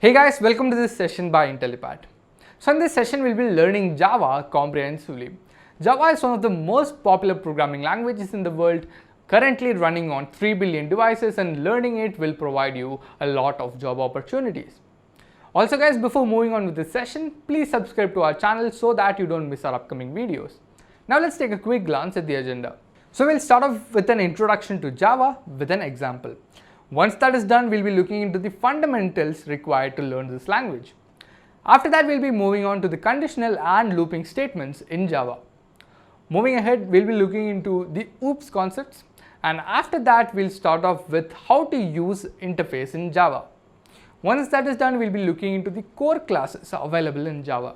Hey guys, welcome to this session by Intellipaat. So in this session, we'll be learning Java comprehensively. Java is one of the most popular programming languages in the world, currently running on 3 billion devices, and learning it will provide you a lot of job opportunities. Also guys, before moving on with this session, please subscribe to our channel so that you don't miss our upcoming videos. Now let's take a quick glance at the agenda. So we'll start off with an introduction to Java with an example. Once that is done, we'll be looking into the fundamentals required to learn this language. After that, we'll be moving on to the conditional and looping statements in Java. Moving ahead, we'll be looking into the OOPS concepts, and after that, we'll start off with how to use interface in Java. Once that is done, we'll be looking into the core classes available in Java.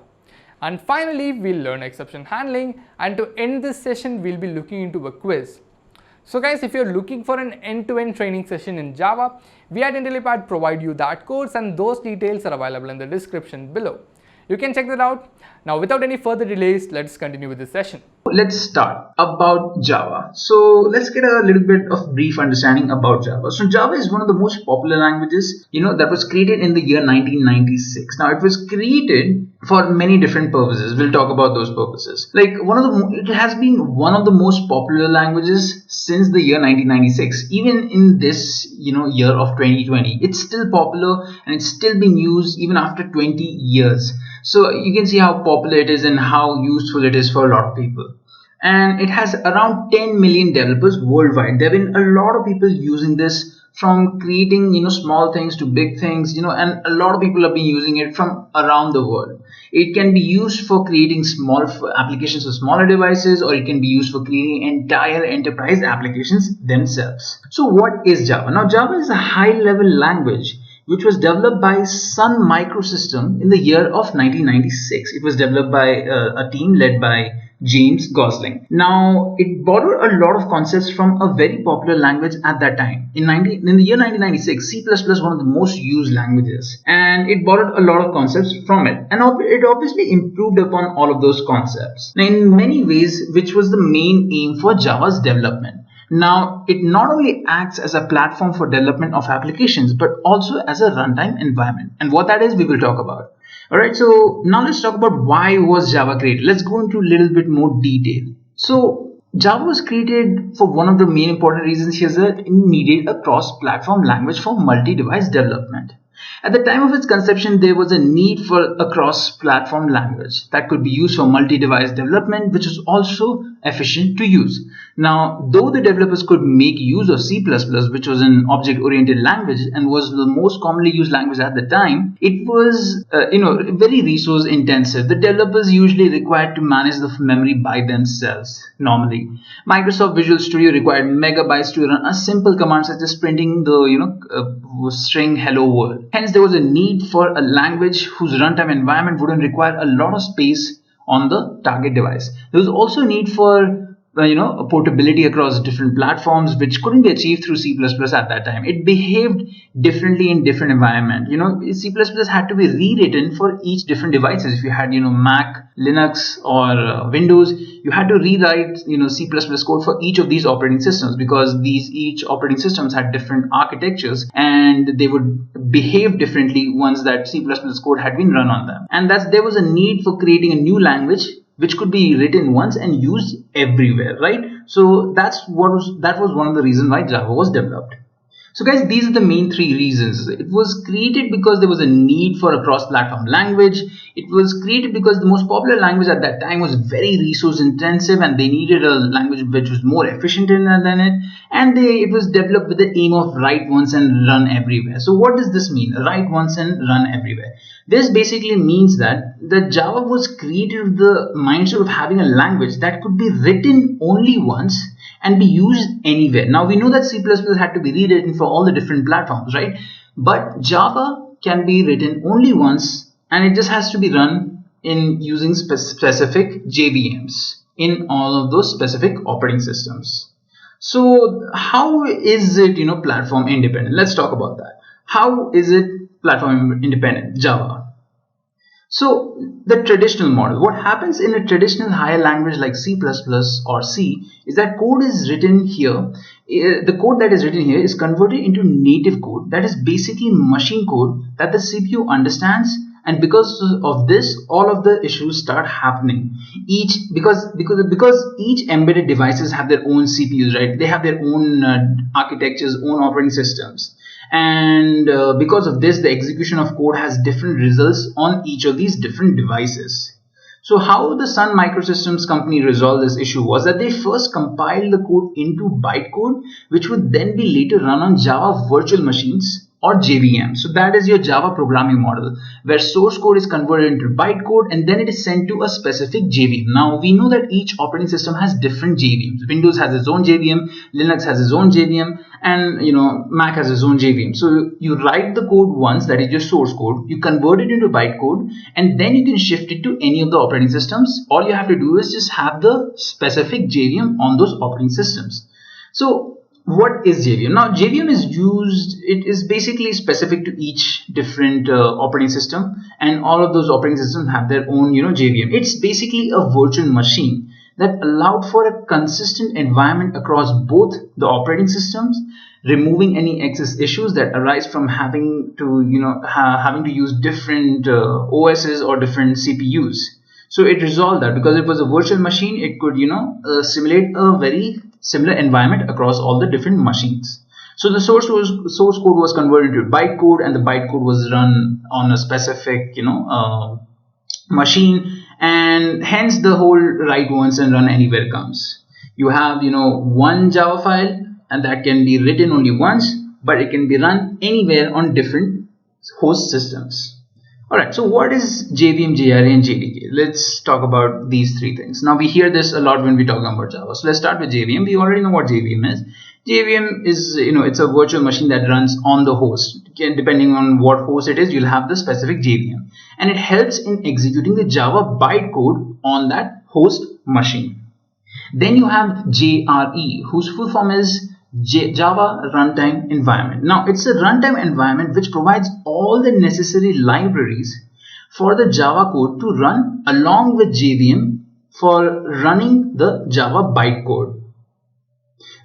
And finally, we'll learn exception handling, and to end this session, we'll be looking into a quiz. So guys, if you're looking for an end-to-end training session in Java, we at Intellipaat provide you that course, and those details are available in the description below. You can check that out. Now without any further delays, let's continue with this session. Let's start about Java. So let's get a little bit of brief understanding about Java. So Java is one of the most popular languages, that was created in the year 1996. Now it was created for many different purposes. We'll talk about those purposes. It has been one of the most popular languages since the year 1996. Even in this, year of 2020, it's still popular and it's still being used even after 20 years. So you can see how popular it is and how useful it is for a lot of people. And it has around 10 million developers worldwide. There have been a lot of people using this, from creating small things to big things, and a lot of people have been using it from around the world. It can be used for creating small applications for smaller devices, or it can be used for creating entire enterprise applications themselves. So what is Java? Now Java is a high-level language which was developed by Sun Microsystem in the year of 1996. It was developed by a team led by James Gosling. Now, it borrowed a lot of concepts from a very popular language at that time. In the year 1996, C++ was one of the most used languages, and it borrowed a lot of concepts from it. And it obviously improved upon all of those concepts. Now, in many ways, which was the main aim for Java's development. Now, it not only acts as a platform for development of applications, but also as a runtime environment. And what that is, we will talk about. Alright, so now let's talk about why was Java created. Let's go into a little bit more detail. So Java was created for one of the main important reasons here, that it needed a cross-platform language for multi-device development. At the time of its conception, there was a need for a cross-platform language that could be used for multi-device development, which was also efficient to use. Now, though the developers could make use of C++, which was an object-oriented language and was the most commonly used language at the time, it was, very resource-intensive. The developers usually required to manage the memory by themselves, normally. Microsoft Visual Studio required megabytes to run a simple command such as printing the, string hello world. Hence, there was a need for a language whose runtime environment wouldn't require a lot of space on the target device. There was also a need for portability across different platforms, which couldn't be achieved through C++ at that time. It behaved differently in different environments. C++ had to be rewritten for each different devices. If you had, Mac, Linux, or Windows, you had to rewrite, C++ code for each of these operating systems, because each operating systems had different architectures and they would behave differently once that C++ code had been run on them. And there was a need for creating a new language which could be written once and used everywhere, right? So that was one of the reasons why Java was developed. So guys, these are the main three reasons. It was created because there was a need for a cross-platform language. It was created because the most popular language at that time was very resource intensive, and they needed a language which was more efficient than it. And it was developed with the aim of write once and run everywhere. So what does this mean? Write once and run everywhere. This basically means that the Java was created with the mindset of having a language that could be written only once and be used anywhere. Now we know that C++ had to be rewritten for all the different platforms, right? But Java can be written only once, and it just has to be run in using specific JVMs in all of those specific operating systems. So how is it, platform independent? Let's talk about that. How is it platform independent, Java? So the traditional model, what happens in a traditional higher language like C++ or C is that code is written here. The code that is written here is converted into native code, that is basically machine code that the CPU understands, and because of this all of the issues start happening. Because each embedded devices have their own CPUs, right? They have their own architectures, own operating systems, and because of this the execution of code has different results on each of these different devices. So how the Sun Microsystems company resolved this issue was that they first compiled the code into bytecode, which would then be later run on Java virtual machines or JVM. So that is your Java programming model, where source code is converted into bytecode and then it is sent to a specific JVM. Now we know that each operating system has different JVMs. Windows has its own JVM, Linux has its own JVM, and Mac has its own JVM. So you write the code once, that is your source code, you convert it into bytecode, and then you can shift it to any of the operating systems. All you have to do is just have the specific JVM on those operating systems. So what is JVM? Now JVM is used, it is basically specific to each different operating system, and all of those operating systems have their own JVM. It's basically a virtual machine that allowed for a consistent environment across both the operating systems, removing any excess issues that arise from having to having to use different OSs or different CPUs. So it resolved that because it was a virtual machine, it could simulate a very similar environment across all the different machines. So the source code was converted into bytecode, and the bytecode was run on a specific machine, and hence the whole write once and run anywhere comes. You have one Java file, and that can be written only once, but it can be run anywhere on different host systems. Alright, so what is JVM, JRE, and JDK? Let's talk about these three things. Now we hear this a lot when we talk about Java. So let's start with JVM. We already know what JVM is. JVM is, it's a virtual machine that runs on the host. Depending on what host it is, you'll have the specific JVM. And it helps in executing the Java bytecode on that host machine. Then you have JRE, whose full form is Java Runtime Environment. Now it's a runtime environment which provides all the necessary libraries for the Java code to run along with JVM for running the Java bytecode.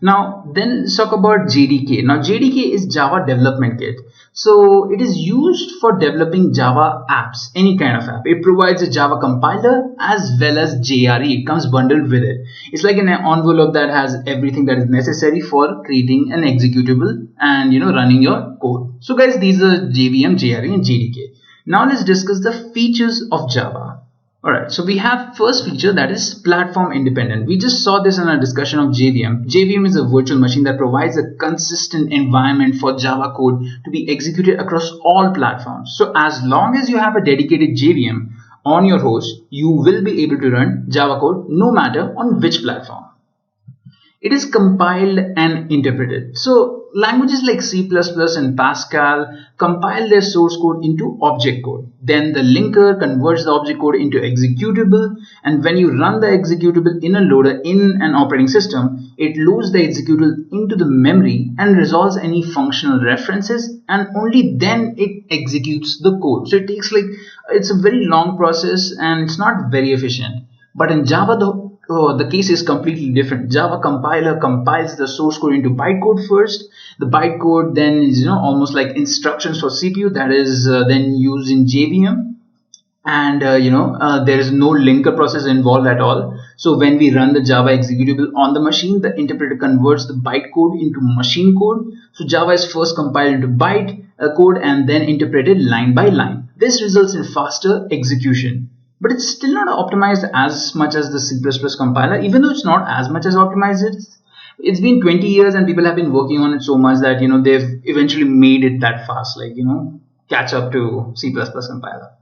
Now then let's talk about JDK. Now JDK is Java Development Kit. So it is used for developing Java apps, any kind of app. It provides a Java compiler as well as JRE. It comes bundled with it. It's like an envelope that has everything that is necessary for creating an executable and running your code. So guys, these are JVM, JRE, and JDK. Now let's discuss the features of Java. Alright, so we have first feature, that is platform independent. We just saw this in our discussion of JVM. JVM is a virtual machine that provides a consistent environment for Java code to be executed across all platforms. So as long as you have a dedicated JVM on your host, you will be able to run Java code no matter on which platform. It is compiled and interpreted. So languages like C++ and Pascal compile their source code into object code. Then the linker converts the object code into executable, and when you run the executable in a loader in an operating system, it loads the executable into the memory and resolves any functional references, and only then it executes the code. So it takes it's a very long process and it's not very efficient. But in Java, the case is completely different. Java compiler compiles the source code into bytecode first. The bytecode then is almost like instructions for CPU that is then used in JVM, and there is no linker process involved at all. So when we run the Java executable on the machine, the interpreter converts the bytecode into machine code. So Java is first compiled into byte code and then interpreted line by line. This results in faster execution. But it's still not optimized as much as the C++ compiler, even though it's not as much as optimized. It's been 20 years and people have been working on it so much that they've eventually made it that fast, catch up to C++ compiler.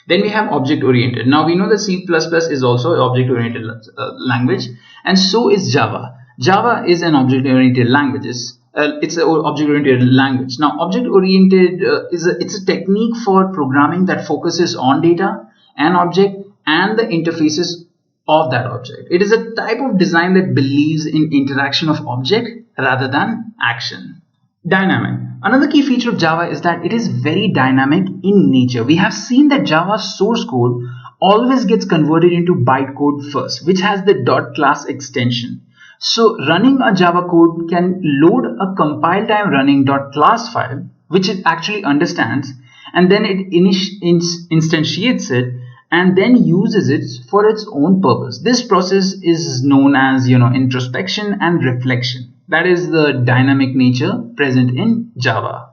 Then we have object oriented. Now we know that C++ is also an object oriented language, and so is Java. Java is an object oriented language. It's an object oriented language. Now object oriented it's a technique for programming that focuses on data, an object, and the interfaces of that object. It is a type of design that believes in interaction of object rather than action. Dynamic. Another key feature of Java is that it is very dynamic in nature. We have seen that Java's source code always gets converted into bytecode first, which has the .class extension. So running a Java code can load a compile time running .class file, which it actually understands, and then it instantiates it and then uses it for its own purpose. This process is known as introspection and reflection. That is the dynamic nature present in Java.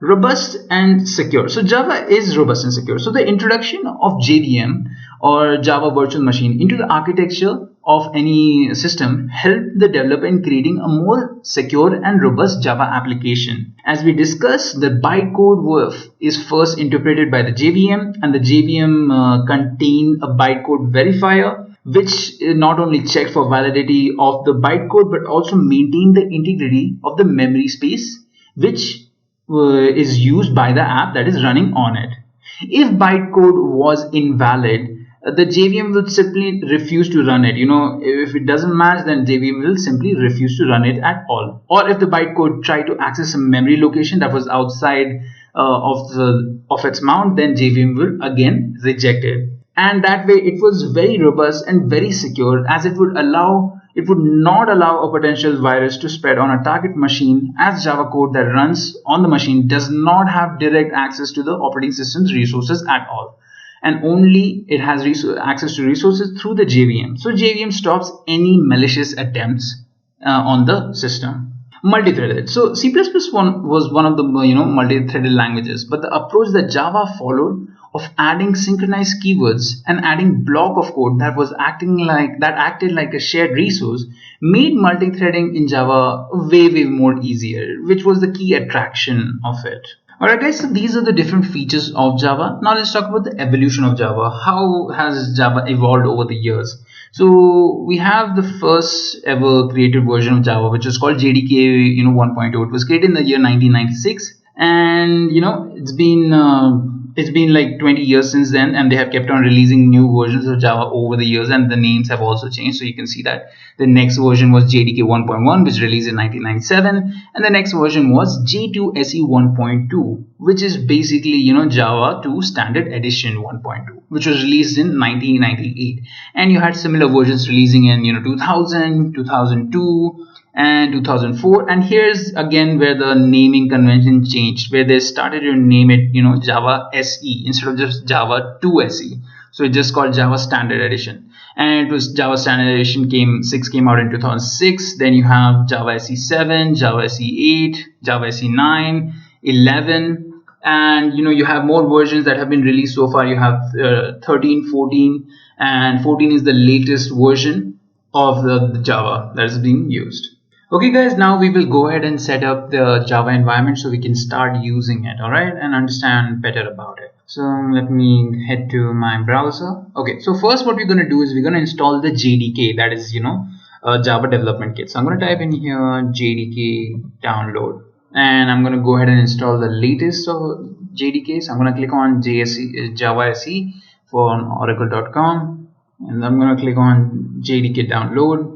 Robust and secure. So Java is robust and secure. So the introduction of JVM or Java Virtual Machine into the architecture of any system helped the developer in creating a more secure and robust Java application. As we discussed, the bytecode is first interpreted by the JVM, and the JVM contained a bytecode verifier, which not only checked for validity of the bytecode but also maintained the integrity of the memory space, which is used by the app that is running on it. If bytecode was invalid, the JVM will simply refuse to run it. If it doesn't match, then JVM will simply refuse to run it at all. Or if the bytecode tried to access a memory location that was outside of its mount, then JVM will again reject it. And that way it was very robust and very secure, as it would not allow a potential virus to spread on a target machine, as Java code that runs on the machine does not have direct access to the operating system's resources at all, and only it has access to resources through the JVM. So JVM stops any malicious attempts on the system. Multi-threaded. So C++ was one of the multi-threaded languages, but the approach that Java followed of adding synchronized keywords and adding block of code that acted like a shared resource made multi-threading in Java way more easier, which was the key attraction of it. Alright guys, so these are the different features of Java. Now let's talk about the evolution of Java. How has Java evolved over the years? So we have the first ever created version of Java, which is called JDK 1.0. It was created in the year 1996, and it's been like 20 years since then, and they have kept on releasing new versions of Java over the years, and the names have also changed. So you can see that the next version was JDK 1.1, which released in 1997, and the next version was J2SE 1.2, which is basically Java 2 Standard Edition 1.2, which was released in 1998. And you had similar versions releasing in 2000, 2002, and 2004. And here's again where the naming convention changed, where they started to name it Java SE instead of just Java 2 SE. So it just called Java Standard Edition, and it was Java Standard Edition 6 came out in 2006. Then you have Java SE 7, Java SE 8, Java SE 9, 11, and you have more versions that have been released so far. You have 13, 14, and 14 is the latest version of the Java that is being used. Okay guys, now we will go ahead and set up the Java environment so we can start using it, alright, and understand better about it. So let me head to my browser. Okay, so first what we're going to do is we're going to install the JDK, that is Java development kit. So I'm going to type in here JDK download, and I'm going to go ahead and install the latest of JDK. So I'm going to click on Java SE for oracle.com, and I'm going to click on JDK download.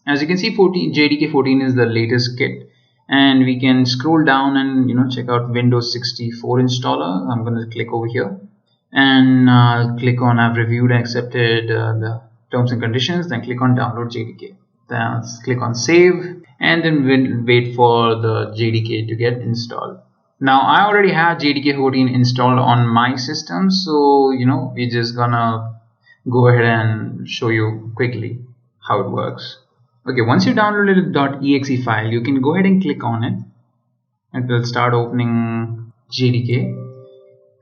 As you can see, JDK 14 is the latest kit, and we can scroll down and check out Windows 64 installer. I'm going to click over here and click on I've reviewed and accepted the terms and conditions. Then click on download JDK. Then click on save, and then we'll wait for the JDK to get installed. Now I already have JDK 14 installed on my system, so we're just gonna go ahead and show you quickly how it works. Okay, once you downloaded the .exe file, you can go ahead and click on it. It will start opening JDK.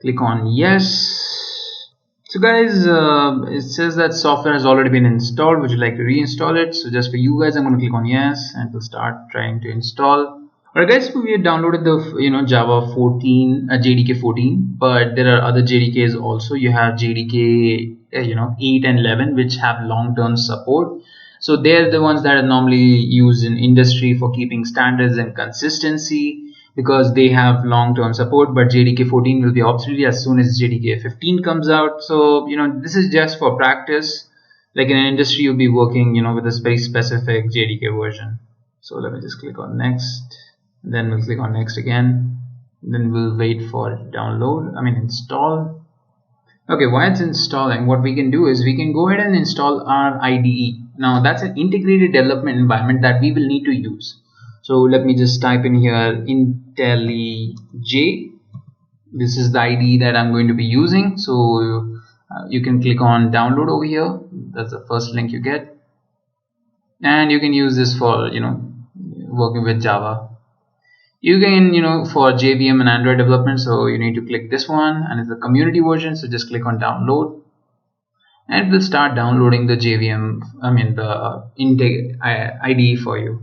Click on yes. So guys, it says that software has already been installed. Would you like to reinstall it? So just for you guys, I'm going to click on yes, and it will start trying to install. Alright guys, so we have downloaded the Java 14, JDK 14, but there are other JDKs also. You have JDK 8 and 11, which have long-term support. So they're the ones that are normally used in industry for keeping standards and consistency, because they have long-term support. But JDK 14 will be obsolete as soon as JDK 15 comes out. So this is just for practice. Like in an industry, you'll be working with a very specific JDK version. So let me just click on next. then we'll click on next again, then we'll wait for it to download, install. Okay, while it's installing, what we can do is we can go ahead and install our IDE. Now that's an integrated development environment that we will need to use. So let me just type in here IntelliJ. This is the IDE that I'm going to be using. So you can click on download over here. That's the first link you get, and you can use this for working with Java. You can for JVM and Android development, so you need to click this one, and it's the community version, so just click on download and it will start downloading the JVM, the IDE for you.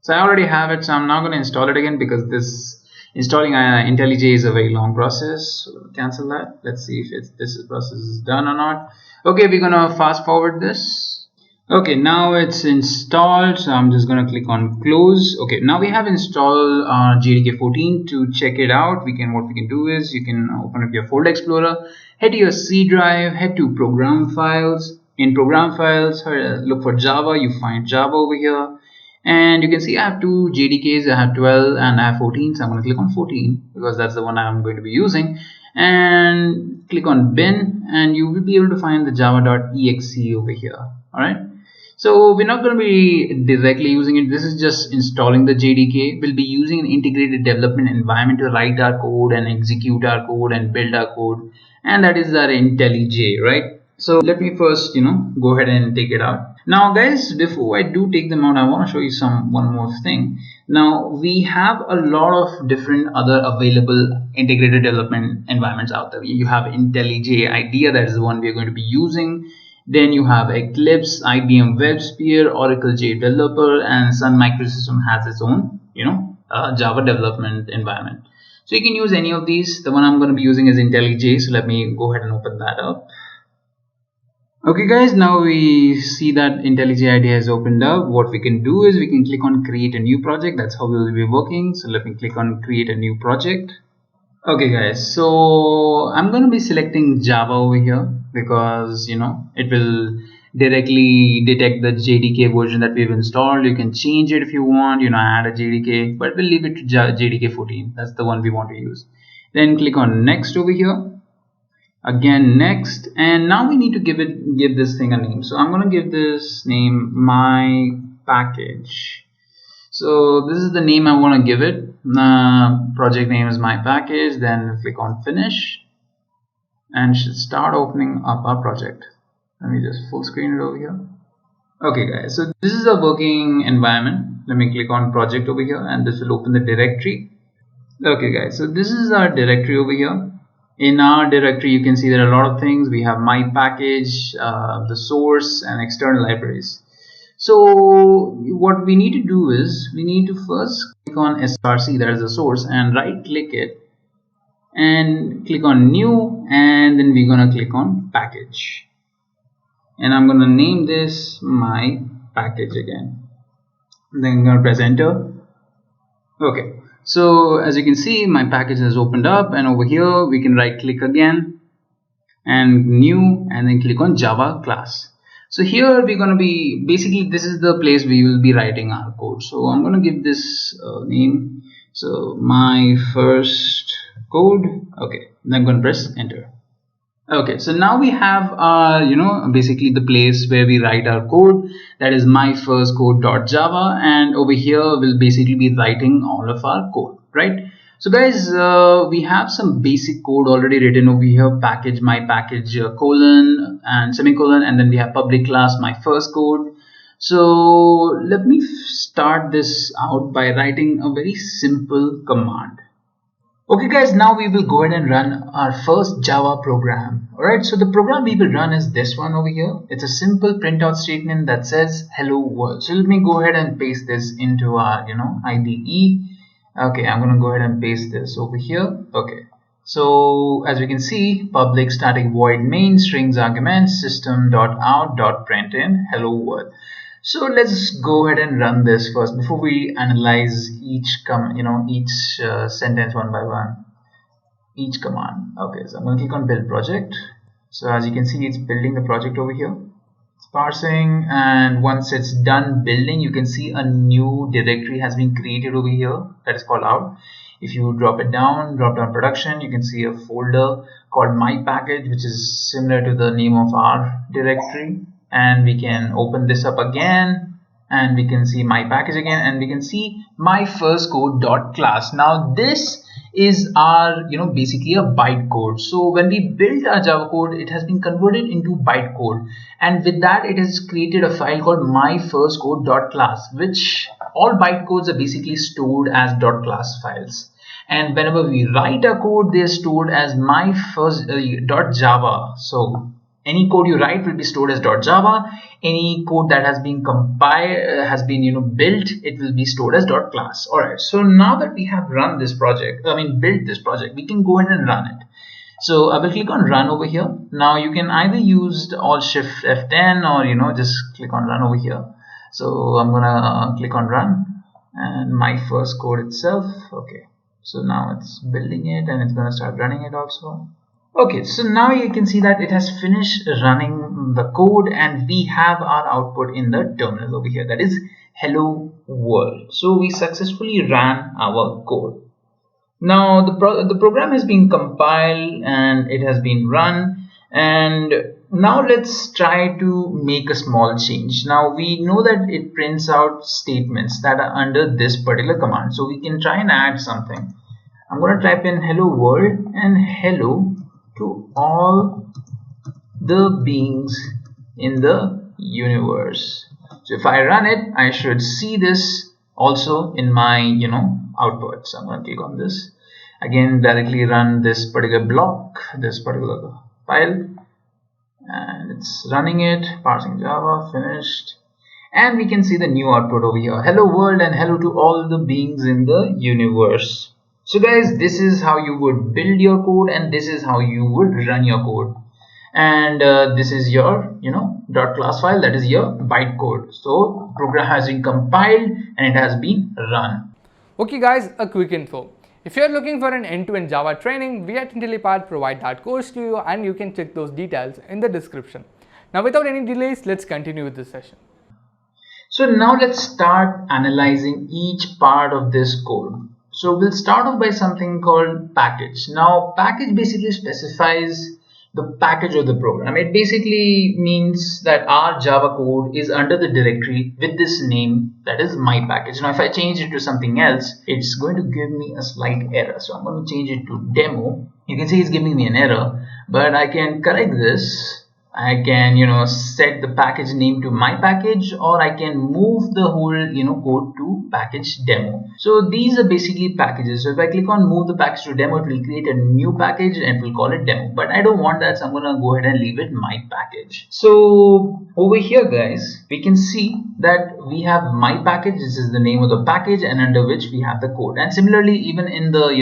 So I already have it, so I'm not going to install it again because this installing IntelliJ is a very long process. So cancel that. Let's see if this process is done or not. Okay, we're gonna fast forward this. Okay, now it's installed, so I'm just gonna click on close. Okay, now we have installed JDK 14. To check it out, what we can do is you can open up your folder explorer, head to your C drive, head to program files. In program files, look for Java. You find Java over here, and you can see I have two JDKs. I have 12 and I have 14, so I'm going to click on 14 because that's the one I'm going to be using, and click on bin, and you will be able to find the java.exe over here. Alright, so we're not going to be directly using it. This is just installing the JDK. We'll be using an integrated development environment to write our code and execute our code and build our code, and that is our IntelliJ, right? So let me first go ahead and take it out. Now guys, before I do take them out, I want to show you one more thing. Now we have a lot of different other available integrated development environments out there. You have IntelliJ IDEA, that is the one we are going to be using. Then you have Eclipse, IBM WebSphere, Oracle JDeveloper, and Sun Microsystem has its own Java development environment. So you can use any of these. The one I'm going to be using is IntelliJ, so let me go ahead and open that up. Okay guys, now we see that IntelliJ IDEA has opened up. What we can do is we can click on create a new project. That's how we will be working. So let me click on create a new project. Okay guys, so I'm going to be selecting Java over here because it will directly detect the JDK version that we've installed. You can change it if you want, add a JDK, but we'll leave it to JDK 14. That's the one we want to use. Then click on next over here. Again next, and now we need to give this thing a name. So I'm going to give this name my package. So this is the name I want to give it. Project name is my package. Then click on finish, and should start opening up our project. Let me just full screen it over here. Okay guys, so this is a working environment. Let me click on project over here, and this will open the directory. Okay guys, so this is our directory over here. In our directory, you can see there are a lot of things. We have my package, the source, and external libraries. So what we need to do is we need to first click on src, that is the source, and right click it and click on new, and then we're going to click on package, and I'm going to name this my package again. Then I'm going to press enter. Okay. So as you can see, my package has opened up, and over here we can right click again and new, and then click on Java class. So here we're going to be, basically this is the place we will be writing our code. So I'm going to give this name, so my first code. Okay, then I'm going to press enter. Okay, so now we have basically the place where we write our code, that is my first code.java, and over here we'll basically be writing all of our code, right? So guys, we have some basic code already written over here, package my package colon and semicolon, and then we have public class my first code. So let me start this out by writing a very simple command. Okay guys, now we will go ahead and run our first Java program. Alright, so the program we will run is this one over here. It's a simple printout statement that says hello world. So let me go ahead and paste this into our IDE. Okay, I'm going to go ahead and paste this over here. Okay, so as we can see, public static void main strings argument system.out.println hello world. So let's go ahead and run this first before we analyze each sentence one by one, each command. Okay, so I'm going to click on build project. So as you can see, it's building the project over here. It's parsing, and once it's done building, you can see a new directory has been created over here that is called out. If you drop down production, you can see a folder called my package, which is similar to the name of our directory. And we can open this up again, and we can see my package again, and we can see my first code dot class. Now this is our basically a bytecode. So when we built our Java code, it has been converted into bytecode, and with that it has created a file called my first code dot class, which all bytecodes are basically stored as dot class files. And whenever we write a code, they're stored as my first dot java. So any code you write will be stored as .java. Any code that has been compiled, built, it will be stored as .class. Alright, so now that we have run this project, built this project, we can go ahead and run it. So I will click on run over here. Now you can either use Alt Shift F10 or just click on run over here. So I'm gonna click on run, and my first code itself. Okay, so now it's building it, and it's gonna start running it also. Okay, so now you can see that it has finished running the code, and we have our output in the terminal over here, that is hello world. So we successfully ran our code. Now the program has been compiled and it has been run, and now let's try to make a small change. Now we know that it prints out statements that are under this particular command, so we can try and add something. I'm going to type in hello world and hello to all the beings in the universe. So if I run it, I should see this also in my output. So I'm going to click on this again, directly run this particular block, this particular file, and it's running it, parsing Java, finished, and we can see the new output over here, hello world and hello to all the beings in the universe. So guys, this is how you would build your code, and this is how you would run your code. And this is your .class file, that is your bytecode. So program has been compiled and it has been run. Okay guys, a quick info. If you are looking for an end-to-end Java training, we at Intellipaat provide that course to you, and you can check those details in the description. Now without any delays, let's continue with this session. So now let's start analyzing each part of this code. So we'll start off by something called package. Now package basically specifies the package of the program. It basically means that our Java code is under the directory with this name, that is my package. Now if I change it to something else, it's going to give me a slight error. So I'm going to change it to demo. You can see it's giving me an error, but I can correct this. I can set the package name to my package, or I can move the whole code to package demo. So these are basically packages. So if I click on move the package to demo, it will create a new package and it will call it demo, but I don't want that, so I'm gonna go ahead and leave it my package. So over here guys, we can see that we have my package. This is the name of the package, and under which we have the code. And similarly, even in the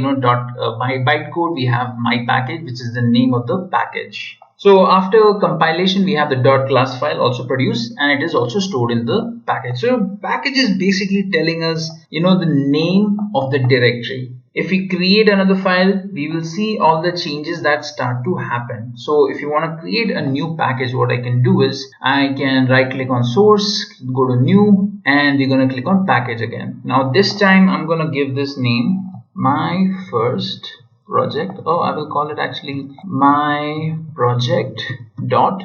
bytecode, we have my package, which is the name of the package. So after compilation, we have the .class file also produced, and it is also stored in the package. So package is basically telling us the name of the directory. If we create another file, we will see all the changes that start to happen. So if you want to create a new package, what I can do is I can right click on source, go to new, and we're going to click on package again. Now this time I'm going to give this name my first project. I will call it actually my project dot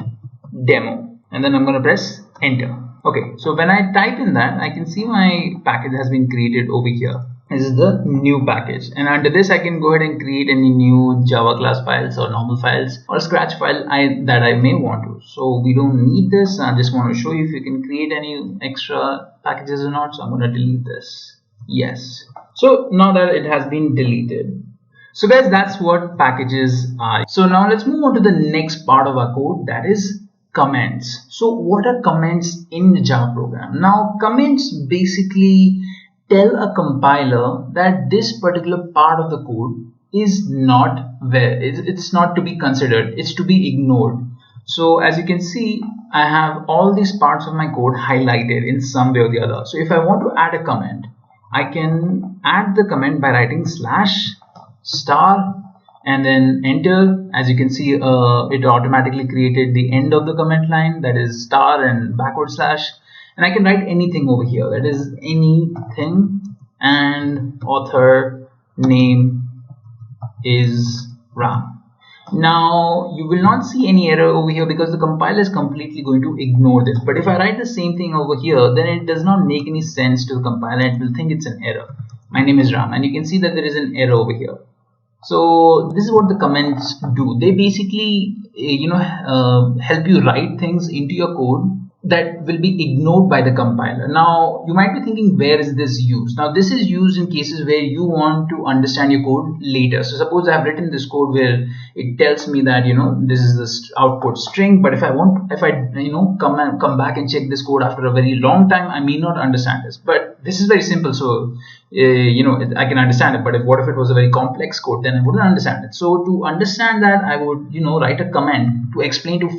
demo, and then I'm going to press enter. Okay, so when I type in that, I can see my package has been created over here. This is the new package, and under this I can go ahead and create any new Java class files or normal files or scratch file that I may want to. So we don't need this. I just want to show you if you can create any extra packages or not. So I'm going to delete this. Yes. So now that it has been deleted. So guys, that's what packages are. So now let's move on to the next part of our code, that is comments. So what are comments in the Java program? Now comments basically tell a compiler that this particular part of the code is not it's not to be considered, it's to be ignored. So as you can see, I have all these parts of my code highlighted in some way or the other. So if I want to add a comment, I can add the comment by writing /* and then enter. As you can see, it automatically created the end of the comment line, that is star and backward slash, and I can write anything over here, that is anything, and author name is Ram. Now you will not see any error over here because the compiler is completely going to ignore this. But if I write the same thing over here, then it does not make any sense to the compiler. It will think it's an error. My name is Ram, and you can see that there is an error over here. So this is what the comments do. They basically help you write things into your code that will be ignored by the compiler. Now you might be thinking, where is this used? Now this is used in cases where you want to understand your code later. So suppose I have written this code where it tells me that this is the output string, but if I come back and check this code after a very long time, I may not understand this. But this is very simple, so I can understand it. But what if it was a very complex code? Then I wouldn't understand it. So to understand that, I would write a comment to explain to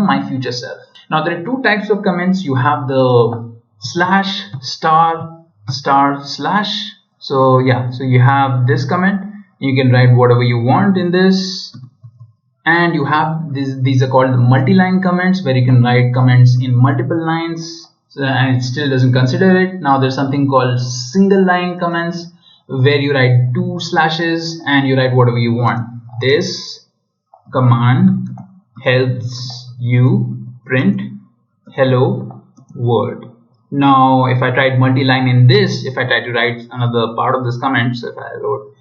my future self. Now there are two types of comments. You have the slash, star, star, slash. So yeah, so you have this comment. You can write whatever you want in this, and you have these are called the multi-line comments, where you can write comments in multiple lines. So, and it still doesn't consider it. Now there's something called single line comments, where you write 2 slashes and you write whatever you want. This command helps you print hello world. Now if I tried multi-line in this, if I try to write another part of this comment, so if I wrote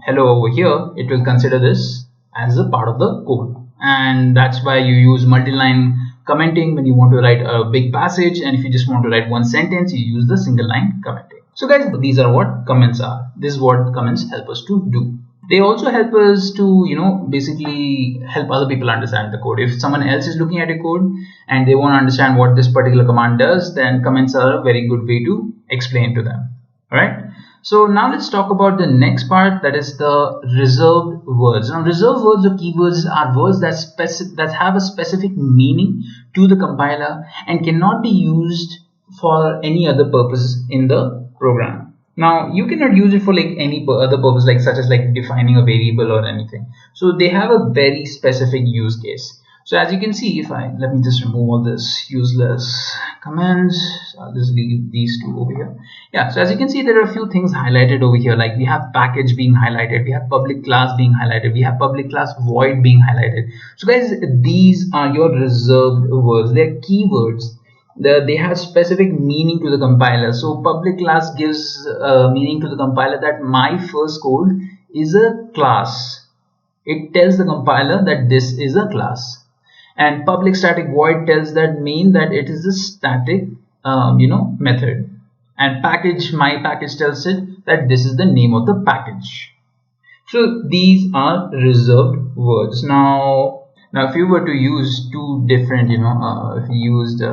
hello over here, it will consider this as a part of the code. And that's why you use multi-line commenting when you want to write a big passage, and if you just want to write one sentence, you use the single line commenting. So guys, these are what comments are. This is what comments help us to do. They also help us to basically help other people understand the code. If someone else is looking at a code and they want to understand what this particular command does, then comments are a very good way to explain to them. All right. So now let's talk about the next part, that is the reserved words. Now reserved words or keywords are words that have a specific meaning to the compiler and cannot be used for any other purpose in the program. Now you cannot use it for like any other purpose, like such as like defining a variable or anything. So they have a very specific use case. So as you can see, let me just remove all this useless commands. I'll just leave these two over here. Yeah, so as you can see, there are a few things highlighted over here. Like we have package being highlighted, we have public class being highlighted, we have public class void being highlighted. So guys, these are your reserved words. They're keywords. They have specific meaning to the compiler. So public class gives meaning to the compiler that my first code is a class. It tells the compiler that this is a class. And public static void tells that main that it is a static method. And my package tells it that this is the name of the package. So these are reserved words. Now if you were to use two different if you used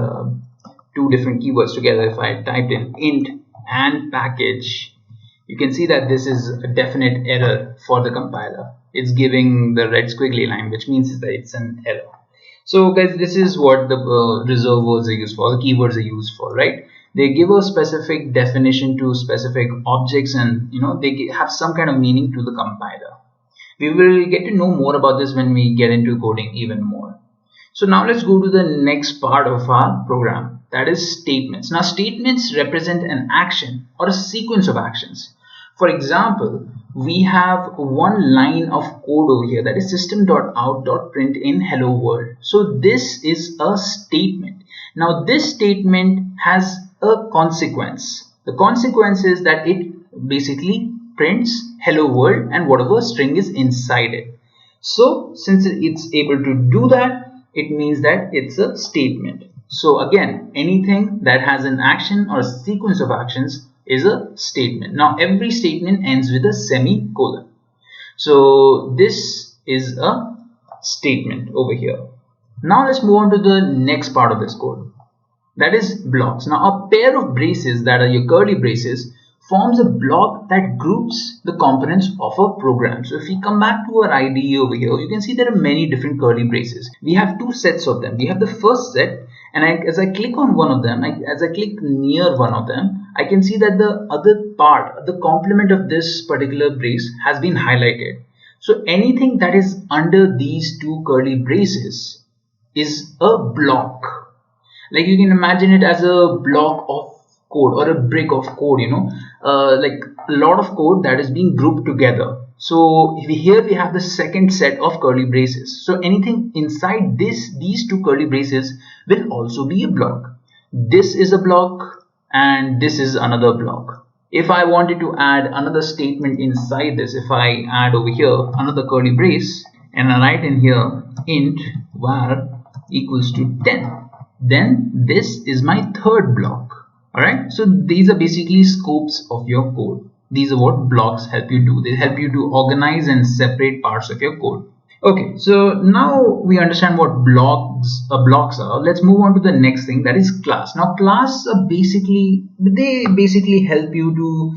two different keywords together, if I typed in int and package, you can see that this is a definite error for the compiler. It's giving the red squiggly line, which means that it's an error. So guys, this is what the reserved words are used for, the keywords are used for, right? They give a specific definition to specific objects, and they have some kind of meaning to the compiler. We will get to know more about this when we get into coding even more. So now let's go to the next part of our program, that is statements. Now statements represent an action or a sequence of actions. For example, we have one line of code over here, that is system.out.println hello world. So this is a statement. Now this statement has a consequence. The consequence is that it basically prints hello world and whatever string is inside it. So since it's able to do that, it means that it's a statement. So again, anything that has an action or a sequence of actions is a statement. Now every statement ends with a semicolon. So this is a statement over here. Now let's move on to the next part of this code, that is blocks. Now a pair of braces, that are your curly braces, forms a block that groups the components of a program. So if we come back to our IDE over here, you can see there are many different curly braces. We have two sets of them. We have the first set, and as I click on one of them, as I click near one of them, I can see that the other part, the complement of this particular brace has been highlighted. So anything that is under these two curly braces is a block. Like you can imagine it as a block of code or a brick of code, like a lot of code that is being grouped together. So here we have the second set of curly braces. So anything inside these two curly braces will also be a block. This is a block and this is another block. If I wanted to add another statement inside this, if I add over here another curly brace and I write in here int var equals to 10, then this is my third block. Alright, so these are basically scopes of your code. These are what blocks help you do. They help you to organize and separate parts of your code. Okay, so now we understand what blocks are. Let's move on to the next thing, that is class. Now class are basically help you to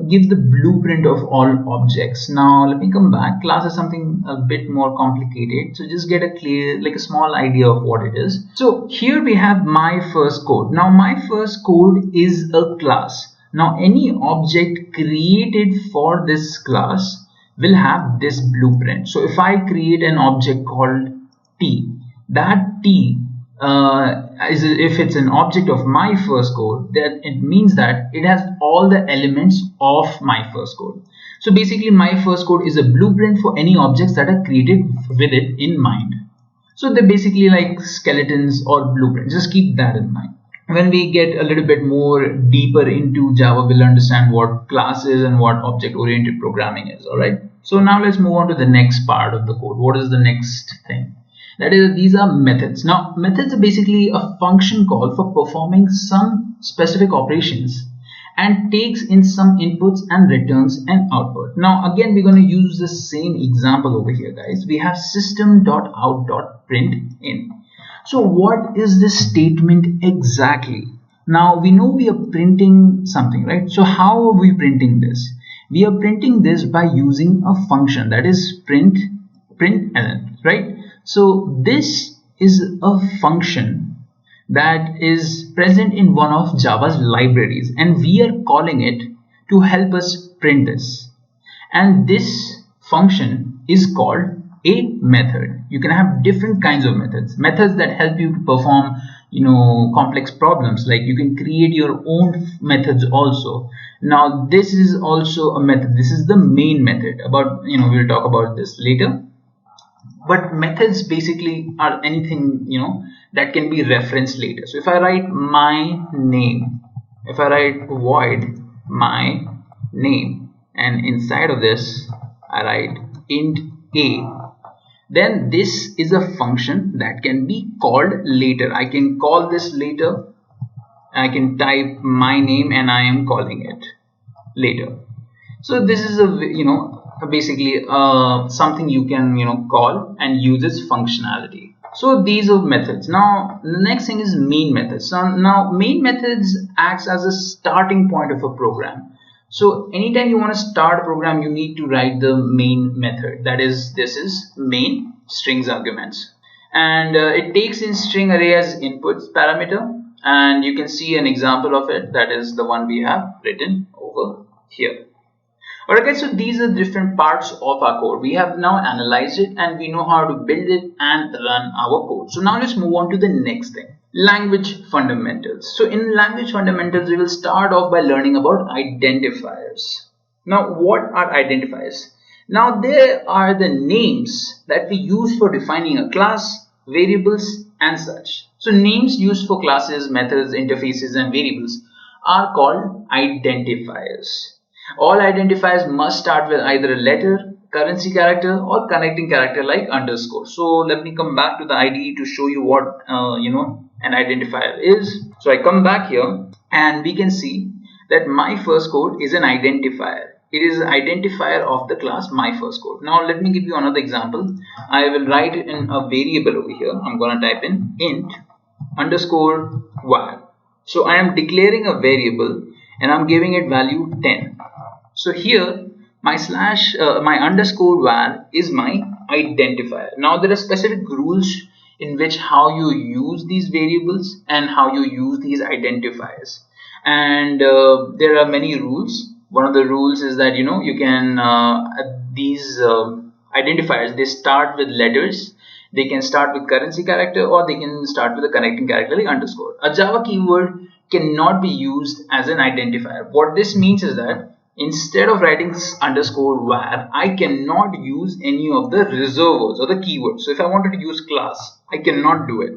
give the blueprint of all objects. Now let me come back. Class is something a bit more complicated, so just get a small idea of what it is. So here we have my first code. Now my first code is a class. Now any object created for this class will have this blueprint. So if I create an object called T, that T if it's an object of my first code, then it means that it has all the elements of my first code. So basically my first code is a blueprint for any objects that are created with it in mind. So they're basically like skeletons or blueprints. Just keep that in mind. When we get a little bit more deeper into Java, we'll understand what class is and what object-oriented programming is. Alright. So now let's move on to the next part of the code. What is the next thing? That is, these are methods. Now, methods are basically a function call for performing some specific operations and takes in some inputs and returns an output. Now, again, we're going to use the same example over here, guys. We have system.out.println. So what is this statement exactly? Now we know we are printing something, right? So how are we printing this? We are printing this by using a function, that is println, right? So this is a function that is present in one of Java's libraries, and we are calling it to help us print this. And this function is called a method. You can have different kinds of methods that help you to perform complex problems. Like you can create your own methods also. Now this is also a method. This is the main method. We'll talk about this later. But methods basically are anything that can be referenced later. So if I write my name, if I write void my name, and inside of this I write int a, then this is a function that can be called later. I can call this later. I can type my name and I am calling it later. So this is basically something you can call and use its functionality. So these are methods. Now the next thing is main methods. So now main methods acts as a starting point of a program. So anytime you want to start a program, you need to write the main method. That is, this is main strings arguments, and it takes in string array as inputs parameter, and you can see an example of it. That is the one we have written over here. Alright guys, so these are different parts of our code. We have now analyzed it and we know how to build it and run our code. So now let's move on to the next thing. Language fundamentals. So in language fundamentals, we will start off by learning about identifiers. Now what are identifiers? Now they are the names that we use for defining a class, variables and such. So names used for classes, methods, interfaces and variables are called identifiers. All identifiers must start with either a letter, currency character or connecting character like underscore. So let me come back to the IDE to show you what an identifier is. So I come back here and we can see that my first code is an identifier. It is an identifier of the class my first code. Now let me give you another example. I will write it in a variable over here. I'm going to type in int underscore var. So I am declaring a variable and I'm giving it value 10. So here my underscore var is my identifier. Now there are specific rules in which how you use these variables and how you use these identifiers, and there are many rules. One of the rules is that you can these identifiers, they start with letters. They can start with currency character, or they can start with a connecting character like underscore. A Java keyword cannot be used as an identifier. What this means is that instead of writing underscore var, I cannot use any of the reservoirs or the keywords. So if I wanted to use class, I cannot do it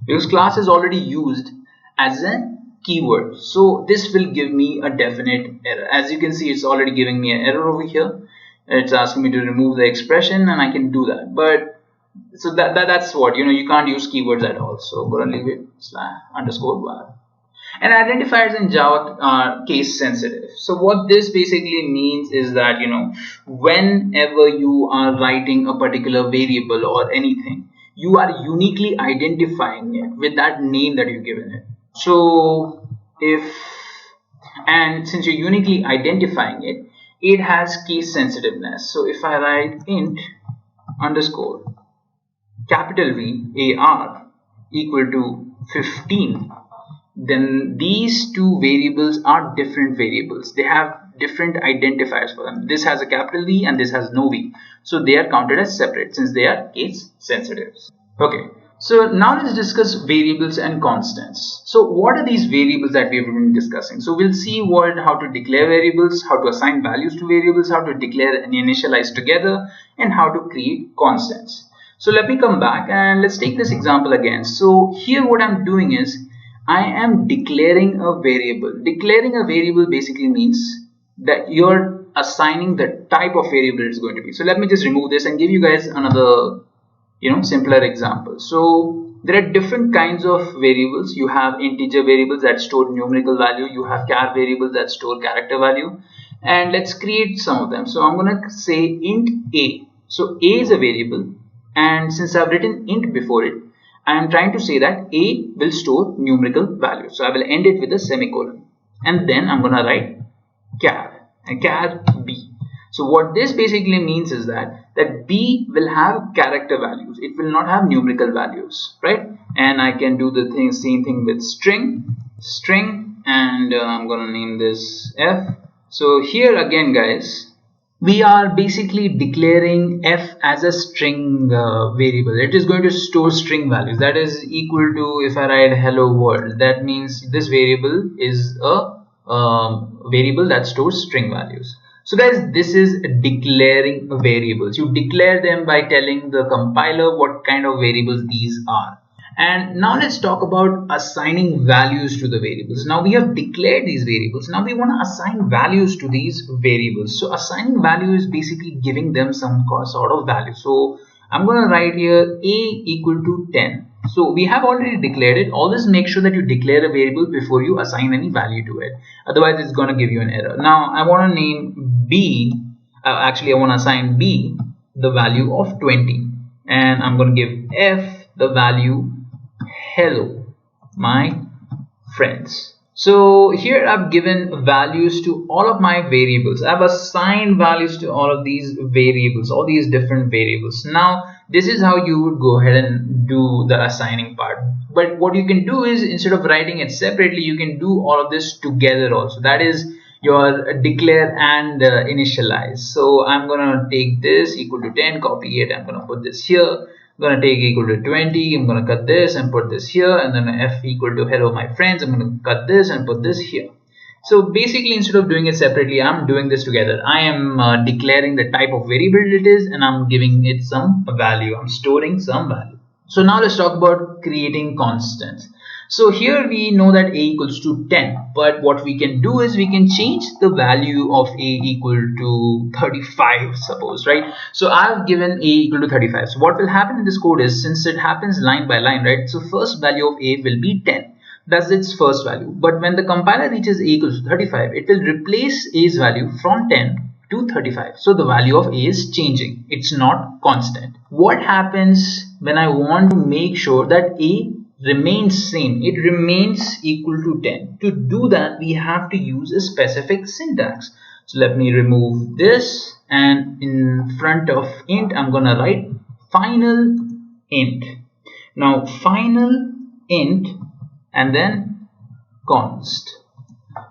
because class is already used as a keyword. So this will give me a definite error. As you can see, it's already giving me an error over here. It's asking me to remove the expression, and I can do that. But so that's what, you can't use keywords at all. So I'm gonna leave it underscore var. And identifiers in Java are case sensitive. So what this basically means is that, whenever you are writing a particular variable or anything, you are uniquely identifying it with that name that you've given it. So since you're uniquely identifying it, it has case sensitiveness. So if I write int underscore capital V AR equal to 15, then these two variables are different variables. They have different identifiers for them. This has a capital V and this has no V. So they are counted as separate since they are case sensitive. Okay, so now let's discuss variables and constants. So what are these variables that we have been discussing? So we'll see how to declare variables, how to assign values to variables, how to declare and initialize together, and how to create constants. So let me come back and let's take this example again. So here what I'm doing is I am declaring a variable. Declaring a variable basically means that you're assigning the type of variable it's going to be. So let me just remove this and give you guys another, simpler example. So there are different kinds of variables. You have integer variables that store numerical value. You have char variables that store character value. And let's create some of them. So I'm going to say int a. So a is a variable. And since I've written int before it, I am trying to say that a will store numerical value. So I will end it with a semicolon. And then I'm going to write char and char b. So what this basically means is that b will have character values. It will not have numerical values, right? And I can do the same thing with string, and I'm going to name this f. So here again, guys, we are basically declaring f as a string variable. It is going to store string values. That is equal to, if I write hello world, that means this variable is a variable that stores string values. So guys, this is declaring variables. You declare them by telling the compiler what kind of variables these are. And now let's talk about assigning values to the variables. Now we have declared these variables. Now we want to assign values to these variables. So assigning value is basically giving them some sort of value. So I'm going to write here a equal to 10. So we have already declared it. Always make sure that you declare a variable before you assign any value to it. Otherwise it's going to give you an error. Now I want to name b, I want to assign b the value of 20. And I'm going to give f the value hello my friends. So here I've given values to all of my variables. I've assigned values to all of these variables, all these different variables. Now this is how you would go ahead and do the assigning part. But what you can do is, instead of writing it separately, you can do all of this together also. That is your declare and initialize. So I'm gonna take this equal to 10, copy it, I'm gonna put this here. I'm going to take equal to 20, I'm going to cut this and put this here, and then f equal to hello my friends, I'm going to cut this and put this here. So basically, instead of doing it separately, I'm doing this together. I am declaring the type of variable it is, and I'm giving it some value. I'm storing some value. So now let's talk about creating constants. So here we know that a equals to 10, but what we can do is we can change the value of a equal to 35, suppose, right? So I've given a equal to 35. So what will happen in this code is, since it happens line by line, right? So first value of a will be 10. That's its first value. But when the compiler reaches a equals to 35, it will replace a's value from 10 to 35. So the value of a is changing. It's not constant. What happens when I want to make sure that a remains same? It remains equal to 10. To do that, we have to use a specific syntax. So let me remove this, and in front of int I'm gonna write final int. Now final int and then const.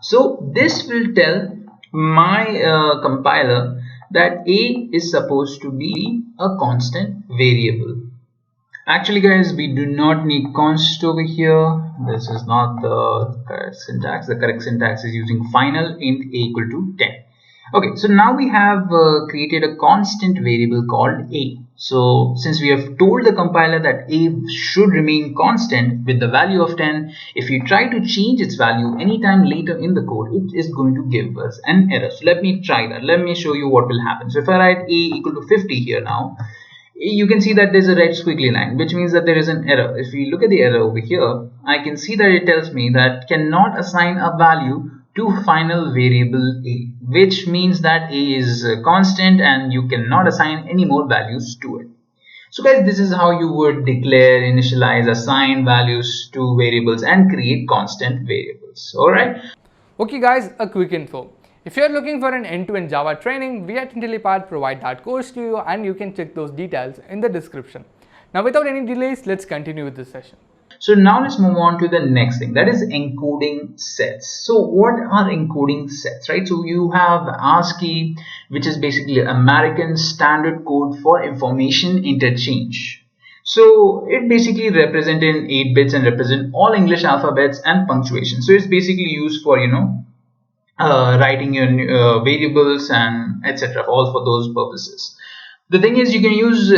So this will tell my compiler that a is supposed to be a constant variable. Actually guys, we do not need const over here. This is not the correct syntax. The correct syntax is using final int a equal to 10. Okay, so now we have created a constant variable called a. So since we have told the compiler that a should remain constant with the value of 10, if you try to change its value anytime later in the code, it is going to give us an error. So let me try that. Let me show you what will happen. So if I write a equal to 50 here now, you can see that there's a red squiggly line, which means that there is an error. If we look at the error over here, I can see that it tells me that cannot assign a value to final variable a, which means that a is constant and you cannot assign any more values to it. So guys, this is how you would declare, initialize, assign values to variables and create constant variables. Alright. Okay guys, a quick info. If you are looking for an end-to-end Java training, we at Intellipaat provide that course to you, and you can check those details in the description. Now without any delays, let's continue with this session. So now let's move on to the next thing, that is encoding sets. So what are encoding sets, right? So you have ASCII, which is basically American Standard Code for Information Interchange. So it basically represents in 8 bits and represent all English alphabets and punctuation. So it's basically used for, writing your variables and etc. all for those purposes. The thing is, you can use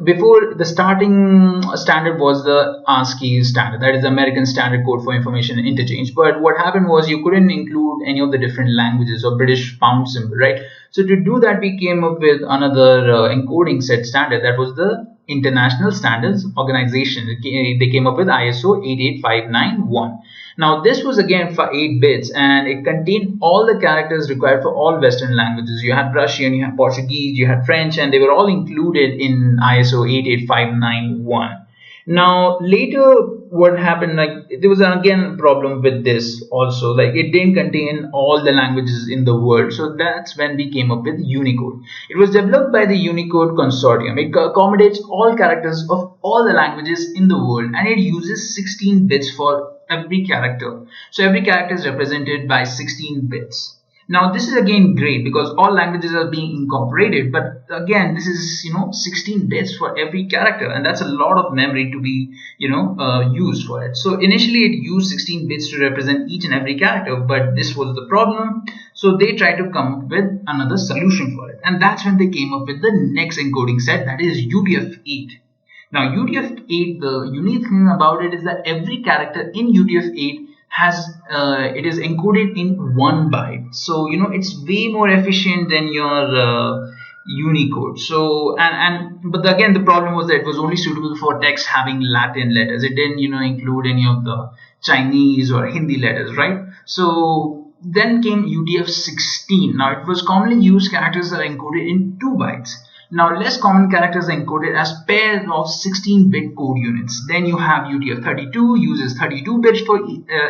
before the starting standard was the ASCII standard, that is the American Standard Code for Information Interchange. But what happened was you couldn't include any of the different languages or British pound symbol, right? So to do that, we came up with another encoding set standard, that was the International Standards Organization. They came up with ISO 88591. Now this was again for 8 bits and it contained all the characters required for all Western languages. You had Russian, you had Portuguese, you had French, and they were all included in ISO 88591. Now later what happened, like there was again a problem with this also, like it didn't contain all the languages in the world. So that's when we came up with Unicode. It was developed by the Unicode Consortium. It accommodates all characters of all the languages in the world and it uses 16 bits for every character. So every character is represented by 16 bits. Now this is again great because all languages are being incorporated, but again this is 16 bits for every character, and that's a lot of memory to be used for it. So initially it used 16 bits to represent each and every character, but this was the problem. So they tried to come up with another solution for it, and that's when they came up with the next encoding set, that is UTF-8. Now UTF-8, the unique thing about it is that every character in UTF-8 has it is encoded in 1 byte. So it's way more efficient than your Unicode. So but again the problem was that it was only suitable for text having Latin letters. It didn't include any of the Chinese or Hindi letters, right? So then came UTF-16. Now it was commonly used characters that are encoded in 2 bytes. Now less common characters are encoded as pairs of 16-bit code units. Then you have UTF-32, uses 32 bits for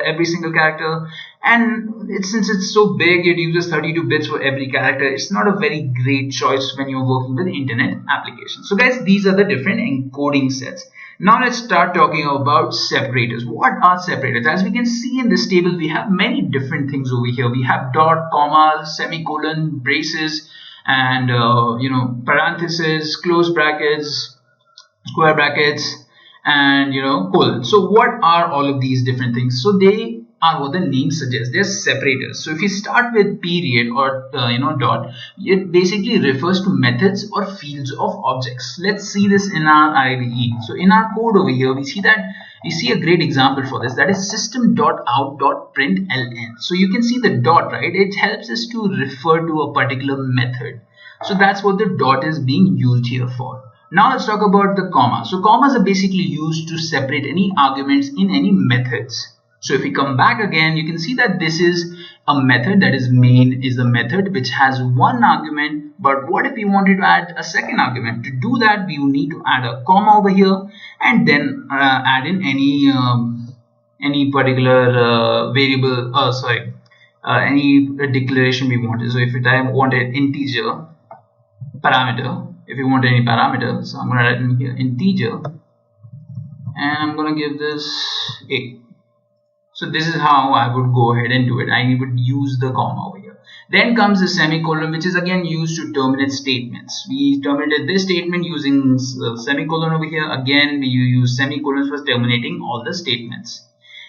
every single character, and since it's so big, it uses 32 bits for every character. It's not a very great choice when you're working with internet applications. So guys, these are the different encoding sets. Now let's start talking about separators. What are separators? As we can see in this table, we have many different things over here. We have dot, comma, semicolon, braces, and parentheses, close brackets, square brackets, and colon. So what are all of these different things? So they are what the name suggests. They're separators. So if you start with period or dot, it basically refers to methods or fields of objects. Let's see this in our IDE. So in our code over here, we see a great example for this, that is system.out.println. So you can see the dot, right? It helps us to refer to a particular method. So that's what the dot is being used here for. Now let's talk about the comma. So commas are basically used to separate any arguments in any methods. So if we come back again, you can see that this is a method, that is main is the method which has one argument. But what if we wanted to add a second argument? To do that, we will need to add a comma over here and then add in any particular variable, any declaration we wanted. So if I want an integer parameter, if you want any parameter, so I'm going to write in here integer and I'm going to give this a. So this is how I would go ahead and do it. I would use the comma over here. Then comes the semicolon, which is again used to terminate statements. We terminated this statement using semicolon over here. Again, we use semicolons for terminating all the statements.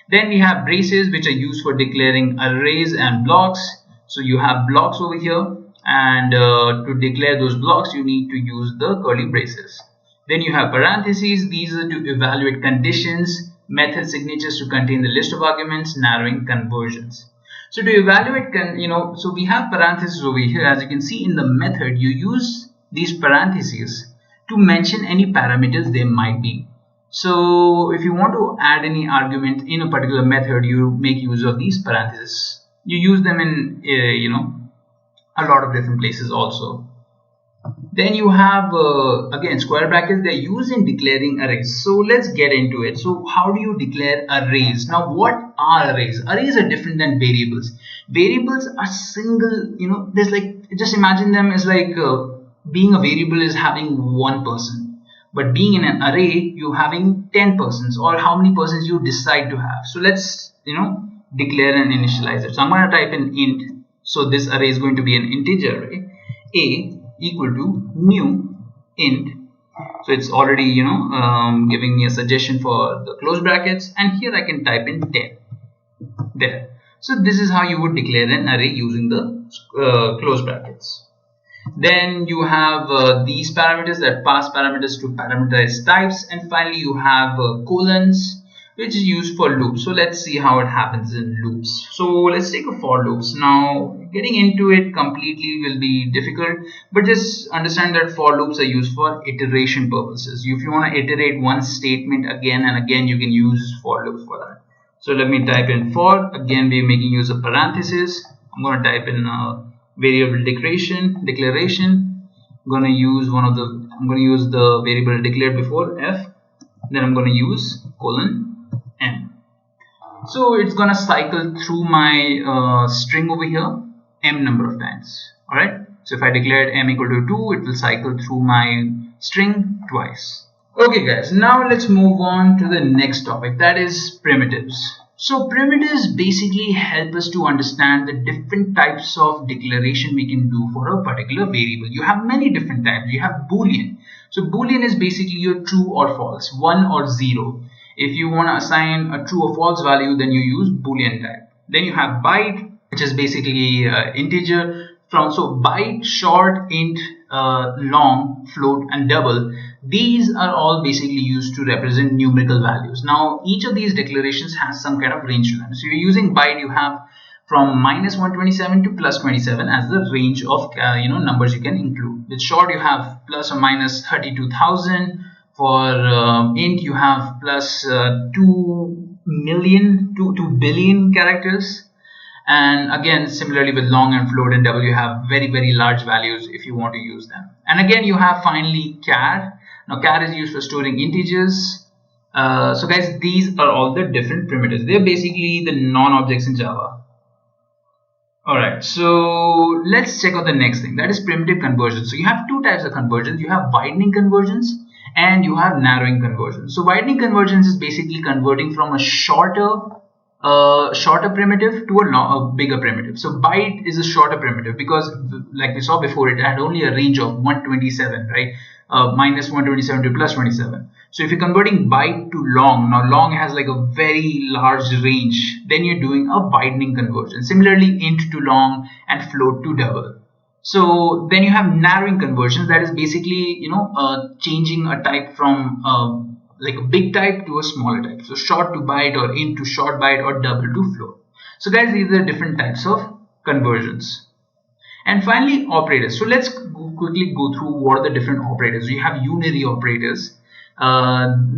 Then we have braces, which are used for declaring arrays and blocks. So you have blocks over here, and to declare those blocks you need to use the curly braces. Then you have parentheses. These are to evaluate conditions, method signatures to contain the list of arguments, narrowing conversions. So to evaluate, so we have parentheses over here. As you can see in the method, you use these parentheses to mention any parameters there might be. So if you want to add any argument in a particular method, you make use of these parentheses. You use them in a lot of different places also. Then you have again square brackets. They're used in declaring arrays. So let's get into it. So how do you declare arrays? Now what are arrays? Arrays are different than variables. Variables are single, there's like, just imagine them as like being a variable is having one person, but being in an array you having 10 persons, or how many persons you decide to have. So let's declare and initialize it. So I'm going to type in int. So this array is going to be an integer array. A equal to new int. So it's already giving me a suggestion for the close brackets, and here I can type in 10 there. So this is how you would declare an array using the close brackets. Then you have these parameters that pass parameters to parameterized types, and finally you have colons, which is used for loops. So let's see how it happens in loops. So let's take a for loops. Now getting into it completely will be difficult, but just understand that for loops are used for iteration purposes. If you want to iterate one statement again and again, you can use for loops for that. So let me type in for. Again, we're making use of parentheses. I'm going to type in variable declaration. I'm going to use the variable declared before f. Then I'm going to use colon m. So it's going to cycle through my string over here m number of times. Alright. So if I declared m equal to 2, it will cycle through my string twice. Okay guys, now let's move on to the next topic, that is primitives. So primitives basically help us to understand the different types of declaration we can do for a particular variable. You have many different types. You have boolean. So boolean is basically your true or false, 1 or 0. If you want to assign a true or false value, then you use boolean type. Then you have byte, which is basically integer. So byte, short, int, long, float, and double. These are all basically used to represent numerical values. Now each of these declarations has some kind of range to them. So you're using byte, you have from -127 to +27 as the range of numbers you can include. With short you have plus or minus 32,000. For int you have plus 2 billion characters. And again, similarly with long and float and double, you have very, very large values if you want to use them. And again, you have finally char. Now char is used for storing integers. So guys, these are all the different primitives. They're basically the non-objects in Java. Alright, so let's check out the next thing, that is primitive conversions. So you have two types of conversions. You have widening conversions and you have narrowing conversions. So widening conversions is basically converting from a shorter primitive to a bigger primitive. So byte is a shorter primitive because, like we saw before, it had only a range of 127, right? -127 to +27. So if you're converting byte to long, now long has like a very large range, then you're doing a widening conversion. Similarly, int to long and float to double. So then you have narrowing conversions, that is basically changing a type from like a big type to a smaller type. So short to byte, or int to short byte, or double to float. So guys, these are different types of conversions. And finally, operators. So let's quickly go through what are the different operators. You have unary operators.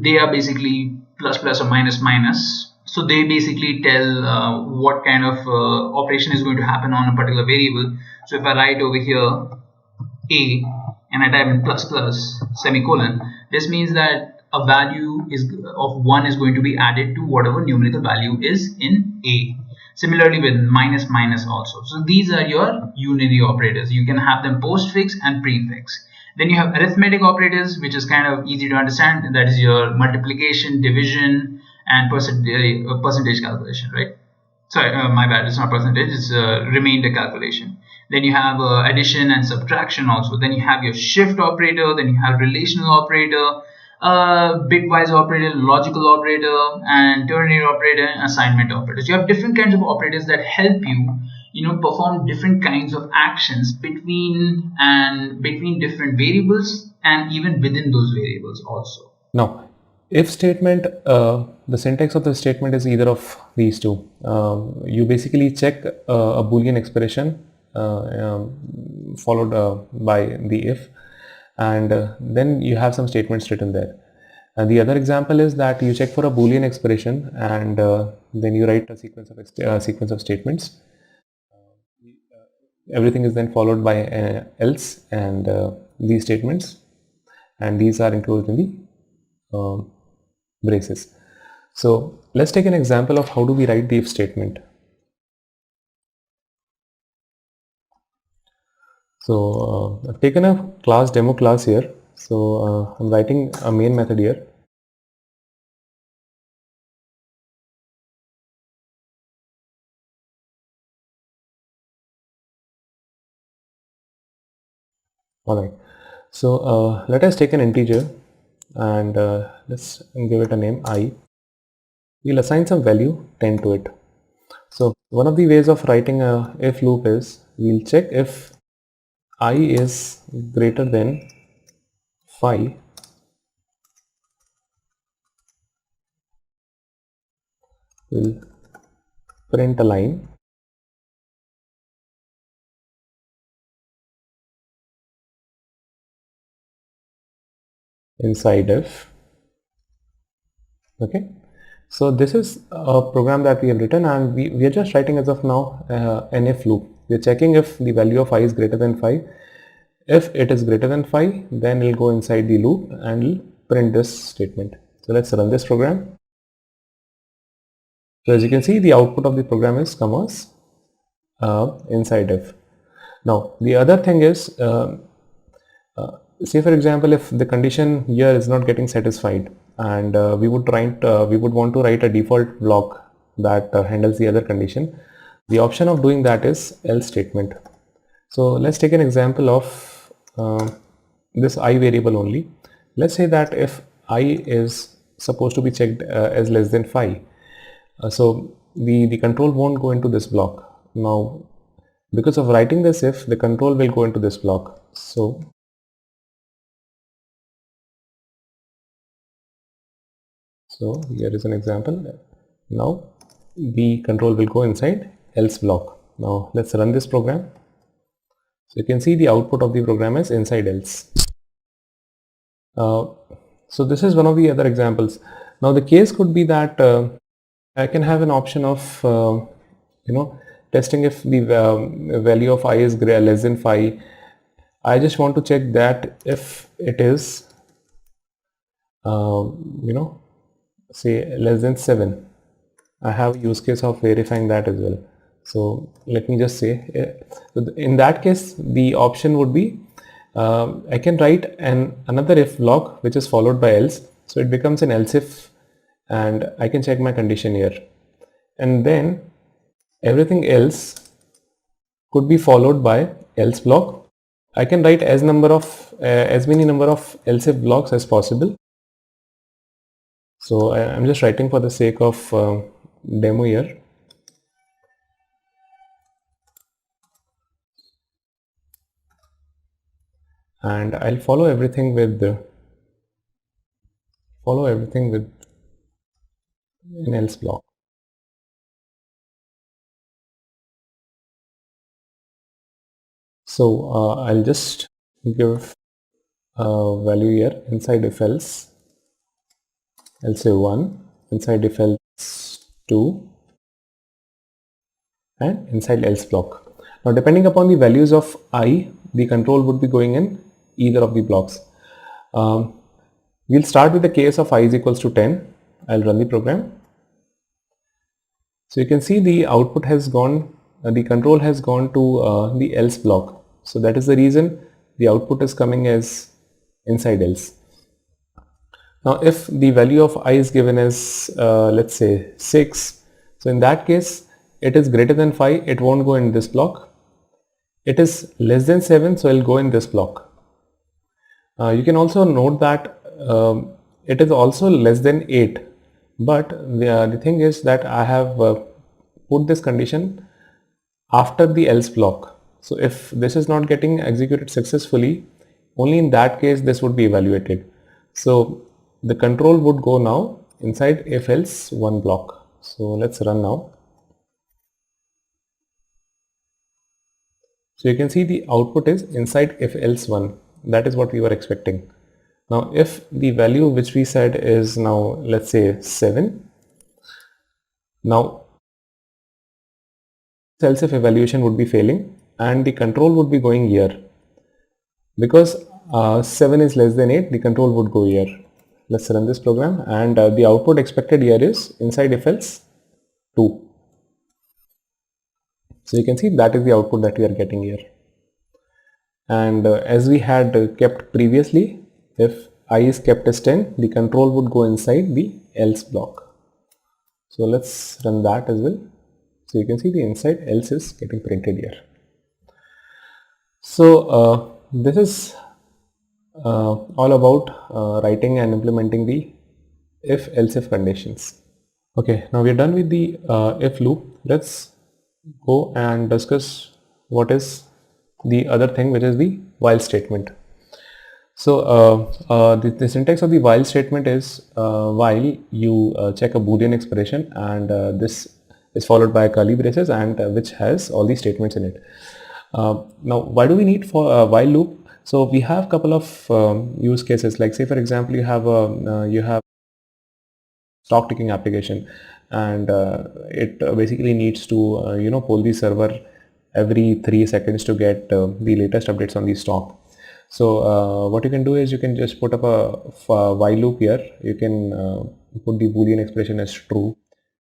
They are basically plus plus or minus minus. So they basically tell what kind of operation is going to happen on a particular variable. So if I write over here a and I type in plus plus semicolon, this means that a value of 1 is going to be added to whatever numerical value is in a. Similarly with minus minus also. So these are your unary operators. You can have them postfix and prefix. Then you have arithmetic operators, which is kind of easy to understand. That is your multiplication, division, and percentage calculation, right? sorry, my bad, it's not percentage, it's remainder calculation. Then you have addition and subtraction also. Then you have your shift operator, then you have relational operator, bitwise operator, logical operator, and ternary operator, and assignment operators. You have different kinds of operators that help you perform different kinds of actions between different variables and even within those variables also. Now, if statement, the syntax of the statement is either of these two. You basically check a Boolean expression followed by the if, and then you have some statements written there. And the other example is that you check for a Boolean expression and then you write a sequence of statements. Everything is then followed by else and these statements, and these are included in the braces. So let's take an example of how do we write the if statement. So I've taken a class demo class here. So I'm writing a main method here. Alright, so let us take an integer and let's give it a name I. We'll assign some value 10 to it. So one of the ways of writing a if loop is we'll check if I is greater than 5. We'll print a line inside if. Okay, so this is a program that we have written, and we are just writing as of now an if loop. We are checking if the value of I is greater than 5. If it is greater than 5, then it will go inside the loop and will print this statement. So let's run this program. So as you can see, the output of the program is commas inside if. Now the other thing is, say for example, if the condition here is not getting satisfied, and we would want to write a default block that handles the other condition. The option of doing that is else statement. So let's take an example of this I variable only. Let's say that if I is supposed to be checked as less than 5, so the control won't go into this block. Now because of writing this if, the control will go into this block. So here is an example. Now the control will go inside else block. Now let's run this program. So you can see the output of the program is inside else. So this is one of the other examples. Now the case could be that I can have an option of testing if the value of I is less than 5. I just want to check that if it is say less than 7. I have a use case of verifying that as well. So let me just say, in that case the option would be I can write another if block which is followed by else, so it becomes an else if, and I can check my condition here, and then everything else could be followed by else block. I can write as many number of else if blocks as possible. So I'm just writing for the sake of demo here. And I'll follow everything with an else block. So I'll just give a value here inside if else. I'll say 1, inside if else 2, and inside else block. Now depending upon the values of I, the control would be going in either of the blocks. We'll start with the case of I is equals to 10. I'll run the program. So you can see the output has gone, the control has gone to the else block. So that is the reason the output is coming as inside else. Now if the value of I is given as let's say 6, so in that case it is greater than 5, it won't go in this block. It is less than 7, so it will go in this block. You can also note that it is also less than 8, but the thing is that I have put this condition after the else block. So if this is not getting executed successfully, only in that case this would be evaluated. So the control would go now inside if else one block. So let's run now. So you can see the output is inside if else one. That is what we were expecting. Now if the value which we said is now, let's say 7, now else if evaluation would be failing and the control would be going here. Because 7 is less than 8, the control would go here. Let's run this program, and the output expected here is inside if else 2. So you can see that is the output that we are getting here. And as we had kept previously, if I is kept as 10, the control would go inside the else block. So let's run that as well. So you can see the inside else is getting printed here. So this is all about writing and implementing the if else if conditions. Okay, now we are done with the if loop. Let's go and discuss what is the other thing, which is the while statement. So the syntax of the while statement is while you check a boolean expression, and this is followed by curly braces, and which has all the statements in it. Now why do we need for a while loop? So we have couple of use cases, like say for example you have stock ticking application, and it basically needs to poll the server every 3 seconds to get the latest updates on the stock. So what you can do is you can just put up a while loop here. You can put the boolean expression as true,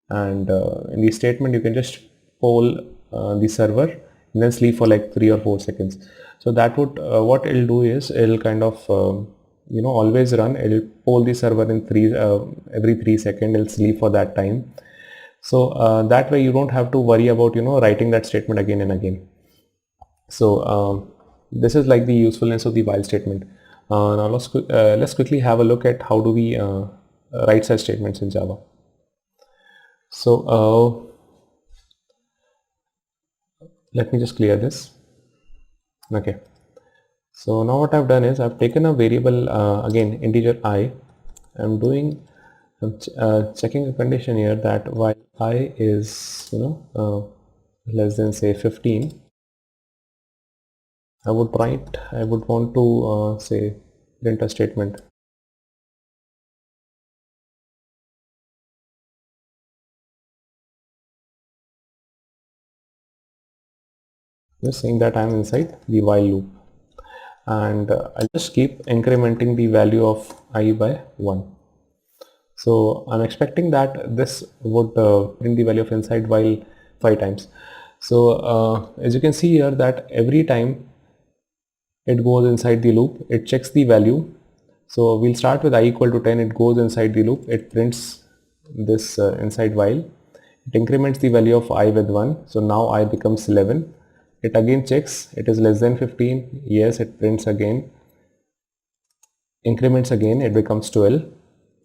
and in the statement you can just poll the server and then sleep for like 3 or 4 seconds. So that would what it'll do is it'll kind of always run. It'll poll the server in every 3 seconds. It'll sleep for that time. So that way you don't have to worry about writing that statement again and again. So this is like the usefulness of the while statement. Now let's quickly have a look at how do we write such statements in Java. So let me just clear this. Okay. So now what I've done is I've taken a variable again integer I. I'm checking a condition here that while I is less than say 15, I would want to say print a statement. Just saying that I'm inside the while loop, and I'll just keep incrementing the value of I by 1. So I'm expecting that this would print the value of inside while 5 times. So as you can see here that every time it goes inside the loop, it checks the value. So we'll start with I equal to 10, it goes inside the loop, it prints this inside while, it increments the value of I with 1, so now I becomes 11. It again checks, it is less than 15, yes, it prints again, increments again, it becomes 12,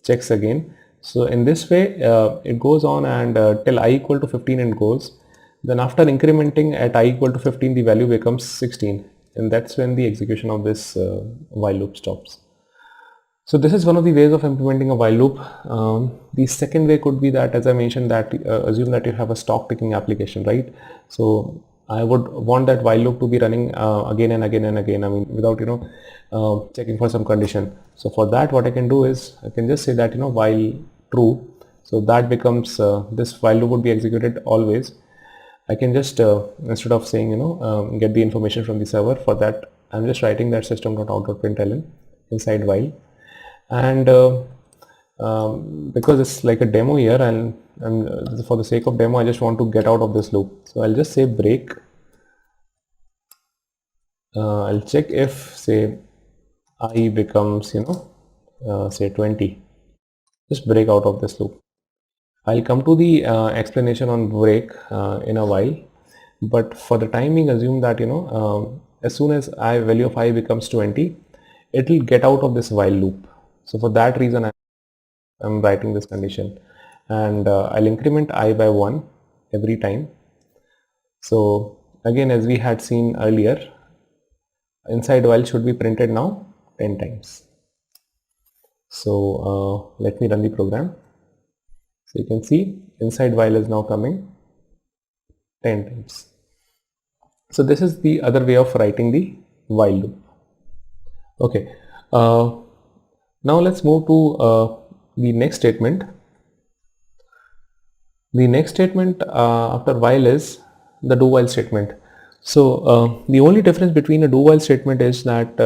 checks again. So in this way it goes on, and till I equal to 15 it goes. Then after incrementing at I equal to 15, the value becomes 16, and that's when the execution of this while loop stops. So this is one of the ways of implementing a while loop. The second way could be that, as I mentioned, that assume that you have a stock picking application, right? So I would want that while loop to be running again and again and again, I mean without checking for some condition. So for that what I can do is I can just say that while true, so that becomes this while loop would be executed always. I can just instead of saying get the information from the server, for that I'm just writing that system.out.println inside while, and because it's like a demo here, and for the sake of demo I just want to get out of this loop, so I'll just say break. I'll check if say I becomes say 20, just break out of this loop. I'll come to the explanation on break in a while, but for the time being, assume that as soon as value of I becomes 20, it will get out of this while loop. So for that reason, I'm writing this condition, and I'll increment I by 1 every time. So again, as we had seen earlier, inside while should be printed now 10 times. So let me run the program. So you can see inside while is now coming 10 times. So this is the other way of writing the while loop. Okay, now let's move to the next statement. The next statement after while is the do while statement. So the only difference between a do while statement is that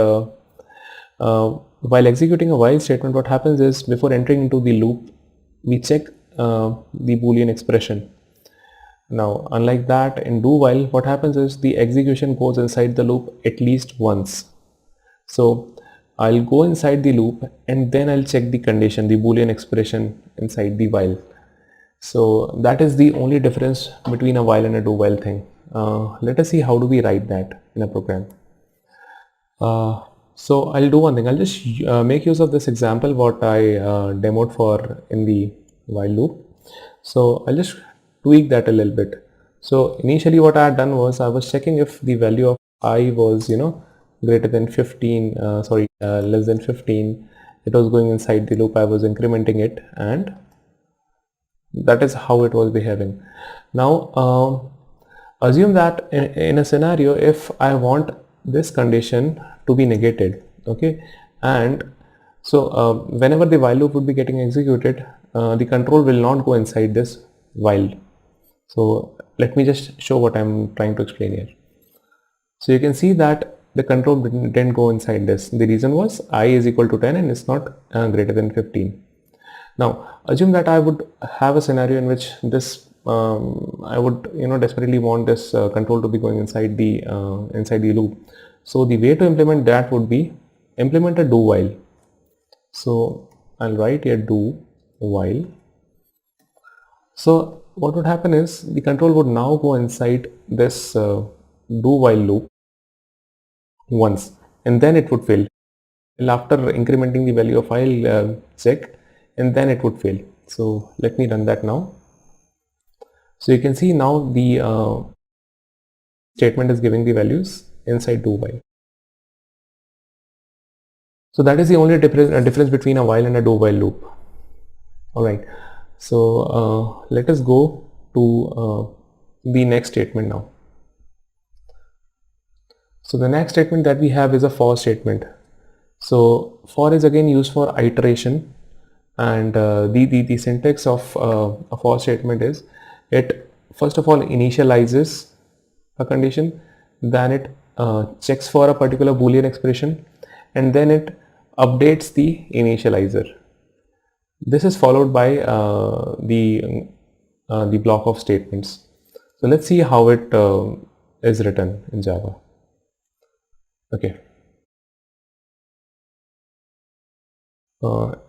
while executing a while statement, what happens is before entering into the loop, we check the Boolean expression. Now, unlike that, in do while, what happens is the execution goes inside the loop at least once. So I'll go inside the loop and then I'll check the condition, the Boolean expression inside the while. So that is the only difference between a while and a do while thing. Let us see how do we write that in a program. So I'll do one thing. I'll just make use of this example what I demoed for in the while loop. So I'll just tweak that a little bit. So initially what I had done was I was checking if the value of I was greater than 15, less than 15. It was going inside the loop. I was incrementing it, and that is how it was behaving. Now assume that in a scenario if I want this condition to be negated, okay, and so whenever the while loop would be getting executed, the control will not go inside this while. So let me just show what I'm trying to explain here. So you can see that the control didn't go inside this. The reason was I is equal to 10 and it's not greater than 15. Now assume that I would have a scenario in which this I would desperately want this control to be going inside the loop. So the way to implement that would be implement a do while. So I'll write here do while. So what would happen is the control would now go inside this do while loop once, and then it would fail. After incrementing the value of I'll check, and then it would fail. So let me run that now. So you can see now the statement is giving the values inside do while. So that is the only difference between a while and a do while loop. Alright, so let us go to the next statement now. So the next statement that we have is a for statement. So for is again used for iteration, and the syntax of a for statement is it first of all initializes a condition, then it checks for a particular Boolean expression, and then it updates the initializer. This is followed by the block of statements. So let's see how it is written in Java. Okay.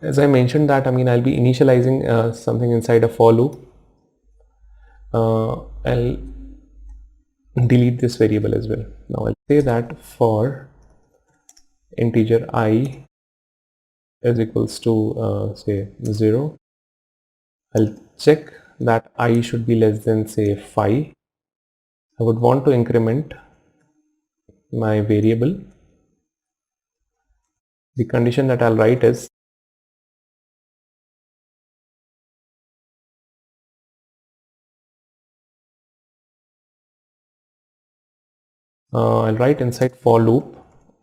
As I mentioned that I'll be initializing something inside a for loop. I'll delete this variable as well. Now I'll say that for integer I is equals to say 0. I'll check that I should be less than say 5. I would want to increment my variable. The condition that I'll write is I'll write inside for loop,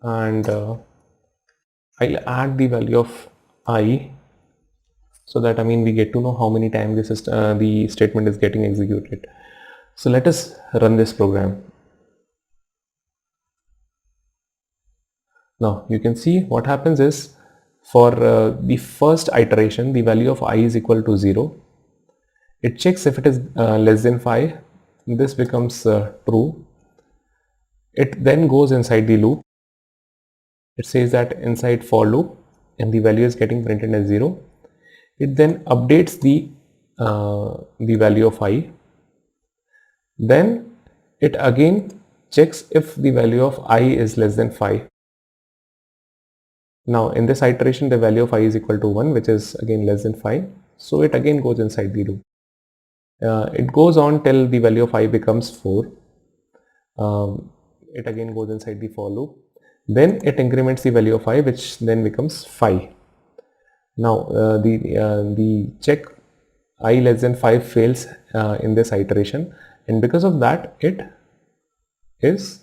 and I'll add the value of I, so that we get to know how many times the statement is getting executed. So let us run this program. Now you can see what happens is for the first iteration the value of I is equal to 0. It checks if it is less than 5. This becomes true. It then goes inside the loop. It says that inside for loop, and the value is getting printed as 0. It then updates the the value of I. Then it again checks if the value of I is less than 5. Now in this iteration the value of I is equal to 1, which is again less than 5. So it again goes inside the loop. It goes on till the value of I becomes 4. It again goes inside the for loop. Then it increments the value of I, which then becomes 5. Now the check I less than 5 fails in this iteration, and because of that it is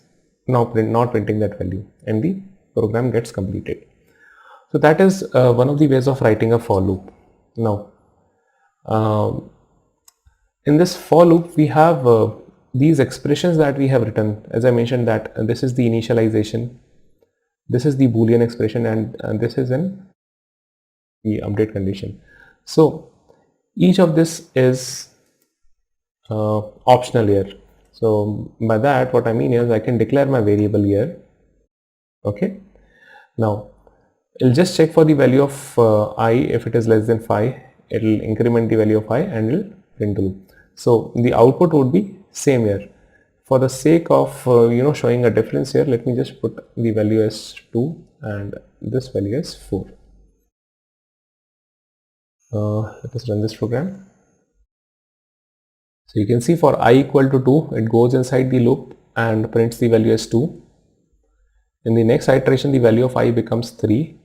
now not printing that value and the program gets completed. So that is one of the ways of writing a for loop. Now in this for loop we have these expressions that we have written. As I mentioned that this is the initialization, this is the boolean expression, and this is in the update condition. So each of this is optional here. So by that what I mean is I can declare my variable here. Okay, now it'll just check for the value of I. If it is less than 5, it'll increment the value of I and it'll print the loop. So the output would be same here. For the sake of showing a difference here, let me just put the value as 2 and this value as 4. Let us run this program. So you can see for I equal to 2, it goes inside the loop and prints the value as 2. In the next iteration the value of I becomes 3,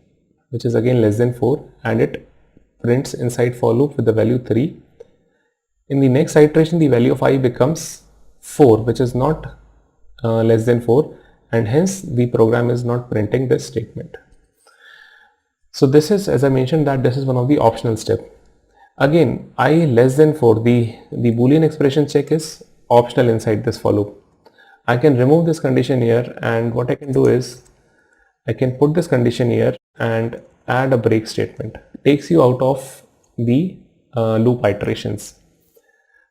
which is again less than 4, and it prints inside for loop with the value 3. In the next iteration the value of I becomes 4, which is not less than 4, and hence the program is not printing this statement. So this is, as I mentioned, that this is one of the optional steps. Again, I less than 4, the boolean expression check is optional inside this for loop. I can remove this condition here, and what I can do is I can put this condition here and add a break statement. It takes you out of the loop iterations.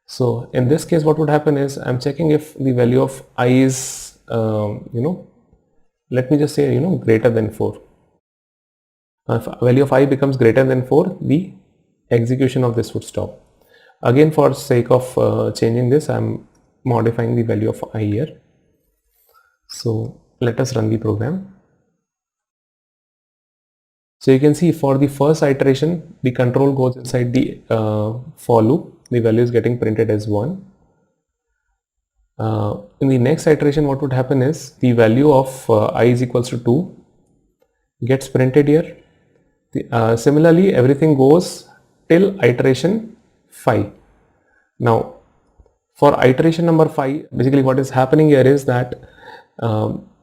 So in this case what would happen is I'm checking if the value of I is let me just say greater than 4. If value of I becomes greater than 4, the execution of this would stop. Again, for sake of changing this, I'm modifying the value of I here. So let us run the program. So you can see for the first iteration the control goes inside the for loop. The value is getting printed as 1. In the next iteration what would happen is the value of I is equals to 2 gets printed here. Similarly everything goes till iteration 5. Now for iteration number 5, basically what is happening here is that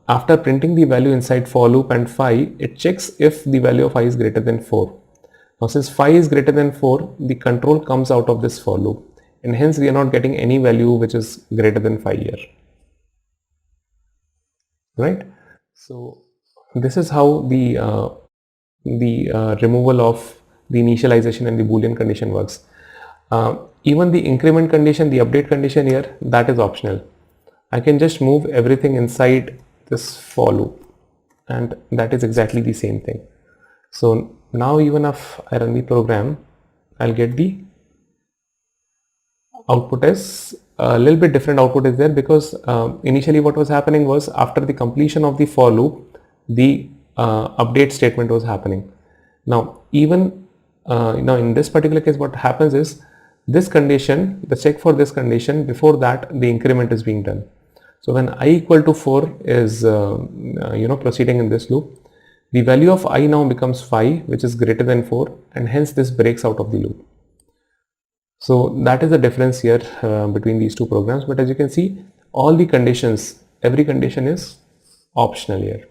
after printing the value inside for loop and 5, it checks if the value of I is greater than 4. Now since 5 is greater than 4, the control comes out of this for loop, and hence we are not getting any value which is greater than 5 here, right? So this is how the removal of the initialization and the boolean condition works. Even the increment condition, the update condition here, that is optional. I can just move everything inside this for loop, and that is exactly the same thing. So now even if I run the program, I'll get the output as a little bit different output is there, because initially what was happening was after the completion of the for loop, the update statement was happening. Now even in this particular case what happens is this condition, the check for this condition, before that the increment is being done. So when I equal to 4 is proceeding in this loop, the value of I now becomes 5, which is greater than 4, and hence this breaks out of the loop. So that is the difference here between these two programs. But as you can see, all the conditions, every condition is optional here.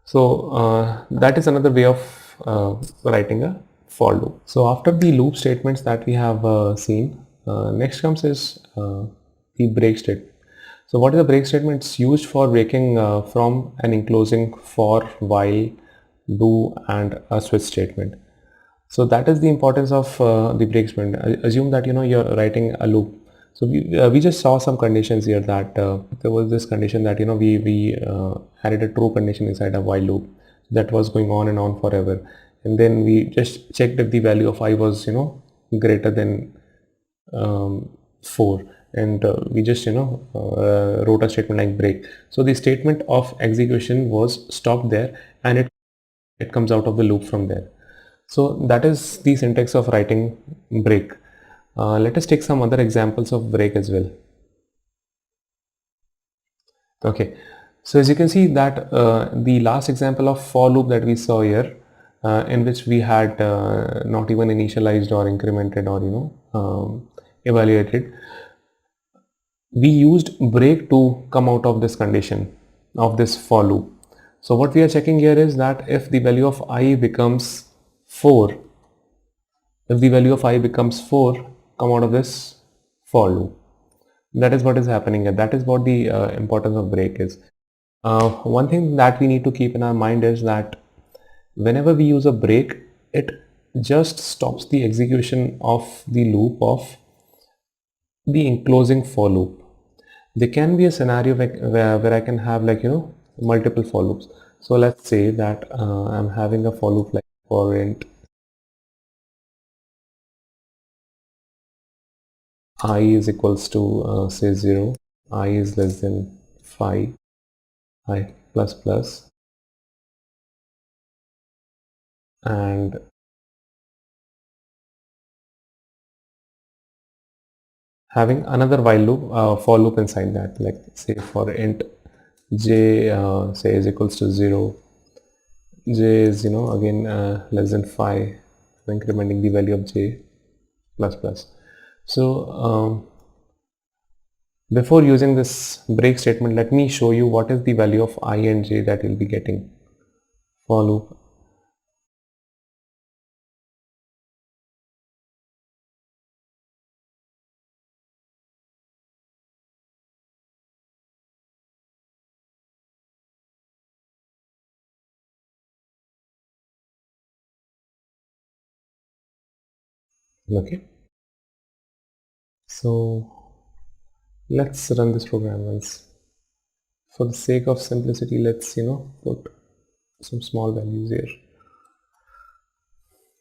So that is another way of writing a for loop. So after the loop statements that we have seen, next comes is the break statement. So what is a break statement? It's used for breaking from an enclosing for, while, do and a switch statement. So that is the importance of the break statement. Assume that you're writing a loop. So we just saw some conditions here that there was this condition that we added a true condition inside a while loop that was going on and on forever, and then we just checked if the value of I was greater than 4, and we just wrote a statement like break. So the statement of execution was stopped there, and it comes out of the loop from there. So that is the syntax of writing break. Let us take some other examples of break as well. Okay, so as you can see that the last example of for loop that we saw here, in which we had not even initialized or incremented or evaluated, we used break to come out of this condition of this for loop. So what we are checking here is that if the value of I becomes 4, if the value of I becomes 4, come out of this for loop. That is what is happening here. That is what the importance of break is. One thing that we need to keep in our mind is that whenever we use a break, it just stops the execution of the loop of the enclosing for loop. There can be a scenario where I can have multiple for loops. So let's say that I'm having a for loop like for int I is equals to say 0, I is less than 5, I plus plus, and having another while loop for loop inside that, like say for int j say is equals to 0, j is again less than 5, incrementing the value of j plus plus. So before using this break statement, let me show you what is the value of I and j that you'll be getting for loop. Okay, so let's run this program once. For the sake of simplicity, let's put some small values here.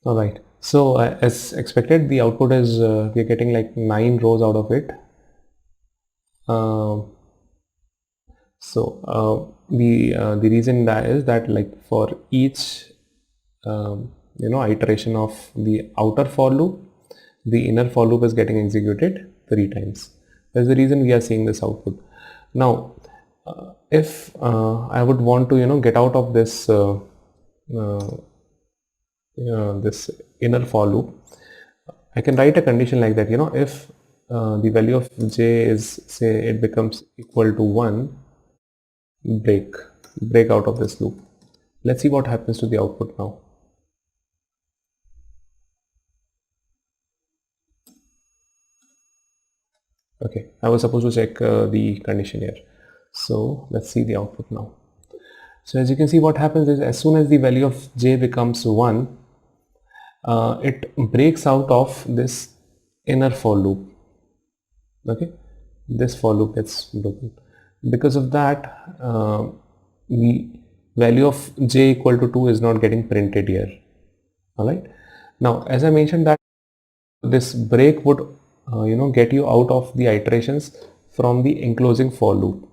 All right, so as expected, the output is we're getting like 9 rows out of it. The reason that is that, like, for each iteration of the outer for loop, the inner for loop is getting executed 3 times. That's the reason we are seeing this output. Now if I would want to get out of this this inner for loop, I can write a condition like that, if the value of j is, say, it becomes equal to 1, break out of this loop. Let's see what happens to the output now. Okay, I was supposed to check the condition here. So let's see the output now. So as you can see, what happens is, as soon as the value of j becomes 1, it breaks out of this inner for loop. Okay, this for loop gets broken. Because of that, the value of j equal to 2 is not getting printed here. All right, now as I mentioned that this break would get you out of the iterations from the enclosing for loop.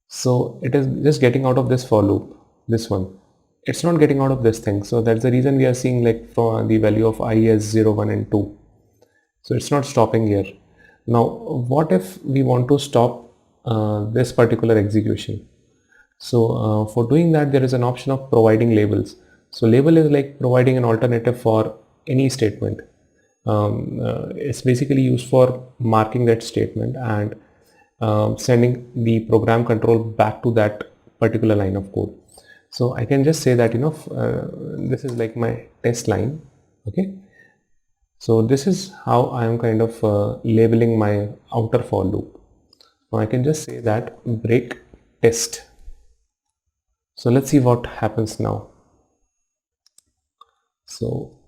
So it is just getting out of this for loop, this one. It's not getting out of this thing. So that's the reason we are seeing, like, from the value of I as 0, 1 and 2. So it's not stopping here. Now what if we want to stop this particular execution? So for doing that, there is an option of providing labels. So label is like providing an alternative for any statement. It's basically used for marking that statement and sending the program control back to that particular line of code. So I can just say that this is like my test line. Okay, so this is how I am kind of labeling my outer for loop. Now I can just say that break test. So let's see what happens now. So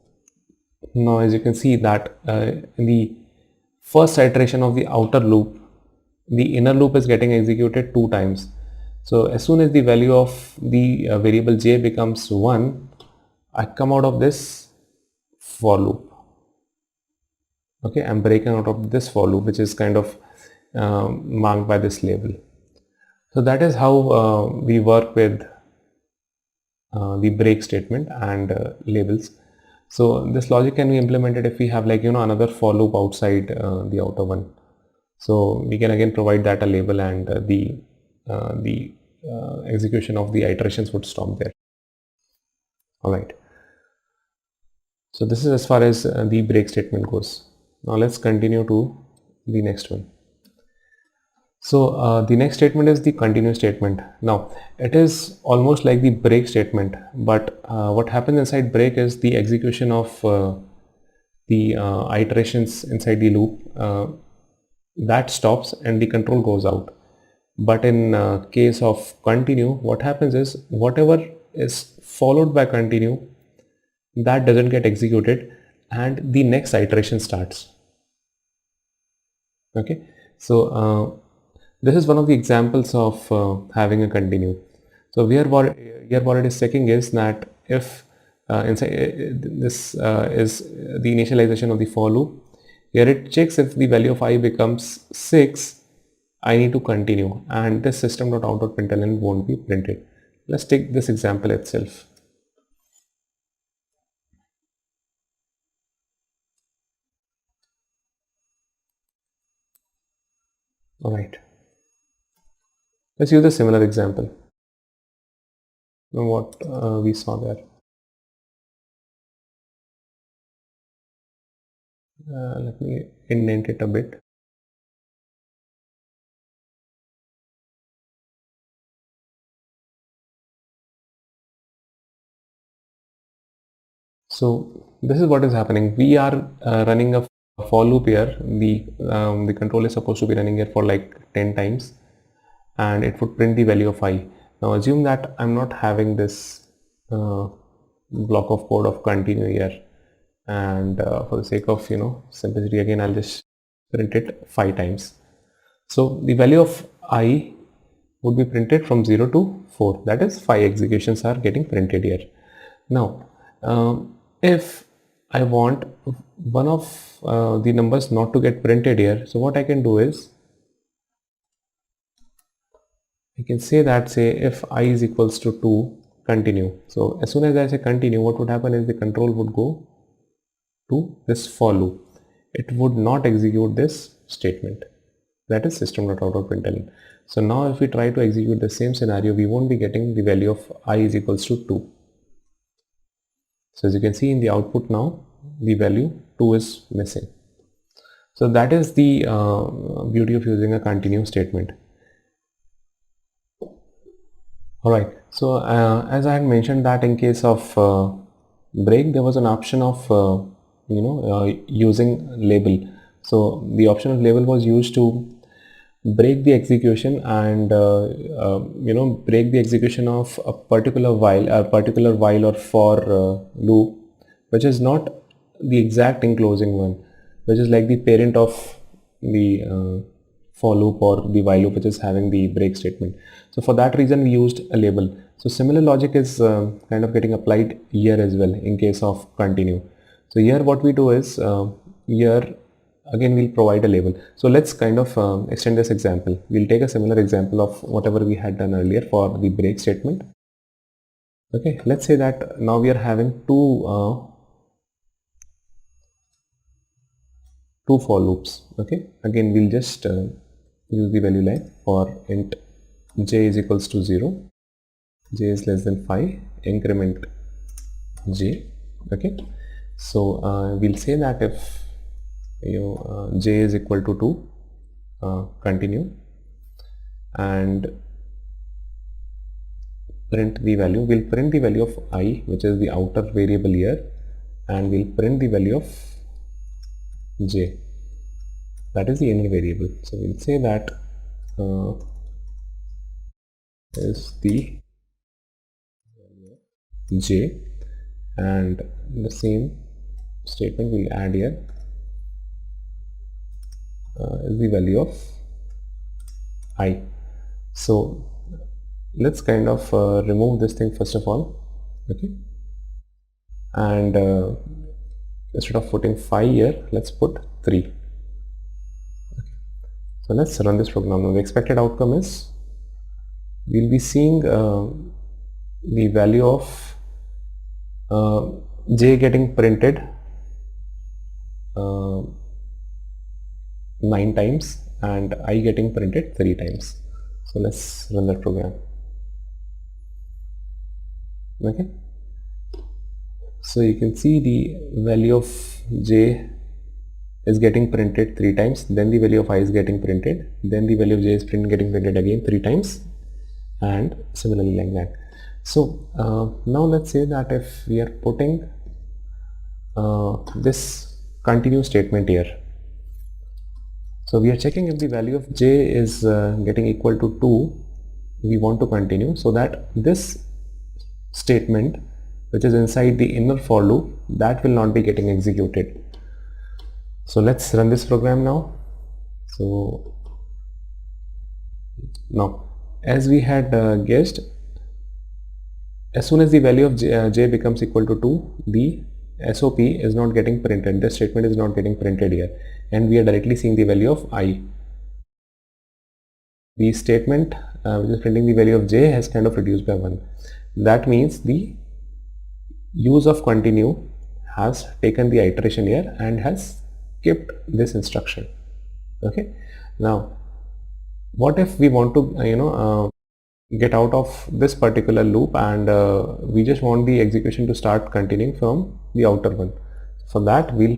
now as you can see that in the first iteration of the outer loop, the inner loop is getting executed 2 times. So as soon as the value of the variable j becomes 1, I come out of this for loop. Okay, I'm breaking out of this for loop, which is kind of marked by this label. So that is how we work with the break statement and labels. So this logic can be implemented if we have, like, another for loop outside the outer one. So we can again provide that a label, and the execution of the iterations would stop there. All right. So this is as far as the break statement goes. Now let's continue to the next one. So the next statement is the continue statement. Now it is almost like the break statement, but what happens inside break is the execution of the iterations inside the loop that stops and the control goes out. But in case of continue, what happens is whatever is followed by continue, that doesn't get executed and the next iteration starts. Okay, so this is one of the examples of having a continue. So here what it is checking is that if inside this is the initialization of the for loop. Here it checks if the value of I becomes 6, I need to continue, and this system.out.println won't be printed. Let's take this example itself. All right. Let's use a similar example. What we saw there. Let me indent it a bit. So this is what is happening. We are running a for loop here. The control is supposed to be running here for like 10 times, and it would print the value of I. Now assume that I'm not having this block of code of continue here, and for the sake of simplicity, again I'll just print it 5 times. So the value of I would be printed from 0 to 4. That is 5 executions are getting printed here. Now if I want one of the numbers not to get printed here, so what I can do is I can say that, say if I is equals to 2, continue. So as soon as I say continue, what would happen is the control would go to this for loop. It would not execute this statement, that is system.out.println. So now if we try to execute the same scenario, we won't be getting the value of I is equals to 2. So as you can see in the output now, the value 2 is missing. So that is the beauty of using a continue statement. Alright, so as I had mentioned that in case of break, there was an option of using label. So the option of label was used to break the execution and break the execution of a particular while or for loop, which is not the exact enclosing one, which is like the parent of the for loop or the while loop, which is having the break statement. So for that reason we used a label. So similar logic is kind of getting applied here as well in case of continue. So here what we do is here again we'll provide a label. So let's kind of extend this example. We'll take a similar example of whatever we had done earlier for the break statement. Okay, let's say that now we are having two for loops. Okay, again we'll just use the value line for int j is equals to 0, j is less than 5, increment j. Okay, so we'll say that if j is equal to 2, continue, and print the value. We'll print the value of I, which is the outer variable here, and we'll print the value of j, that is the inner variable. So we'll say that is the value of j, and the same statement we'll add here is the value of I. So let's kind of remove this thing first of all. Okay, and instead of putting 5 here, let's put 3. So let's run this program. Now the expected outcome is we'll be seeing the value of j getting printed 9 times and I getting printed 3 times. So let's run that program. Okay, so you can see the value of j is getting printed 3 times, then the value of I is getting printed, then the value of j is getting printed again 3 times, and similarly like that. So now let's say that if we are putting this continue statement here, so we are checking if the value of j is getting equal to 2, we want to continue, so that this statement which is inside the inner for loop, that will not be getting executed. So let's run this program now. So now as we had guessed, as soon as the value of j becomes equal to 2, the SOP is not getting printed, this statement is not getting printed here, and we are directly seeing the value of I. The statement which is printing the value of j has kind of reduced by 1. That means the use of continue has taken the iteration here and has skipped this instruction. Okay, now what if we want to get out of this particular loop and we just want the execution to start continuing from the outer one? For that we'll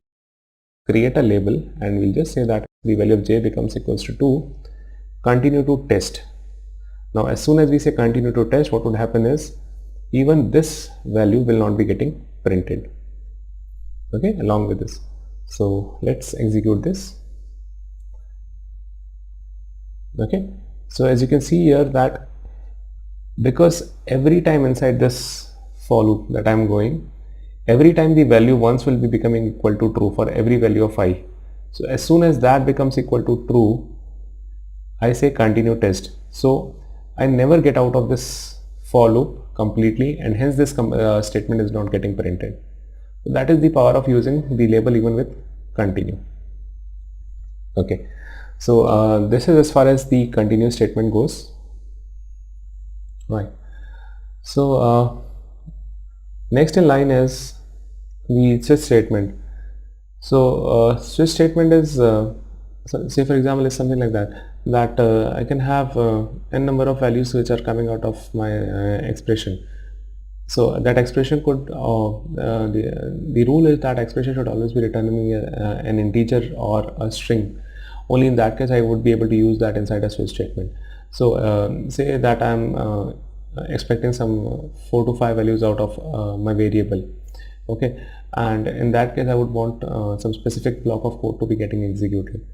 create a label and we'll just say that the value of j becomes equals to 2, continue to test. Now as soon as we say continue to test, what would happen is even this value will not be getting printed, okay, along with this. So let's execute this. Okay, so as you can see here that because every time inside this for loop that I'm going, every time the value once will be becoming equal to true for every value of I. So as soon as that becomes equal to true, I say continue test. So I never get out of this for loop completely, and hence this statement is not getting printed. So that is the power of using the label even with continue. Okay, so this is as far as the continue statement goes. Right. So next in line is the switch statement. So switch statement is so say for example is something like that I can have n number of values which are coming out of my expression. So that expression could the rule is that expression should always be returning an integer or a string. Only in that case I would be able to use that inside a switch statement. So say that I'm expecting some 4 to 5 values out of my variable, okay, and in that case I would want some specific block of code to be getting executed.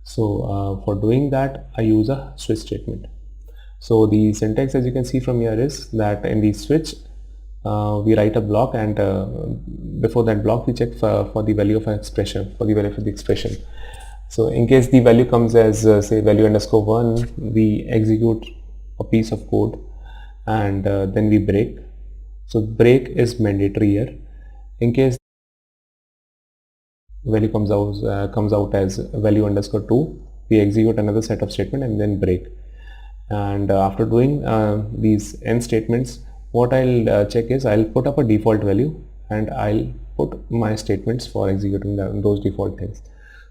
So for doing that I use a switch statement. So the syntax, as you can see from here, is that in the switch we write a block, and before that block we check for the value of an expression, for the value of the expression. So in case the value comes as say value underscore 1, we execute a piece of code and then we break. So break is mandatory here. In case value comes out as value underscore 2, we execute another set of statement and then break. And after doing these end statements, what I'll check is I'll put up a default value and I'll put my statements for executing those default things.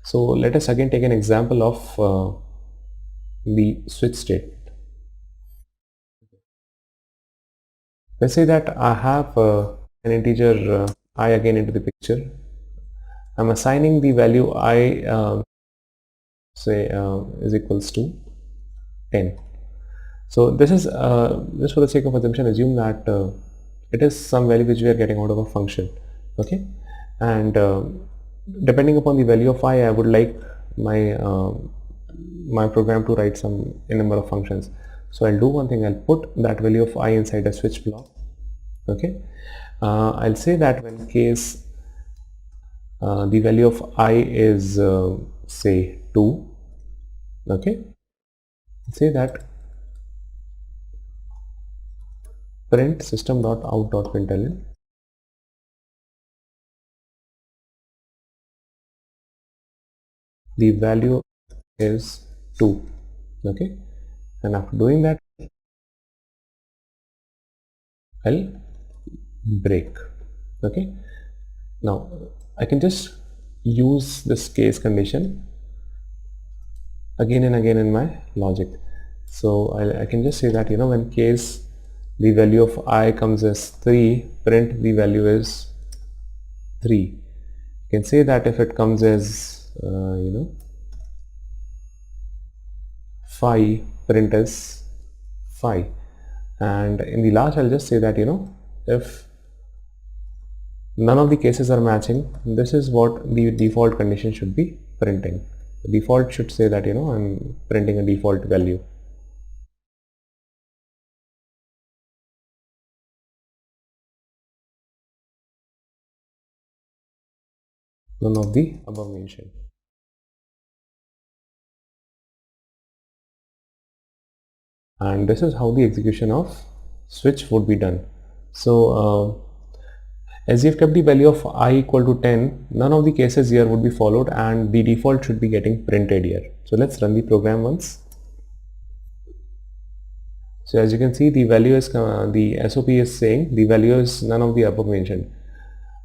So let us again take an example of the switch statement. Let's say that I have an integer I again into the picture. I'm assigning the value I say is equals to 10. So this is just for the sake of assumption, assume that it is some value which we are getting out of a function, okay, and depending upon the value of I would like my my program to write some number of functions. So I'll do one thing, I'll put that value of I inside a switch block, okay. I'll say that when case the value of I is say 2, okay, say that print system.out.println the value is 2. Okay, and after doing that I'll break. Okay, now I can just use this case condition again and again in my logic. So I can just say that, you know, when case the value of I comes as 3, print the value is 3. You can say that if it comes as 5, print as 5. And in the last I'll just say that, you know, if none of the cases are matching, this is what the default condition should be printing. The default should say that, you know, I'm printing a default value. None of the above mentioned. And this is how the execution of switch would be done. So as you've kept the value of I equal to 10, none of the cases here would be followed and the default should be getting printed here. So let's run the program once. So as you can see, the value is the SOP is saying the value is none of the above mentioned.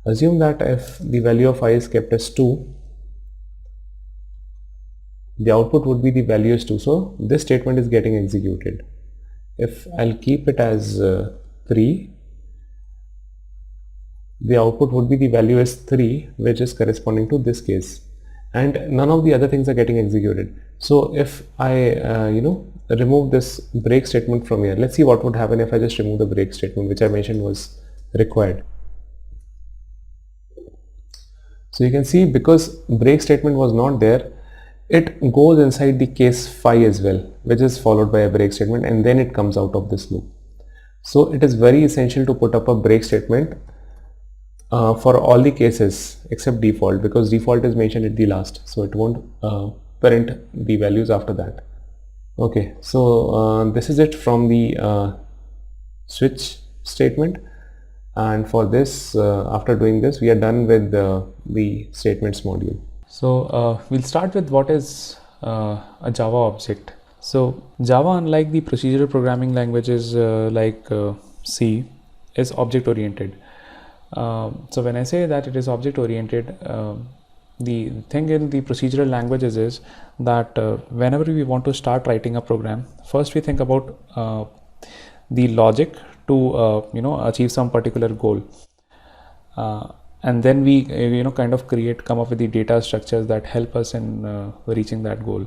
Assume that if the value of I is kept as 2, the output would be the value is 2. So this statement is getting executed. If I'll keep it as 3, the output would be the value is 3, which is corresponding to this case, and none of the other things are getting executed. So if I remove this break statement from here, let's see what would happen if I just remove the break statement, which I mentioned was required. So you can see, because break statement was not there, it goes inside the case 5 as well, which is followed by a break statement, and then it comes out of this loop. So it is very essential to put up a break statement for all the cases except default, because default is mentioned at the last, so it won't print the values after that. Okay, so this is it from the switch statement, and for this after doing this we are done with the statements module. So we'll start with what is a Java object. So Java, unlike the procedural programming languages like C, is object oriented. So when I say that it is object oriented, the thing in the procedural languages is that whenever we want to start writing a program, first we think about the logic to achieve some particular goal, and then we kind of come up with the data structures that help us in reaching that goal.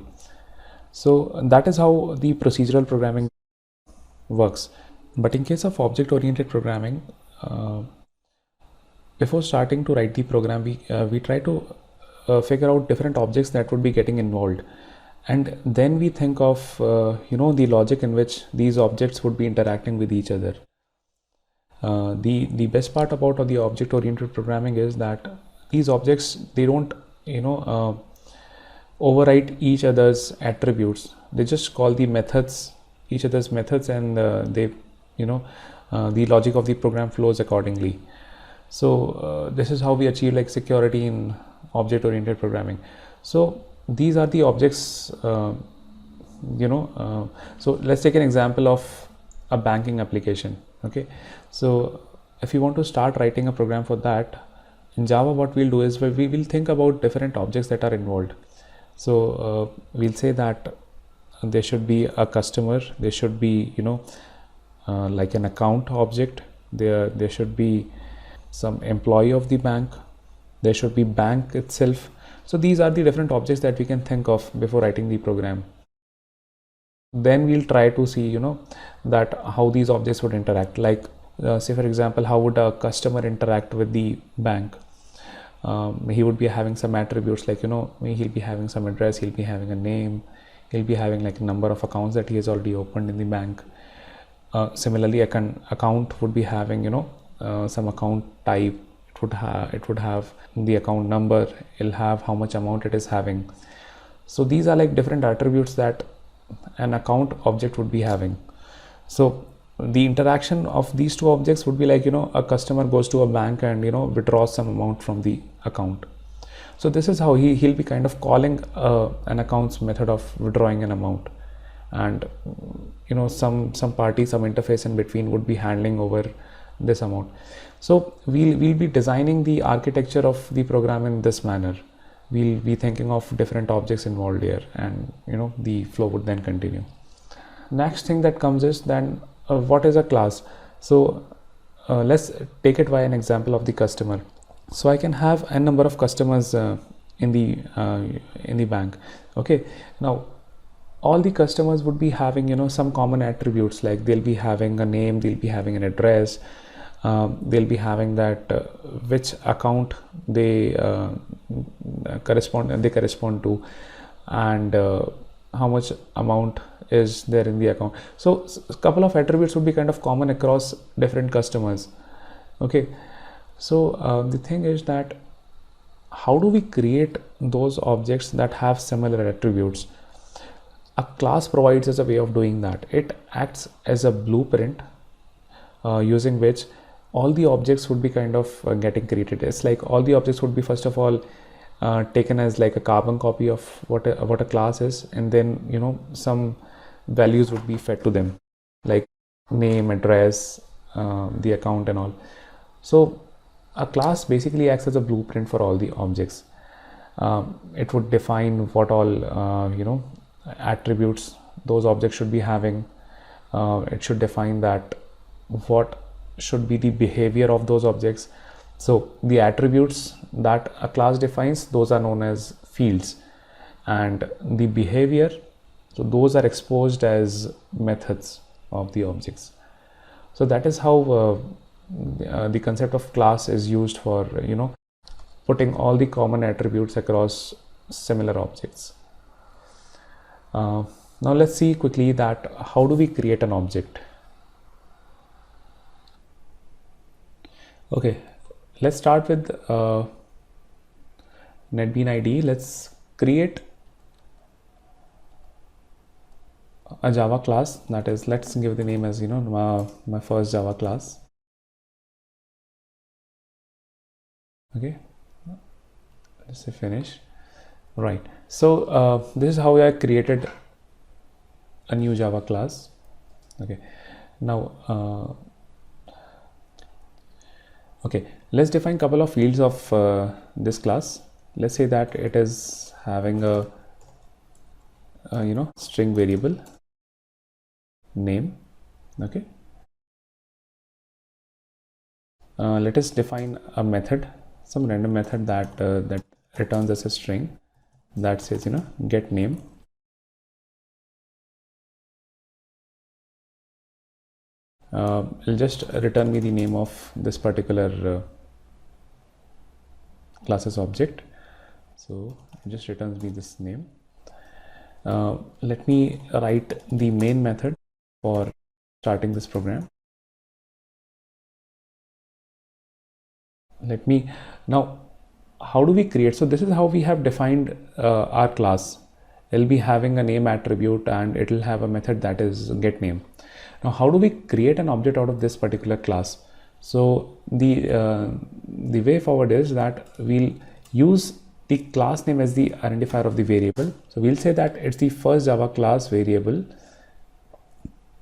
So that is how the procedural programming works. But in case of object oriented programming, before starting to write the program, we try to figure out different objects that would be getting involved, and then we think of the logic in which these objects would be interacting with each other. The best part about the object oriented programming is that these objects, they don't overwrite each other's attributes. They just call the methods, each other's methods, and the logic of the program flows accordingly. So this is how we achieve like security in object oriented programming. So these are the objects, so let's take an example of a banking application. Okay, so if you want to start writing a program for that, in Java what we'll do is we will think about different objects that are involved. So we'll say that there should be a customer, there should be like an account object, there should be some employee of the bank, there should be bank itself. So these are the different objects that we can think of before writing the program. Then we'll try to see that how these objects would interact, like say for example, how would a customer interact with the bank. He would be having some attributes like he'll be having some address, he'll be having a name, he'll be having like a number of accounts that he has already opened in the bank. Similarly, account would be having some account type. It would have the account number, it'll have how much amount it is having. So these are like different attributes that an account object would be having. So the interaction of these two objects would be like a customer goes to a bank and withdraws some amount from the account. So this is how he'll be kind of calling an accounts method of withdrawing an amount, and some party, some interface in between would be handling over this amount. So we'll be designing the architecture of the program in this manner. We'll be thinking of different objects involved here, and the flow would then continue. Next thing that comes is then what is a class? So let's take it by an example of the customer. So I can have n number of customers in the bank. Okay, now all the customers would be having some common attributes, like they'll be having a name, they'll be having an address, they'll be having that which account they correspond to, and how much amount is there in the account. So a couple of attributes would be kind of common across different customers. Okay, so the thing is that how do we create those objects that have similar attributes? A class provides us a way of doing that. It acts as a blueprint using which all the objects would be kind of getting created. It's like all the objects would be first of all taken as like a carbon copy of what a class is, and then some values would be fed to them, like name, address, the account and all. So a class basically acts as a blueprint for all the objects. It would define what all attributes those objects should be having. It should define that what should be the behavior of those objects. So the attributes that a class defines, those are known as fields, and the behavior, so those are exposed as methods of the objects. So that is how the concept of class is used for putting all the common attributes across similar objects. Now let's see quickly that how do we create an object. Okay, let's start with NetBean IDE. Let's create a Java class, that is, let's give the name as my first Java class. Okay, let's say finish. Right, so this is how I created a new Java class. Okay, now okay, let's define a couple of fields of this class. Let's say that it is having a string variable name. Okay, let us define a method, some random method that that returns as a string that says get name. It'll just return me the name of this particular classes object, so it just returns me this name. Let me write the main method for starting this program. Let me now, how do we create? So this is how we have defined our class. It'll be having a name attribute and it will have a method that is get name. Now how do we create an object out of this particular class? So the way forward is that we'll use the class name as the identifier of the variable. So we'll say that it's the first Java class variable.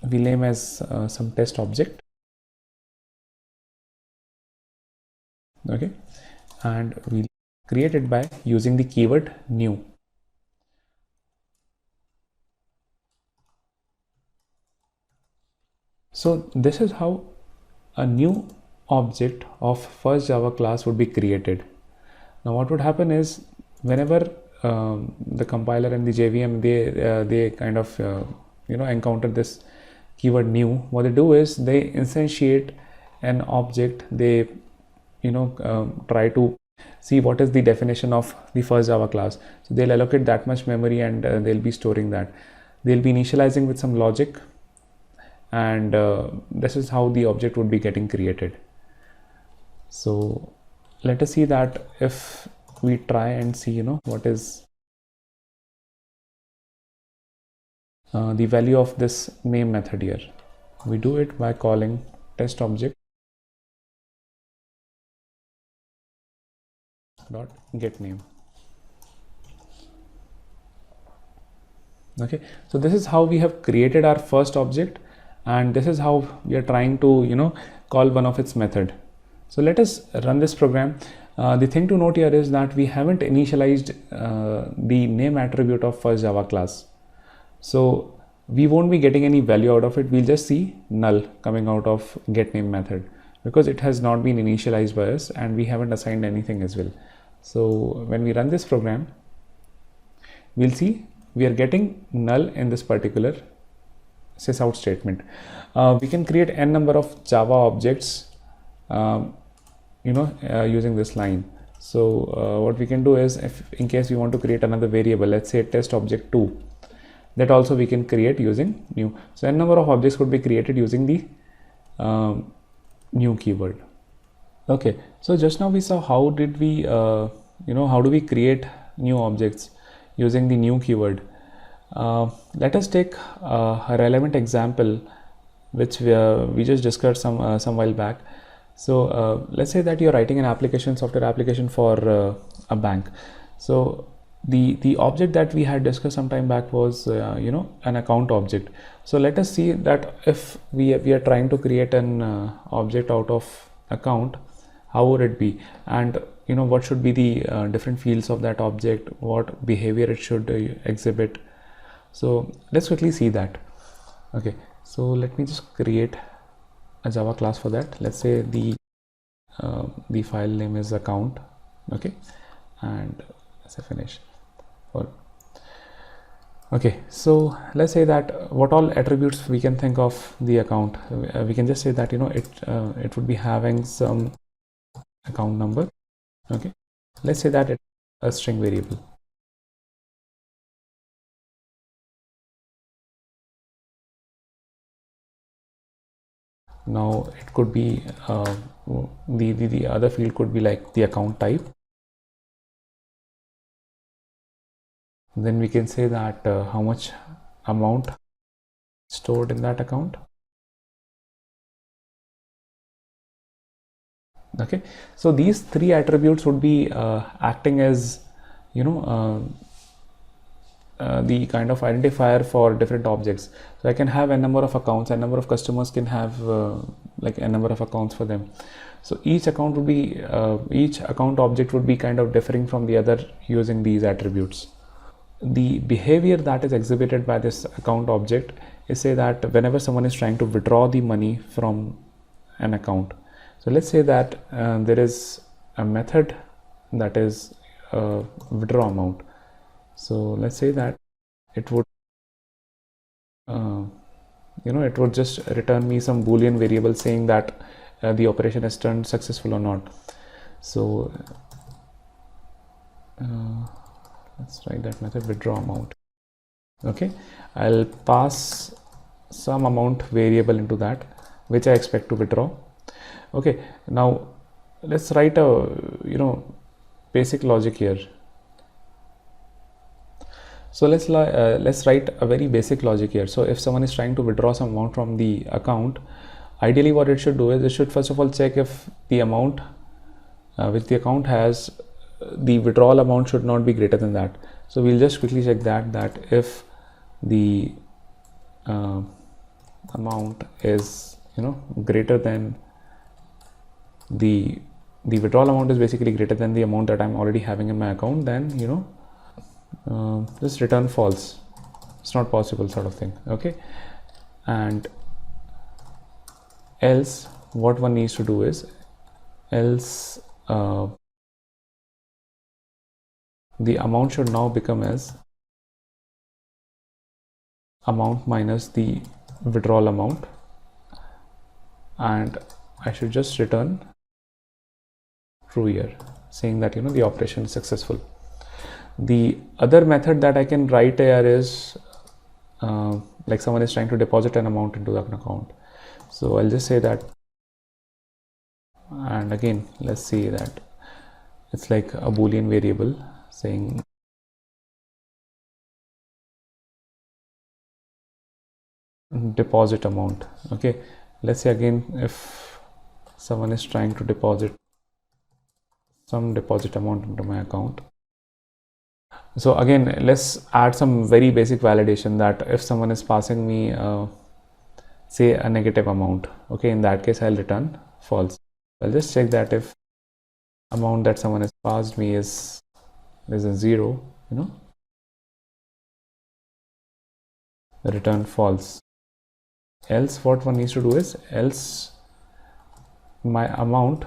We'll name as some test object. Okay, and we'll create it by using the keyword new. So this is how a new object of first Java class would be created. Now what would happen is whenever the compiler and the JVM they kind of encounter this keyword new, what they do is they instantiate an object. They try to see what is the definition of the first Java class. So they'll allocate that much memory and they'll be storing that. They'll be initializing with some logic, and this is how the object would be getting created. So let us see that if we try and see what is the value of this name method here. We do it by calling test object dot get name. Okay, so this is how we have created our first object, and this is how we are trying to call one of its method. So let us run this program. The thing to note here is that we haven't initialized the name attribute of first Java class, so we won't be getting any value out of it. We'll just see null coming out of getName method because it has not been initialized by us and we haven't assigned anything as well. So when we run this program, we'll see we are getting null in this particular sysout statement. We can create n number of Java objects using this line. So what we can do is, if in case we want to create another variable, let's say test object 2, that also we can create using new. So n number of objects could be created using the new keyword. Okay, so just now we saw how did we how do we create new objects using the new keyword. Let us take a relevant example which we just discussed some while back. So let's say that you're writing an software application for a bank. So the object that we had discussed some time back was an account object. So let us see that if we are trying to create an object out of account, how would it be, and what should be the different fields of that object, what behavior it should exhibit. So let's quickly see that. Okay, so let me just create a Java class for that. Let's say the file name is account. Okay, and let's say finish. Okay, so let's say that what all attributes we can think of the account. We can just say that it would be having some account number. Okay, let's say that it's a string variable. Now it could be the other field could be like the account type. Then we can say that how much amount stored in that account. Okay, so these three attributes would be acting as the kind of identifier for different objects. So I can have a number of accounts, a number of customers can have like a number of accounts for them. So each account would be each account object would be kind of differing from the other using these attributes. The behavior that is exhibited by this account object is, say that whenever someone is trying to withdraw the money from an account. So let's say that there is a method that is withdraw amount. So let's say that it would it would just return me some boolean variable saying that the operation is turned successful or not. So let's write that method withdraw amount. Okay, I'll pass some amount variable into that which I expect to withdraw. Okay, now let's write a basic logic here. So let's write a very basic logic here. So if someone is trying to withdraw some amount from the account, ideally what it should do is it should first of all check if the amount which the account has, the withdrawal amount should not be greater than that. So we'll just quickly check that if the amount is greater than the withdrawal amount is basically greater than the amount that I'm already having in my account, then just return false. It's not possible, sort of thing. Okay, and else what one needs to do is else the amount should now become as amount minus the withdrawal amount, and I should just return true here, saying that the operation is successful. The other method that I can write here is like someone is trying to deposit an amount into the account. So I'll just say that, and again let's see that it's like a boolean variable saying deposit amount. Okay, let's say again if someone is trying to deposit some deposit amount into my account, So again, let's add some very basic validation that if someone is passing me say a negative amount, okay, in that case I'll return false. I'll just check that if amount that someone has passed me is a 0, return false. Else what one needs to do is, else my amount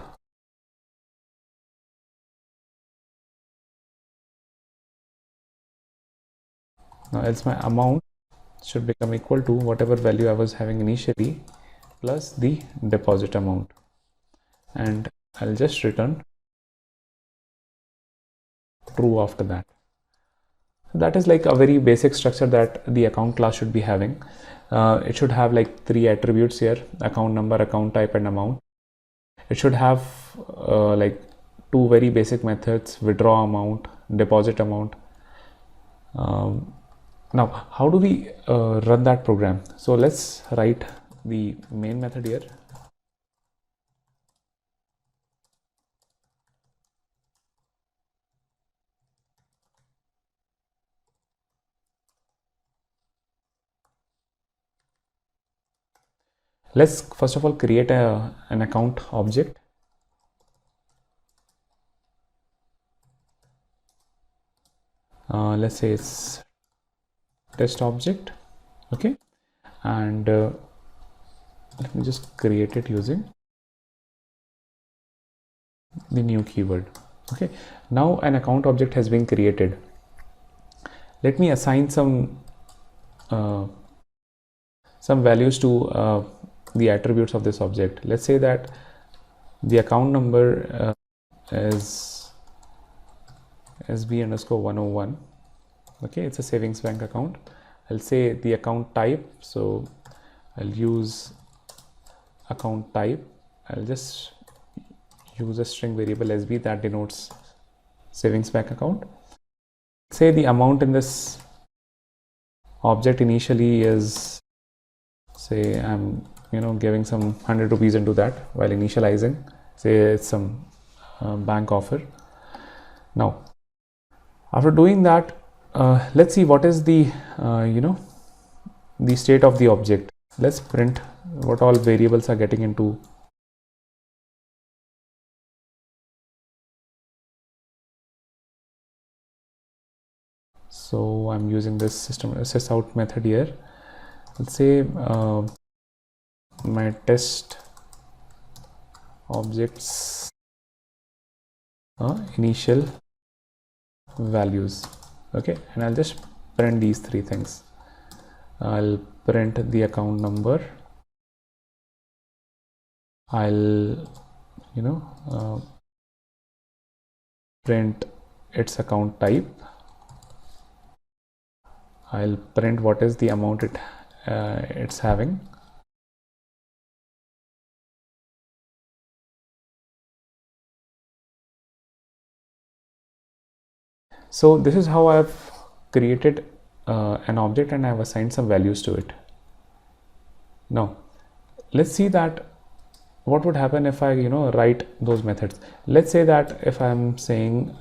should become equal to whatever value I was having initially plus the deposit amount, and I'll just return true after that. That is like a very basic structure that the account class should be having. It should have like 3 attributes here: account number, account type, and amount. It should have like 2 very basic methods: withdraw amount, deposit amount. Now how do we run that program? So let's write the main method here. Let's first of all create an account object. Let's say it's test object, okay, and let me just create it using the new keyword. Okay, now an account object has been created. Let me assign some values to the attributes of this object. Let's say that the account number is SB_101. okay, it's a savings bank account. I'll say the account type, so I'll use account type. I'll just use a string variable SB that denotes savings bank account. Say the amount in this object initially is, say I'm giving some 100 rupees into that while initializing, say it's some bank offer. Now after doing that, let's see what is the the state of the object. Let's print what all variables are getting into. So I'm using this system assess out method here. Let's say my test objects initial values, okay, and I'll just print these 3 things. I'll print the account number, I'll print its account type, I'll print what is the amount it's having, so this is how I've created an object and I've assigned some values to it. Now let's see that what would happen if I write those methods. Let's say that if I'm saying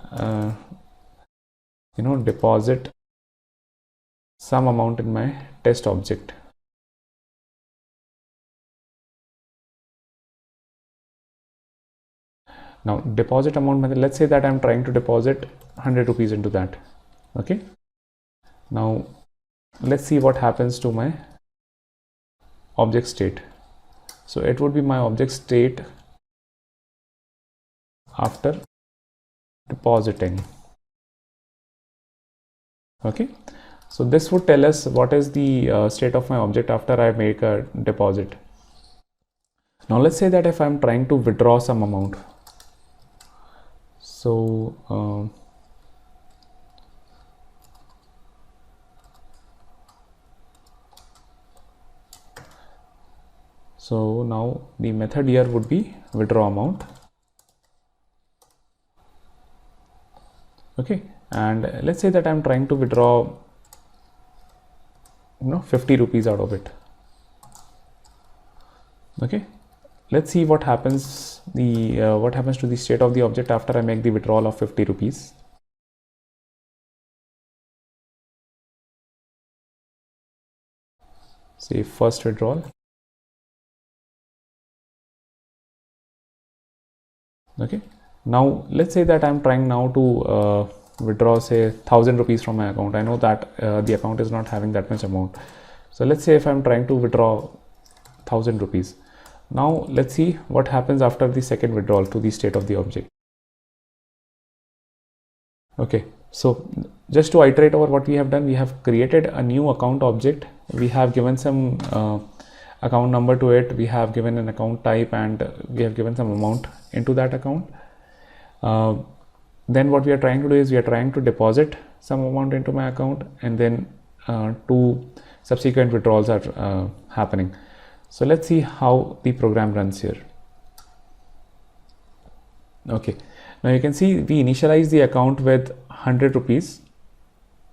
deposit some amount in my test object. Now deposit amount method, let's say that I'm trying to deposit 100 rupees into that. Okay, now let's see what happens to my object state. So it would be my object state after depositing. Okay, so this would tell us what is the state of my object after I make a deposit. Now let's say that if I'm trying to withdraw some amount, so so now the method here would be withdraw amount. Okay, and let's say that I'm trying to withdraw 50 rupees out of it. Okay, let's see what happens to the state of the object after I make the withdrawal of 50 rupees. say first withdrawal. Okay, now let's say that I'm trying now to withdraw say 1000 rupees from my account. I know that the account is not having that much amount. So let's say if I'm trying to withdraw 1000 rupees. Now let's see what happens after the second withdrawal to the state of the object. Okay, so just to iterate over what we have done, we have created a new account object. We have given some account number to it, we have given an account type, and we have given some amount into that account. Then what we are trying to do is we are trying to deposit some amount into my account, and then two subsequent withdrawals are happening. So let's see how the program runs here. Okay, now you can see we initialize the account with 100 rupees.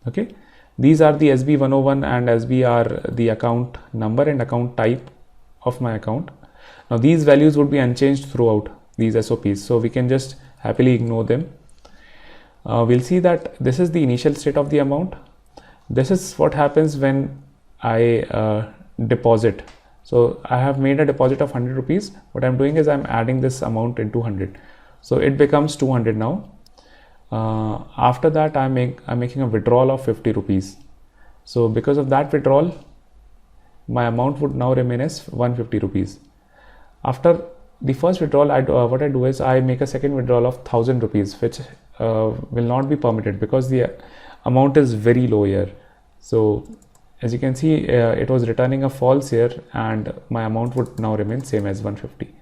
Okay, these are the SB101 and SB are the account number and account type of my account. Now these values would be unchanged throughout these SOPs, so we can just happily ignore them. We'll see that this is the initial state of the amount. This is what happens when I deposit. So I have made a deposit of 100 rupees. What I'm doing is I'm adding this amount into 100. So it becomes 200 now. After that I'm making a withdrawal of 50 rupees. So because of that withdrawal, my amount would now remain as 150 rupees. After the first withdrawal, what I do is I make a second withdrawal of 1000 rupees, which will not be permitted because the amount is very low here. So as you can see, it was returning a false here, and my amount would now remain same as 150.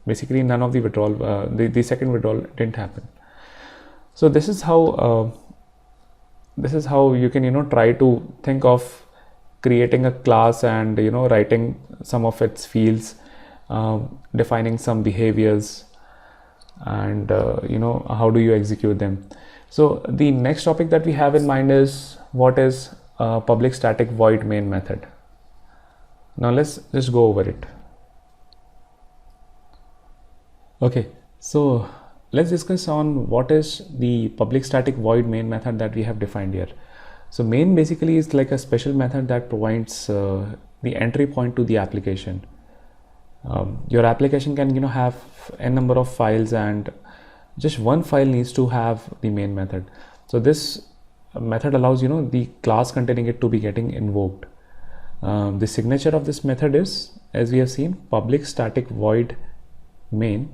Basically, none of the withdrawal, the second withdrawal didn't happen. So this is how you can try to think of creating a class and writing some of its fields, defining some behaviors, and how do you execute them. So the next topic that we have in mind is what is public static void main method. Now let's just go over it. Okay, so let's discuss on what is the public static void main method that we have defined here. So main basically is like a special method that provides the entry point to the application. Your application can have n number of files, and just one file needs to have the main method. So this method allows the class containing it to be getting invoked. The signature of this method is, as we have seen, public static void main,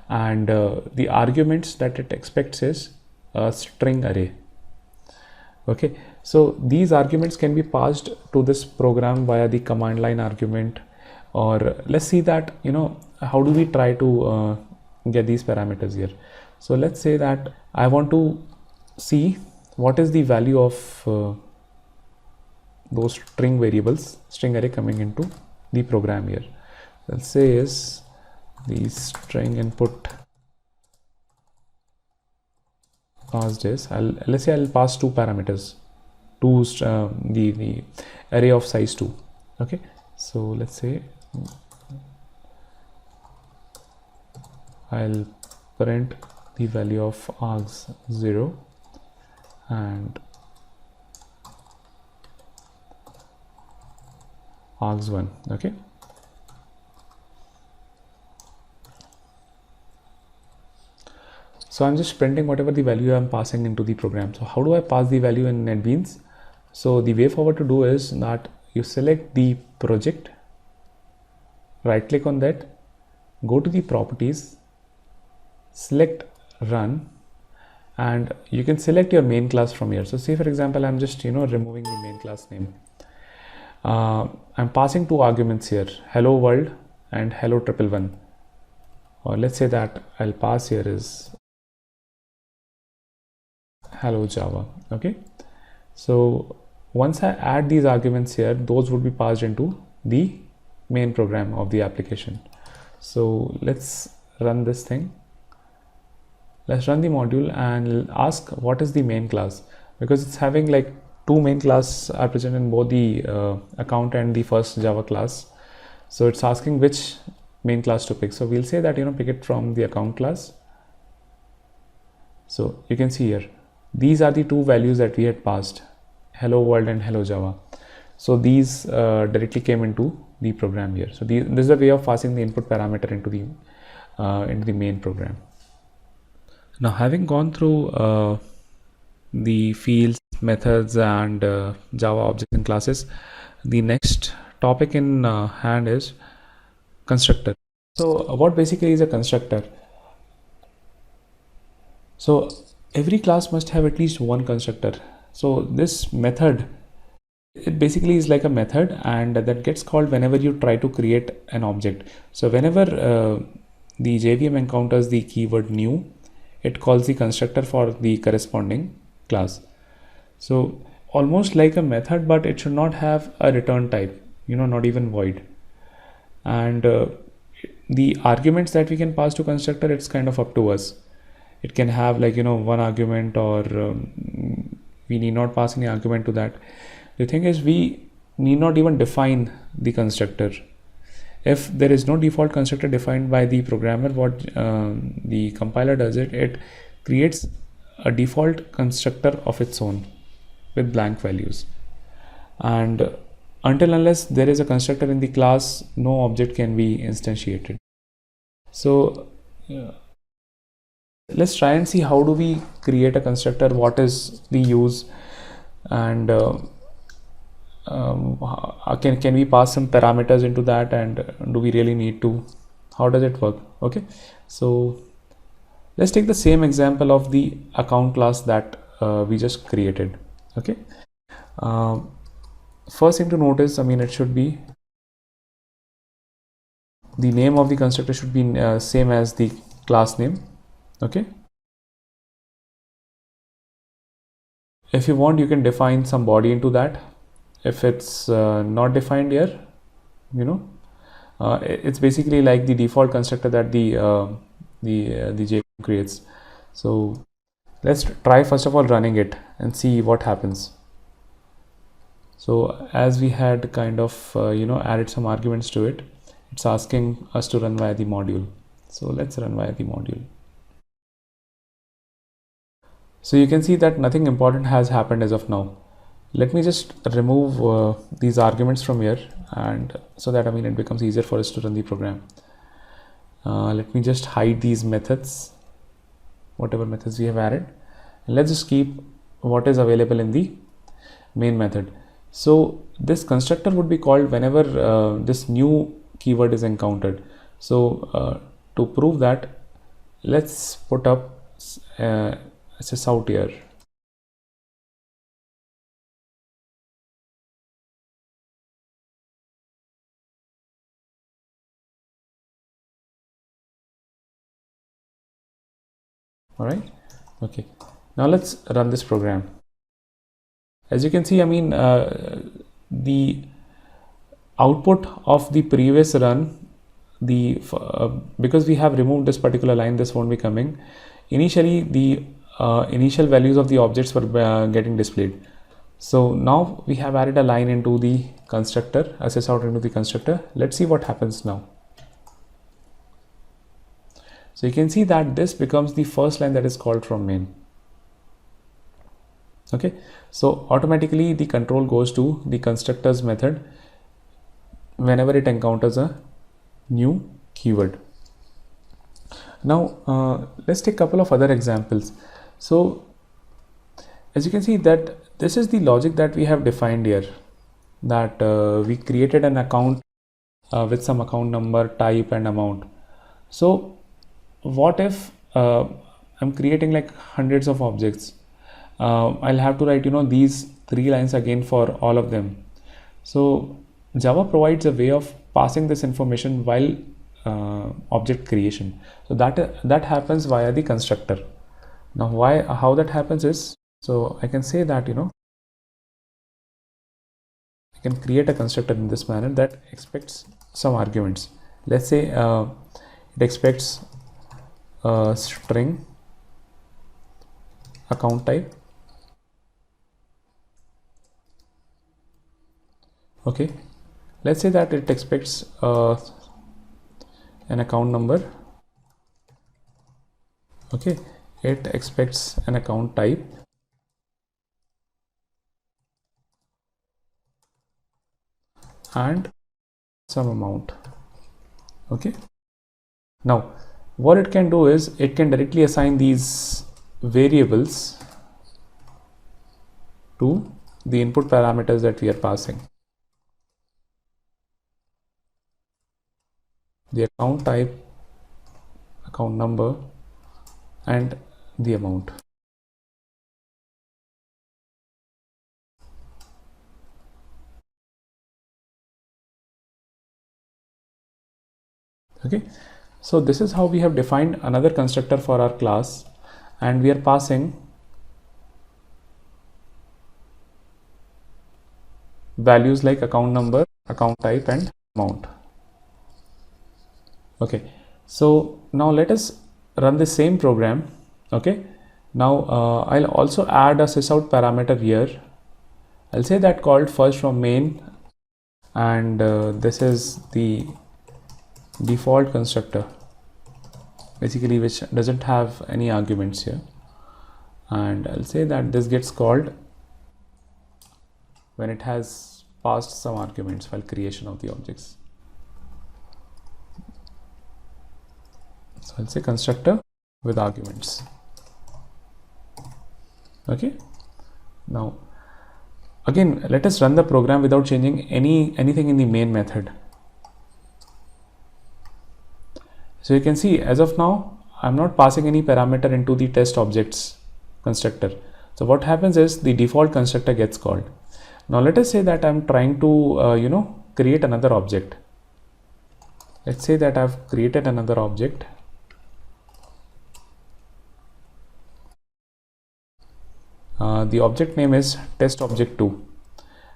and the arguments that it expects is a string array. Okay, so these arguments can be passed to this program via the command line argument, or let's see that how do we try to get these parameters here. So let's say that I want to see what is the value of those string variables, string array coming into the program here. Let's say is the string input passed is, let's say I'll pass two parameters to the array of size 2. Okay, so let's say I'll print the value of args 0 and args 1. Okay, so I'm just printing whatever the value I'm passing into the program. So how do I pass the value in NetBeans? So the way forward to do is that you select the project, right click on that, go to the properties, select run, and you can select your main class from here. So say for example I'm just removing the main class name. I'm passing two arguments here, hello world and hello 111, or let's say that I'll pass here is hello Java. Okay, so once I add these arguments here, those would be passed into the main program of the application. So let's run this thing. Let's run the module and ask what is the main class, because it's having like two main classes are present in both the account and the first Java class. So it's asking which main class to pick. So we'll say that pick it from the account class. So you can see here these are the two values that we had passed, hello world and hello Java. So these directly came into the program here. So this is a way of passing the input parameter into the main program. Now, having gone through the fields, methods, and Java objects and classes, the next topic in hand is constructor. So what basically is a constructor? So every class must have at least one constructor. So this method, it basically is like a method, and that gets called whenever you try to create an object. So whenever the JVM encounters the keyword new, it calls the constructor for the corresponding class. So almost like a method, but it should not have a return type, not even void. And the arguments that we can pass to constructor, it's kind of up to us. It can have one argument, or we need not pass any argument to that. The thing is, we need not even define the constructor. If there is no default constructor defined by the programmer, what the compiler does, it creates a default constructor of its own with blank values. And until unless there is a constructor in the class, no object can be instantiated. So let's try and see how do we create a constructor, what is the use, and can we pass some parameters into that, and do we really need to? How does it work? Okay, so let's take the same example of the account class that we just created. Okay, first thing to notice, it should be the name of the constructor should be same as the class name. Okay, if you want, you can define some body into that. If it's not defined here, it's basically like the default constructor that the JVM creates. So let's try first of all running it and see what happens. So as we had kind of added some arguments to it, it's asking us to run via the module. So let's run via the module. So you can see that nothing important has happened as of now. Let me just remove these arguments from here, and so that it becomes easier for us to run the program. Let me just hide these methods, whatever methods we have added, and let's just keep what is available in the main method. So this constructor would be called whenever this new keyword is encountered. So to prove that, let's put up SS out here. All right, okay, now let's run this program. As you can see, the output of the previous run, because we have removed this particular line, this won't be coming. Initially, the initial values of the objects were getting displayed. So now we have added a line into the constructor, SS out into the constructor. Let's see what happens now. So you can see that this becomes the first line that is called from main. Okay, so automatically the control goes to the constructors method whenever it encounters a new keyword. Now let's take a couple of other examples. So as you can see that this is the logic that we have defined here, that we created an account with some account number, type, and amount. So what if I'm creating like hundreds of objects? I'll have to write these 3 lines again for all of them. So Java provides a way of passing this information while object creation. So that happens via the constructor. Now how that happens is, so I can say that I can create a constructor in this manner that expects some arguments. Let's say it expects a string account type. Okay, let's say that it expects an account number. Okay, it expects an account type, and some amount. Okay, now what it can do is it can directly assign these variables to the input parameters that we are passing. The account type, account number, and the amount. Okay, so this is how we have defined another constructor for our class, and we are passing values like account number, account type, and amount. Okay, so now let us run the same program. Okay, now I'll also add a sysout parameter here. I'll say that called first from main, and this is the default constructor, basically, which doesn't have any arguments here, and I'll say that this gets called when it has passed some arguments while creation of the objects. So I'll say constructor with arguments. Okay, now again let us run the program without changing anything in the main method. So you can see as of now I'm not passing any parameter into the test objects constructor. So what happens is the default constructor gets called. Now let us say that I'm trying to create another object. Let's say that I've created another object. The object name is test object 2,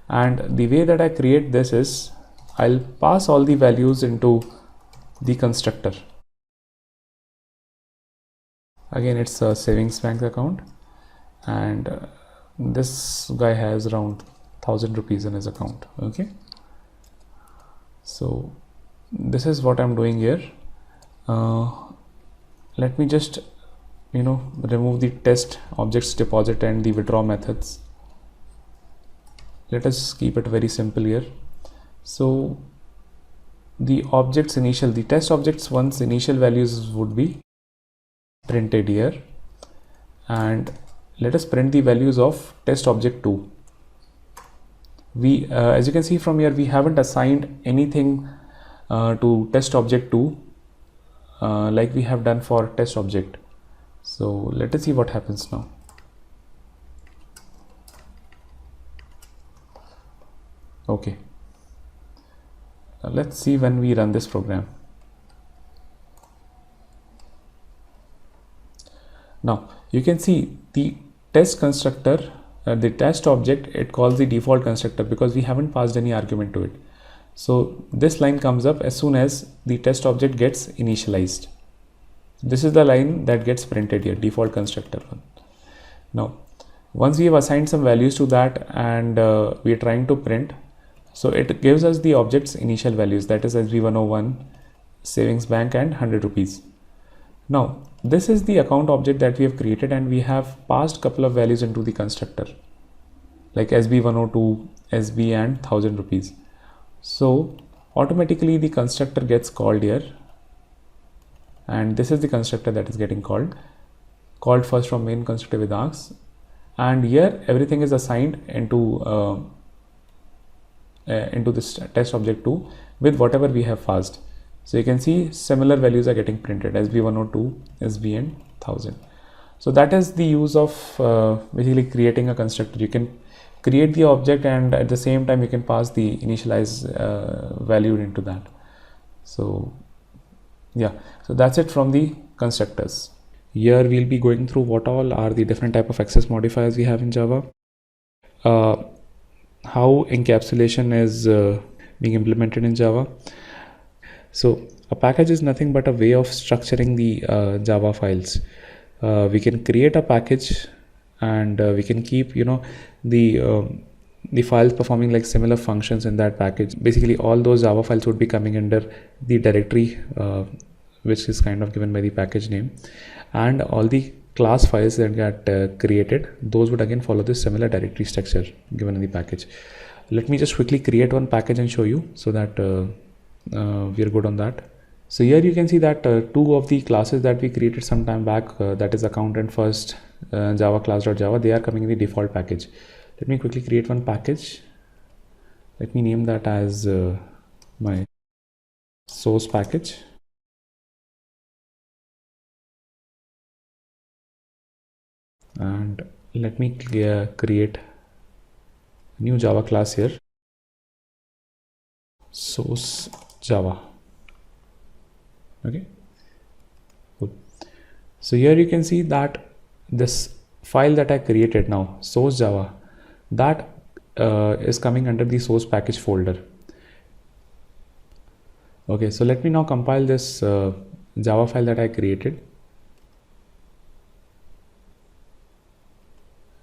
and the way that I create this is I'll pass all the values into the constructor. Again, it's a savings bank account, and this guy has around 1000 rupees in his account. Okay, so this is what I'm doing here. Let me just remove the test objects deposit and the withdraw methods. Let us keep it very simple here. So the objects initial, the test objects once initial values would be printed here, and let us print the values of test object 2. We as you can see from here, we haven't assigned anything to test object 2 like we have done for test object. So let us see what happens now. Okay, let's see when we run this program. Now you can see the test constructor, the test object, it calls the default constructor because we haven't passed any argument to it. So this line comes up as soon as the test object gets initialized. This is the line that gets printed here, default constructor one. Now once we have assigned some values to that and we are trying to print, so it gives us the object's initial values, that is SB101, savings bank, and 100 rupees. Now this is the account object that we have created, and we have passed couple of values into the constructor like SB102, SB, and 1000 rupees. So automatically the constructor gets called here, and this is the constructor that is getting called first from main constructor with args, and here everything is assigned into this test object 2 with whatever we have passed. So you can see similar values are getting printed, SB102, SB, and 1000. So that is the use of basically creating a constructor. You can create the object and at the same time you can pass the initialize value into that. So yeah, so that's it from the constructors. Here we'll be going through what all are the different type of access modifiers we have in Java, how encapsulation is being implemented in Java. So a package is nothing but a way of structuring the Java files. We can create a package and we can keep the files performing like similar functions in that package. Basically all those Java files would be coming under the directory which is kind of given by the package name, and all the class files that get created, those would again follow this similar directory structure given in the package. Let me just quickly create one package and show you so that we are good on that. So here you can see that two of the classes that we created some time back, that is account and first Java class.java, they are coming in the default package. Let me quickly create one package. Let me name that as my source package. And let me create a new Java class here, source Java. Okay, cool. So here you can see that this file that I created now, source Java, that is coming under the source package folder. Okay, so let me now compile this Java file that I created.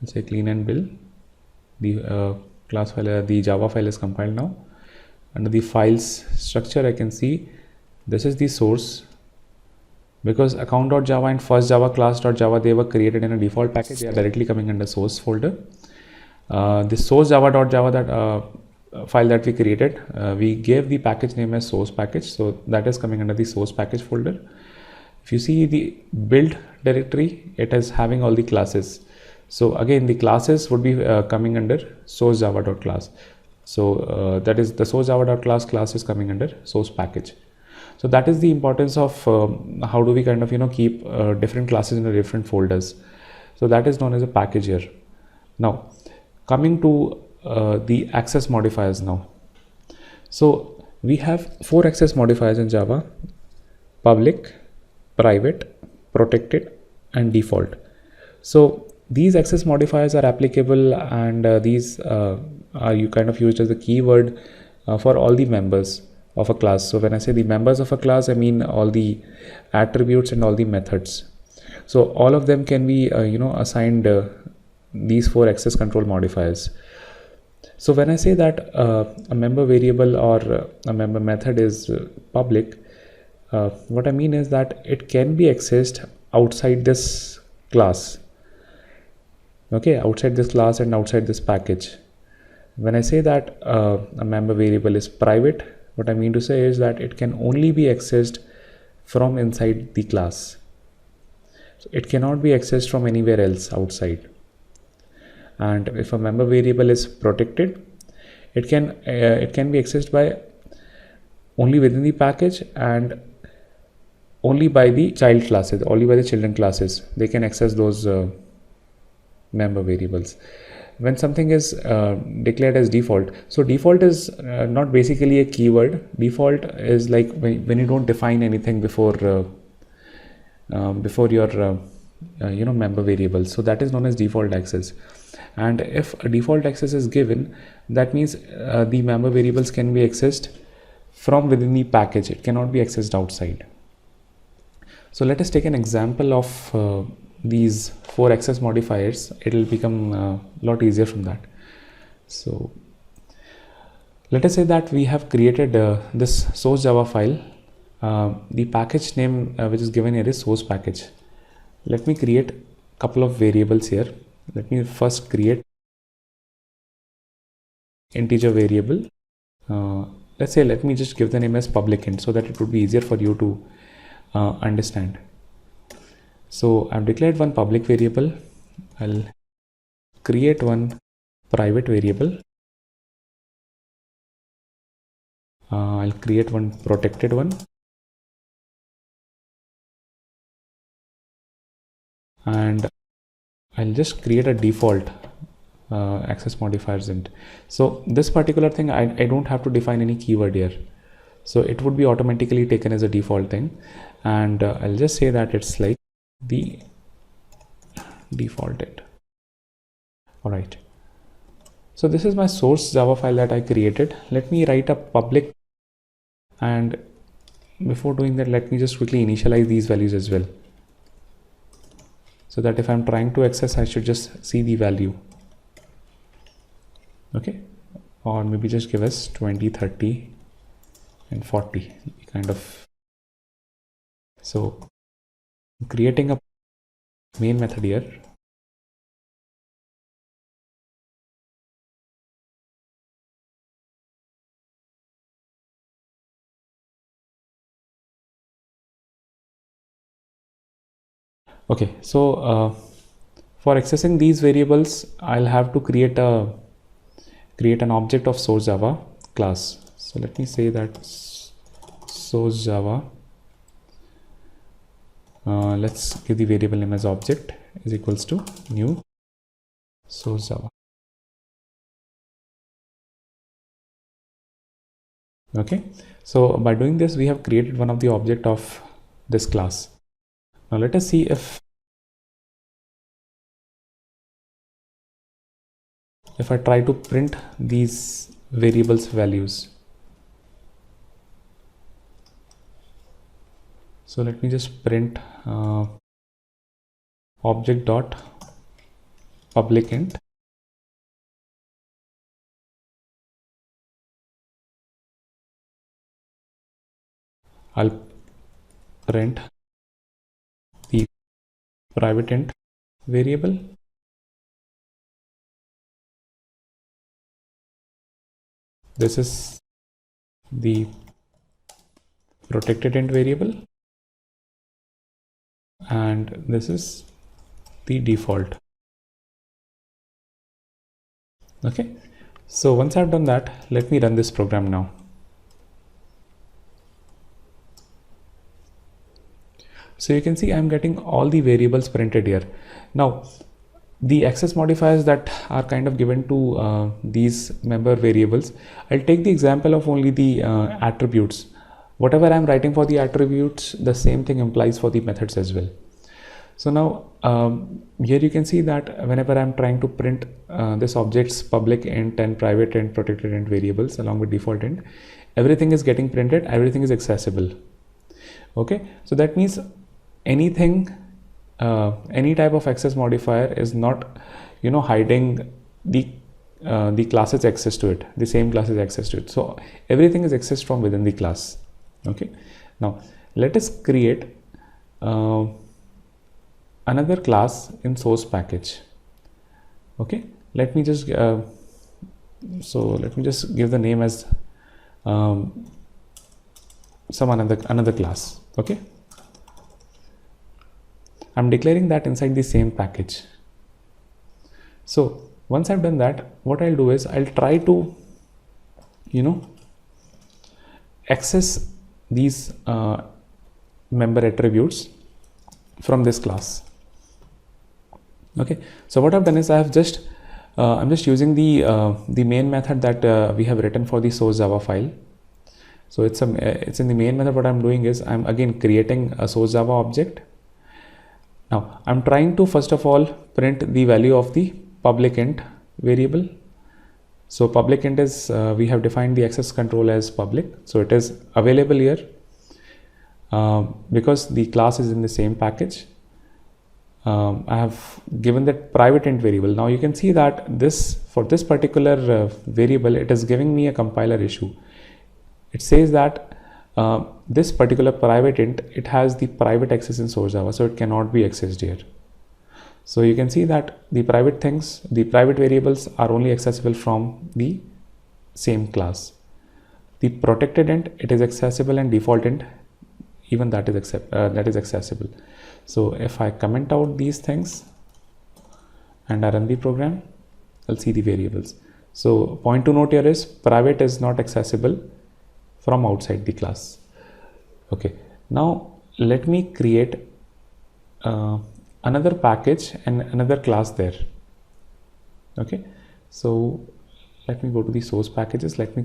Let's say clean and build. The class file, the Java file is compiled now. Under the files structure, I can see this is the source. Because account.java and first Java class.java, they were created in a default package, they are directly coming under source folder. The source java.java that file that we created, we gave the package name as source package, so that is coming under the source package folder. If you see the build directory, it is having all the classes. So again, the classes would be coming under source java.class. So that is the source java.class class is coming under source package. So that is the importance of how do we kind of keep different classes in the different folders. So that is known as a package here. Now coming to the access modifiers now. So we have 4 access modifiers in Java: public, private, protected, and default. So these access modifiers are applicable, and these are you kind of used as a keyword for all the members of a class. So when I say the members of a class, I mean all the attributes and all the methods. So all of them can be assigned these 4 access control modifiers. So when I say that a member variable or a member method is public, what I mean is that it can be accessed outside this class. Okay, outside this class and outside this package. When I say that a member variable is private, what I mean to say is that it can only be accessed from inside the class. So it cannot be accessed from anywhere else outside. And if a member variable is protected, it can be accessed by only within the package and only by the child classes, only by the children classes. They can access those member variables. When something is declared as default, so default is not basically a keyword. Default is like when you don't define anything before your member variable. So that is known as default access. And if a default access is given, that means the member variables can be accessed from within the package. It cannot be accessed outside. So let us take an example of these 4 access modifiers. It will become a lot easier from that. So let us say that we have created this source Java file. The package name which is given here is source package. Let me create a couple of variables here. Let me first create integer variable. Let me just give the name as public int so that it would be easier for you to understand. So I've declared one public variable. I'll create one private variable. I'll create one protected one. And I'll just create a default access modifiers int. So this particular thing, I don't have to define any keyword here. So it would be automatically taken as a default thing. And I'll just say that it's like the default int. All right. So this is my source Java file that I created. Let me write a public, and before doing that, let me just quickly initialize these values as well, so that if I'm trying to access, I should just see the value. Okay, or maybe just give us 20, 30 and 40 kind of. So I'm creating a main method here. Okay, so for accessing these variables, I'll have to create an object of source Java class. So let me say that source Java. Let's give the variable name as object is equals to new source Java. Okay, so by doing this, we have created one of the object of this class. Now let us see if I try to print these variables values. So let me just print object dot public int I'll print the private int variable. This is the protected int variable, and this is the default. Okay, so once I've done that, let me run this program now. So you can see I'm getting all the variables printed here. Now the access modifiers that are kind of given to these member variables, I'll take the example of only the attributes. Whatever I'm writing for the attributes, the same thing implies for the methods as well. So now here you can see that whenever I'm trying to print this object's public int and private int, protected int variables along with default int, everything is getting printed, everything is accessible. Okay, so that means anything, any type of access modifier is not, hiding the class's access to it, the same class's access to it. So everything is accessed from within the class. Okay, now let us create another class in source package. Okay, let me just give the name as some another class. Okay, I'm declaring that inside the same package. So once I've done that, what I'll do is I'll try to access these member attributes from this class. Okay, so what I've done is I have I'm just using the main method that we have written for the source Java file. So it's in the main method. What I'm doing is I'm again creating a source Java object. Now I'm trying to first of all print the value of the public int variable. So public int is we have defined the access control as public, so it is available here because the class is in the same package. I have given that private int variable. Now you can see that for this particular variable, it is giving me a compiler issue. It says that this particular private int, it has the private access in source Java, so it cannot be accessed here. So you can see that the private variables are only accessible from the same class. The protected int, it is accessible, and default int, even that is accessible. So if I comment out these things and I run the program, I'll see the variables. So point to note here is private is not accessible from outside the class. Okay, now let me create another package and another class there. Okay, so let me go to the source packages. Let me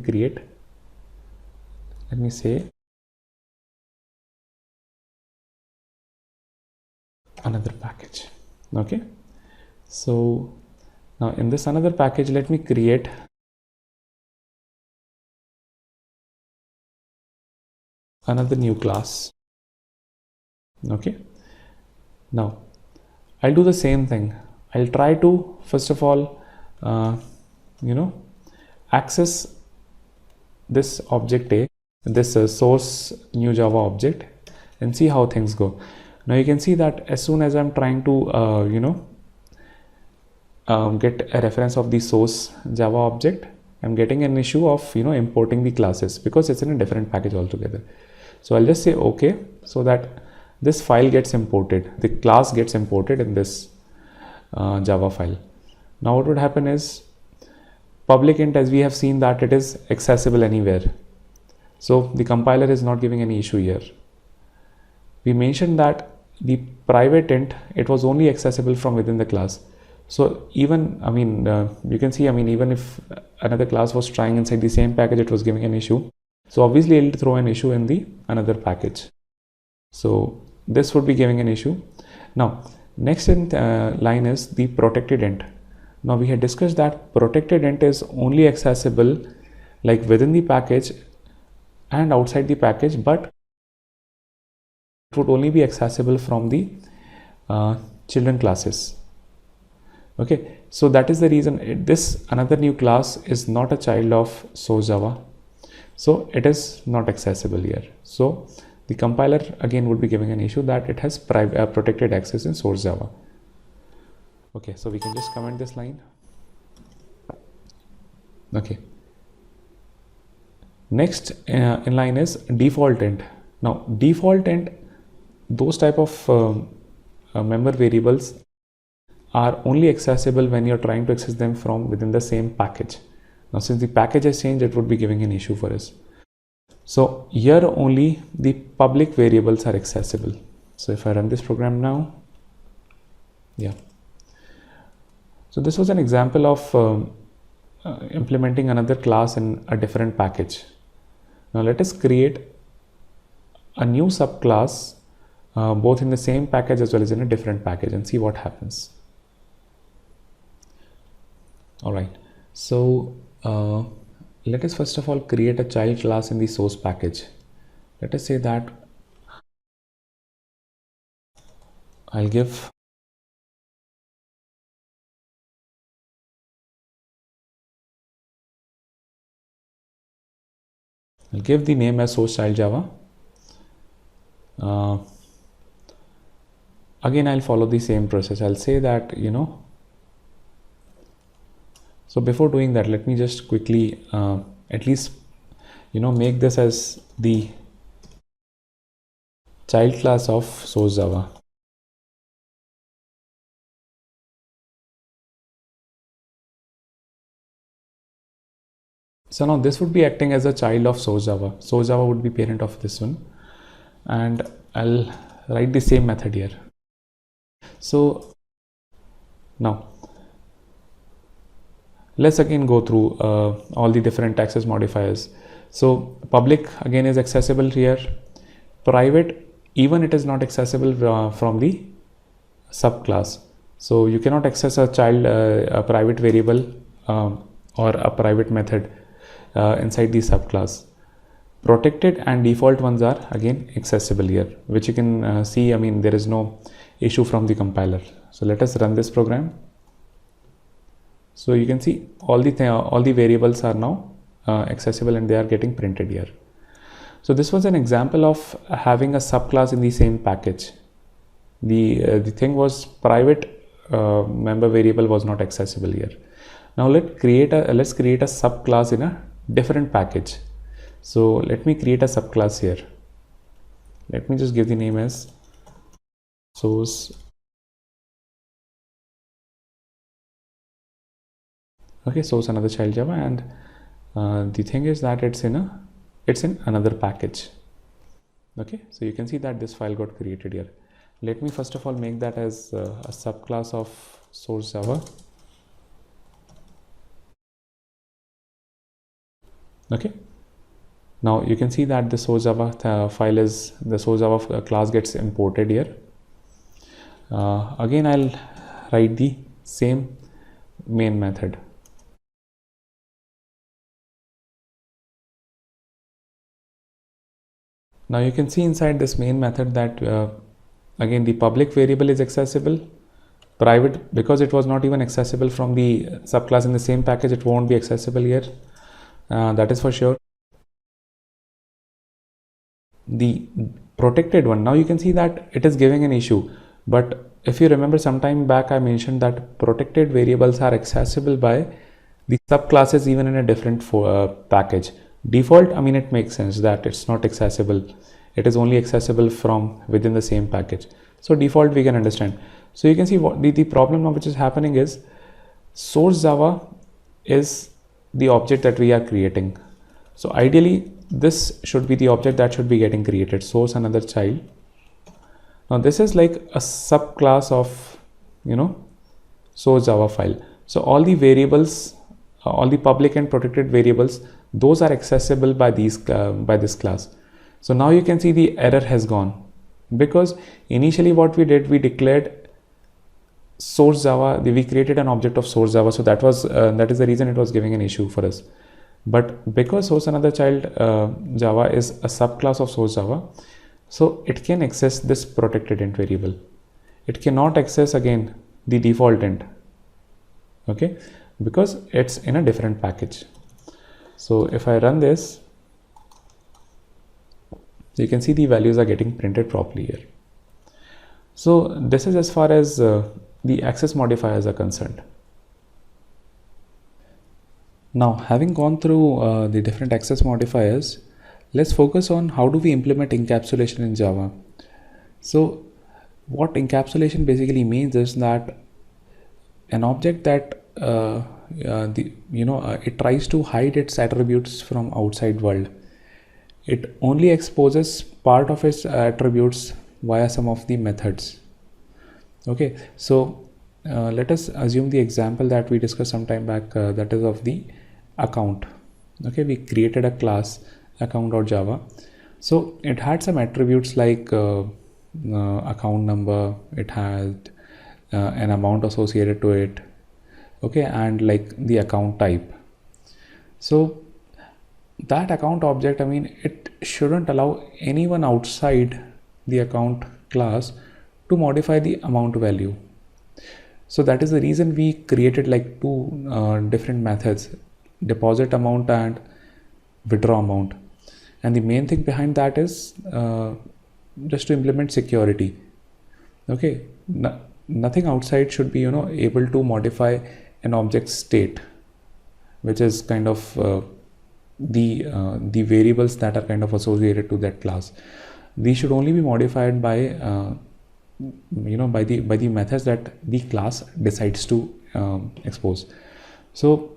say another package. Okay, so now in this another package, let me create another new class. Okay, now I'll do the same thing. I'll try to first of all access this object A, this source new Java object, and see how things go. Now you can see that as soon as I'm trying to get a reference of the source Java object, I'm getting an issue of importing the classes because it's in a different package altogether. So I'll just say okay, so that this file gets imported, the class gets imported in this Java file. Now what would happen is, public int, as we have seen, that it is accessible anywhere. So the compiler is not giving any issue here. We mentioned that the private int, it was only accessible from within the class. So even, you can see, even if another class was trying inside the same package, it was giving an issue. So obviously it will throw an issue in the another package. So this would be giving an issue. Now next line is the protected int. Now we had discussed that protected int is only accessible like within the package and outside the package, but it would only be accessible from the children classes. Okay, so that is the reason this another new class is not a child of source Java, so it is not accessible here. So the compiler again would be giving an issue that it has protected access in source Java. Okay, so we can just comment this line. Okay, next in line is default int. Now default int, those type of member variables are only accessible when you're trying to access them from within the same package. Now since the package has changed, it would be giving an issue for us. So here only the public variables are accessible. So if I run this program now, yeah. So this was an example of implementing another class in a different package. Now let us create a new subclass both in the same package as well as in a different package and see what happens. Alright, so let us first of all create a child class in the source package. Let us say that I'll give the name as source child Java. Again I'll follow the same process. I'll say that, so before doing that, let me just quickly at least make this as the child class of source Java. So now this would be acting as a child of source Java. Source Java would be parent of this one, and I'll write the same method here. So now let's again go through all the different access modifiers. So public again is accessible here. Private, even it is not accessible from the subclass. So you cannot access a child, a private variable or a private method inside the subclass. Protected and default ones are again accessible here, which you can see, there is no issue from the compiler. So let us run this program. So you can see all the variables are now accessible and they are getting printed here. So this was an example of having a subclass in the same package. The thing was private member variable was not accessible here. Now let's create a subclass in a different package. So let me create a subclass here. Let me just give the name as source. Okay, source another child Java, and the thing is that it's in another package. Okay, so you can see that this file got created here. Let me first of all make that as a subclass of source Java. Okay, now you can see that the source Java file is the source Java class gets imported here. Again I'll write the same main method. Now you can see inside this main method that again the public variable is accessible. Private, because it was not even accessible from the subclass in the same package, it won't be accessible here. That is for sure. The protected one, now you can see that it is giving an issue, but if you remember some time back I mentioned that protected variables are accessible by the subclasses even in a different package. Default, it makes sense that it's not accessible it is only accessible from within the same package. So default we can understand. So you can see what the problem now which is happening is source Java is the object that we are creating. So ideally this should be the object that should be getting created, source another child. Now this is like a subclass of source Java file. So all the variables, all the public and protected variables, those are accessible by these by this class. So now you can see the error has gone, because initially what we did, we declared source Java, we created an object of source Java, so that is the reason it was giving an issue for us. But because source another child Java is a subclass of source Java, so it can access this protected int variable. It cannot access again the default int, okay, because it's in a different package. So if I run this, you can see the values are getting printed properly here. So this is as far as the access modifiers are concerned. Now, having gone through the different access modifiers, let's focus on how do we implement encapsulation in Java. So what encapsulation basically means is that an object that it tries to hide its attributes from outside world. It only exposes part of its attributes via some of the methods. Okay, so let us assume the example that we discussed some time back, that is of the account. Okay, we created a class account.java. So it had some attributes like account number, it had an amount associated to it, okay, and like the account type. So that account object, I mean, it shouldn't allow anyone outside the account class to modify the amount value. So that is the reason we created like two different methods, deposit amount and withdraw amount. And the main thing behind that is just to implement security. Okay, nothing outside should be able to modify an object state, which is kind of the variables that are kind of associated to that class. These should only be modified by by the methods that the class decides to expose. So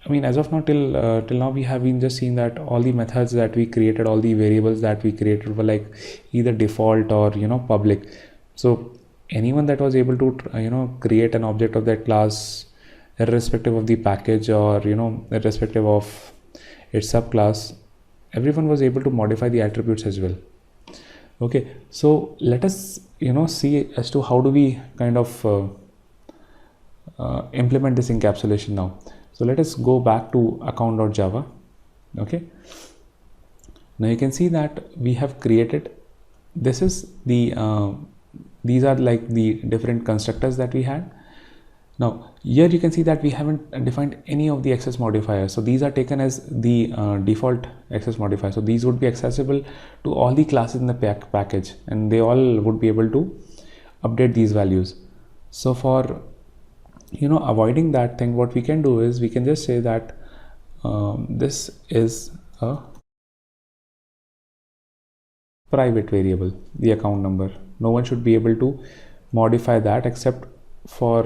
I mean, as of now, till now we have been just seeing that all the methods that we created, all the variables that we created were like either default or public. So anyone that was able to create an object of that class, irrespective of the package or irrespective of its subclass, everyone was able to modify the attributes as well. Okay, so let us see as to how do we kind of implement this encapsulation now. So let us go back to account.java. Okay, now you can see that we have created, this is the these are like the different constructors that we had. Now here you can see that we haven't defined any of the access modifiers. So these are taken as the default access modifier. So these would be accessible to all the classes in the package, and they all would be able to update these values. So for avoiding that thing, what we can do is we can just say that this is a private variable, the account number. No one should be able to modify that except for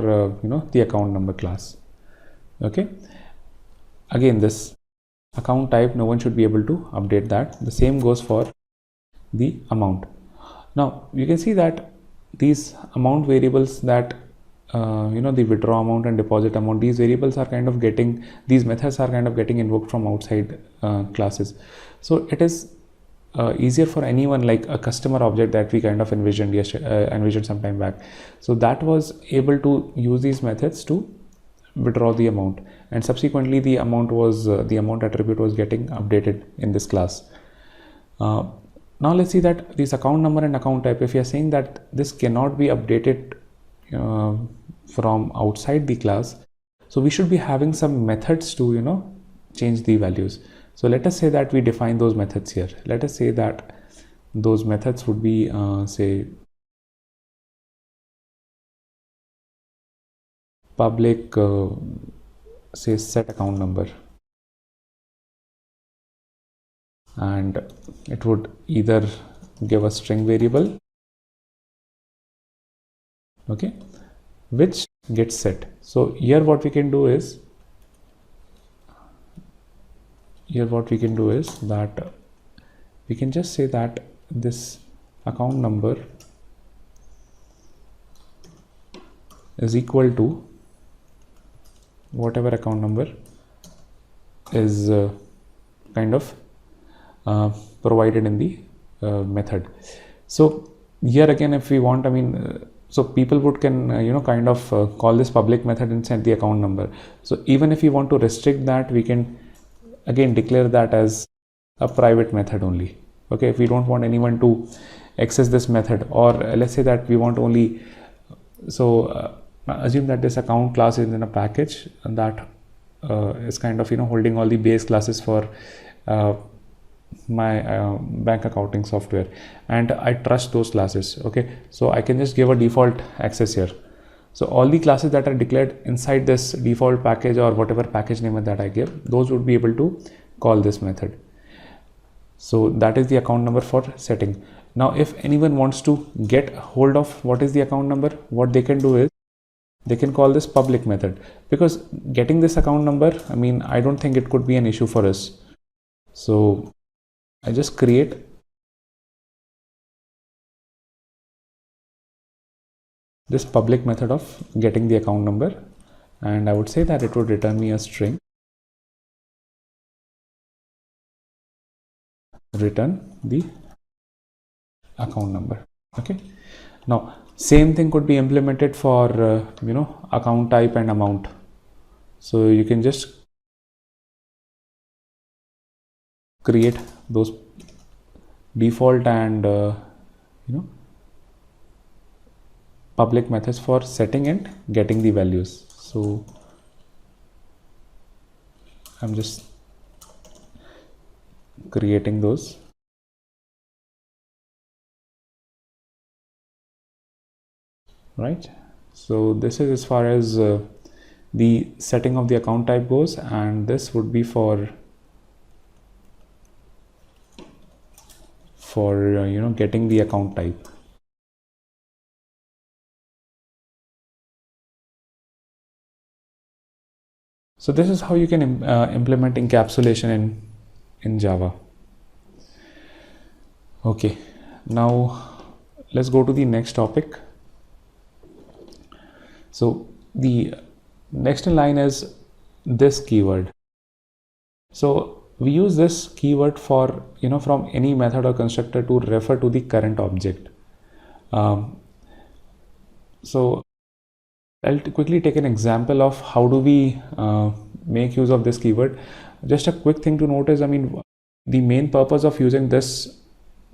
the account number class. Okay, again this account type, no one should be able to update that. The same goes for the amount. Now you can see that these amount variables that the withdraw amount and deposit amount, these variables are kind of getting, these methods are kind of getting invoked from outside classes. So it is easier for anyone, like a customer object that we kind of envisioned some time back. So that was able to use these methods to withdraw the amount, and subsequently the amount attribute was getting updated in this class. Now let's see that this account number and account type, if we are saying that this cannot be updated from outside the class, so we should be having some methods to change the values. So let us say that we define those methods here. Let us say that those methods would be say public say set account number. and it would either give a string variable, okay, which gets set. So here what we can do is that we can just say that this account number is equal to whatever account number is provided in the method. So here again, if we want, so people can call this public method and set the account number. So even if we want to restrict that, we can again declare that as a private method only. Okay, if we don't want anyone to access this method, or let's say that we want only, so assume that this account class is in a package and that is holding all the base classes for my bank accounting software, and I trust those classes. Okay, so I can just give a default access here. So all the classes that are declared inside this default package or whatever package name that I give, those would be able to call this method. So that is the account number for setting. Now if anyone wants to get hold of what is the account number, what they can do is they can call this public method, because getting this account number, I don't think it could be an issue for us. So I just create this public method of getting the account number, and I would say that it would return me a string, return the account number. Okay, now same thing could be implemented for account type and amount. So you can just create those default and public methods for setting and getting the values. So I'm just creating those. Right, so this is as far as the setting of the account type goes, and this would be for getting the account type. So this is how you can implement encapsulation in Java. Okay, now let's go to the next topic. So the next in line is this keyword. So we use this keyword for from any method or constructor to refer to the current object. So I'll quickly take an example of how do we make use of this keyword. Just a quick thing to notice, the main purpose of using this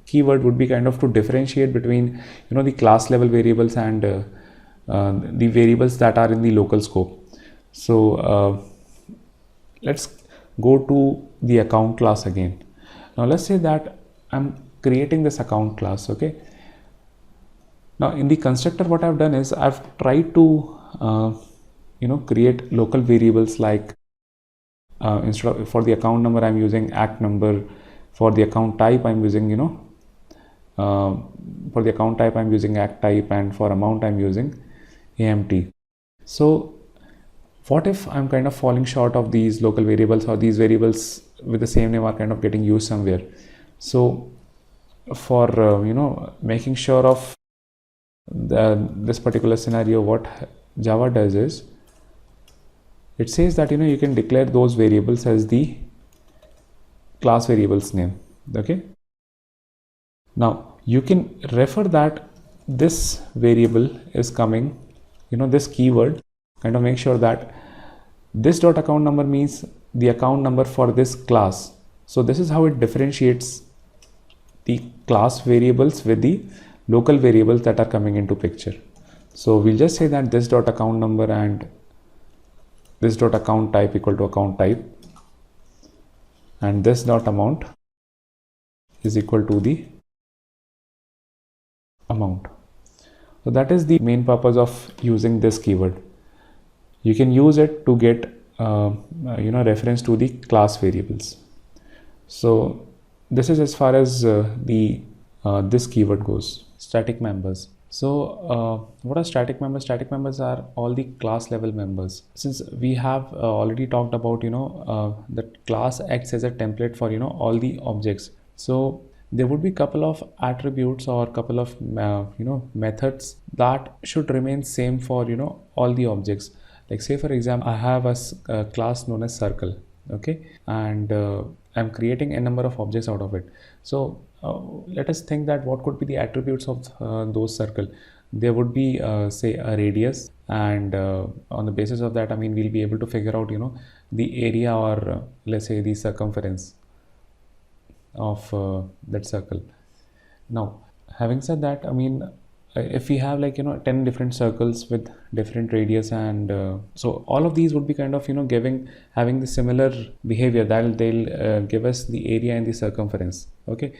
keyword would be to differentiate between the class level variables and the variables that are in the local scope. So let's go to the account class again. Now let's say that I'm creating this account class. Okay, now in the constructor, what I've done is I've tried to create local variables, like instead of, for the account number I'm using act number, for the account type I'm using for the account type I'm using act type, and for amount I'm using AMT. So what if I'm falling short of these local variables, or these variables with the same name are getting used somewhere? So for making sure of this particular scenario, what Java does is it says that you can declare those variables as the class variables name. Okay, now you can refer that this variable is coming, this keyword, make sure that this dot account number means the account number for this class. So this is how it differentiates the class variables with the local variables that are coming into picture. So we'll just say that this dot account number and this dot account type equal to account type, and this dot amount is equal to the amount. So that is the main purpose of using this keyword. You can use it to get reference to the class variables. So this is as far as the this keyword goes. Static members. So what are static members? Static members are all the class level members. Since we have already talked about, that class acts as a template for, all the objects. So there would be couple of attributes or couple of methods that should remain same for, all the objects. Like say for example, I have a class known as circle, okay, and I'm creating a number of objects out of it. So let us think that what could be the attributes of those circle. There would be say a radius, and on the basis of that, I mean, we'll be able to figure out, the area, or let's say the circumference of that circle. Now, having said that, I mean, if we have like 10 different circles with different radius, and so all of these would be kind of having the similar behavior, that they'll give us the area and the circumference. Okay.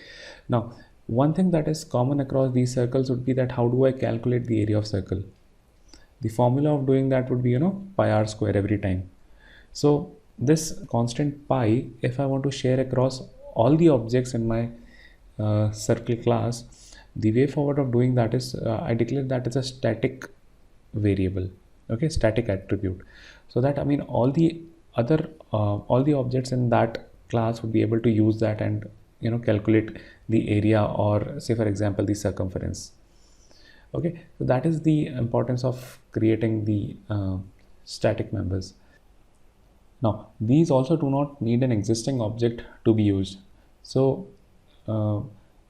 Now, one thing that is common across these circles would be that how do I calculate the area of circle? The formula of doing that would be pi r square every time. So this constant pi, if I want to share across all the objects in my circle class, the way forward of doing that is I declare that as a static variable, okay, static attribute, so that I mean all the other all the objects in that class would be able to use that and calculate the area, or say for example the circumference. Okay, so that is the importance of creating the static members. Now, these also do not need an existing object to be used. So,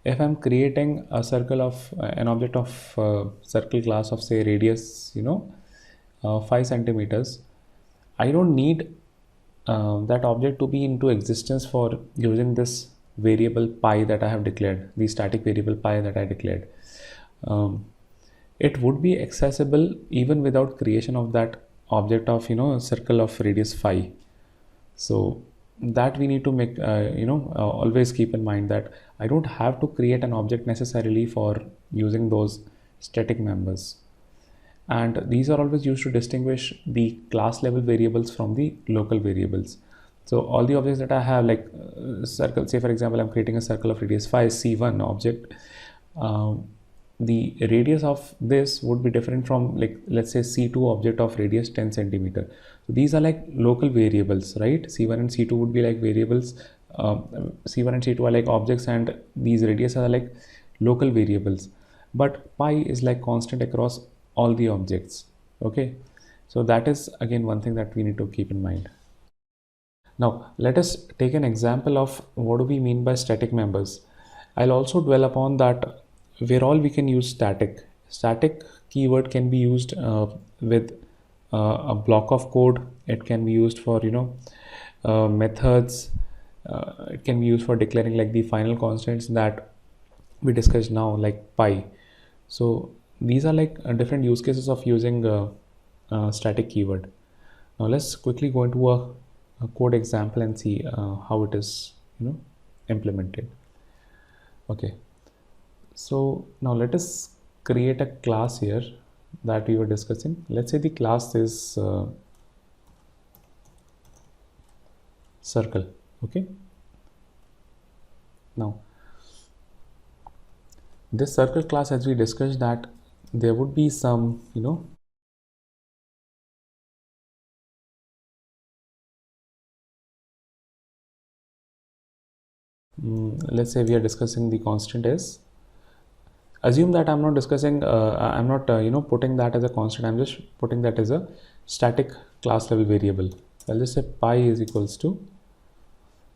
if I'm creating a circle of an object of circle class of say radius, 5 centimeters, I don't need that object to be into existence for using this variable pi that I have declared, the static variable pi that I declared. It would be accessible even without creation of that object of circle of radius 5. So that we need to make always keep in mind that I don't have to create an object necessarily for using those static members, and these are always used to distinguish the class level variables from the local variables. So all the objects that I have, like circle, say for example I'm creating a circle of radius 5 c1 object, the radius of this would be different from, like, let's say c2 object of radius 10 centimeter. So these are like local variables, right? c1 and c2 would be like variables. C1 and c2 are like objects, and these radius are like local variables, but pi is like constant across all the objects. Okay, so that is again one thing that we need to keep in mind. Now let us take an example of what do we mean by static members. I'll also dwell upon that where all we can use static. Static keyword can be used with a block of code. It can be used for methods. It can be used for declaring like the final constants that we discussed now, like pi. So these are like different use cases of using static keyword. Now let's quickly go into a code example and see how it is implemented. Okay, so now let us create a class here that we were discussing. Let's say the class is circle. Okay, now this circle class, as we discussed, that there would be some let's say we are discussing the constant is, assume that I'm not discussing I'm not putting that as a constant, I'm just putting that as a static class level variable. I'll just say pi is equals to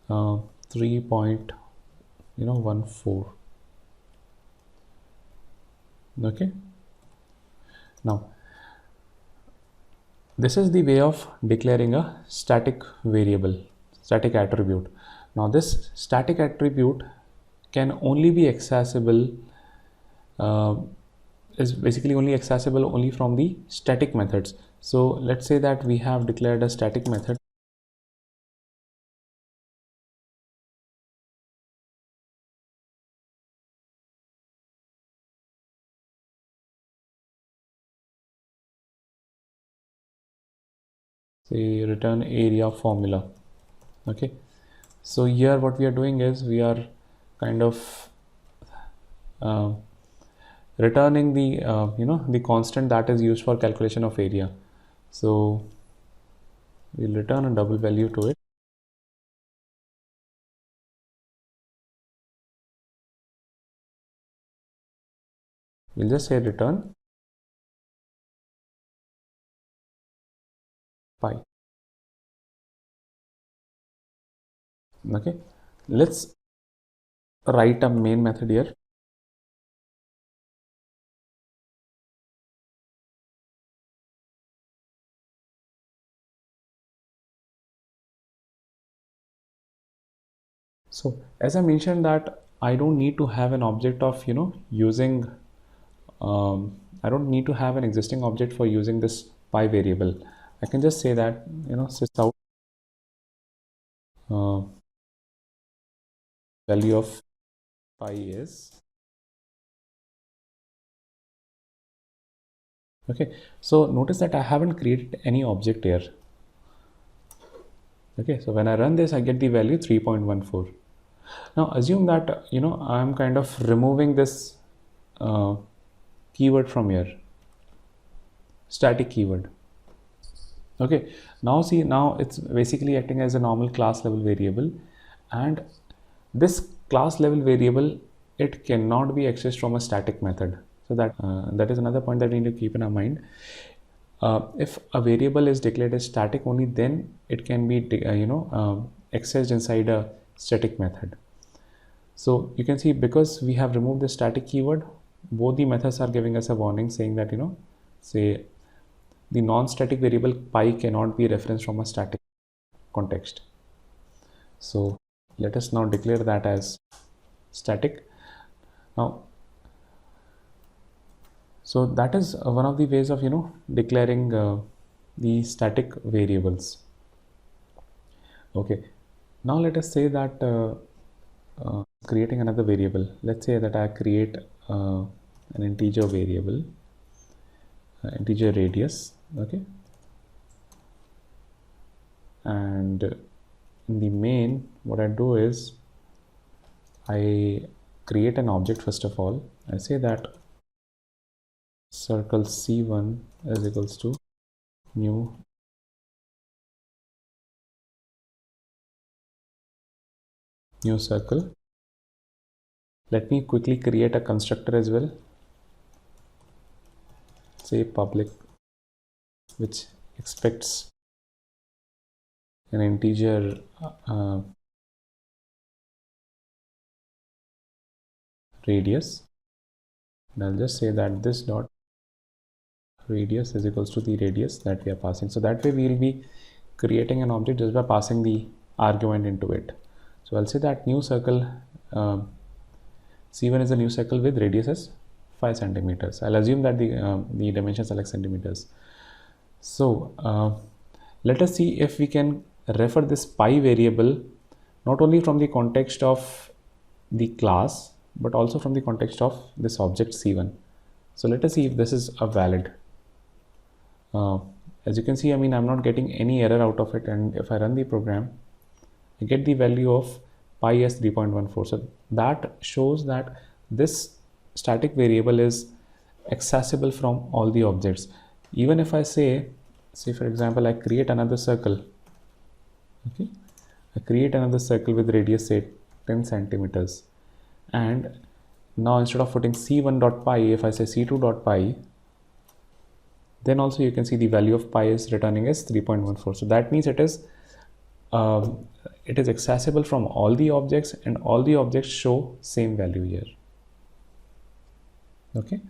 3.14. Okay, now this is the way of declaring a static variable, static attribute. Now this static attribute can only be accessible, is basically only accessible only from the static methods. So let's say that we have declared a static method. Say return area formula. Okay, so here what we are doing is we are kind of returning the the constant that is used for calculation of area. So we'll return a double value to it. We'll just say return pi. Okay, let's write a main method here. So as I mentioned that I don't need to have an object of using I don't need to have an existing object for using this pi variable. I can just say that sysout value of pi is okay. So notice that I haven't created any object here. Okay, so when I run this I get the value 3.14. Now assume that I'm kind of removing this keyword from here, static keyword. Okay, now see, now it's basically acting as a normal class level variable, and this class level variable, it cannot be accessed from a static method. So that is another point that we need to keep in our mind. If a variable is declared as static, only then it can be accessed inside a static method. So you can see, because we have removed the static keyword, both the methods are giving us a warning saying that say the non-static variable pi cannot be referenced from a static context. So let us now declare that as static. Now, so that is one of the ways of declaring the static variables. Okay, now let us say that creating another variable. Let's say that I create an integer variable, integer radius. Okay, and in the main, what I do is I create an object. First of all, I say that circle C1 is equals to new circle. Let me quickly create a constructor as well. Say public, which expects an integer radius, and I'll just say that this dot radius is equals to the radius that we are passing. So that way we will be creating an object just by passing the argument into it. So I'll say that new circle C1 is a new circle with radius as 5 centimeters. I'll assume that the dimensions are like centimeters. So let us see if we can refer this pi variable not only from the context of the class but also from the context of this object C1. So let us see if this is a valid. As you can see, I mean, I'm not getting any error out of it, and if I run the program, I get the value of pi as 3.14. So that shows that this static variable is accessible from all the objects. Even if I say for example, I create another circle. Okay, I create another circle with radius say 10 centimeters, and now instead of putting c1.pi, if I say c2.pi, then also you can see the value of pi is returning as 3.14. So that means it is accessible from all the objects, and all the objects show same value here. Okay.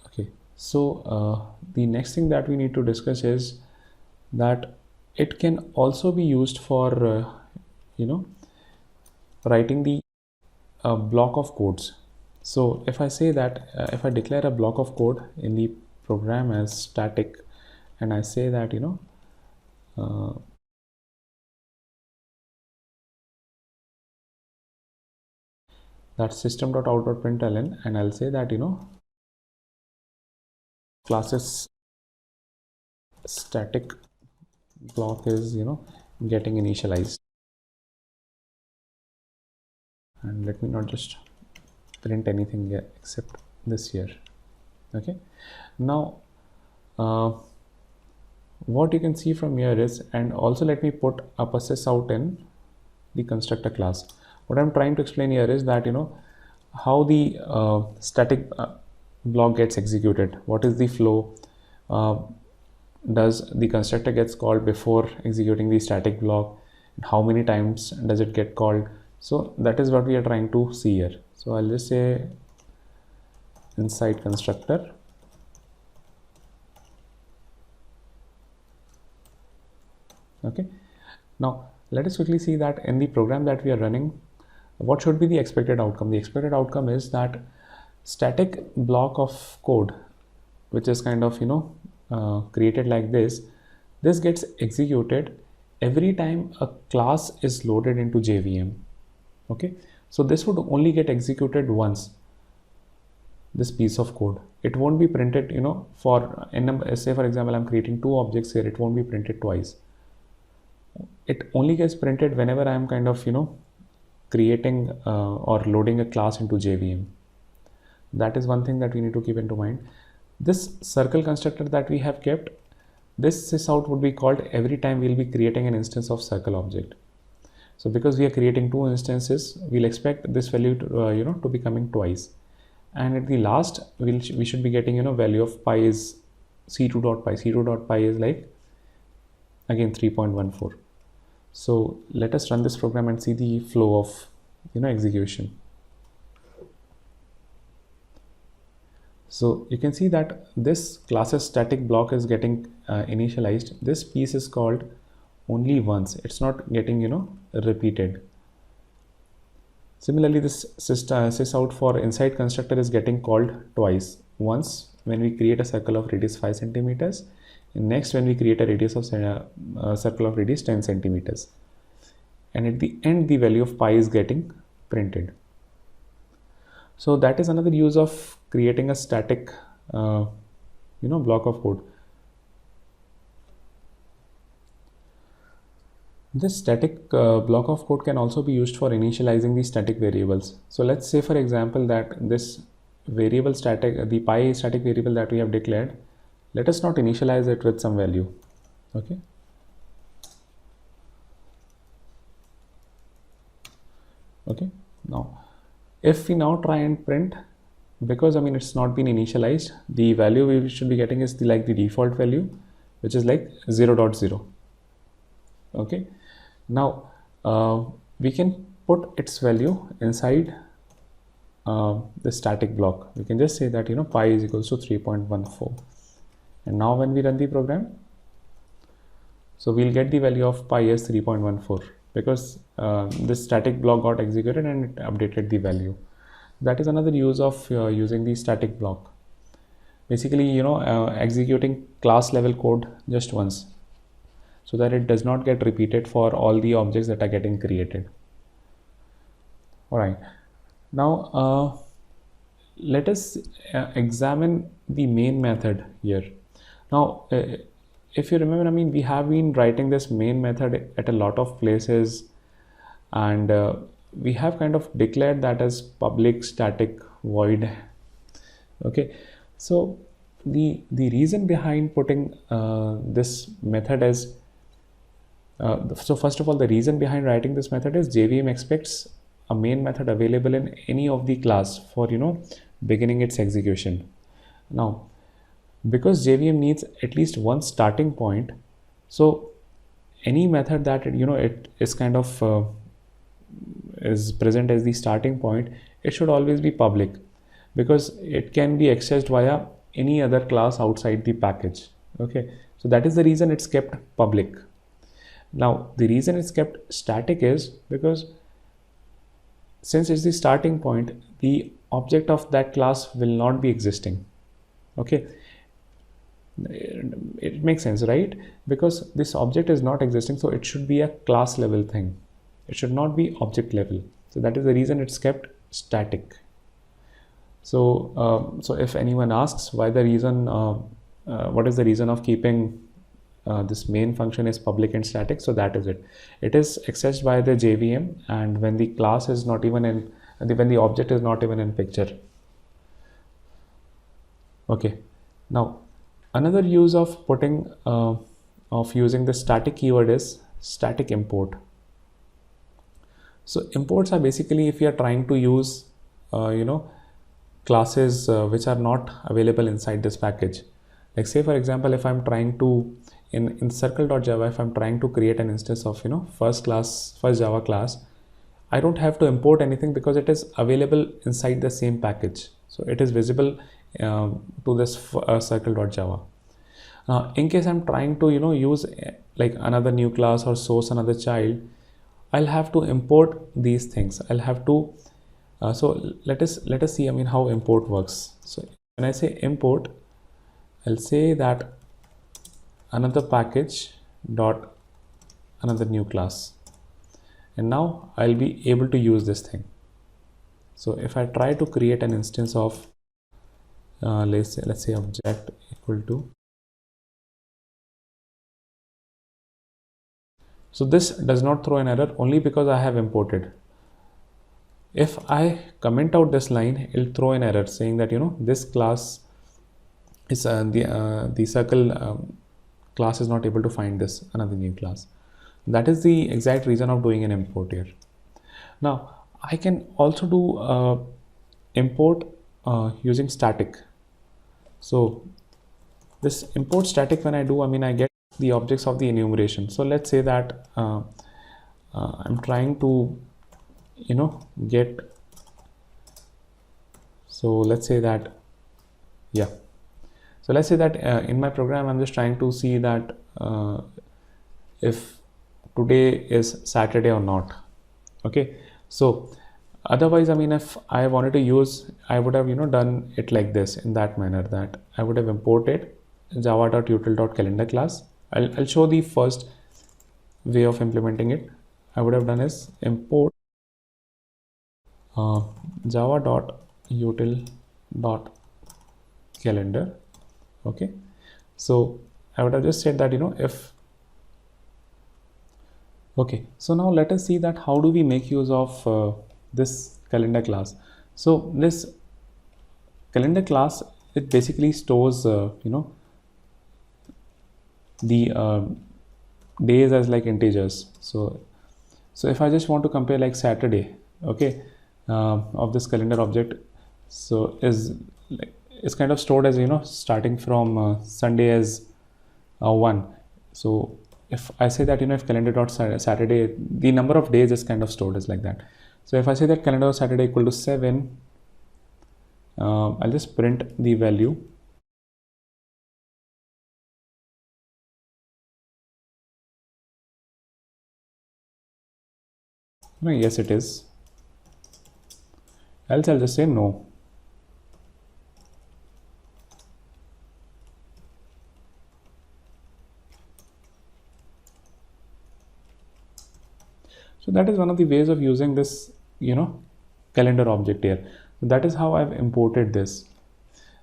Okay. So the next thing that we need to discuss is that it can also be used for writing the block of codes. So if I say that if I declare a block of code in the program as static, and I say that that system.out.println, and I'll say that classes static block is getting initialized. And let me not just print anything here except this here. Okay, now what you can see from here is, and also let me put a process out in the constructor class. What I'm trying to explain here is that, you know, how the static block gets executed. What is the flow? Does the constructor gets called before executing the static block? How many times does it get called? So that is what we are trying to see here. So I'll just say inside constructor. Okay, now let us quickly see that in the program that we are running, what should be the expected outcome. The expected outcome is that static block of code, which is kind of, you know, created like this gets executed every time a class is loaded into JVM. Okay, so this would only get executed once, this piece of code. It won't be printed, you know, for say for example I'm creating two objects here, it won't be printed twice. It only gets printed whenever I am kind of, you know, creating or loading a class into JVM. That is one thing that we need to keep into mind. This circle constructor that we have kept, this sysout would be called every time we'll be creating an instance of circle object. So because we are creating two instances, we'll expect this value to, you know, to be coming twice. And at the last, we should be getting, you know, value of pi is c2.pi. c2.pi is like again 3.14. So let us run this program and see the flow of, you know, execution. So you can see that this class's static block is getting initialized. This piece is called only once. It's not getting, you know, repeated. Similarly, this sysout for inside constructor is getting called twice. Once when we create a circle of radius 5 centimeters, and next when we create a radius of circle of radius 10 centimeters. And at the end, the value of pi is getting printed. So that is another use of creating a static, you know, block of code. This static block of code can also be used for initializing the static variables. So let's say, for example, that this variable static, the pi static variable that we have declared, let us not initialize it with some value. Okay. Okay. Now, if we now try and print, because I mean it's not been initialized, the value we should be getting is like the default value, which is like 0.0. Okay. Now we can put its value inside the static block. We can just say that, you know, pi is equals to 3.14. And now when we run the program, so we'll get the value of pi as 3.14 because this static block got executed and it updated the value. That is another use of using the static block. Basically, you know, executing class level code just once, so that it does not get repeated for all the objects that are getting created. All right, now let us examine the main method here. Now if you remember, I mean, we have been writing this main method at a lot of places, and we have kind of declared that as public static void. Okay, so the reason behind putting this method as so first of all, the reason behind writing this method is JVM expects a main method available in any of the class for, you know, beginning its execution. Now, because JVM needs at least one starting point, so any method that, you know, it is kind of is present as the starting point, it should always be public, because it can be accessed via any other class outside the package. Okay, so that is the reason it's kept public. Now the reason it's kept static is because since it's the starting point, the object of that class will not be existing. Okay, it makes sense, right? Because this object is not existing, so it should be a class level thing. It should not be object level. So that is the reason it's kept static. So so if anyone asks why the reason, what is the reason of keeping this main function is public and static, so that is it. It is accessed by the JVM, and when the class is not even in, when the object is not even in picture. Okay, now another use of putting of using the static keyword is static import. So imports are basically if you are trying to use classes which are not available inside this package. Like say for example, if I'm trying to in circle.java, if I'm trying to create an instance of first Java class, I don't have to import anything because it is available inside the same package. So it is visible to this circle.java. In case I'm trying to use like another new class or source another child, I'll have to import these things. I'll have to so let us see how import works. So when I say import, I'll say that another package dot another new class, and now I'll be able to use this thing. So if I try to create an instance of let's say object equal to, so this does not throw an error only because I have imported. If I comment out this line, it'll throw an error saying that this class is the circle class is not able to find this another new class. That is the exact reason of doing an import here. Now I can also do import using static. So this import static, when I do, I get the objects of the enumeration. So let's say that I'm trying to get, so let's say that so let's say that in my program I'm just trying to see that if today is Saturday or not. Okay, so otherwise if I wanted to use, I would have done it like this, in that manner, that I would have imported java.util.calendar class. I'll show the first way of implementing it. I would have done is import java.util.calendar. Okay, so I would have just said that if, okay, so now let us see that how do we make use of this calendar class. So this calendar class, it basically stores the days as like integers. So if I just want to compare like Saturday, okay, of this calendar object, so it's kind of stored as starting from Sunday as 1. So if I say that if calendar.saturday, the number of days is kind of stored as like that. So if I say that calendar.saturday equal to 7, I'll just print the value. No, yes it is. Else I'll just say no. So that is one of the ways of using this calendar object here. So that is how I've imported this.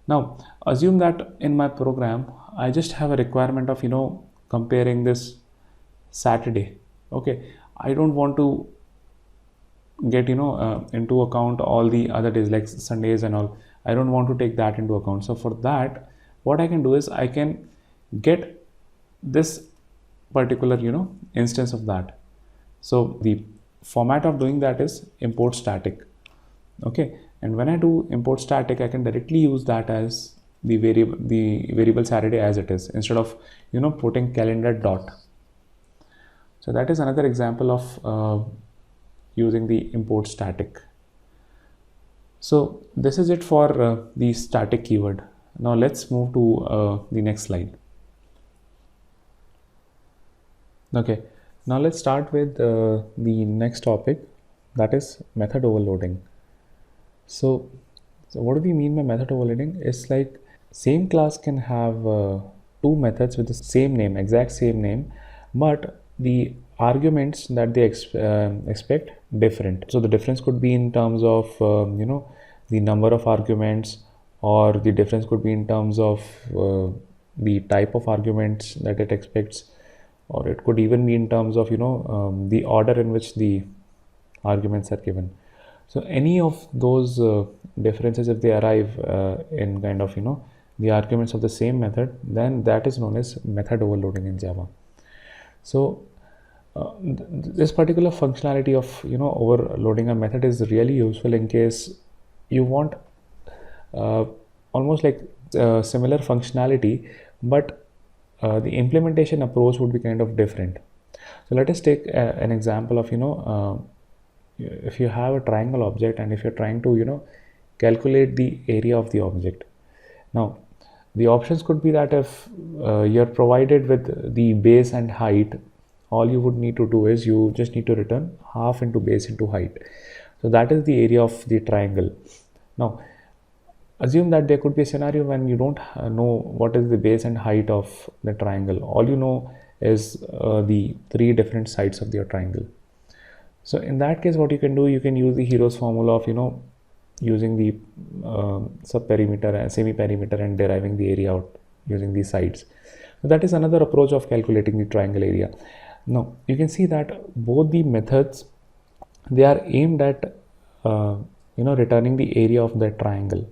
Now assume that in my program I just have a requirement of comparing this Saturday. Okay, I don't want to get into account all the other days like Sundays and all. I don't want to take that into account. So for that, what I can do is I can get this particular instance of that. So the format of doing that is import static. Okay, and when I do import static, I can directly use that as the variable Saturday as it is, instead of putting calendar dot. So that is another example of using the import static. So this is it for the static keyword. Now let's move to the next slide. Okay, now let's start with the next topic, that is method overloading. So what do we mean by method overloading? It's like same class can have two methods with the same name, exact same name, but the arguments that they expect different. So the difference could be in terms of the number of arguments, or the difference could be in terms of the type of arguments that it expects, or it could even be in terms of the order in which the arguments are given. So any of those differences, if they arrive in kind of the arguments of the same method, then that is known as method overloading in Java. So this particular functionality of overloading a method is really useful in case you want uh, almost like similar functionality, but the implementation approach would be kind of different. So let us take an example of if you have a triangle object, and if you're trying to calculate the area of the object. Now the options could be that if you're provided with the base and height, all you would need to do is you just need to return half into base into height. So that is the area of the triangle. Now assume that there could be a scenario when you don't know what is the base and height of the triangle. All you know is the three different sides of your triangle. So in that case, what you can do, you can use the hero's formula of using the sub-perimeter and semi-perimeter and deriving the area out using these sides. So that is another approach of calculating the triangle area. Now you can see that both the methods, they are aimed at returning the area of the triangle.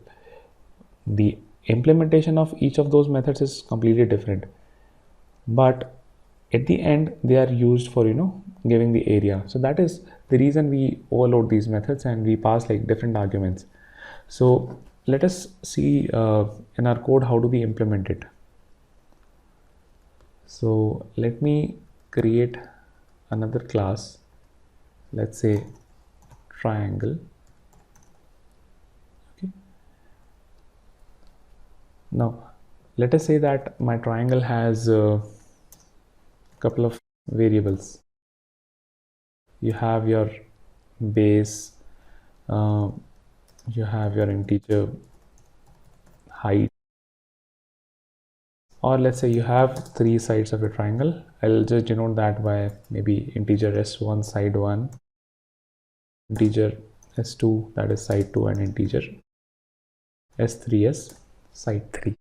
The implementation of each of those methods is completely different, but at the end they are used for giving the area. So that is the reason we overload these methods and we pass like different arguments. So let us see in our code how do we implement it. So let me create another class, let's say triangle. Okay, now let us say that my triangle has a couple of variables. You have your base, you have your integer height, or let's say you have three sides of a triangle. I'll just denote that by maybe integer s1 side 1, integer s2 that is side 2, and integer s3 as side 3.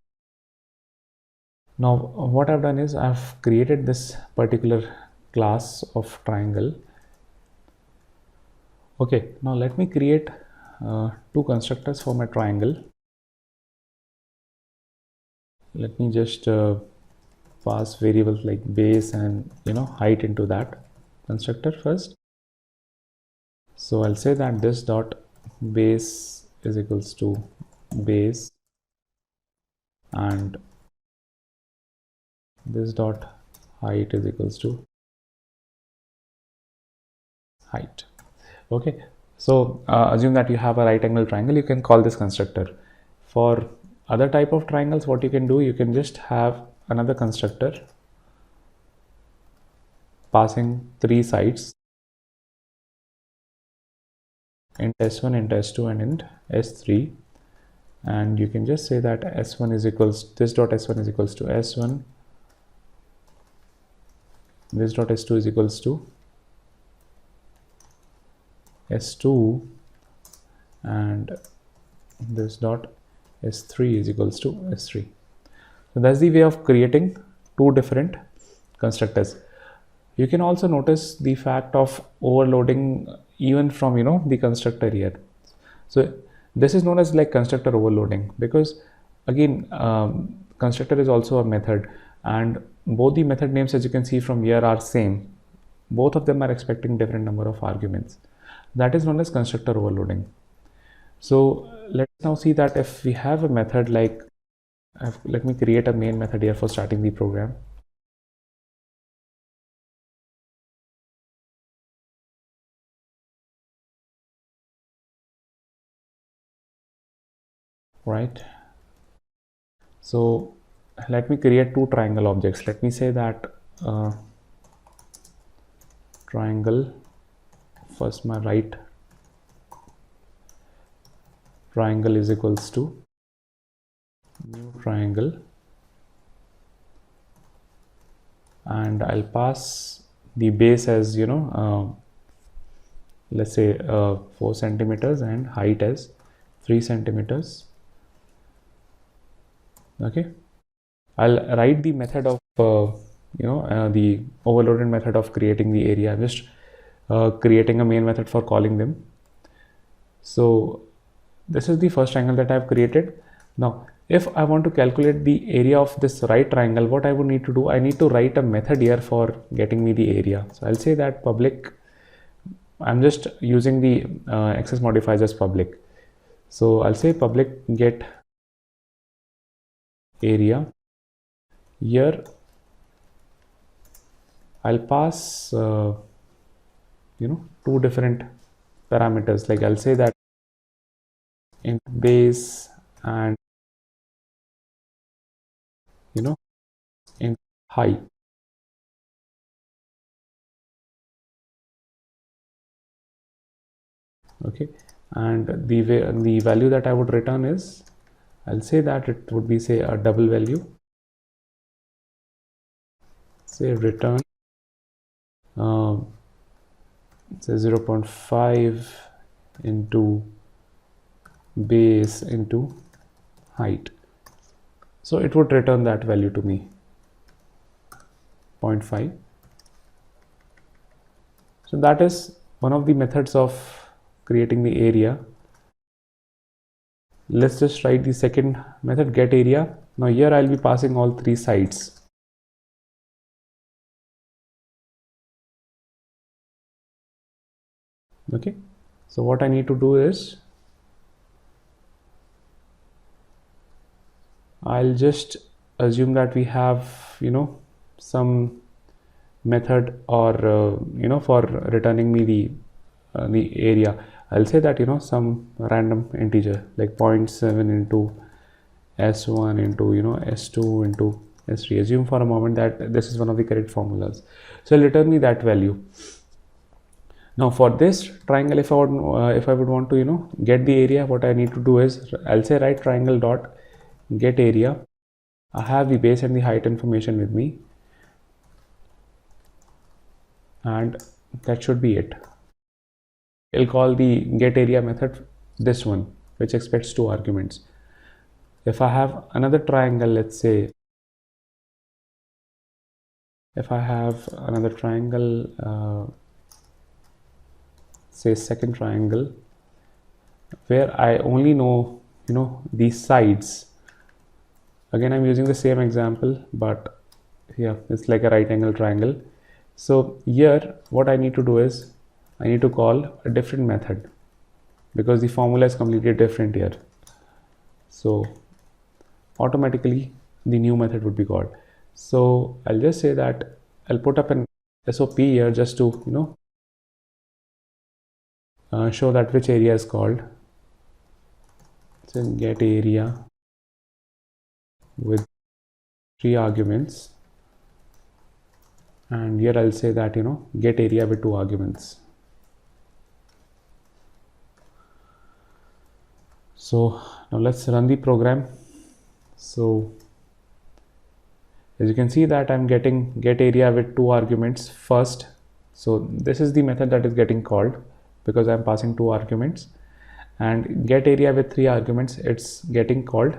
Now what I've done is I've created this particular class of triangle. Okay, now let me create two constructors for my triangle. Let me just pass variables like base and height into that constructor first. So I'll say that this dot base is equals to base, and this dot height is equals to height. Okay, so assume that you have a right angle triangle, you can call this constructor. For other type of triangles, what you can do, you can just have another constructor passing three sides, int s1, int s2, and int s3, and you can just say that s1 is equals, this dot s1 is equals to s1, this dot s2 is equals to s2, and this dot s3 is equals to s3. So that's the way of creating two different constructors. You can also notice the fact of overloading even from the constructor here. So this is known as like constructor overloading, because again constructor is also a method, and both the method names, as you can see from here, are same. Both of them are expecting different number of arguments. That is known as constructor overloading. So let's now see that if we have a method like, let me create a main method here for starting the program. Right, so let me create two triangle objects. Let me say that triangle, first my right triangle is equals to new triangle, and I'll pass the base as let's say 4 centimeters and height as 3 centimeters. Okay, I'll write the method of the overloaded method of creating the area. I'm just creating a main method for calling them. So this is the first triangle that I've created. Now if I want to calculate the area of this right triangle, what I would need to do, I need to write a method here for getting me the area. So I'll say that public, I'm just using the access modifiers as public. So I'll say public get area. Here I'll pass two different parameters, like I'll say that in base and in height. Okay, and the value that I would return is, I'll say that it would be, say, a double value. Say return say 0.5 into base into height. So it would return that value to me, 0.5. So that is one of the methods of creating the area. Let's just write the second method, get area. Now here I'll be passing all three sides. Okay, so what I need to do is, I'll just assume that we have some method, or for returning me the area. I'll say that some random integer like 0.7 into s1 into s2 into s3. Assume for a moment that this is one of the correct formulas, so it'll return me that value. Now for this triangle, if I would want to get the area, what I need to do is, I'll say right triangle dot get area. I have the base and the height information with me, and that should be it. I'll call the get area method, this one, which expects 2 arguments. If I have another triangle, let's say if I have another triangle, say second triangle, where I only know these sides. Again, I'm using the same example, but yeah, it's like a right angle triangle. So here what I need to do is, I need to call a different method, because the formula is completely different here. So automatically the new method would be called. So I'll just say that I'll put up an SOP here just to show that which area is called. So get area with 3 arguments, and here I'll say that get area with 2 arguments. So now let's run the program. So as you can see that I'm getting get area with 2 arguments first. So this is the method that is getting called because I'm passing 2 arguments, and get area with 3 arguments, it's getting called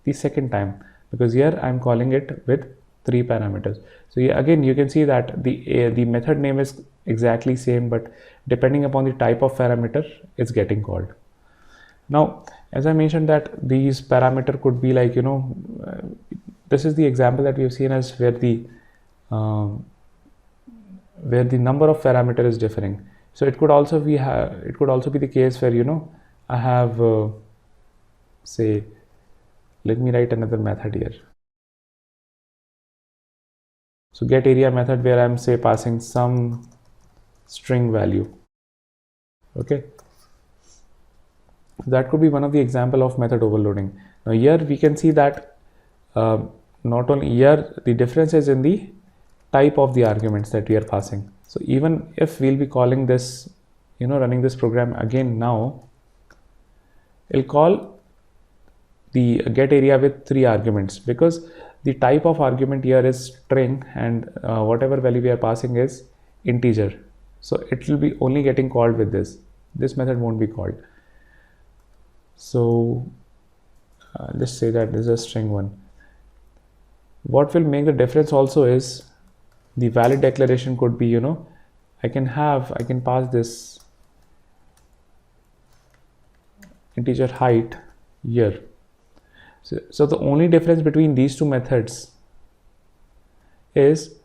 the second time, because here I'm calling it with 3 parameters. So here again you can see that the method name is exactly same, but depending upon the type of parameter it's getting called. Now as I mentioned that these parameter could be like this is the example that we have seen as where the number of parameter is differing. So it could also be the case where I have say, let me write another method here. So get area method where I'm say passing some string value. Okay, that could be one of the example of method overloading. Now here we can see that not only here the difference is in the type of the arguments that we are passing. So even if we'll be calling this running this program again, now it'll call the get area with 3 arguments, because the type of argument here is string, and whatever value we are passing is integer. So it will be only getting called with this method won't be called. So let's say that this is a string one. what will make the difference also is the valid declaration could be, I can pass this integer height here. So the only difference between these two methods is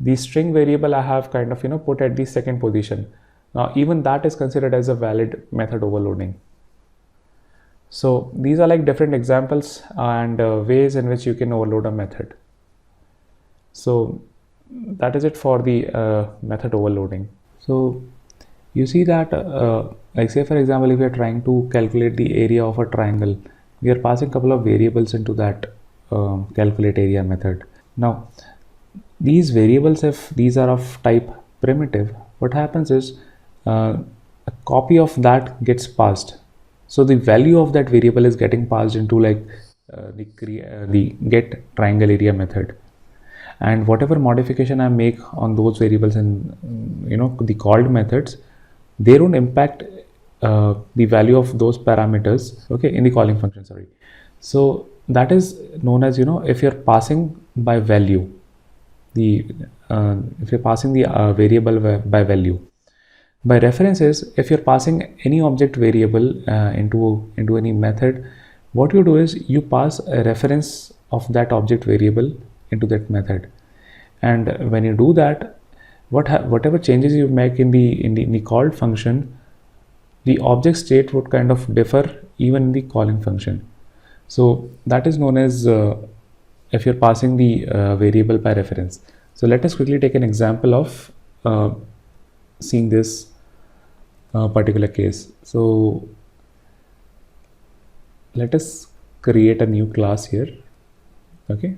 the string variable I have kind of put at the second position. Now even that is considered as a valid method overloading. So these are like different examples and ways in which you can overload a method. So that is it for the method overloading. So you see that like say for example, if we are trying to calculate the area of a triangle, we are passing a couple of variables into that calculate area method. Now these variables, if these are of type primitive, what happens is a copy of that gets passed. So the value of that variable is getting passed into like the get triangle area method, and whatever modification I make on those variables in the called methods, they don't impact the value of those parameters, okay, in the calling function, sorry. So that is known as, if you're passing by value, if you're passing the variable by value. By reference is, if you're passing any object variable into any method, what you do is you pass a reference of that object variable into that method, and when you do that, whatever changes you make in the called function, the object state would kind of differ even in the calling function. So that is known as if you're passing the variable by reference. So let us quickly take an example of seeing this particular case. So let us create a new class here. Okay,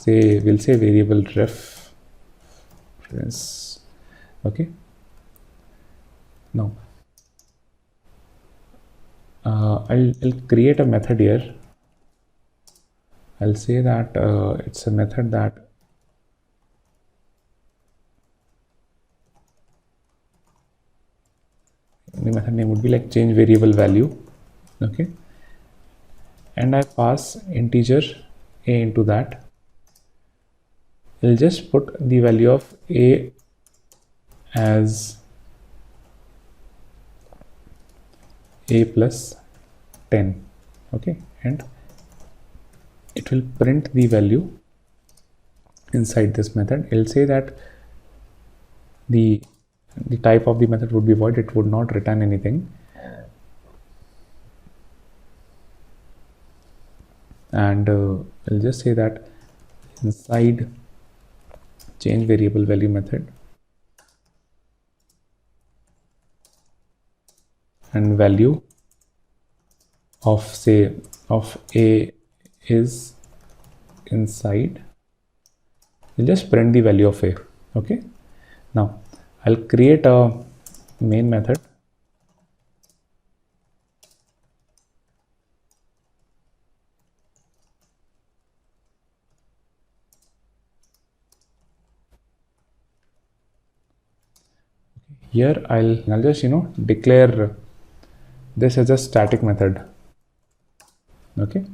we'll say variable reference. Okay, now I'll create a method here. I'll say that it's a method that the method name would be like change variable value. Okay, and I pass integer a into that. I'll just put the value of a as a plus 10. Okay, and it will print the value inside this method. It'll say that the type of the method would be void, it would not return anything, and I'll just say that inside change variable value method, and value of a is inside, we'll just print the value of a. Okay, now I'll create a main method. Here I'll just declare this as a static method. Okay,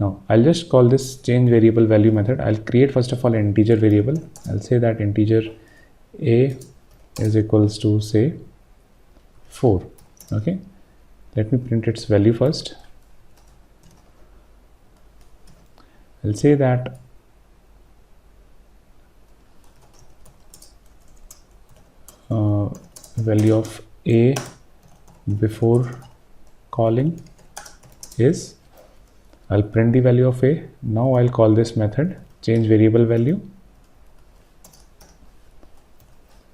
now I'll just call this change variable value method. I'll create first of all an integer variable. I'll say that integer a is equals to say 4. Okay, let me print its value first. I'll say that value of a before calling is, I'll print the value of a. Now I'll call this method change variable value.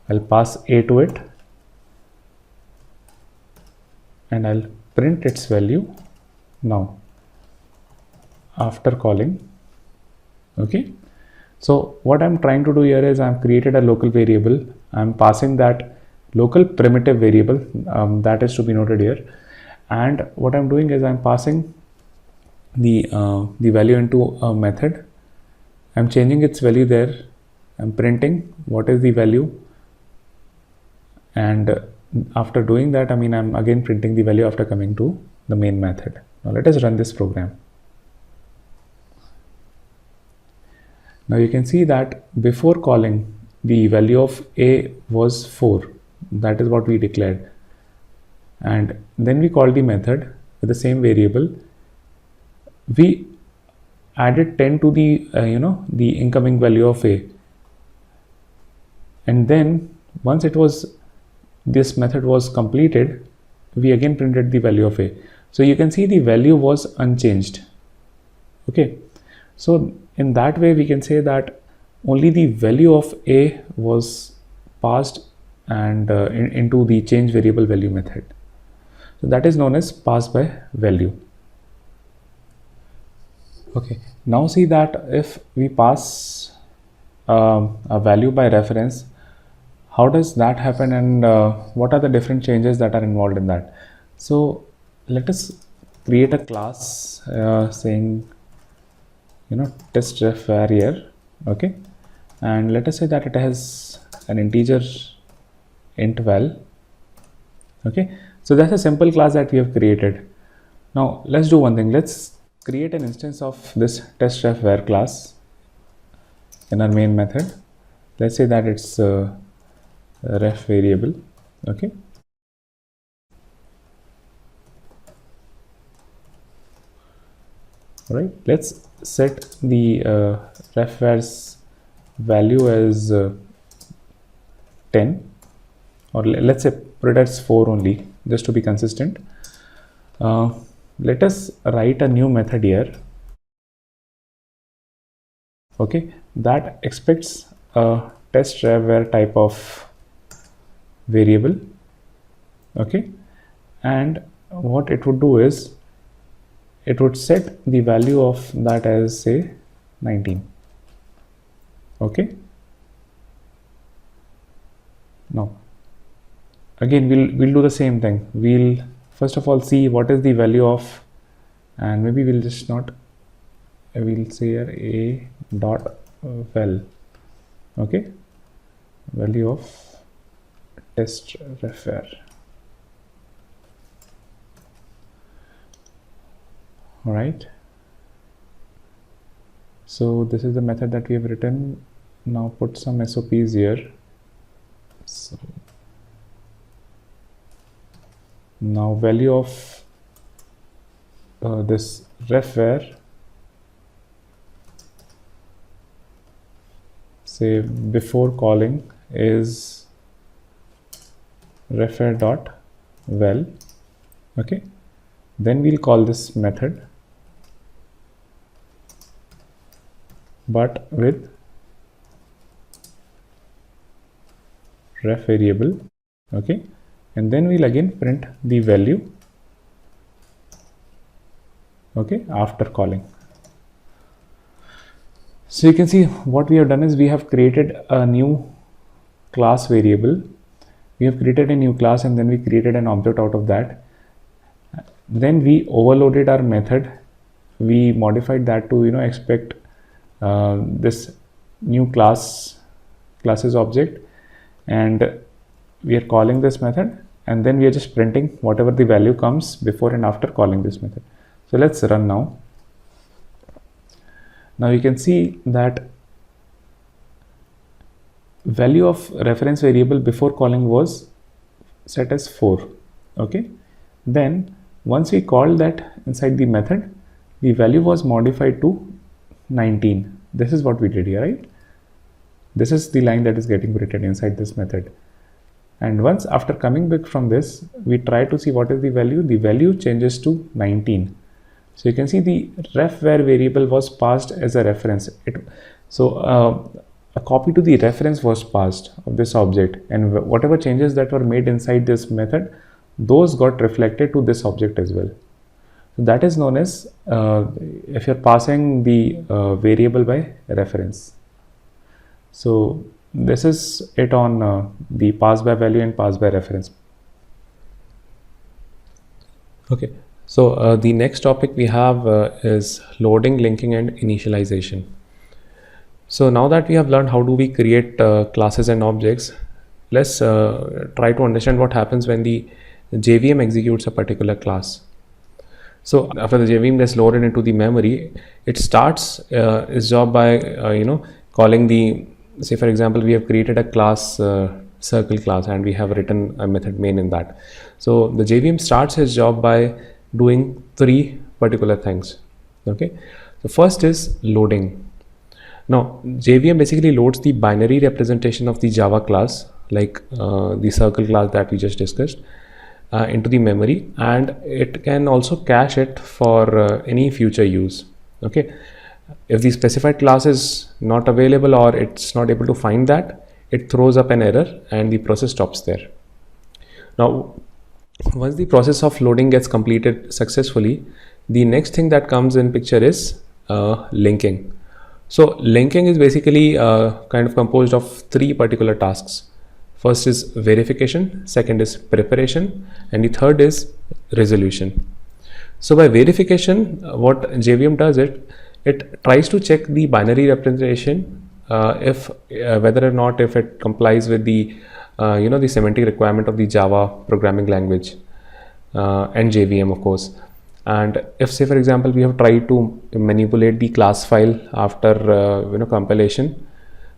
I'll pass a to it, and I'll print its value now after calling. Okay, so what I'm trying to do here is I've created a local variable. I'm passing that local primitive variable, that is to be noted here, and what I'm doing is I'm passing the value into a method. I'm changing its value there. I'm printing what is the value, and after doing that, I'm again printing the value after coming to the main method. Now let us run this program. Now you can see that before calling, the value of a was 4. That is what we declared. And then we called the method with the same variable. We added 10 to the the incoming value of a, and then once this method was completed, we again printed the value of a. So you can see the value was unchanged. Okay, so in that way we can say that only the value of a was passed and into the change variable value method. So that is known as pass by value. Okay, now see that if we pass a value by reference, how does that happen, and what are the different changes that are involved in that? So let us create a class saying test ref var here. Okay, and let us say that it has an integer int val. Okay, so that's a simple class that we have created. Now let's do one thing. Let's create an instance of this test ref var class in our main method. Let's say that it's a ref variable. Okay, all right, let's set the ref var's value as 10, or let's say put it as 4 only, just to be consistent. Let us write a new method here, okay, that expects a test ref var type of variable. Okay, and what it would do is it would set the value of that as say 19. Okay, now again we'll do the same thing. We'll first of all see what is the value of, and maybe we'll just not, we'll say here a dot val. Okay, value of test ref var. All right, so this is the method that we have written. Now put some SOPs here. So now value of this ref var, say before calling, is ref var dot val. Okay, then we'll call this method, but with ref variable. Okay, and then we'll again print the value, okay, after calling. So you can see what we have done is we have created a new class variable. We have created a new class, and then we created an object out of that. Then we overloaded our method. We modified that to expect this new classes object, and we are calling this method, and then we are just printing whatever the value comes before and after calling this method. So let's run now. Now you can see that value of reference variable before calling was set as 4. Okay, then once we called that inside the method, the value was modified to 19. This is what we did here, right? This is the line that is getting written inside this method. And once after coming back from this, we try to see what is the value. The value changes to 19. So you can see the ref var variable was passed as a reference. A copy to the reference was passed of this object, and whatever changes that were made inside this method, those got reflected to this object as well. So that is known as if you're passing the variable by reference. So this is it on the pass by value and pass by reference. Okay, so the next topic we have is loading, linking, and initialization. So now that we have learned how do we create classes and objects, let's try to understand what happens when the JVM executes a particular class. So after the JVM gets loaded into the memory, it starts its job by calling the, say for example, we have created a class circle class and we have written a method main in that. So the JVM starts its job by doing three particular things. Okay, the first is loading. Now JVM basically loads the binary representation of the Java class, like the circle class that we just discussed, into the memory, and it can also cache it for any future use. Okay, if the specified class is not available or it's not able to find that, it throws up an error and the process stops there. Now once the process of loading gets completed successfully, the next thing that comes in picture is linking. So linking is basically kind of composed of three particular tasks. First is verification, second is preparation, and the third is resolution. So by verification, what JVM does, it tries to check the binary representation if whether or not if it complies with the the semantic requirement of the Java programming language and JVM, of course. And if, say for example, we have tried to manipulate the class file after compilation,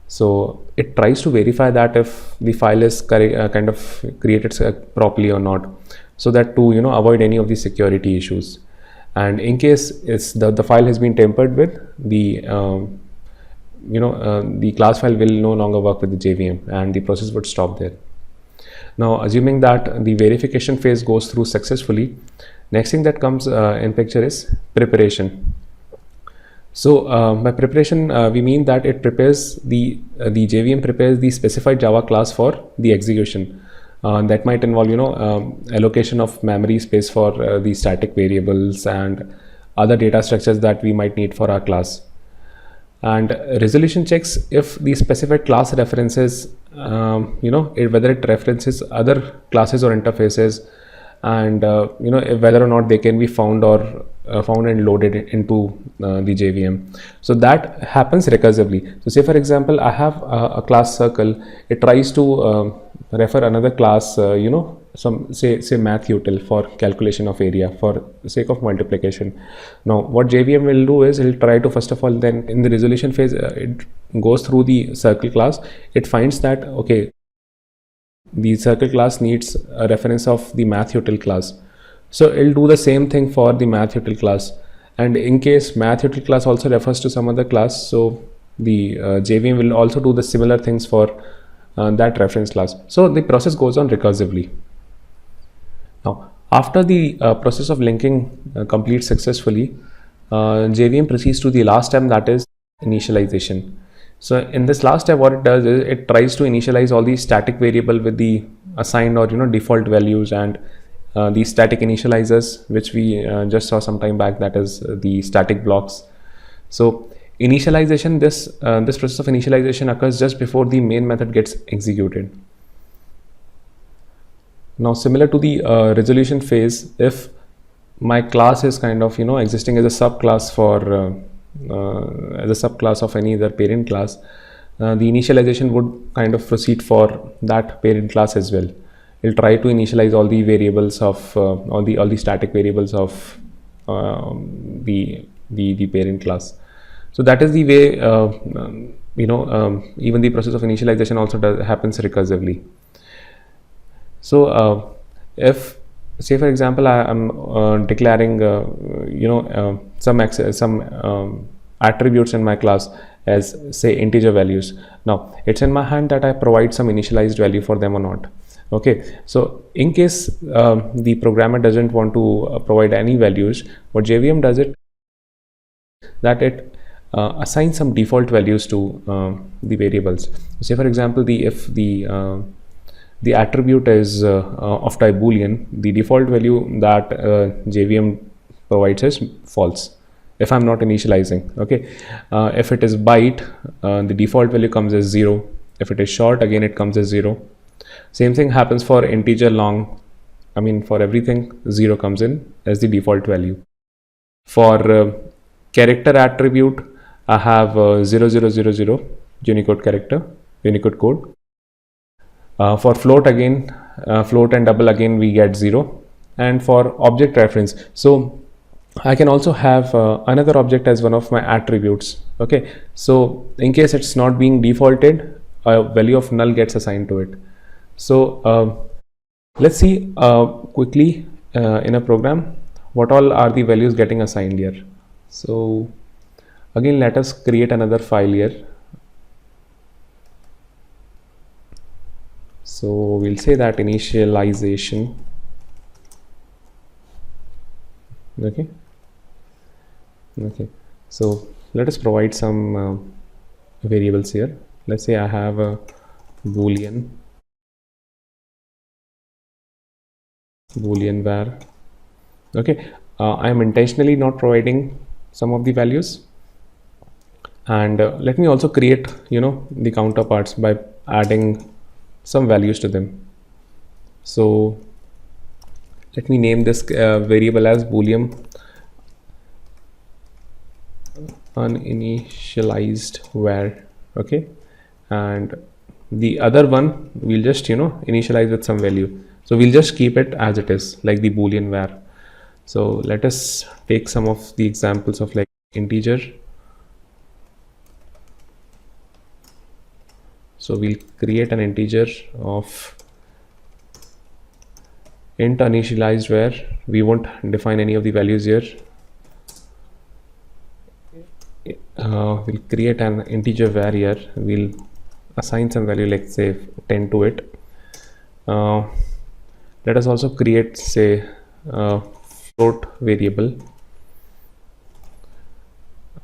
so it tries to verify that if the file is kind of created properly or not, so that to avoid any of the security issues. And in case it's the file has been tampered with, the the class file will no longer work with the JVM and the process would stop there. Now assuming that the verification phase goes through successfully, next thing that comes in picture is preparation. So by preparation we mean that it prepares the JVM prepares the specified Java class for the execution. That might involve allocation of memory space for the static variables and other data structures that we might need for our class. And resolution checks if the specified class references whether it references other classes or interfaces, and whether or not they can be found or found and loaded into the JVM. So that happens recursively. So say for example, I have a class circle. It tries to refer another class, some say math util for calculation of area for the sake of multiplication. Now what JVM will do is it will try to, first of all, then in the resolution phase, it goes through the circle class. It finds that okay, the circle class needs a reference of the math util class, so it'll do the same thing for the math util class. And in case math util class also refers to some other class, so the JVM will also do the similar things for that reference class. So the process goes on recursively. Now after the process of linking completes successfully, JVM proceeds to the last step, that is initialization. So in this last step, what it does is it tries to initialize all these static variable with the assigned or default values, and these static initializers, which we just saw some time back, that is the static blocks. So initialization, this process of initialization occurs just before the main method gets executed. Now similar to the resolution phase, if my class is kind of existing as a subclass for as a subclass of any other parent class, the initialization would kind of proceed for that parent class as well. It'll try to initialize all the variables of all the static variables of the parent class. So that is the way even the process of initialization also happens recursively. So if, say for example, I am declaring some attributes in my class as, say, integer values. Now it's in my hand that I provide some initialized value for them or not. Okay, so in case the programmer doesn't want to provide any values, what JVM does it that it assigns some default values to the variables. Say for example, if the attribute is of type boolean, the default value that JVM provides is false if I'm not initializing. Okay, if it is byte, the default value comes as 0. If it is short, again it comes as 0. Same thing happens for integer long. I mean, for everything 0 comes in as the default value. For character attribute, I have 0000 Unicode character, Unicode code. For float, again float and double, again we get 0. And for object reference, so I can also have another object as one of my attributes. Okay, so in case it's not being defaulted, a value of null gets assigned to it. So let's see quickly in a program what all are the values getting assigned here. So again, let us create another file here. So we'll say that initialization. Okay. Okay, so let us provide some variables here. Let's say I have a boolean var. Okay, I am intentionally not providing some of the values, and let me also create the counterparts by adding some values to them. So let me name this variable as boolean uninitialized var. Okay, and the other one we'll just initialize with some value, so we'll just keep it as it is, like the boolean var. So let us take some of the examples of like integer. So we'll create an integer of int initialized var. We won't define any of the values here. We'll create an integer var here. We'll assign some value, like say 10 to it. Let us also create, say, float variable,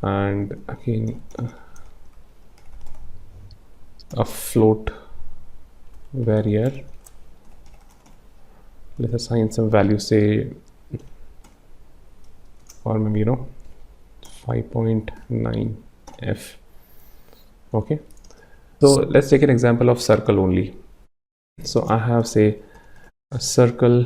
and again a float var here. Let's assign some value, say, or maybe 5.9 f. Okay, so let's take an example of circle only. So I have, say, a circle,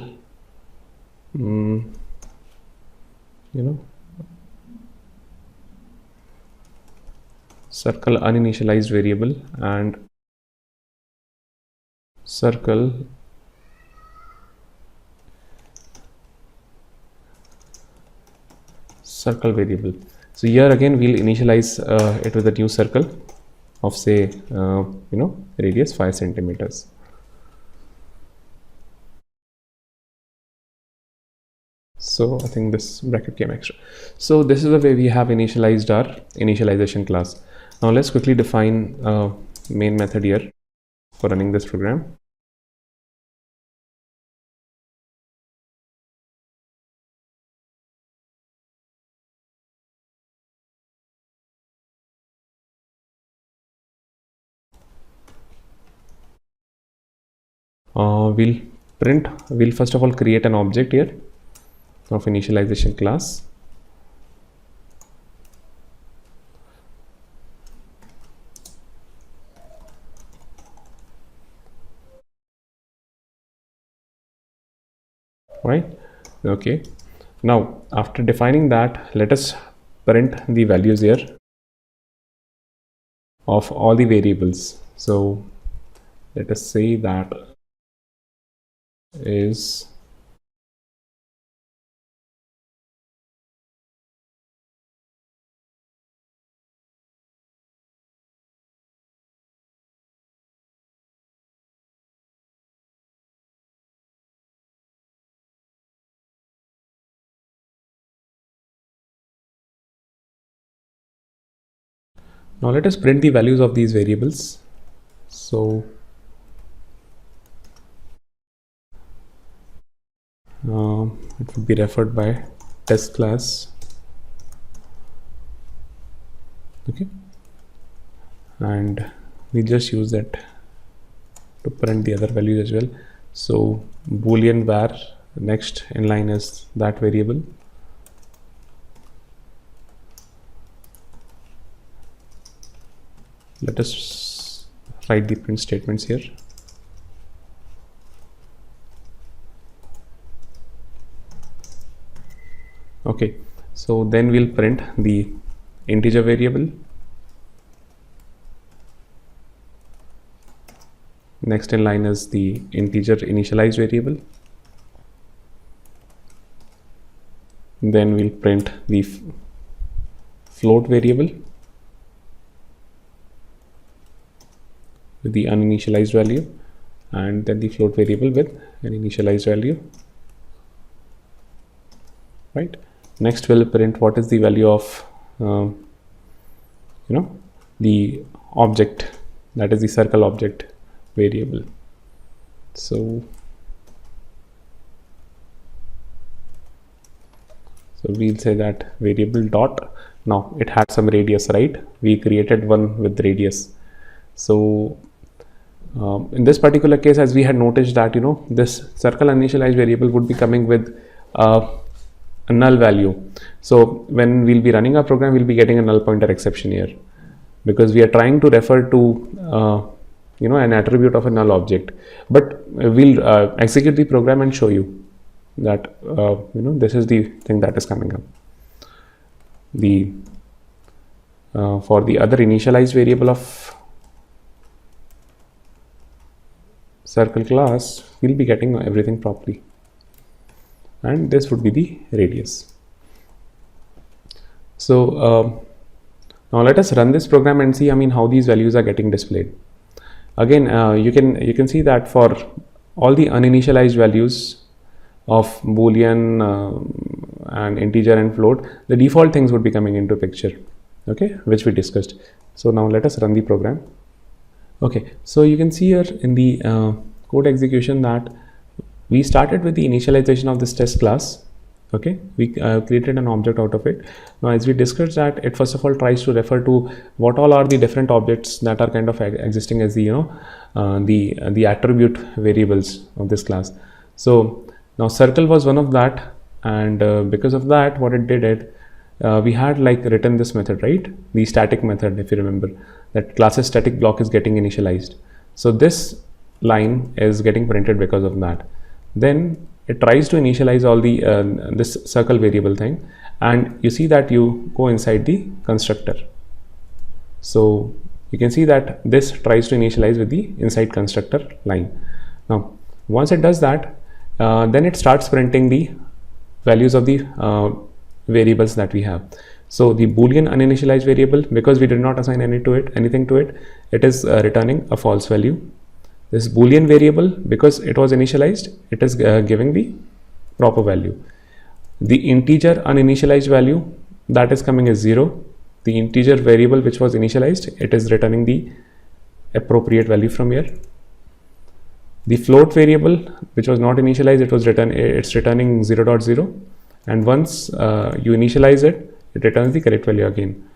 circle uninitialized variable and circle variable. So here again we'll initialize it with a new circle of, say, radius 5 centimeters. So I think this bracket came extra. So this is the way we have initialized our initialization class. Now let's quickly define a main method here for running this program. We'll first of all create an object here of initialization class. Right. Okay, now after defining that, let us print the values here of all the variables. So let us say that is now let us print the values of these variables. So it would be referred by test class. Okay, and we just use that to print the other values as well. So boolean var, next in line is that variable. Let us write the print statements here. Okay, so then we'll print the integer variable. Next in line is the integer initialized variable. then we'll print the float variable with the uninitialized value, and then the float variable with an initialized value, right? Next we'll print what is the value of the object, that is the circle object variable. So we'll say that variable dot, now it had some radius, right? We created one with radius. So in this particular case, as we had noticed that this circle initialized variable would be coming with a null value. So when we'll be running our program, we'll be getting a null pointer exception here, because we are trying to refer to an attribute of a null object. But we'll execute the program and show you that this is the thing that is coming up. The for the other initialized variable of circle class, we'll be getting everything properly, and this would be the radius. So now let us run this program and see how these values are getting displayed. Again, you can see that for all the uninitialized values of boolean and integer and float, the default things would be coming into picture, okay, which we discussed. So now let us run the program. Okay, so you can see here in the code execution that we started with the initialization of this test class. Okay, we created an object out of it. Now, as we discussed that, it first of all tries to refer to what all are the different objects that are kind of existing as the the attribute variables of this class. So now circle was one of that, and because of that, what it did, we had like written this method, right? The static method, if you remember, that class's static block is getting initialized. So this line is getting printed because of that. Then it tries to initialize all the this circle variable thing, and you see that you go inside the constructor. So you can see that this tries to initialize with the inside constructor line. Now once it does that, then it starts printing the values of the variables that we have. So the boolean uninitialized variable, because we did not assign anything to it, it is returning a false value. This boolean variable, because it was initialized, it is giving the proper value. The integer uninitialized value, that is coming as 0. The integer variable which was initialized, it is returning the appropriate value from here. The float variable which was not initialized, it's returning 0.0, and once you initialize it, it returns the correct value again.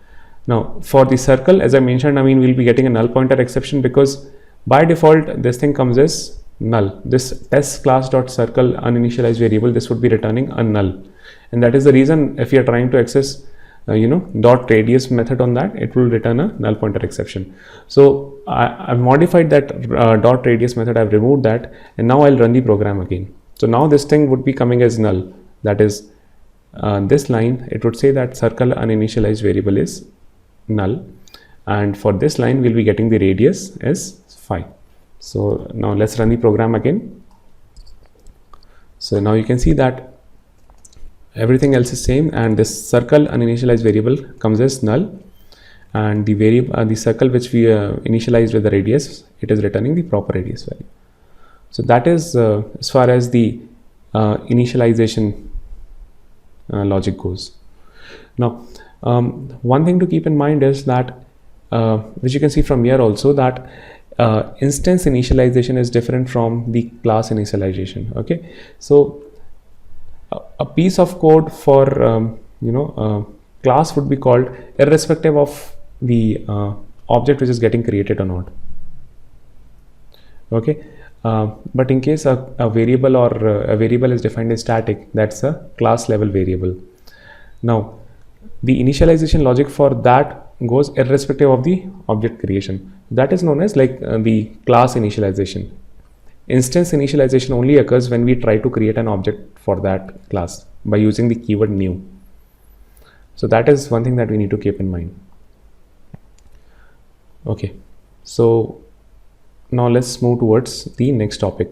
Now for the circle, as I mentioned, we'll be getting a null pointer exception, because by default this thing comes as null. This test class.circle uninitialized variable, this would be returning a null, and that is the reason if you are trying to access dot radius method on that, it will return a null pointer exception. So I've modified that dot radius method, I've removed that, and now I'll run the program again. So now this thing would be coming as null, that is this line, it would say that circle uninitialized variable is null, and for this line we'll be getting the radius as 5. So now let's run the program again. So now you can see that everything else is same, and this circle uninitialized variable comes as null, and the variable the circle which we initialized with the radius, it is returning the proper radius value. So that is as far as the initialization logic goes. Now one thing to keep in mind is that which you can see from here also, that instance initialization is different from the class initialization. Okay, so a piece of code for class would be called irrespective of the object which is getting created or not. Okay, but in case a variable or a variable is defined as static, that's a class level variable. Now the initialization logic for that goes irrespective of the object creation. That is known as like the class initialization. Instance initialization only occurs when we try to create an object for that class by using the keyword new. So that is one thing that we need to keep in mind. Okay, so now let's move towards the next topic.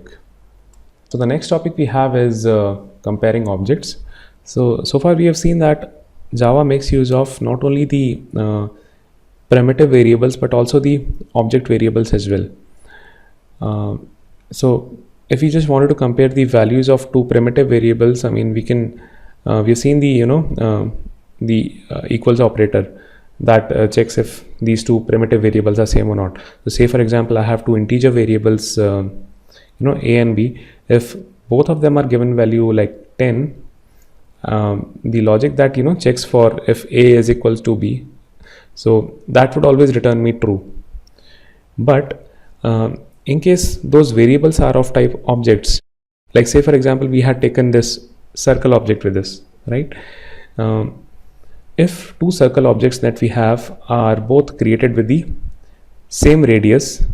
So the next topic we have is comparing objects. So far we have seen that Java makes use of not only the primitive variables but also the object variables as well. So if we just wanted to compare the values of two primitive variables, I mean, we can we've seen the equals operator that checks if these two primitive variables are same or not. So say for example I have two integer variables A and B. If both of them are given value like 10, the logic that checks for if A is equals to B, so that would always return me true. But in case those variables are of type objects, like say for example we had taken this circle object with this, right? If two circle objects that we have are both created with the same radius,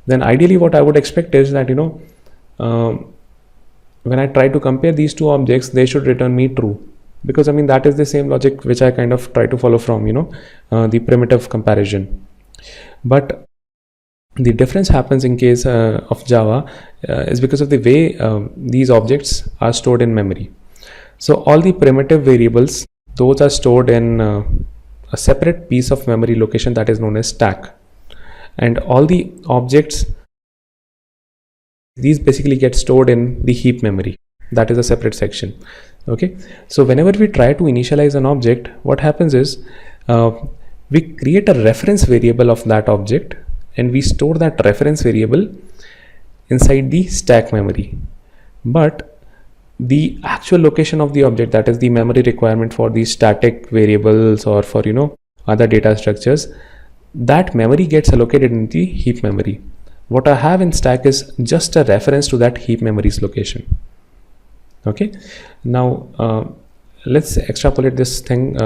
then ideally what I would expect is that when I try to compare these two objects, they should return me true, because I mean that is the same logic which I kind of try to follow from the primitive comparison. But the difference happens in case of Java is because of the way these objects are stored in memory. So all the primitive variables, those are stored in a separate piece of memory location that is known as stack, and all the objects, these basically get stored in the heap memory, that is a separate section. Okay, so whenever we try to initialize an object, what happens is we create a reference variable of that object and we store that reference variable inside the stack memory. But the actual location of the object, that is the memory requirement for the static variables or for other data structures, that memory gets allocated in the heap memory. What I have in stack is just a reference to that heap memory's location. Okay, now let's extrapolate this thing.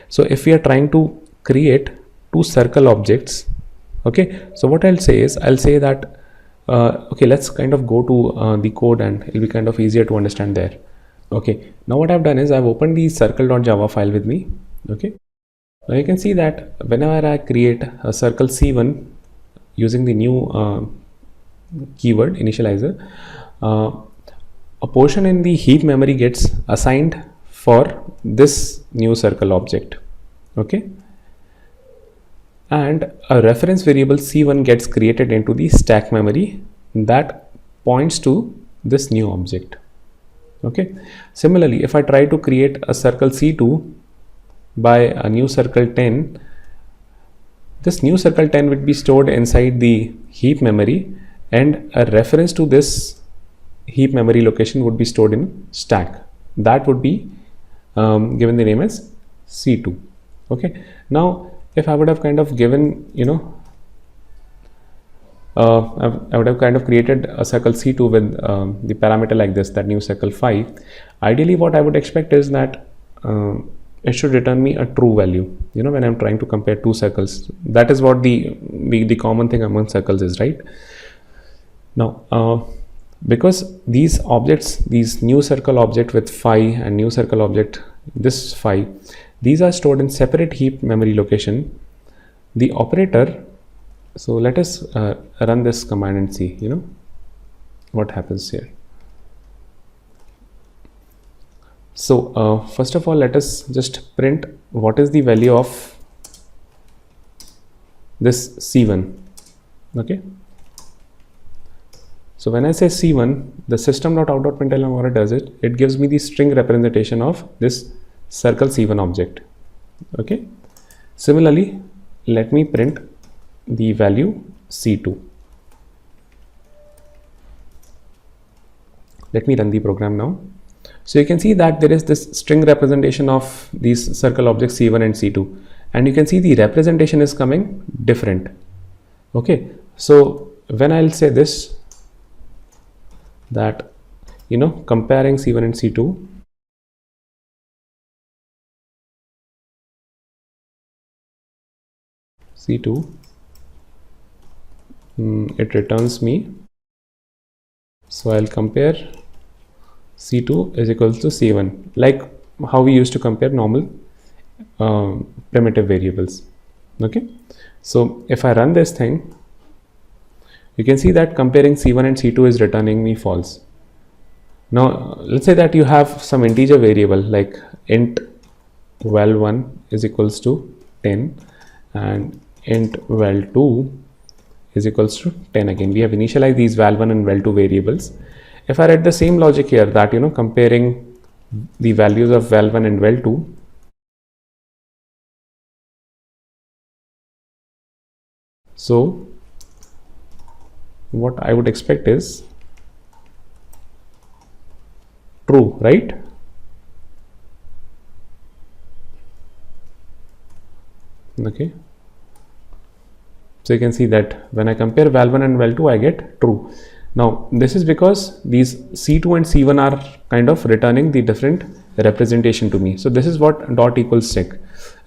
So if we are trying to create two circle objects, okay, so what I'll say is that okay, let's kind of go to the code and it'll be kind of easier to understand there. Okay, now what I've done is I've opened the circle.java file with me. Okay, now you can see that whenever I create a circle C1 using the new keyword initializer, a portion in the heap memory gets assigned for this new circle object. Okay, and a reference variable C1 gets created into the stack memory that points to this new object. Okay, similarly if I try to create a circle C2 by a new circle 10, this new circle 10 would be stored inside the heap memory and a reference to this heap memory location would be stored in stack. That would be given the name as C2. Okay, now if I would have kind of given I would have kind of created a circle C2 with the parameter like this, that new circle 5, ideally what I would expect is that it should return me a true value when I'm trying to compare two circles. That is what the common thing among circles is, right? Now because these objects, these new circle object with phi and new circle object this phi, these are stored in separate heap memory location, the operator, so let us run this command and see what happens here. So first of all, let us just print what is the value of this C1. Okay, so when I say C1, the system.out.println, what it does, it gives me the string representation of this circle C1 object. Okay, similarly let me print the value C2. Let me run the program now. So you can see that there is this string representation of these circle objects C1 and C2, and you can see the representation is coming different. Okay, so when I'll say this, that comparing C1 and C2, it returns me, so I'll compare C2 is equals to C1, like how we used to compare normal primitive variables. Okay, so if I run this thing, you can see that comparing C1 and C2 is returning me false. Now let's say that you have some integer variable like int val1 is equals to 10 and int val2 is equals to 10 again. We have initialized these val1 and val2 variables. If I write the same logic here, that comparing the values of val1 and val2, so what I would expect is true, right? Okay, so you can see that when I compare val1 and val2, I get true. Now this is because these C2 and C1 are kind of returning the different representation to me. So this is what dot equals check.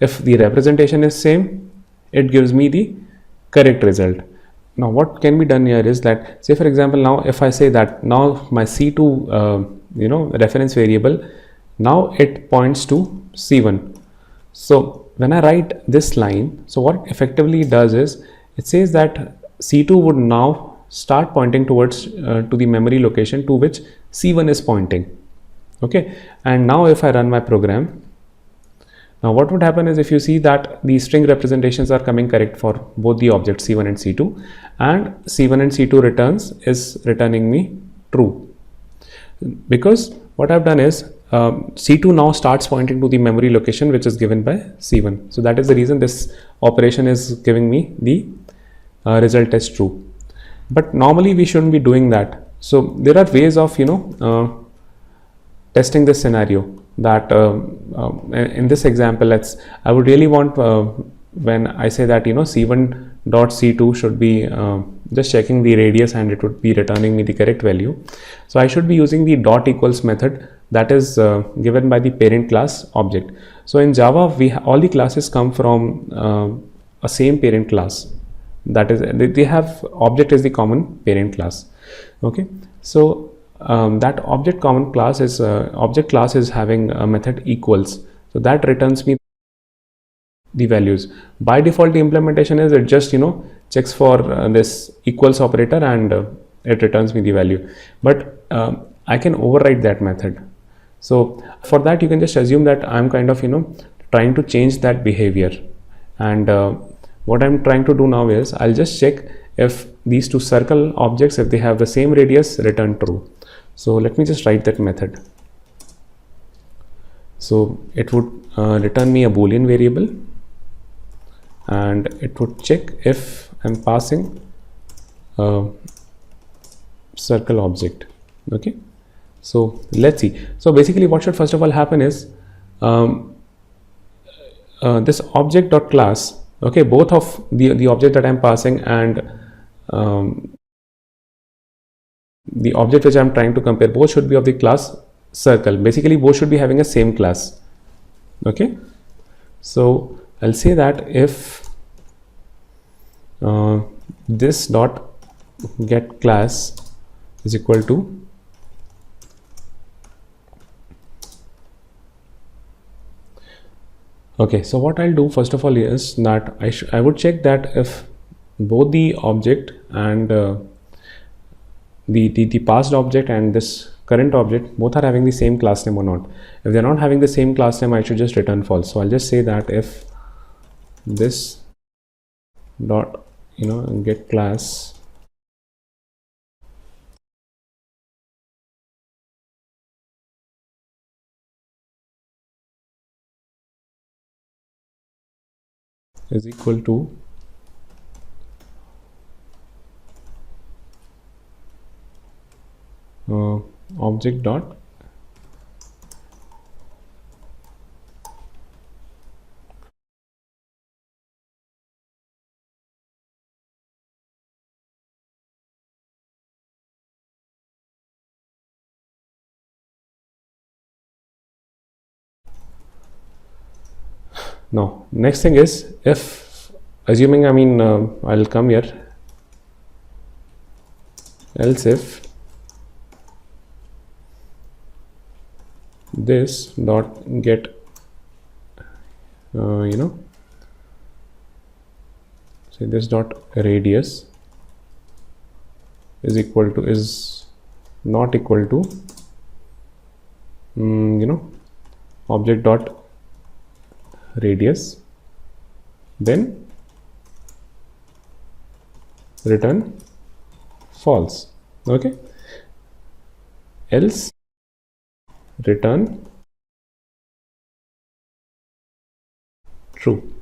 If the representation is same, it gives me the correct result. Now what can be done here is that, say for example, now if I say that now my C2 reference variable, now it points to C1. So when I write this line, so what effectively does is it says that C2 would now start pointing towards to the memory location to which C1 is pointing. Okay, and now if I run my program, now what would happen is, if you see that the string representations are coming correct for both the objects C1 and C2, and C1 and C2 returns is returning me true, because what I've done is C2 now starts pointing to the memory location which is given by C1. So that is the reason this operation is giving me the result as true. But normally we shouldn't be doing that. So there are ways of testing this scenario. That in this example, I would really want when I say that C1 dot C2 should be just checking the radius and it would be returning me the correct value. So I should be using the dot equals method that is given by the parent class object. So in Java, all the classes come from a same parent class. That is, they have object is the common parent class. Okay, so that object common class is object class is having a method equals, so that returns me the values. By default, the implementation is it just checks for this equals operator and it returns me the value, but I can override that method. So for that, you can just assume that I'm kind of trying to change that behavior, and what I'm trying to do now is I'll just check if these two circle objects, if they have the same radius, return true. So let me just write that method. So it would return me a boolean variable, and it would check if I'm passing a circle object. Okay, so let's see. So basically what should first of all happen is this object dot class, okay, both of the object that I'm passing and the object which I'm trying to compare, both should be of the class circle. Basically both should be having a same class. Okay, so I'll say that if this dot get class is equal to okay, so what I'll do first of all is that I would check that if both the object and the past object and this current object both are having the same class name or not. If they're not having the same class name, I should just return false. So I'll just say that if this dot get class is equal to object dot now next thing is, if assuming I'll come here, else if this dot get say this dot radius is not equal to object dot radius, then return false. Okay, else return true.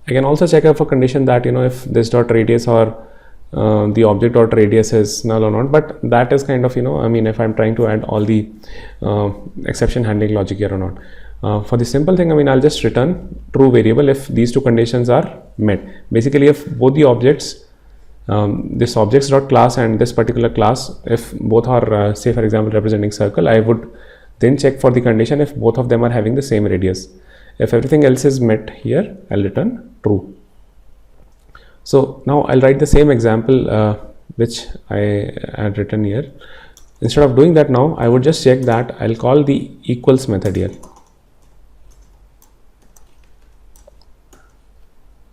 I can also check out for condition that if this dot radius or the object dot radius is null or not, but that is kind of if I'm trying to add all the exception handling logic here or not. For the simple thing, I'll just return true variable if these two conditions are met. Basically, if both the objects, this objects dot class and this particular class, if both are say for example representing circle, I would then check for the condition if both of them are having the same radius. If everything else is met here, I'll return true. So now I'll write the same example which I had written here. Instead of doing that, now I would just check that I'll call the equals method here.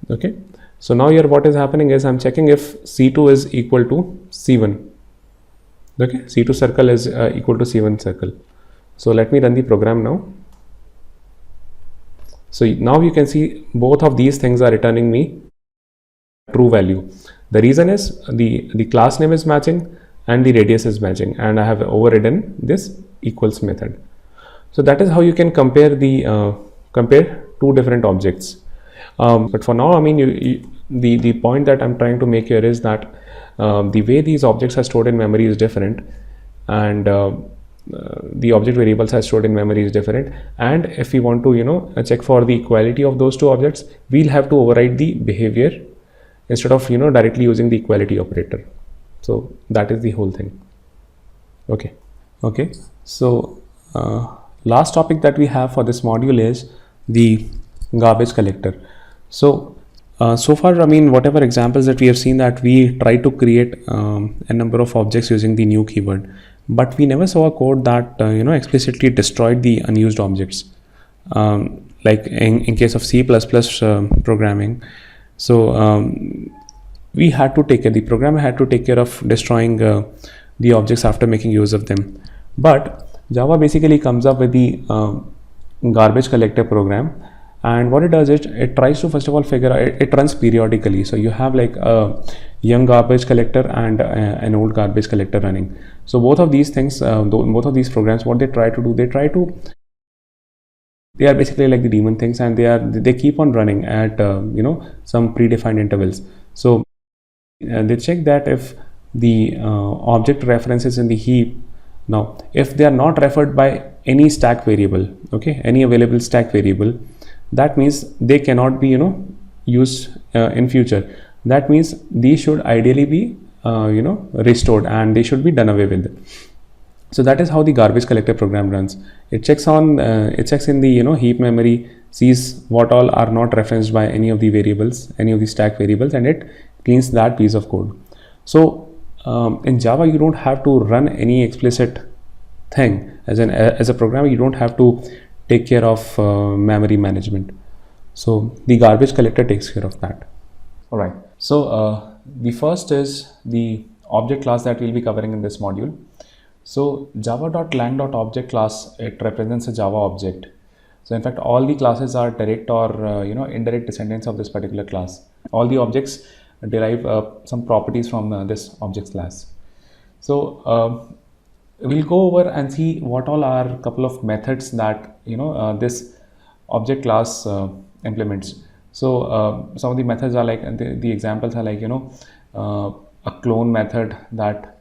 Okay, so now here what is happening is I'm checking if C2 is equal to C1. Okay, C2 circle is equal to C1 circle. So let me run the program now. So now you can see both of these things are returning me true value. The reason is the class name is matching and the radius is matching, and I have overridden this equals method. So that is how you can compare the compare two different objects. But for now, the point that I'm trying to make here is that the way these objects are stored in memory is different, and the object variables are stored in memory is different. And if we want to check for the equality of those two objects, we'll have to override the behavior instead of directly using the equality operator. So that is the whole thing. Okay. So last topic that we have for this module is the garbage collector. So so far, whatever examples that we have seen, that we try to create a number of objects using the new keyword, but we never saw a code that explicitly destroyed the unused objects, like in case of C++ programming. So we had to take care, the programmer had to take care of destroying the objects after making use of them. But Java basically comes up with the garbage collector program, and what it does is it tries to first of all figure out, it runs periodically. So you have like a young garbage collector and an old garbage collector running. So both of these things, both of these programs, what they try to do, they are basically like the daemon things, and they keep on running at some predefined intervals. So they check that if the object references in the heap, now if they are not referred by any stack variable, okay, any available stack variable, that means they cannot be used in future. That means these should ideally be restored, and they should be done away with. So that is how the garbage collector program runs. It checks in the heap memory, sees what all are not referenced by any of the variables, any of the stack variables, and it cleans that piece of code. So in Java, you don't have to run any explicit thing. As a programmer, you don't have to take care of memory management. So the garbage collector takes care of that. All right. So the first is the object class that we'll be covering in this module. So java.lang.object class, it represents a Java object. So in fact, all the classes are direct or indirect descendants of this particular class. All the objects derive some properties from this object class. So we'll go over and see what all are a couple of methods that this object class implements. So some of the methods are like, the examples are like a clone method that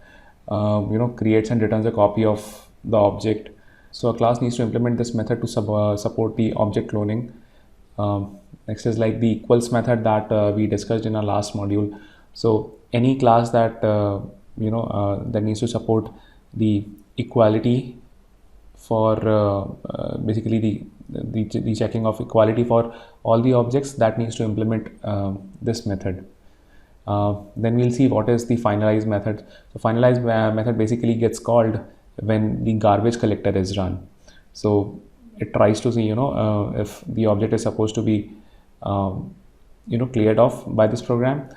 creates and returns a copy of the object. So a class needs to implement this method to support the object cloning. Next is like the equals method that we discussed in our last module. So any class that that needs to support the equality for basically the checking of equality for all the objects, that needs to implement this method. Then we'll see what is the finalize method. So finalize method basically gets called when the garbage collector is run. So it tries to see if the object is supposed to be cleared off by this program.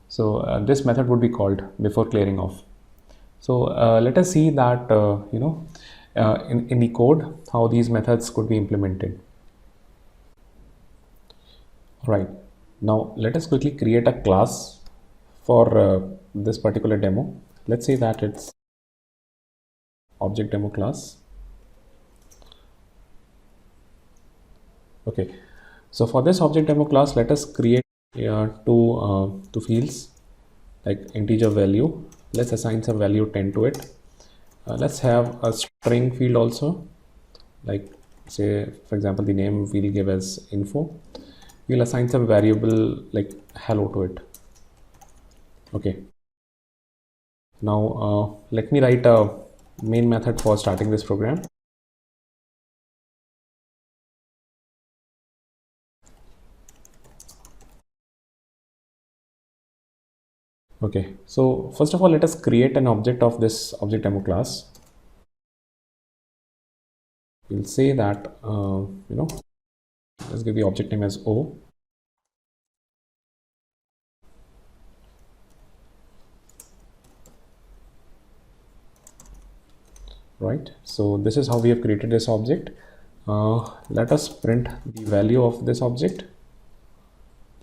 So this method would be called before clearing off. So let us see that in the code how these methods could be implemented. Right, now let us quickly create a class for this particular demo. Let's say that it's object demo class. Okay, so for this object demo class, let us create two fields like integer value. Let's assign some value 10 to it. Let's have a string field also, like say for example the name we'll give as info. We'll assign some variable like hello to it. Okay, now let me write a main method for starting this program. Okay, so first of all, let us create an object of this object demo class. We'll say that let's give the object name as O. Right, so this is how we have created this object. Let us print the value of this object.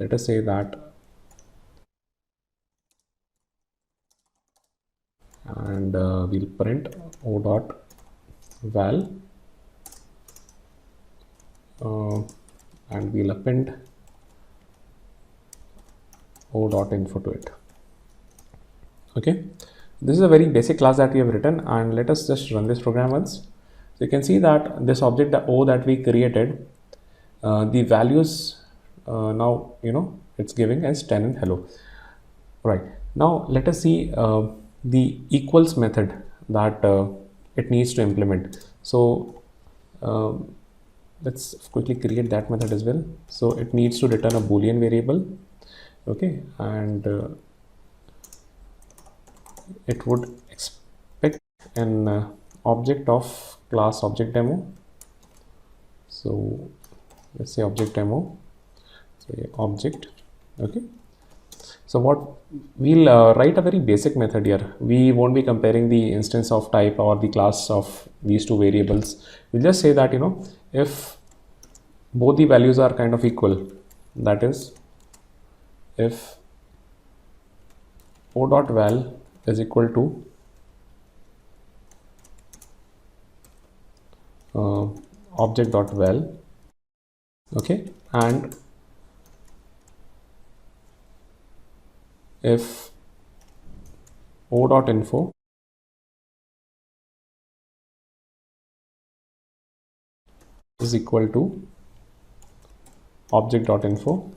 Let us say that, and we'll print o dot val, and we'll append o dot info to it. Okay, this is a very basic class that we have written, and let us just run this program once. So you can see that this object, the O that we created, the values now it's giving as 10 and hello. Right, now let us see the equals method that it needs to implement. So let's quickly create that method as well. So it needs to return a boolean variable. Okay, and it would expect an object of class object demo. So let's say object demo, say object. Okay, so what we'll write a very basic method here. We won't be comparing the instance of type or the class of these two variables. We'll just say that if both the values are kind of equal, that is if o dot val is equal to object dot val, okay, and if o dot info is equal to object dot info.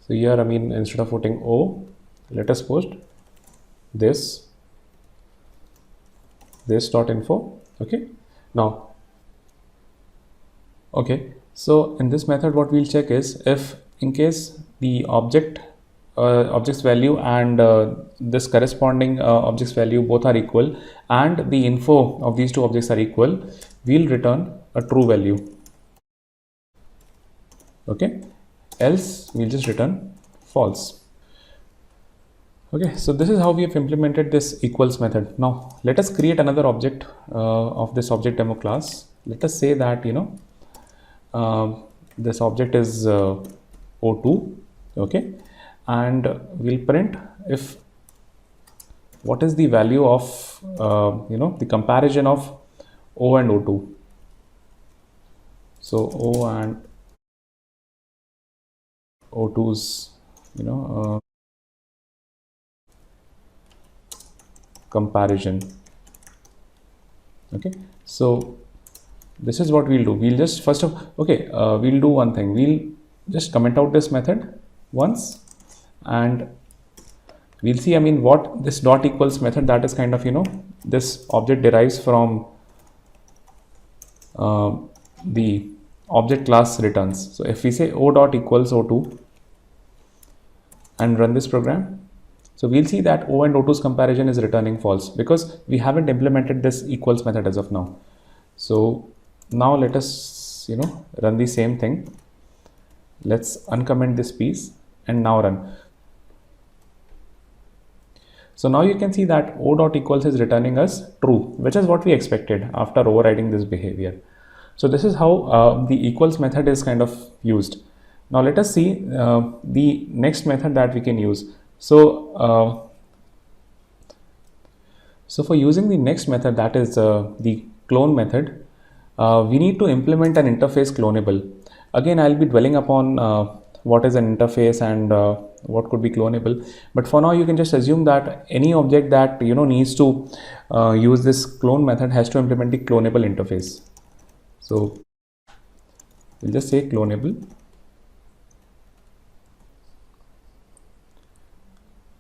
So here, I mean, instead of putting O, let us post this dot info. Okay, now, okay, so in this method what we'll check is if in case the object's value and this corresponding object's value both are equal and the info of these two objects are equal, we'll return a true value. Okay, else we'll just return false. Okay, so this is how we have implemented this equals method. Now let us create another object of this object demo class. Let us say that this object is O2. Okay, and we'll print if what is the value of the comparison of O and O2. So O and O2's comparison. Okay, so this is what we'll do. We'll just we'll do one thing. We'll just comment out this method once, and we'll see, I mean, what this dot equals method, that is kind of this object derives from the object class returns. So if we say O dot equals O2 and run this program, so we'll see that O and O2's comparison is returning false because we haven't implemented this equals method as of now. So now let us run the same thing. Let's uncomment this piece and now run. So now you can see that O dot equals is returning us true, which is what we expected after overriding this behavior. So this is how the equals method is kind of used. Now let us see the next method that we can use. So for using the next method, that is the clone method, we need to implement an interface clonable. Again, I'll be dwelling upon what is an interface and what could be clonable. But for now, you can just assume that any object that needs to use this clone method has to implement the clonable interface. So we'll just say clonable.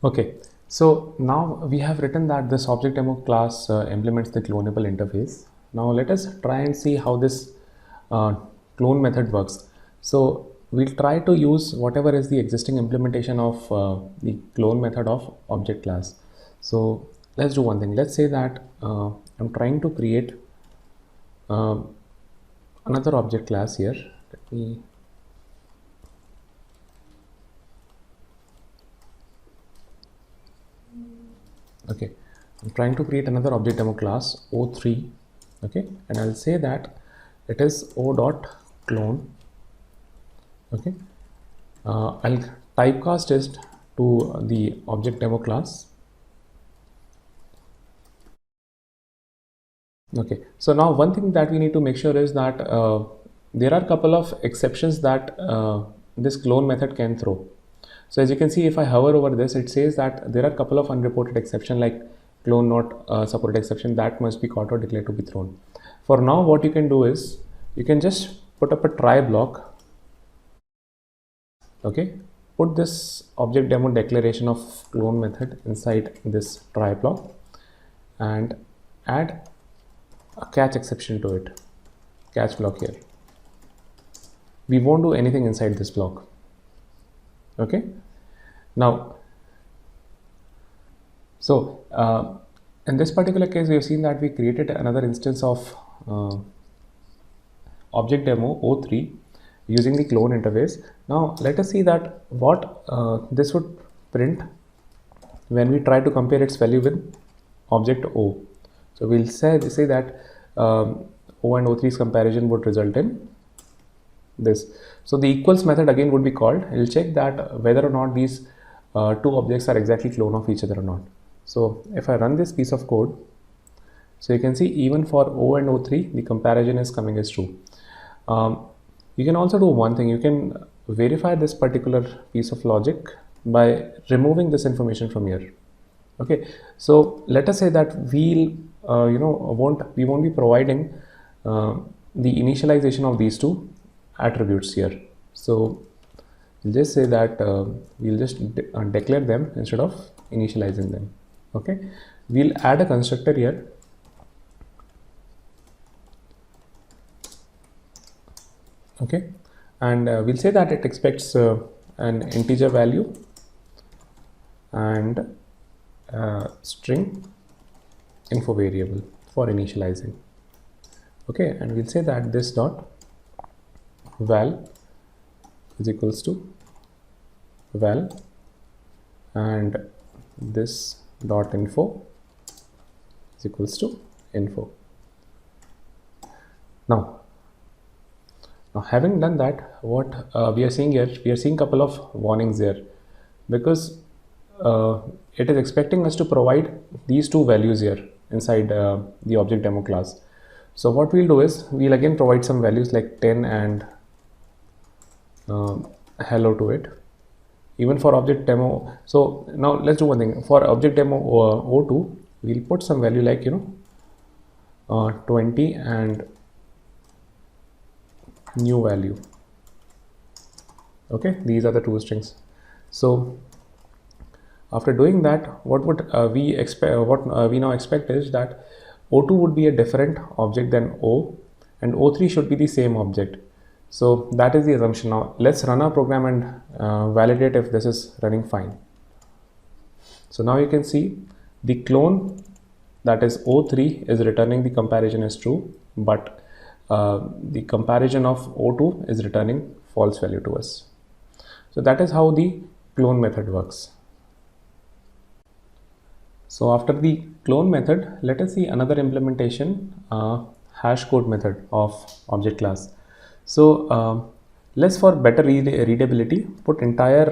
Okay, so now we have written that this object demo class implements the clonable interface. Now let us try and see how this clone method works. So we'll try to use whatever is the existing implementation of the clone method of object class. So let's do one thing. Let's say that I'm trying to create another object class here. Let me okay, I'm trying to create another object demo class O3. Okay, and I'll say that it is O dot clone. Okay, I'll typecast it to the object demo class. Okay, so now one thing that we need to make sure is that there are a couple of exceptions that this clone method can throw. So as you can see, if I hover over this, it says that there are a couple of unreported exceptions like clone not supported exception that must be caught or declared to be thrown. For now, what you can do is you can just put up a try block. Okay, put this object demo declaration of clone method inside this try block and add a catch exception to it, catch block here. We won't do anything inside this block. Okay, now so in this particular case, we have seen that we created another instance of object demo O3 using the clone interface. Now let us see that what this would print when we try to compare its value with object O. So we'll say that O and O3's comparison would result in this. So the equals method again would be called. It will check that whether or not these two objects are exactly clone of each other or not. So if I run this piece of code, so you can see even for O and O3, the comparison is coming as true. You can also do one thing. You can verify this particular piece of logic by removing this information from here. Okay, so let us say that we won't be providing the initialization of these two attributes here. So we'll just say that we'll just declare them instead of initializing them. Okay, we'll add a constructor here. Okay, and we'll say that it expects an integer value and string info variable for initializing. Okay, and we'll say that this dot val is equals to val and this dot info is equals to info. Now having done that, what we are seeing here, we are seeing a couple of warnings here, because it is expecting us to provide these two values here inside the object demo class. So what we'll do is we'll again provide some values like 10 and hello to it, even for object demo. So now let's do one thing. For object demo O2, we'll put some value like 20 and new value. Okay, these are the two strings. So after doing that, what would we expect? What we now expect is that O2 would be a different object than O, and O3 should be the same object. So that is the assumption. Now let's run our program and validate if this is running fine. So now you can see the clone, that is O3, is returning the comparison is true, but the comparison of O2 is returning false value to us. So that is how the clone method works. So after the clone method, let us see another implementation, hash code method of object class. So let's, for better readability, put entire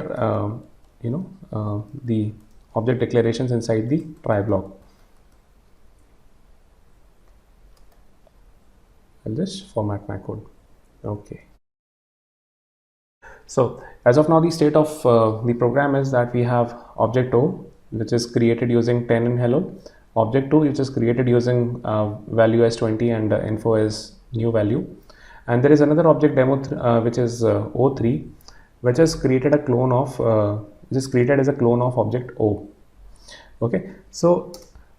the object declarations inside the try block. I'll just format my code. Okay. So as of now, the state of the program is that we have object O, which is created using 10 and hello, object 2, which is created using value as 20 and info as new value, and there is another object demo which is O3, which is created a clone of which is created as a clone of object O. Okay, so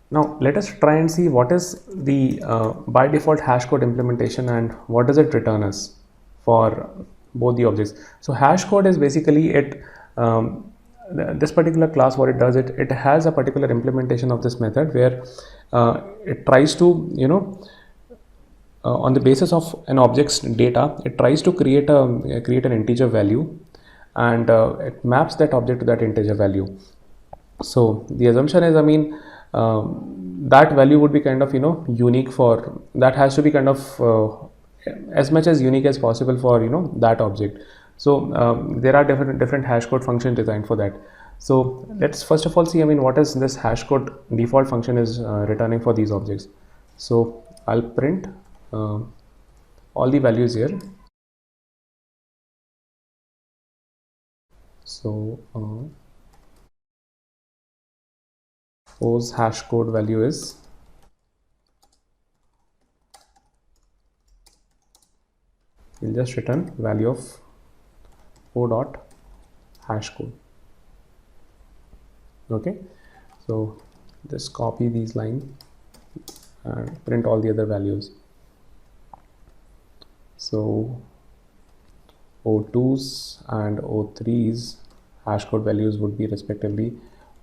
now let us try and see what is the by default hash code implementation and what does it return us for both the objects. So hash code is basically it, this particular class, what it does, it has a particular implementation of this method where it tries to, on the basis of an object's data, it tries to create an integer value, and it maps that object to that integer value. So the assumption is, I mean, that value would be kind of, unique for, that has to be kind of as much as unique as possible for, that object. So there are different hash code functions designed for that. So let's first of all see, I mean, what is this hash code default function is returning for these objects. So I'll print all the values here. So O's hash code value is we'll just return value of O dot hash code. Okay, so just copy these lines and print all the other values. So O2's and O3's hash code values would be respectively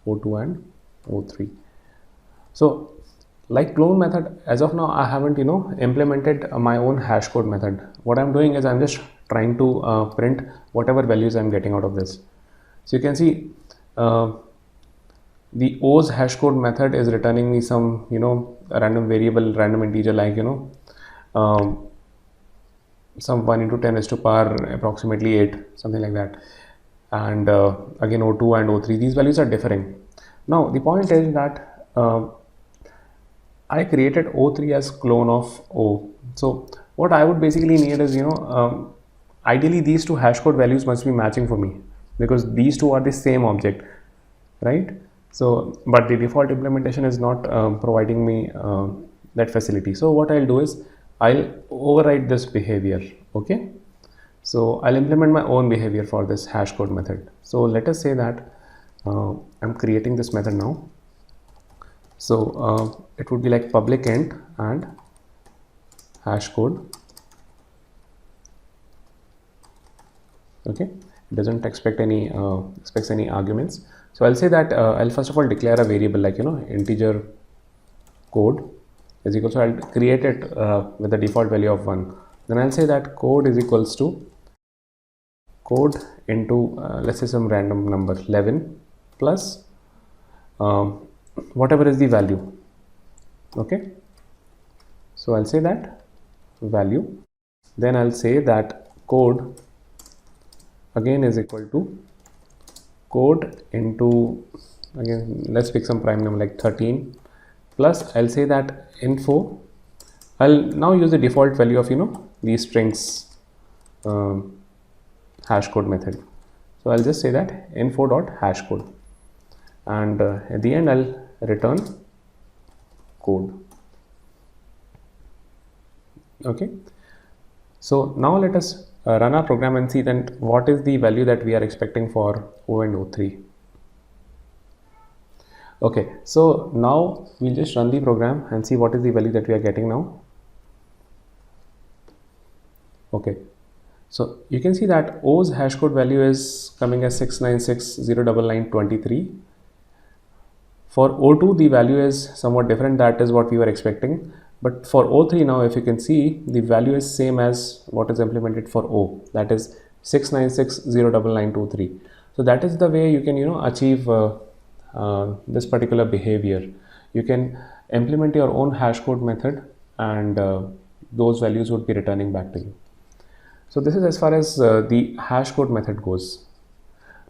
O2 and O3. So like clone method, as of now I haven't implemented my own hash code method. What I'm doing is I'm just trying to print whatever values I'm getting out of this. So you can see the O's hash code method is returning me some a random variable, random integer, like some 1 into 10 raised to power approximately 8, something like that. And again O2 and O3, these values are differing. Now the point is that I created O3 as clone of O. So what I would basically need is, ideally these two hash code values must be matching for me, because these two are the same object, right? So, but the default implementation is not providing me that facility. So what I'll do is I'll override this behavior. Okay, so I'll implement my own behavior for this hash code method. So let us say that I'm creating this method now. So it would be like public int and hash code. Okay, it doesn't expect any expects any arguments. So I'll say that I'll first of all declare a variable like integer code is equal. So I'll create it with the default value of 1. Then I'll say that code is equals to code into let's say some random number 11 plus whatever is the value. Okay, so I'll say that value, then I'll say that code again is equal to code into, again let's pick some prime number like 13 plus I'll say that info. I'll now use the default value of these strings hash code method. So I'll just say that info dot hash code, and at the end I'll return code. Okay, so now let us run our program and see then what is the value that we are expecting for O and O3. Okay, so now we'll just run the program and see what is the value that we are getting now. Okay, so you can see that O's hash code value is coming as 696,099,23. For O2 the value is somewhat different, that is what we were expecting, but for O3 now if you can see the value is same as what is implemented for O, that is 696,099,23. So that is the way you can achieve this particular behavior. You can implement your own hash code method, and those values would be returning back to you. So this is as far as the hash code method goes.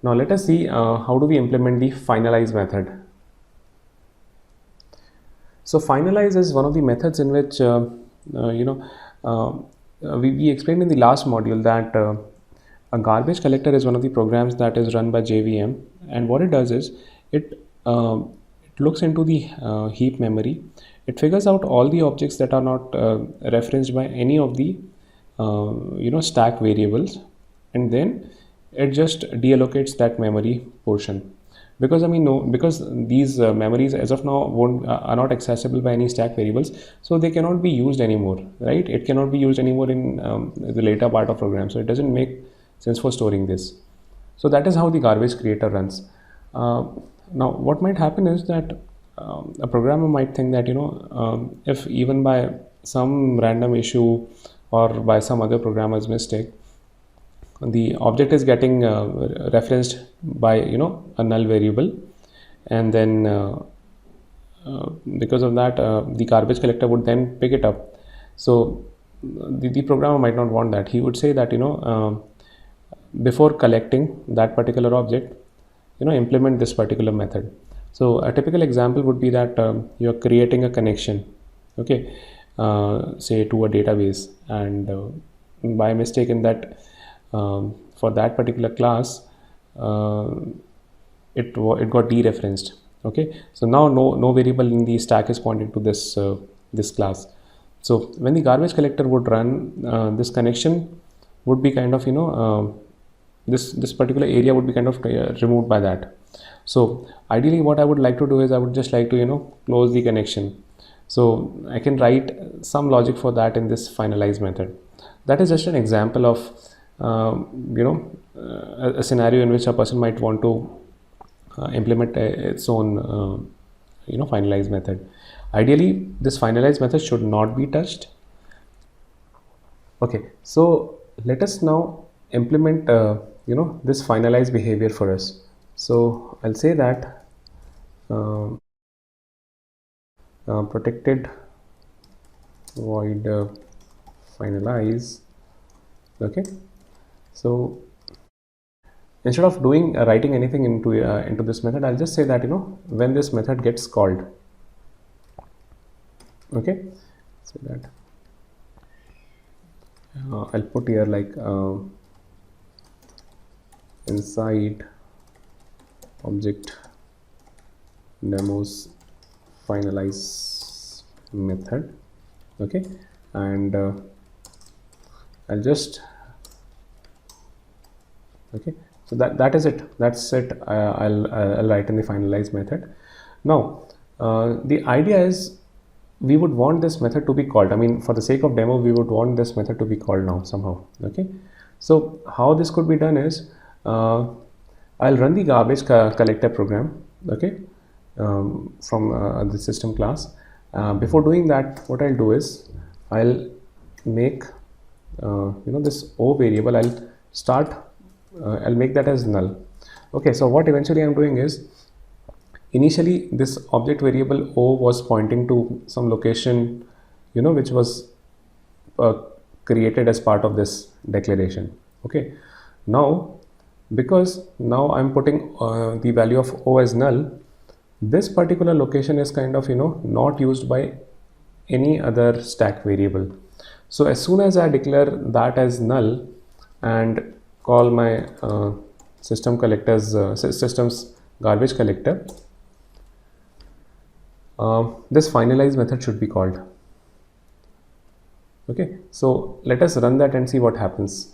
Now let us see how do we implement the finalize method. So finalize is one of the methods in which we explained in the last module that a garbage collector is one of the programs that is run by JVM, and what it does is it looks into the heap memory. It figures out all the objects that are not referenced by any of the stack variables, and then it just deallocates that memory portion. Because because these memories as of now are not accessible by any stack variables, so they cannot be used anymore, right? It cannot be used anymore in the later part of program, so it doesn't make sense for storing this. So that is how the garbage creator runs. Now what might happen is that a programmer might think that if even by some random issue or by some other programmer's mistake the object is getting referenced by a null variable, and then because of that the garbage collector would then pick it up. So the programmer might not want that. He would say that before collecting that particular object, implement this particular method. So a typical example would be that you're creating a connection, okay, say to a database, and by mistake in that for that particular class it got dereferenced. Okay, so now no variable in the stack is pointing to this class. So when the garbage collector would run, this connection would be kind of this particular area would be kind of removed by that. So ideally what I would like to do is I would just like to close the connection. So I can write some logic for that in this finalize method. That is just an example of a scenario in which a person might want to implement its own finalize method. Ideally this finalize method should not be touched. Okay, so let us now implement this finalize behavior for us. So I'll say that protected void finalize. Okay, so instead of writing anything into this method, I'll just say that when this method gets called, okay, so that I'll put here like inside object demos finalize method, okay, and I'll just okay, so that is it. That's it. I'll write in the finalize method. Now the idea is we would want this method to be called. I mean, for the sake of demo, we would want this method to be called now somehow. Okay, so how this could be done is I'll run the garbage collector program, okay, from the system class. Before doing that, what I'll do is I'll make this O variable. I'll make that as null. Okay, so what eventually I'm doing is initially this object variable O was pointing to some location which was created as part of this declaration. Okay, now because now I'm putting the value of O as null, this particular location is kind of not used by any other stack variable. So as soon as I declare that as null and call my system's garbage collector, this finalize method should be called. Okay, so let us run that and see what happens.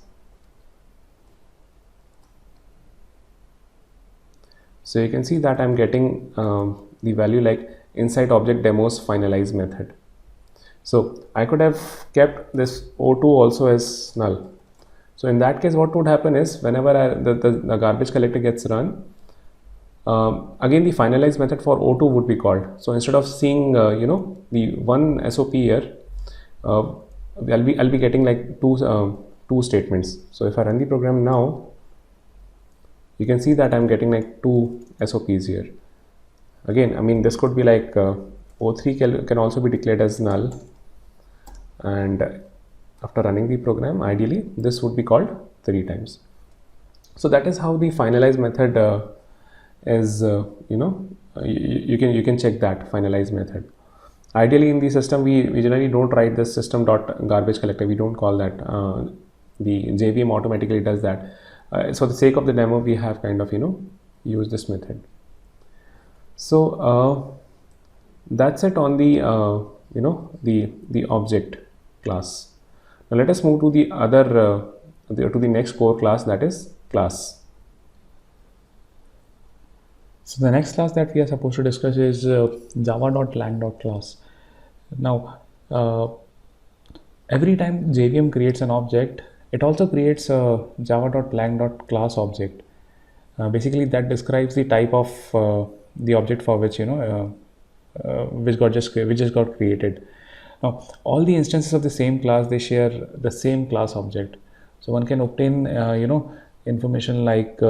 So you can see that I'm getting the value like inside object demos finalize method. So I could have kept this O2 also as null. So in that case, what would happen is whenever the garbage collector gets run, again the finalize method for O2 would be called. So instead of seeing the one SOP here, I'll be getting like two statements. So if I run the program now, you can see that I'm getting like two SOPs here. again, I mean, this could be like O3 can also be declared as null, and after running the program, ideally this would be called 3 times. So that is how the finalize method is, you can check that finalize method. Ideally in the system, we generally don't write this system dot garbage collector. We don't call that. The JVM automatically does that. So for the sake of the demo, we have kind of use this method. So that's it on the the object class. Now let us move to the other to the next core class, that is class. So the next class that we are supposed to discuss is java.lang.class. Now every time JVM creates an object, it also creates a java.lang.class object. Basically that describes the type of the object for which which just got created. Now all the instances of the same class, they share the same class object, so one can obtain information like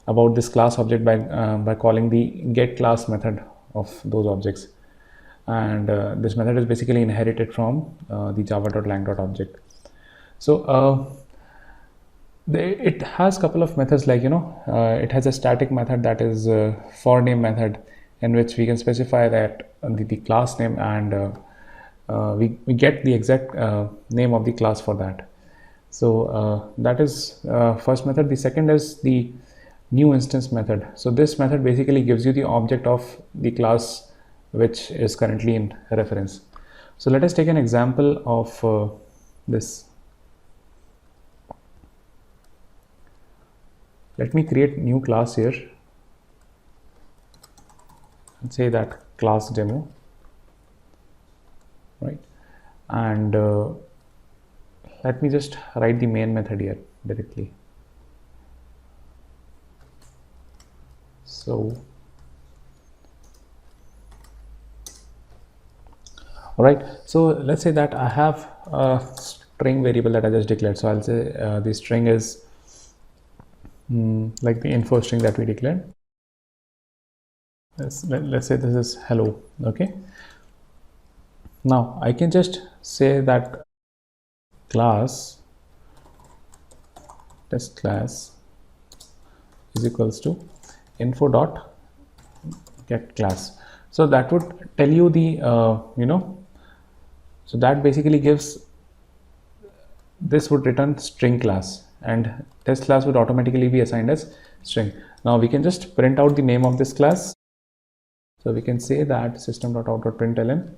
about this class object by calling the get class method of those objects, and this method is basically inherited from the java.lang.object. So it has couple of methods, like it has a static method, that is for name method, in which we can specify that the class name, and we get the exact name of the class for that. So that is first method. The second is the new instance method. So this method basically gives you the object of the class which is currently in reference. So let us take an example of this. Let me create new class here and say that class demo, right? And let me just write the main method here directly. So all right, so let's say that I have a string variable that I just declared. So I'll say the string is like the info string that we declared. Let's say this is hello. Okay, now I can just say that class test class is equals to info dot get class. So that would tell you the so that basically gives, this would return string class, and test class would automatically be assigned as string. Now we can just print out the name of this class. So we can say that system.out.println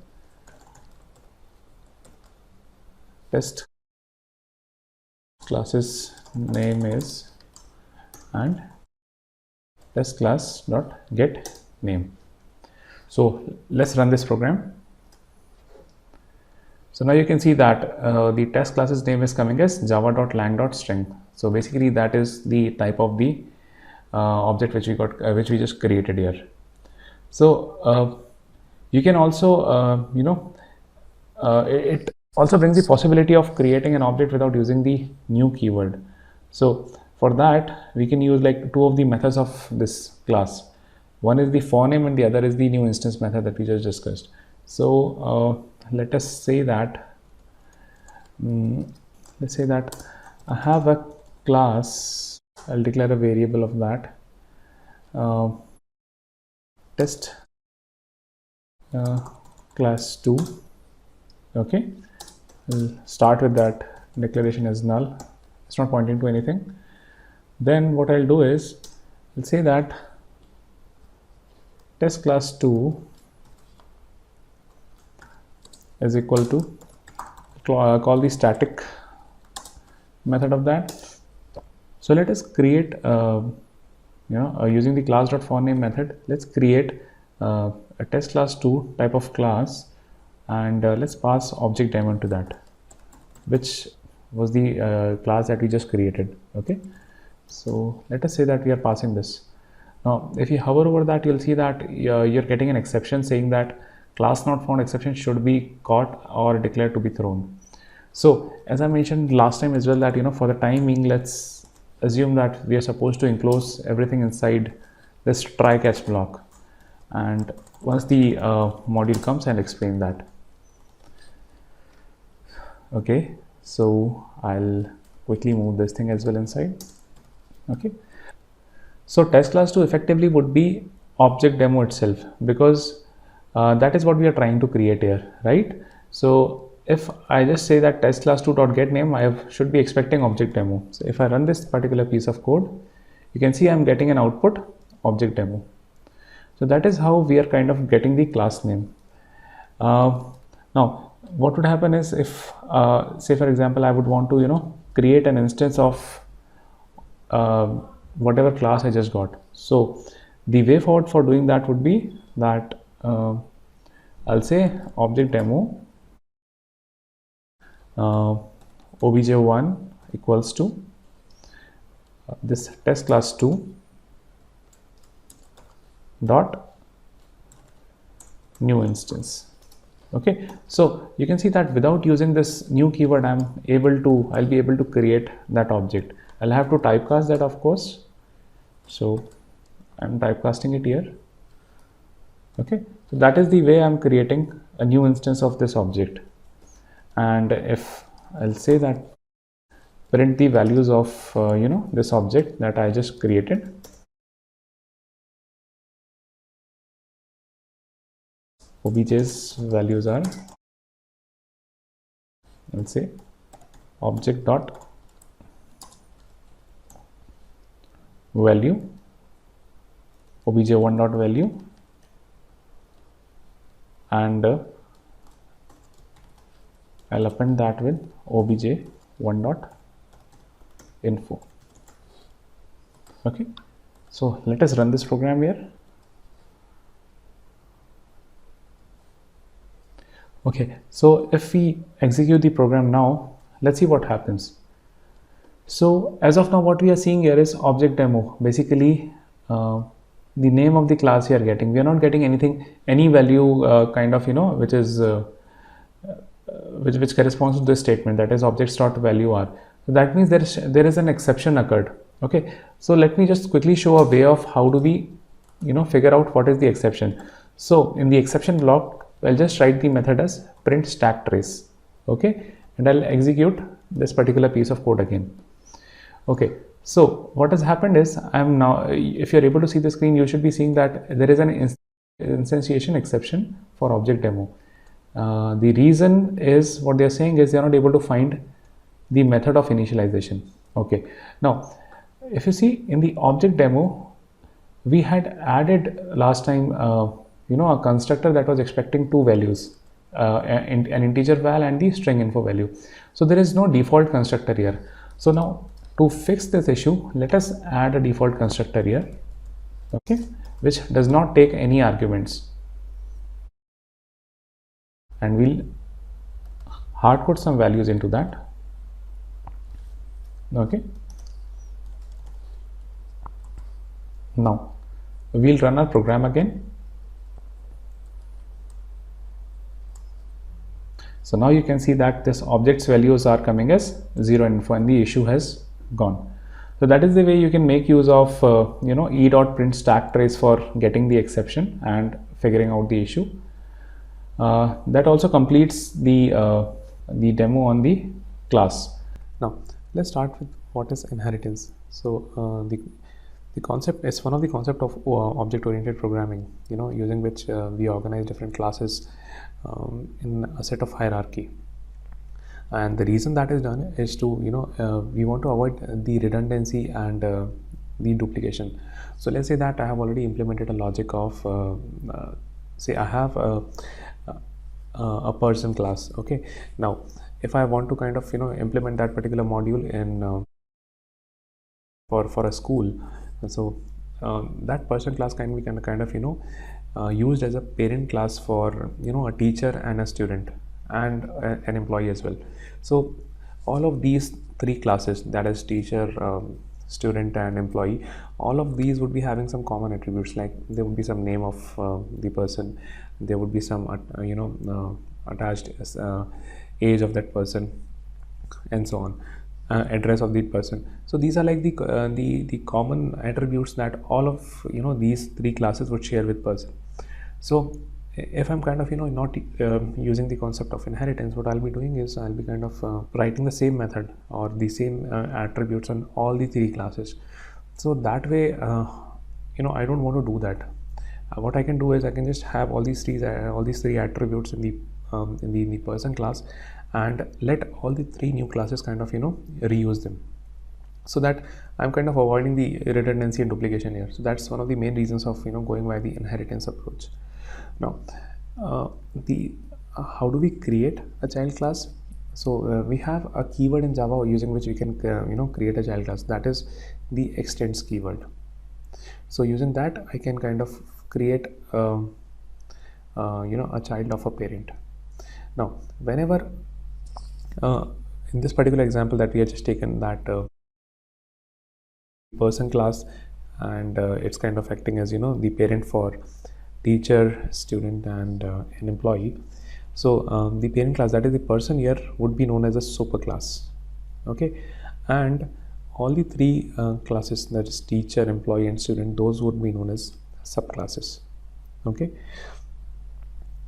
test class's name is, and test class dot get name. So let's run this program. So now you can see that the test class's name is coming as java.lang.string. So basically that is the type of the object which we just created here. So you can also it also brings the possibility of creating an object without using the new keyword. So for that we can use like two of the methods of this class. One is the for name and the other is the new instance method that we just discussed. So let us say that let's say that I have a class. I'll declare a variable of that test class 2. Okay, we'll start with that declaration as null. It's not pointing to anything. Then what I'll do is I'll say that test class 2 is equal to call the static method of that. So let us create using the class.forName method, let's create a test class 2 type of class, and let's pass object diamond to that, which was the class that we just created. Okay, so let us say that we are passing this. Now if you hover over that, you'll see that you're getting an exception saying that class not found exception should be caught or declared to be thrown. So as I mentioned last time as well, that for the time being, let's assume that we are supposed to enclose everything inside this try catch block. and once the module comes, I'll explain that. Okay, so I'll quickly move this thing as well inside. Okay, so test class 2 effectively would be object demo itself, because that is what we are trying to create here, right? So if I just say that test class 2 dot get name, I should be expecting object demo. So if I run this particular piece of code, you can see I'm getting an output object demo. So that is how we are kind of getting the class name. Now what would happen is, if say for example I would want to create an instance of whatever class I just got. So the way forward for doing that would be that I'll say object demo obj1 equals to this test class 2 dot new instance. Okay, so you can see that without using this new keyword, I'll be able to create that object. I'll have to typecast that, of course. So I'm typecasting it here. Okay, so that is the way I'm creating a new instance of this object. And if I'll say that print the values of this object that I just created, obj's values are, let's say, object dot value, obj1 dot value, and I'll append that with obj1 dot info. Okay, so let us run this program here. Okay, so if we execute the program now, let's see what happens. So as of now, what we are seeing here is object demo. Basically, the name of the class we are getting. We are not getting any value kind of which is which corresponds to this statement, that is objects dot value are. So that means there is an exception occurred. Okay, so let me just quickly show a way of how do we figure out what is the exception. So in the exception block, I'll just write the method as print stack trace. Okay, and I'll execute this particular piece of code again. Okay, so what has happened is, I'm now, if you're able to see the screen, you should be seeing that there is an instantiation exception for object demo. The reason is, what they're saying is, they're not able to find the method of initialization. Okay, now if you see in the object demo, we had added last time a constructor that was expecting two values, an integer val and the string info value. So there is no default constructor here. So now to fix this issue, let us add a default constructor here, okay, which does not take any arguments, and we'll hard code some values into that. Okay, now we'll run our program again. So now you can see that this object's values are coming as 0 info and the issue has gone. So that is the way you can make use of e.print stack trace for getting the exception and figuring out the issue. That also completes the demo on the class. Now let's start with what is inheritance. So the concept is one of the concept of object-oriented programming, using which we organize different classes in a set of hierarchy. And the reason that is done is to we want to avoid the redundancy and the duplication. So let's say that I have already implemented a logic of say I have a person class. Okay, now if I want to kind of implement that particular module in for a school, so that person class can be kind of used as a parent class for a teacher and a student and an employee as well. So all of these three classes, that is teacher, student and employee, all of these would be having some common attributes, like there would be some name of the person, there would be some attached age of that person, and so on, address of the person. So these are like the common attributes that all of these three classes would share with person. So if I'm kind of not using the concept of inheritance, what I'll be doing is I'll be kind of writing the same method or the same attributes on all the three classes. So that way I don't want to do that. What I can do is I can just have all these three attributes in the person class, and let all the three new classes kind of reuse them, so that I'm kind of avoiding the redundancy and duplication here. So that's one of the main reasons of going by the inheritance approach. Now the how do we create a child class? So we have a keyword in Java using which we can create a child class, that is the extends keyword. So using that I can kind of create a child of a parent. Now whenever in this particular example that we have just taken, that person class, and it's kind of acting as the parent for teacher, student, and an employee. So the parent class, that is the person here, would be known as a superclass. Okay, and all the three classes, that is teacher, employee, and student, those would be known as subclasses. Okay,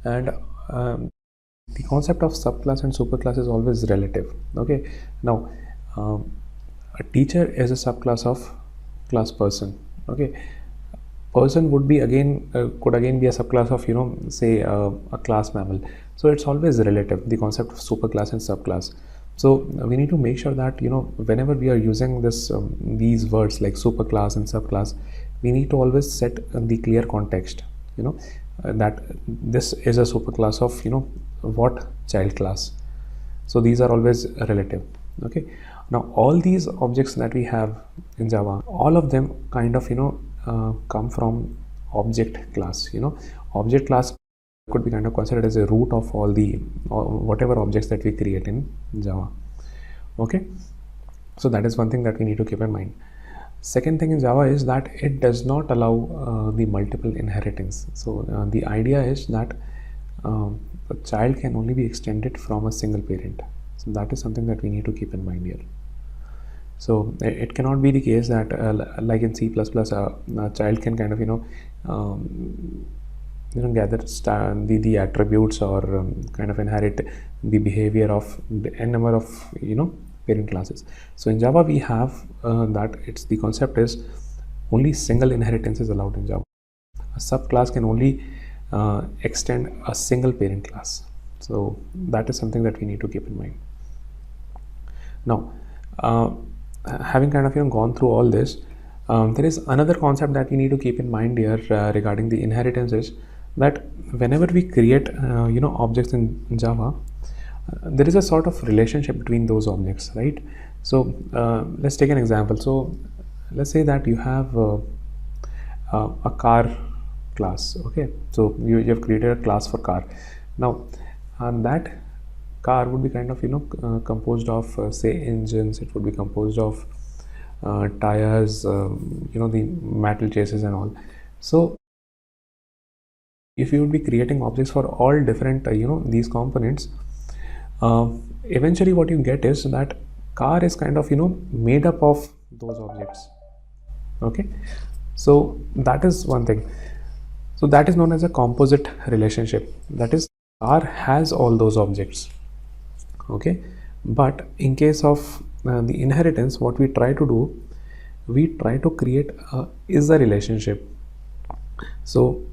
and the concept of subclass and superclass is always relative. Okay, now a teacher is a subclass of class person. Okay, person would be could again be a subclass of say a class mammal. So it's always relative, the concept of superclass and subclass. So we need to make sure that whenever we are using these words like superclass and subclass, we need to always set the clear context, that this is a superclass of what child class. So these are always relative. Okay, now all these objects that we have in Java, all of them kind of come from object class. Object class could be kind of considered as a root of all the whatever objects that we create in Java. Okay, so that is one thing that we need to keep in mind. Second thing in Java is that it does not allow the multiple inheritance. So the idea is that a child can only be extended from a single parent. So that is something that we need to keep in mind here. So it cannot be the case that like in C++, a child can kind of gather the attributes or kind of inherit the behavior of n number of parent classes. So in Java we have that the concept is only single inheritance is allowed in Java. A subclass can only extend a single parent class. So that is something that we need to keep in mind. Now having kind of gone through all this, there is another concept that we need to keep in mind here regarding the inheritance, is that whenever we create objects in Java, there is a sort of relationship between those objects, right? So let's take an example. So let's say that you have a car class. Okay, so you have created a class for car. Now that car would be kind of composed of say engines. It would be composed of tires, the metal chassis and all. So if you would be creating objects for all different these components, eventually what you get is that car is kind of made up of those objects. Okay, so that is one thing. So that is known as a composite relationship. That is, car has all those objects. Okay, but in case of the inheritance, what we try to do, we try to create is a relationship. So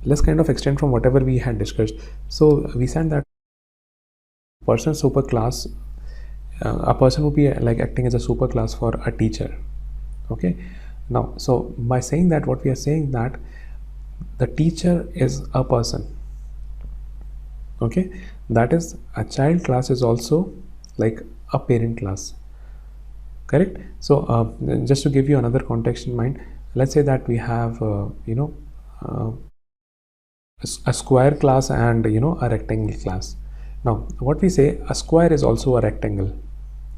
let's kind of extend from whatever we had discussed. So we said that person superclass, a person would be like acting as a superclass for a teacher. Okay, now so by saying that, what we are saying that the teacher is a person. Okay, that is, a child class is also like a parent class, correct? So just to give you another context in mind, let's say that we have a square class and a rectangle class. Now what we say, a square is also a rectangle,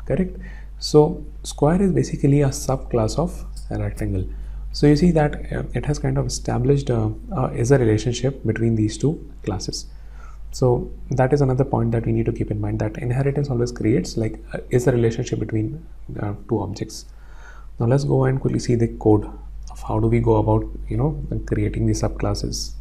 correct? So square is basically a subclass of a rectangle. So you see that it has kind of established is a relationship between these two classes. So that is another point that we need to keep in mind, that inheritance always creates like is a relationship between two objects. Now let's go and quickly see the code of how do we go about creating the subclasses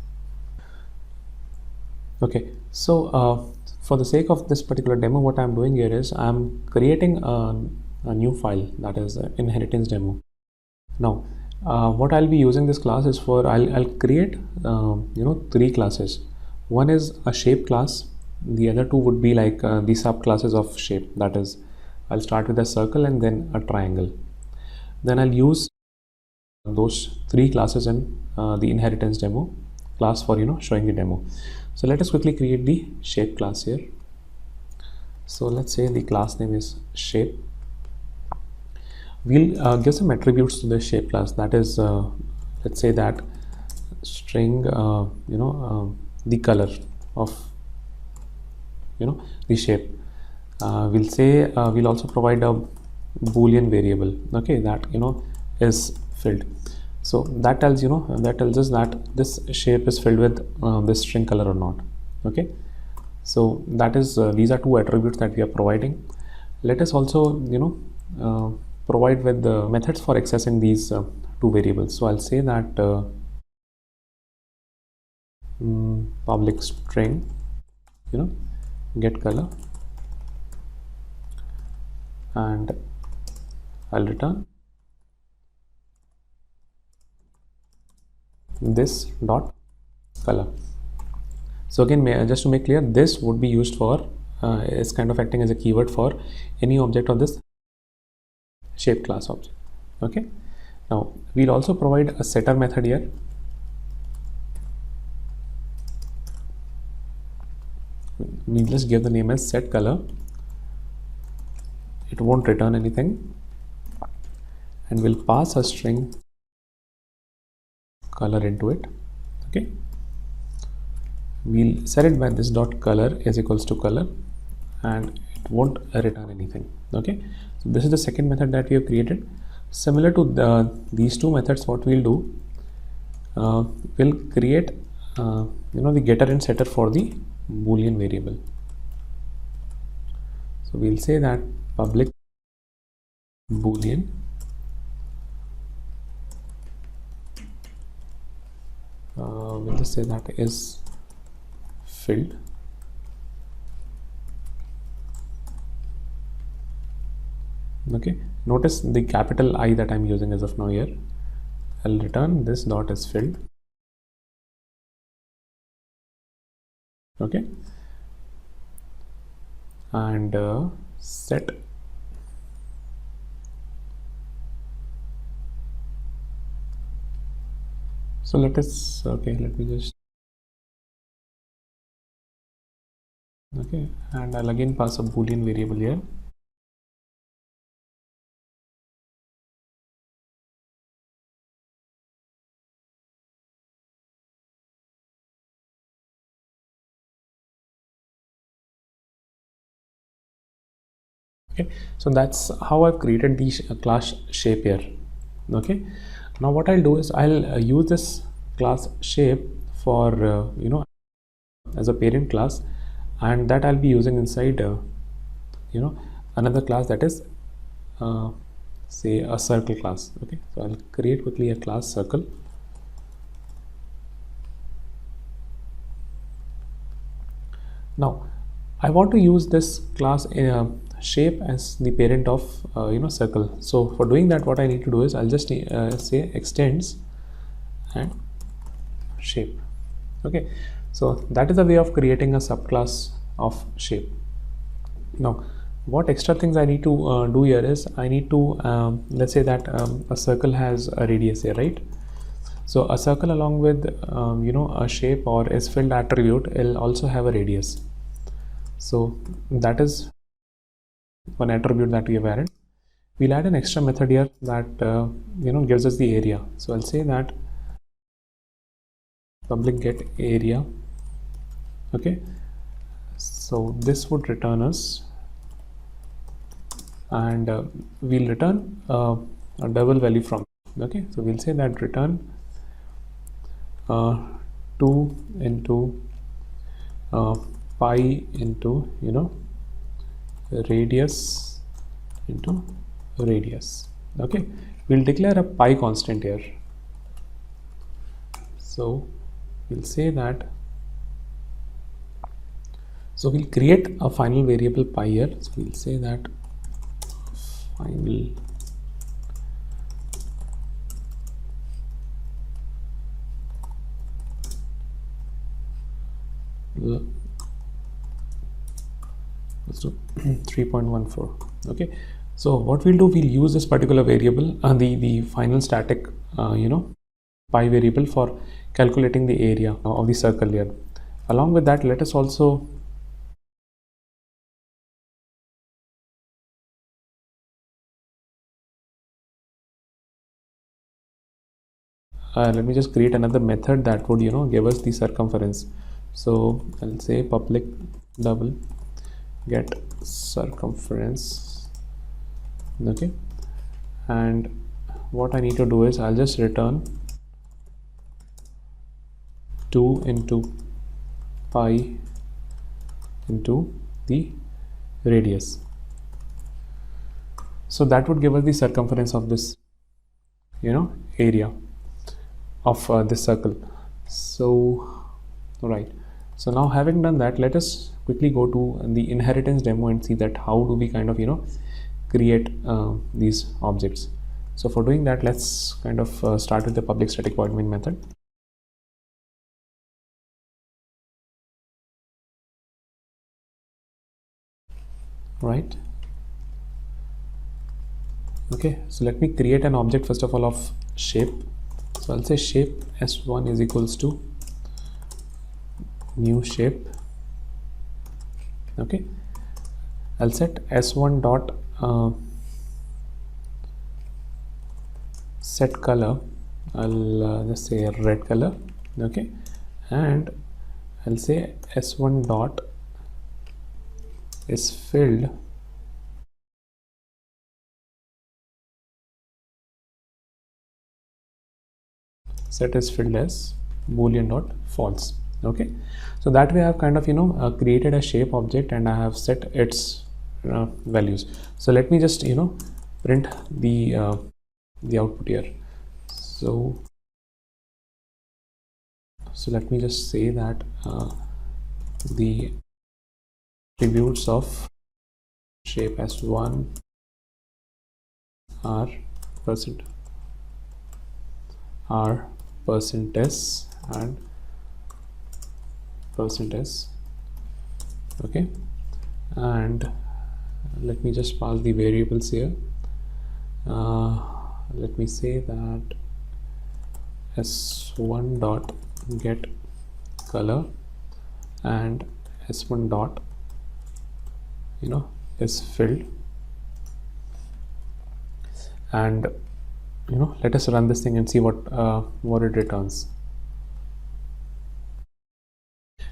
Okay, so for the sake of this particular demo, what I'm doing here is I'm creating a new file, that is inheritance demo. Now what I'll be using this class is for I'll create three classes. One is a shape class, the other two would be like the subclasses of shape, that is I'll start with a circle and then a triangle. Then I'll use those three classes in the inheritance demo class for showing the demo. So let us quickly create the shape class here. So let's say the class name is shape. We'll give some attributes to the shape class, that is let's say that string the color of the shape. We'll say we'll also provide a boolean variable, okay, that is filled. So that tells us that this shape is filled with this string color or not. Okay, so that is these are two attributes that we are providing. Let us also provide with the methods for accessing these two variables. So I'll say that public string get color, and I'll return this dot color. So again, just to make clear, this would be used for is kind of acting as a keyword for any object of this shape class object. Okay, now we'll also provide a setter method here. We'll just give the name as set color. It won't return anything, and we'll pass a string color into it. Okay, we'll set it by this dot color is equals to color, and it won't return anything. Okay, so this is the second method that we have created. Similar to these two methods, what we'll do, we'll create the getter and setter for the boolean variable. So we'll say that public boolean we'll just say that is filled. Okay, notice the capital I that I'm using as of now here. I'll return this dot is filled. Okay, and set so let me just and I'll again pass a boolean variable here. Okay, so that's how I've created the class shape here. Okay, now what I'll do is I'll use this class shape for as a parent class, and that I'll be using inside another class that is say a circle class. Okay, so I'll create quickly a class circle. Now I want to use this class shape as the parent of circle. So for doing that, what I need to do is I'll just say extends and shape. Okay, so that is a way of creating a subclass of shape. Now what extra things I need to do here is I need to let's say that a circle has a radius here, right? So a circle along with a shape or is filled attribute will also have a radius. So that is one attribute that we have added. We'll add an extra method here that gives us the area. So I'll say that public get area. Okay, so this would return us, and we'll return a double value from. Okay, so we'll say that return 2 into pi into radius into radius. Okay, we'll declare a pi constant here. So we'll say that So we'll create a final variable pi here. So we'll say that final let's do 3.14. okay, so what we'll do, we'll use this particular variable, the final static pi variable for calculating the area of the circle here. Along with that, let us also let me just create another method that would give us the circumference. So I'll say public double get circumference. Okay, and what I need to do is I'll just return 2 into pi into the radius. So that would give us the circumference of this area of this circle. So right, so now having done that, let us quickly go to the inheritance demo and see that how do we kind of create these objects. So for doing that, let's kind of start with the public static void main method. Right, okay, so let me create an object first of all of shape. So I'll say shape s1 is equals to new shape. Okay, I'll set s1 dot set color. I'll just say red color. Okay, and I'll say s1 dot is filled set is filled as boolean dot false. Okay, so that way I have kind of created a shape object and I have set its values. So let me just print the output here. So let me just say that the attributes of shape s1 are percent s and percent s. Okay, and let me just pass the variables here. Let me say that s1 dot get color and s1 dot is filled, and let us run this thing and see what it returns.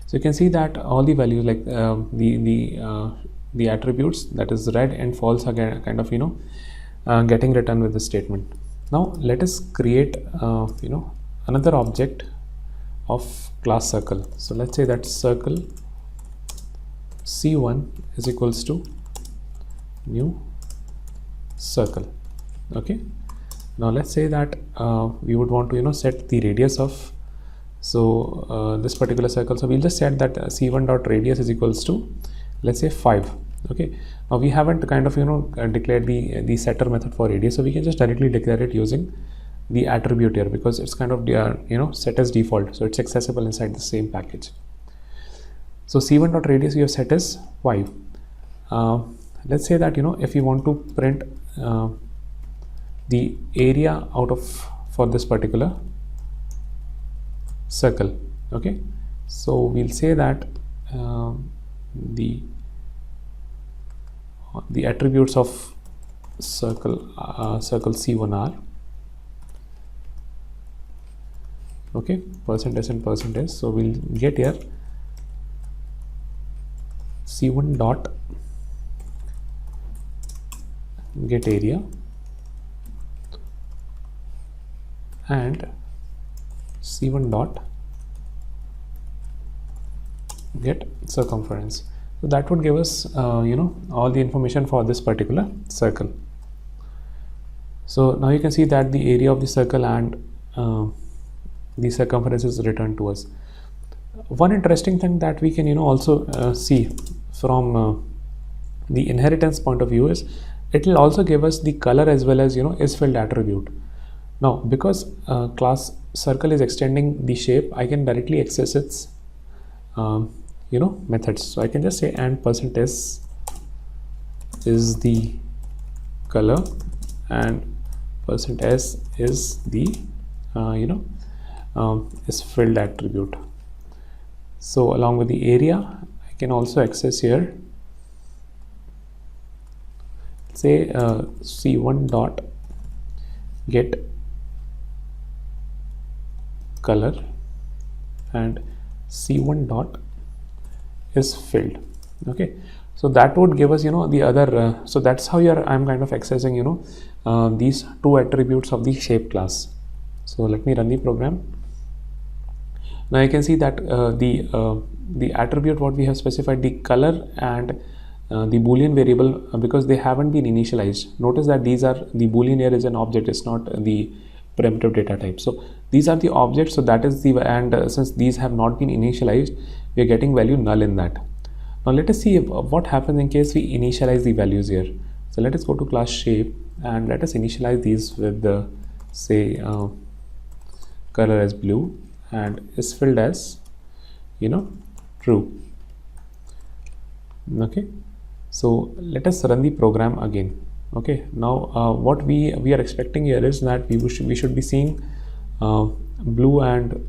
So you can see that all the values like the attributes, that is red and false, are kind of getting returned with the statement. Now let us create another object of class circle. So let's say that circle c1 is equals to new circle. Okay, now let's say that we would want to set the radius of this particular circle. So we'll just set that c1 dot radius is equals to, let's say, 5. Okay, now we haven't kind of declared the setter method for radius, so we can just directly declare it using the attribute here, because it's kind of set as default, so it's accessible inside the same package. So c1 dot radius we have set as 5. Let's say that if you want to print the area out of for this particular circle. Okay, so we'll say that the attributes of circle c1 are percent s and percent s. So we'll get here c1 dot get area and c1 dot get circumference. So that would give us all the information for this particular circle. So now you can see that the area of the circle and the circumference is returned to us. one interesting thing that we can also see from the inheritance point of view is it will also give us the color as well as is filled attribute. Now because class circle is extending the shape, I can directly access its methods. So I can just say and %s is the color and %s is the is filled attribute. So along with the area, I can also access here, say c1 dot get color and c1 dot is filled. Okay, so that would give us the other so that's how I'm kind of accessing these two attributes of the shape class. So let me run the program. Now you can see that the attribute what we have specified, the color and the boolean variable, because they haven't been initialized. Notice that these are the boolean here is an object, it's not the primitive data type. So these are the objects, so that is the and since these have not been initialized, we are getting value null in that. Now let us see what happens in case we initialize the values here. So let us go to class shape and let us initialize these with the say color as blue and is filled as true. Okay, so let us run the program again. Okay, now what we are expecting here is that we should be seeing blue and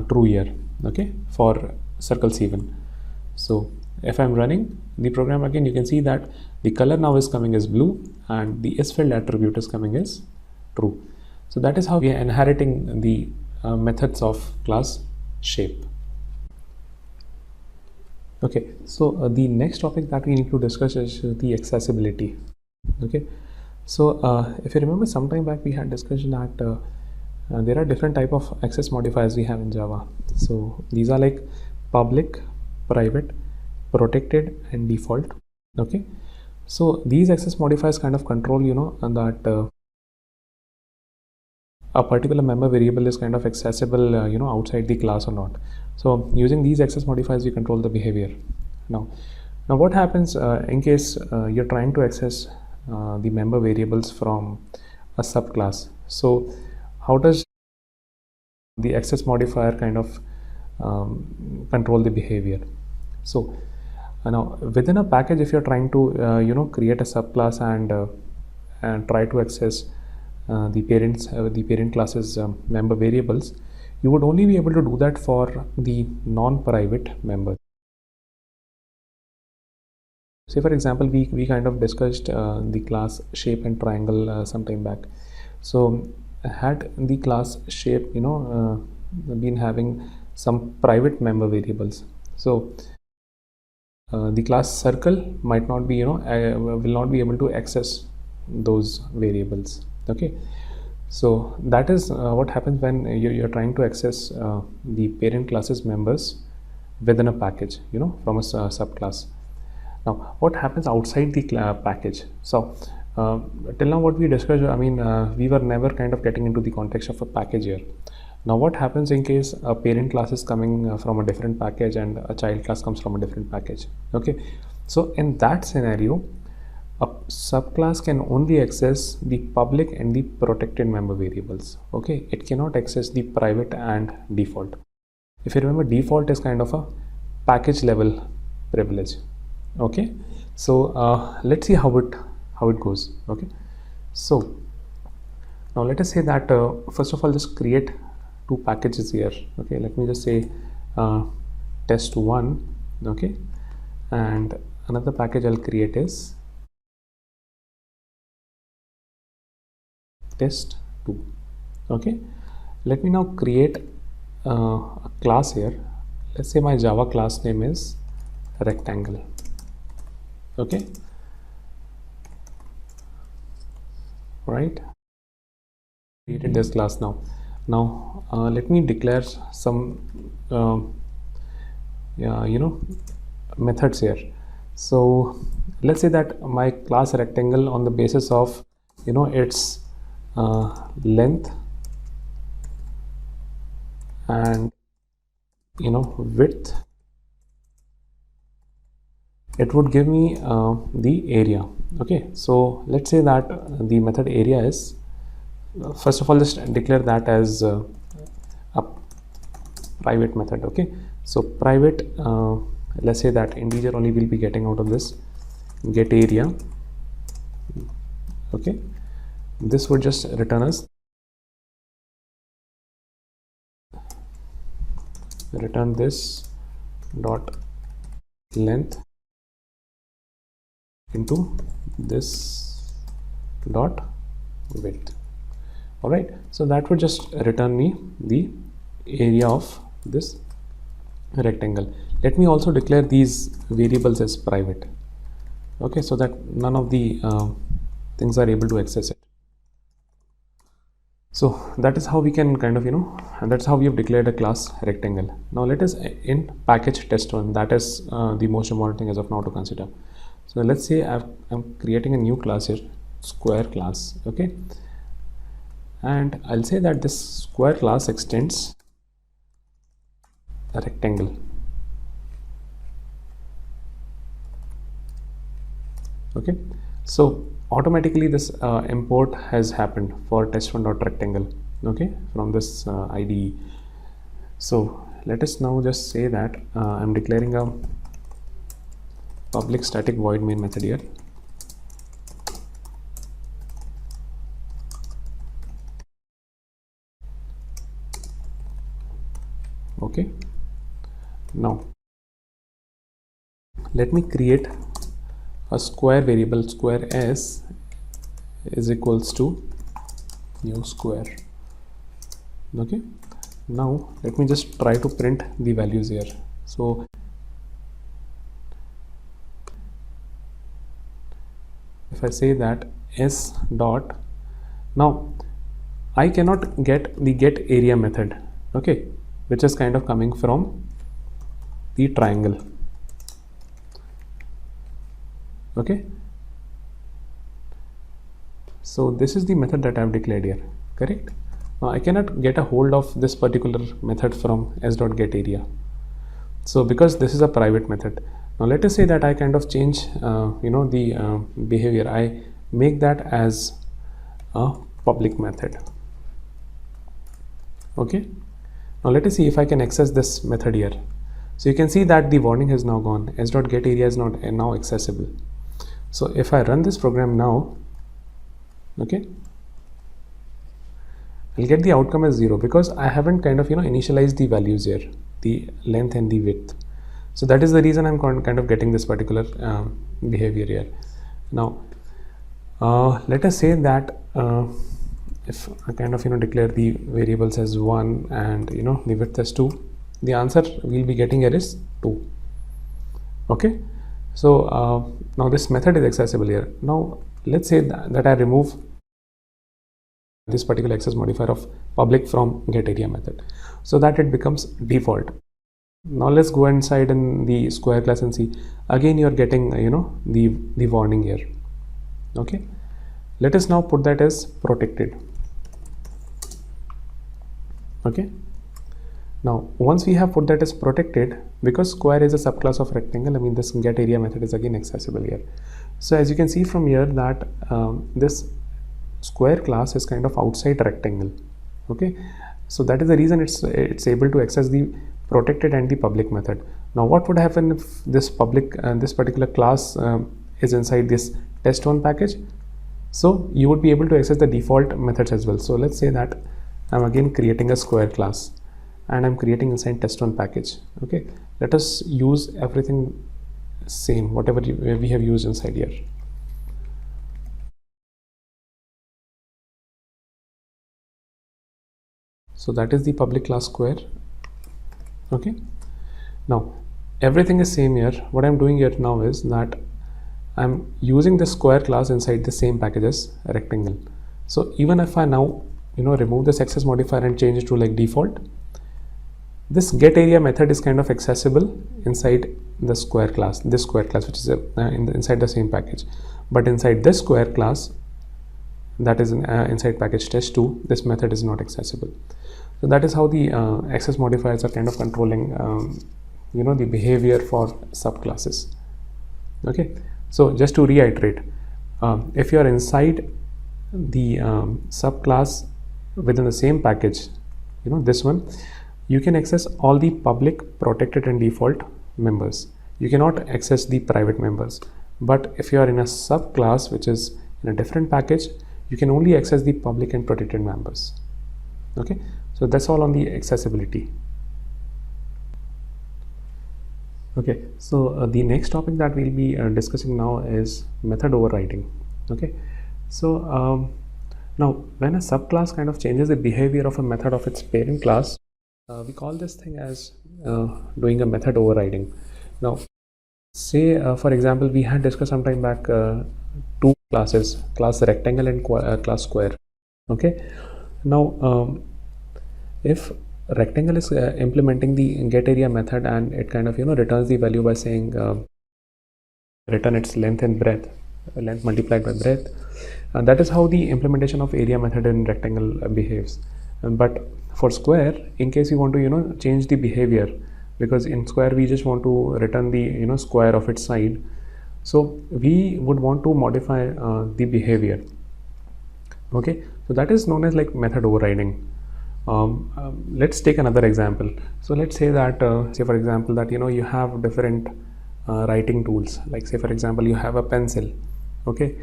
true here. Okay, for circle C1. So if I'm running the program again, you can see that the color now is coming as blue and the is filled attribute is coming as true. So that is how we are inheriting the methods of class shape. Okay, so the next topic that we need to discuss is the accessibility. Okay, so if you remember sometime back we had discussed that there are different type of access modifiers we have in Java. So these are like public, private, protected and default. Okay, so these access modifiers kind of control that a particular member variable is kind of accessible outside the class or not. So using these access modifiers we control the behavior. Now what happens in case you're trying to access the member variables from a subclass? So how does the access modifier kind of control the behavior? So now within a package, if you're trying to create a subclass and try to access the parent class's member variables, you would only be able to do that for the non-private members. Say for example, we kind of discussed the class shape and triangle some time back. So had the class shape been having some private member variables, so the class circle might not be will not be able to access those variables. Okay, so that is what happens when you're trying to access the parent class's members within a package from a subclass. Now what happens outside the package? So till now what we discussed, I mean we were never kind of getting into the context of a package here. Now what happens in case a parent class is coming from a different package and a child class comes from a different package? Okay, so in that scenario, a subclass can only access the public and the protected member variables. Okay, it cannot access the private and default. If you remember, default is kind of a package level privilege. Okay, so let's see how it goes. Okay, so now let us say that first of all just create two packages here. Okay, let me just say test1. Okay, and another package I'll create is test2. Okay, let me now create a class here. Let's say my Java class name is rectangle. Okay, right, created this class. Now let me declare some methods here. So let's say that my class rectangle, on the basis of its length and width, it would give me the area. Okay, so let's say that the method area is, first of all, just declare that as a private method. Okay, so private, let's say that integer only will be getting out of this get area. Okay, this would just return us return this dot length into this dot width. All right, so that would just return me the area of this rectangle. Let me also declare these variables as private. Okay, so that none of the things are able to access it. So that is how we can kind of, and that's how we have declared a class rectangle. Now let us in package test1, that is the most important thing as of now to consider. So let's say I'm creating a new class here, square class. Okay, and I'll say that this square class extends a rectangle. Okay, so automatically this import has happened for test1.rectangle. Okay, from this IDE. So let us now just say that I'm declaring a public static void main method here. Okay, now let me create a square variable, square s is equals to new square. Okay, now let me just try to print the values here. So if I say that s dot, now I cannot get the get area method, okay, which is kind of coming from the triangle. Okay, so this is the method that I have declared here, correct? Now I cannot get a hold of this particular method from s.getArea. So because this is a private method, now let us say that I kind of change the behavior. I make that as a public method. Okay, now let us see if I can access this method here. So you can see that the warning has now gone, s.getArea is not now accessible. So if I run this program now, okay, I'll get the outcome as 0 because I haven't kind of initialized the values here, the length and the width. So that is the reason I'm kind of getting this particular behavior here. Now let us say that if I kind of now the variables as 1 and the width as 2, the answer we'll be getting here is 2. Okay, so now this method is accessible here. Now let's say that I remove this particular access modifier of public from getArea method so that it becomes default. Now let's go inside in the square class and see again you're getting the warning here. Okay, let us now put that as protected. Okay, now once we have put that as protected, because square is a subclass of rectangle, I mean this getArea method is again accessible here. So as you can see from here that this square class is kind of outside rectangle. Okay, so that is the reason it's able to access the protected and the public method. Now what would happen if this public this particular class is inside this test1 package? So you would be able to access the default methods as well. So let's say that I'm again creating a square class and I'm creating inside test1 package. Okay, let us use everything same, whatever we have used inside here. So that is the public class square. Okay, now everything is same here. What I'm doing here now is that I'm using the square class inside the same package as rectangle. So even if I now remove this access modifier and change it to like default, this getArea method is kind of accessible inside the square class, which is inside the same package. But inside this square class, that is inside package test2, this method is not accessible. So that is how the access modifiers are kind of controlling the behavior for subclasses. Okay, so just to reiterate, if you are inside the subclass within the same package, this one, you can access all the public, protected and default members. You cannot access the private members. But if you are in a subclass which is in a different package, you can only access the public and protected members. Okay, so that's all on the accessibility. Okay, so the next topic that we'll be discussing now is method overriding. Okay, so now when a subclass kind of changes the behavior of a method of its parent class, we call this thing as doing a method overriding. Now say for example, we had discussed some time back two classes, class rectangle and class square. Okay, now if rectangle is implementing the get area method, and it kind of returns the value by saying return its length and breadth, length multiplied by breadth, and that is how the implementation of area method in rectangle behaves. But for square, in case you want to change the behavior, because in square we just want to return the square of its side, so we would want to modify the behavior. Okay, so that is known as like method overriding. Let's take another example. So let's say that say for example that you have different writing tools, like say for example you have a pencil, okay,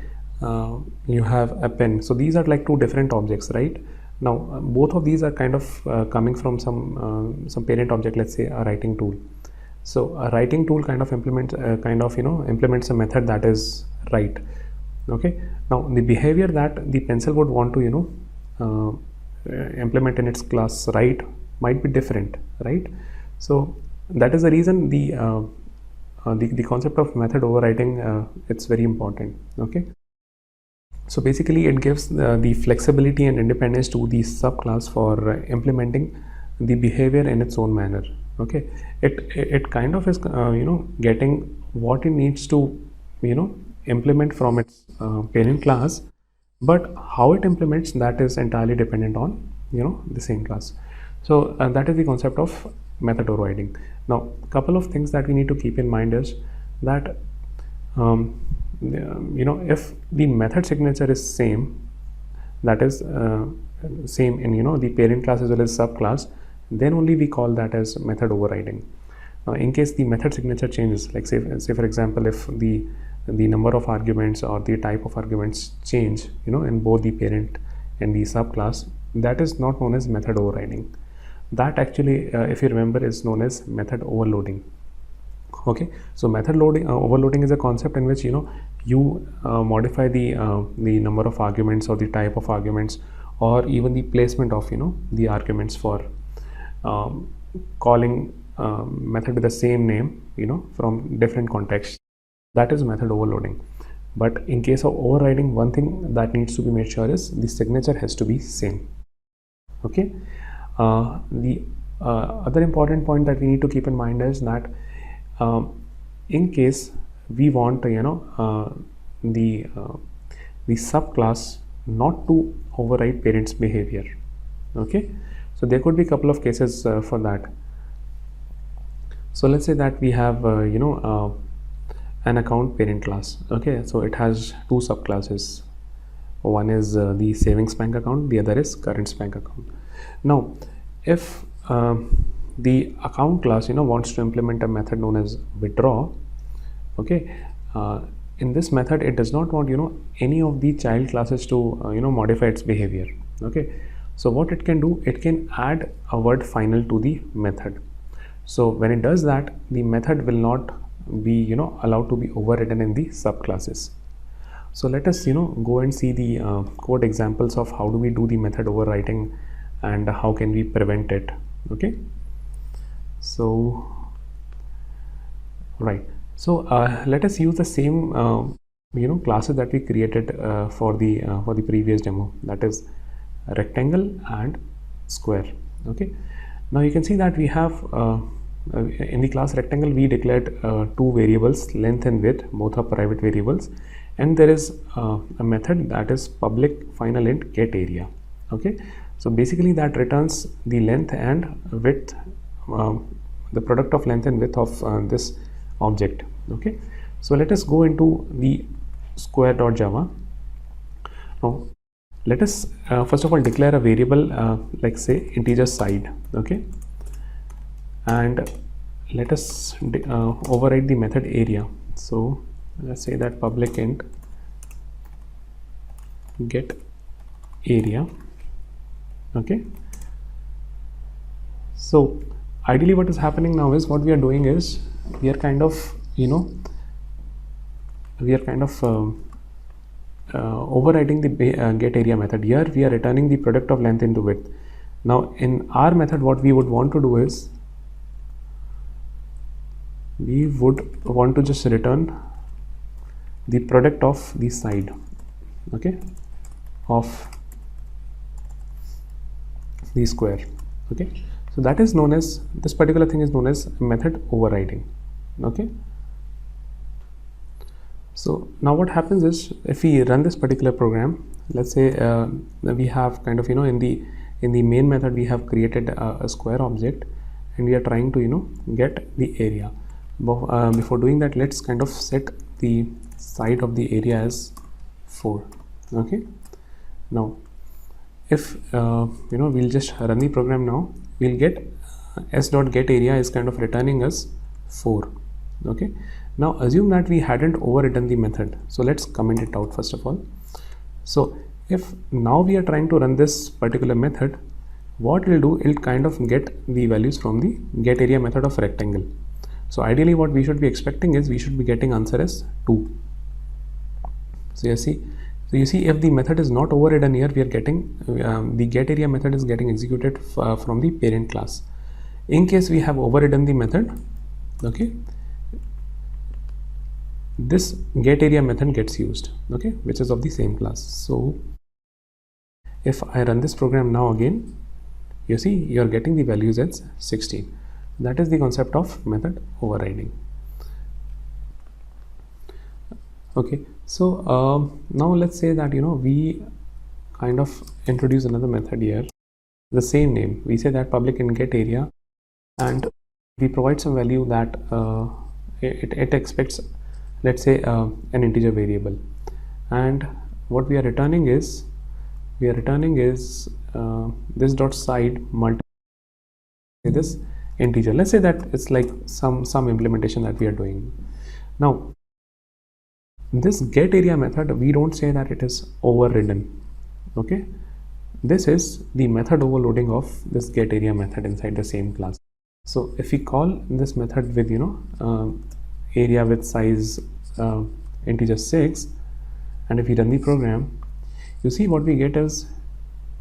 you have a pen. So these are like two different objects, right? Now both of these are kind of coming from some parent object, let's say a writing tool. So a writing tool kind of implements implements a method that is write. Okay, now the behavior that the pencil would want to implement in its class write might be different, right? So that is the reason the concept of method overriding it's very important. Okay, so basically it gives the flexibility and independence to the subclass for implementing the behavior in its own manner. Okay, it kind of is getting what it needs to implement from its parent class, but how it implements, that is entirely dependent on the same class. So that is the concept of method overriding. Now a couple of things that we need to keep in mind is that if the method signature is same, that is same in the parent class as well as subclass, then only we call that as method overriding. In case the method signature changes, like say for example, if the number of arguments or the type of arguments change in both the parent and the subclass, that is not known as method overriding. That actually if you remember is known as method overloading. Okay, so method overloading is a concept in which you modify the number of arguments or the type of arguments, or even the placement of the arguments for calling method with the same name from different contexts. That is method overloading. But in case of overriding, one thing that needs to be made sure is the signature has to be same. Okay, the other important point that we need to keep in mind is that in case we want the subclass not to override parents behavior. Okay, so there could be a couple of cases for that. So let's say that we have an account parent class. Okay, so it has two subclasses. One is the savings bank account, the other is current bank account. Now if the account class wants to implement a method known as withdraw, okay, in this method it does not want any of the child classes to modify its behavior. Okay, so what it can do, it can add a word final to the method. So when it does that, the method will not be allowed to be overridden in the subclasses. So let us go and see the code examples of how do we do the method overriding and how can we prevent it. Okay, so right, so let us use the same classes that we created for the previous demo, that is rectangle and square. Okay, now you can see that we have in the class rectangle we declared two variables, length and width, both are private variables, and there is a method that is public final int get area. Okay, so basically that returns the length and width, the product of length and width of this object. Okay, so let us go into the square.java. Now let us first of all declare a variable like say integer side. Okay, and let us override the method area. So let's say that public int get area. Okay, so ideally what is happening now is, what we are doing is we are kind of overriding the get area method. Here we are returning the product of length into width. Now in our method what we would want to do is, we would want to just return the product of the side, okay, of the square. Okay, so that is known as, this particular thing is known as method overriding. Okay, so now what happens is, if we run this particular program, let's say we have kind of in the main method we have created a square object, and we are trying to get the area. Before doing that, let's kind of set the side of the area as 4. Okay, now if we'll just run the program now, we'll get s.get area is kind of returning us 4. Okay, now assume that we hadn't overridden the method, so let's comment it out first of all. So if now we are trying to run this particular method, what we'll do, it'll kind of get the values from the get area method of rectangle. So ideally what we should be expecting is, we should be getting answer as 2. So you see, if the method is not overridden here, we are getting the get area method is getting executed from the parent class. In case we have overridden the method, okay, this get area method gets used, okay, which is of the same class. So if I run this program now again, you see you are getting the values as 16. That is the concept of method overriding. Okay, so now let's say that we kind of introduce another method here, the same name. We say that public int get area, and we provide some value that it expects, let's say an integer variable, and what we are returning is this dot side multiply this integer. Let's say that it's like some implementation that we are doing. Now this get area method, we don't say that it is overridden. Okay, this is the method overloading of this get area method inside the same class. So if we call this method with area with size integer 6, and if we run the program, you see what we get is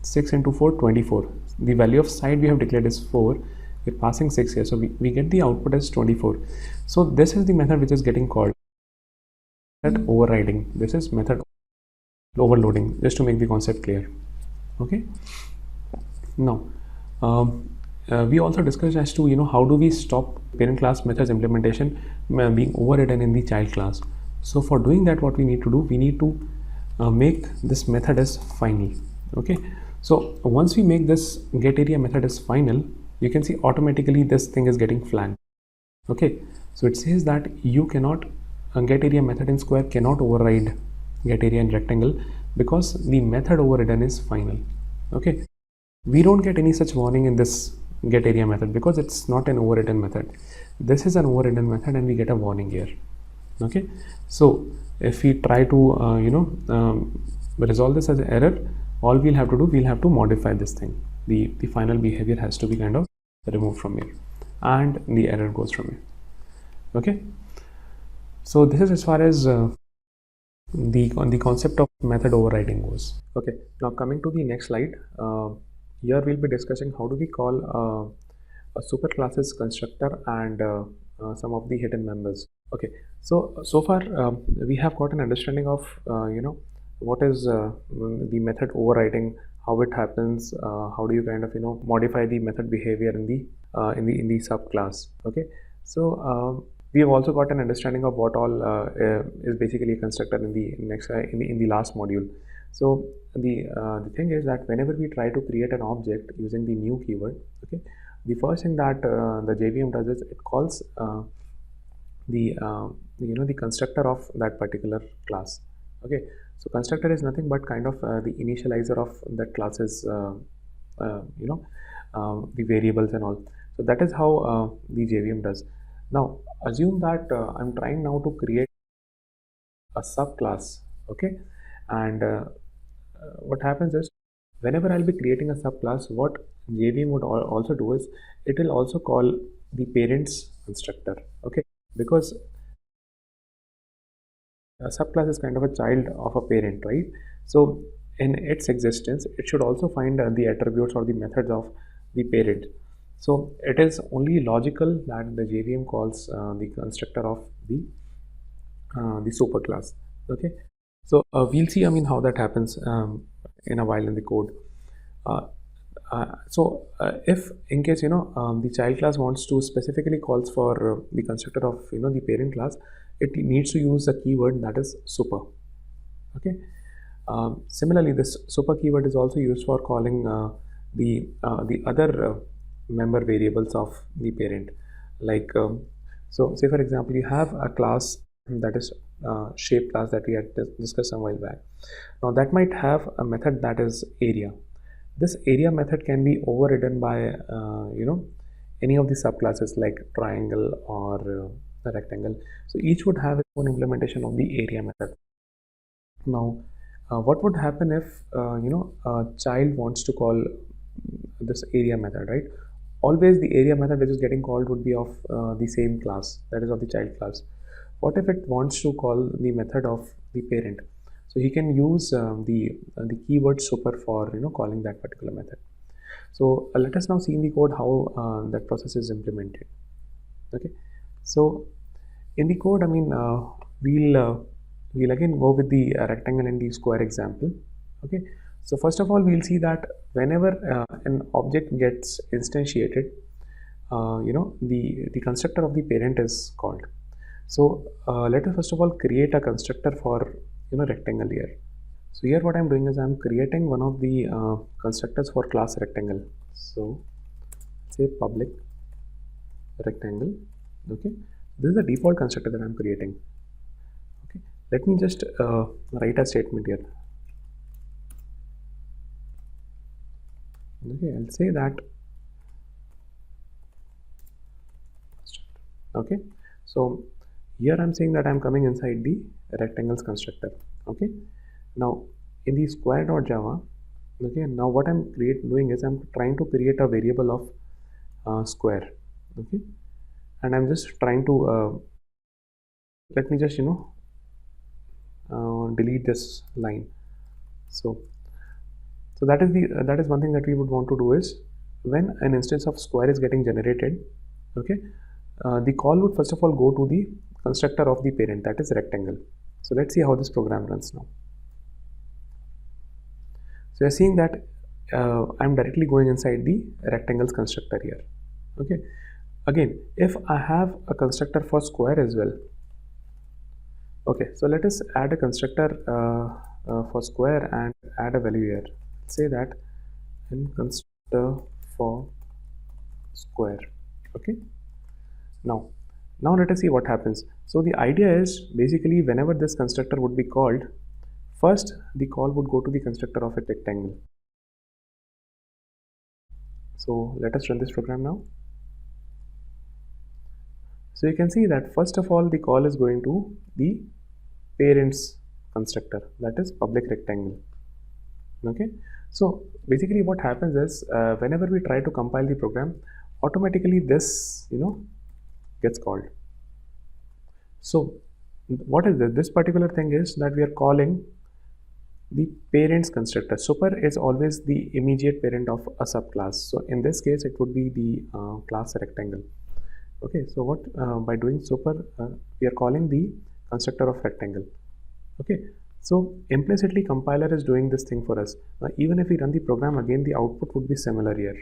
6 into 4, 24. The value of side we have declared is 4. We're passing 6 here, so we get the output as 24. So this is the method which is getting called method overriding. This is method overloading, just to make the concept clear. Okay, now we also discussed as to how do we stop parent class methods implementation being overridden in the child class. So for doing that, what we need to do, we need to make this method as final. Okay, so once we make this get area method as final, you can see automatically this thing is getting flagged. Okay, so it says that you cannot get area method in square cannot override get area in rectangle, because the method overridden is final. Okay, we don't get any such warning in this get area method because it's not an overridden method. This is an overridden method and we get a warning here. Okay, so if we try to resolve this as an error, all we'll have to do, we'll have to modify this thing. The final behavior has to be kind of removed from here, and the error goes from here. Okay, so this is as far as the concept of method overriding goes. Okay, now coming to the next slide, here we'll be discussing how do we call a superclass's constructor and some of the hidden members. Okay, so far we have got an understanding of what is the method overriding, how it happens, how do you kind of modify the method behavior in the subclass. Okay, so we have also got an understanding of what all is basically a constructor in the next in the last module. So the thing is that whenever we try to create an object using the new keyword, okay, the first thing that the JVM does is it calls the the constructor of that particular class. Okay, so constructor is nothing but kind of the initializer of that class's the variables and all. So that is how the JVM does. Now assume that I'm trying now to create a subclass, okay, and what happens is whenever I'll be creating a subclass, what JVM would also do is it will also call the parents constructor, okay, because a subclass is kind of a child of a parent, right? So in its existence, it should also find the attributes or the methods of the parent. So it is only logical that the JVM calls the constructor of the superclass. Okay, so we'll see. I mean, how that happens in a while in the code. If in case the child class wants to specifically calls for the constructor of the parent class, it needs to use a keyword that is super. Okay. Similarly, this super keyword is also used for calling the other member variables of the parent. Like so, say for example, you have a class that is shape class that we had discussed some while back. Now that might have a method that is area. This area method can be overridden by any of the subclasses like triangle or rectangle. So each would have its own implementation of the area method. Now what would happen if a child wants to call this area method, right? Always the area method which is getting called would be of the same class, that is of the child class. What if it wants to call the method of the parent? So he can use the keyword super for calling that particular method. So let us now see in the code how that process is implemented. Okay, so in the code, I mean, we'll again go with the rectangle and the square example. Okay, so first of all, we'll see that whenever an object gets instantiated, the constructor of the parent is called. So let us first of all create a constructor for rectangle here. So here what I'm doing is I'm creating one of the constructors for class rectangle. So say public rectangle. Okay, this is the default constructor that I'm creating. Okay, let me just write a statement here. Okay, I'll say that. Okay, so here I'm saying that I'm coming inside the rectangles constructor. Okay, now in the square.java, okay, now what I'm doing is I'm trying to create a variable of square. Okay, and I'm just trying to let me just delete this line. So that is one thing that we would want to do is when an instance of square is getting generated, okay, the call would first of all go to the constructor of the parent, that is rectangle. So let's see how this program runs now. So you're seeing that I'm directly going inside the rectangles constructor here. Okay, again, if I have a constructor for square as well. Okay, so let us add a constructor for square and add a value here. Say that in constructor for square. Okay, now let us see what happens. So the idea is basically whenever this constructor would be called, first the call would go to the constructor of a rectangle. So let us run this program now. So you can see that first of all the call is going to the parents constructor, that is public rectangle. Okay, so basically what happens is whenever we try to compile the program, automatically this gets called. So what is this? This particular thing is that we are calling the parents constructor. Super is always the immediate parent of a subclass. So in this case, it would be the class rectangle. Okay, so what by doing super, we are calling the constructor of rectangle. Okay, so implicitly compiler is doing this thing for us. Even if we run the program again, the output would be similar here.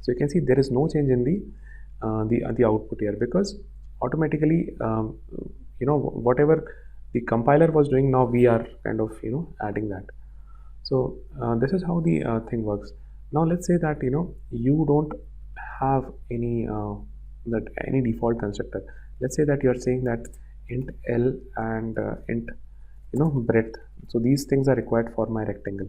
So you can see there is no change in the the output here, because automatically whatever the compiler was doing, now we are kind of adding that. So this is how the thing works. Now let's say that you don't have any default constructor. Let's say that you're saying that int L and int breadth. So these things are required for my rectangle.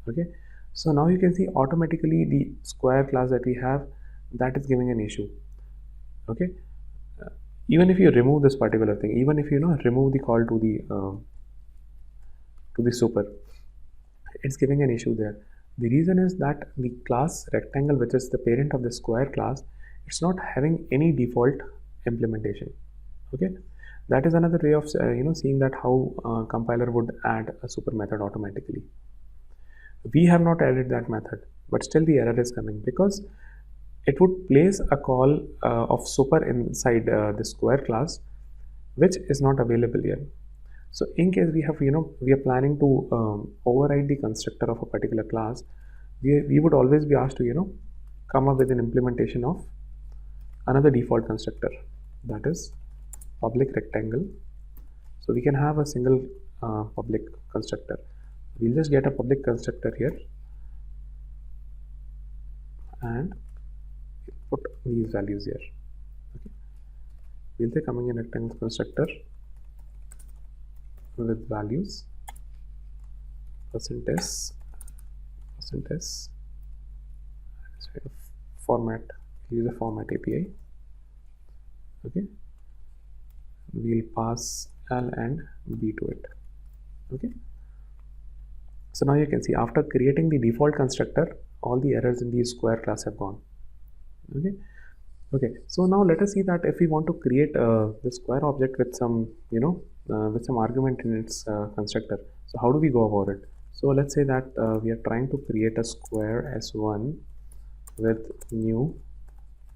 Okay, so now you can see automatically the square class that we have, that is giving an issue. Okay, even if you remove this particular thing, even if you remove the call to the super, it's giving an issue there. The reason is that the class rectangle, which is the parent of the square class, it's not having any default implementation. Okay, that is another way of seeing that how compiler would add a super method automatically. We have not added that method, but still the error is coming because it would place a call of super inside the square class, which is not available here. So in case we have we are planning to override the constructor of a particular class, we would always be asked to come up with an implementation of another default constructor, that is public rectangle. So we can have a single public constructor. We'll just get a public constructor here and put these values here. Okay, we'll say coming in rectangle constructor with values %s format, use a format API. Okay, we'll pass L and B to it. Okay, so now you can see after creating the default constructor, all the errors in the square class have gone. Okay, so now let us see that if we want to create the square object with some with some argument in its constructor, so how do we go about it? So let's say that we are trying to create a square S1 with new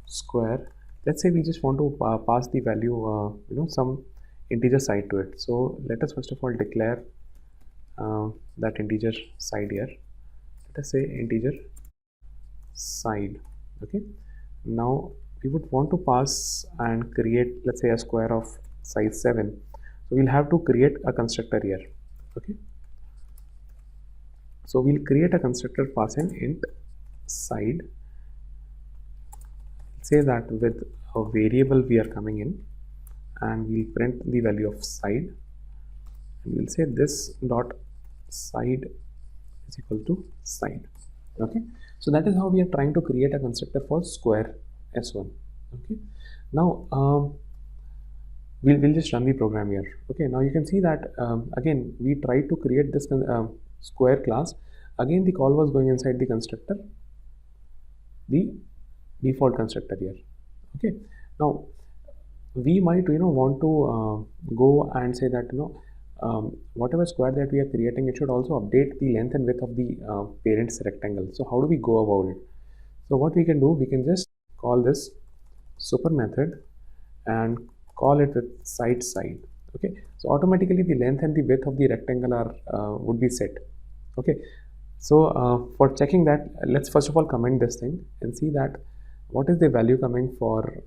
square. Let's say we just want to pass the value some integer side to it. So let us first of all declare that integer side here. Let us say integer side. Okay, now we would want to pass and create, let's say, a square of size 7. So we'll have to create a constructor here. Okay, so we'll create a constructor passing int side. Say that with a variable we are coming in, and we'll print the value of side, and we'll say this dot side is equal to side. Okay, so that is how we are trying to create a constructor for square S1. Okay, now we'll just run the program here. Okay, now you can see that again we tried to create this square class. Again the call was going inside the constructor, the default constructor here. Okay, now we might want to go and say that whatever square that we are creating, it should also update the length and width of the parent's rectangle. So how do we go about it? So what we can do, we can just call this super method and call it with side. Okay, so automatically the length and the width of the rectangle are would be set. Okay, so for checking that, let's first of all comment this thing and see that what is the value coming for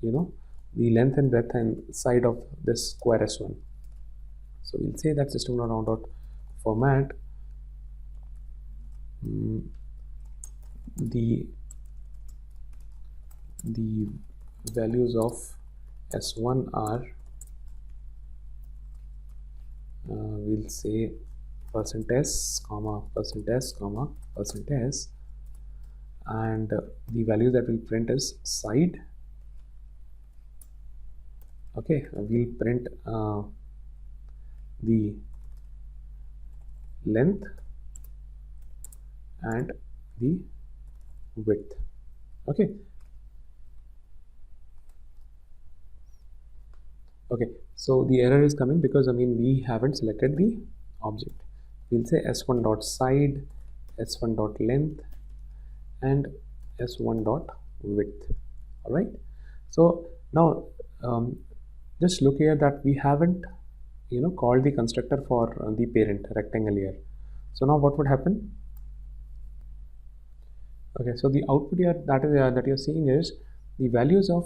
the length and breadth and side of this square S1. So we'll say that system.out.format the values of S1 are we'll say %s, %s, and the value that will print is side. Okay, we'll print the length and the width. Okay, so the error is coming because we haven't selected the object. We'll say s1 dot side, s1 dot length, and s1 dot width. All right, so now just look here that we haven't called the constructor for the parent rectangle here. So now what would happen? Okay, so the output here that you're seeing is the values of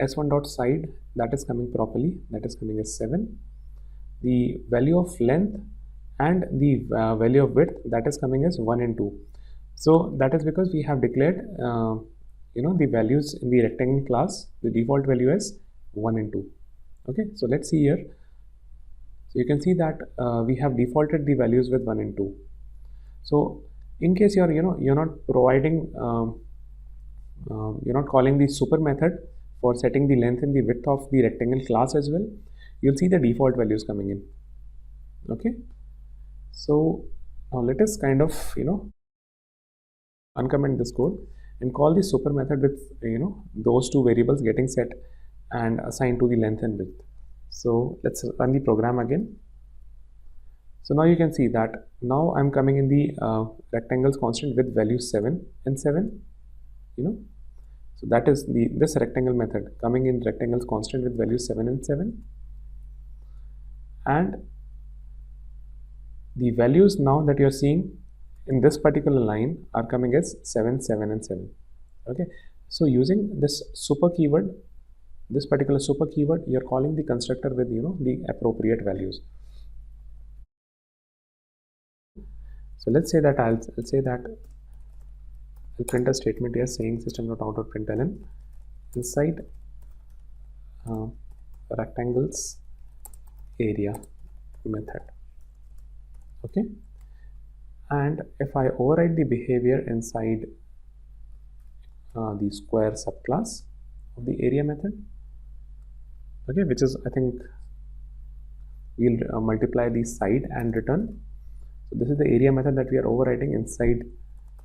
s1 dot side, that is coming properly, that is coming as 7. The value of length and the value of width, that is coming as 1 and 2. So that is because we have declared the values in the rectangle class, the default value is 1 and 2. Okay, so let's see here. So you can see that we have defaulted the values with 1 and 2. So in case you're not providing you're not calling the super method for setting the length and the width of the rectangle class as well, you'll see the default values coming in. Okay, so now let us kind of uncomment this code and call the super method with those two variables getting set and assigned to the length and width. So let's run the program again. So now you can see that now I'm coming in the rectangles constant with values 7 and 7. So that is this rectangle method coming in rectangles constant with values 7 and 7, and the values now that you're seeing in this particular line are coming as 7, 7 and 7. Okay, so using this super keyword, this particular super keyword, you're calling the constructor with the appropriate values. So let's say that I'll print a statement here saying system.out.println inside rectangles area method. Okay, and if I override the behavior inside the square subclass of the area method, okay, which is, I think we'll multiply the side and return. So this is the area method that we are overriding inside.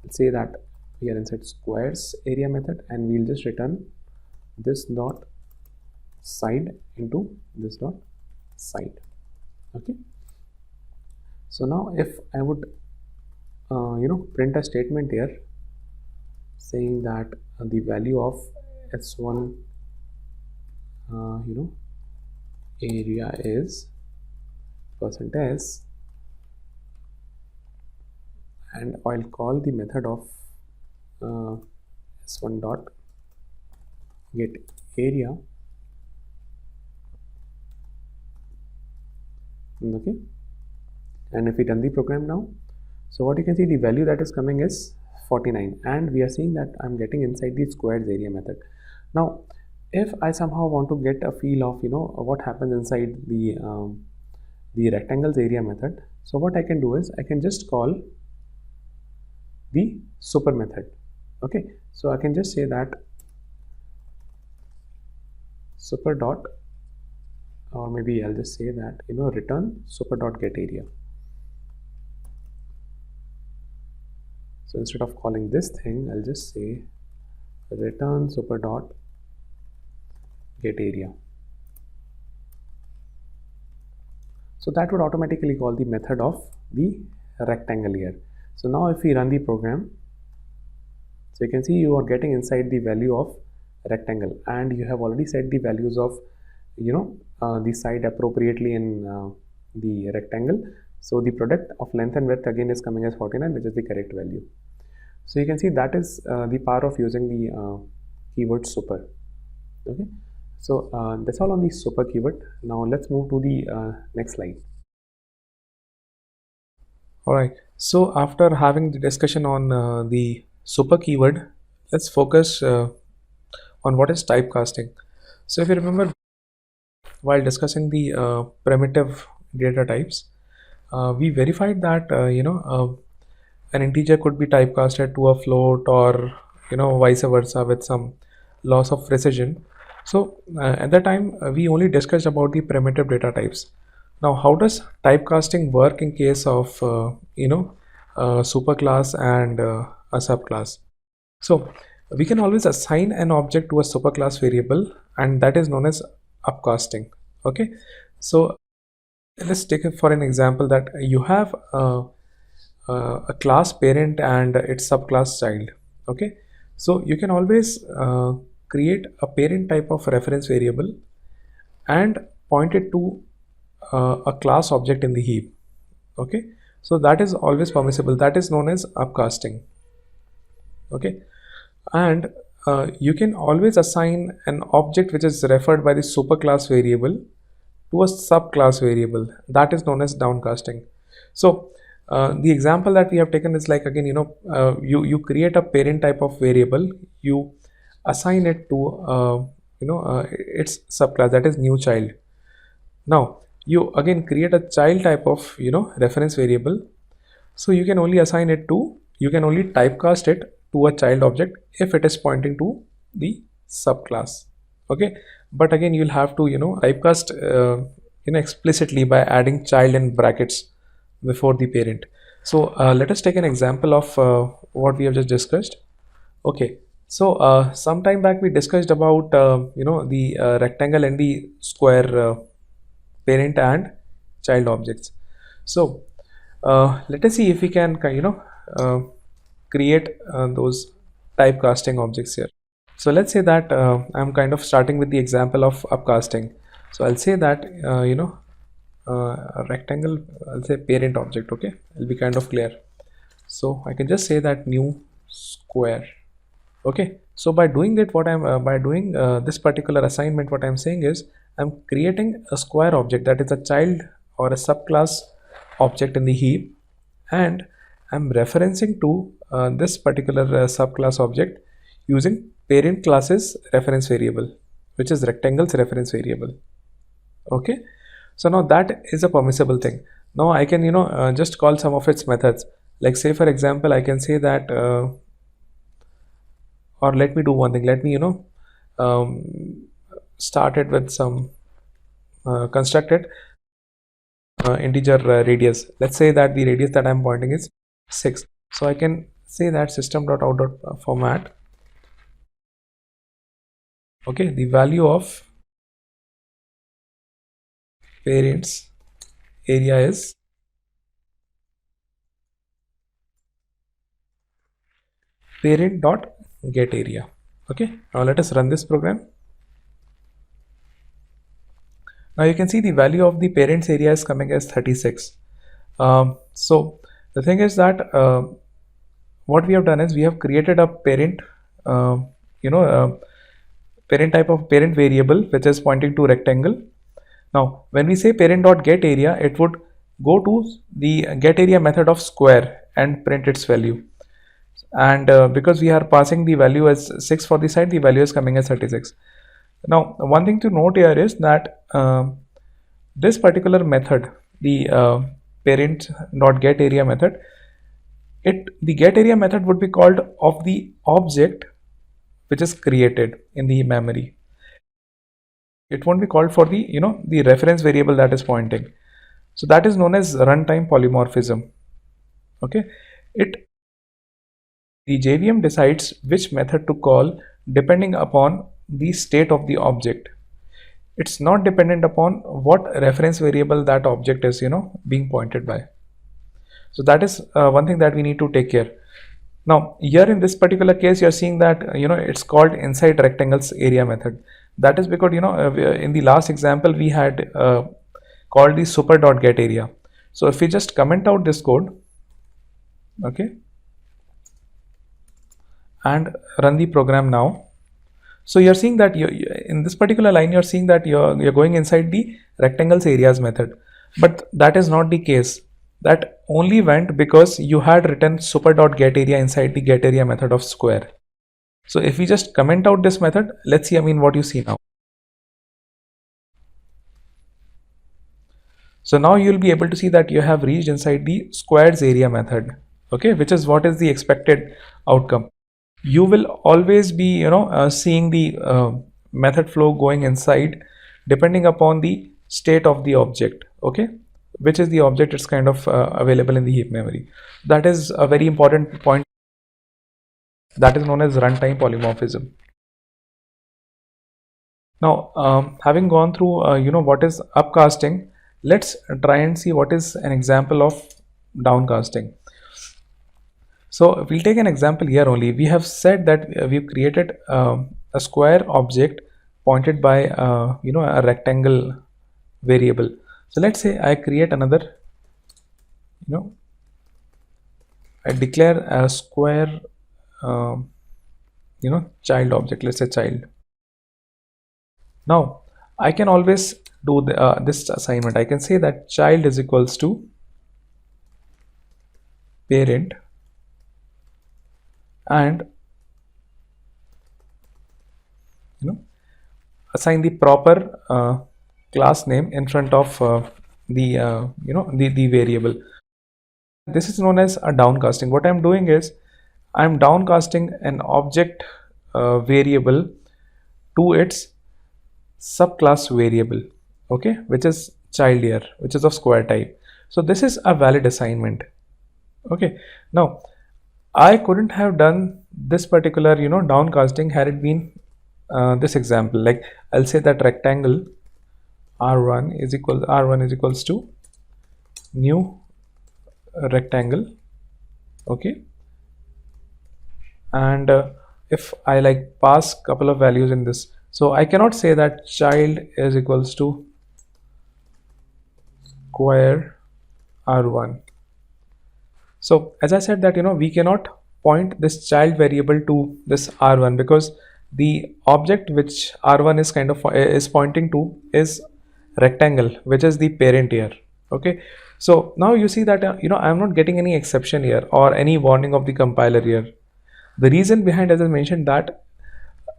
Let's say that we are inside squares area method, and we'll just return this dot side into this dot side. Okay, so now if I would print a statement here saying that the value of s1 area is %s, and I'll call the method of s1 dot get area. Okay, and if we run the program now, so what you can see, the value that is coming is 49, and we are seeing that I'm getting inside the squares area method. Now if I somehow want to get a feel of what happens inside the rectangles area method, so what I can do is I can just call the super method. Okay, so I can just say that super dot, or maybe I'll just say that return super dot get area. So instead of calling this thing, I'll just say return super dot get area. So that would automatically call the method of the rectangle here. So now if we run the program, so you can see you are getting inside the value of rectangle, and you have already set the values of the side appropriately in the rectangle. So the product of length and width again is coming as 49, which is the correct value. So you can see that is the power of using the keyword super. Okay, so that's all on the super keyword. Now let's move to the next slide. Alright, so after having the discussion on the super keyword, let's focus on what is typecasting. So if you remember, while discussing the primitive data types, we verified that an integer could be typecasted to a float, or vice versa, with some loss of precision. So at that time we only discussed about the primitive data types. Now how does typecasting work in case of superclass and a subclass? So we can always assign an object to a superclass variable, and that is known as upcasting. Okay, so let's take it for an example that you have a class parent and its subclass child. Okay, so you can always create a parent type of reference variable and point it to a class object in the heap. Okay, so that is always permissible. That is known as upcasting. Okay, and you can always assign an object which is referred by the superclass variable to a subclass variable. That is known as downcasting. So the example that we have taken is like, again, you create a parent type of variable, you assign it to its subclass, that is new child. Now you again create a child type of reference variable, so you can only assign it to, you can only typecast it to a child object if it is pointing to the subclass. Okay, but again you'll have to typecast explicitly by adding child in brackets before the parent. So let us take an example of what we have just discussed. Okay, so some time back we discussed about the rectangle and the square parent and child objects. So let us see if we can create those typecasting objects here. So let's say that I'm kind of starting with the example of upcasting. So I'll say that a rectangle, I'll say parent object. Okay, it'll be kind of clear. So I can just say that new square. Okay, so by doing that, what I'm by doing this particular assignment, what I'm saying is I'm creating a square object that is a child or a subclass object in the heap, and I'm referencing to this particular subclass object using parent class's reference variable, which is rectangle's reference variable. Okay, so now that is a permissible thing. Now I can just call some of its methods, like say for example I can say that or let me do one thing, let me start it with some constructed integer radius. Let's say that the radius that I'm pointing is 6. So I can say that system.out.format, okay, the value of parents area is parent dot get area. Okay, now let us run this program. Now you can see the value of the parents area is coming as 36. So the thing is that what we have done is we have created a parent parent type of parent variable which is pointing to rectangle. Now when we say parent dot get area, it would go to the get area method of square and print its value, and because we are passing the value as 6 for the side, the value is coming as 36. Now one thing to note here is that this particular method, the parent dot get area method, the get area method would be called of the object which is created in the memory. It won't be called for the the reference variable that is pointing. So that is known as runtime polymorphism. Okay, the JVM decides which method to call depending upon the state of the object. It's not dependent upon what reference variable that object is being pointed by. So that is one thing that we need to take care. Now here in this particular case you're seeing that it's called inside rectangles area method. That is because in the last example we had called the super dot get area. So if we just comment out this code, okay, and run the program now, so you're seeing that in this particular line you're seeing that you're going inside the rectangles areas method, but that is not the case. That only went because you had written super dot get area inside the get area method of square. So if we just comment out this method, let's see what you see now. So now you'll be able to see that you have reached inside the squares area method, okay, which is what is the expected outcome. You will always be seeing the method flow going inside depending upon the state of the object, okay, which is the object it's kind of available in the heap memory. That is a very important point. That is known as runtime polymorphism. Now having gone through what is upcasting, let's try and see what is an example of downcasting. So we'll take an example here only. We have said that we've created a square object pointed by a rectangle variable. So let's say I create another, I declare a square child object, let's say child. Now I can always do this assignment. I can say that child is equals to parent, and assign the proper class name in front of the variable. This is known as a downcasting. What I'm doing is I'm downcasting an object variable to its subclass variable, okay, which is child here, which is of square type. So this is a valid assignment. Okay, now I couldn't have done this particular downcasting had it been this example. Like I'll say that rectangle r1 is equals to new rectangle, okay, and if I like pass couple of values in this, so I cannot say that child is equals to square r1. So as I said that we cannot point this child variable to this r1 because the object which r1 is kind of is pointing to is rectangle, which is the parent here. Okay, so now you see that I'm not getting any exception here or any warning of the compiler here. The reason behind, as I mentioned, that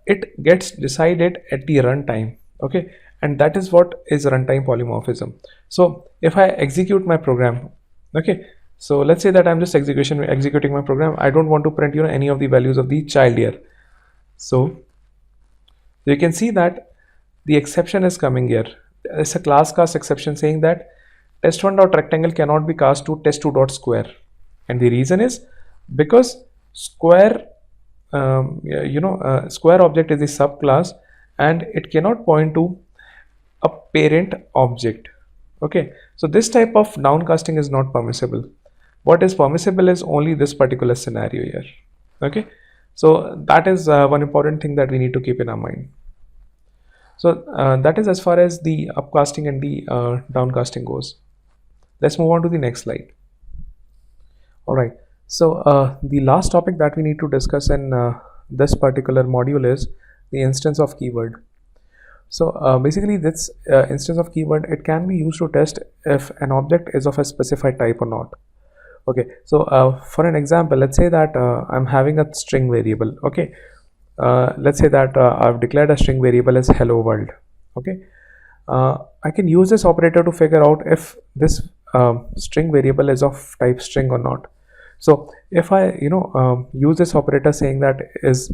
it gets decided at the runtime. Okay, and that is what is runtime polymorphism. So if I execute my program, okay, so let's say that I'm just executing my program. I don't want to print any of the values of the child here. So you can see that the exception is coming here. It's a class cast exception saying that test1.rectangle cannot be cast to test2.square, and the reason is because square square object is a subclass and it cannot point to a parent object. Okay, so this type of downcasting is not permissible. What is permissible is only this particular scenario here. Okay, so that is one important thing that we need to keep in our mind. So that is as far as the upcasting and the downcasting goes. Let's move on to the next slide. All right, so the last topic that we need to discuss in this particular module is the instance of keyword. So basically this instance of keyword, it can be used to test if an object is of a specified type or not. Okay, so for an example, let's say that I'm having a string variable. Okay, let's say that I've declared a string variable as hello world. Okay, I can use this operator to figure out if this string variable is of type string or not. So if I use this operator saying that is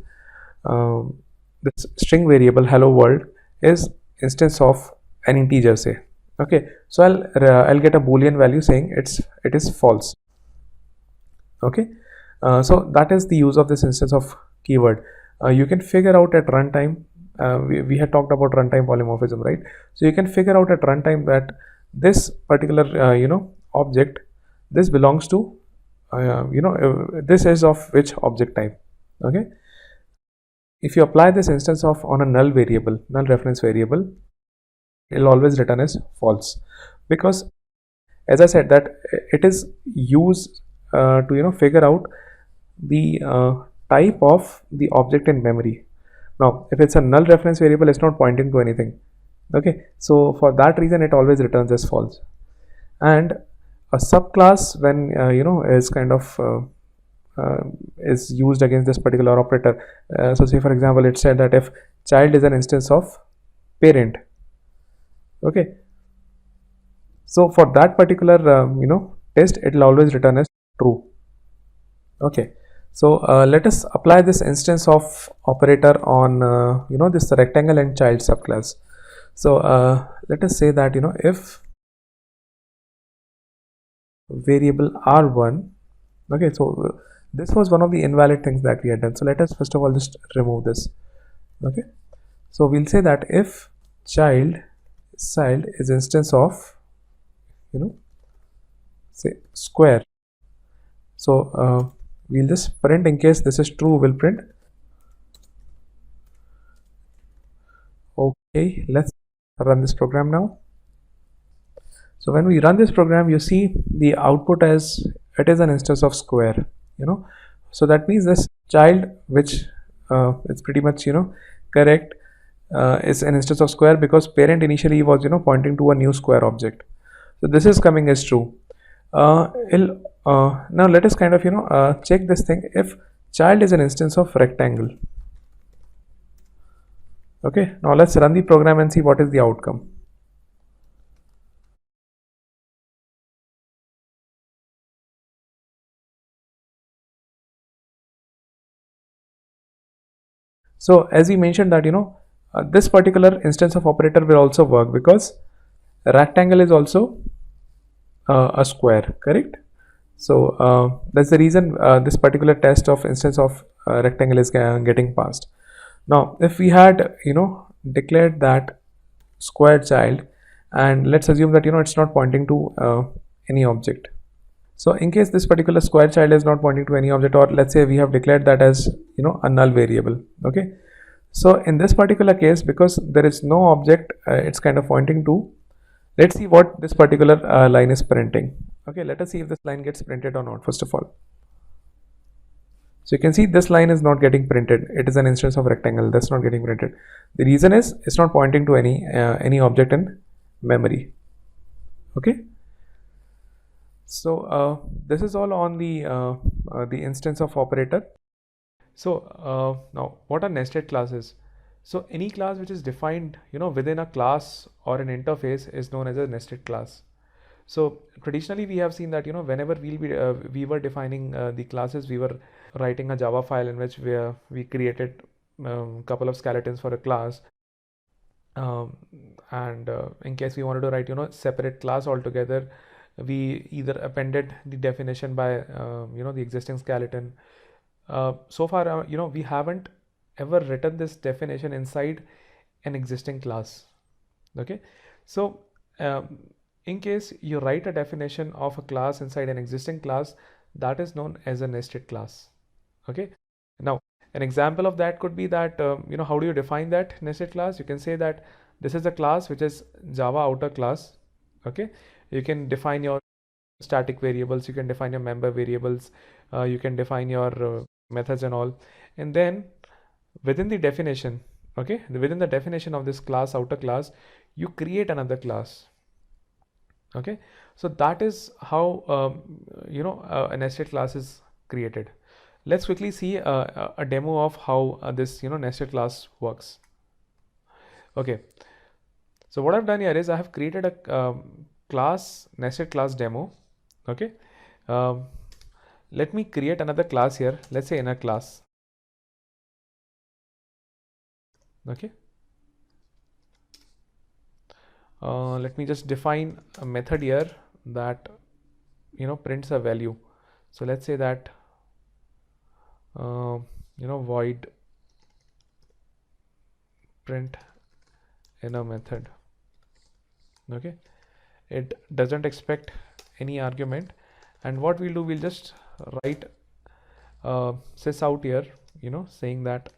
this string variable hello world is instance of an integer, say, okay, so I'll get a boolean value saying it is false. Okay, so that is the use of this instance of keyword. You can figure out at runtime, we had talked about runtime polymorphism, right? So you can figure out at runtime that this particular object, this belongs to this is of which object type. Okay, if you apply this instance of on a null variable, null reference variable, it will always return as false, because as I said that it is used to figure out the type of the object in memory. Now if it's a null reference variable, it's not pointing to anything. Okay, so for that reason it always returns as false. And a subclass, when is kind of is used against this particular operator. So say for example, it said that if child is an instance of parent. Okay, so for that particular test, it will always return as true. Okay, so let us apply this instance of operator on this rectangle and child subclass. So let us say that if variable r1, okay, so this was one of the invalid things that we had done. So let us first of all just remove this. Okay, so we'll say that if child is instance of say square, so we'll just print, in case this is true, we'll print. Okay, let's run this program now. So when we run this program, you see the output as it is an instance of square, so that means this child which it's pretty much correct. Is an instance of square because parent initially was pointing to a new square object. So this is coming as true. Now let us kind of check this thing. If child is an instance of rectangle, okay, now let's run the program and see what is the outcome. So as we mentioned that this particular instance of operator will also work because rectangle is also a square, correct? So that's the reason this particular test of instance of rectangle is getting passed. Now if we had declared that square child, and let's assume that it's not pointing to any object. So in case this particular square child is not pointing to any object, or let's say we have declared that as a null variable, okay. So in this particular case, because there is no object, it's kind of pointing to, let's see what this particular line is printing. Okay, let us see if this line gets printed or not first of all. So you can see this line is not getting printed. It is an instance of rectangle that's not getting printed. The reason is it's not pointing to any object in memory. Okay. So this is all on the instance of operator. So now what are nested classes? So any class which is defined within a class or an interface is known as a nested class. So traditionally we have seen that whenever we were defining the classes, we were writing a Java file in which we created couple of skeletons for a class, and in case we wanted to write separate class altogether, we either appended the definition by the existing skeleton. So far we haven't ever written this definition inside an existing class. Okay, so in case you write a definition of a class inside an existing class, that is known as a nested class. Okay, now an example of that could be that how do you define that nested class? You can say that this is a class which is Java outer class. Okay, you can define your static variables, you can define your member variables, you can define your methods and all, and then within the definition, okay, within the definition of this class, outer class, you create another class. Okay, so that is how a nested class is created. Let's quickly see a demo of how this nested class works. Okay, so what I've done here is I have created a class, nested class demo. Okay, let me create another class here. Let's say inner class. Okay, let me just define a method here that prints a value. So let's say that void print inner method. Okay, it doesn't expect any argument, and what we'll do, we'll just write sys out here, saying that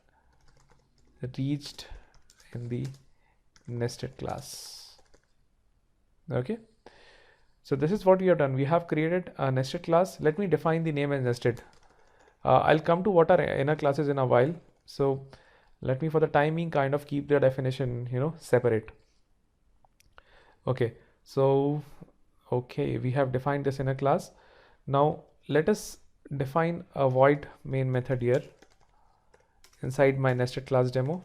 reached in the nested class. Okay, so this is what we have done. We have created a nested class. Let me define the name as nested. I'll come to what are inner classes in a while. So let me, for the timing, kind of keep the definition separate. Okay, so okay, we have defined this inner class. Now let us define a void main method here inside my nested class demo.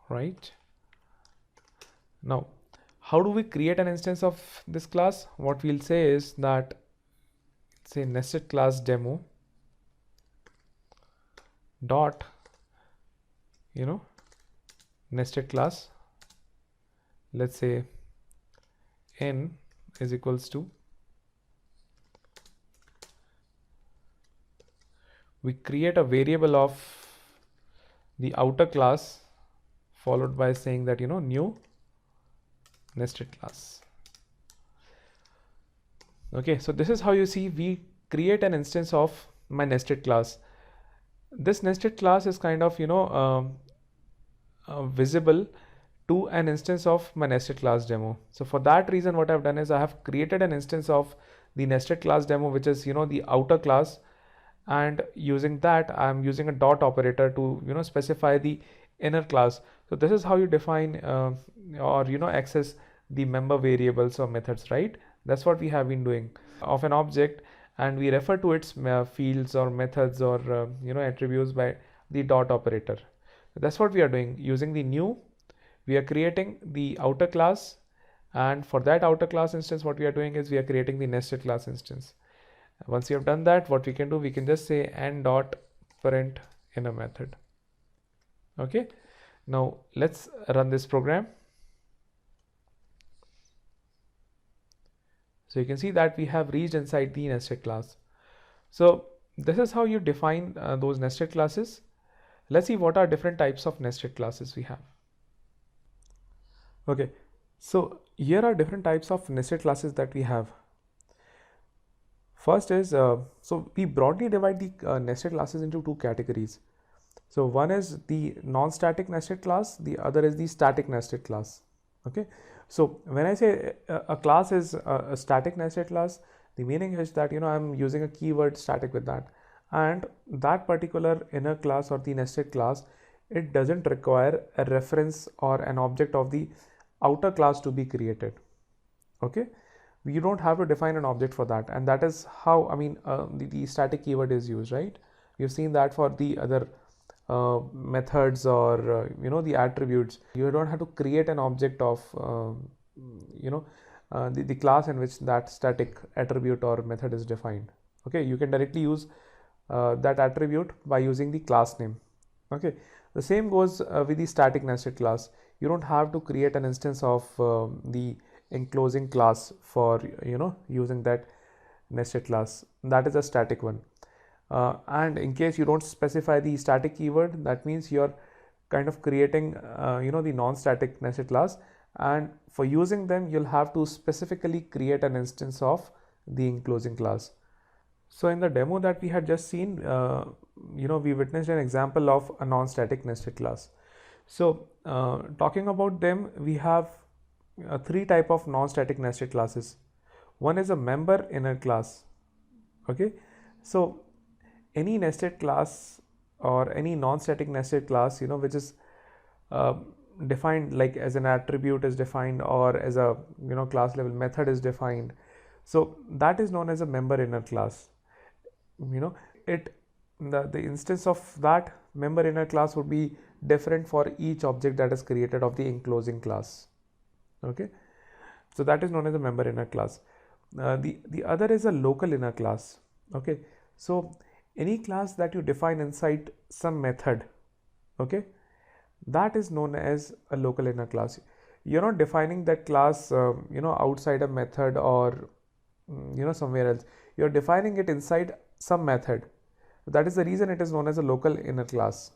Right, now how do we create an instance of this class? What we'll say is that, say, nested class demo dot nested class, let's say n is equals to, we create a variable of the outer class followed by saying that new nested class. Okay, so this is how you see we create an instance of my nested class. This nested class is kind of visible to an instance of my nested class demo. So for that reason, what I've done is I have created an instance of the nested class demo, which is, the outer class, and using that I'm using a dot operator to specify the inner class. So this is how you define or access the member variables or methods, right? That's what we have been doing of an object, and we refer to its fields or methods or attributes by the dot operator. That's what we are doing. Using the new, we are creating the outer class, and for that outer class instance, what we are doing is we are creating the nested class instance. Once you have done that, what we can do, we can just say n dot print inner method. Okay, now let's run this program. So you can see that we have reached inside the nested class. So this is how you define those nested classes. Let's see what are different types of nested classes we have. Okay, so here are different types of nested classes that we have. First is, so we broadly divide the nested classes into two categories. So one is the non-static nested class, the other is the static nested class. Okay, so when I say a class is a static nested class, the meaning is that I'm using a keyword static with that, and that particular inner class or the nested class, it doesn't require a reference or an object of the outer class to be created. Okay, you don't have to define an object for that, and that is how the static keyword is used, right? You've seen that for the other methods or the attributes. You don't have to create an object of the class in which that static attribute or method is defined. Okay, you can directly use that attribute by using the class name. Okay, the same goes with the static nested class. You don't have to create an instance of the enclosing class for using that nested class. That is a static one. And in case you don't specify the static keyword, that means you're kind of creating the non-static nested class, and for using them you'll have to specifically create an instance of the enclosing class. So in the demo that we had just seen, we witnessed an example of a non-static nested class. So talking about them, we have three type of non-static nested classes. One is a member inner class. Okay, so any nested class or any non-static nested class which is defined like as an attribute is defined, or as a class level method is defined, so that is known as a member inner class. The instance of that member inner class would be different for each object that is created of the enclosing class. Okay, so that is known as a member inner class. The other is a local inner class. Okay, so any class that you define inside some method, okay, that is known as a local inner class. You're not defining that class outside a method or somewhere else. You're defining it inside some method. That is the reason it is known as a local inner class.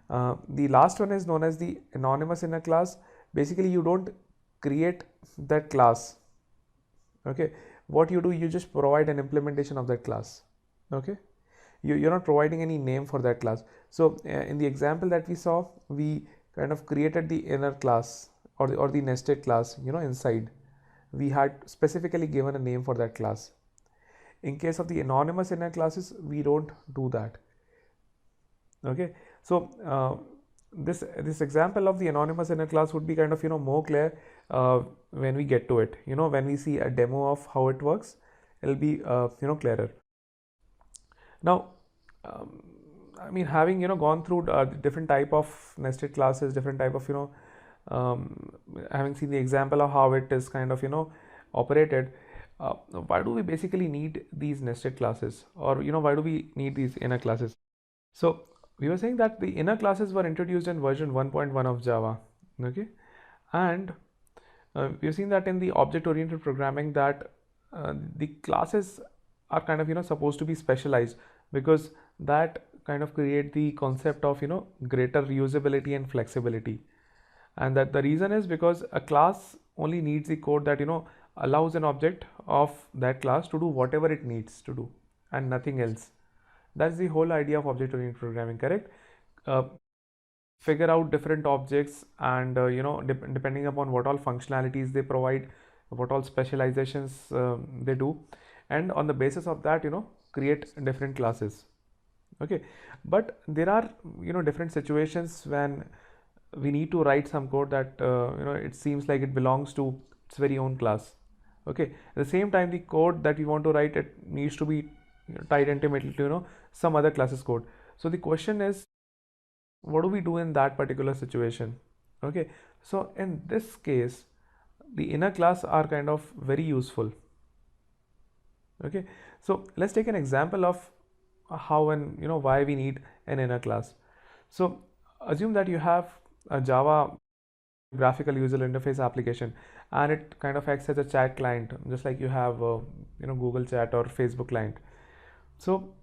The last one is known as the anonymous inner class. Basically you don't create that class. Okay, what you do, you just provide an implementation of that class. Okay, you're not providing any name for that class. So in the example that we saw, we kind of created the inner class or the nested class inside. We had specifically given a name for that class. In case of the anonymous inner classes, we don't do that. Okay, so this example of the anonymous inner class would be kind of more clear when we get to it. When we see a demo of how it works, it'll be clearer. Now having gone through different type of nested classes, different type of having seen the example of how it is kind of operated, why do we basically need these nested classes, or why do we need these inner classes? So we were saying that the inner classes were introduced in version 1.1 of Java. Okay, and we've seen that in the object-oriented programming that the classes are kind of supposed to be specialized, because that kind of create the concept of greater reusability and flexibility. And that the reason is because a class only needs the code that allows an object of that class to do whatever it needs to do and nothing else. That's the whole idea of object-oriented programming, correct? figure out different objects, and depending upon what all functionalities they provide, what all specializations they do, and on the basis of that, create different classes. Okay, but there are different situations when we need to write some code that it seems like it belongs to its very own class. Okay, at the same time, the code that we want to write, it needs to be tied intimately to some other class's code. So the question is, what do we do in that particular situation? Okay, so in this case, the inner class are kind of very useful. Okay, so let's take an example of how and why we need an inner class. So assume that you have a Java graphical user interface application, and it kind of acts as a chat client, just like you have Google Chat or Facebook client. So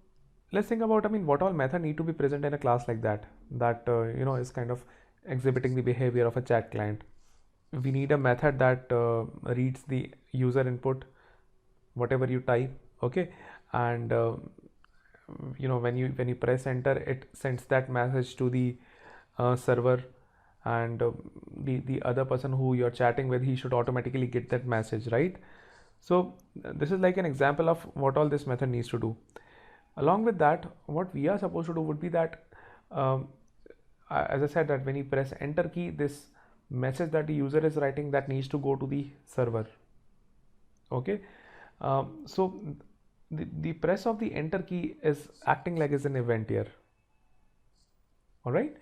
let's think about, what all method need to be present in a class like that, is kind of exhibiting the behavior of a chat client. We need a method that reads the user input, whatever you type. Okay, and when you press enter, it sends that message to the server, and the other person who you're chatting with, he should automatically get that message, right? So this is like an example of what all this method needs to do. Along with that, what we are supposed to do would be that, as I said, that when you press enter key, this message that the user is writing, that needs to go to the server. Okay, so the press of the enter key is acting like as an event here. All right.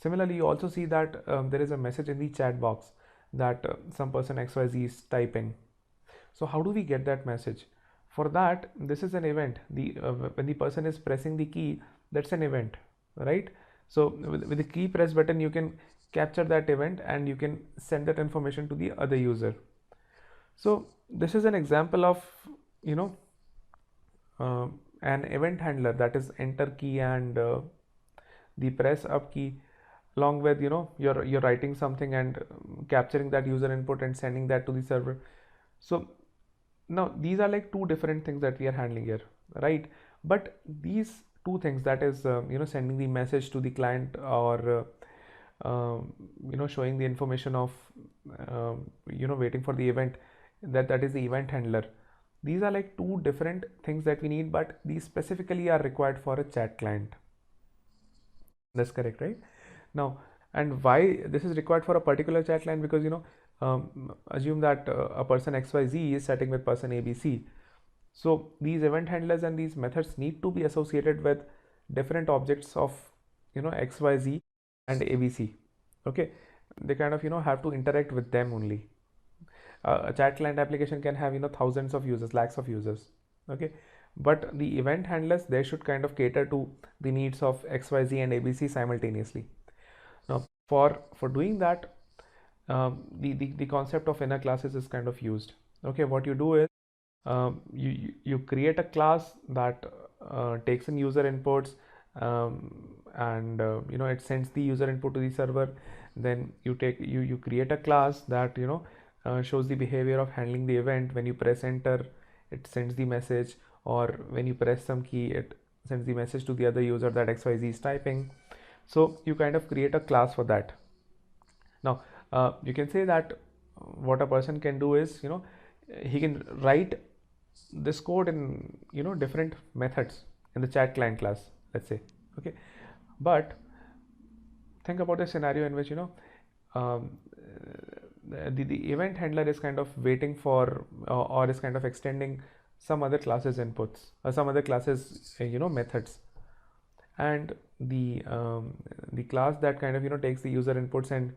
Similarly, you also see that there is a message in the chat box that some person XYZ is typing. So how do we get that message? For that, this is an event. When the person is pressing the key, that's an event, right? So with the key press button, you can capture that event and you can send that information to the other user. So this is an example of an event handler, that is enter key and the press up key, along with you're writing something and capturing that user input and sending that to the server. So now these are like two different things that we are handling here, right? But these two things, that is sending the message to the client, or showing the information of waiting for the event, that is the event handler. These are like two different things that we need, but these specifically are required for a chat client. That's correct, right? Now, and why this is required for a particular chat client? Because assume that a person XYZ is chatting with person ABC. So these event handlers and these methods need to be associated with different objects of XYZ and ABC. Okay, they kind of have to interact with them only. A chat client application can have thousands of users, lakhs of users. Okay, but the event handlers, they should kind of cater to the needs of XYZ and ABC simultaneously. Now for doing that, the concept of inner classes is kind of used. Okay, what you do is you create a class that takes in user inputs, and it sends the user input to the server. Then you create a class that shows the behavior of handling the event. When you press enter, it sends the message, or when you press some key, it sends the message to the other user that XYZ is typing. So you kind of create a class for that. Now you can say that what a person can do is he can write this code in different methods in the chat client class, let's say. Okay, but think about a scenario in which the event handler is kind of waiting for or is kind of extending some other classes inputs or some other classes methods, and the class that kind of takes the user inputs and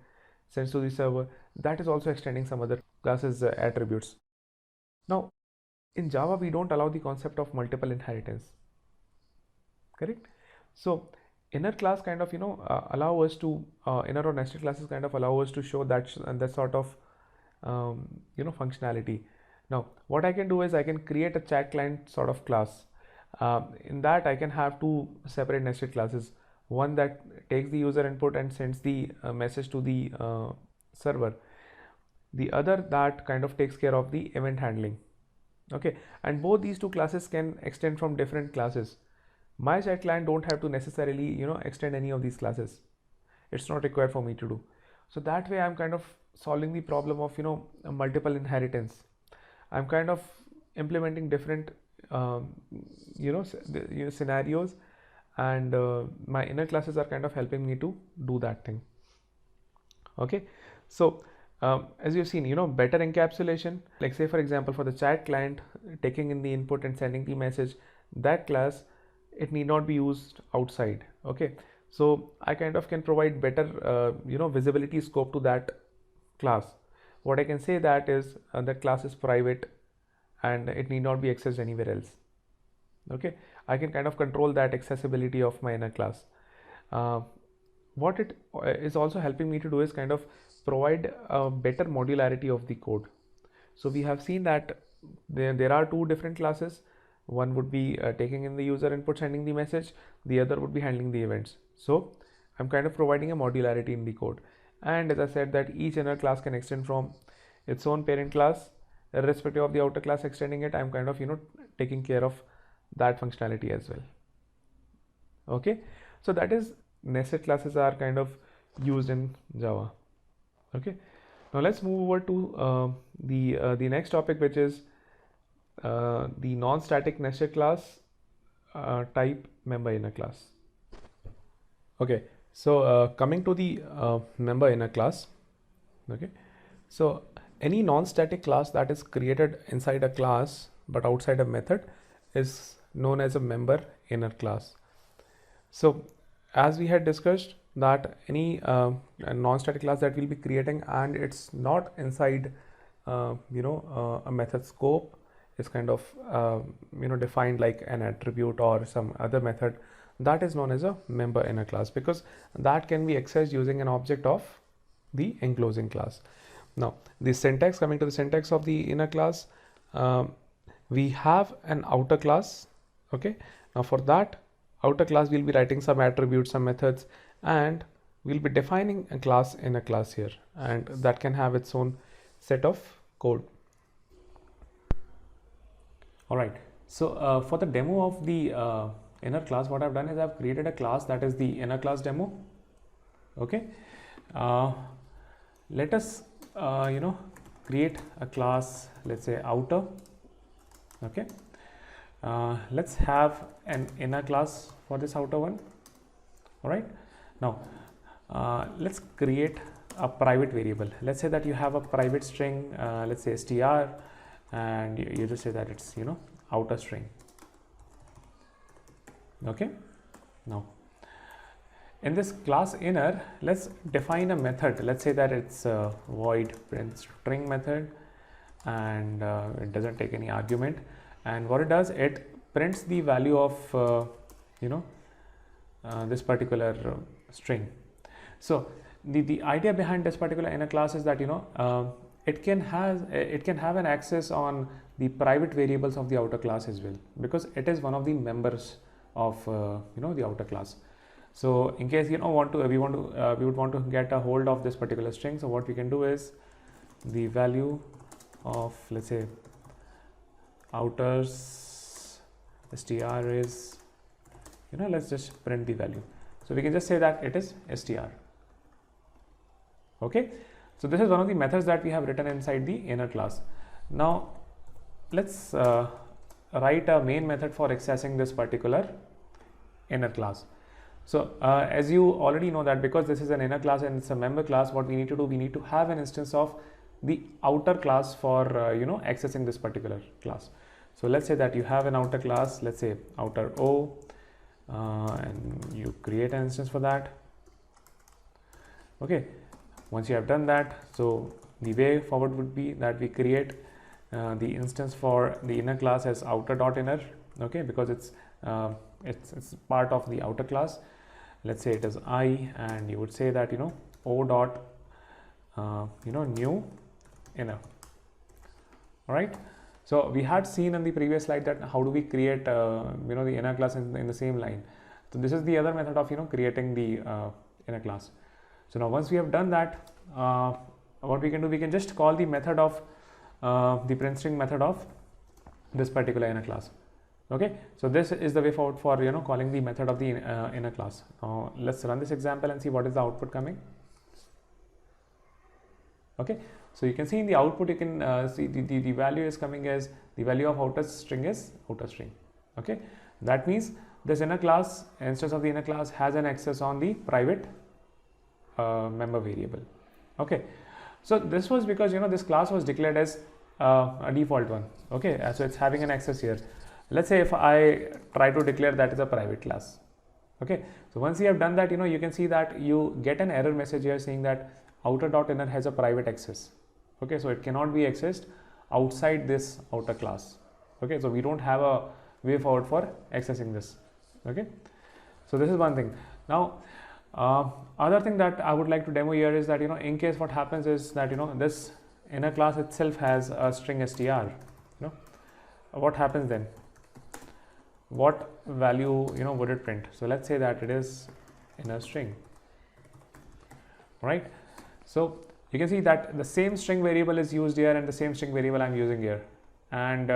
sends to the server, that is also extending some other classes attributes. Now in Java, we don't allow the concept of multiple inheritance, correct? So inner class kind of allow us to inner or nested classes kind of allow us to show that sort of functionality. Now what I can do is I can create a chat client sort of class. In that I can have two separate nested classes, one that takes the user input and sends the message to the server, the other that kind of takes care of the event handling. Okay, and both these two classes can extend from different classes. My chat client don't have to necessarily extend any of these classes. it's not required for me to do. So that way I'm kind of solving the problem of a multiple inheritance. I'm kind of implementing different scenarios, and my inner classes are kind of helping me to do that thing. Okay, so as you've seen, better encapsulation, like say for example for the chat client, taking in the input and sending the message, that class, it need not be used outside. Okay, so I kind of can provide better visibility scope to that class. What I can say that is that class is private and it need not be accessed anywhere else. Okay, I can kind of control that accessibility of my inner class. What it is also helping me to do is kind of provide a better modularity of the code. So we have seen that there are two different classes. One would be taking in the user input, sending the message. The other would be handling the events. So I'm kind of providing a modularity in the code. And as I said, that each inner class can extend from its own parent class, irrespective of the outer class extending it. I'm kind of taking care of that functionality as well. Okay, so that is nested classes are kind of used in Java. Okay, now let's move over to the next topic, which is the non-static nested class type member inner class. Okay, so coming to the member inner class. Okay, so any non-static class that is created inside a class but outside a method is known as a member inner class. So as we had discussed that any a non-static class that we'll be creating and it's not inside a method scope is kind of defined like an attribute or some other method, that is known as a member inner class, because that can be accessed using an object of the enclosing class. Now the syntax, coming to the syntax of the inner class, we have an outer class. Okay, now for that outer class we'll be writing some attributes, some methods, and we'll be defining a class in a class here, and that can have its own set of code. All right, so for the demo of the inner class, what I've done is I've created a class that is the inner class demo. Okay, let us create a class, let's say outer. Okay, let's have an inner class for this outer one. All right, now let's create a private variable. Let's say that you have a private string, let's say str, and you just say that it's outer string. Okay, now in this class inner, let's define a method. Let's say that it's a void print string method, and it doesn't take any argument, and what it does, it prints the value of this particular string. So the idea behind this particular inner class is that it can have an access on the private variables of the outer class as well, because it is one of the members of the outer class. So in case we would want to get a hold of this particular string, so what we can do is the value of, let's say, outers str is let's just print the value. So we can just say that it is str. Okay, so this is one of the methods that we have written inside the inner class. Now let's write a main method for accessing this particular inner class. So as you already know that because this is an inner class and it's a member class, what we need to do, we need to have an instance of the outer class for accessing this particular class. So let's say that you have an outer class, let's say outer O, and you create an instance for that. Okay, once you have done that, so the way forward would be that we create the instance for the inner class as outer.inner. Okay, because it's part of the outer class. Let's say it is I, and you would say that O dot new inner. All right, so we had seen in the previous slide that how do we create the inner class in the same line. So this is the other method of creating the inner class. So now once we have done that, what we can do, we can just call the method of the print string method of this particular inner class. Okay, so this is the way forward for calling the method of the inner class. Now let's run this example and see what is the output coming. Okay, so you can see in the output, you can see the value is coming as the value of outer string is outer string. Okay, that means this inner class, instance of the inner class, has an access on the private member variable. Okay, so this was because this class was declared as a default one. Okay, so it's having an access here. Let's say if I try to declare that as a private class. Okay, so once you have done that, you can see that you get an error message here saying that outer.inner has a private access. Okay, so it cannot be accessed outside this outer class. Okay, so we don't have a way forward for accessing this. Okay, so this is one thing. Now other thing that I would like to demo here is that in case what happens is that this inner class itself has a string str. What happens then? What value would it print? So let's say that it is inner string, right? So you can see that the same string variable is used here and the same string variable I'm using here. And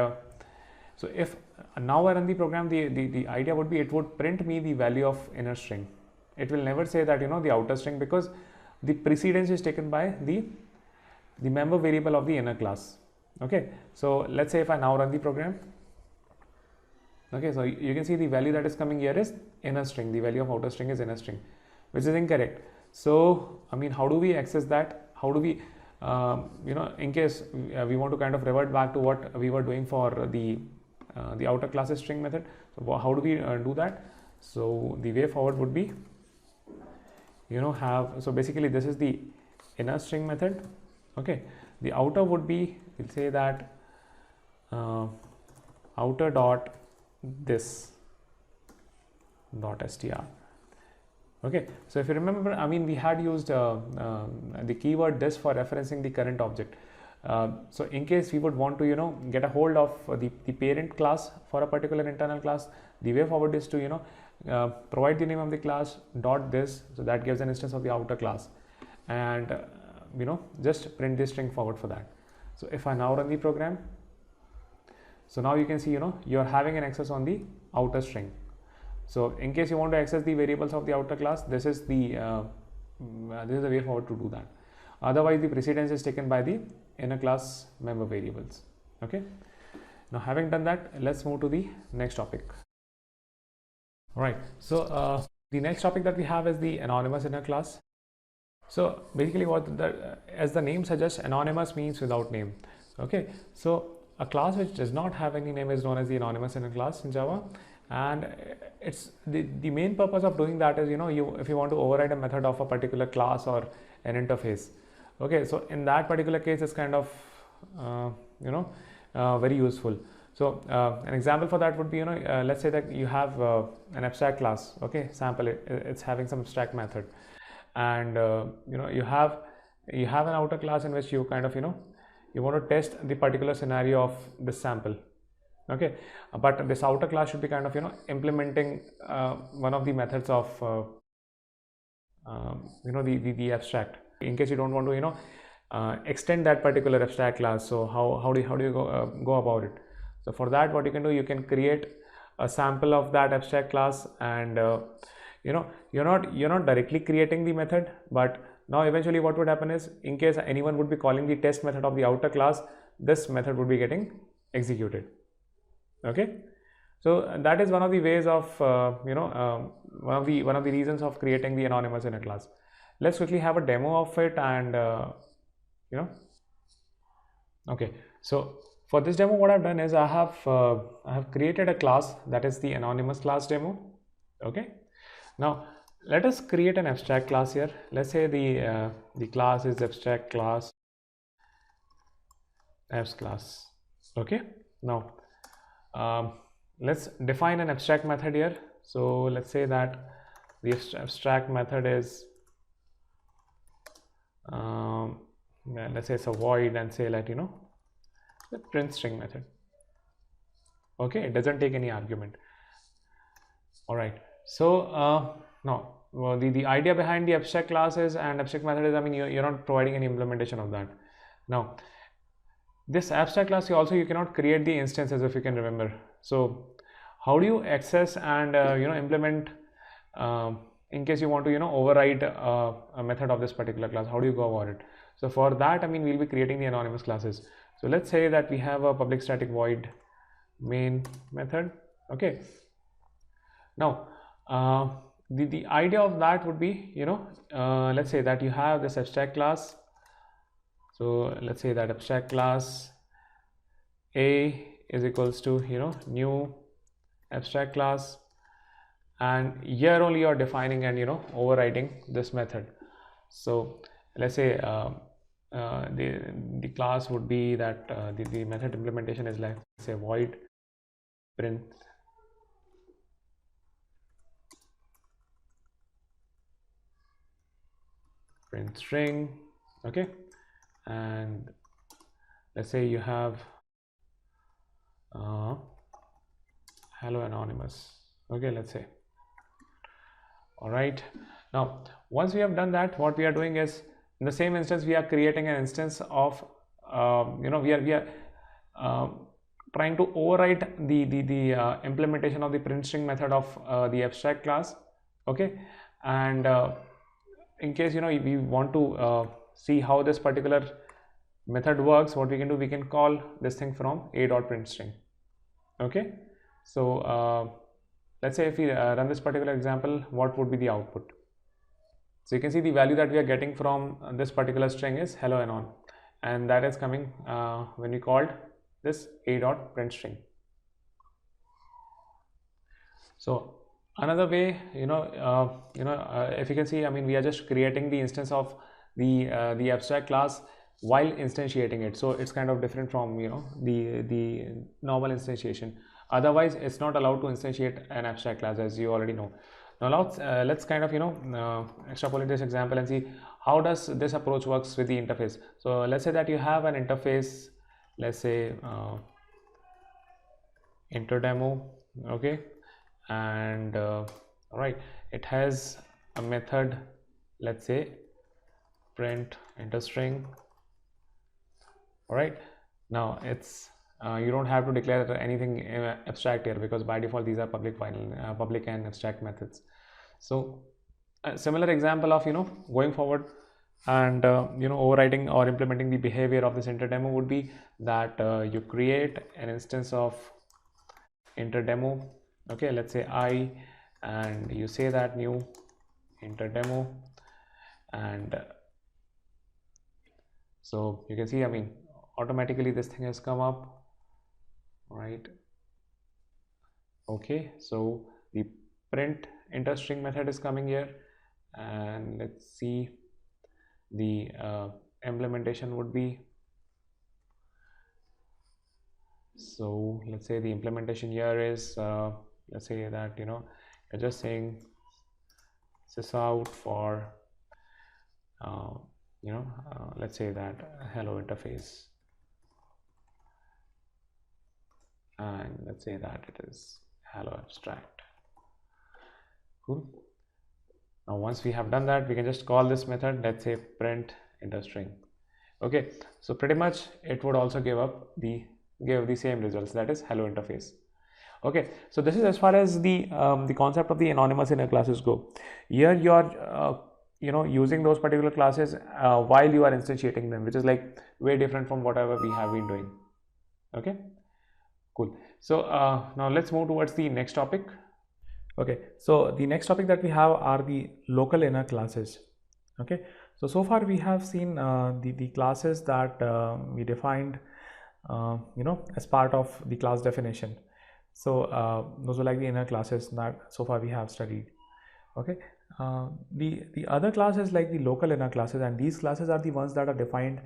so if now I run the program, the idea would be it would print me the value of inner string. It will never say that the outer string, because the precedence is taken by the member variable of the inner class. Okay, so let's say if I now run the program. Okay, so you can see the value that is coming here is inner string. The value of outer string is inner string, which is incorrect. So I mean, how do we access that? How do we in case we want to kind of revert back to what we were doing for the outer classes string method? So how do we do that? So the way forward would be so basically this is the inner string method. Okay, the outer would be, we'll say that outer dot this dot str. Okay, so if you remember, I mean, we had used the keyword this for referencing the current object. So in case we would want to get a hold of the parent class for a particular internal class, the way forward is to provide the name of the class dot this, so that gives an instance of the outer class, and just print this string forward for that. So if I now run the program, so now you can see you're having an access on the outer string. So in case you want to access the variables of the outer class, this is the way forward to do that. Otherwise the precedence is taken by the inner class member variables. Okay, now having done that, let's move to the next topic. All right, so the next topic that we have is the anonymous inner class. So basically as the name suggests, anonymous means without name. Okay, so a class which does not have any name is known as the anonymous inner class in Java, and it's the main purpose of doing that is if you want to override a method of a particular class or an interface. Okay, so in that particular case, it's kind of very useful. So an example for that would be let's say that you have an abstract class. Okay, sample it's having some abstract method, and you have an outer class in which you kind of you want to test the particular scenario of this sample. Okay, but this outer class should be kind of implementing one of the methods of the abstract. In case you don't want to extend that particular abstract class, so how do you go about it? So for that, what you can do, you can create a sample of that abstract class, and you're not directly creating the method, but now eventually what would happen is, in case anyone would be calling the test method of the outer class, this method would be getting executed. Okay, so that is one of the ways of one of the reasons of creating the anonymous inner class. Let's quickly have a demo of it, and okay, so for this demo, what I've done is I have created a class that is the anonymous class demo. Okay, now let us create an abstract class here. Let's say the class is abstract class abs class. Okay, now let's define an abstract method here. So let's say that the abstract method is let's say it's a void, and say that the print string method. Okay, it doesn't take any argument. All right, so now the idea behind the abstract classes and abstract method is, I mean, you're not providing any implementation of that. Now this abstract class, you cannot create the instances, if you can remember. So how do you access and implement in case you want to override a method of this particular class? How do you go about it? So for that, I mean, we'll be creating the anonymous classes. So let's say that we have a public static void main method. Okay, now the idea of that would be, let's say that you have this abstract class. So let's say that abstract class A is equals to new abstract class, and here only you are defining and overriding this method. So let's say the class would be that the method implementation is like, say, void print string. Okay, and let's say you have hello anonymous. Okay, let's say. All right, now once we have done that, what we are doing is, in the same instance, we are creating an instance of we are trying to overwrite the implementation of the print string method of the abstract class. Okay, and in case we want to see how this particular method works, what we can do, we can call this thing from a.printstring. Okay, so let's say if we run this particular example, what would be the output? So you can see the value that we are getting from this particular string is hello anon, and that is coming when we called this a.printstring. So another way, if you can see, I mean, we are just creating the instance of the abstract class while instantiating it. So it's kind of different from the normal instantiation. Otherwise, it's not allowed to instantiate an abstract class, as you already know. Now let's kind of extrapolate this example and see how does this approach works with the interface. So let's say that you have an interface, let's say interdemo. Okay, and all right, it has a method, let's say print interstring. All right, now it's you don't have to declare anything abstract here, because by default these are public and abstract methods. So a similar example of going forward and overriding or implementing the behavior of this interdemo would be that you create an instance of interdemo. Okay, let's say I, and you say that new interdemo, and so you can see, I mean, automatically this thing has come up, right? Okay, so the print interstring method is coming here, and let's see, the implementation would be, so let's say the implementation here is let's say that you're just saying sysout for let's say that hello interface, and let's say that it is hello abstract. Cool. Now once we have done that, we can just call this method, let's say print interstring. Okay, so pretty much it would also give the same results, that is hello interface. Okay, so this is as far as the concept of the anonymous inner classes go. Here you are using those particular classes while you are instantiating them, which is like way different from whatever we have been doing. Okay, cool. So now let's move towards the next topic. Okay, so the next topic that we have are the local inner classes. Okay, so far we have seen the classes that we defined as part of the class definition. So those are like the inner classes that so far we have studied. Okay, the other classes like the local inner classes, and these classes are the ones that are defined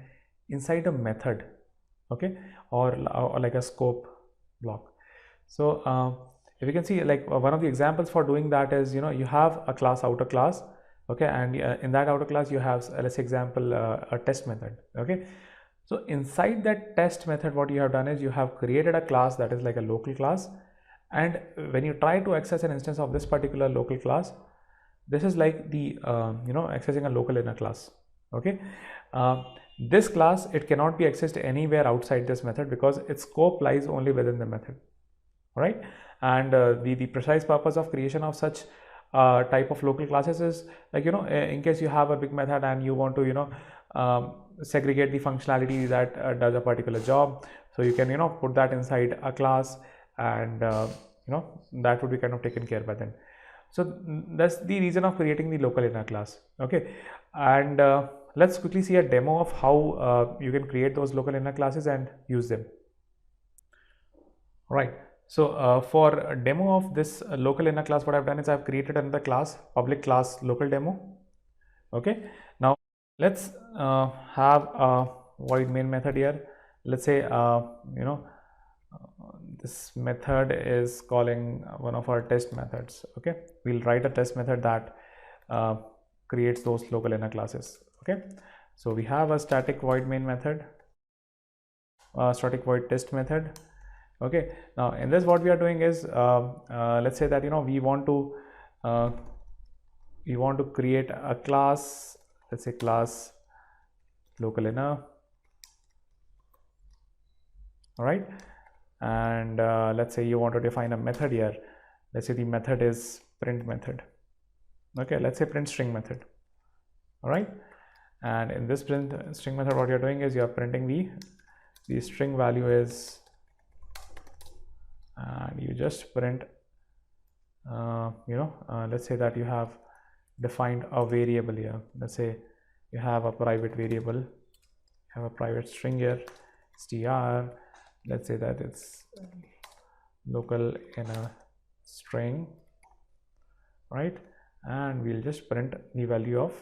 inside a method, okay, or like a scope block. So if you can see, like one of the examples for doing that is you have a class, outer class, okay, and in that outer class you have, let's say example, a test method. Okay, so inside that test method, what you have done is you have created a class that is like a local class, and when you try to access an instance of this particular local class, this is like the accessing a local inner class. Okay, this class, it cannot be accessed anywhere outside this method because its scope lies only within the method. right? And the precise purpose of creation of such type of local classes is like, in case you have a big method and you want to segregate the functionality that does a particular job, so you can put that inside a class, and that would be kind of taken care by then. So that's the reason of creating the local inner class. Okay, and let's quickly see a demo of how you can create those local inner classes and use them. All right. So for a demo of this local inner class, what I've done is I've created another class, public class local demo. Okay. Now let's have a void main method here. Let's say this method is calling one of our test methods. Okay, we'll write a test method that creates those local inner classes. Okay, so we have a static void main method, static void test method. Okay, now in this what we are doing is let's say that we want to create a class. Let's say class local inner. All right, and let's say you want to define a method here. Let's say the method is print method. Okay, let's say print string method. All right, and in this print string method, what you're doing is you're printing the string value is, and you just print let's say that you have defined a variable here. Let's say you have a private variable, you have a private string here, str. Let's say that it's local inner string, right? And we'll just print the value of,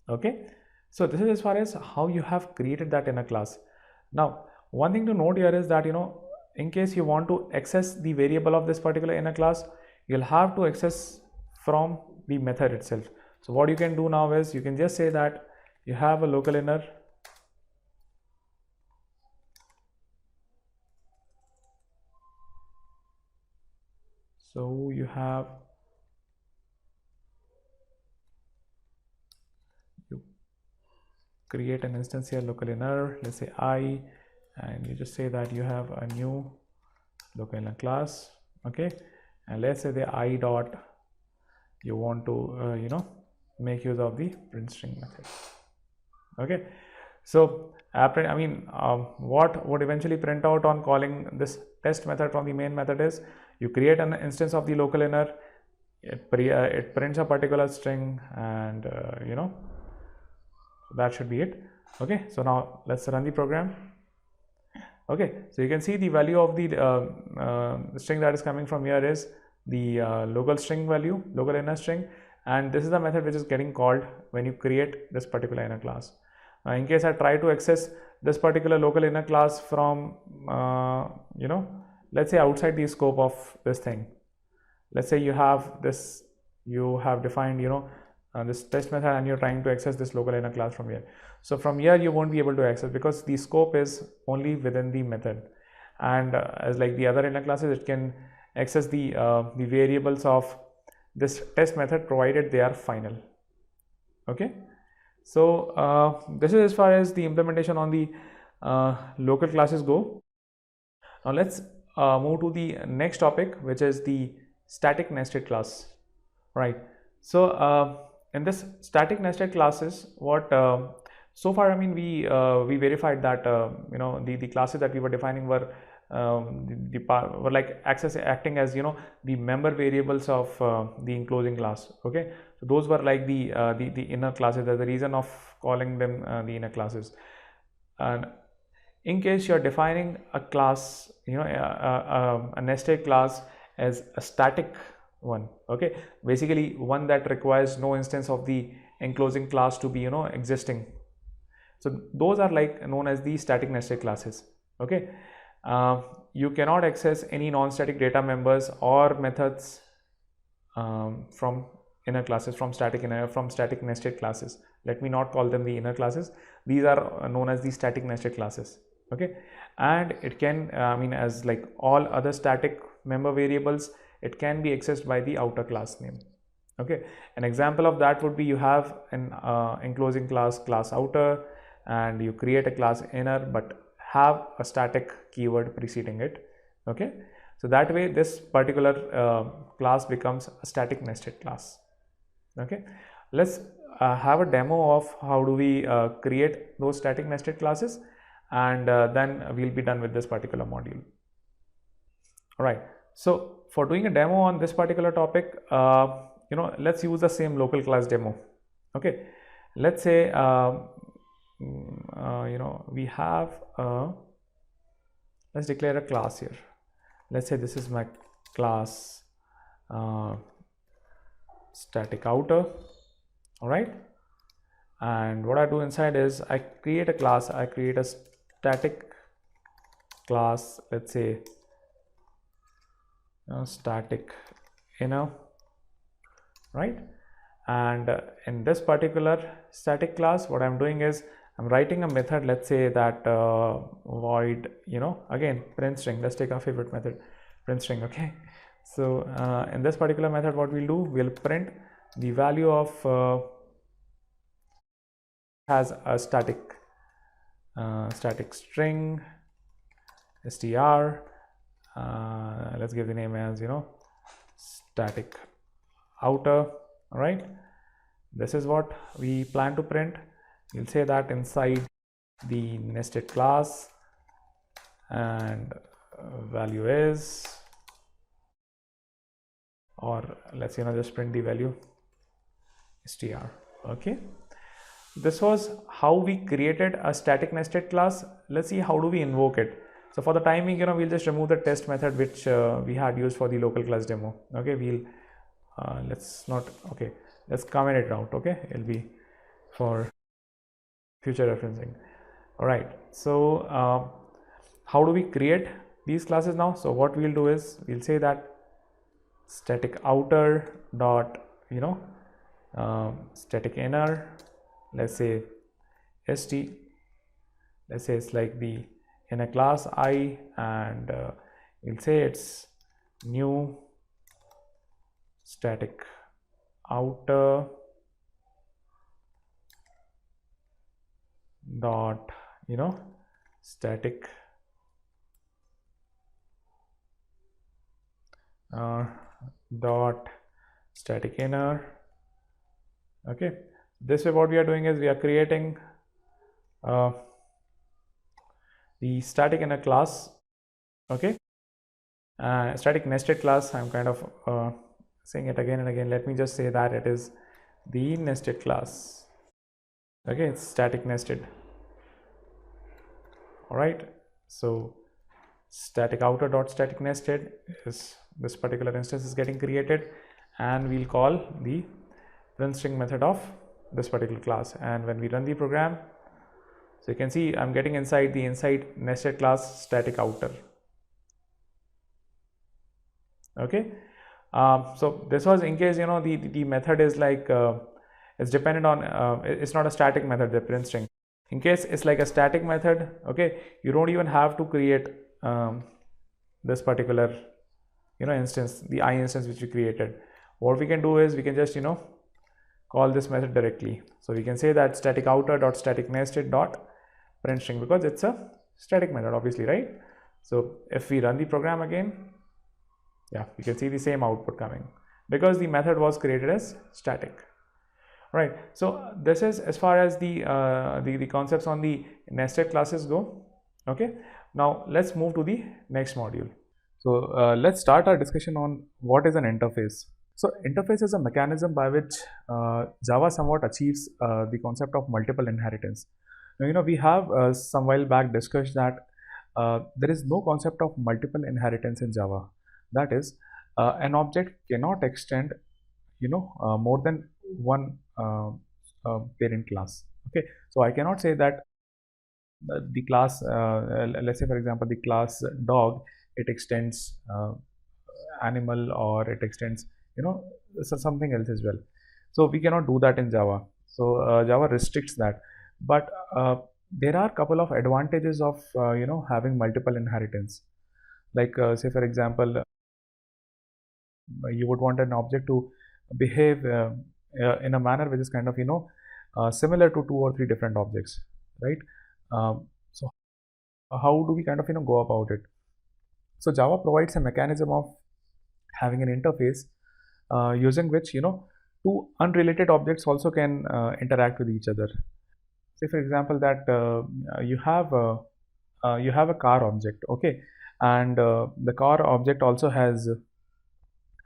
okay. So this is as far as how you have created that inner class. Now one thing to note here is that in case you want to access the variable of this particular inner class, you'll have to access from the method itself. So what you can do now is you can just say that you have a local inner, so you create an instance here, local inner, let's say I, and you just say that you have a new local inner class. Okay, and let's say the I dot, you want to make use of the print string method. Okay, so what would eventually print out on calling this test method from the main method is you create an instance of the local inner, it prints a particular string, and that should be it. Okay, so now let's run the program. Okay, so you can see the value of the string that is coming from here is the local string value, local inner string, and this is the method which is getting called when you create this particular inner class. In case I try to access this particular local inner class from let's say outside the scope of this thing, let's say you have defined this test method and you're trying to access this local inner class from here. So from here you won't be able to access because the scope is only within the method, and as like the other inner classes, it can access the variables of this test method provided they are final. Okay, so this is as far as the implementation on the local classes go. Now let's move to the next topic, which is the static nested class. Right, so in this static nested classes, what so far we verified that the classes that we were defining were were like acting as the member variables of the enclosing class. Okay, so those were like the inner classes. That's the reason of calling them the inner classes. And in case you're defining a class, a nested class as a static one, okay, basically one that requires no instance of the enclosing class to be existing. So those are like known as the static nested classes. Okay, you cannot access any non-static data members or methods from inner classes, from static nested classes. Let me not call them the inner classes. These are known as the static nested classes. Okay, and it can as like all other static member variables, it can be accessed by the outer class name. Okay, an example of that would be you have an enclosing class outer, and you create a class inner but have a static keyword preceding it. Okay, so that way this particular class becomes a static nested class. Okay, let's have a demo of how do we create those static nested classes, and then we'll be done with this particular module. All right, so for doing a demo on this particular topic, let's use the same local class demo. Okay, let's say we have let's declare a class here. Let's say this is my class static outer. All right, and what I do inside is I create a class. I create a static class, let's say static inner, right? And in this particular static class, what I'm doing is I'm writing a method, let's say that void, again print string. Let's take our favorite method, print string. Okay, so in this particular method, what we'll do, we'll print the value of has a static string str. Let's give the name as static outer. All right, this is what we plan to print. You'll say that inside the nested class, and value is, or let's just print the value str. Okay, this was how we created a static nested class. Let's see how do we invoke it. So for the timing, we'll just remove the test method which we had used for the local class demo. Okay, we'll let's comment it out. Okay, it'll be for future referencing. All right, so how do we create these classes now? So what we'll do is we'll say that static outer dot static inner, let's say st, let's say it's like the inner class I, and we'll say it's new static outer dot static dot static inner. Okay, this way what we are doing is we are creating the static inner class. Okay, static nested class. I'm kind of saying it again and again. Let me just say that it is the nested class. Okay, it's static nested. All right, so static outer dot static nested is this particular instance is getting created, and we'll call the print string method of this particular class. And when we run the program, so you can see I'm getting inside nested class static outer. Okay, so this was in case the method is like it's dependent on it's not a static method, the print string. In case it's like a static method, okay, you don't even have to create this particular instance, the I instance which we created. What we can do is we can just call this method directly. So we can say that static outer dot static nested dot print string, because it's a static method, obviously, right? So if we run the program again, yeah, we can see the same output coming because the method was created as static. Right, so this is as far as the concepts on the nested classes go. Okay, now let's move to the next module. So let's start our discussion on what is an interface. So interface is a mechanism by which Java somewhat achieves the concept of multiple inheritance. Now, we have some while back discussed that there is no concept of multiple inheritance in Java. That is, an object cannot extend more than one parent class. Okay, so I cannot say that the class let's say for example the class dog, it extends animal, or it extends something else as well. So we cannot do that in Java. So Java restricts that, but there are a couple of advantages of having multiple inheritance. Like say for example, you would want an object to behave in a manner which is kind of similar to 2 or 3 different objects, right? So how do we kind of go about it? So Java provides a mechanism of having an interface using which two unrelated objects also can interact with each other. Say for example that you have a car object, okay, and the car object also has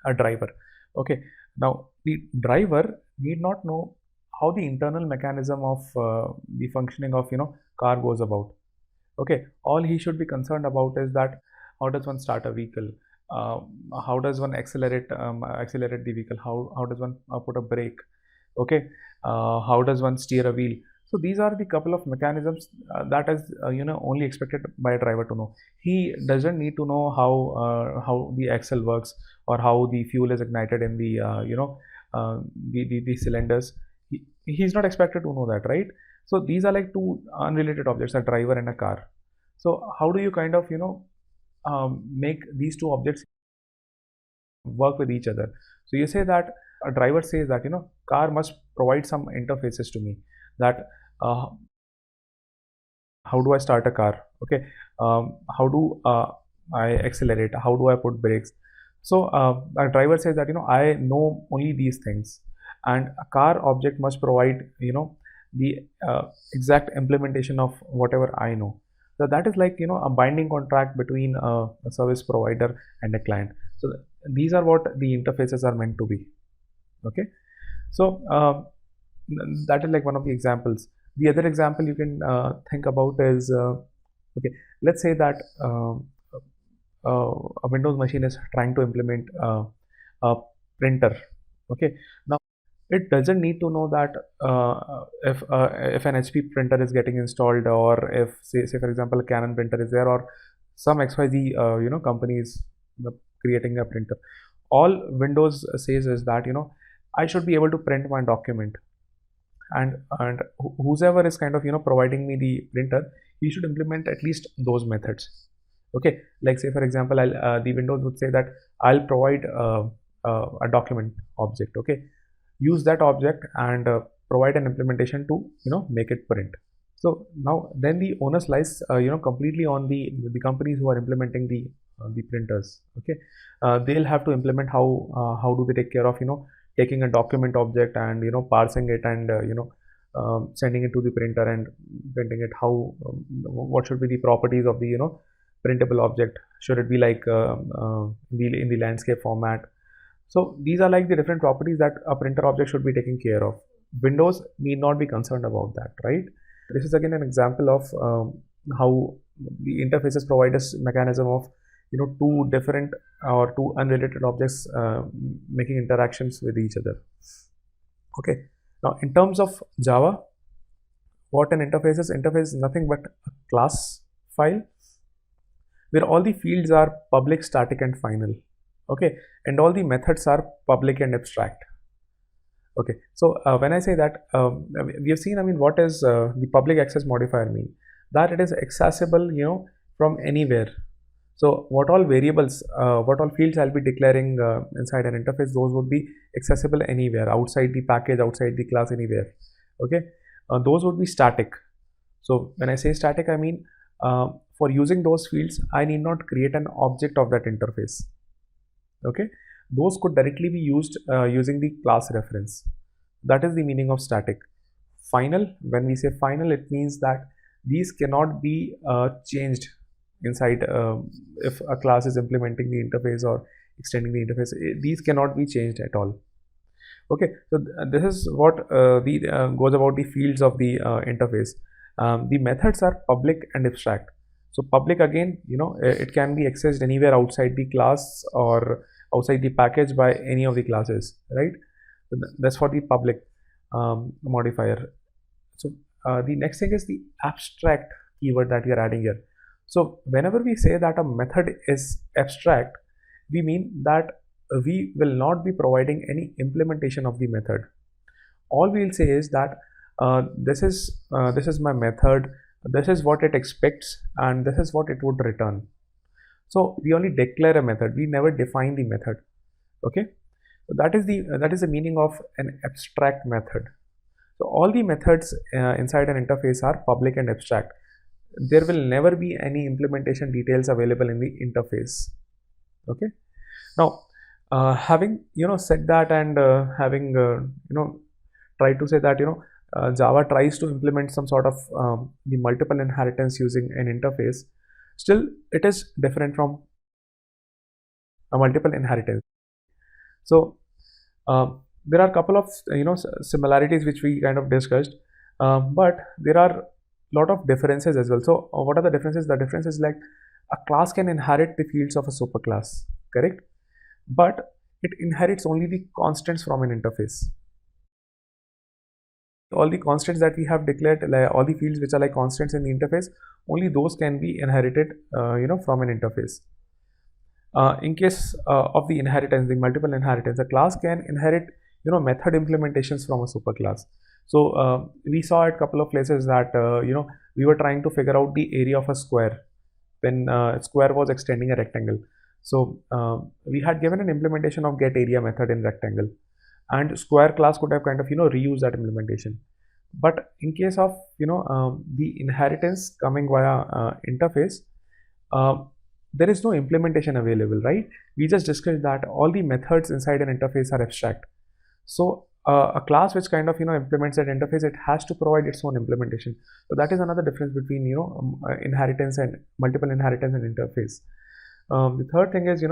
a driver. Okay, now the driver need not know how the internal mechanism of the functioning of car goes about. Okay, all he should be concerned about is that how does one start a vehicle, how does one accelerate the vehicle, how does one put a brake, okay, how does one steer a wheel. So these are the couple of mechanisms that is only expected by a driver to know. He doesn't need to know how the axle works or how the fuel is ignited in the the cylinders. He's not expected to know that, right? So these are like two unrelated objects, a driver and a car. So how do you kind of make these two objects work with each other? So you say that a driver says that car must provide some interfaces to me, that how do I start a car, okay, how do I accelerate, how do I put brakes. So a driver says that I know only these things, and a car object must provide the exact implementation of whatever I know. So that is like a binding contract between a service provider and a client. So these are what the interfaces are meant to be. Okay, so that is like one of the examples. The other example you can think about is okay, let's say that a Windows machine is trying to implement a printer. Okay, now it doesn't need to know that if an HP printer is getting installed, or if say for example a Canon printer is there, or some XYZ company is creating a printer. All Windows says is that I should be able to print my document, and whoever is kind of providing me the printer, he should implement at least those methods. Okay, like say for example the Windows would say that I'll provide a document object. Okay, use that object and provide an implementation to make it print. So now then the onus lies completely on the companies who are implementing the printers. Okay, they'll have to implement how do they take care of taking a document object and parsing it and sending it to the printer and printing it. How what should be the properties of the printable object? Should it be like in the landscape format? So these are like the different properties that a printer object should be taking care of. Windows need not be concerned about that, right? This is again an example of how the interfaces provide us mechanism of two different or two unrelated objects making interactions with each other. Okay, now in terms of Java, what an interface is? Interface is nothing but a class file where all the fields are public, static and final. Okay, and all the methods are public and abstract. Okay, so when I say that, we have seen, I mean, what is the public access modifier mean? That it is accessible from anywhere. So what all variables, what all fields I'll be declaring inside an interface, those would be accessible anywhere, outside the package, outside the class, anywhere. Okay, those would be static. So when I say static, I mean for using those fields, I need not create an object of that interface. Okay, those could directly be used using the class reference. That is the meaning of static. Final, when we say final, it means that these cannot be changed inside if a class is implementing the interface or extending the interface. These cannot be changed at all. Okay, so this is what goes about the fields of the interface. The methods are public and abstract. So public, again, it can be accessed anywhere outside the class or outside the package by any of the classes, right? So that's for the public modifier. So the next thing is the abstract keyword that we are adding here. So whenever we say that a method is abstract, we mean that we will not be providing any implementation of the method. All we will say is that this is my method, this is what it expects, and this is what it would return. So we only declare a method, we never define the method. Okay, so that is the meaning of an abstract method. So all the methods inside an interface are public and abstract. there will never be any implementation details available in the interface. Okay. Now, having said that, and having tried to say that Java tries to implement some sort of the multiple inheritance using an interface, still it is different from a multiple inheritance. So there are a couple of similarities which we kind of discussed, but there are a lot of differences as well. So what are the differences? The difference is like a class can inherit the fields of a superclass, correct? But it inherits only the constants from an interface. All the constants that we have declared, like all the fields which are like constants in the interface, only those can be inherited from an interface. In case of the inheritance, the multiple inheritance, a class can inherit method implementations from a superclass. So we saw at a couple of places that we were trying to figure out the area of a square when square was extending a rectangle. So we had given an implementation of getArea method in rectangle, and square class could have kind of reused that implementation. But in case of the inheritance coming via interface, there is no implementation available, right? We just discussed that all the methods inside an interface are abstract. So a class which kind of implements that interface, it has to provide its own implementation. So that is another difference between inheritance and multiple inheritance and interface. The third thing is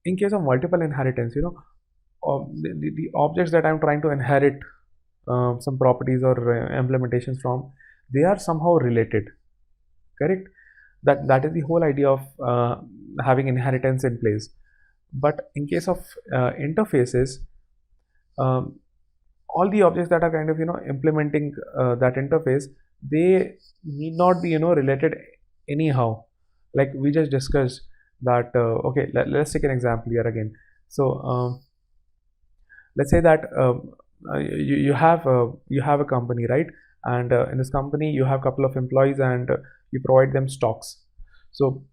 in case of multiple inheritance, the objects that I'm trying to inherit some properties or implementations from, they are somehow related, correct? That is the whole idea of having inheritance in place. But in case of interfaces, all the objects that are kind of implementing that interface, they need not be related anyhow. Like we just discussed that. Okay, let's take an example here again. So let's say that you have a company, right? And in this company you have a couple of employees, and you provide them stocks. So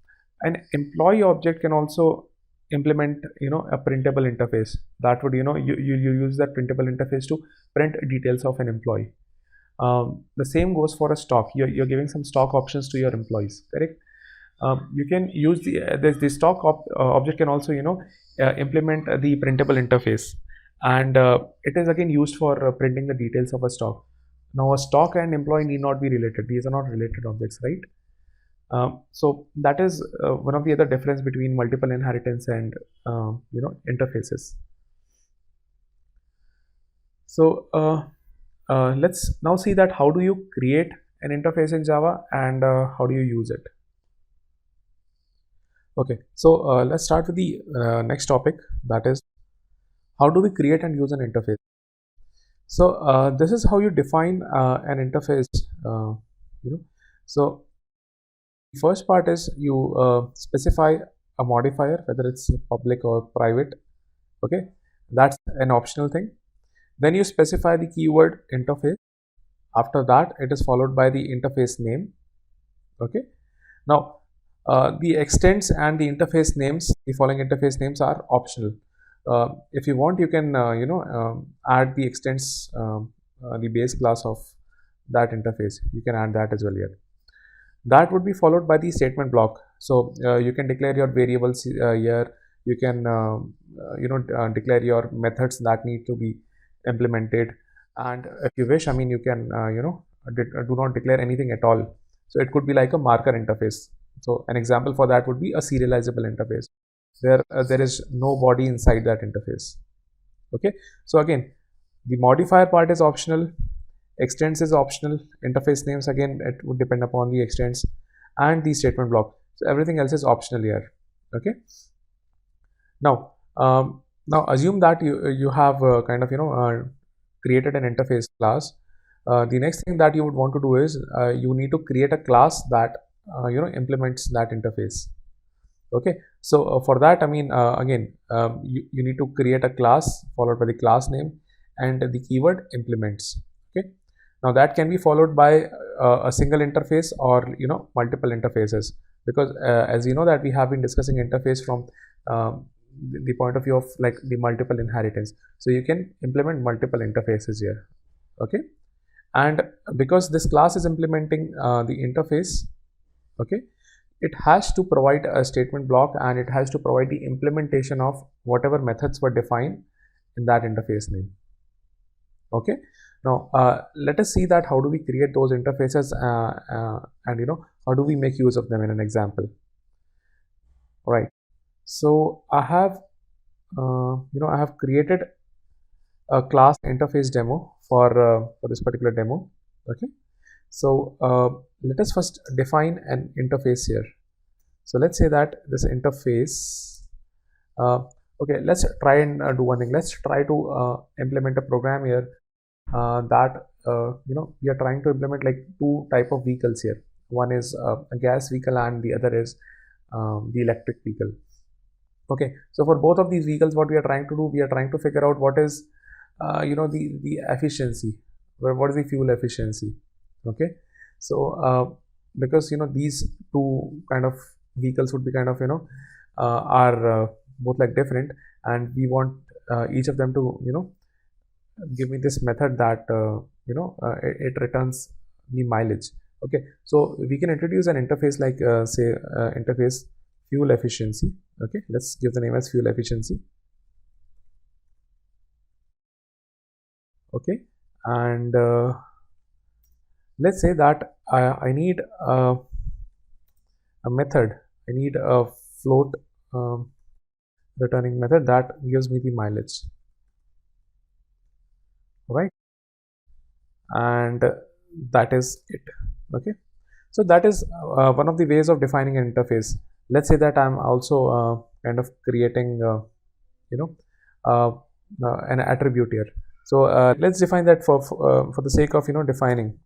an employee object can also implement a printable interface that would you use that printable interface to print details of an employee. The same goes for a stock. You're giving some stock options to your employees, correct? You can use the stock object can also implement the printable interface, and it is again used for printing the details of a stock. Now a stock and employee need not be related. These are not related objects, right? So that is one of the other difference between multiple inheritance and interfaces. So let's now see that how do you create an interface in Java, and how do you use it. Okay, so let's start with the next topic, that is how do we create and use an interface. So this is how you define an interface. So the first part is you specify a modifier, whether it's public or private. Okay, that's an optional thing. Then you specify the keyword interface. After that, it is followed by the interface name. Okay, now the extents and the interface names, the following interface names are optional. If you want, you can add the extents, the base class of that interface. You can add that as well here. That would be followed by the statement block. So you can declare your variables here. You can declare your methods that need to be implemented, and if you wish, I mean, you can do not declare anything at all. So it could be like a marker interface. So an example for that would be a serializable interface, where there is no body inside that interface. Okay, so again, the modifier part is optional, extents is optional, interface names, again it would depend upon the extents, and the statement block. So everything else is optional here. Okay, now assume that you have kind of created an interface class. The next thing that you would want to do is you need to create a class that implements that interface. Okay, so for that, I mean, again, you need to create a class followed by the class name and the keyword implements. Okay, now that can be followed by a single interface or multiple interfaces, because as you know that we have been discussing interface from the point of view of like the multiple inheritance. So you can implement multiple interfaces here. Okay, And because this class is implementing the interface, okay, it has to provide a statement block, and it has to provide the implementation of whatever methods were defined in that interface name. Okay, now let us see that how do we create those interfaces and how do we make use of them in an example. Right, so I have I have created a class interface demo for this particular demo. Okay, so let us first define an interface here. So let's say that this interface, okay, let's try and do one thing. Let's try to implement a program here that we are trying to implement like two type of vehicles here. One is a gas vehicle and the other is the electric vehicle. Okay, so for both of these vehicles, what we are trying to do, we are trying to figure out what is the efficiency, what is the fuel efficiency. Okay, so because these two kind of vehicles would be kind of are both like different, and we want each of them to give me this method that it returns the mileage. Okay, so we can introduce an interface like say interface fuel efficiency. Okay, let's give the name as fuel efficiency. Okay, and let's say that I need a method, I need a float returning method that gives me the mileage. Right, and that is it. Okay, so that is one of the ways of defining an interface. Let's say that I'm also kind of creating an attribute here. So let's define that for the sake of defining.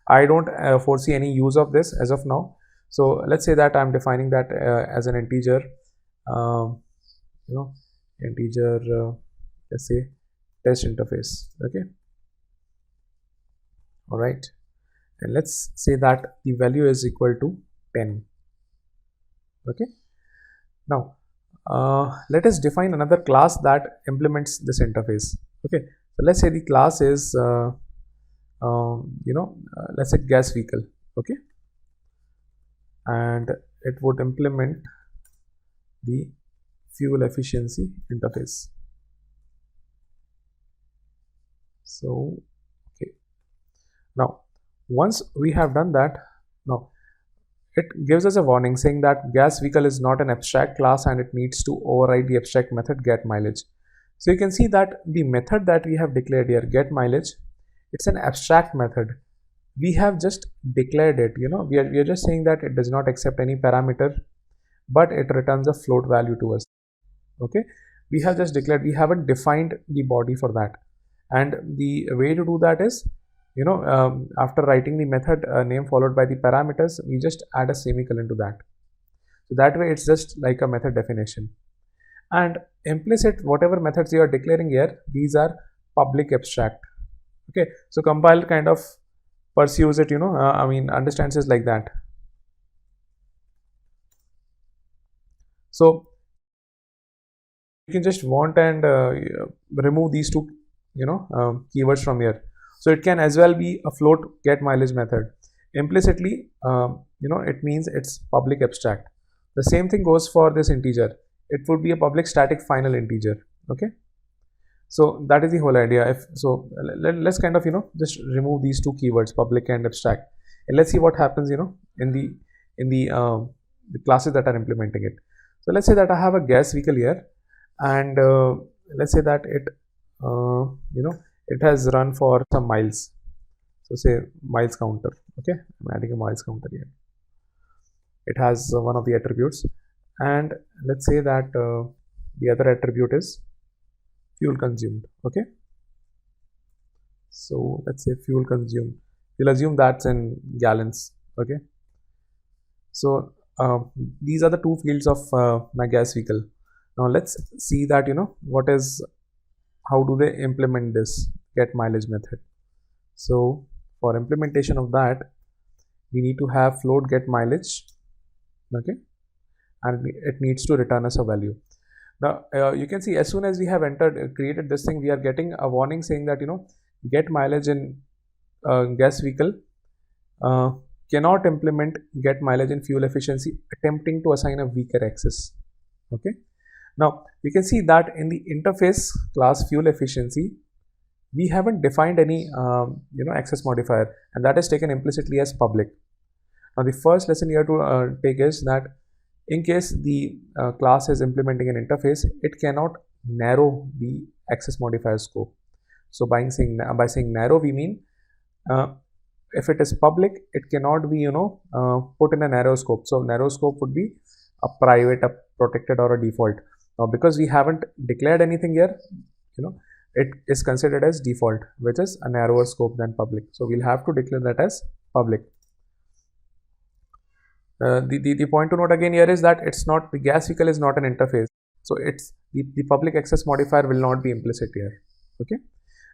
I don't foresee any use of this as of now. So let's say that I'm defining that as an integer, integer, let's say test interface. Okay, all right, and let's say that the value is equal to 10. Okay, now let us define another class that implements this interface. Okay, so let's say the class is let's say gas vehicle. Okay, and it would implement the fuel efficiency interface. So okay, now once we have done that, now it gives us a warning saying that gas vehicle is not an abstract class and it needs to override the abstract method get mileage. So you can see that the method that we have declared here, get mileage, it's an abstract method. We have just declared it, we are just saying that it does not accept any parameter, but it returns a float value to us. Okay, we have just declared, we haven't defined the body for that. And the way to do that is, after writing the method name followed by the parameters, we just add a semicolon to that. So that way it's just like a method definition. And implicit, whatever methods you are declaring here, these are public abstract. Okay, so compile kind of pursues it, understands it like that. So you can just want and remove these two keywords from here. So it can as well be a float get mileage method. Implicitly it means it's public abstract. The same thing goes for this integer. It would be a public static final integer. Okay, so that is the whole idea. Let's kind of just remove these two keywords, public and abstract, and let's see what happens in the classes that are implementing it. So let's say that I have a gas vehicle here, and let's say that it it has run for some miles. So say miles counter. Okay, I'm adding a miles counter here. It has one of the attributes, and let's say that the other attribute is fuel consumed. Okay, so let's say fuel consumed, we'll assume that's in gallons. Okay, so these are the two fields of my gas vehicle. Now let's see that how do they implement this get mileage method. So for implementation of that, we need to have float get mileage. Okay, and it needs to return us a value. Now you can see as soon as we have created this thing, we are getting a warning saying that get mileage in gas vehicle cannot implement get mileage and fuel efficiency attempting to assign a weaker access. Okay. Now we can see that in the interface class fuel efficiency, we haven't defined any access modifier, and that is taken implicitly as public. Now the first lesson you have to take is that in case the class is implementing an interface, it cannot narrow the access modifier scope. So by saying narrow, we mean if it is public, it cannot be put in a narrow scope. So narrow scope would be a private, a protected, or a default. Now because we haven't declared anything here, it is considered as default, which is a narrower scope than public. So we'll have to declare that as public. The point to note again here is that it's not, the gas vehicle is not an interface. So it's the public access modifier will not be implicit here. Okay.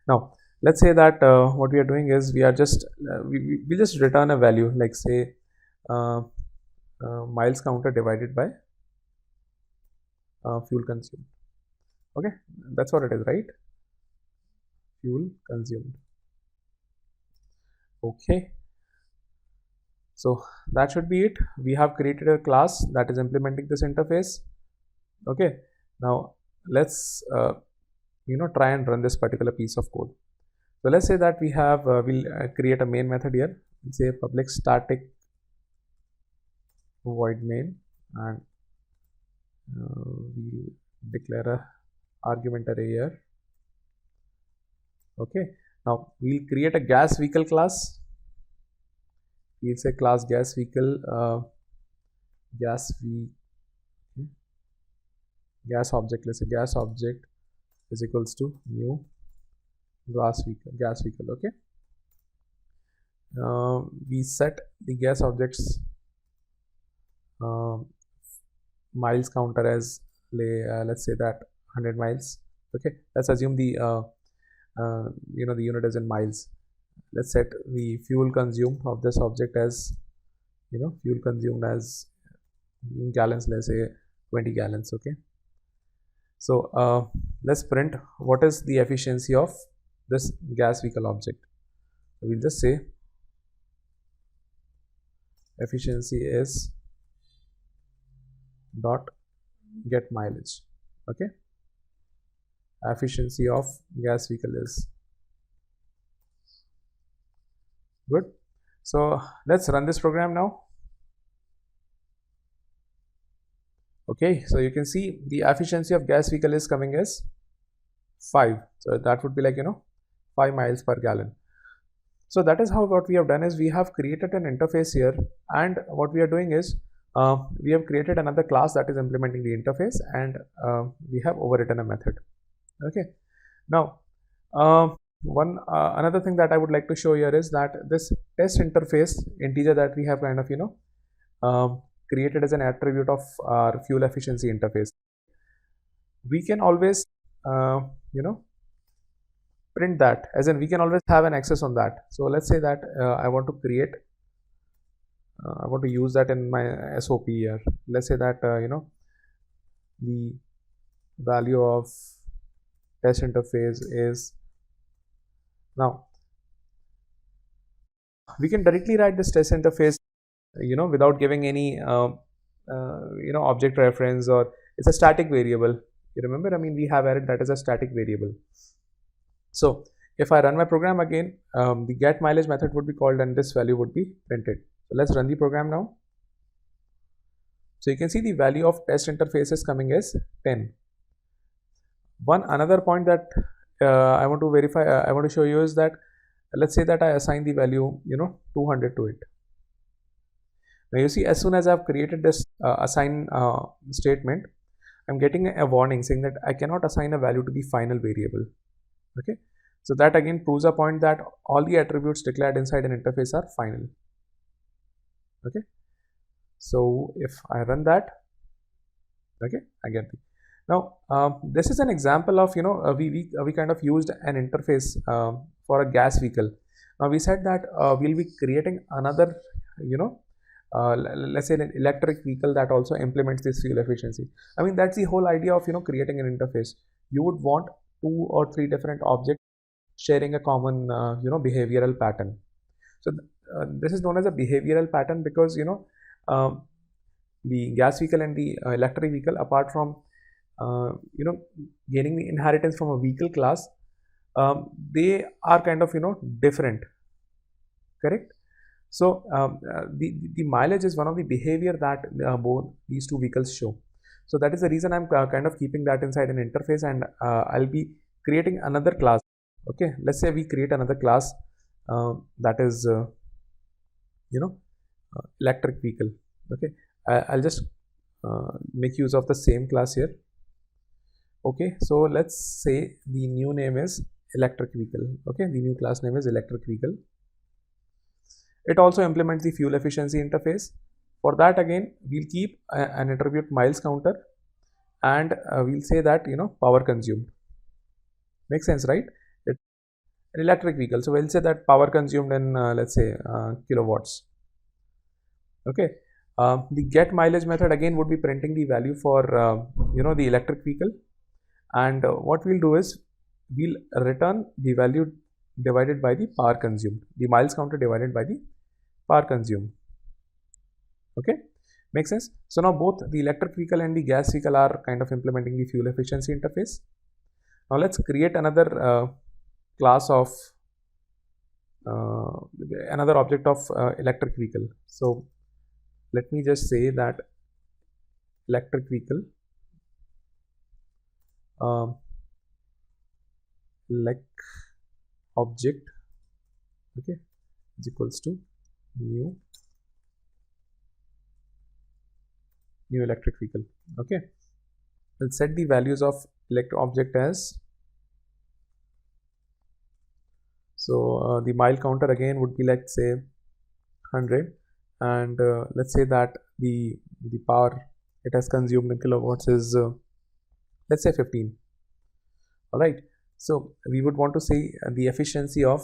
Now let's say that what we are doing is we are just we just return a value, like say miles counter divided by fuel consumed. Okay, that's what it is, right? Fuel consumed. Okay, so that should be it. We have created a class that is implementing this interface. Okay, now let's try and run this particular piece of code. So let's say that we have we'll create a main method here. Let's say public static void main, and we'll declare a argument array here. Okay, now we'll create a gas vehicle class. We'll say class gas vehicle gas object. Let's say gas object is equals to new gas vehicle. Okay, we set the gas object's miles counter as let's say that 100 miles. Okay, let's assume the the unit is in miles. Let's set the fuel consumed of this object as fuel consumed as in gallons, let's say 20 gallons. Okay, so let's print what is the efficiency of this gas vehicle object. We'll just say efficiency is dot get mileage. Okay, efficiency of gas vehicle is good. So let's run this program now. Okay, so you can see the efficiency of gas vehicle is coming as 5. So that would be like 5 miles per gallon. So that is how what we have done is we have created an interface here, and what we are doing is we have created another class that is implementing the interface, and we have overwritten a method. Okay, now another thing that I would like to show here is that this test interface integer that we have kind of created as an attribute of our fuel efficiency interface, we can always print that, as in we can always have an access on that. So let's say that I want to create I want to use that in my SOP here. Let's say that the value of test interface is, now we can directly write this test interface without giving any object reference, or it's a static variable. You remember, I mean, we have added that as a static variable. So if I run my program again, the get mileage method would be called and this value would be printed. So let's run the program now. So you can see the value of test interface is coming as 10. Another point that I want to verify, I want to show you is that let's say that I assign the value 200 to it. Now you see, as soon as I have created this assign statement, I'm getting a warning saying that I cannot assign a value to the final variable. Okay, so that again proves a point that all the attributes declared inside an interface are final. Okay, so if I run that, okay, I get it. Now this is an example of we kind of used an interface for a gas vehicle. Now we said that we'll be creating another let's say an electric vehicle that also implements this fuel efficiency. I mean, that's the whole idea of creating an interface. You would want 2 or 3 different objects sharing a common behavioral pattern. So this is known as a behavioral pattern because the gas vehicle and the electric vehicle, apart from gaining the inheritance from a vehicle class, they are kind of different, correct? So the mileage is one of the behavior that both these two vehicles show. So that is the reason I'm kind of keeping that inside an interface, and I'll be creating another class. Okay, let's say we create another class that is electric vehicle. Okay, I'll just make use of the same class here. Okay, so let's say the new name is electric vehicle. Okay, the new class name is electric vehicle. It also implements the fuel efficiency interface. For that, again, we'll keep an attribute miles counter, and we'll say that power consumed. Makes sense, right? It's an electric vehicle, so we'll say that power consumed in let's say kilowatts. Okay, the get mileage method again would be printing the value for the electric vehicle, and what we'll do is we'll return the value divided by the power consumed, the miles counter divided by the power consumed. Okay, makes sense. So now both the electric vehicle and the gas vehicle are kind of implementing the fuel efficiency interface. Now let's create another class of another object of electric vehicle. So let me just say that electric vehicle like object, okay, is equals to new electric vehicle. Okay, we'll set the values of electric object as, so the mile counter again would be, let's say 100, and let's say that the power it has consumed in kilowatts is let's say 15. All right, so we would want to say the efficiency of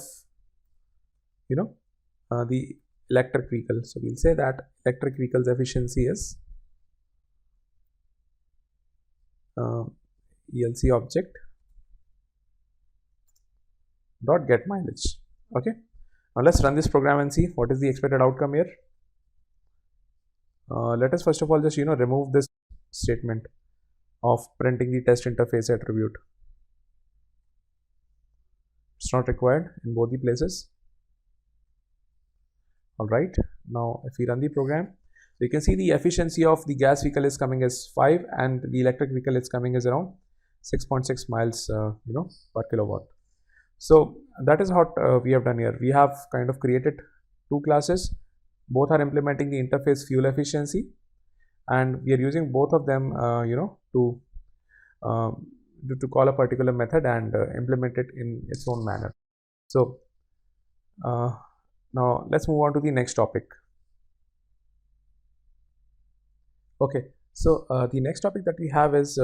the electric vehicle. So we'll say that electric vehicle's efficiency is ELC object dot get mileage. Okay, now let's run this program and see what is the expected outcome here. Let us first of all just remove this statement of printing the test interface attribute. It's not required in both the places. All right, now if we run the program, so you can see the efficiency of the gas vehicle is coming as 5, and the electric vehicle is coming as around 6.6 miles per kilowatt. So that is what we have done here. We have kind of created two classes. Both are implementing the interface fuel efficiency, and we are using both of them to call a particular method and implement it in its own manner. So now let's move on to the next topic. Okay, so the next topic that we have is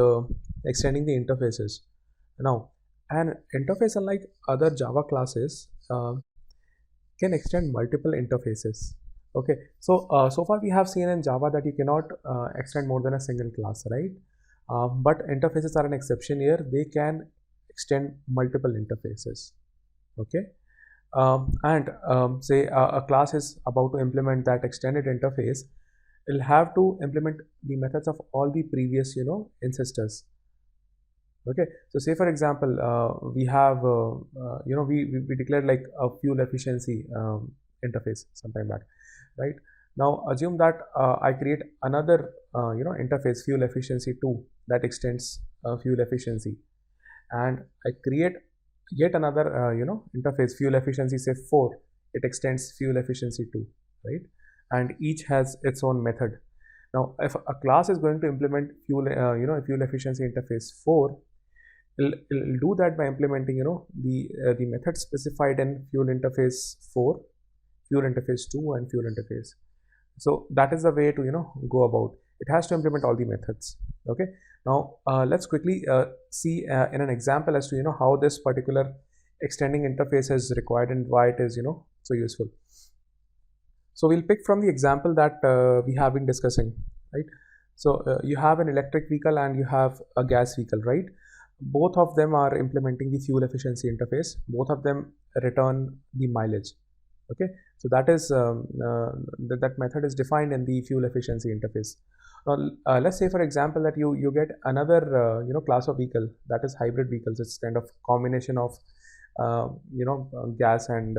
extending the interfaces. Now, an interface, unlike other Java classes, can extend multiple interfaces. Okay, so so far we have seen in Java that you cannot extend more than a single class, right? But interfaces are an exception here. They can extend multiple interfaces. Okay, and say a class is about to implement that extended interface. It'll have to implement the methods of all the previous ancestors. Okay, so say for example we have we declared like a fuel efficiency interface sometime back, right? Now assume that I create another interface, fuel efficiency 2, that extends fuel efficiency, and I create yet another interface, fuel efficiency say 4, it extends fuel efficiency 2, right? And each has its own method. Now if a class is going to implement fuel fuel efficiency interface 4, it'll do that by implementing the method specified in fuel interface 4, fuel interface 2, and fuel interface. So that is the way to go about. It has to implement all the methods. Okay, now let's quickly see in an example as to how this particular extending interface is required and why it is so useful. So we'll pick from the example that we have been discussing, right? So you have an electric vehicle and you have a gas vehicle, right? both of them are implementing the fuel efficiency interface. Both of them return the mileage. Okay, so that is that method is defined in the fuel efficiency interface. Now, let's say for example that you get another class of vehicle, that is hybrid vehicles. It's kind of combination of gas and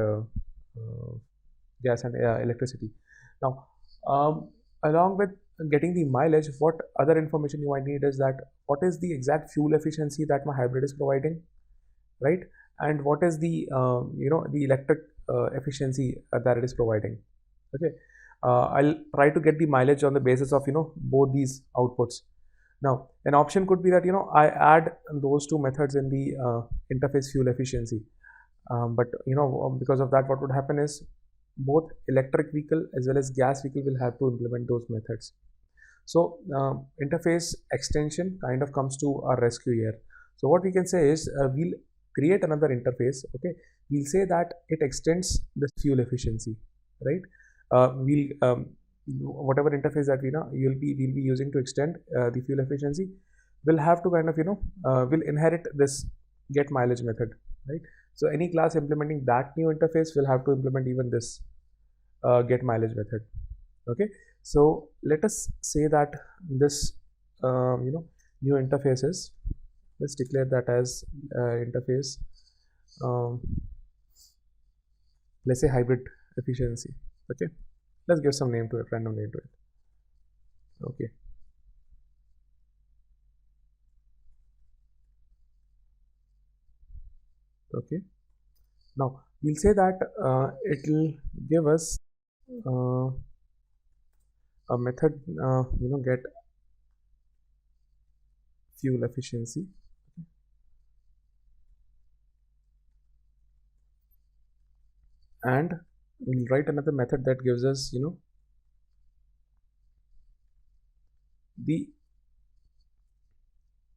electricity. Now, along with getting the mileage, what other information you might need is that what is the exact fuel efficiency that my hybrid is providing, right? And what is the the electric efficiency that it is providing. Okay, I'll try to get the mileage on the basis of both these outputs. Now, an option could be that I add those two methods in the interface fuel efficiency, but because of that, what would happen is both electric vehicle as well as gas vehicle will have to implement those methods. So interface extension kind of comes to our rescue here. So what we can say is we'll create another interface. Okay, we'll say that it extends the fuel efficiency, right? Whatever interface that we'll be using to extend the fuel efficiency, will have to kind of will inherit this get mileage method, right? So any class implementing that new interface will have to implement even this get mileage method. Okay, so let us say that this new interface is, let's declare that as interface let's say hybrid efficiency. Okay, let's give some name to it, random name to it. Okay, okay, now we'll say that it will give us a method get fuel efficiency. And we'll write another method that gives us the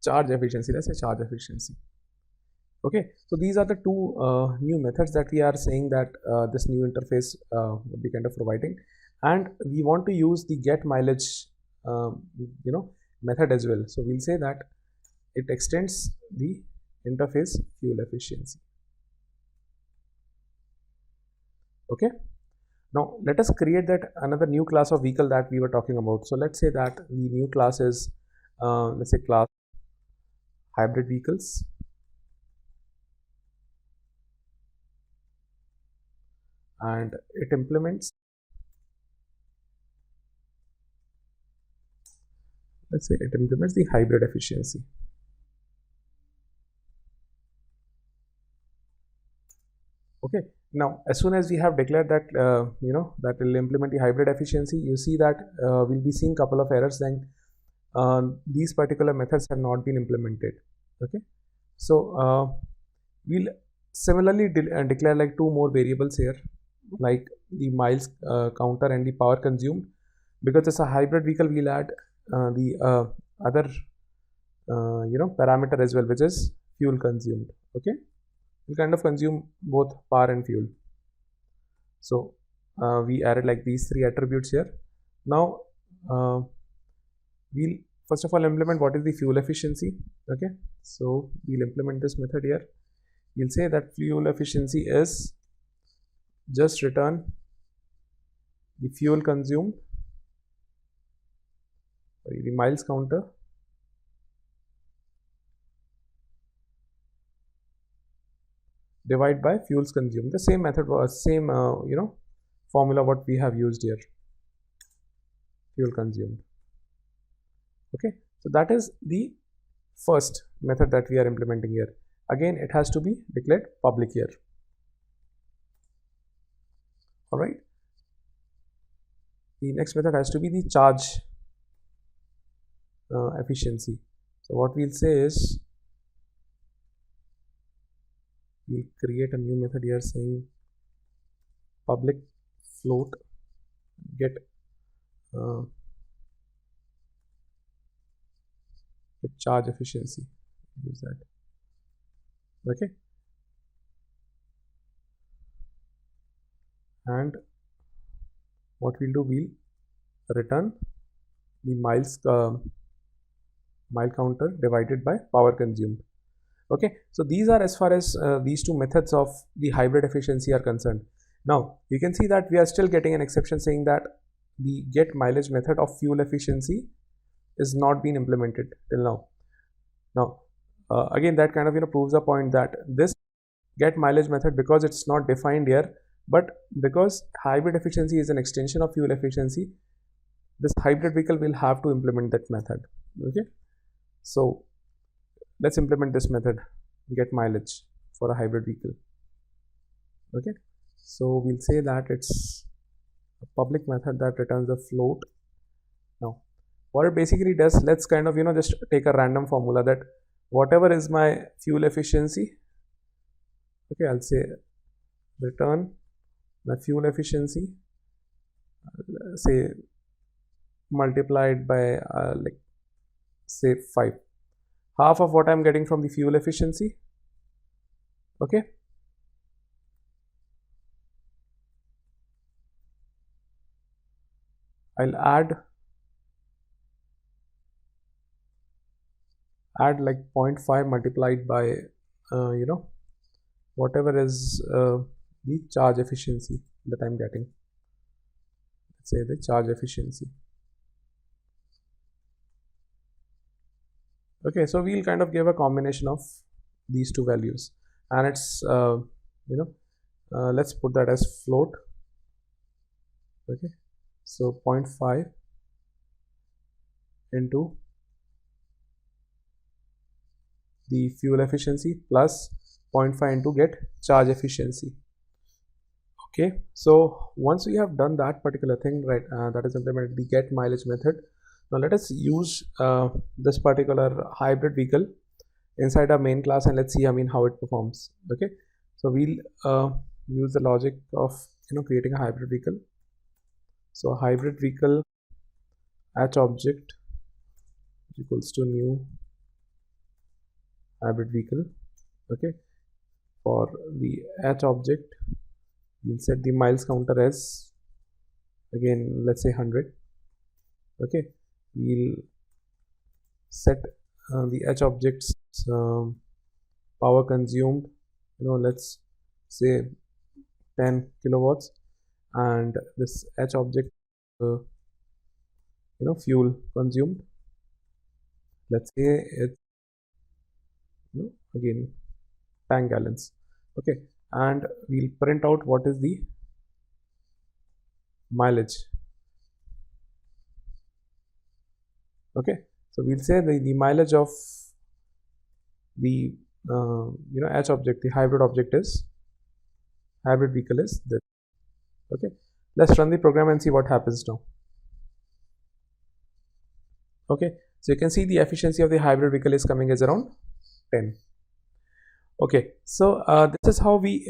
charge efficiency. Let's say charge efficiency. Okay, so these are the two new methods that we are saying that this new interface would be kind of providing, and we want to use the get mileage method as well. So we'll say that it extends the interface fuel efficiency. Okay, now let us create that another new class of vehicle that we were talking about. So let's say that the new class is let's say class hybrid vehicles, and it implements, let's say it implements the hybrid efficiency. Okay, now as soon as we have declared that that will implement the hybrid efficiency, you see that we'll be seeing couple of errors saying these particular methods have not been implemented. Okay, so we'll similarly declare like two more variables here, like the miles counter and the power consumed. Because it's a hybrid vehicle, we'll add the other parameter as well, which is fuel consumed. Okay, we'll kind of consume both power and fuel. So we added like these three attributes here. Now we'll first of all implement what is the fuel efficiency. Okay, so we'll implement this method here. We'll say that fuel efficiency is just return the fuel consumed, the miles counter, divide by fuels consumed. The same method was same formula what we have used here, fuel consumed. Okay, so that is the first method that we are implementing here. Again, it has to be declared public here. All right, the next method has to be the charge efficiency. So what we'll say is we'll create a new method here saying public float get charge efficiency. Use that. Okay, and what we'll do, we'll return the miles mile counter divided by power consumed. Okay, so these are as far as these two methods of the hybrid efficiency are concerned. Now you can see that we are still getting an exception saying that the get mileage method of fuel efficiency is not being implemented till now. Now again, that kind of proves the point that this get mileage method, because it's not defined here, but because hybrid efficiency is an extension of fuel efficiency, this hybrid vehicle will have to implement that method. Okay, so let's implement this method, get mileage, for a hybrid vehicle. Okay, so we'll say that it's a public method that returns a float. Now what it basically does, let's kind of just take a random formula that whatever is my fuel efficiency, okay, I'll say return my fuel efficiency, say multiplied by like say 5, half of what I'm getting from the fuel efficiency. Okay, I'll add like 0.5 multiplied by whatever is the charge efficiency that I'm getting. Let's say the charge efficiency. Okay, so we'll kind of give a combination of these two values, and it's let's put that as float. Okay, so 0.5 into the fuel efficiency plus 0.5 into get charge efficiency. Okay, so once we have done that particular thing, right, that is implemented the get mileage method. Now let us use this particular hybrid vehicle inside our main class, and let's see how it performs. Okay, so we'll use the logic of creating a hybrid vehicle. So hybrid vehicle hatch object equals to new hybrid vehicle. Okay, for the hatch object we'll set the miles counter as, again, let's say 100. Okay, we'll set the hatch object's power consumed, let's say 10 kilowatts, and this hatch object fuel consumed, let's say it's again tank gallons. Okay, and we'll print out what is the mileage. Okay, so we'll say the mileage of the hatch object, the hybrid object is, hybrid vehicle is this. Okay, let's run the program and see what happens now. Okay, so you can see the efficiency of the hybrid vehicle is coming as around 10. Okay, so this is how we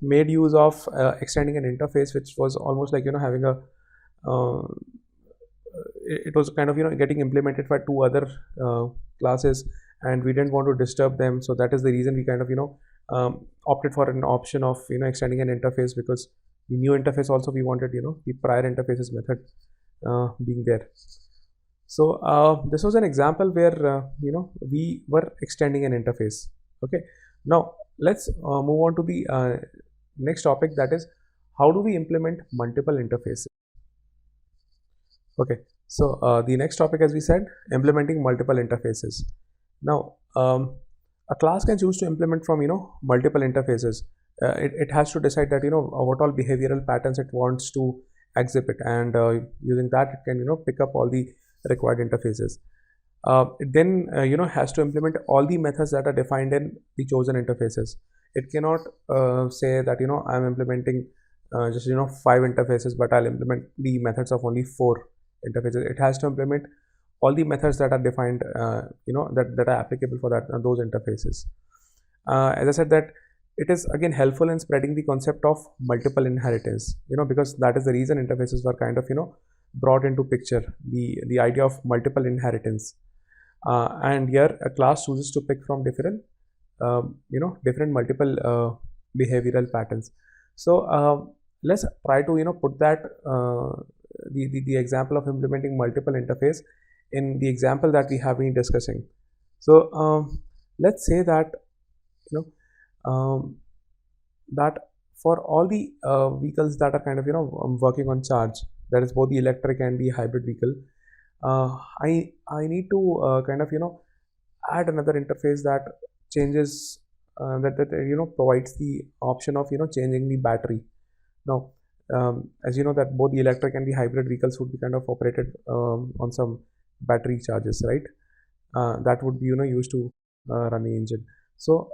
made use of extending an interface, which was almost like having a it was kind of getting implemented by two other classes, and we didn't want to disturb them, so that is the reason we kind of opted for an option of extending an interface, because the new interface also we wanted the prior interfaces method being there. So this was an example where we were extending an interface. Okay, now let's move on to the next topic, that is how do we implement multiple interfaces. Okay, so the next topic, as we said, implementing multiple interfaces. Now a class can choose to implement from multiple interfaces. It has to decide that what all behavioral patterns it wants to exhibit, and using that it can pick up all the required interfaces. It then has to implement all the methods that are defined in the chosen interfaces. It cannot say that I'm implementing just 5 interfaces, but I'll implement the methods of only 4 interfaces. It has to implement all the methods that are defined that are applicable for that those interfaces. As I said, that it is again helpful in spreading the concept of multiple inheritance, because that is the reason interfaces were kind of brought into picture, the idea of multiple inheritance. And here a class chooses to pick from different different multiple behavioral patterns. So let's try to put that the example of implementing multiple interface in the example that we have been discussing. So let's say that that for all the vehicles that are kind of working on charge, that is both the electric and the hybrid vehicle, I need to kind of add another interface that changes that provides the option of changing the battery. Now as you know that both the electric and the hybrid vehicles would be kind of operated on some battery charges, right? That would be used to run the engine. So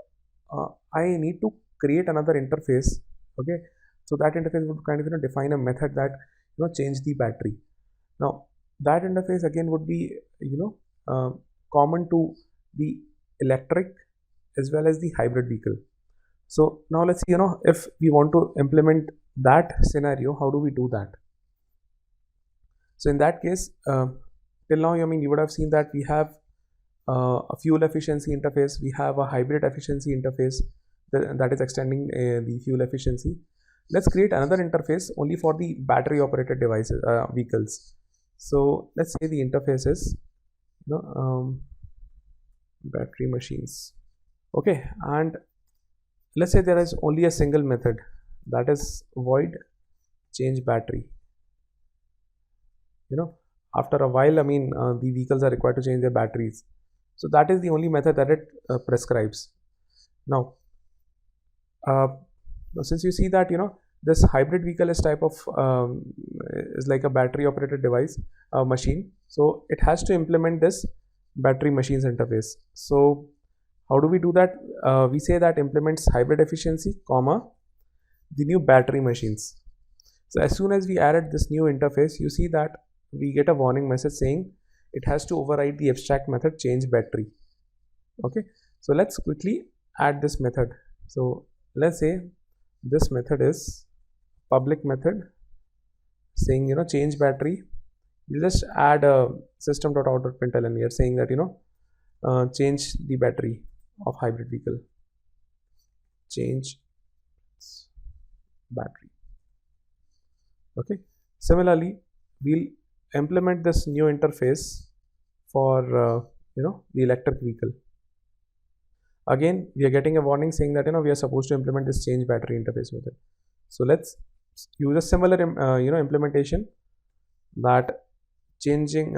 I need to create another interface. Okay, so that interface would kind of define a method that change the battery. Now that interface again would be common to the electric as well as the hybrid vehicle. So now let's see if we want to implement that scenario, how do we do that? So in that case, till now you would have seen that we have a fuel efficiency interface, we have a hybrid efficiency interface that is extending the fuel efficiency. Let's create another interface only for the battery operated devices, vehicles. So let's say the interface is battery machines. Okay, and let's say there is only a single method, that is void change battery. After a while the vehicles are required to change their batteries, so that is the only method that it prescribes. Now since you see that this hybrid vehicle is type of is like a battery operated device machine, so it has to implement this battery machines interface. So how do we do that? We say that implements hybrid efficiency comma the new battery machines. So as soon as we added this new interface, you see that we get a warning message saying it has to override the abstract method change battery. Okay, so let's quickly add this method. So let's say this method is public method saying change battery. We'll just add a system.out.println here saying that change the battery of hybrid vehicle, change battery. Okay, similarly we'll implement this new interface for the electric vehicle. Again we are getting a warning saying that we are supposed to implement this change battery interface method. So let's use a similar implementation, that changing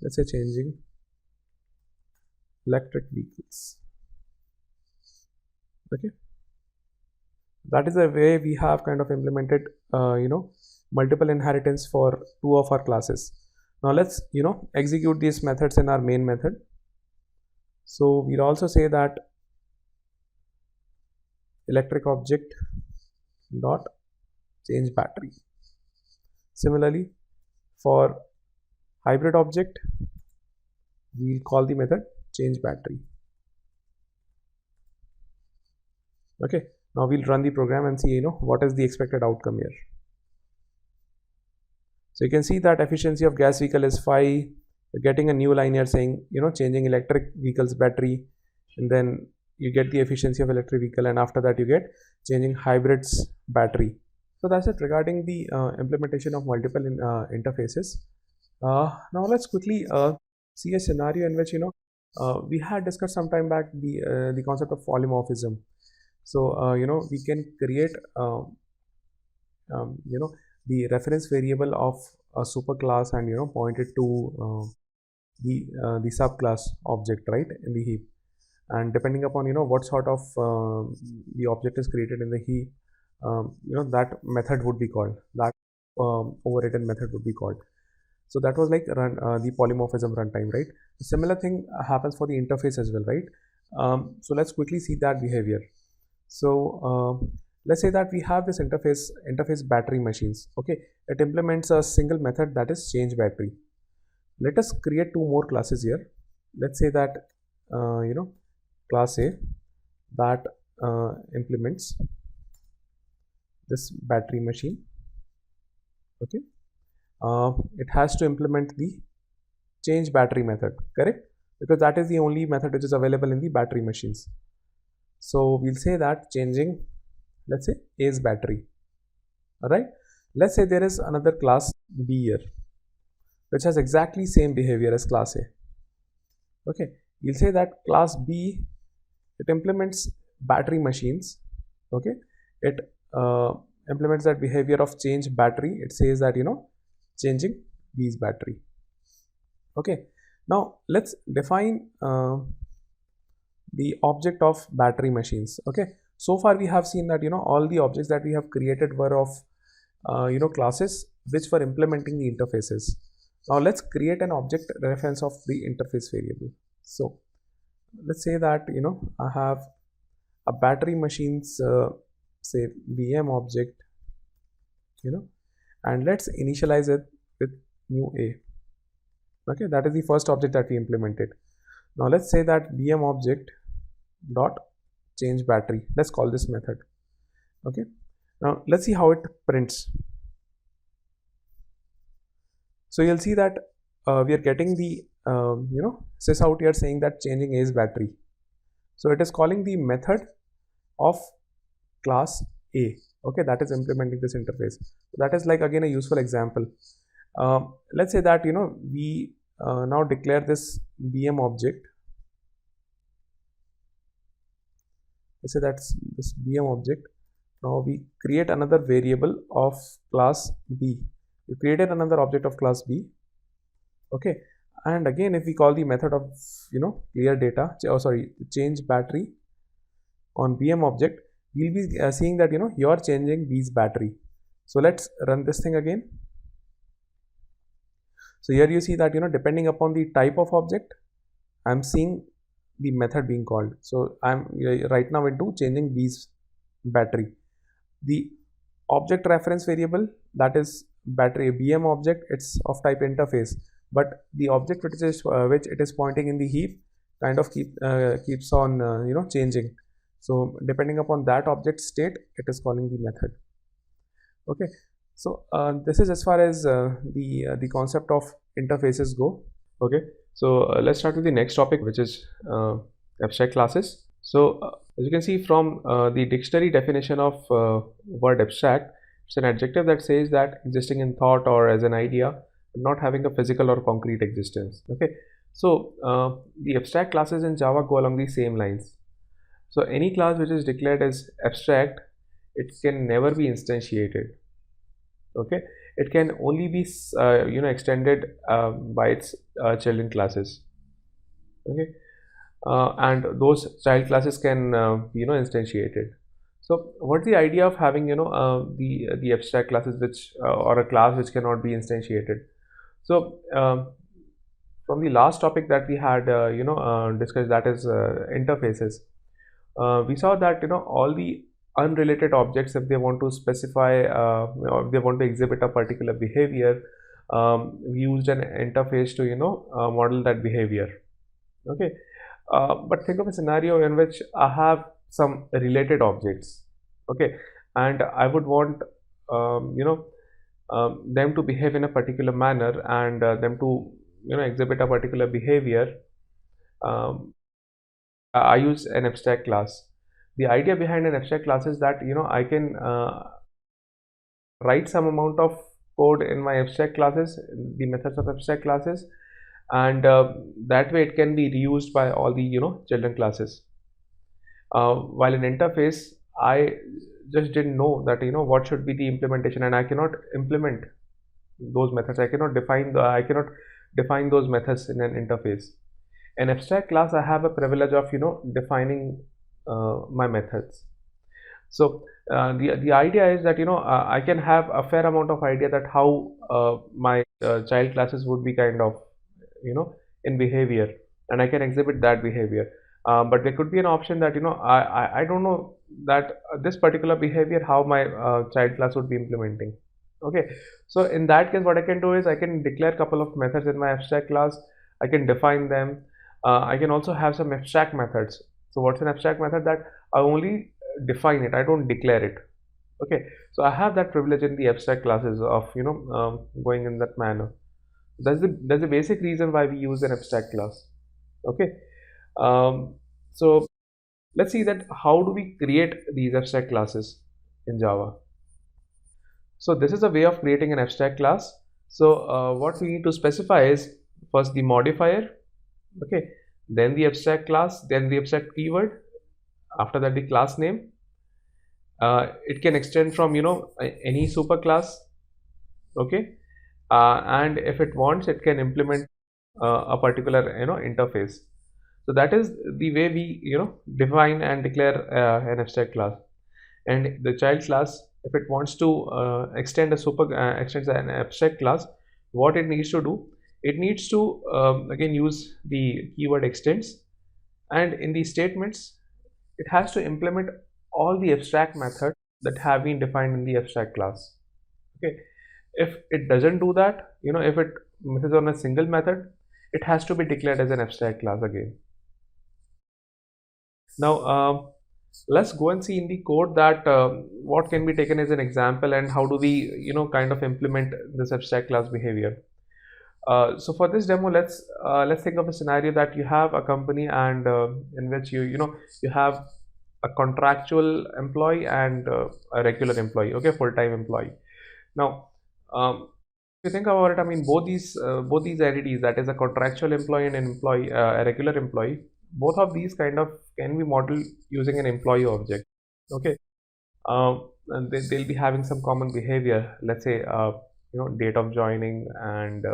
let's say changing electric vehicles. Okay, that is the way we have kind of implemented multiple inheritance for two of our classes. Now let's execute these methods in our main method. So we'll also say that electric object dot change battery. Similarly for hybrid object we'll call the method change battery. Okay, now we'll run the program and see what is the expected outcome here. So you can see that efficiency of gas vehicle is 5. You're getting a new line here saying changing electric vehicles battery, and then you get the efficiency of electric vehicle, and after that you get changing hybrids battery. So that's it regarding the implementation of multiple interfaces. Now let's quickly see a scenario in which we had discussed some time back the concept of polymorphism. So we can create the reference variable of a superclass and point it to the subclass object right in the heap, and depending upon what sort of the object is created in the heap, that method would be called, that overridden method would be called. So that was like the polymorphism runtime, right? A similar thing happens for the interface as well, right? So let's quickly see that behavior. So let's say that we have this interface battery machines. Okay, it implements a single method, that is change battery. Let us create two more classes here. Let's say that class A that implements this battery machine. Okay, it has to implement the change battery method, correct? Because that is the only method which is available in the battery machines. So we'll say that changing, let's say A's battery. All right, let's say there is another class B here which has exactly same behavior as class A. Okay, we'll say that class B it implements battery machines. Okay, it implements that behavior of change battery. It says that, you know, changing B's battery. Okay, now let's define the object of battery machines. Okay, so far we have seen that, you know, all the objects that we have created were of you know, classes which were implementing the interfaces. Now let's create an object reference of the interface variable. So let's say that, you know, I have a battery machines say VM object, you know, and let's initialize it with new A. Okay, that is the first object that we implemented. Now let's say that VM object dot change battery. Let's call this method. Okay, now let's see how it prints. So you'll see that we are getting the you know, sys out here saying that changing A's battery. So it is calling the method of class A. Okay, that is implementing this interface. That is like again a useful example. Let's say that, you know, we now declare this VM object. Let's say that's this VM object. Now we create another variable of class B. We created another object of class B. Okay, and again if we call the method of, you know, clear data, change battery on VM object, we'll be seeing that, you know, you are changing B's battery. So let's run this thing again. So here you see that, you know, depending upon the type of object, I'm seeing the method being called. So I'm right now into changing B's battery. The object reference variable, that is battery BM object, it's of type interface, but the object which it is pointing in the heap kind of keeps on you know, changing. So depending upon that object state, it is calling the method. Okay, so this is as far as the concept of interfaces go. Okay, so let's start with the next topic, which is abstract classes. So as you can see from the dictionary definition of word abstract, it's an adjective that says that existing in thought or as an idea, not having a physical or concrete existence. Okay, so the abstract classes in Java go along the same lines. So any class which is declared as abstract, it can never be instantiated. Okay, it can only be you know, extended by its children classes. Okay, and those child classes can you know, instantiated. So what's the idea of having, you know, the abstract classes which or a class which cannot be instantiated? So from the last topic that we had you know, discussed, that is interfaces, we saw that, you know, all the unrelated objects, if they want to specify or if they want to exhibit a particular behavior, we used an interface to, you know, model that behavior. Okay, but think of a scenario in which I have some related objects. Okay, and I would want you know, them to behave in a particular manner and them to, you know, exhibit a particular behavior. I use an abstract class. The idea behind an abstract class is that, you know, I can write some amount of code in my abstract classes, the methods of abstract classes, and that way it can be reused by all the, you know, children classes. While in interface, I just didn't know that, you know, what should be the implementation, and I cannot implement those methods. I cannot define those methods in an interface. An abstract class, I have a privilege of, you know, defining my methods. So the idea is that, you know, I can have a fair amount of idea that how my child classes would be kind of, you know, in behavior, and I can exhibit that behavior. But there could be an option that, you know, I don't know that this particular behavior how my child class would be implementing. Okay, so in that case, what I can do is I can declare a couple of methods in my abstract class. I can define them. I can also have some abstract methods. So what's an abstract method? That I only define it, I don't declare it. Okay, so I have that privilege in the abstract classes of, you know, going in that manner. That's the basic reason why we use an abstract class. Okay, so let's see that how do we create these abstract classes in Java. So this is a way of creating an abstract class. So what we need to specify is first the modifier, okay, then the abstract class, then the abstract keyword, After that, the class name. It can extend from any superclass, okay, and if it wants, it can implement a particular interface. So that is the way we define and declare an abstract class. And the child class, if it wants to extends an abstract class, what it needs to do, it needs to again use the keyword extends, and in the statements it has to implement all the abstract methods that have been defined in the abstract class. Okay, if it doesn't do that, if it misses on a single method, it has to be declared as an abstract class again. Now let's go and see in the code that what can be taken as an example and how do we kind of implement this abstract class behavior. So for this demo, let's think of a scenario that you have a company, and in which you have a contractual employee and a regular employee, okay, full-time employee. Now if you think about it, I mean, both these entities, that is a contractual employee and an employee, a regular employee, both of these kind of can be modeled using an employee object. Okay, and they'll be having some common behavior. Let's say date of joining and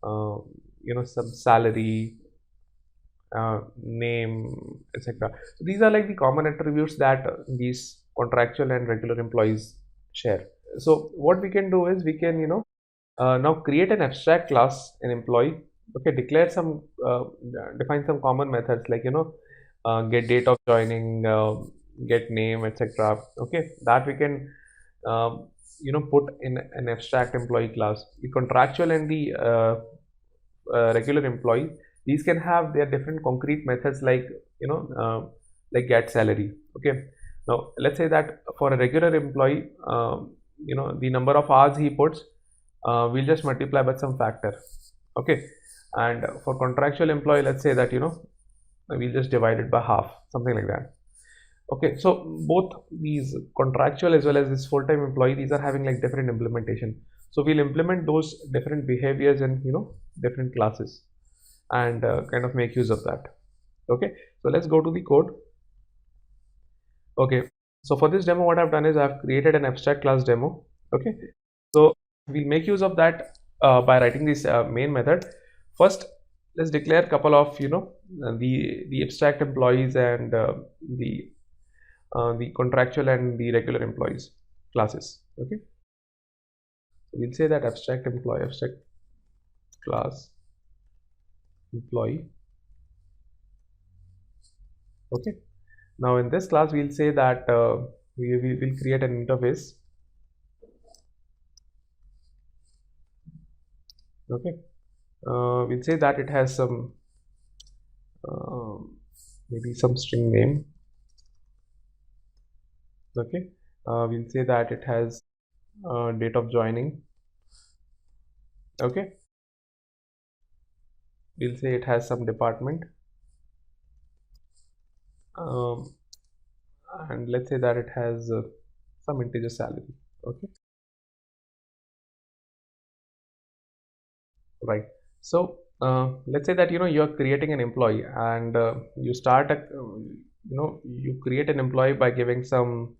some salary, name, etc. So these are like the common attributes that these contractual and regular employees share. So what we can do is we can now create an abstract class, an employee. Okay, declare some define some common methods like get date of joining, get name, etc. Okay, that we can put in an abstract employee class. The contractual and the regular employee, these can have their different concrete methods like like get salary. Okay, now let's say that for a regular employee, the number of hours he puts, we'll just multiply by some factor. Okay, and for contractual employee, let's say that we'll just divide it by half, something like that. Okay, so both these contractual as well as this full-time employee, these are having like different implementation. So we'll implement those different behaviors in different classes and kind of make use of that. Okay, so let's go to the code. Okay, so for this demo, what I've done is I've created an abstract class demo. Okay, so we'll make use of that by writing this main method. First, let's declare a couple of the abstract employees and the contractual and the regular employees classes. Okay, so we'll say that abstract class employee. Okay, now in this class we'll say that we will create an interface. Okay, we'll say that it has some maybe some string name. Okay, we'll say that it has date of joining. Okay, we'll say it has some department, and let's say that it has some integer salary. Okay, right. So let's say that you're creating an employee, and you start a you create an employee by giving some,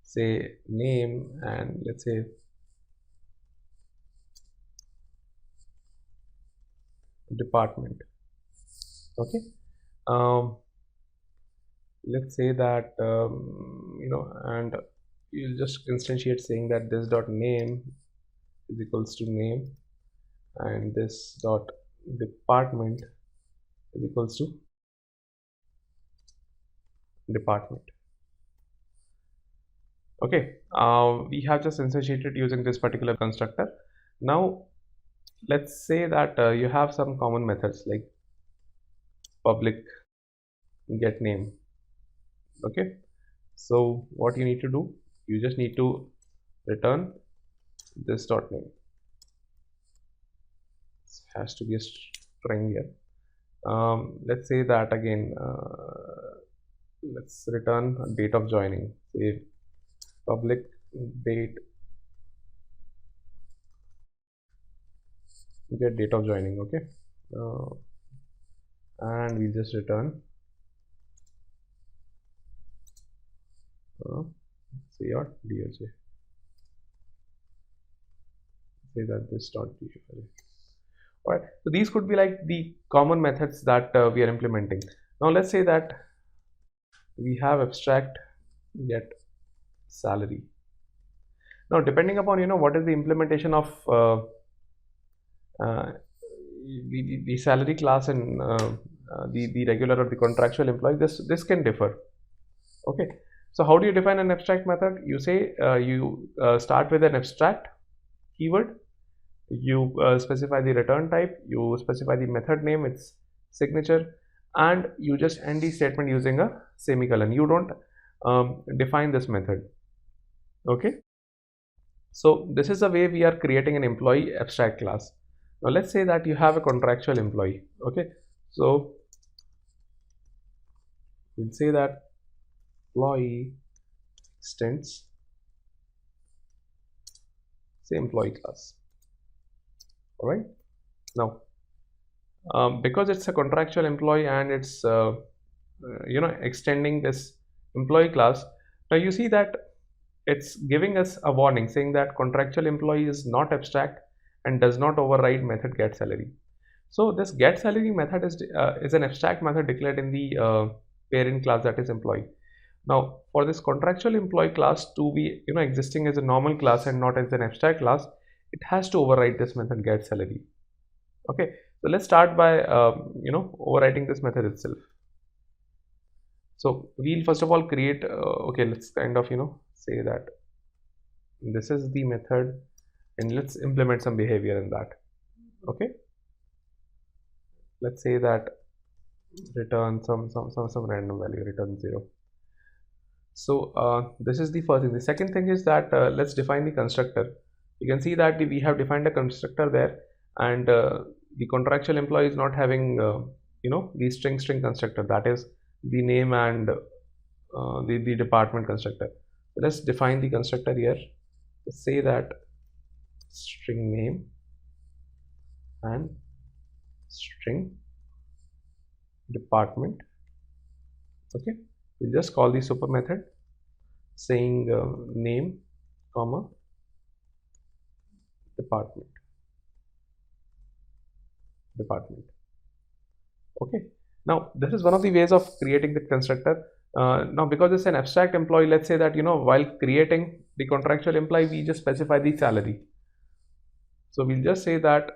say, name, and let's say department. Okay, let's say that and you'll just instantiate saying that this dot name is equals to name, and this dot department is equals to department. Okay, we have just instantiated using this particular constructor. Now let's say that you have some common methods like public get name. Okay, so what you need to do, you just need to return this dot name. This has to be a string here. Let's say that again, let's return date of joining, say public date get date of joining. Okay, and we just return say your DOJ. Say that this dot DOJ. Alright, so these could be like the common methods that we are implementing. Now let's say that we have abstract get salary. Now depending upon what is the implementation of the salary class and the regular or the contractual employee, this can differ. Okay, so how do you define an abstract method? You say you start with an abstract keyword, you specify the return type, you specify the method name, its signature, and you just end the statement using a semicolon. You don't define this method. Okay, so this is the way we are creating an employee abstract class. Now let's say that you have a contractual employee. Okay, so we'll say that employee extends say employee class. All right, now because it's a contractual employee and it's extending this employee class, now you see that it's giving us a warning saying that contractual employee is not abstract and does not override method get salary. So this get salary method is an abstract method declared in the parent class, that is employee. Now for this contractual employee class to be existing as a normal class and not as an abstract class, it has to override this method get salary. Okay, so let's start by overwriting this method itself. So we'll first of all create okay, let's kind of say that this is the method and let's implement some behavior in that. Okay, let's say that return some random value, return 0. So this is the first thing. The second thing is that let's define the constructor. You can see that we have defined a constructor there, and the contractual employee is not having the string constructor, that is the name and the department constructor. So let's define the constructor here. Let's say that string name and string department. Okay, we'll just call the super method saying name comma department. Okay, now this is one of the ways of creating the constructor. Now because it's an abstract employee, let's say that while creating the contractual employee, we just specify the salary. So we'll just say that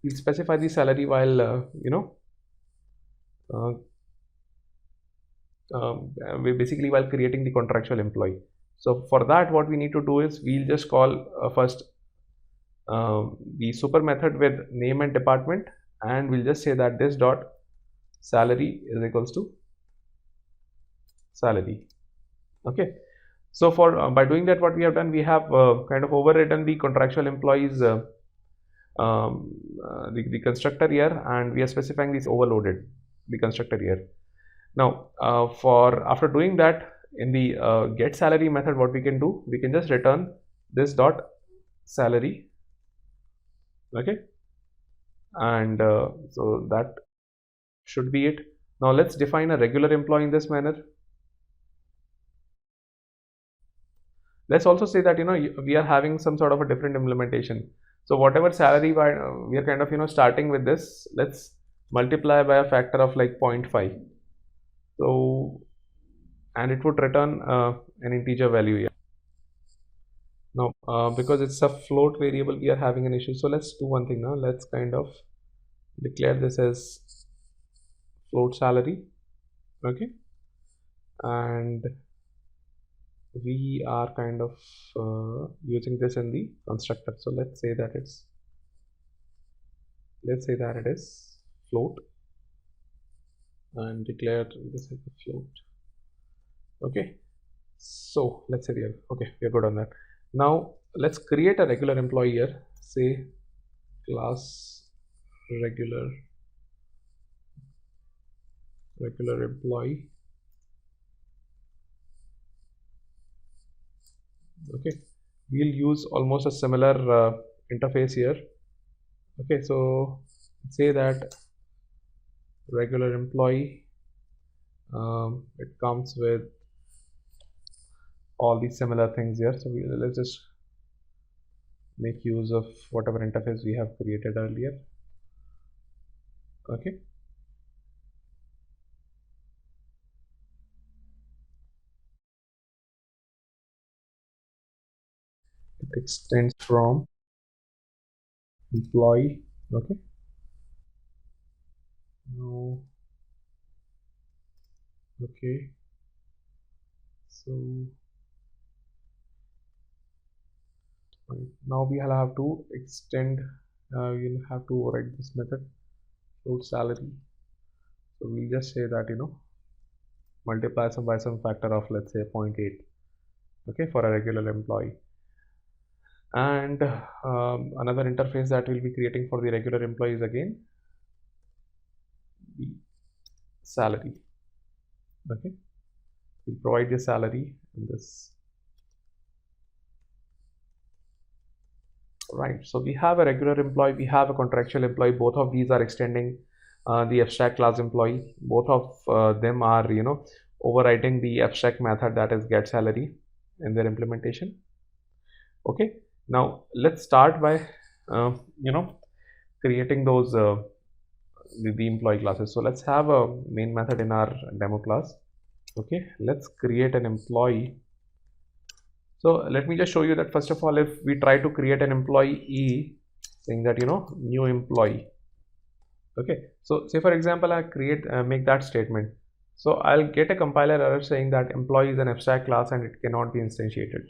we'll specify the salary while basically while creating the contractual employee. So for that, what we need to do is we'll just call first the super method with name and department, and we'll just say that this dot salary is equals to salary. Okay, so for by doing that, what we have done, we have kind of overridden the contractual employees the constructor here, and we are specifying this overloaded the constructor here. Now after doing that, in the get salary method, what we can do, we can just return this dot salary. Okay, and so that should be it. Now let's define a regular employee in this manner. Let's also say that we are having some sort of a different implementation. So whatever salary we are kind of starting with this, let's multiply by a factor of like 0.5. So and it would return an integer value here. Now because it's a float variable, we are having an issue. So let's do one thing now. Let's kind of declare this as float salary. Okay, and we are kind of using this in the constructor. So let's say that it is float and declare this as a float. Okay, so let's say we are good on that. Now let's create a regular employee here. Say class regular employee. Okay, we'll use almost a similar interface here. Okay, so say that regular employee, it comes with all these similar things here. So let's just make use of whatever interface we have created earlier. Okay. It extends from employee. Okay. Now, okay. So now we'll have to extend. We'll have to write this method float salary. So we'll just say that multiply some by some factor of, let's say, 0.8. Okay, for a regular employee. And another interface that we'll be creating for the regular employees, again, the salary. Okay, we'll provide the salary in this. Right, so we have a regular employee, we have a contractual employee. Both of these are extending the abstract class employee. Both of them are overriding the abstract method, that is get salary, in their implementation. Okay, now let's start by creating those the employee classes. So let's have a main method in our demo class. Okay, let's create an employee. So let me just show you that first of all, if we try to create an employee saying that new employee. Okay, so say for example I make that statement, so I'll get a compiler error saying that employee is an abstract class and it cannot be instantiated,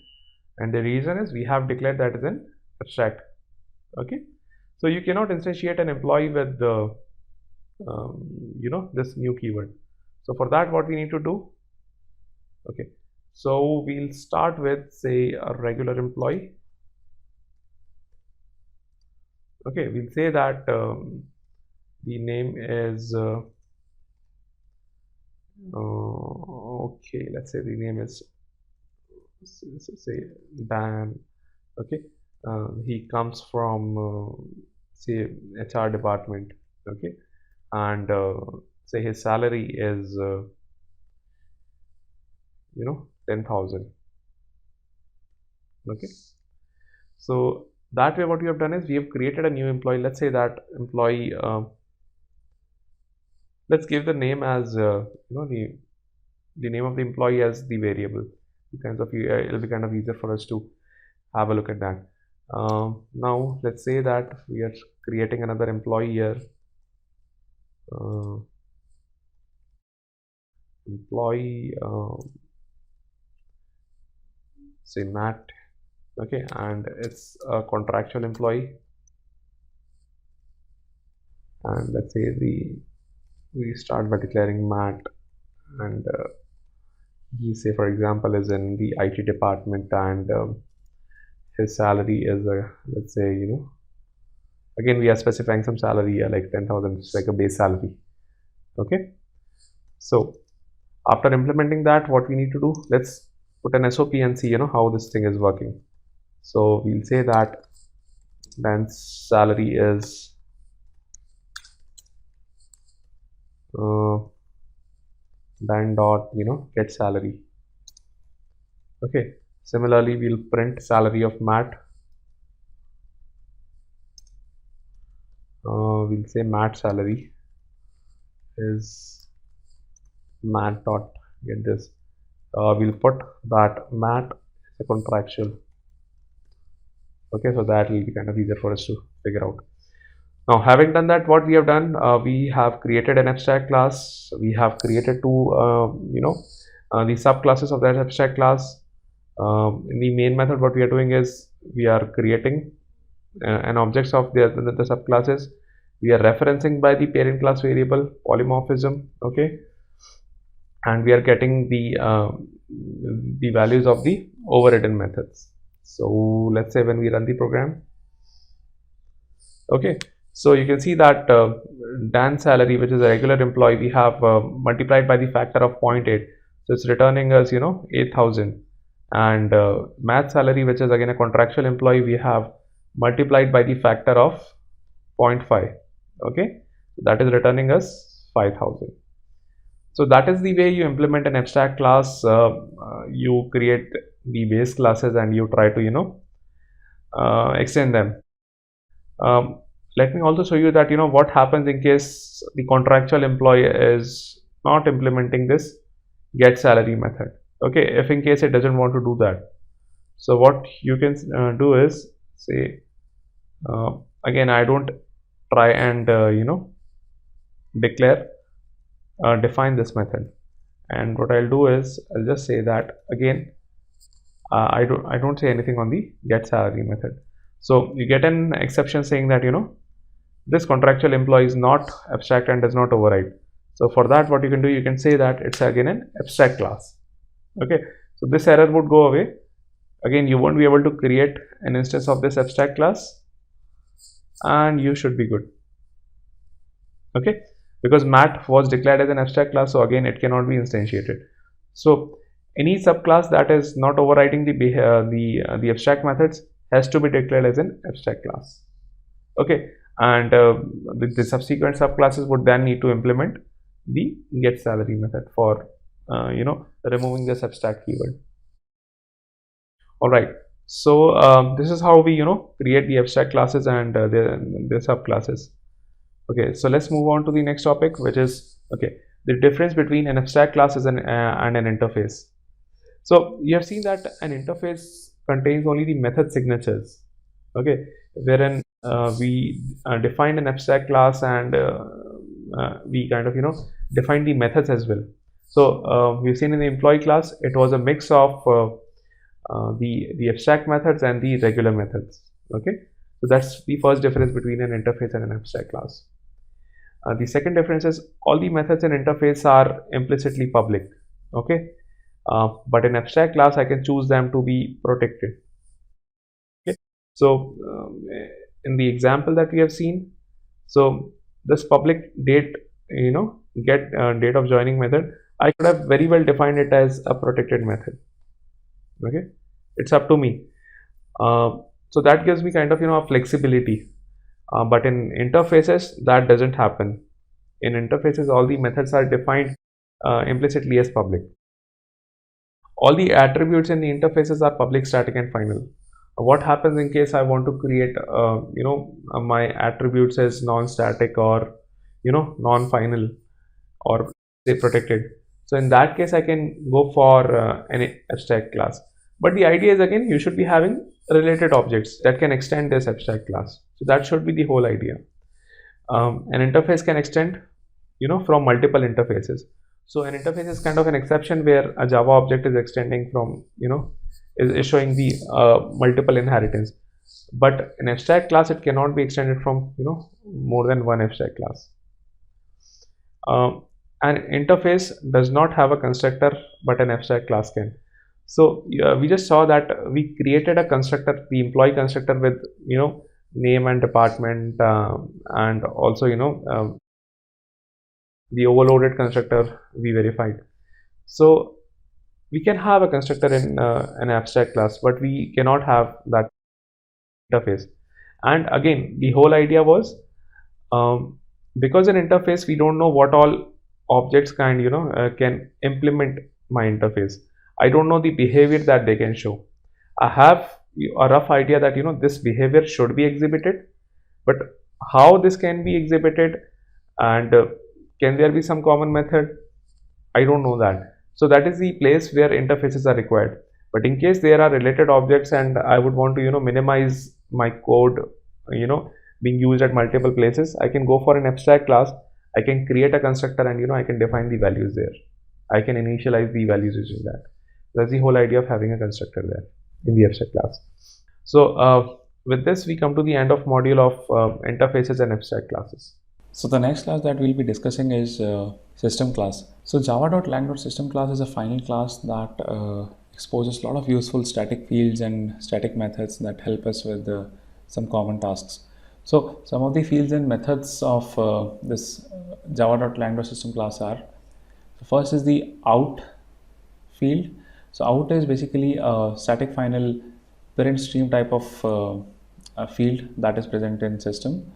and the reason is we have declared that is an abstract. Okay, so you cannot instantiate an employee with the this new keyword. So for that, what we need to do, okay, so we'll start with, say, a regular employee. Okay, we'll say that the name is okay, let's say the name is say Dan. Okay, he comes from say HR department. Okay, and say his salary is 10,000. Okay, so that way what we have done is we have created a new employee. Let's say that employee, let's give the name as the name of the employee as the variable. It'll be kind of easier for us to have a look at that. Now let's say that we are creating another employee here. Employee say Matt. Okay, and it's a contractual employee, and let's say we start by declaring Matt, and he, say for example, is in the IT department, and his salary is let's say again we are specifying some salary here, like 10,000, it's like a base salary. Okay, so after implementing that, what we need to do, let's put an SOP and see how this thing is working. So we'll say that then salary is then dot get salary. Okay, similarly we'll print salary of Matt. We'll say Matt salary is Matt dot get this. We'll put that Matt is a contractual. Okay, so that will be kind of easier for us to figure out. Now, having done that, what we have done, we have created an abstract class. We have created two the subclasses of that abstract class. In the main method, what we are doing is we are creating an objects of the subclasses. We are referencing by the parent class variable polymorphism. Okay, and we are getting the values of the overridden methods. So let's say when we run the program, okay, so you can see that Dan's salary, which is a regular employee, we have multiplied by the factor of 0.8, so it's returning us 8,000. And Matt salary, which is again a contractual employee, we have multiplied by the factor of 0.5. okay, so that is returning us 5,000. So that is the way you implement an abstract class. You create the base classes and you try to extend them. Let me also show you that what happens in case the contractual employee is not implementing this get salary method. Okay, if in case it doesn't want to do that, so what you can do is say, again, I don't try and declare define this method, and what I'll do is I'll just say that again, I don't say anything on the get salary method. So you get an exception saying that this contractual employee is not abstract and does not override. So for that, what you can do, you can say that it's again an abstract class. Okay, so this error would go away. Again, you won't be able to create an instance of this abstract class, and you should be good. Okay, because mat was declared as an abstract class, so again it cannot be instantiated. So any subclass that is not overriding the abstract methods has to be declared as an abstract class. Okay, and the subsequent subclasses would then need to implement the get salary method for removing this abstract keyword. All right, so this is how we create the abstract classes and the subclasses. Okay, so let's move on to the next topic, which is the difference between an abstract class and an interface. So you have seen that an interface contains only the method signatures, okay, wherein we define an abstract class and we kind of define the methods as well. So we've seen in the employee class it was a mix of the abstract methods and the regular methods. Okay, so that's the first difference between an interface and an abstract class. The second difference is all the methods in interface are implicitly public. Okay, but in abstract class I can choose them to be protected. Okay, so in the example that we have seen, so this public date get date of joining method, I could have very well defined it as a protected method. Okay, it's up to me. So that gives me kind of a flexibility, but in interfaces that doesn't happen. In interfaces all the methods are defined implicitly as public. All the attributes in the interfaces are public, static and final. What happens in case I want to create my attributes as non-static or non-final or say protected? So in that case I can go for an abstract class, but the idea is again you should be having related objects that can extend this abstract class. So that should be the whole idea. An interface can extend from multiple interfaces. So an interface is kind of an exception where a Java object is extending from is showing the multiple inheritance, but an abstract class it cannot be extended from more than one abstract class. An interface does not have a constructor, but an abstract class can. So we just saw that we created a constructor, the employee constructor, with name and department, and also the overloaded constructor we verified. So we can have a constructor in an abstract class, but we cannot have that interface. And again, the whole idea was because in interface we don't know what all objects can implement my interface. I don't know the behavior that they can show. I have a rough idea that this behavior should be exhibited, but how this can be exhibited and can there be some common method, I don't know that. So that is the place where interfaces are required. But in case there are related objects and I would want to minimize my code being used at multiple places, I can go for an abstract class. I can create a constructor and I can define the values there. I can initialize the values using that. That's the whole idea of having a constructor there in the abstract class. So with this we come to the end of module of interfaces and abstract classes. So the next class that we'll be discussing is system class. So java.lang.system class is a final class that exposes a lot of useful static fields and static methods that help us with some common tasks. So some of the fields and methods of this java.lang.system class are, so first is the out field. So out is basically a static final parent stream type of a field that is present in system.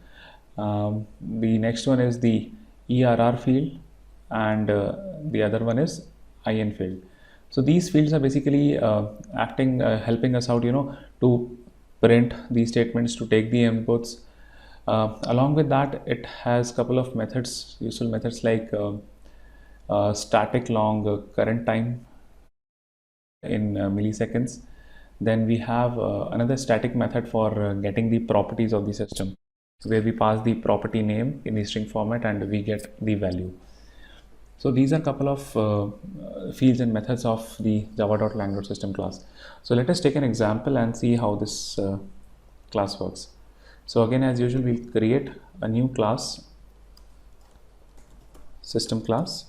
The next one is the ERR field, and the other one is IN field. So these fields are basically helping us out, to print these statements, to take the inputs. Along with that, it has couple of methods, useful methods like static long current time in milliseconds. Then we have another static method for getting the properties of the system, where we pass the property name in the string format and we get the value. So these are a couple of fields and methods of the java.lang.system class. So let us take an example and see how this class works. So again, as usual, we'll create a new class, system class.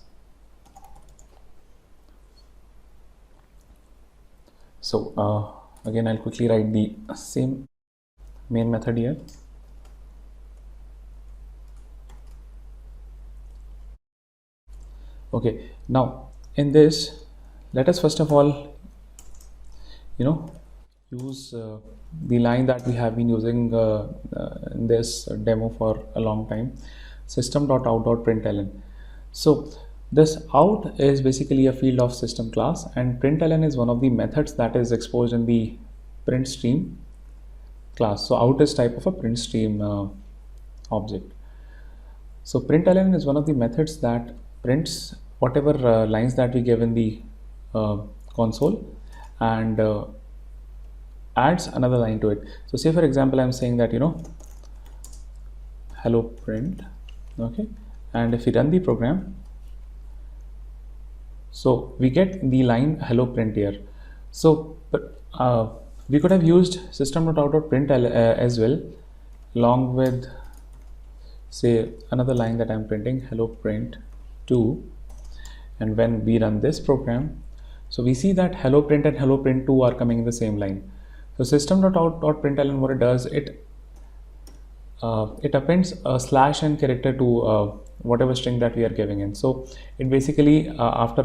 So again, I'll quickly write the same main method here. Okay, now in this, let us first of all, use the line that we have been using in this demo for a long time, system.out.println. So this out is basically a field of system class, and println is one of the methods that is exposed in the print stream class. So out is type of a print stream object. So println is one of the methods that prints whatever lines that we give in the console and adds another line to it. So say for example, I'm saying that hello print, okay, and if we run the program, so we get the line hello print here. So we could have used system.out.print as well, along with say another line that I'm printing hello print 2, and when we run this program, so we see that hello print and hello print 2 are coming in the same line. So system.out.println, what it does, it appends a /n character to whatever string that we are giving in. So it basically after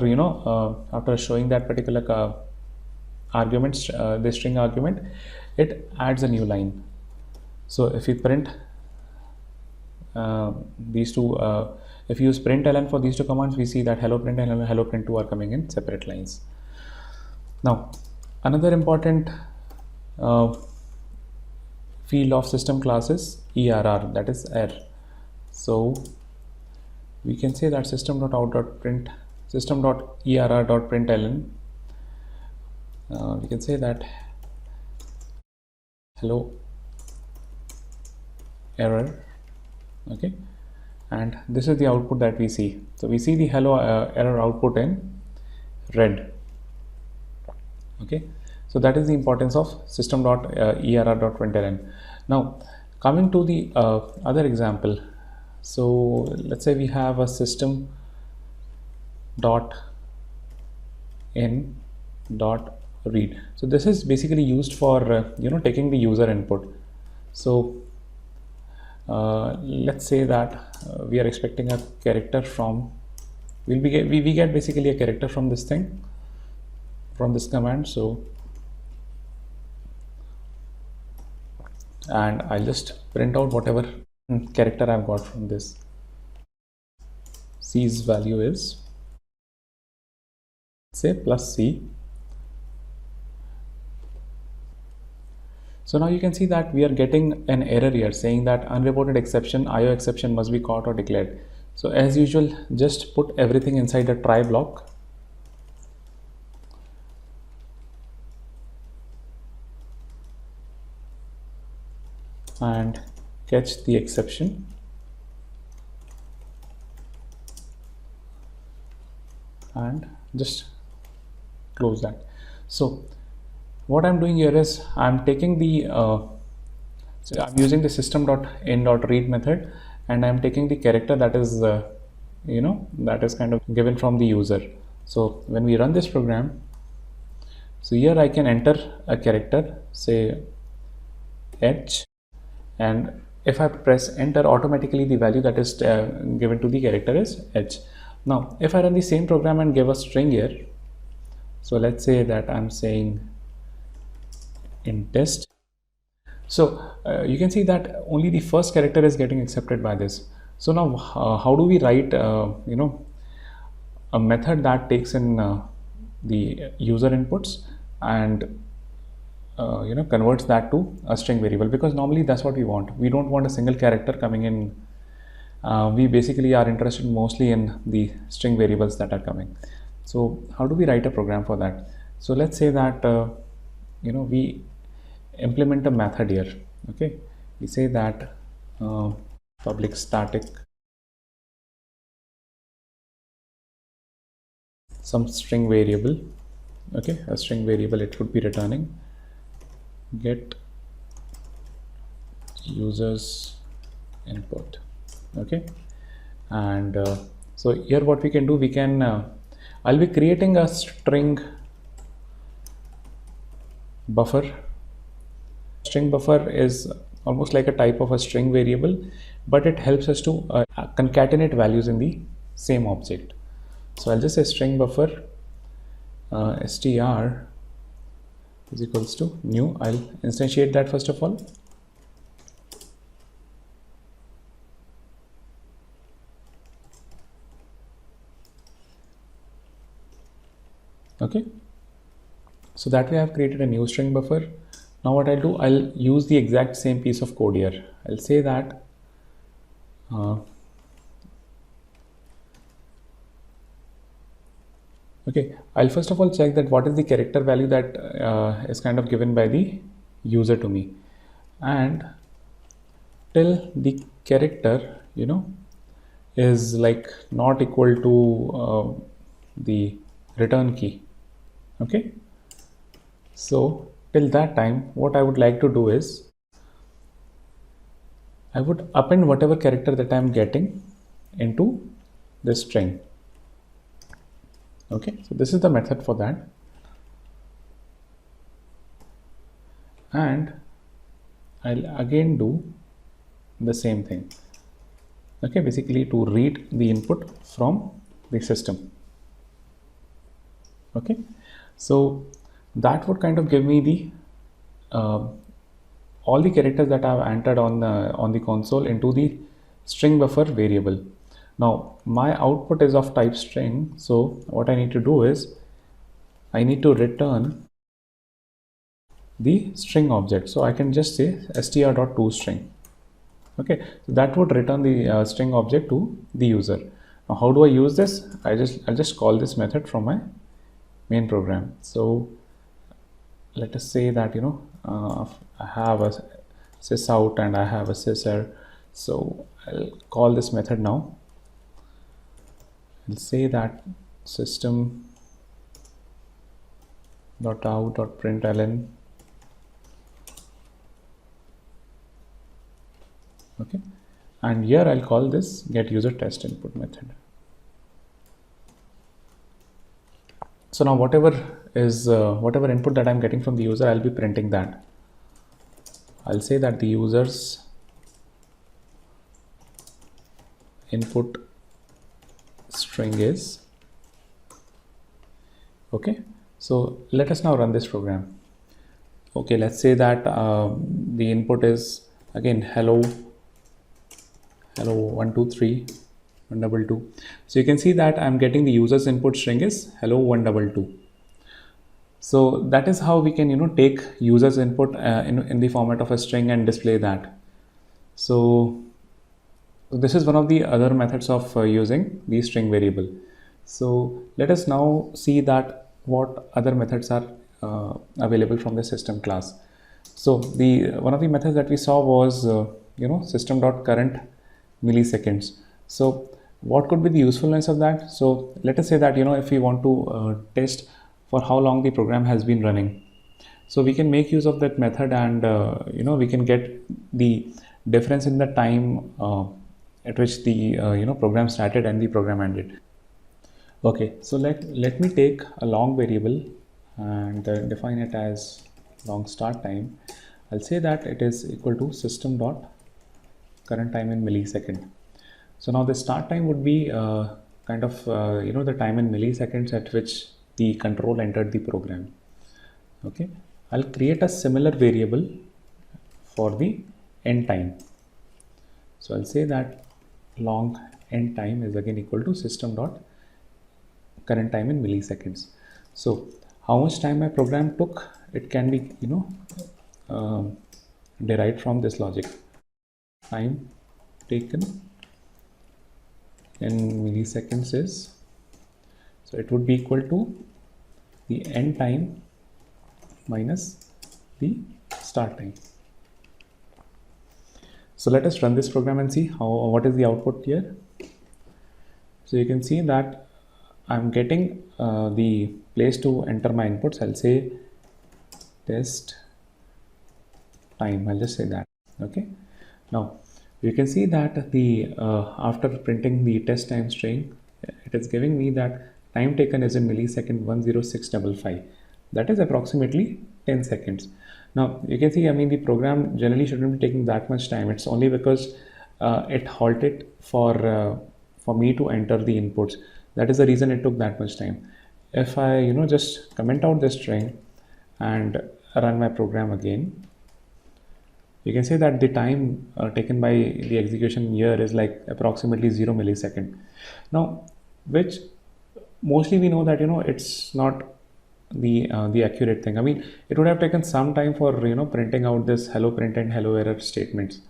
showing that particular argument, the string argument, it adds a new line. So if we print these two, if you use println for these two commands, we see that hello print and hello print 2 are coming in separate lines. Now another important field of system class is err, that is error. So we can say that system.out.print, system.err.println, we can say that hello error, okay, and this is the output that we see. So we see the hello error output in red, okay. So that is the importance of system.err.println. Now coming to the other example, so let's say we have a system.in.read. So this is basically used for taking the user input. So let's say that we are expecting a character from, we get basically a character from this thing, from this command. So and I'll just print out whatever character I've got from this. C's value is, say, plus C. So now you can see that we are getting an error here saying that unreported exception, IO exception must be caught or declared. So as usual, just put everything inside a try block. And catch the exception, and just close that. So what I'm doing here is I'm taking the so I'm using the system.in.read method, and I'm taking the character that is that is kind of given from the user. So when we run this program, so here I can enter a character, say H, and if I press enter, automatically the value that is given to the character is H. Now if I run the same program and give a string here, so let's say that I'm saying in test, so you can see that only the first character is getting accepted by this. So now how do we write a method that takes in the user inputs and converts that to a string variable, because normally that's what we want. We don't want a single character coming in. We basically are interested mostly in the string variables that are coming. So how do we write a program for that? So let's say that we implement a method here. Okay, we say that public static some string variable. Okay, a string variable, it would be returning get users input. Okay, and so here what we can do, we can I'll be creating a string buffer. String buffer is almost like a type of a string variable, but it helps us to concatenate values in the same object. So I'll just say string buffer str is equals to new. I'll instantiate that first of all. Okay, so that way I've created a new string buffer. Now what I'll do, I'll use the exact same piece of code here. I'll say that okay, I'll first of all check that what is the character value that is kind of given by the user to me, and till the character is like not equal to the return key. Okay, so till that time what I would like to do is I would append whatever character that I am getting into this string. Okay, so this is the method for that, and I'll again do the same thing. Okay, basically to read the input from the system. Okay, so that would kind of give me the all the characters that I've entered on the console into the string buffer variable. Now my output is of type string, so what I need to do is I need to return the string object. So I can just say str.toString. Okay, so that would return the string object to the user. Now how do I use this? I'll just call this method from my main program. So let us say that I have a sysout and I have a syser. So I'll call this method now. I'll say that system.out.println. Okay, and here I'll call this get user test input method. So now whatever input that I'm getting from the user, I'll be printing that. I'll say that the user's input string is okay. So let us now run this program. Okay, let's say that the input is again hello 123 122. So you can see that I'm getting the user's input string is hello 122. So that is how we can take user's input in the format of a string and display that. So this is one of the other methods of using the string variable. So let us now see that what other methods are available from the system class. So one of the methods that we saw was system.current milliseconds. So what could be the usefulness of that? So let us say that if we want to test for how long the program has been running, so we can make use of that method, and we can get the difference in the time at which the program started and the program ended. Okay, so let me take a long variable and define it as long start time. I'll say that it is equal to system dot current time in millisecond. So now the start time would be kind of the time in milliseconds at which the control entered the program. Okay, I'll create a similar variable for the end time. So I'll say that long end time is again equal to system dot current time in milliseconds. So how much time my program took, it can be derived from this logic. Time taken in milliseconds is, so it would be equal to the end time minus the start time. So let us run this program and see what is the output here. So you can see that I'm getting the place to enter my inputs. I'll say test time. I'll just say that. Okay. Now you can see that the after printing the test time string, it is giving me that time taken is in millisecond 10655. That is approximately 10 seconds. Now you can see, I mean, the program generally shouldn't be taking that much time. It's only because it halted for me to enter the inputs. That is the reason it took that much time. If I just comment out this string and run my program again, you can say that the time taken by the execution here is like approximately 0 millisecond. Now, which mostly we know that it's not the accurate thing. I mean, it would have taken some time for printing out this hello print and hello error statements.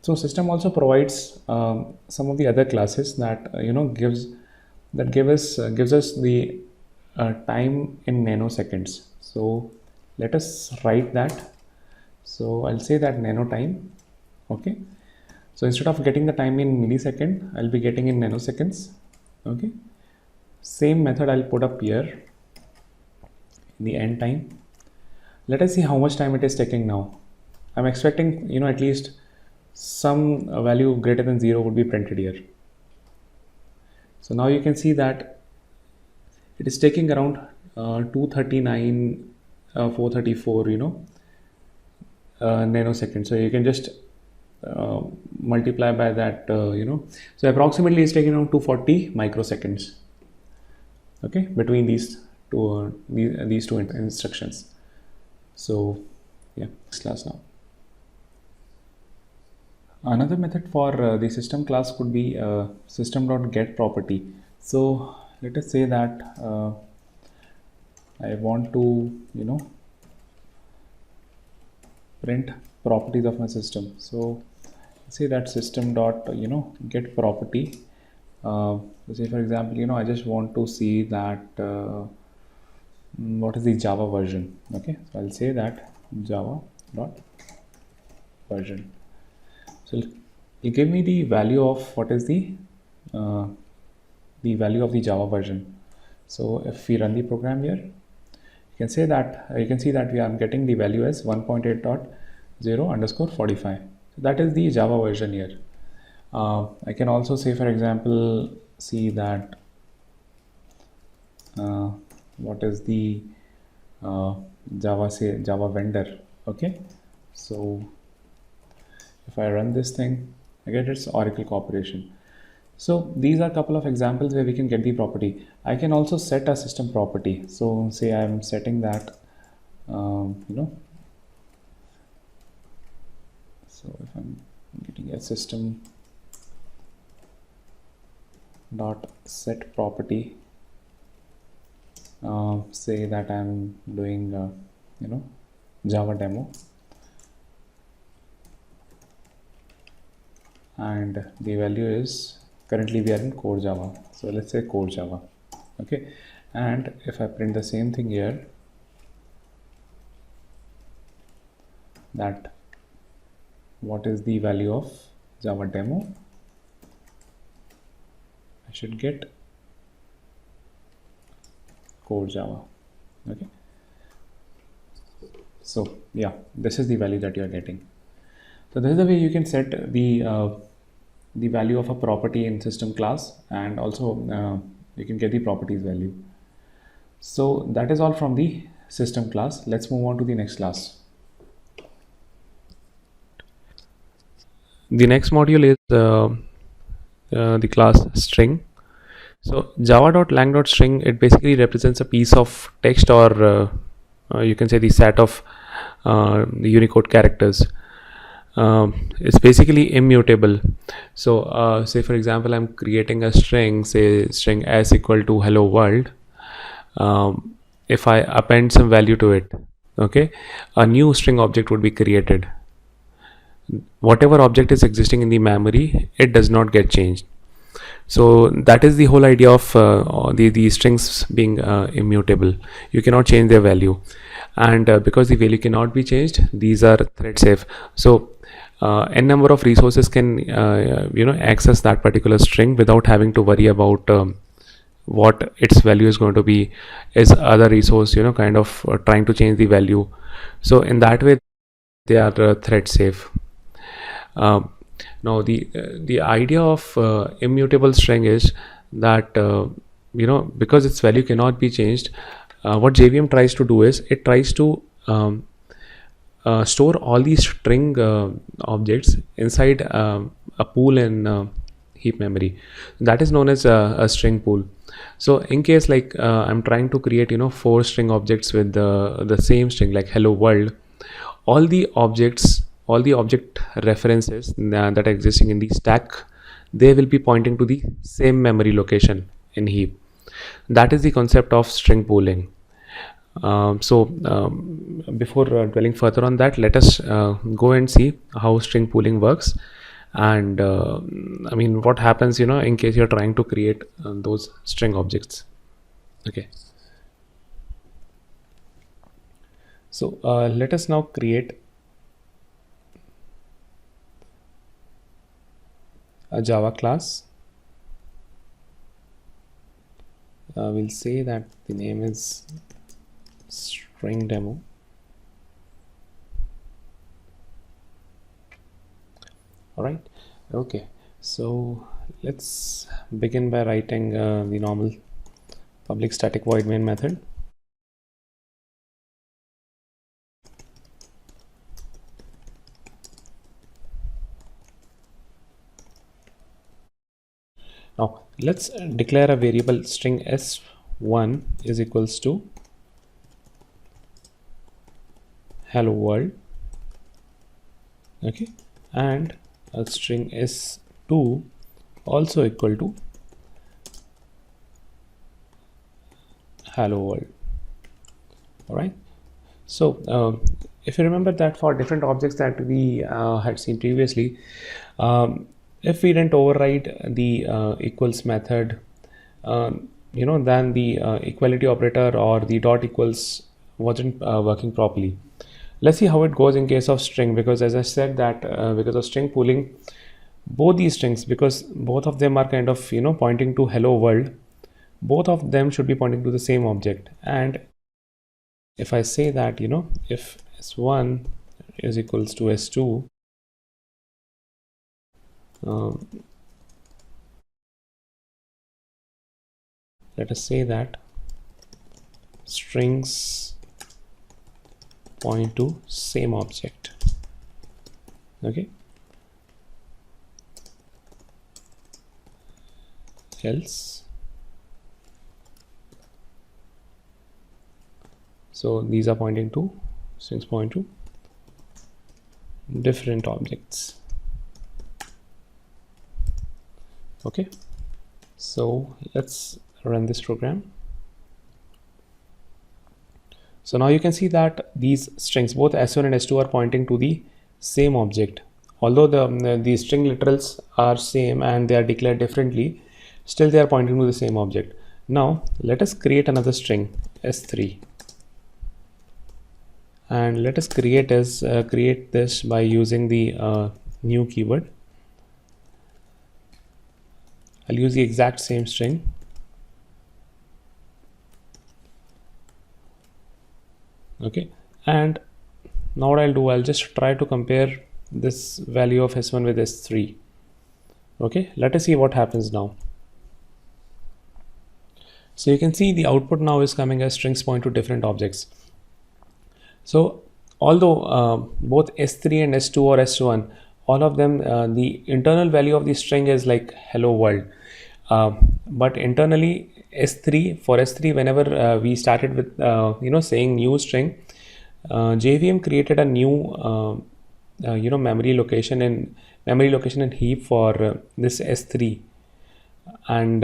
So system also provides some of the other classes that gives us the time in nanoseconds. So let us write that. So I'll say that nano time. Okay. So instead of getting the time in millisecond, I'll be getting in nanoseconds. Okay. Same method I'll put up here. The end time. Let us see how much time it is taking now. I'm expecting at least some value greater than 0 would be printed here. So now you can see that it is taking around 239 434 nanoseconds. So you can just multiply by that so approximately it's taking around 240 microseconds, okay, between these two instructions. So yeah, next class now. Another method for the system class could be system.get property. So let us say that I want to print properties of my system. So say that system dot get property. Say for example I just want to see that what is the Java version. Okay, so I'll say that Java dot version. So you give me the value of what is the value of the Java version. So if we run the program here, you can see that we are getting the value as 1.8.0_45. So that is the Java version here. I can also say, for example, see that what is the Java vendor. Okay, so if I run this thing, I get its Oracle Corporation. So these are a couple of examples where we can get the property. I can also set a system property. So say I'm setting that so if I'm getting a system dot set property, say that I'm doing Java demo, and the value is, currently we are in core Java, so let's say core Java. Okay, and if I print the same thing here, that what is the value of Java demo, I should get core Java. Okay, so yeah, this is the value that you are getting. So this is the way you can set the value of a property in system class, and also you can get the properties value. So that is all from the system class. Let's move on to the next class. The next module is the class string. So java.lang.string, it basically represents a piece of text, or you can say the set of the Unicode characters. It's basically immutable. So say for example I'm creating a string, say string s equal to hello world. if I append some value to it, okay, a new string object would be created. Whatever object is existing in the memory, it does not get changed. So that is the whole idea of the strings being immutable. You cannot change their value, and because the value cannot be changed, these are thread safe. So n number of resources can access that particular string without having to worry about what its value is going to be. Is other resource kind of trying to change the value. So in that way they are thread safe. Now the idea of immutable string is that because its value cannot be changed, what JVM tries to do is it tries to store all these string objects inside a pool in heap memory. That is known as a string pool. So in case like I'm trying to create 4 string objects with the same string, like hello world, all the object references that are existing in the stack, they will be pointing to the same memory location in heap. That is the concept of string pooling. Before dwelling further on that, let us go and see how string pooling works, and what happens in case you're trying to create those string objects. Okay, so let us now create a Java class. We'll say that the name is string demo. All right, okay, so let's begin by writing the normal public static void main method. Now let's declare a variable string s1 is equals to hello world, okay, and a string s2 also equal to hello world. All right, so if you remember that for different objects that we had seen previously, if we didn't override the equals method, then the equality operator or the dot equals wasn't working properly. Let's see how it goes in case of string, because as I said that because of string pooling, both these strings, because both of them are kind of pointing to hello world, both of them should be pointing to the same object. And if I say that if s1 is equals to s2, let us say that strings point to same object, okay, else, so these are pointing to, strings point to different objects. Okay, so let's run this program. So now you can see that these strings, both s1 and s2, are pointing to the same object. Although the string literals are same and they are declared differently, still they are pointing to the same object. Now let us create another string s3, and let us create this by using the new keyword. I'll use the exact same string. Okay, and now what I'll do, I'll just try to compare this value of s1 with s3. Okay, let us see what happens now. So you can see the output now is coming as strings point to different objects. So although both s3 and s2 or s1, all of them, the internal value of the string is like hello world, but internally for s3, whenever we started with saying new string, JVM created a new memory location in heap for this s3. and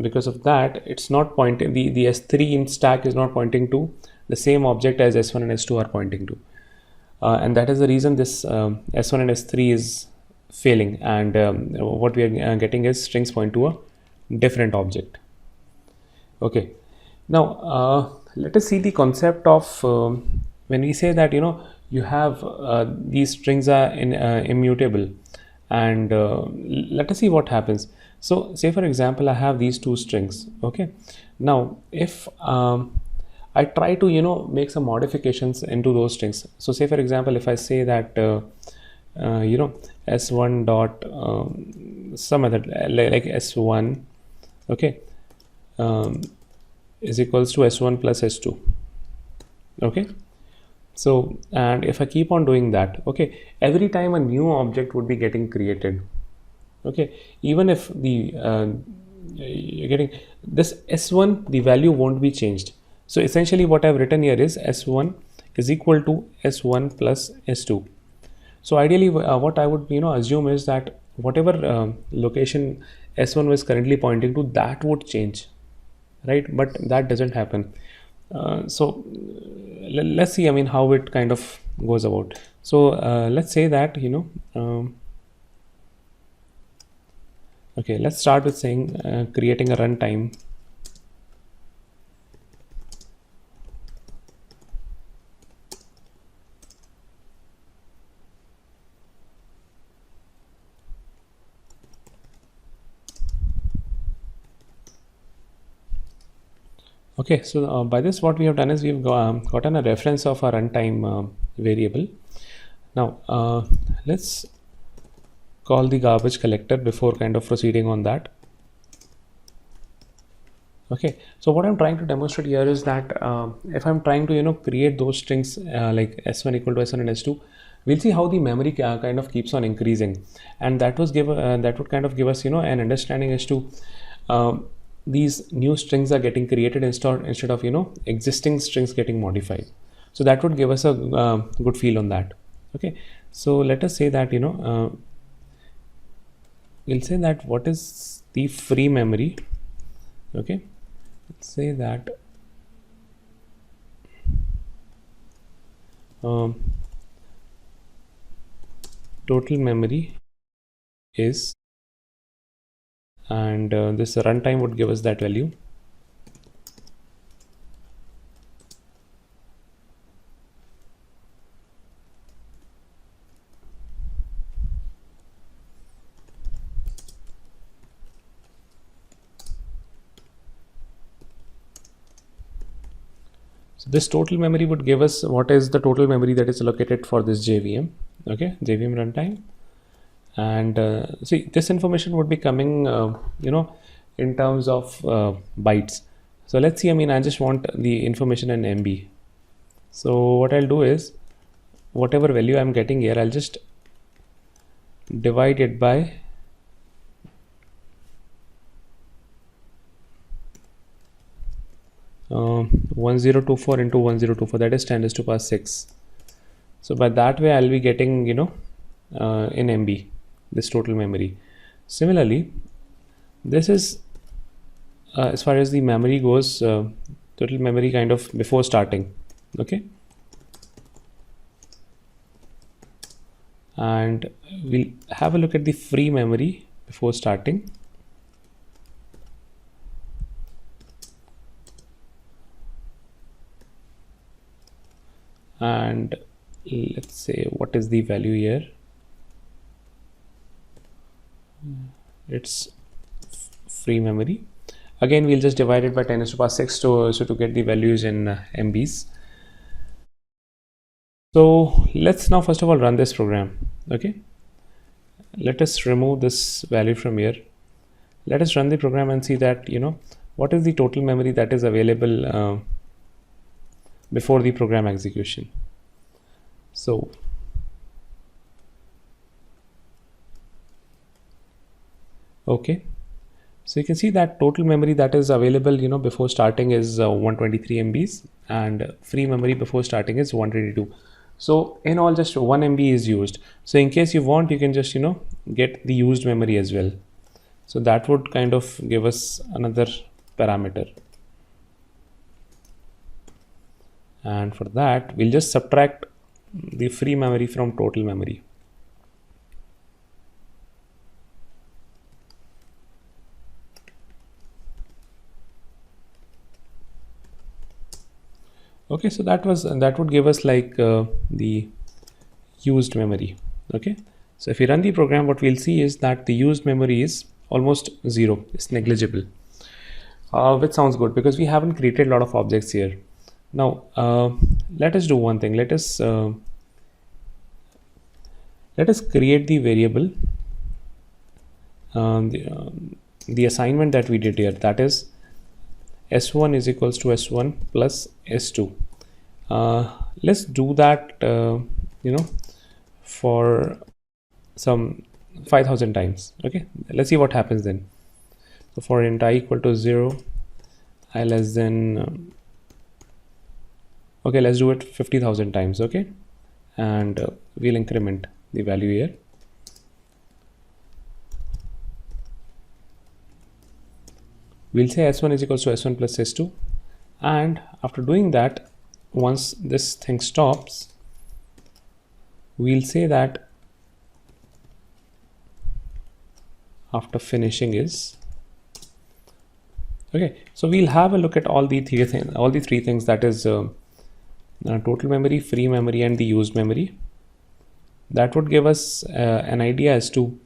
because of that, it's not pointing, the S3 in stack is not pointing to the same object as S1 and S2 are pointing to, and that is the reason this S1 and S3 is failing, and what we are getting is strings point to a different object. Okay, now let us see the concept of when we say that you have these strings are immutable, and let us see what happens. So say for example I have these two strings. Okay, now if I try to make some modifications into those strings. So say for example if I say that s1 dot some other like s1, okay, is equals to s1 plus s2. Okay, so and if I keep on doing that, okay, every time a new object would be getting created. Okay, even if the you're getting this s1, the value won't be changed. So essentially what I've written here is s1 is equal to s1 plus s2. So ideally what I would assume is that whatever location s1 was currently pointing to, that would change, right? But that doesn't happen. So let's see, I mean, how it kind of goes about. So let's say that okay, let's start with saying creating a runtime. Okay, so by this what we have done is we've gotten a reference of a runtime variable. Now let's call the garbage collector before kind of proceeding on that. Okay, so what I'm trying to demonstrate here is that if I'm trying to create those strings like s1 equal to s1 and s2, we'll see how the memory kind of keeps on increasing, and that would kind of give us an understanding as to these new strings are getting created instead of existing strings getting modified. So that would give us a good feel on that. Okay, so let us say that we'll say that what is the free memory. Okay, let's say that total memory is, and this runtime would give us that value. So this total memory would give us what is the total memory that is allocated for this JVM. Okay, JVM runtime. And see, this information would be coming in terms of bytes. So let's see, I mean, I just want the information in MB. So what I'll do is whatever value I'm getting here, I'll just divide it by 1024 into 1024, that is 10 raised to power 6. So by that way I'll be getting in MB this total memory. Similarly, this is as far as the memory goes, total memory kind of before starting. Okay, and we'll have a look at the free memory before starting. And let's say what is the value here. It's free memory. Again, we'll just divide it by 10 raised to power 6 so to get the values in MBs. So let's now first of all run this program. Okay, let us remove this value from here. Let us run the program and see that what is the total memory that is available before the program execution. So okay, so you can see that total memory that is available before starting is 123 MBs, and free memory before starting is 122. So in all, just 1 MB is used. So in case you want, you can just get the used memory as well. So that would kind of give us another parameter. And for that, we'll just subtract the free memory from total memory. Okay, so that would give us like the used memory. Okay, so if we run the program, what we'll see is that the used memory is almost zero. It's negligible, which sounds good because we haven't created a lot of objects here. Now let us do one thing. Let us create the variable, the assignment that we did here, that is s1 is equals to s1 plus s2. Let's do that for some 5000 times. Okay, let's see what happens then. So for int I equal to 0, I less than okay, let's do it 50,000 times. Okay, and we'll increment the value here. We'll say s1 is equals to s1 plus s2, and after doing that, once this thing stops, we'll say that after finishing is okay. So we'll have a look at all the three things, that is total memory, free memory, and the used memory. That would give us an idea as to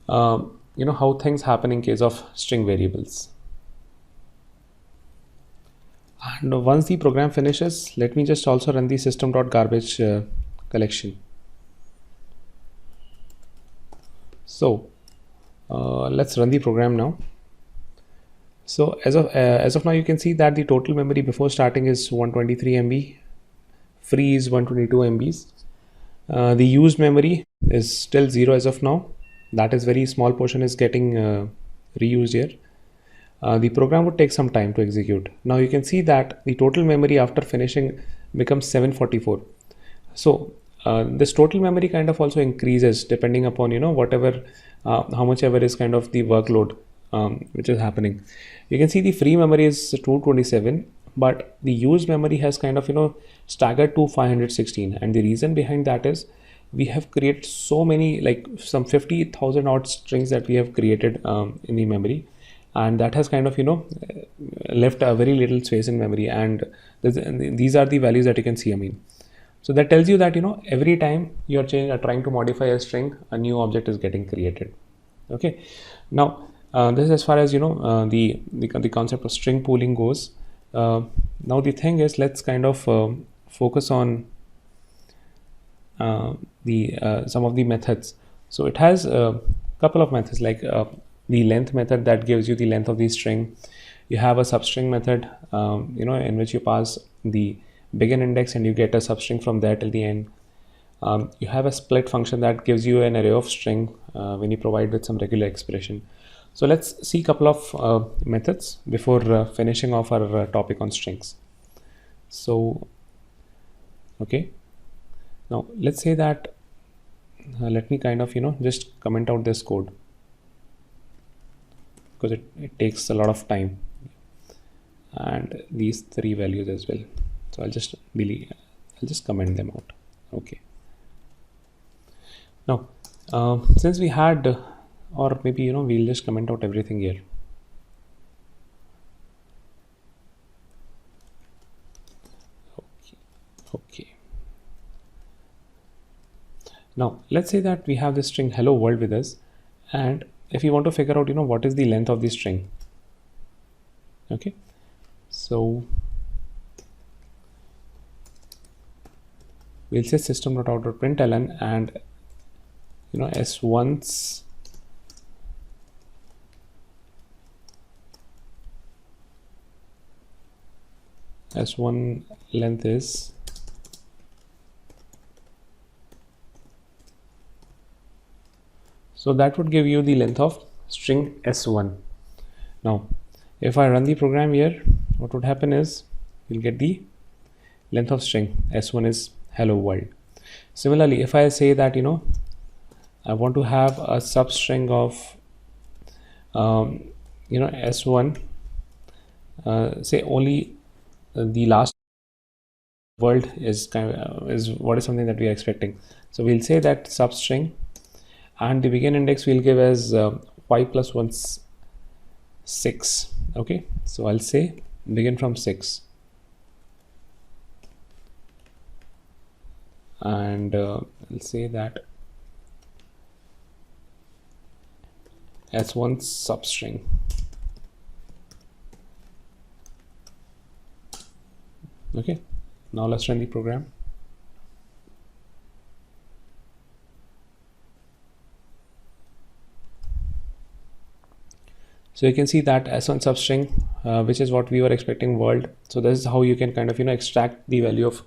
how things happen in case of string variables. And once the program finishes, let me just also run the system.garbage collection. So let's run the program now. So as of now, you can see that the total memory before starting is 123 MB, free is 122 MBs. The used memory is still 0 as of now. That is very small portion is getting reused here. The program would take some time to execute. Now you can see that the total memory after finishing becomes 744. So this total memory kind of also increases depending upon whatever how much ever is kind of the workload which is happening. You can see the free memory is 227, but the used memory has kind of staggered to 516, and the reason behind that is we have created so many, like some 50,000 odd strings that we have created in the memory, and that has kind of left a very little space in memory, and these are the values that you can see. So that tells you that every time you're trying to modify a string, a new object is getting created. Okay, now this is as far as the concept of string pooling goes. Now the thing is, let's kind of focus on some of the methods. So it has a couple of methods, like the length method that gives you the length of the string. You have a substring method in which you pass the begin index and you get a substring from there till the end. You have a split function that gives you an array of string when you provide with some regular expression. So let's see a couple of methods before finishing off our topic on strings. So okay, now let's say that let me kind of just comment out this code, because it takes a lot of time, and these three values as well. So I'll just comment them out. Okay, now since we had or maybe we'll just comment out everything here. Okay, now let's say that we have this string hello world with us, and if you want to figure out what is the length of the string. Okay, so we'll say system.out.println, and s1's s1 length is so that would give you the length of string s1. Now if I run the program here, what would happen is you'll get the length of string s1 is hello world. Similarly, if I say that I want to have a substring of S1, say only the last word is is what is something that we are expecting. So we'll say that substring, and the begin index we'll give as 5 plus 1 6. Okay, so I'll say begin from 6, and I'll say that S1 substring. Okay, now let's run the program. So you can see that S1 substring, which is what we were expecting world. So this is how you can kind of extract the value of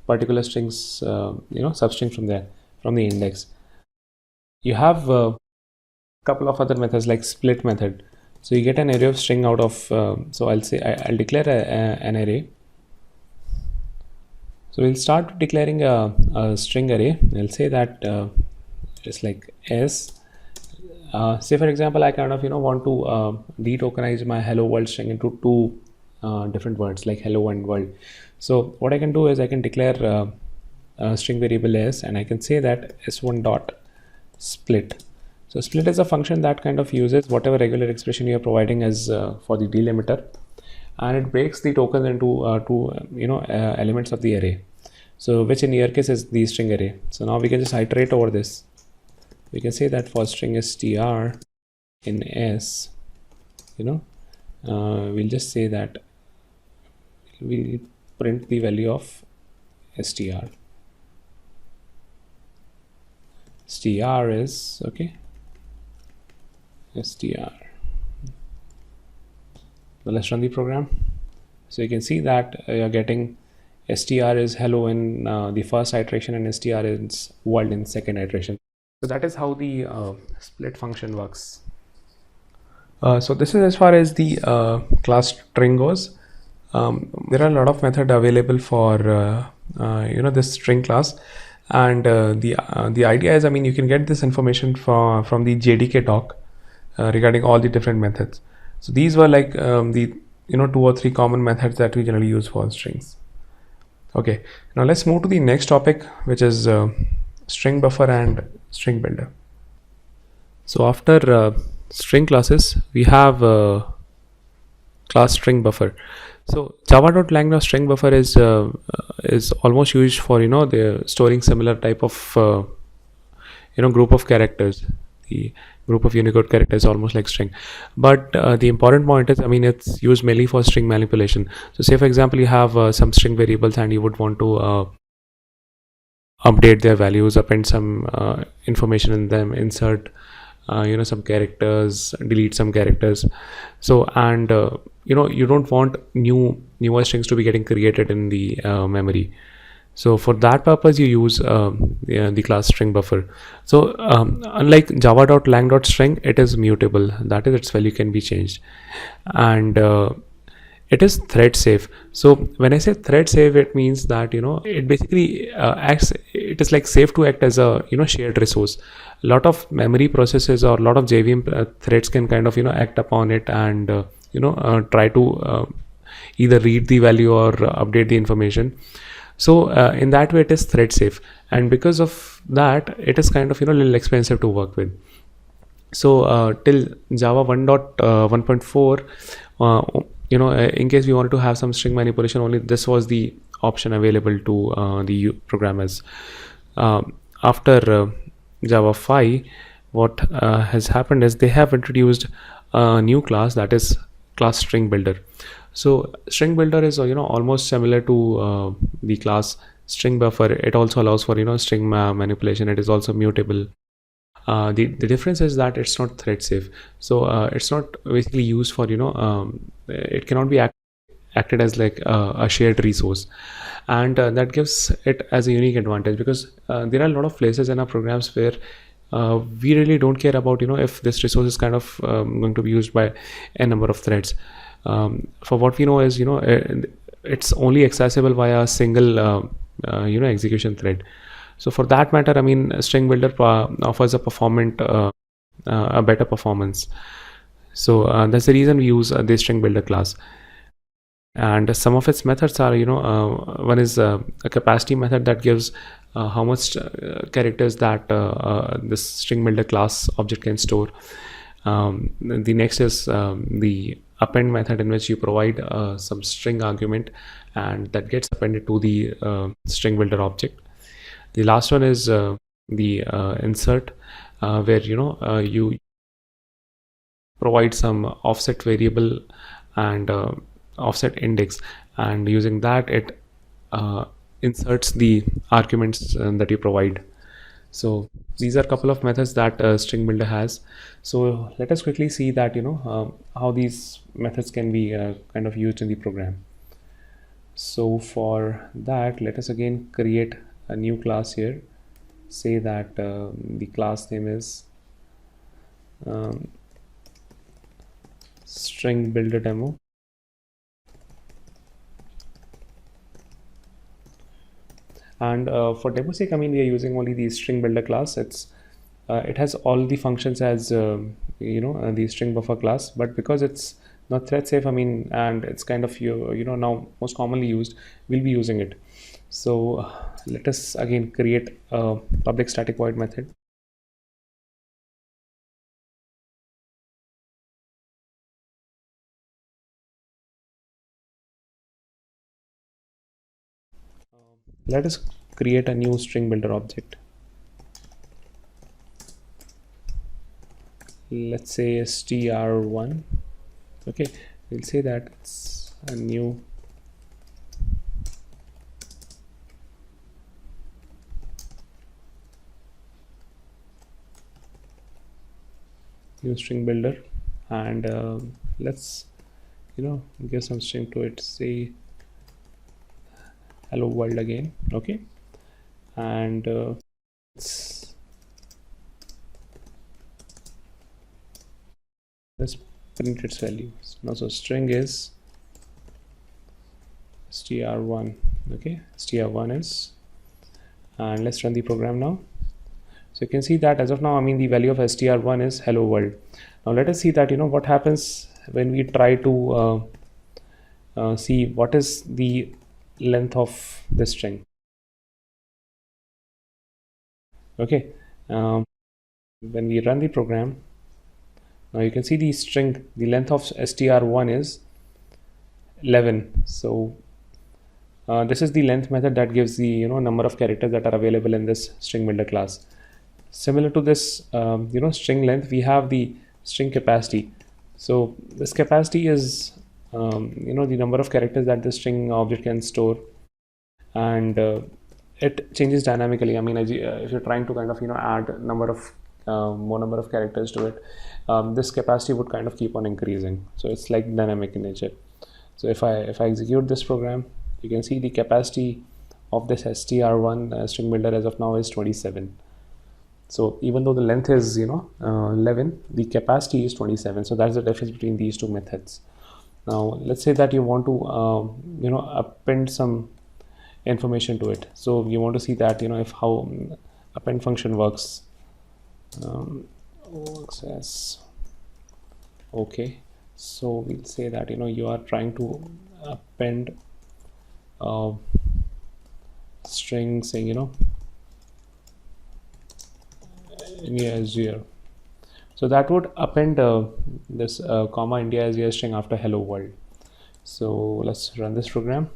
particular strings, substring from there, from the index. You have a couple of other methods like split method. So you get an array of string out of, so I'll say I'll declare an array. So we'll start declaring a string array. I'll say that it's like S. Say for example, I kind of want to detokenize my hello world string into two different words like hello and world. So what I can do is I can declare a string variable s, and I can say that s1 dot split. So split is a function that kind of uses whatever regular expression you are providing as for the delimiter, and it breaks the tokens into two elements of the array. So which in your case is the string array. So now we can just iterate over this. We can say that for string str in s, we'll just say that we'll print the value of str. Str is str. So let's run the program. So you can see that you're getting str is hello in the first iteration and str is world in second iteration. So that is how the split function works. So this is as far as the class string goes. There are a lot of methods available for this string class, and the idea is, you can get this information from the JDK doc regarding all the different methods. So these were like the 2 or 3 common methods that we generally use for strings. Okay, now let's move to the next topic, which is string buffer and string builder. So after string classes, we have class string buffer. So java.lang string buffer is almost used for the storing similar type of group of characters. The group of Unicode characters almost like string, but the important point is, it's used mainly for string manipulation. So say for example, you have some string variables and you would want to update their values, append some information in them, insert some characters, delete some characters. So and you don't want newer strings to be getting created in the memory. So for that purpose, you use the class string buffer. So unlike java.lang.string, it is mutable. That is, its value can be changed, and it is thread safe. So when I say thread safe, it means that it basically acts. It is like safe to act as a shared resource. A lot of memory processes or a lot of JVM threads can kind of act upon it and try to either read the value or update the information. So in that way, it is thread safe, and because of that, it is kind of a little expensive to work with. So till Java 1.4, in case we wanted to have some string manipulation, only this was the option available to the programmers. After Java 5, what has happened is they have introduced a new class, that is class string builder. So string builder is almost similar to the class string buffer. It also allows for string manipulation. It is also mutable. The difference is that it's not thread safe. So it's not basically used for it cannot be acted as like a shared resource, and that gives it as a unique advantage, because there are a lot of places in our programs where we really don't care about if this resource is kind of going to be used by a number of threads. For what we know is it's only accessible via a single execution thread. So for that matter, string builder offers a performant a better performance. So that's the reason we use the string builder class. And some of its methods are, one is a capacity method that gives how much characters that this string builder class object can store. The next is the append method, in which you provide some string argument and that gets appended to the string builder object. The last one is the insert, where you provide some offset variable and offset index, and using that it inserts the arguments that you provide. So these are a couple of methods that string builder has. So let us quickly see that how these methods can be kind of used in the program. So for that, let us again create a new class here. Say that the class name is string builder demo. And for demo sake, I mean, we are using only the string builder class. It has all the functions as the string buffer class, but because it's not thread safe, I mean, and it's kind of now most commonly used, we'll be using it. So let us again create a public static void method. Let us create a new string builder object. Let's say str1. Okay, we'll say that it's a new string builder, and let's give some string to it, say hello world again. Okay, and let's print its value. Now so string is str1. okay, str1 is, and let's run the program now. So you can see that as of now, I mean, the value of str1 is hello world. Now let us see that what happens when we try to see what is the length of this string. Okay, when we run the program, now you can see the string, the length of str1 is 11. So this is the length method that gives the number of characters that are available in this string builder class. Similar to this string length, we have the string capacity. So this capacity is the number of characters that the string object can store, and it changes dynamically. I mean, as if you're trying to kind of add more number of characters to it, this capacity would kind of keep on increasing. So it's like dynamic in nature. So if I execute this program, you can see the capacity of this str1 string builder as of now is 27. So even though the length is 11, the capacity is 27. So that's the difference between these two methods. Now let's say that you want to append some information to it. So you want to see that if how append function works. Works as okay. So we'll say that you are trying to append string saying India Azure. So that would append this comma India Azure string after hello world. So let's run this program.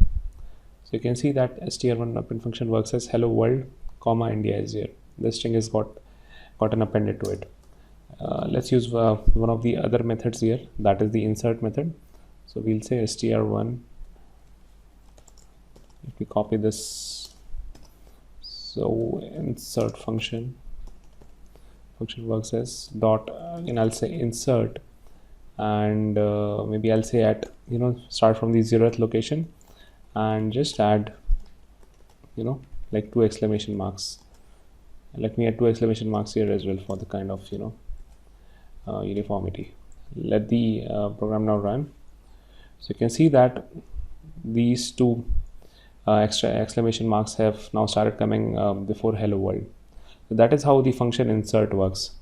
So you can see that str1 append function works as hello world comma India Azure. This string has gotten appended to it. Let's use one of the other methods here, that is the insert method. So we'll say str1. If we copy this, so insert function works as dot, and I'll say insert, and maybe I'll say at start from the 0th location and just add like 2 exclamation marks. Let me add 2 exclamation marks here as well for the kind of uniformity. Let the program now run. So you can see that these 2 extra exclamation marks have now started coming before hello world. So that is how the function insert works.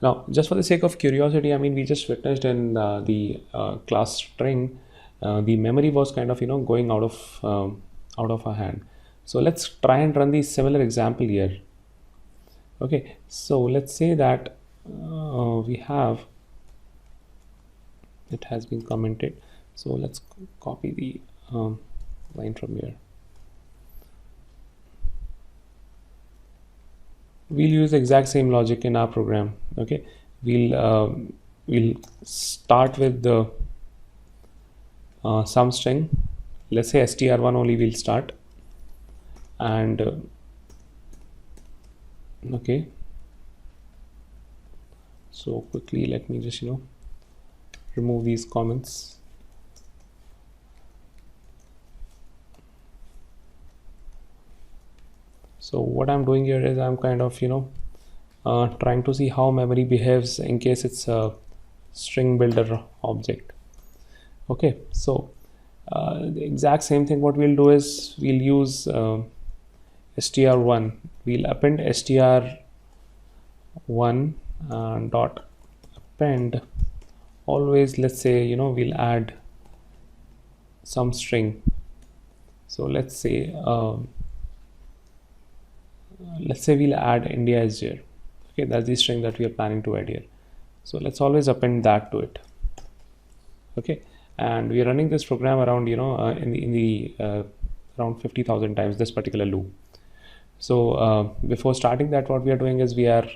Now, just for the sake of curiosity, I mean, we just witnessed in the class string, the memory was kind of going out of our hand. So let's try and run the similar example here. Okay, so let's say that we have, it has been commented. So let's copy the line from here. We'll use the exact same logic in our program. Okay, we'll start with the some string. Let's say str1 only we'll start, and okay, so quickly let me just remove these comments. So what I'm doing here is I'm kind of trying to see how memory behaves in case it's a string builder object. Okay, so the exact same thing what we'll do is we'll use str1. We'll append str1 dot append. Always, let's say we'll add some string. So let's say we'll add India as here. Okay, that's the string that we are planning to add here. So let's always append that to it. Okay, and we are running this program around in the around 50,000 times, this particular loop. So before starting that, what we are doing is we are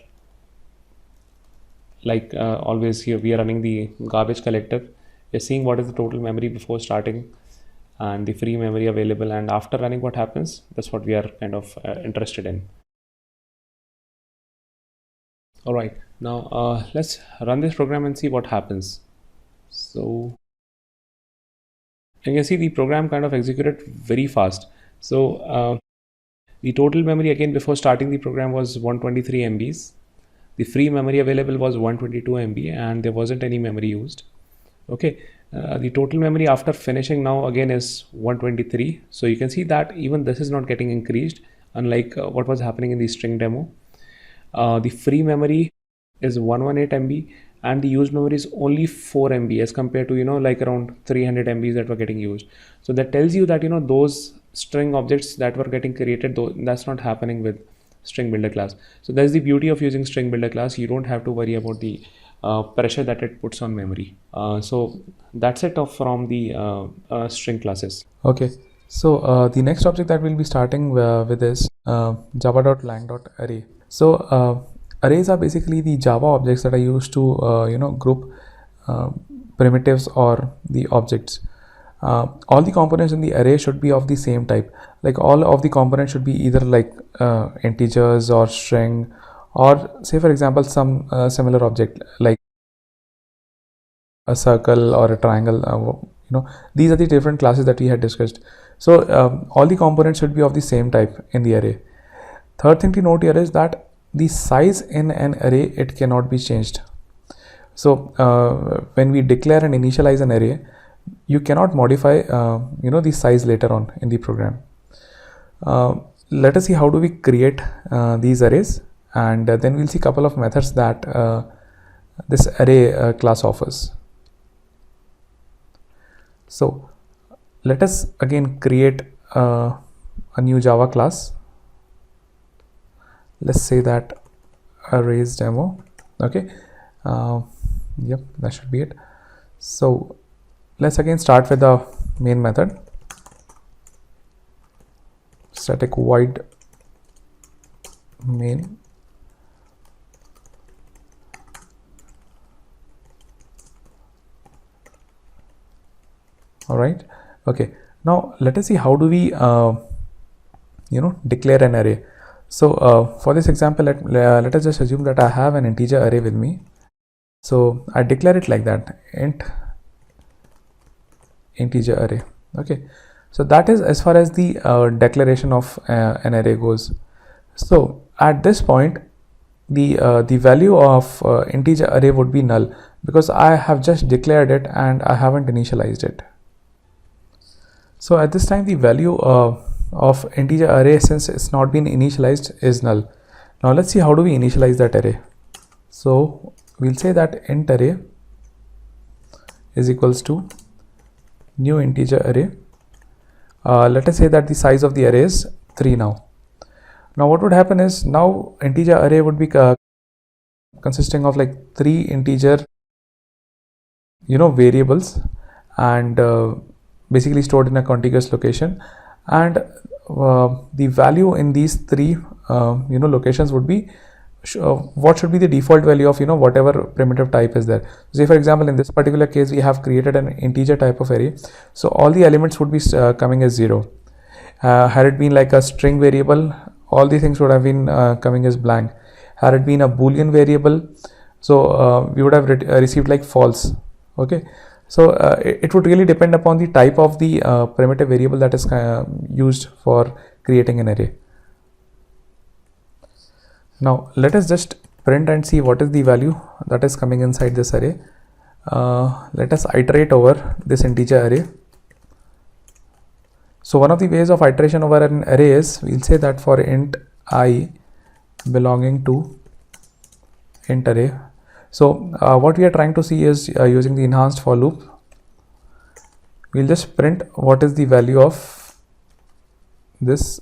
like always here we are running the garbage collector. We're seeing what is the total memory before starting and the free memory available, and after running what happens, that's what we are kind of interested in. All right, now let's run this program and see what happens. So you can see the program kind of executed very fast. So the total memory again before starting the program was 123 MBs. The free memory available was 122 MB and there wasn't any memory used. Okay, the total memory after finishing now again is 123. So you can see that even this is not getting increased, unlike what was happening in the string demo. The free memory is 118 MB and the used memory is only 4 MB as compared to like around 300 MBs that were getting used. So that tells you that those string objects that were getting created, though, that's not happening with string builder class. So that's the beauty of using string builder class. You don't have to worry about the pressure that it puts on memory. So that's it from the string classes. Okay, so the next object that we'll be starting with is java.lang.array. So arrays are basically the Java objects that are used to group primitives or the objects. All the components in the array should be of the same type. Like all of the components should be either like integers or string, or say for example some similar object like a circle or a triangle. These are the different classes that we had discussed. So all the components should be of the same type in the array. Third thing to note here is that the size in an array, it cannot be changed. So when we declare and initialize an array, you cannot modify the size later on in the program. Let us see how do we create these arrays, and then we'll see a couple of methods that this array class offers. So let us again create a new Java class. Let's say that arrays demo. Okay, yep, that should be it. So let's again start with the main method, static void main. All right, okay, now let us see how do we declare an array. So for this example, let us just assume that I have an integer array with me. So I declare it like that, int integer array. Okay, so that is as far as the declaration of an array goes. So at this point, the value of integer array would be null because I have just declared it and I haven't initialized it. So at this time, the value of integer array, since it's not been initialized, is null. Now let's see how do we initialize that array. So we'll say that int array is equals to new integer array. Let us say that the size of the array is 3 now. Now what would happen is, now integer array would be consisting of like 3 integer variables, and basically stored in a contiguous location, and the value in these 3 locations would be what should be the default value of whatever primitive type is there. Say for example, in this particular case we have created an integer type of array, so all the elements would be coming as 0. Had it been like a string variable, all the things would have been coming as blank. Had it been a boolean variable, so we would have received like false. Okay, so it would really depend upon the type of the primitive variable that is used for creating an array. Now let us just print and see what is the value that is coming inside this array. Let us iterate over this integer array. So one of the ways of iteration over an array is, we'll say that for int I belonging to int array. So what we are trying to see is, using the enhanced for loop, we'll just print what is the value of this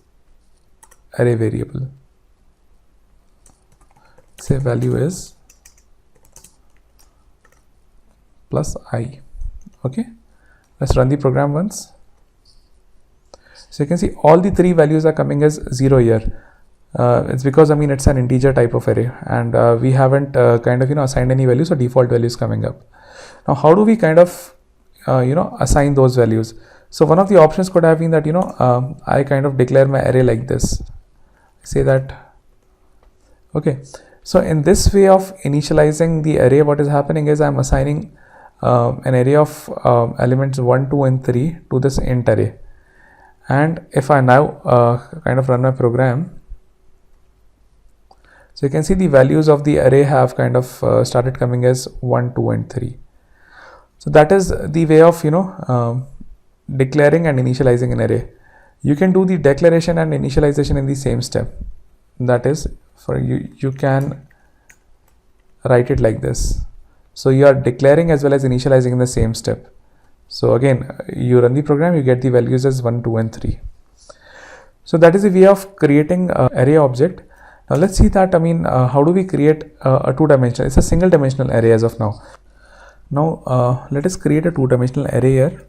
array variable. Say value is plus I. Okay, let's run the program once. So you can see all the 3 values are coming as 0 here. It's because it's an integer type of array, and we haven't assigned any values, so default values coming up. Now how do we assign those values? So one of the options could have been that I declare my array like this. Say that, okay, so in this way of initializing the array, what is happening is I'm assigning an array of elements 1, 2 and 3 to this int array. And if I now run my program, so you can see the values of the array have started coming as 1, 2 and 3. So that is the way of declaring and initializing an array. You can do the declaration and initialization in the same step. That is, for you can write it like this. So you are declaring as well as initializing in the same step. So again, you run the program, you get the values as 1, 2 and 3. So that is the way of creating an array object. Now let's see that, how do we create a 2-dimensional, it's a single dimensional array as of now. Now let us create a 2-dimensional array here.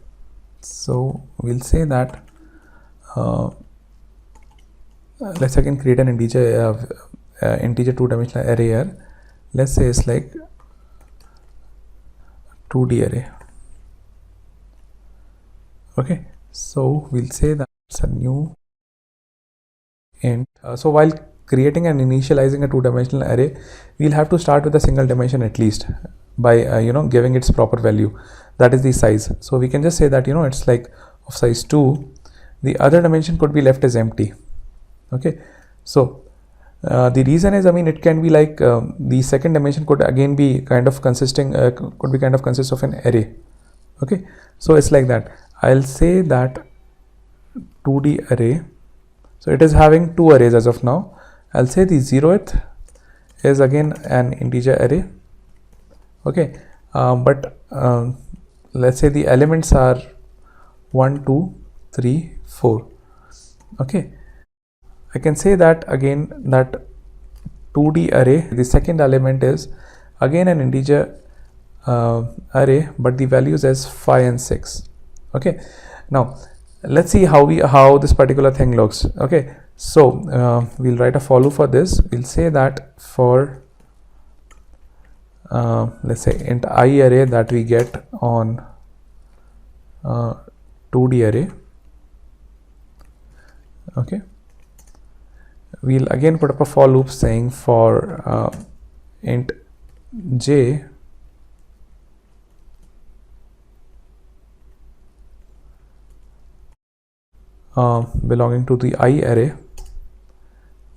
So we'll say that, let's again create an integer 2-dimensional array here. Let's say it's like 2D array. Okay, so we'll say that it's a new int. So while creating and initializing a 2-dimensional array, we'll have to start with a single dimension at least by giving its proper value, that is the size. So we can just say that it's like of size 2. The other dimension could be left as empty. Okay, so the reason is, it can be like the second dimension could again be consist of an array. Okay, so it's like that. I'll say that 2D array, so it is having 2 arrays as of now. I'll say the 0th is again an integer array. Okay, but let's say the elements are 1, 2, 3, 4. Okay, I can say that again, that 2D array, the second element is again an integer array, but the values as 5 and 6. Okay, now let's see how this particular thing looks. Okay, so we'll write a for loop for this. We'll say that for let's say int I array that we get on 2D array. Okay, we'll again put up a for loop saying for int j belonging to the I array.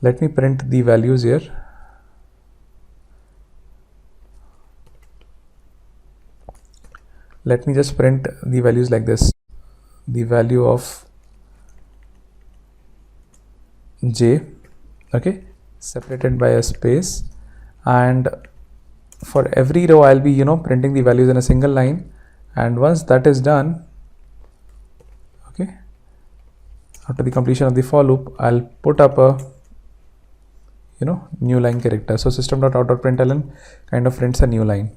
Let me print the values here. Let me just print the values like this. The value of j, okay, separated by a space, and for every row I'll be printing the values in a single line, and once that is done, okay, after the completion of the for loop, I'll put up a new line character. So system.out.println kind of prints a new line.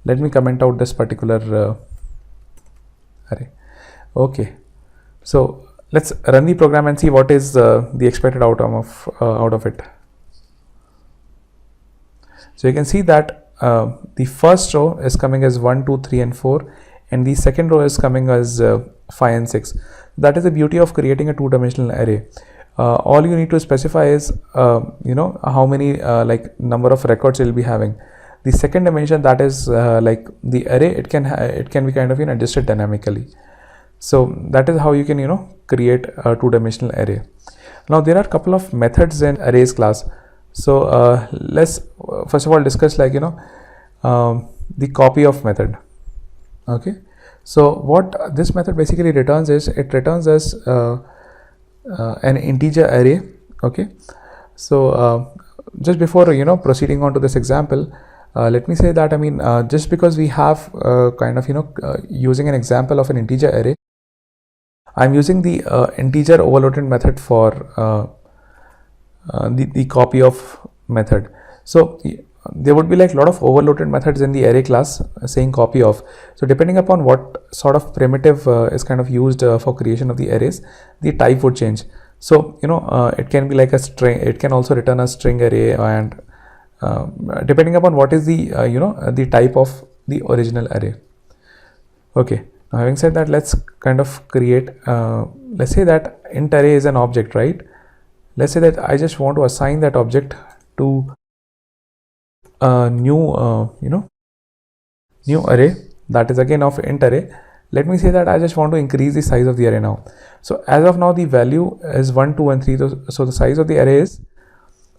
Let me comment out this particular array. Okay, so let's run the program and see what is the expected outcome of out of it. So you can see that the first row is coming as 1, 2, 3 and 4, and the second row is coming as 5 and 6. That is the beauty of creating a two-dimensional array. All you need to specify is how many like number of records you'll be having. The second dimension, that is like the array, it can be kind of adjusted dynamically. So that is how you can create a two-dimensional array. Now there are a couple of methods in arrays class. So let's first of all discuss like the copy of method. Okay, so what this method basically returns is, it returns as an integer array. Okay, so just before proceeding on to this example, let me say that just because we have kind of using an example of an integer array, I'm using the integer overloaded method for the copy of method. So there would be like a lot of overloaded methods in the array class saying copy of. So depending upon what sort of primitive is kind of used for creation of the arrays, the type would change. So it can be like a string, it can also return a string array, and depending upon what is the the type of the original array. Okay, now having said that, let's kind of create let's say that int array is an object, right? Let's say that I just want to assign that object to a new new array that is again of int array. Let me say that I just want to increase the size of the array now. So as of now the value is 1, 2 and 3, so the size of the array is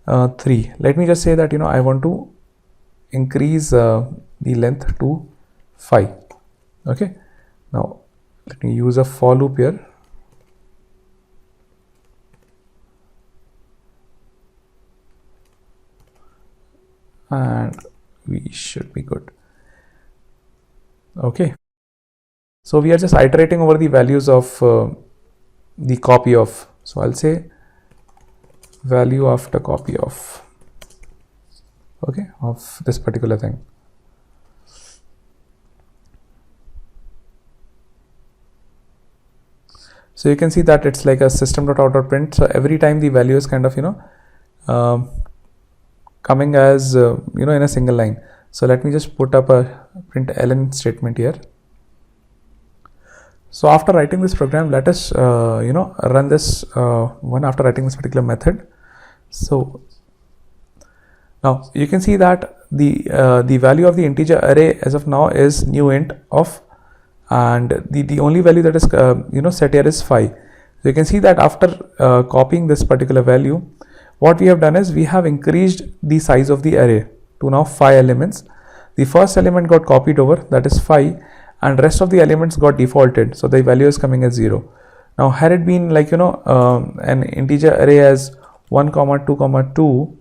3. Let me just say that I want to increase the length to 5. Okay, now let me use a for loop here. And we should be good. Okay, so we are just iterating over the values of the copy of. So I'll say value after copy of, okay, of this particular thing. So you can see that it's like a system.out.print. So every time the value is kind of coming as in a single line. So let me just put up a println statement here. So after writing this program, let us run this one after writing this particular method. So now you can see that the value of the integer array as of now is new int of, and the only value that is set here is 5. So you can see that after copying this particular value, what we have done is we have increased the size of the array to now 5 elements. The first element got copied over, that is 5, and rest of the elements got defaulted, so the value is coming as 0. Now had it been like an integer array as 1, 2, 2,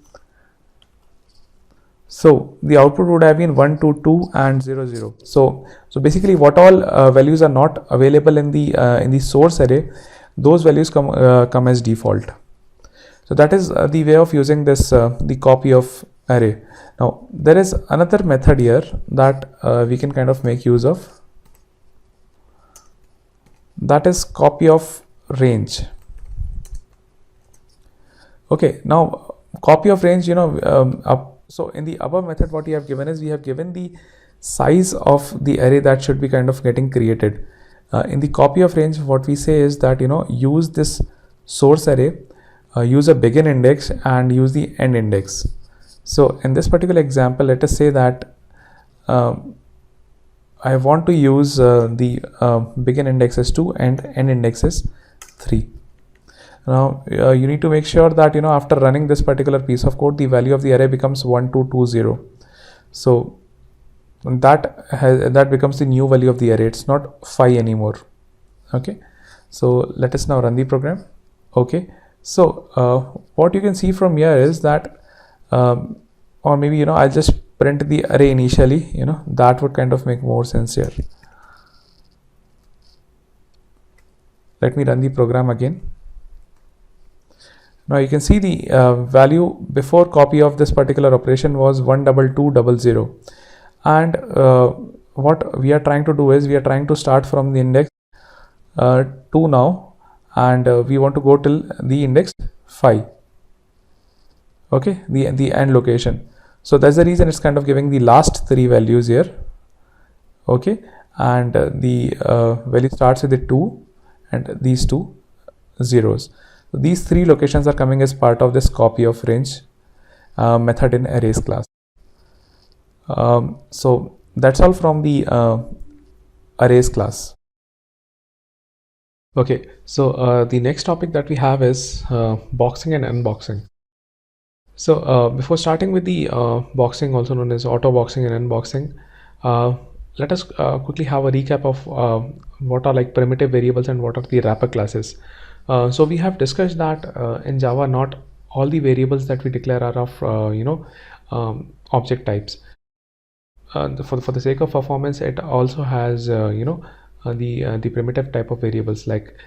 so the output would have been 1, 2, 2 and 0, 0. So basically what all values are not available in the source array, those values come as default. So that is the way of using this the copy of array. Now there is another method here that we can kind of make use of, that is copy of range. Okay, now copy of range, so in the above method what we have given is, we have given the size of the array that should be kind of getting created. In the copy of range, what we say is that use this source array, use a begin index and use the end index. So in this particular example, let us say that I want to use the begin index is 2 and end index is 3. Now you need to make sure that after running this particular piece of code, the value of the array becomes 1, 2, 2, 0. So that becomes the new value of the array. It's not 5 anymore. Okay, so let us now run the program. Okay, so what you can see from here is that or maybe I'll just print the array initially, that would kind of make more sense here. Let me run the program again. Now you can see the value before copy of this particular operation was 12200, and what we are trying to do is we are trying to start from the index 2 now, and we want to go till the index 5. Okay, the end location. So that's the reason it's kind of giving the last 3 values here. Okay, and the value starts with the 2 and these 2 zeros. So these 3 locations are coming as part of this copy of range method in arrays class. So that's all from the arrays class. Okay, so the next topic that we have is boxing and unboxing. So before starting with the boxing, also known as auto boxing and unboxing, let us quickly have a recap of what are like primitive variables and what are the wrapper classes. So we have discussed that in Java, not all the variables that we declare are of object types. For the sake of performance, it also has the primitive type of variables like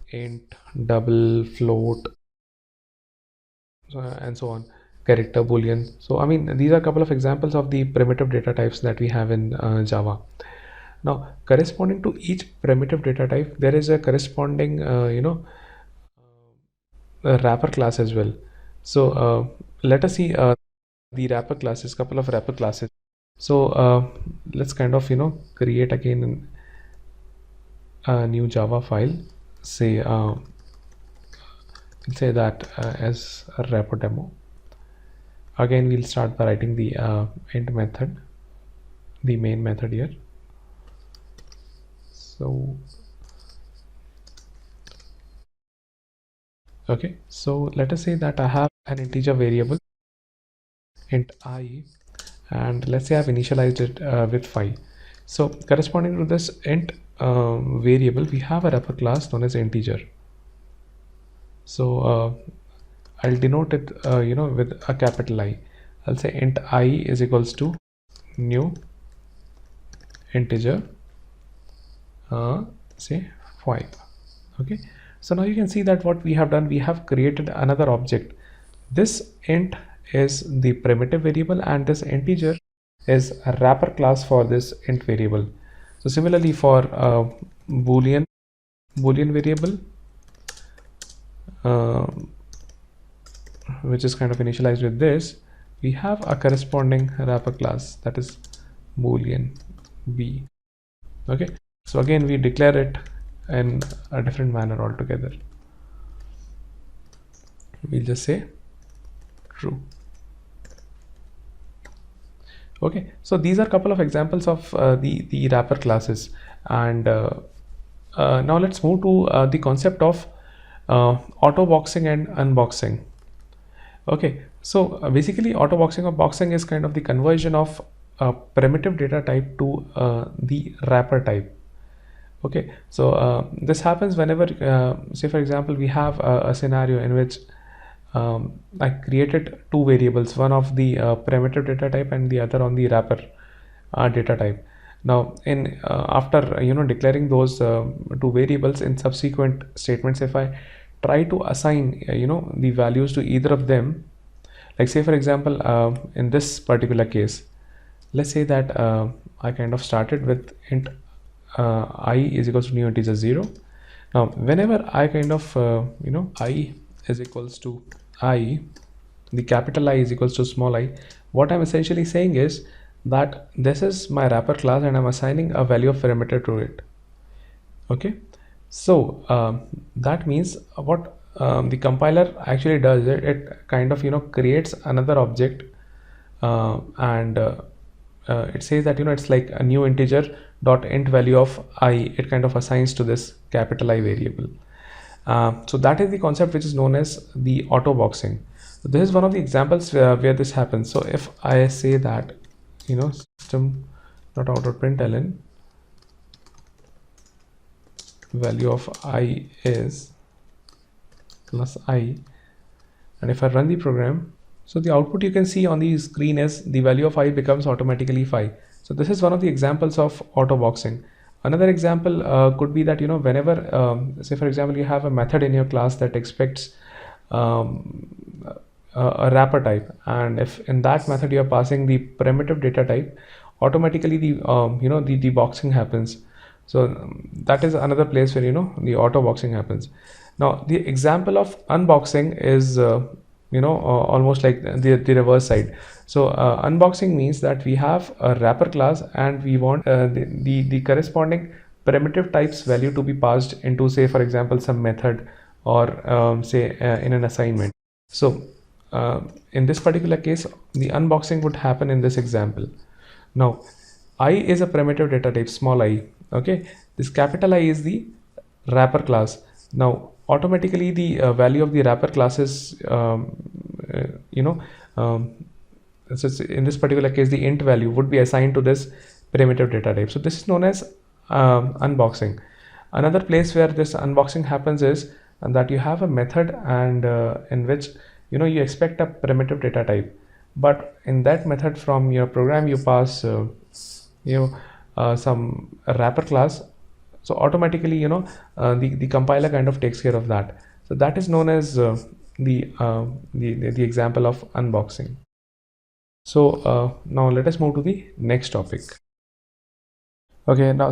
int, double, float, and so on, character, boolean. So I mean, these are a couple of examples of the primitive data types that we have in Java. Now, corresponding to each primitive data type, there is a corresponding wrapper class as well. So let us see the wrapper classes, couple of wrapper classes. So let's kind of create again a new Java file. Say that as a wrapper demo. Again, we'll start by writing the int method, the main method here. So okay, so let us say that I have an integer variable int I, and let's say I've initialized it with 5. So corresponding to this int variable, we have a wrapper class known as integer. So I'll denote it with a capital I. I'll say int I is equals to new integer say 5. Okay, so now you can see that what we have done, we have created another object. This int is the primitive variable and this integer is a wrapper class for this int variable. So similarly for boolean variable which is kind of initialized with this, we have a corresponding wrapper class, that is boolean b. Okay, so again we declare it in a different manner altogether. We'll just say true. Okay, so these are a couple of examples of the wrapper classes, and now let's move to the concept of auto boxing and unboxing. Okay, so basically auto boxing or boxing is kind of the conversion of primitive data type to the wrapper type. Okay, so this happens whenever say for example we have a scenario in which I created 2 variables, one of the primitive data type and the other on the wrapper data type. Now in after declaring those 2 variables, in subsequent statements, if I try to assign the values to either of them, like say for example in this particular case, let's say that I kind of started with int I is equals to new integer 0. Now whenever I kind of I is equals to I, the capital I is equals to small I, what I'm essentially saying is that this is my wrapper class and I'm assigning a value of parameter to it. Okay, so that means what the compiler actually does, it kind of creates another object and it says that it's like a new integer dot int value of I, it kind of assigns to this capital I variable. So that is the concept which is known as the auto boxing. So this is one of the examples where this happens. So if I say that system.out.println value of I is plus I, and if I run the program, So the output you can see on the screen is the value of I becomes automatically 5. So this is one of the examples of auto boxing. Another example could be that, whenever, say for example, you have a method in your class that expects a wrapper type, and if in that method you are passing the primitive data type, automatically the boxing happens. So that is another place where the auto boxing happens. Now the example of unboxing is almost like the reverse side. So unboxing means that we have a wrapper class and we want the corresponding primitive types value to be passed into, say for example, some method, or say in an assignment. So in this particular case, the unboxing would happen in this example. Now I is a primitive data type, small I. Okay, this capital I is the wrapper class. Now automatically the value of the wrapper class is so in this particular case the int value would be assigned to this primitive data type. So this is known as unboxing. Another place where this unboxing happens is that you have a method, and in which you expect a primitive data type, but in that method from your program you pass some wrapper class. So automatically the compiler kind of takes care of that. So that is known as the example of unboxing. So now let us move to the next topic. Okay, now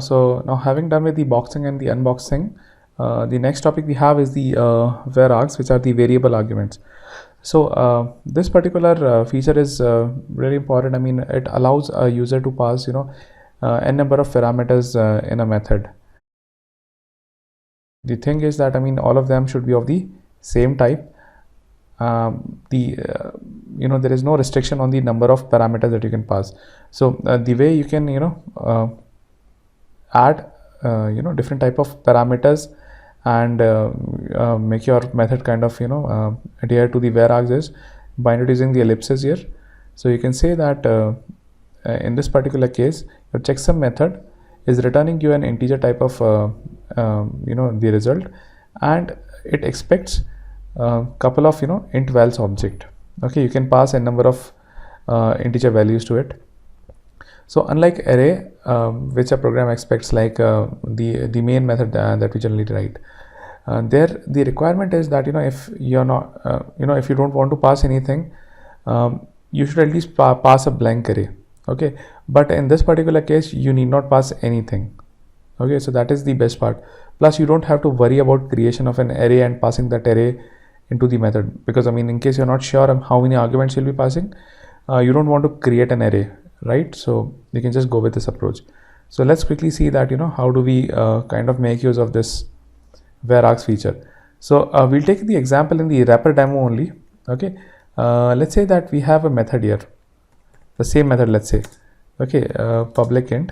having done with the boxing and the unboxing, the next topic we have is the Varargs, which are the variable arguments. So this particular feature is really important. I mean, it allows a user to pass n number of parameters in a method. The thing is that, I mean, all of them should be of the same type. There is no restriction on the number of parameters that you can pass. So the way you can add different type of parameters and make your method kind of adhere to the Varargs is by introducing the ellipses here. So you can say that in this particular case, your checksum method is returning you an integer type of the result, and it expects couple of int vals object. Okay, you can pass a number of integer values to it. So unlike array, which a program expects, like the main method that we generally write, there the requirement is that if you're not if you don't want to pass anything, you should at least pass a blank array. Okay, but in this particular case you need not pass anything. Okay, so that is the best part. Plus you don't have to worry about creation of an array and passing that array into the method, because I mean, in case you're not sure how many arguments you'll be passing, you don't want to create an array, right? So you can just go with this approach. So let's quickly see that how do we kind of make use of this Varargs feature. So we'll take the example in the wrapper demo only. Okay, let's say that we have a method here, the same method, let's say. Okay, public int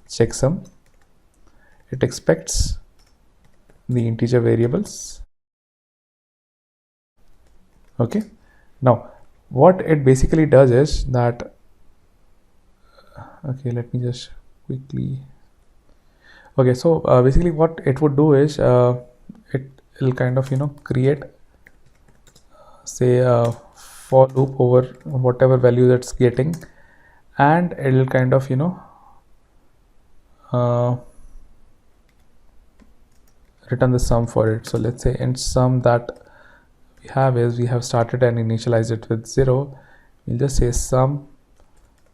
checksum. It expects the integer variables. Okay, now what it basically does is that, okay, let me just quickly, okay, so basically what it would do is it will kind of create, say, a for loop over whatever value that's getting, and it will kind of return the sum for it. So let's say in sum that we have is, we have started and initialized it with 0. We'll just say sum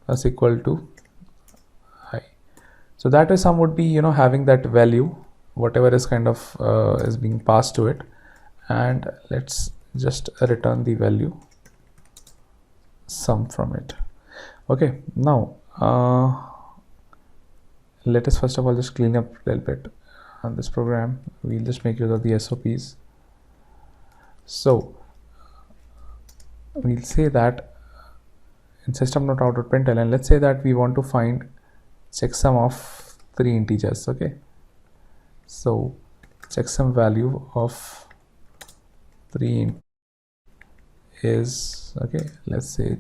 is equal to I. So that way sum would be having that value, whatever is kind of is being passed to it, and let's just return the value sum from it. Okay, now let us first of all just clean up a little bit on this program. We'll just make use of the SOPs. So we'll say that in system.out.println, and let's say that we want to find checksum of 3 integers. Okay, so checksum value of 3 is, okay, let's say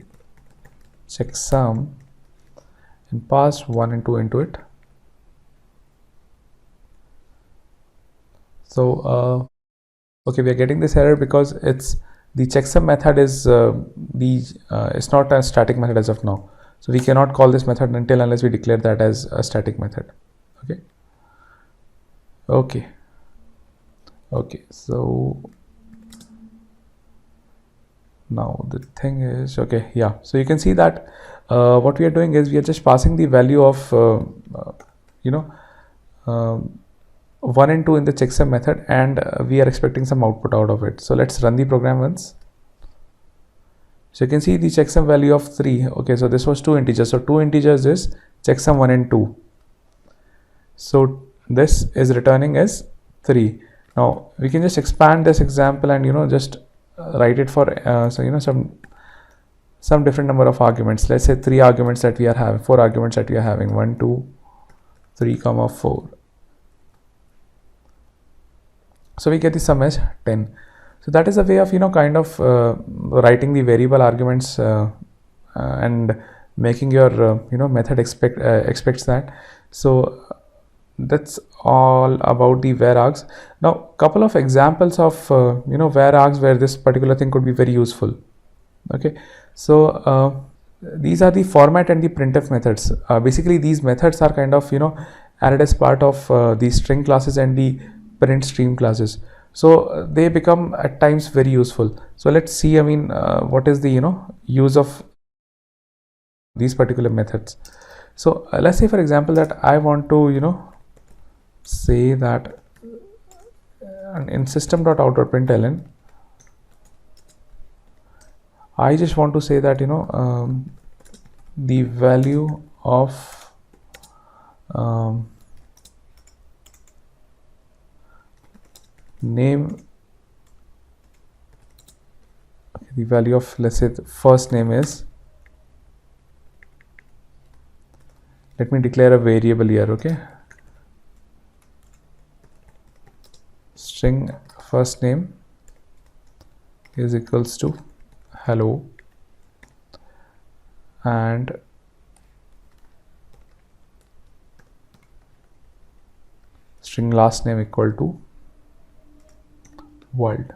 checksum, and pass 1 and 2 into it. So okay, we are getting this error because it's the checksum method is it's not a static method as of now. So we cannot call this method until unless we declare that as a static method. Okay, so now the thing is, so you can see that what we are doing is we are just passing the value of 1 and 2 in the checksum method, and we are expecting some output out of it. So let's run the program once. So you can see the checksum value of 3. Okay, so this was 2 integers. So 2 integers is checksum 1 and 2. So this is returning as 3. Now we can just expand this example and just write it for some different number of arguments. Let's say 3 arguments that we are having, 4 arguments that we are having, 1, 2, 3, 4. So we get the sum as 10. So that is a way of kind of writing the variable arguments and making your method expects that. So that's all about the Varargs. Now couple of examples of Varargs where this particular thing could be very useful. Okay, so these are the format and the printf methods. Basically these methods are kind of added as part of the string classes and the print stream classes. So they become at times very useful. So let's see, what is the use of these particular methods. So let's say for example that I want to say that in system.out.println I just want to say that the value of name, the value of, let's say, the first name is, let me declare a variable here. Okay, string first name is equals to hello, and string last name equal to world.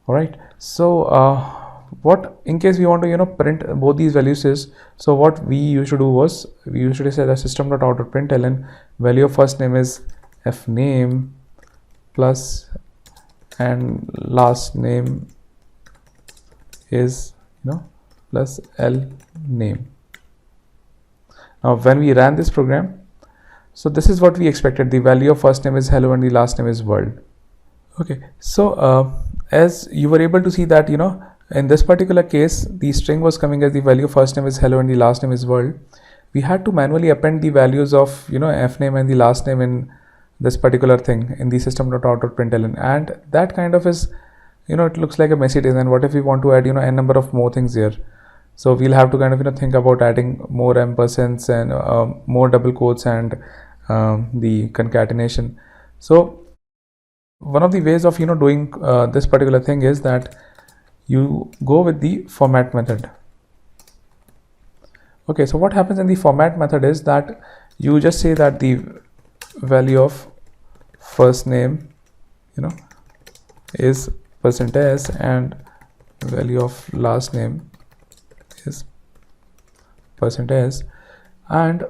All right, so what in case we want to print both these values is, so what we used to do was we usually say that system.out.println value of first name is fname plus and last name is plus l name. Now when we ran this program, so this is what we expected. The value of first name is hello and the last name is world. Okay, so as you were able to see that in this particular case the string was coming as the value of first name is hello and the last name is world. We had to manually append the values of fname and the last name in this particular thing in the system.out.println, and that kind of is it looks like a messy design. What if we want to add n number of more things here? So we'll have to kind of think about adding more ampersands and more double quotes and the concatenation. So one of the ways of doing this particular thing is that you go with the format method. Okay, so what happens in the format method is that you just say that the value of first name is %s and value of last name is %s, and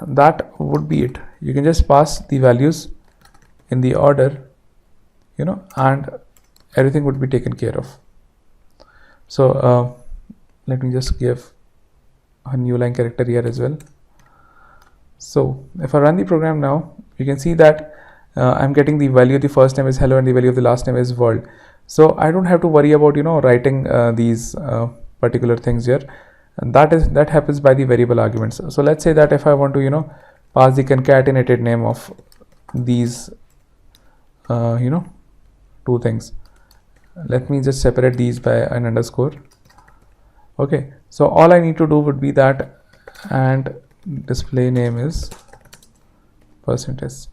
that would be it. You can just pass the values in the order and everything would be taken care of. So let me just give a new line character here as well. So if I run the program now, you can see that I'm getting the value of the first name is hello and the value of the last name is world. So I don't have to worry about writing these particular things here, and that happens by the variable arguments. So let's say that if I want to pass the concatenated name of these two things, let me just separate these by an underscore. Okay, so all I need to do would be that and display name is %s.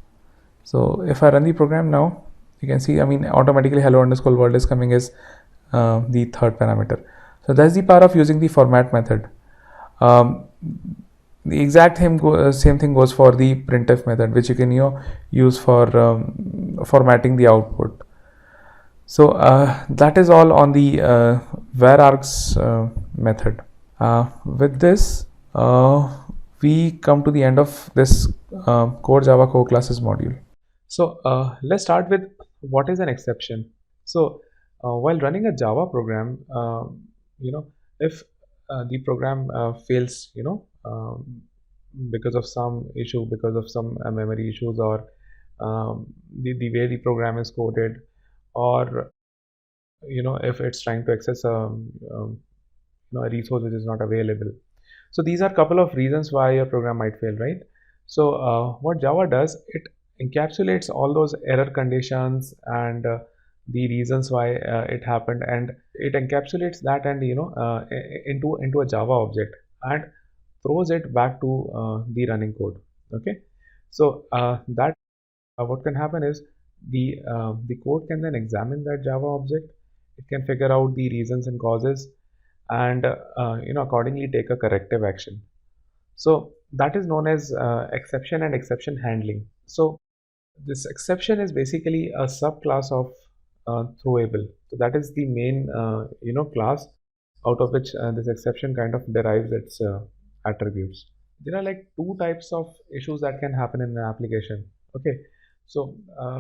So if I run the program now, you can see automatically hello underscore world is coming as the third parameter. So that's the power of using the format method. the exact same thing goes for the printf method, which you can use for formatting the output. So that is all on the Varargs method. With this, we come to the end of this core Java core classes module. So let's start with what is an exception. So while running a Java program, if the program fails, because of some issue, because of some memory issues, or the way the program is coded, or if it's trying to access a resource which is not available. So these are a couple of reasons why your program might fail, right? So what Java does, it encapsulates all those error conditions and the reasons why it happened, and it encapsulates that and into a Java object and throws it back to the running code. Okay, so that what can happen is the code can then examine that Java object. It can figure out the reasons and causes, and accordingly take a corrective action. So that is known as exception and exception handling. So this exception is basically a subclass of throwable. So that is the main class out of which this exception kind of derives its attributes. There are like two types of issues that can happen in an application. Okay, so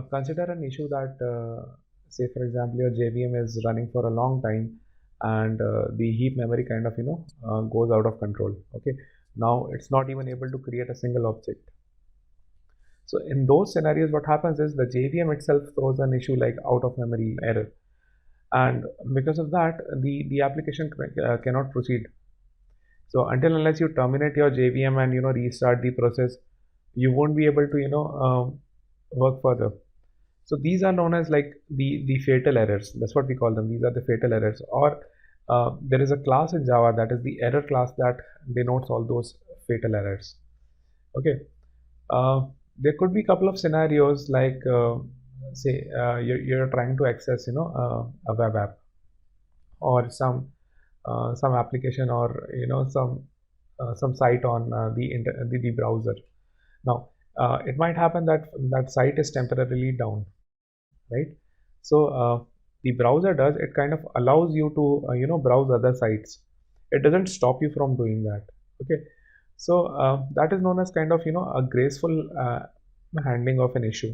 consider an issue that say for example your JVM is running for a long time and the heap memory kind of goes out of control. Okay, now it's not even able to create a single object. So in those scenarios, what happens is the JVM itself throws an issue like out of memory error, and because of that, the application cannot proceed. So until unless you terminate your JVM and restart the process, you won't be able to work further. So these are known as like the fatal errors. That's what we call them. These are the fatal errors. Or there is a class in Java that is the error class that denotes all those fatal errors. Okay. There could be a couple of scenarios like say you're trying to access a web app or some application or some site on the browser. Now it might happen that that site is temporarily down, right? So the browser does, it kind of allows you to browse other sites. It doesn't stop you from doing that. Okay, so that is known as kind of a graceful handling of an issue.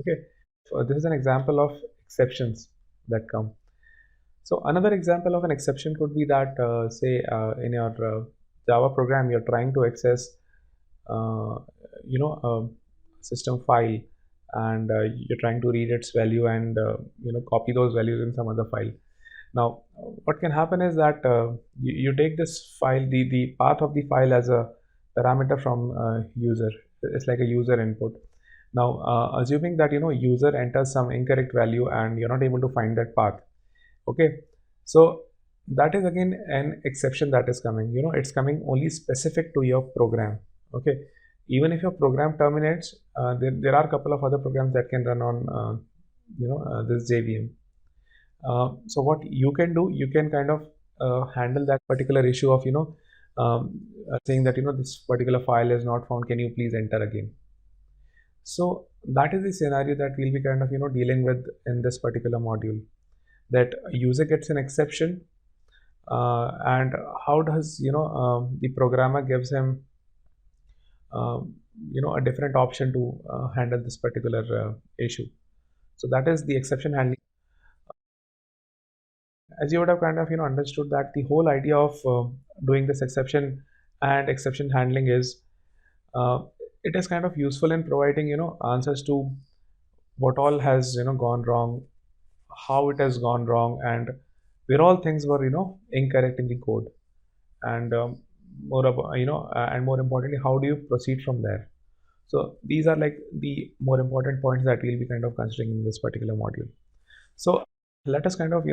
Okay, so this is an example of exceptions that come. So another example of an exception could be that say in your Java program you're trying to access a system file, and you're trying to read its value and copy those values in some other file. Now what can happen is that you take this file, the path of the file as a parameter from user. It's like a user input. Now assuming that user enters some incorrect value and you're not able to find that path. Okay, so that is again an exception that is coming. It's coming only specific to your program. Okay, even if your program terminates, there are a couple of other programs that can run on this JVM. So what you can do, you can kind of handle that particular issue of saying that this particular file is not found, can you please enter again. So that is the scenario that we'll be kind of dealing with in this particular module, that a user gets an exception and how does the programmer gives him a different option to handle this particular issue. So that is the exception handling. As you would have kind of understood that the whole idea of doing this exception and exception handling is it is kind of useful in providing answers to what all has gone wrong, how it has gone wrong, and where all things were incorrect in the code, and more about and more importantly, how do you proceed from there. So these are like the more important points that we'll be kind of considering in this particular module. So let us kind of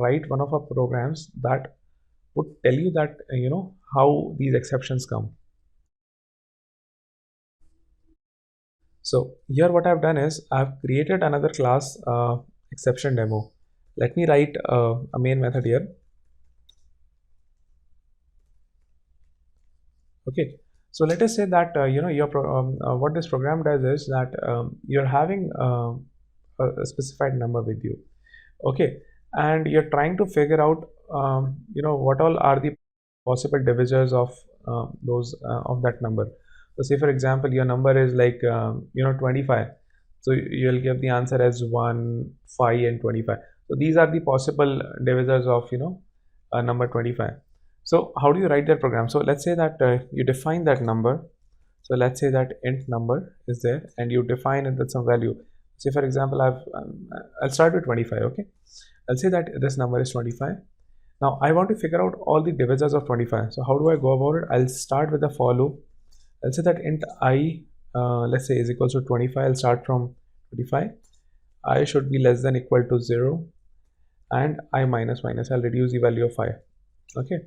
write one of our programs that would tell you that how these exceptions come. So here what I've done is I've created another class exception demo. Let me write a main method here. Okay, So let us say that what this program does is that you're having a specified number with you, okay, and you're trying to figure out what all are the possible divisors of those of that number. So say for example your number is like 25, so you'll give the answer as 1, 5 and 25. So these are the possible divisors of number 25. So how do you write that program? So let's say that you define that number. So let's say that int number is there and you define it with some value. Say for example I'll start with 25. Okay, I'll say that this number is 25. Now I want to figure out all the divisors of 25. So how do I go about it? I'll start with a for loop. I'll say that int I let's say is equals to 25. I'll start from 25. I should be less than equal to 0 and I minus minus. I'll reduce the value of 5. Okay,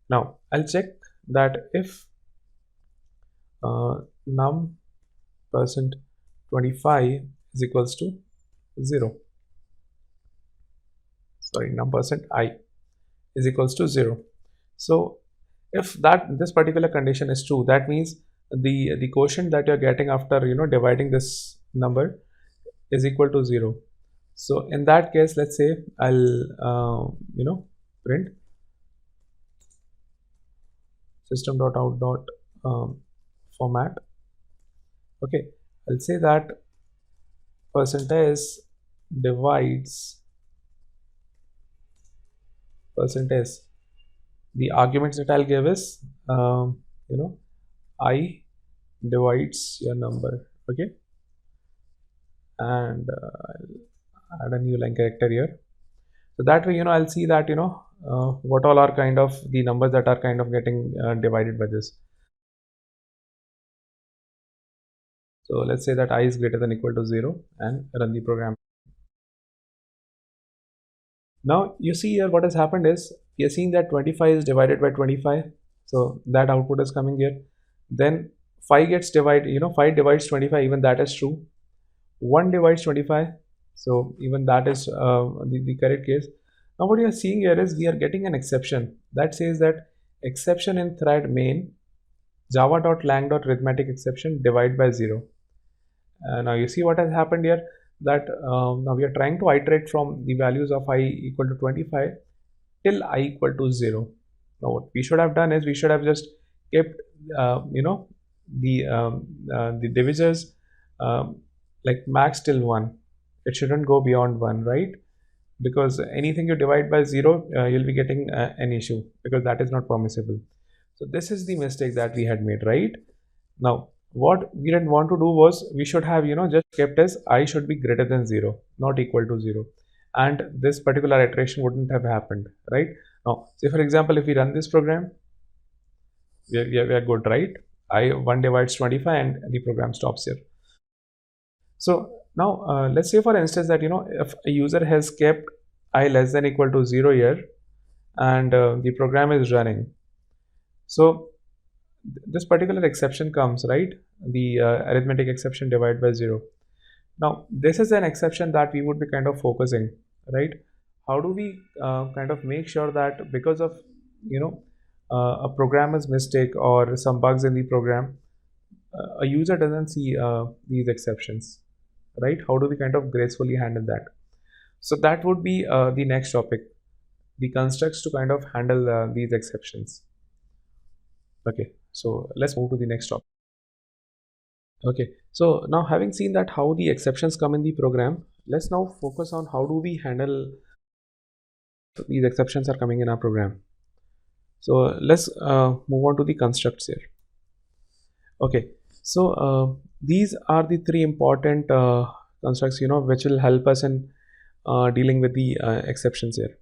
now I'll check that if num percent 25 is equals to 0, sorry, num percent I is equals to 0. So if this particular condition is true, that means the quotient that you're getting after dividing this number is equal to 0. So in that case, let's say I'll print system.out format. Okay, I'll say that percentage divides percentage. The arguments that I'll give is I divides your number. Okay, and I'll add a new line character here. So that way I'll see that what all are kind of the numbers that are kind of getting divided by this. So let's say that I is greater than equal to 0 and run the program. Now you see here what has happened is we are seeing that 25 is divided by 25. So that output is coming here. Then 5 gets divided, 5 divides 25, even that is true. 1 divides 25. So even that is the correct case. Now what you are seeing here is we are getting an exception that says that exception in thread main java.lang.arithmetic exception divide by 0. Now you see what has happened here, that now we are trying to iterate from the values of I equal to 25 till I equal to 0. Now what we should have done is we should have just kept the divisors like max till 1. It shouldn't go beyond 1, right? Because anything you divide by 0 you'll be getting an issue, because that is not permissible. So this is the mistake that we had made, right? Now what we didn't want to do was we should have just kept as I should be greater than 0, not equal to 0, and this particular iteration wouldn't have happened, right? Now say for example if we run this program, we are good, right? 1 divides 25 and the program stops here. So now let's say for instance that if a user has kept I less than equal to 0 here and the program is running, so this particular exception comes, right? The arithmetic exception divide by 0. Now this is an exception that we would be kind of focusing, right? How do we kind of make sure that because of a programmer's mistake or some bugs in the program, a user doesn't see these exceptions, right? How do we kind of gracefully handle that? So that would be the next topic, the constructs to kind of handle these exceptions. Okay, so let's move to the next topic. Okay, so now having seen that how the exceptions come in the program, let's now focus on how do we handle these exceptions are coming in our program. So let's move on to the constructs here. Okay, so these are the 3 important constructs which will help us in dealing with the exceptions here.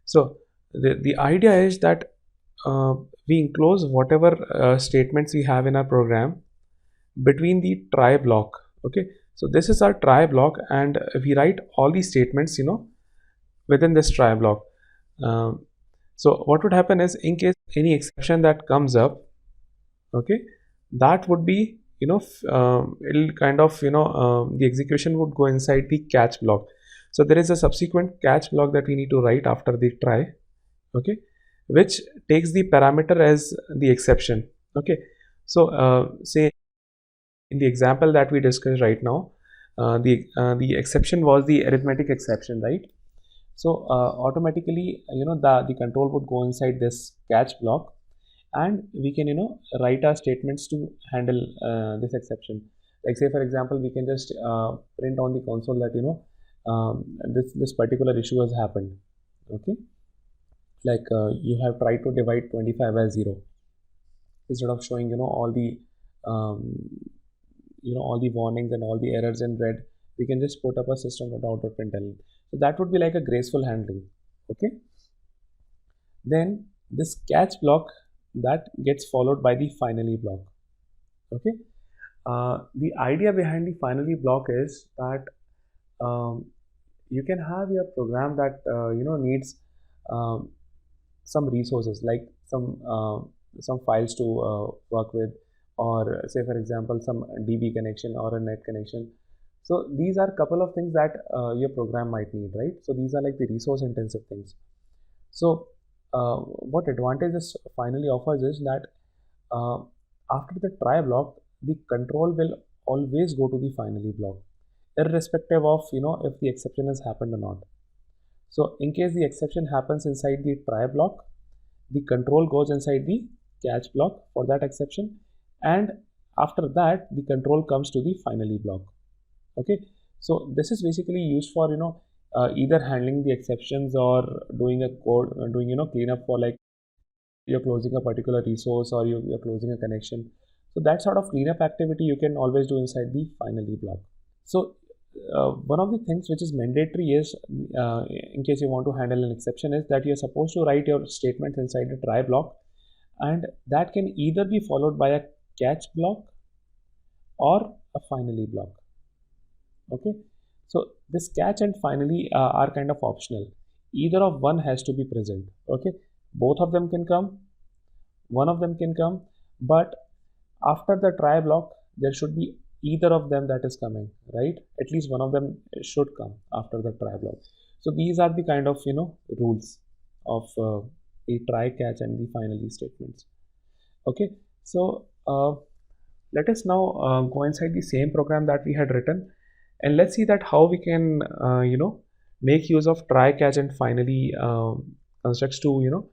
So the idea is that we enclose whatever statements we have in our program between the try block. Okay, so this is our try block and we write all these statements within this try block. So what would happen is in case any exception that comes up, okay, that would be it'll kind of the execution would go inside the catch block. So there is a subsequent catch block that we need to write after the try, okay, which takes the parameter as the exception. Okay, So say in the example that we discussed right now, the exception was the arithmetic exception, right? So automatically, the control would go inside this catch block, and we can write our statements to handle this exception. Like say for example, we can just print on the console that this particular issue has happened. Okay, like you have tried to divide 25 by 0. Instead of showing all the um, all the warnings and all the errors in red, we can just put up a system.out.println. So that would be like a graceful handling. Okay, then this catch block, that gets followed by the finally block. Okay, the idea behind the finally block is that um, you can have your program that needs um, some resources, like some files to work with, or say for example some DB connection or a net connection. So these are a couple of things that your program might need, right? So these are like the resource intensive things. So what advantage this finally offers is that uh, after the try block, the control will always go to the finally block, irrespective of if the exception has happened or not. So in case the exception happens inside the try block, the control goes inside the catch block for that exception, and after that the control comes to the finally block. Okay, so this is basically used for either handling the exceptions or doing a code, doing cleanup for, like, you're closing a particular resource or you're closing a connection. So that sort of cleanup activity you can always do inside the finally block. So one of the things which is mandatory is, in case you want to handle an exception, is that you're supposed to write your statements inside the try block, and that can either be followed by a catch block or a finally block. Okay, so this catch and finally are kind of optional. Either of one has to be present. Okay, both of them can come, one of them can come, but after the try block there should be either of them that is coming, right? At least one of them should come after the try block. So these are the kind of rules of the try, catch and the finally statements. Okay, so let us now go inside the same program that we had written, and let's see that how we can make use of try, catch and finally constructs to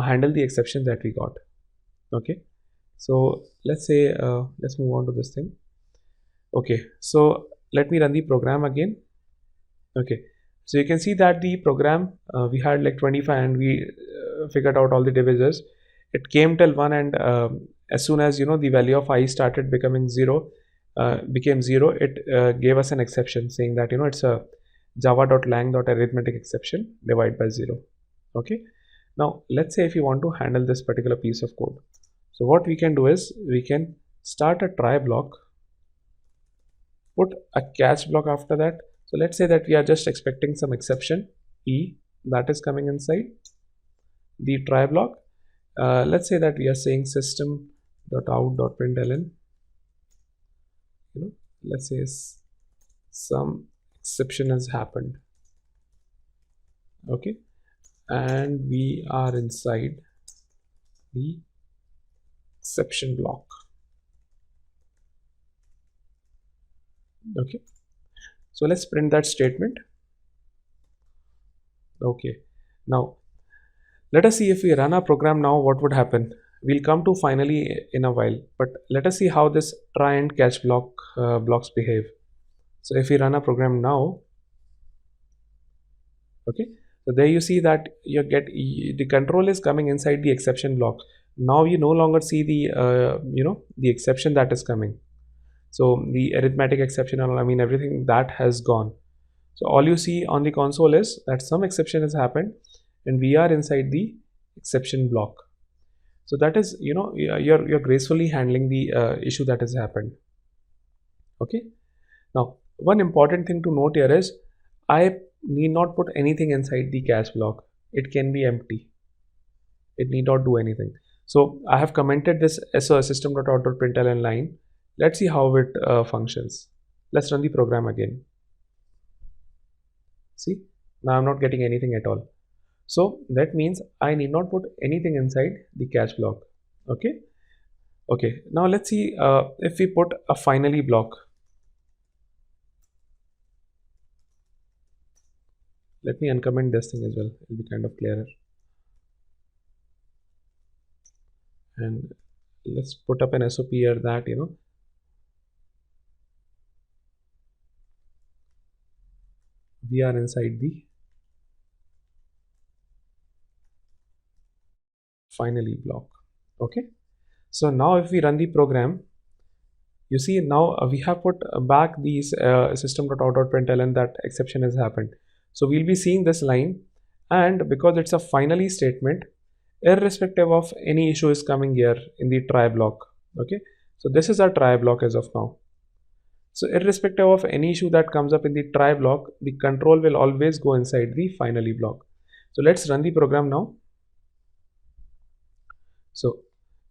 handle the exception that we got. Okay, so let's say let's move on to this thing. Okay, so let me run the program again. Okay, so you can see that the program, we had like 25 and we figured out all the divisors. It came till 1, and as soon as the value of I started becoming 0, became 0, it gave us an exception saying that it's a java.lang.arithmetic exception divide by 0. Okay, now let's say if you want to handle this particular piece of code, so what we can do is we can start a try block, put a catch block after that. So let's say that we are just expecting some exception E that is coming inside the try block. Let's say that we are saying system.out.println, let's say some exception has happened. Okay, and we are inside the exception block. Okay, so let's print that statement. Okay, now let us see if we run our program now, what would happen. We'll come to finally in a while, but let us see how this try and catch blocks behave. So if we run a program now, okay, so there you see that the control is coming inside the exception block. Now you no longer see the the exception that is coming. So the arithmetic exception, I mean everything that has gone. So all you see on the console is that some exception has happened and we are inside the exception block. So that is you're gracefully handling the issue that has happened. Okay, now one important thing to note here is I need not put anything inside the catch block. It can be empty. It need not do anything. So I have commented this as a system.out.println line. Let's see how it functions. Let's run the program again. See, now I'm not getting anything at all. So that means I need not put anything inside the catch block. Okay, Okay, now let's see if we put a finally block. Let me uncomment this thing as well, it'll be kind of clearer. And let's put up an SOP here that, you know, we are inside the finally block. Okay, so now if we run the program, you see now we have put back these system.out.println that exception has happened. So we'll be seeing this line, and because it's a finally statement, irrespective of any issue is coming here in the try block. Okay, so this is our try block as of now. So irrespective of any issue that comes up in the try block, the control will always go inside the finally block. So let's run the program now. So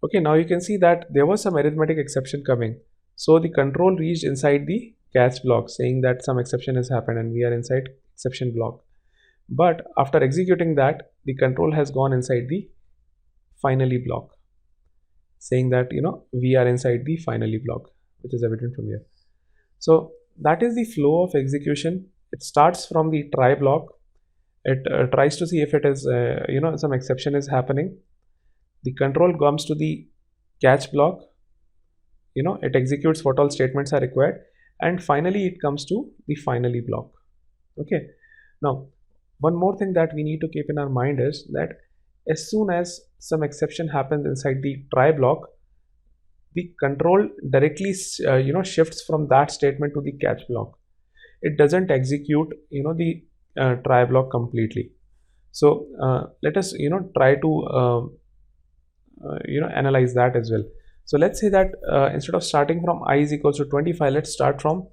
okay, now you can see that there was some arithmetic exception coming. So the control reached inside the catch block saying that some exception has happened and we are inside exception block. But after executing that, the control has gone inside the finally block saying that, you know, we are inside the finally block, which is evident from here. So that is the flow of execution. It starts from the try block. It tries to see if it is, you know, some exception is happening. The control comes to the catch block. You know, it executes what all statements are required, and finally it comes to the finally block. Okay. Now, one more thing that we need to keep in our mind is that as soon as some exception happens inside the try block, the control directly you know, shifts from that statement to the catch block. It doesn't execute, you know, the try block completely. So let us, you know, try to you know, analyze that as well. So let's say that instead of starting from I is equals to 25, let's start from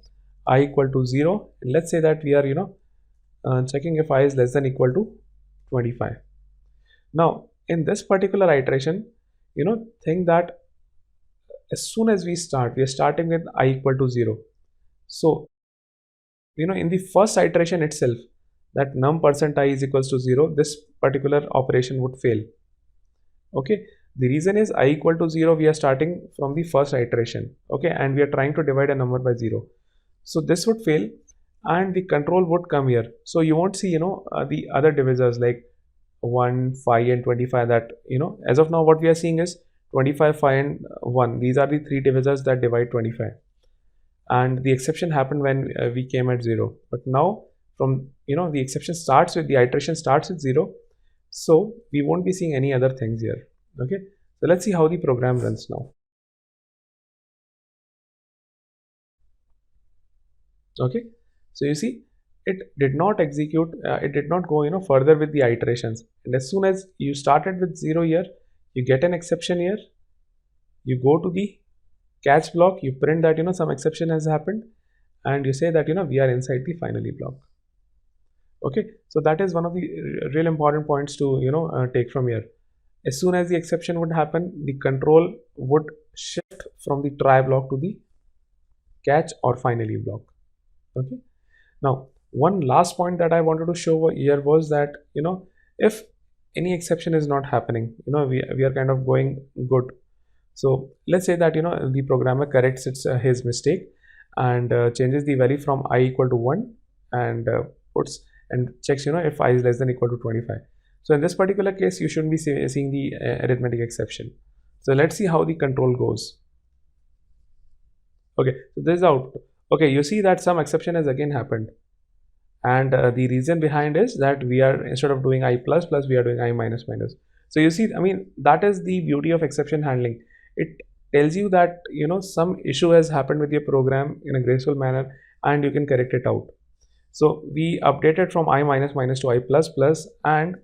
I equal to 0, and let's say that we are, you know, checking if I is less than equal to 25. Now in this particular iteration, you know, think that as soon as we start, we are starting with I equal to 0. So, you know, in the first iteration itself, that num percent I is equals to 0, this particular operation would fail. Okay, the reason is I equal to 0, we are starting from the first iteration. Okay, and we are trying to divide a number by 0. So this would fail and the control would come here. So you won't see, you know, the other divisors like 1, 5 and 25 that, you know, as of now what we are seeing is 25, 5 and 1. These are the three divisors that divide 25. And the exception happened when we came at 0. But now from, you know, the exception starts with, the iteration starts with 0. So we won't be seeing any other things here. Okay. So let's see how the program runs now. Okay. So you see, it did not execute, it did not go, you know, further with the iterations. And as soon as you started with 0 here, you get an exception here, you go to the catch block, you print that, you know, some exception has happened, and you say that, you know, we are inside the finally block. Okay, so that is one of the real important points to, you know, take from here. As soon as the exception would happen, the control would shift from the try block to the catch or finally block. Okay, now one last point that I wanted to show here was that, you know, if any exception is not happening, you know, we are kind of going good. So let's say that, you know, the programmer corrects his mistake and changes the value from I equal to 1 and puts and checks, you know, if I is less than equal to 25. So in this particular case, you shouldn't be seeing the arithmetic exception. So let's see how the control goes. Okay, so this is out. Okay, you see that some exception has again happened, and the reason behind is that we are, instead of doing I plus plus, we are doing I minus minus. So you see, I mean, that is the beauty of exception handling. It tells you that, you know, some issue has happened with your program in a graceful manner and you can correct it out. So we updated from I minus minus to I plus plus, and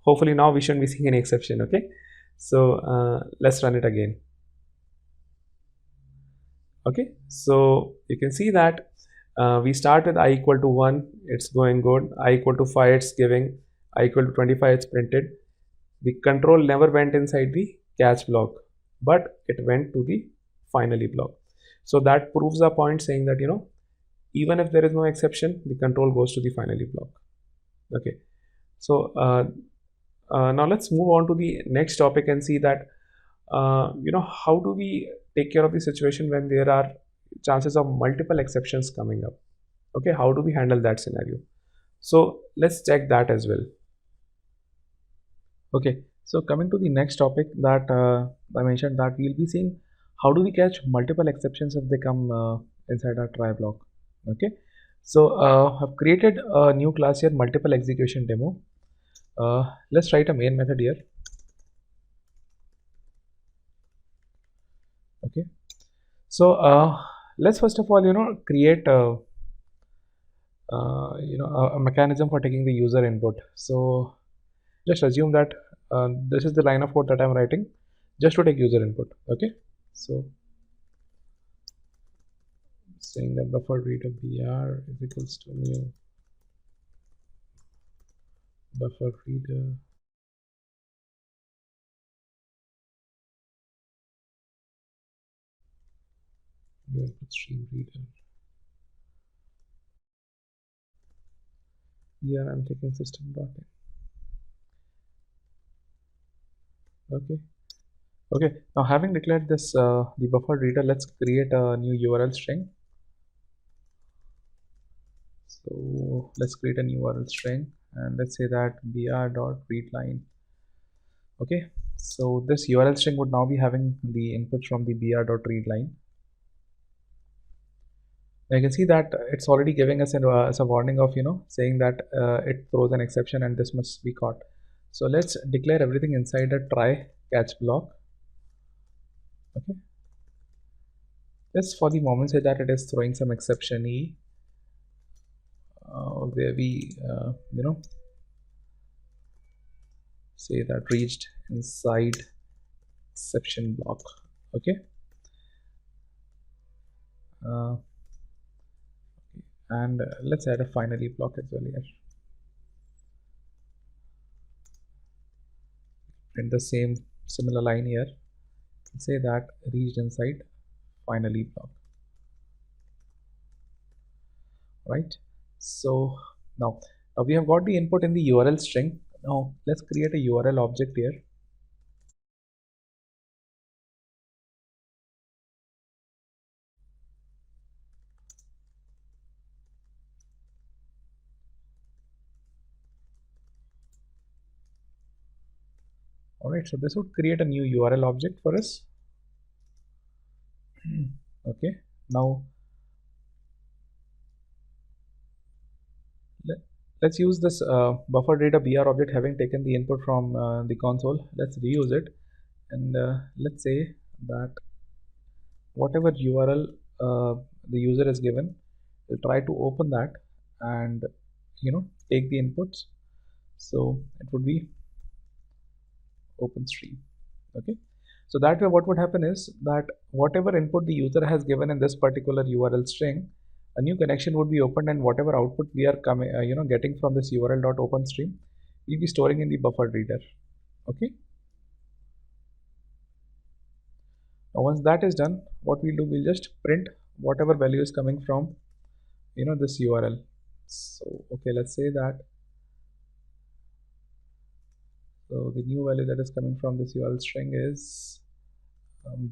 hopefully now we shouldn't be seeing any exception. Okay, so let's run it again. Okay, so you can see that we start with I equal to 1, it's going good. I equal to 5, it's giving. I equal to 25, it's printed. The control never went inside the catch block, but it went to the finally block. So that proves our point saying that, you know, even if there is no exception, the control goes to the finally block. Okay, so now let's move on to the next topic and see that how do we take care of the situation when there are chances of multiple exceptions coming up? Okay, how do we handle that scenario? So let's check that as well. Okay, so coming to the next topic that I mentioned, that we'll be seeing how do we catch multiple exceptions if they come inside our try block. Okay, so I've created a new class here, multiple execution demo. Let's write a main method here. Okay, so let's first of all create a mechanism for taking the user input. So just assume that this is the line of code that I'm writing just to take user input. Okay, so saying that buffer reader br is equals to new buffer reader new input stream reader. Here I'm taking system.in. Okay. Okay, now having declared this the buffer reader, let's create a new URL string. So let's create a new URL string and let's say that br.readline. Okay, so this URL string would now be having the input from the br.readline. Now you can see that it's already giving us as a warning of saying that it throws an exception and this must be caught. So let's declare everything inside a try catch block. Okay, just for the moment say that it is throwing some exception e where we say that reached inside exception block. Okay, and let's add a finally block as well here. Print the same similar line here. Say that reached inside finally block. Right. So now we have got the input in the URL string. Now let's create a URL object here. Alright, so this would create a new URL object for us. Okay, now let's use this buffer data br object having taken the input from the console. Let's reuse it and let's say that whatever URL the user is given, we'll try to open that and take the inputs. So it would be open stream. Okay, so that way what would happen is that whatever input the user has given in this particular URL string, a new connection would be opened and whatever output we are coming getting from this url.openstream, we'll be storing in the buffer reader. Okay, now once that is done, what we'll do, we'll just print whatever value is coming from this URL. So okay, let's say that so the new value that is coming from this URL string is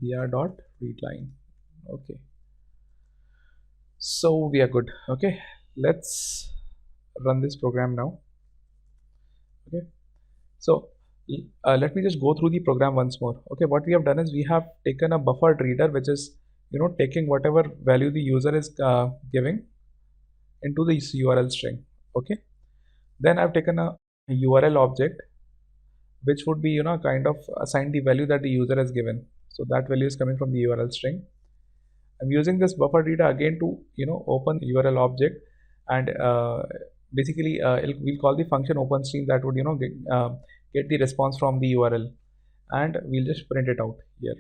br.readline. Okay, so we are good. Okay, let's run this program now. Okay, so let me just go through the program once more. Okay, what we have done is we have taken a buffered reader which is taking whatever value the user is giving into this URL string. Okay, then I've taken a URL object which would be kind of assign the value that the user has given. So that value is coming from the URL string. I'm using this buffer reader again to open URL object and basically we'll call the function openstream that would get the response from the URL and we'll just print it out here.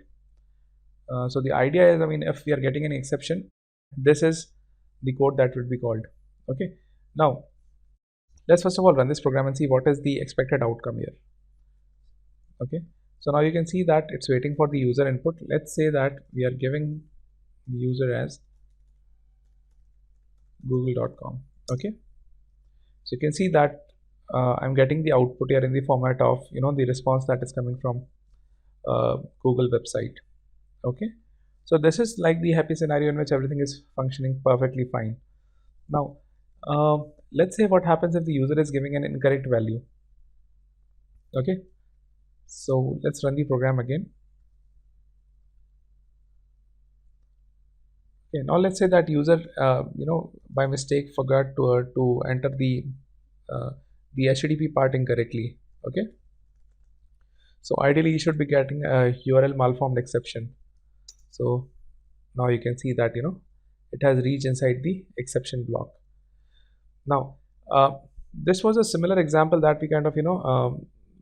So the idea is, I mean, if we are getting an exception, this is the code that would be called. Okay, now let's first of all run this program and see what is the expected outcome here. Okay, so now you can see that it's waiting for the user input. Let's say that we are giving the user as google.com. okay, so you can see that I'm getting the output here in the format of the response that is coming from Google website. Okay, so this is like the happy scenario in which everything is functioning perfectly fine. Now, let's say what happens if the user is giving an incorrect value. Okay, so let's run the program again. Okay, now let's say that user, by mistake forgot to enter uh, the HTTP part incorrectly. Okay, so ideally you should be getting a URL malformed exception. So now you can see that it has reached inside the exception block. Now, this was a similar example that we kind of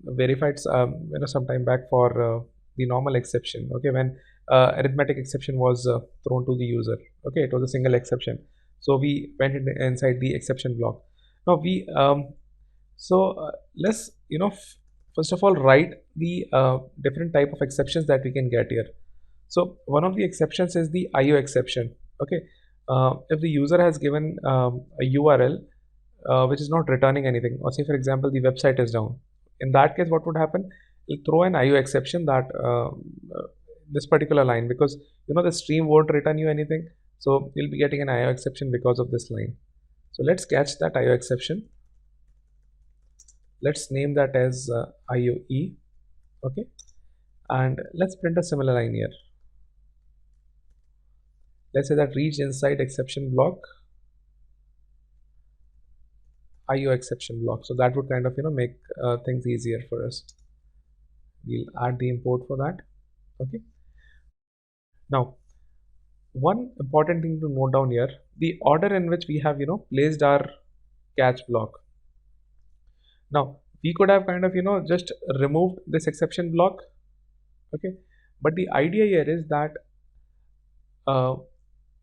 verified some time back for the normal exception. Okay, when arithmetic exception was thrown to the user. Okay, it was a single exception. So we went inside the exception block. Now we let's first of all write the different type of exceptions that we can get here. So one of the exceptions is the IO exception. Okay, if the user has given a URL which is not returning anything, or say for example the website is down, in that case what would happen? It'll throw an IO exception that this particular line, because the stream won't return you anything, so you'll be getting an IO exception because of this line. So let's catch that IO exception. Let's name that as IOE. Okay, and let's print a similar line here. Let's say that reach inside exception block IO exception block. So that would kind of make things easier for us. We'll add the import for that. Okay, now one important thing to note down here, the order in which we have placed our catch block. Now we could have kind of just removed this exception block. Okay, but the idea here is that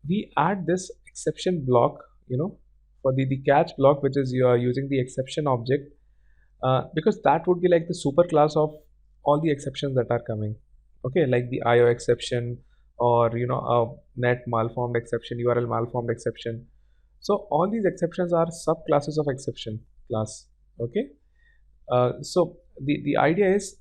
we add this exception block for the catch block, which is you are using the exception object, because that would be like the super class of all the exceptions that are coming. Okay, like the IO exception, or a net malformed exception, URL malformed exception. So all these exceptions are subclasses of exception class. Okay, so the idea is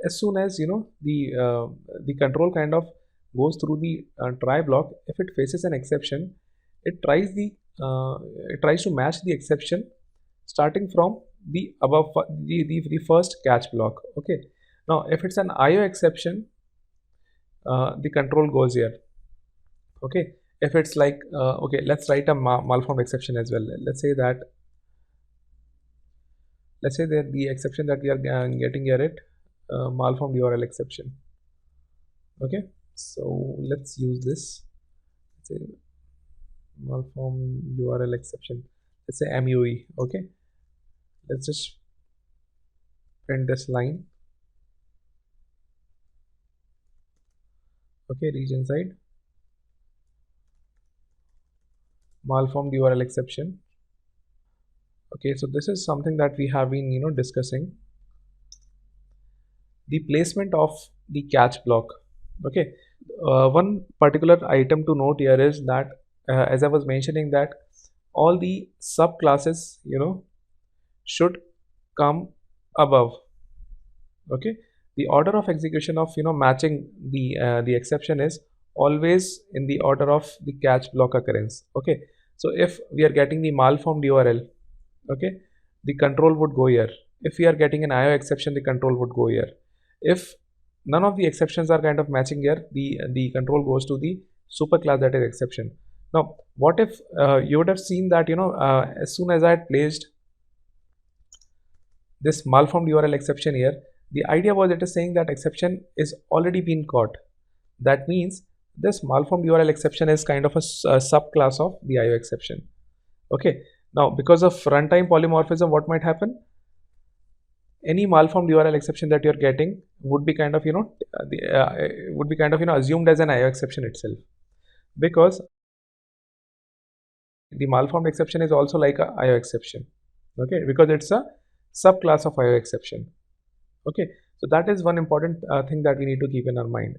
as soon as the control kind of goes through the try block, if it faces an exception, it tries to match the exception starting from the above the first catch block. Okay, now if it's an IO exception, the control goes here. Okay, if it's like okay, let's write a malformed exception as well. Let's say that the exception that we are getting here at malformed URL exception. Okay, so let's use this. Let's say malformed URL exception. Let's say MUE. Okay, let's just print this line. Okay, reach inside malformed URL exception. Okay, so this is something that we have been discussing, the placement of the catch block. Okay, one particular item to note here is that as I was mentioning, that all the subclasses should come above. Okay, the order of execution of matching the exception is always in the order of the catch block occurrence. Okay, so if we are getting the malformed URL, okay, the control would go here. If we are getting an IO exception, the control would go here. If none of the exceptions are kind of matching here, the control goes to the superclass that is exception. Now what if you would have seen that as soon as I had placed this malformed URL exception here, the idea was it is saying that exception is already been caught. That means this malformed URL exception is kind of a subclass of the IO exception. Okay, now because of runtime polymorphism, what might happen? Any malformed URL exception that you're getting would be kind of assumed as an IO exception itself, because the malformed exception is also like a IO exception. Okay, because it's a subclass of IO exception. Okay, so that is one important thing that we need to keep in our mind.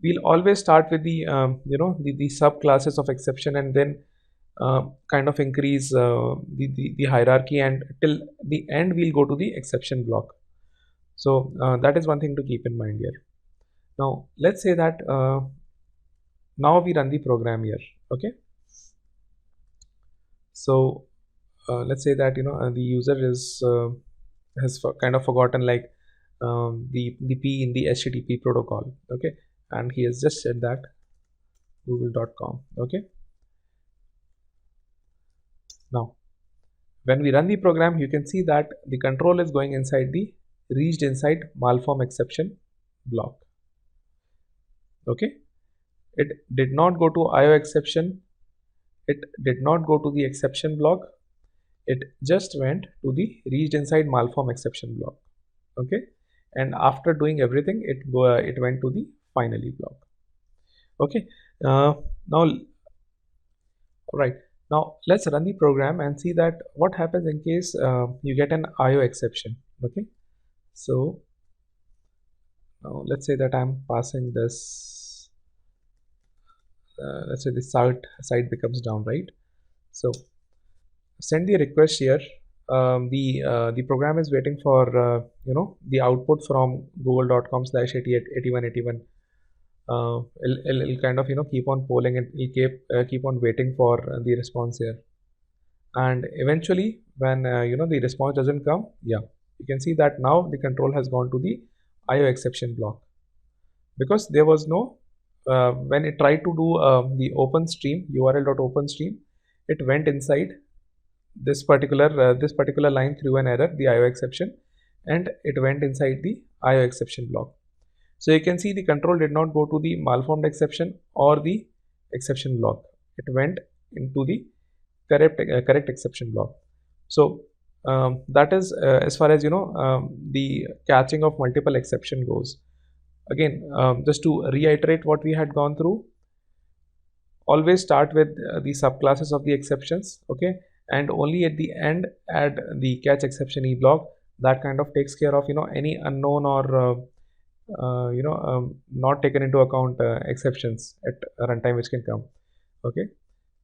We'll always start with the the subclasses of exception, and then kind of increase the hierarchy, and till the end we'll go to the exception block. So that is one thing to keep in mind here. Now let's say that now we run the program here. Okay, so let's say that the user is has kind of forgotten like the P in the HTTP protocol. Okay, and he has just said that google.com. Okay, now when we run the program, you can see that the control is going inside the reached inside malform exception block. Okay, it did not go to IO exception, it did not go to the exception block, it just went to the reached inside malform exception block. Okay, and after doing everything, it went to the finally block. Okay, now right, now let's run the program and see that what happens in case you get an IO exception. Okay, so now let's say that I'm passing this, let's say this site becomes down, right? So send the request here. The program is waiting for the output from google.com/8181. It'll kind of keep on polling and it'll keep on waiting for the response here, and eventually when the response doesn't come, yeah, you can see that now the control has gone to the IO exception block, because there was no when it tried to do the open stream url.openstream, it went inside this particular line through an error, the IO exception, and it went inside the IO exception block. So you can see the control did not go to the malformed exception or the exception block. It went into the correct exception block. So that is as far as the catching of multiple exception goes. Again, just to reiterate what we had gone through, always start with the subclasses of the exceptions, okay, and only at the end add the catch exception e block. That kind of takes care of any unknown or not taken into account exceptions at runtime which can come. Okay,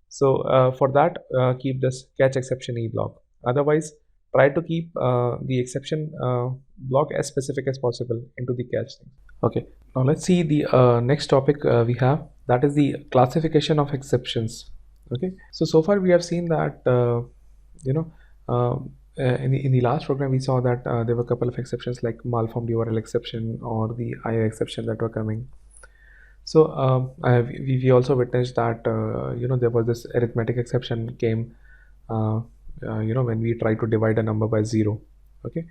so for that keep this catch exception e block. Otherwise, try to keep the exception block as specific as possible into the catch thing. Okay, now let's see the next topic we have, that is the classification of exceptions. Okay, so far we have seen that in the last program we saw that there were a couple of exceptions like malformed URL exception or the IO exception that were coming. So we also witnessed that there was this arithmetic exception came when we try to divide a number by 0. Okay,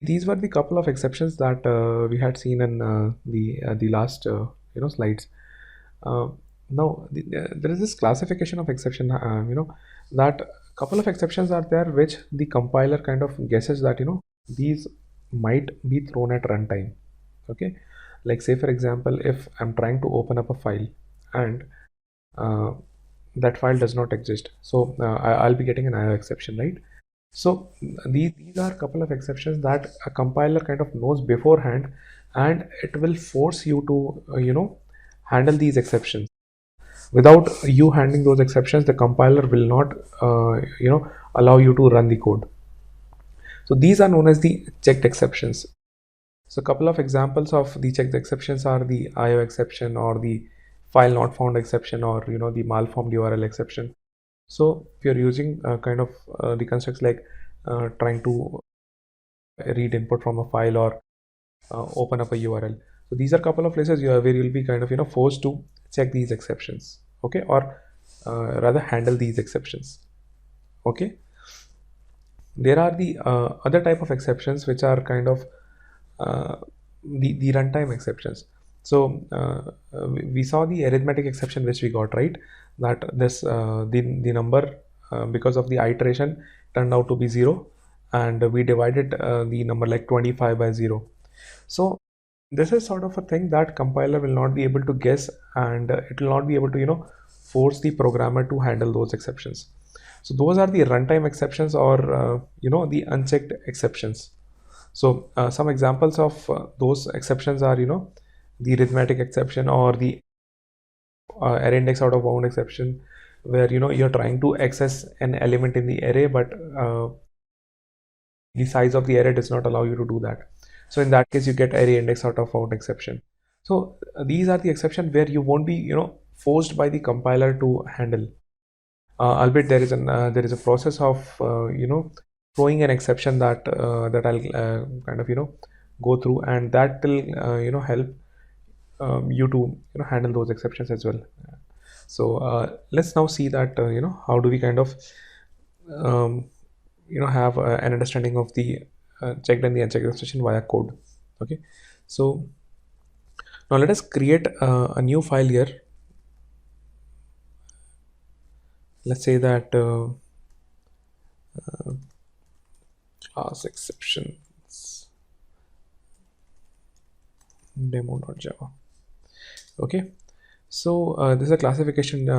these were the couple of exceptions that we had seen in the last slides. Now there is this classification of exception, that couple of exceptions are there which the compiler kind of guesses that these might be thrown at runtime. Okay, like say for example, if I'm trying to open up a file and that file does not exist, so I'll be getting an IO exception, right? So these are a couple of exceptions that a compiler kind of knows beforehand, and it will force you to handle these exceptions. Without you handling those exceptions, the compiler will not allow you to run the code. So these are known as the checked exceptions. So a couple of examples of the checked exceptions are the IO exception or the file not found exception or the malformed URL exception. So if you're using kind of the constructs like trying to read input from a file or open up a URL, so these are a couple of places where you'll be kind of forced to check these exceptions, okay, or rather handle these exceptions. Okay, there are the other type of exceptions which are kind of the runtime exceptions. So we saw the arithmetic exception which we got, right, that this the number because of the iteration turned out to be 0, and we divided the number like 25 by 0. So this is sort of a thing that compiler will not be able to guess, and it will not be able to force the programmer to handle those exceptions. So those are the runtime exceptions or the unchecked exceptions. So some examples of those exceptions are the arithmetic exception or the array index out of bound exception, where you're trying to access an element in the array, but the size of the array does not allow you to do that. So in that case, you get array index out of out exception. So these are the exception where you won't be forced by the compiler to handle. Albeit there is a process of throwing an exception that I'll kind of go through, and that will help you to handle those exceptions as well. So let's now see that how do we kind of have an understanding of the checked and the unchecked exception via code. Okay, so now let us create a new file here. Let's say that class exceptions demo.java. Okay, so this is a classification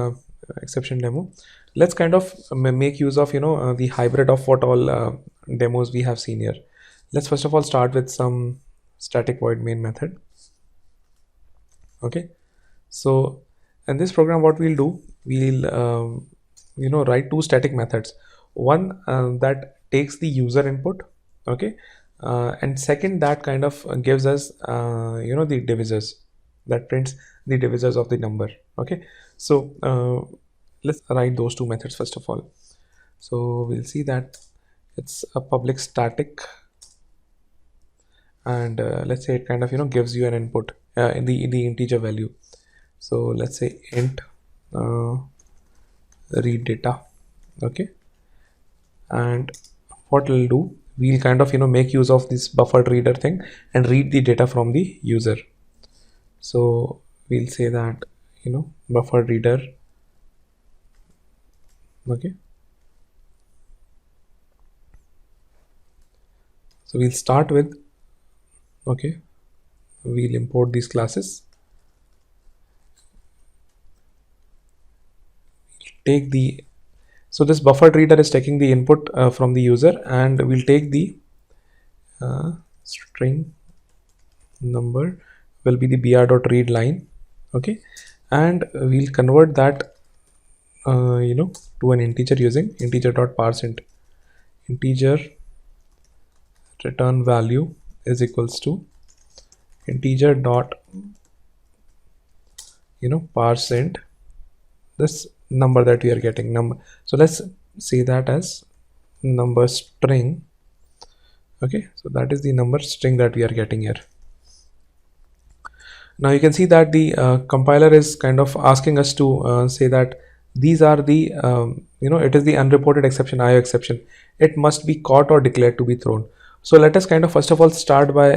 exception demo. Let's kind of make use of the hybrid of what all demos we have seen here. Let's first of all start with some static void main method. Okay, so in this program what we'll do, we'll write two static methods. One that takes the user input, okay, and second that kind of gives us the divisors, that prints the divisors of the number. Okay, so let's write those two methods first of all. So we'll see that it's a public static, and let's say it kind of gives you an input in the integer value. So let's say int read data. Okay, and what we'll do, we'll kind of make use of this buffered reader thing and read the data from the user. So we'll say that buffered reader. Okay, so we'll start with, okay, we'll import these classes, take the, so this buffered reader is taking the input from the user, and we'll take the string number will be the br.read line. Okay, and we'll convert that to an integer using integer.parseInt. Integer return value is equals to integer dot parseInt this number that we are getting number. So let's say that as number string. Okay, so that is the number string that we are getting here. Now you can see that the compiler is kind of asking us to say that these are the it is the unreported exception, IO exception. It must be caught or declared to be thrown. So let us kind of first of all start by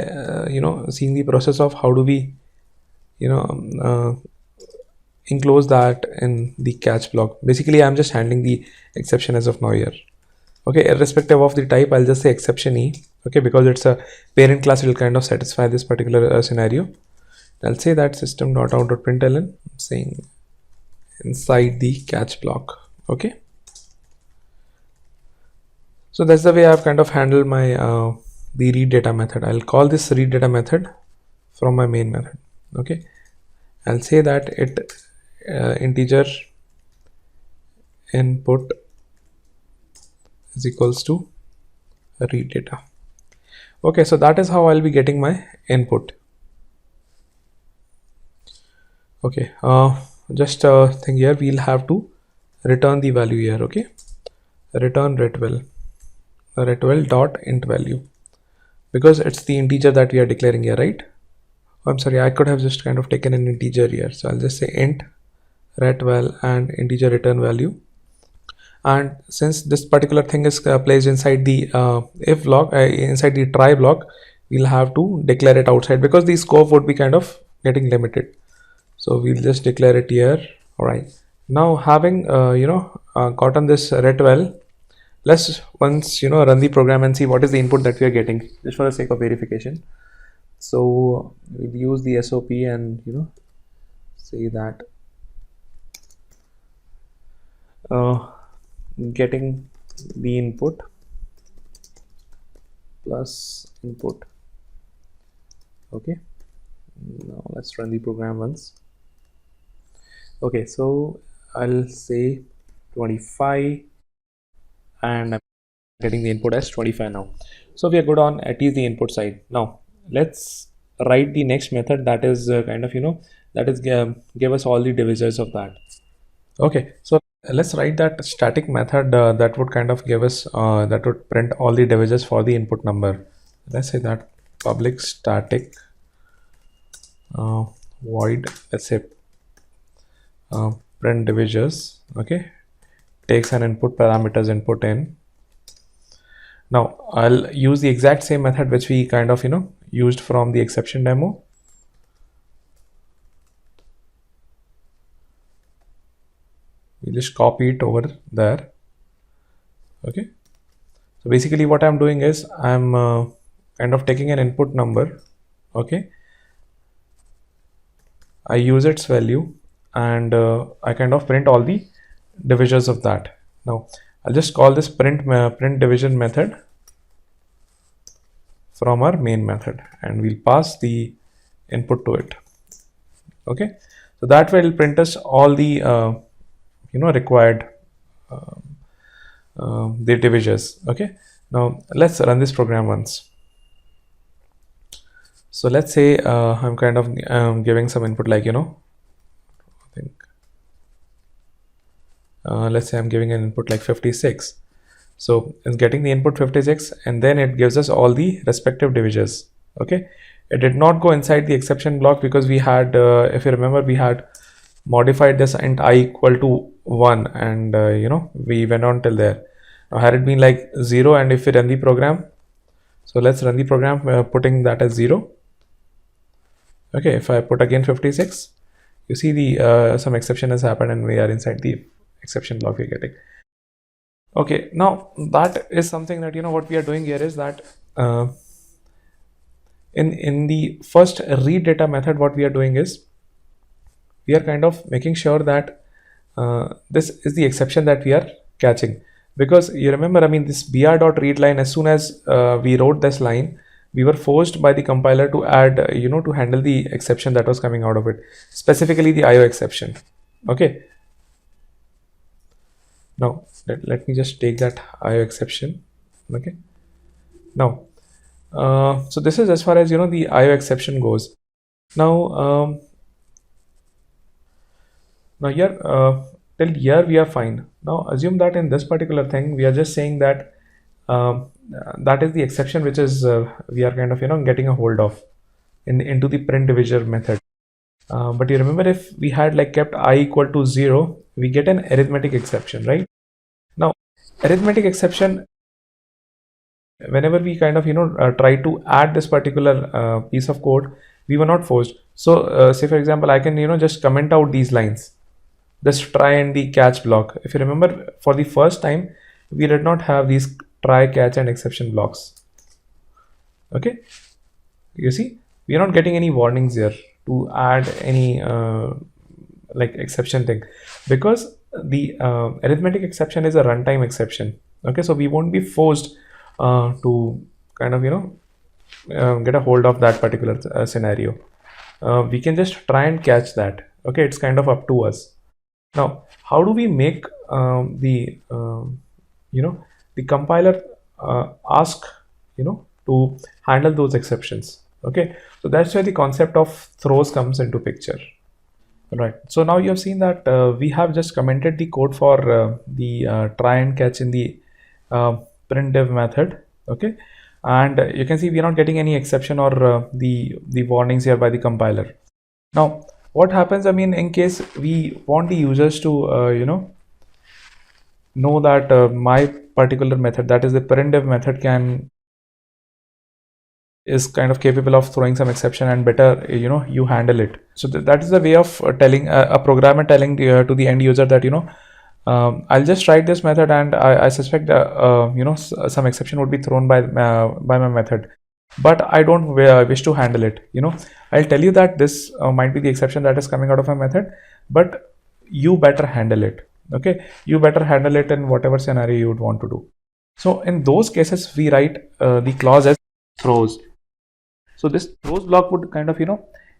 seeing the process of how do we enclose that in the catch block. Basically I'm just handling the exception as of now here. Okay, irrespective of the type, I'll just say exception E. Okay, because it's a parent class, it will kind of satisfy this particular scenario. I'll say that system.out.println, saying inside the catch block. Okay, so that's the way I've kind of handled my the read data method. I'll call this read data method from my main method. Okay, I'll say that it integer input is equals to read data. Okay, so that is how I'll be getting my input. Okay, just thing here, we'll have to return the value here. Okay, return retvel dot int value, because it's the integer that we are declaring here, right? I'm sorry, I could have just kind of taken an integer here, so I'll just say int retval and integer return value. And since this particular thing is placed inside the if block, inside the try block, we'll have to declare it outside because the scope would be kind of getting limited. So we'll just declare it here. All right, now having gotten this retval, let's once run the program and see what is the input that we are getting, just for the sake of verification. So we'll use the SOP and say that getting the input plus input. Okay, now let's run the program once. Okay, so I'll say 25 and I'm getting the input as 25 now. So we are good on at least the input side. Now let's write the next method that is kind of, that is give us all the divisors of that. Okay, so let's write that static method that would kind of give us that would print all the divisors for the input number. Let's say that public static void, let's say print divisors. Okay, takes an input parameters input in. Now I'll use the exact same method which we kind of used from the exception demo. We just copy it over there. Okay, so basically what I'm doing is I'm kind of taking an input number. Okay, I use its value and I kind of print all the divisors of that. Now I'll just call this print division method from our main method, and we'll pass the input to it. Okay, so that way it'll print us all the required the divisors. Okay, now let's run this program once. So let's say I'm kind of giving some input like I think let's say I'm giving an input like 56. So it's getting the input 56 and then it gives us all the respective divisors. Okay, it did not go inside the exception block because we had if you remember, we had modified this int I equal to 1 and we went on till there. Now had it been like 0 and if we run the program, so let's run the program putting that as 0. Okay, if I put again 56, you see the some exception has happened and we are inside the exception block we're getting. Okay, now that is something that what we are doing here is that in the first read data method, what we are doing is we are kind of making sure that this is the exception that we are catching, because you remember, I mean, this br.read line, as soon as we wrote this line, we were forced by the compiler to add to handle the exception that was coming out of it, specifically the IO exception. Okay, now let me just take that IO exception. Okay, now so this is as far as the IO exception goes. Now now here till here we are fine. Now assume that in this particular thing we are just saying that that is the exception which is we are kind of getting a hold of into the print divisor method. But you remember, if we had like kept I equal to 0, we get an arithmetic exception, right? Now arithmetic exception, whenever we kind of try to add this particular piece of code, we were not forced. So say for example, I can just comment out these lines, this try and the catch block. If you remember, for the first time we did not have these try, catch and exception blocks. Okay, you see, we are not getting any warnings here to add any like exception thing, because the arithmetic exception is a runtime exception. Okay, so we won't be forced to kind of get a hold of that particular scenario. We can just try and catch that. Okay, it's kind of up to us. Now how do we make the the compiler ask to handle those exceptions? Okay, so that's where the concept of throws comes into picture. Right, so now you have seen that we have just commented the code for the try and catch in the printf method. Okay, and you can see we are not getting any exception or the warnings here by the compiler. Now what happens, I mean, in case we want the users to know that my particular method, that is the printf method, is kind of capable of throwing some exception and better you handle it. So that is the way of telling a programmer telling to the end user that I'll just write this method and I suspect some exception would be thrown by my method, but I don't wish to handle it. I'll tell you that this might be the exception that is coming out of my method, but you better handle it. Okay, you better handle it in whatever scenario you would want to do. So in those cases we write the clause as throws. So this throws block would kind of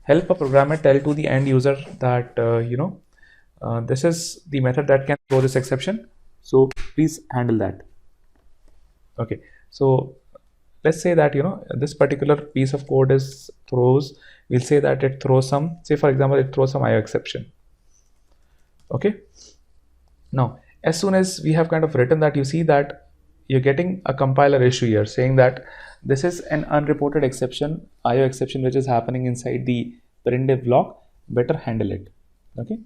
help a programmer tell to the end user that this is the method that can throw this exception, so please handle that. Okay, so let's say that this particular piece of code is throws, we'll say that it throws some, say for example it throws some IO exception. Okay, now as soon as we have kind of written that, you see that you're getting a compiler issue here saying that this is an unreported exception, IO exception, which is happening inside the printf block, better handle it. Okay,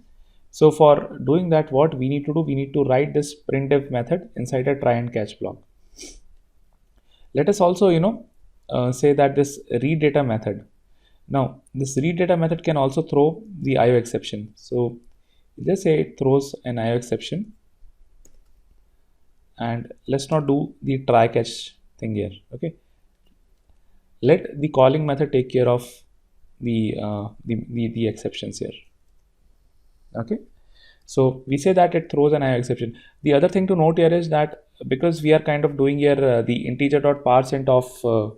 so for doing that, what we need to do, we need to write this printf method inside a try and catch block. Let us also say that this read data method, now this read data method can also throw the IO exception. So just say it throws an IO exception, and let's not do the try catch thing here. Okay, let the calling method take care of the exceptions here. Okay, so we say that it throws an IO exception. The other thing to note here is that because we are kind of doing here the integer.parseInt of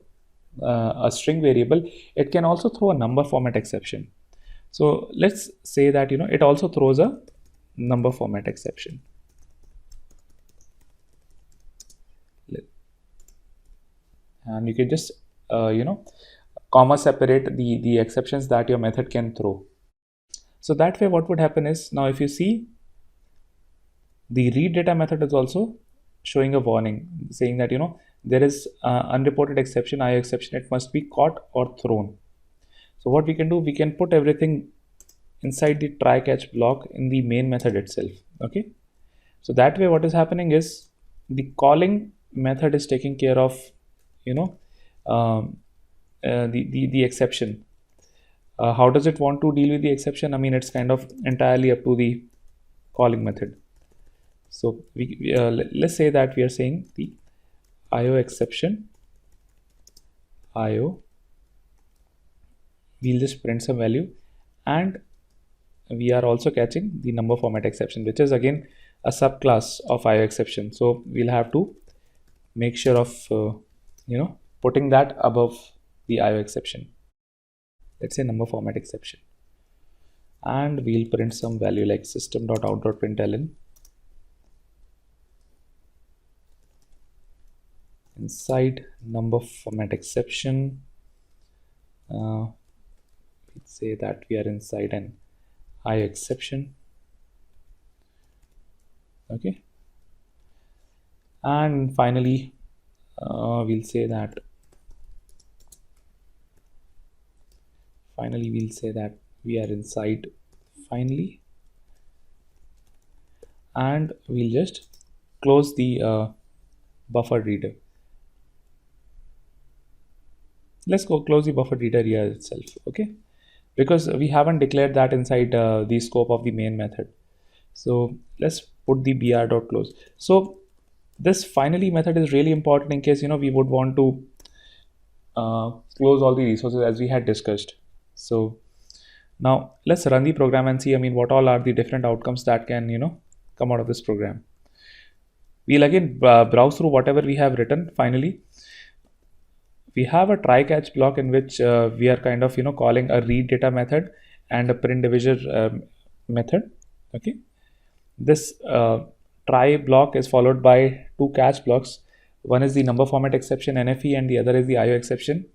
a string variable, it can also throw a number format exception. So let's say that it also throws a number format exception. And you can just comma separate the exceptions that your method can throw. So that way what would happen is, now if you see, the read data method is also showing a warning saying that there is unreported exception, IO exception, it must be caught or thrown. So what we can do, we can put everything inside the try catch block in the main method itself. Okay, so that way what is happening is the calling method is taking care of the exception. How does it want to deal with the exception? I mean, it's kind of entirely up to the calling method. So let's say that we are saying the IO exception, IO, we'll just print some value, and we are also catching the number format exception, which is again a subclass of IO exception. So we'll have to make sure of putting that above the IO exception. Let's say number format exception, and we'll print some value like system.out.println inside number format exception. Let's say that we are inside an IO exception. Okay, and finally we'll say that we are inside finally, and we'll just close the buffer reader. Let's go close the buffer reader here itself. Okay, because we haven't declared that inside the scope of the main method. So let's put the br.close. So this finally method is really important in case we would want to close all the resources as we had discussed. So now let's run the program and see, I mean, what all are the different outcomes that can come out of this program. We'll again browse through whatever we have written. Finally, we have a try catch block in which we are kind of calling a read data method and a print divisor method. Okay, this try block is followed by two catch blocks. One is the number format exception NFE, and the other is the IO exception.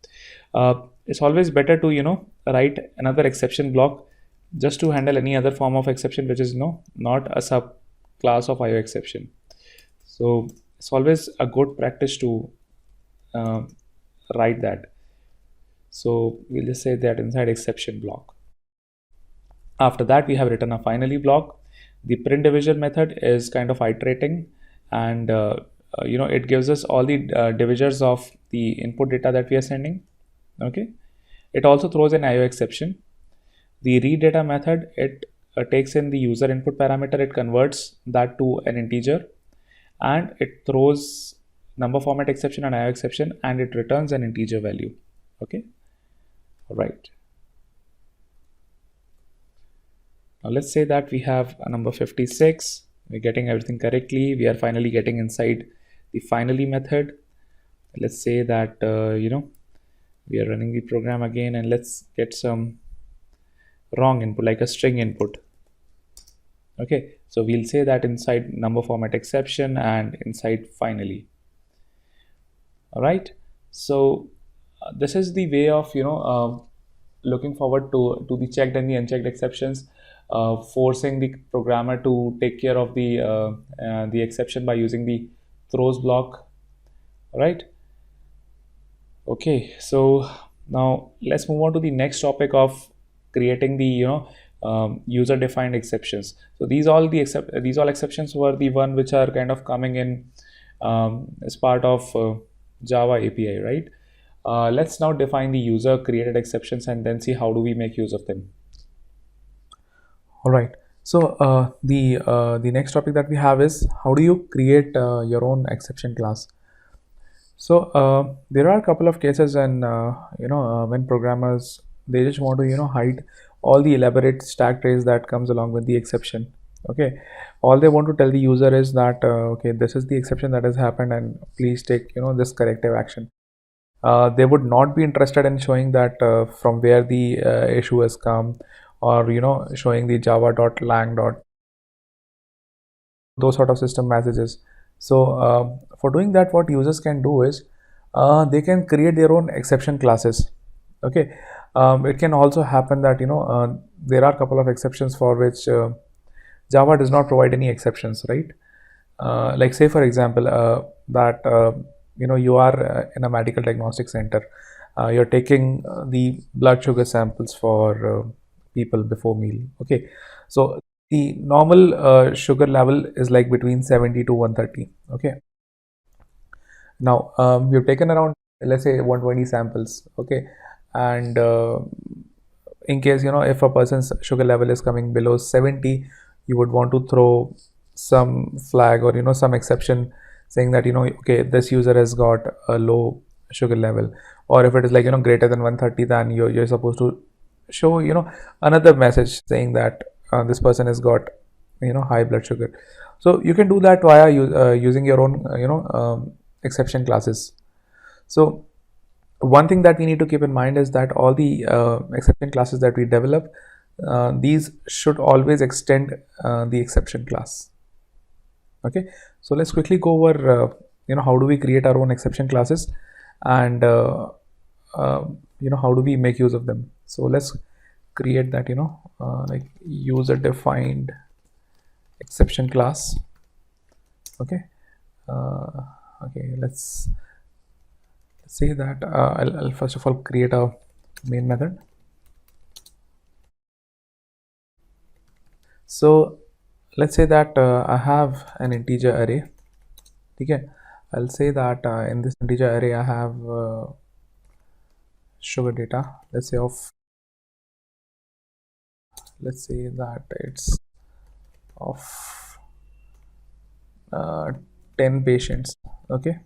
It's always better to write another exception block just to handle any other form of exception which is not a subclass of IO exception. So it's always a good practice to write that. So we'll just say that inside exception block. After that, we have written a finally block. The print divisor method is kind of iterating, and it gives us all the divisors of the input data that we are sending. Okay, it also throws an IO exception. The read data method, it takes in the user input parameter, it converts that to an integer, and it throws number format exception and IO exception, and it returns an integer value. Okay, all right. Now let's say that we have a number 56. We're getting everything correctly. We are finally getting inside the finally method. Let's say that we are running the program again, and let's get some wrong input like a string input. Okay, so we'll say that inside number format exception and inside finally. All right, So this is the way of looking forward to the checked and the unchecked exceptions, forcing the programmer to take care of the exception by using the throws block, right? Okay, so now let's move on to the next topic of creating the user defined exceptions. So these all exceptions were the one which are kind of coming in as part of Java API, right? Let's now define the user created exceptions and then see how do we make use of them. All right. So the next topic that we have is how do you create your own exception class? So there are a couple of cases, and when programmers, they just want to hide all the elaborate stack trace that comes along with the exception. Okay, all they want to tell the user is that okay, this is the exception that has happened, and please take this corrective action. They would not be interested in showing that from where the issue has come, or showing the java.lang. Those sort of system messages. So for doing that, what users can do is they can create their own exception classes. Okay, it can also happen that there are a couple of exceptions for which Java does not provide any exceptions, right? Like say for example that you are in a medical diagnostic center, you're taking the blood sugar samples for people before meal. Okay, so the normal sugar level is like between 70 to 130. Okay, now you've taken around, let's say, 120 samples. Okay, and in case if a person's sugar level is coming below 70, you would want to throw some flag or some exception saying that okay, this user has got a low sugar level. Or if it is like greater than 130, then you're supposed to show another message saying that this person has got high blood sugar. So you can do that via using your own exception classes. So one thing that we need to keep in mind is that all the exception classes that we develop, these should always extend the exception class. Okay, so let's quickly go over how do we create our own exception classes, and how do we make use of them. So let's create that like user defined exception class. Okay, okay, let's say that I'll first of all create a main method. So let's say that I have an integer array. Okay, I'll say that in this integer array I have sugar data, let's say that it's of 10 patients. Okay,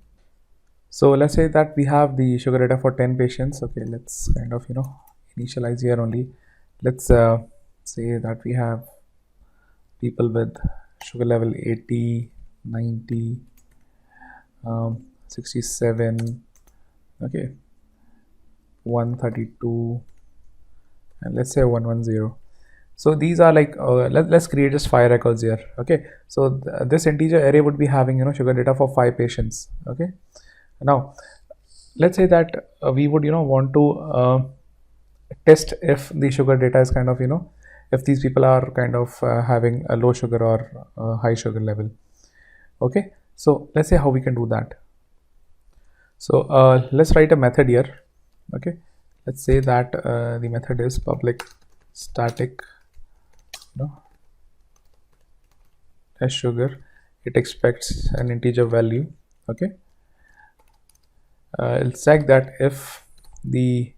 so let's say that we have the sugar data for 10 patients. Okay, let's kind of initialize here only. Let's say that we have people with sugar level 80, 90, 67, okay, 132, and let's say 110. So these are like let's create just 5 records here. Okay, so this integer array would be having sugar data for 5 patients. Okay, now let's say that we would want to test if the sugar data is kind of if these people are kind of having a low sugar or high sugar level. Okay, so let's say how we can do that. So let's write a method here. Okay, let's say that the method is public static as sugar. It expects an integer value. Okay, I'll check that if the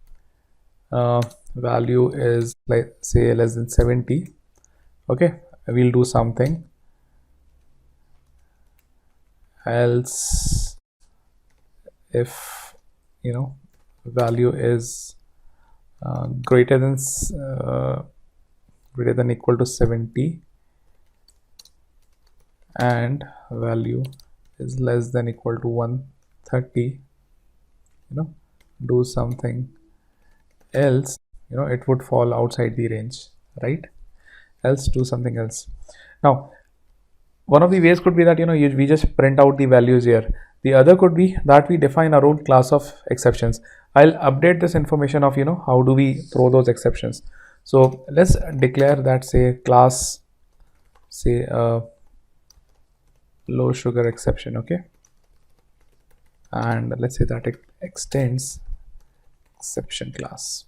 value is like say less than 70. Okay, we'll do something else. If value is greater than equal to 70 and value is less than equal to 130, do something else, it would fall outside the range, right? Else do something else. Now one of the ways could be that we just print out the values here, The other could be that we define our own class of exceptions. I'll update this information of how do we throw those exceptions. So let's declare that, say, class, say, low sugar exception. Okay, and let's say that it extends exception class.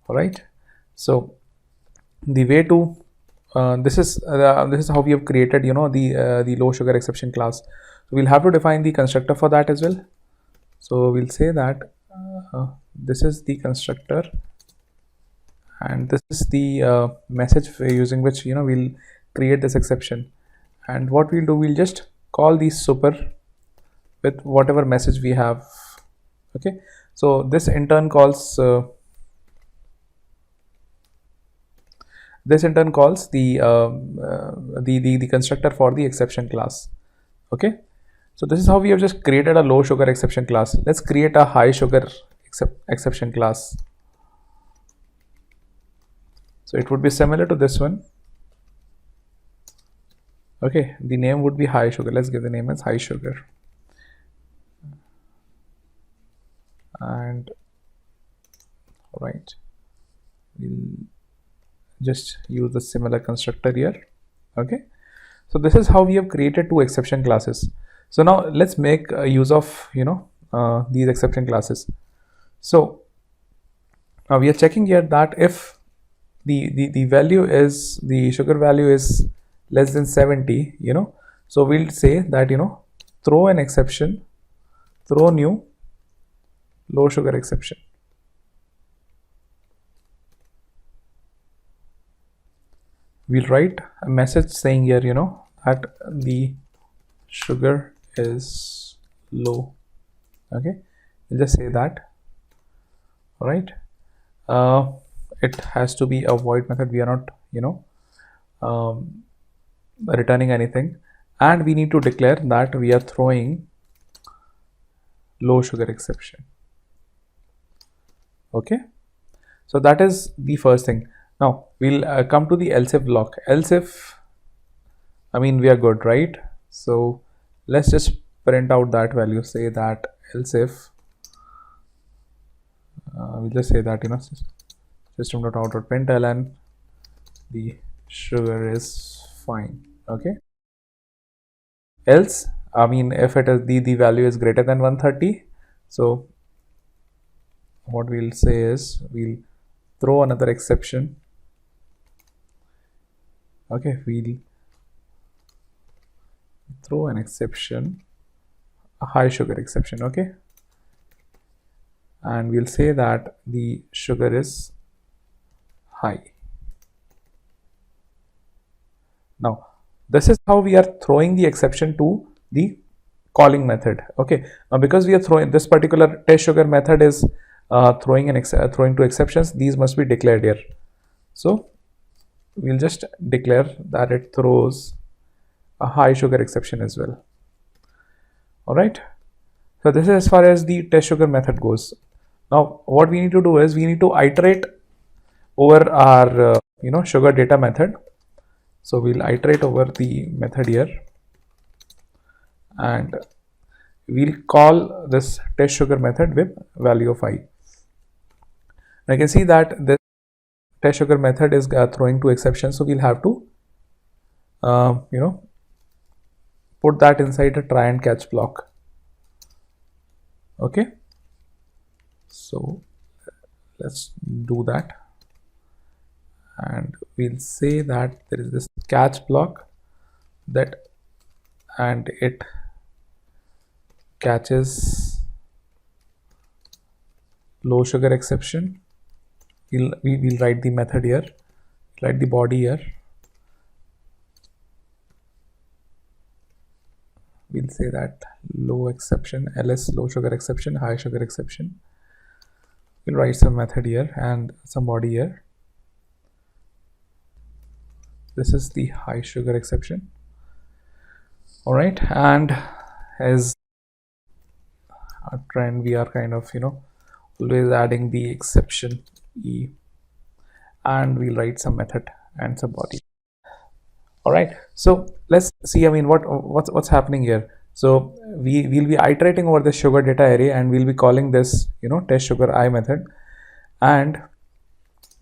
All right, so the way to this is how we have created the low sugar exception class. So we'll have to define the constructor for that as well. So we'll say that this is the constructor, and this is the message using which we'll create this exception. And what we'll do, we'll just call the super with whatever message we have. Okay, so this in turn calls the constructor for the exception class. Okay, so this is how we have just created a low sugar exception class. Let's create a high sugar exception class. So it would be similar to this one. Okay, the name would be high sugar. Let's give the name as high sugar. And all right, we'll just use the similar constructor here. Okay, so this is how we have created two exception classes. So now let's make use of these exception classes. So now we are checking here that if the value is, the sugar value is less than 70, so we'll say that throw an exception, throw new low sugar exception. We'll write a message saying here that the sugar is low. Okay, we'll just say that. All right, it has to be a void method. We are not returning anything, and we need to declare that we are throwing low sugar exception. Okay, so that is the first thing. Now we'll come to the else if block. Else if, I mean, we are good, right? So let's just print out that value. Say that else if we'll just say that system.out.println the sugar is fine. Okay, else, I mean, if it is the value is greater than 130, so what we'll say is we'll throw another exception. Okay, we'll throw an exception, a high sugar exception. Okay, and we'll say that the sugar is high. Now this is how we are throwing the exception to the calling method. Okay, now because we are throwing this particular test sugar method is throwing two exceptions, these must be declared here. So we'll just declare that it throws a high sugar exception as well. All right, so this is as far as the test sugar method goes. Now what we need to do is we need to iterate over our sugar data method. So we'll iterate over the method here, and we'll call this test sugar method with value of I. I can see that this test sugar method is throwing two exceptions, so we'll have to put that inside a try and catch block. Okay, so let's do that, and we'll say that there is this catch block and it catches low sugar exception. We'll write the method here, write the body here. We'll say that low exception, ls low sugar exception, high sugar exception. We'll write some method here and some body here. This is the high sugar exception. All right, and as a trend, we are kind of always adding the exception e, and we'll write some method and some body. All right, so let's see, I mean, what's happening here. So we will be iterating over the sugar data array, and we'll be calling this, test sugar I method, and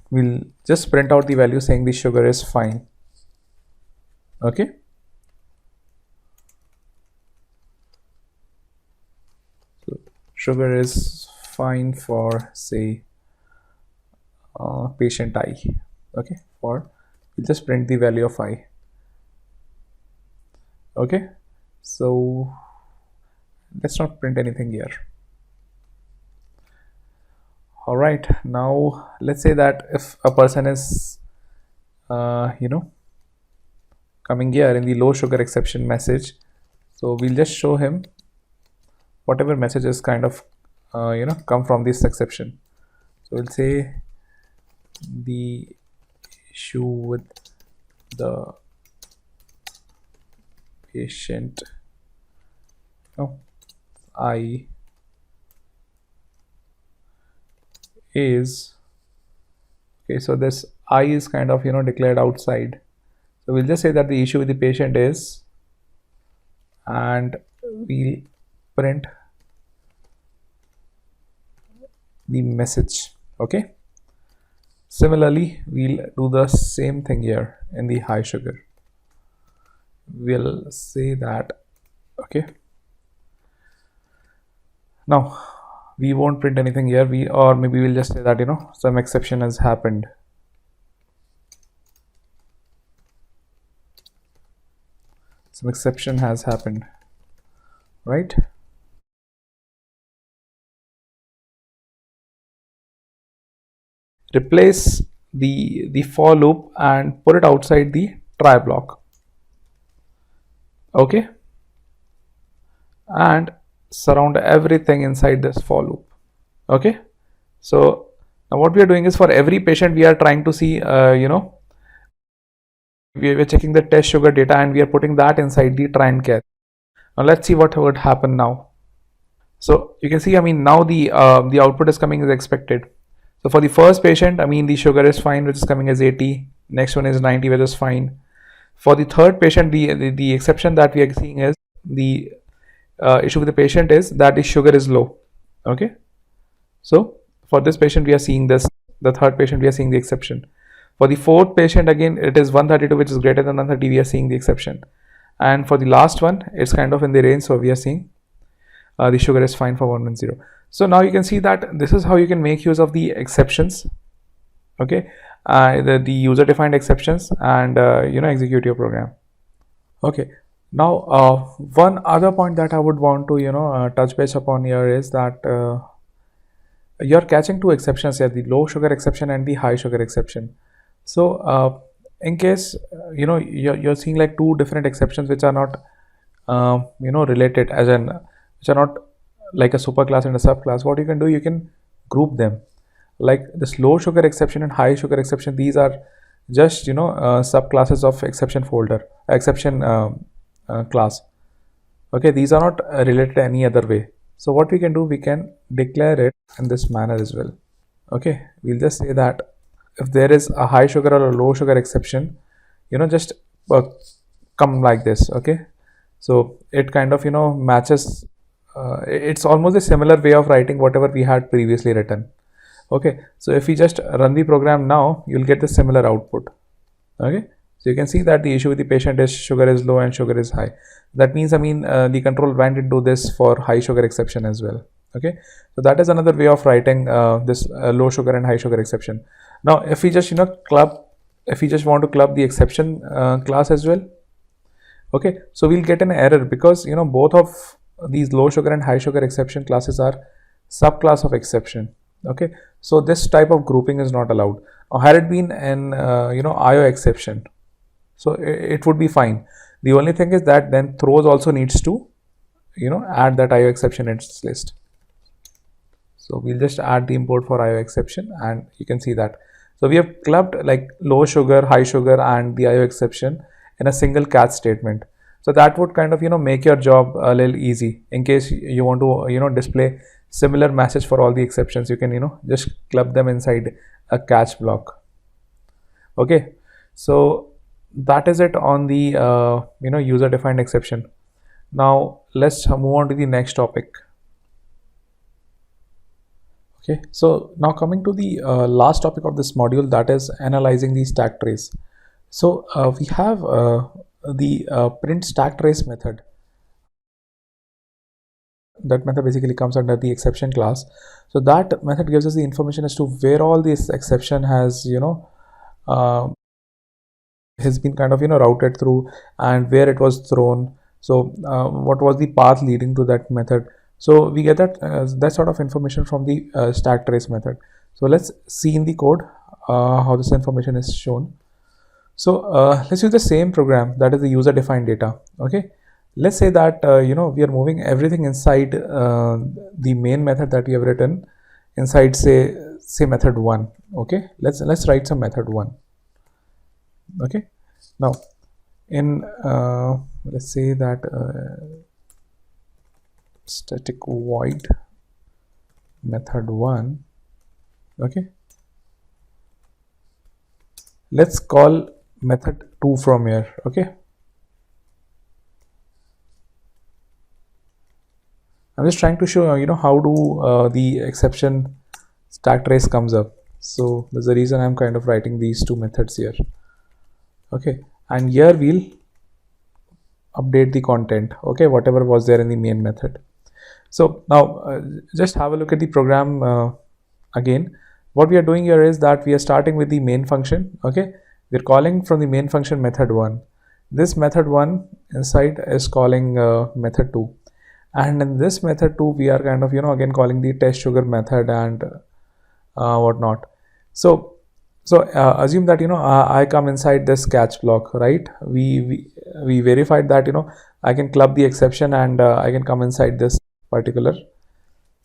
we'll just print out the value saying the sugar is fine. Okay. So sugar is fine for, say, patient I. Okay. We'll just print the value of I. Okay. So let's not print anything here. All right, now let's say that if a person is coming here in the low sugar exception message, so we'll just show him whatever messages kind of come from this exception. So we'll say the issue with the patient I is, okay, so this I is kind of declared outside. So we'll just say that the issue with the patient is, and we'll print the message. Okay. Similarly, we'll do the same thing here in the high sugar. We'll say that, okay. Now we won't print anything here, or maybe we'll just say that some exception has happened. Some exception has happened, right? Replace the for loop and put it outside the try block. Okay, and surround everything inside this for loop. Okay, so now what we are doing is, for every patient we are trying to see we are checking the test sugar data, and we are putting that inside the try and catch. Now let's see what would happen now. So you can see, now the output is coming as expected. So for the first patient, the sugar is fine, which is coming as 80. Next one is 90, which is fine. For the third patient, the exception that we are seeing is the issue with the patient is that the sugar is low. Okay. So for this patient, we are seeing this. The third patient, we are seeing the exception. For the fourth patient, again, it is 132, which is greater than 130. We are seeing the exception. And for the last one, it's kind of in the range. So we are seeing the sugar is fine for 110. So now you can see that this is how you can make use of the exceptions. Okay, the user defined exceptions, and execute your program. Okay, now one other point that I would want to touch base upon here is that you're catching two exceptions here, the low sugar exception and the high sugar exception. So in case you're seeing like two different exceptions which are not related, as in which are not like a superclass and a subclass, what you can do, you can group them. Like this low sugar exception and high sugar exception, these are just subclasses of exception folder, exception class. Okay, these are not related any other way. So what we can do, we can declare it in this manner as well. Okay, we'll just say that if there is a high sugar or a low sugar exception, just come like this. Okay, so it kind of matches. It's almost a similar way of writing whatever we had previously written. Okay, so if we just run the program now, you'll get the similar output. Okay, so you can see that the issue with the patient is sugar is low and sugar is high. That means the control went into this for high sugar exception as well. Okay, so that is another way of writing this low sugar and high sugar exception. Now if we just if we just want to club the exception class as well, okay, so we'll get an error because both of these low sugar and high sugar exception classes are subclass of exception. Okay, so this type of grouping is not allowed. Or had it been an IO exception, so it would be fine. The only thing is that then throws also needs to add that IO exception in its list. So we'll just add the import for IO exception, and you can see that. So we have clubbed like low sugar, high sugar, and the IO exception in a single catch statement. So that would kind of make your job a little easy. In case you want to display similar message for all the exceptions, you can just club them inside a catch block. Okay, so that is it on the user defined exception. Now let's move on to the next topic. Okay, so now coming to the last topic of this module, that is analyzing the stack trace. So we have the print stack trace method. That method basically comes under the exception class. So that method gives us the information as to where all this exception has has been kind of routed through, and where it was thrown. So what was the path leading to that method. So we get that sort of information from the stack trace method. So let's see in the code how this information is shown. So let's use the same program, that is the user defined data. Okay, let's say that we are moving everything inside the main method that we have written inside, say method 1. Okay, let's write some method 1. Okay, now in let's say that static void method 1. Okay, let's call method 2 from here. Okay, I'm just trying to show how do the exception stack trace comes up. So there's a reason I'm kind of writing these two methods here. Okay, and here we'll update the content, okay, whatever was there in the main method. So now just have a look at the program again. What we are doing here is that we are starting with the main function. Okay, we're calling from the main function method 1. This method 1 inside is calling method 2, and in this method 2 we are kind of again calling the test sugar method and whatnot. So assume that I come inside this catch block, right? We verified that I can club the exception, and I can come inside this particular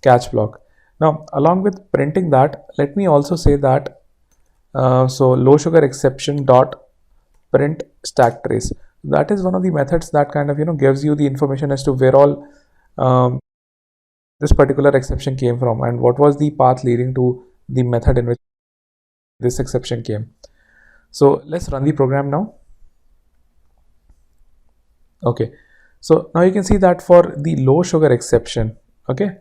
catch block. Now along with printing that, let me also say that so low sugar exception dot print stack trace, that is one of the methods that kind of gives you the information as to where all this particular exception came from, and what was the path leading to the method in which this exception came. So let's run the program now. Okay, so now you can see that for the low sugar exception, okay,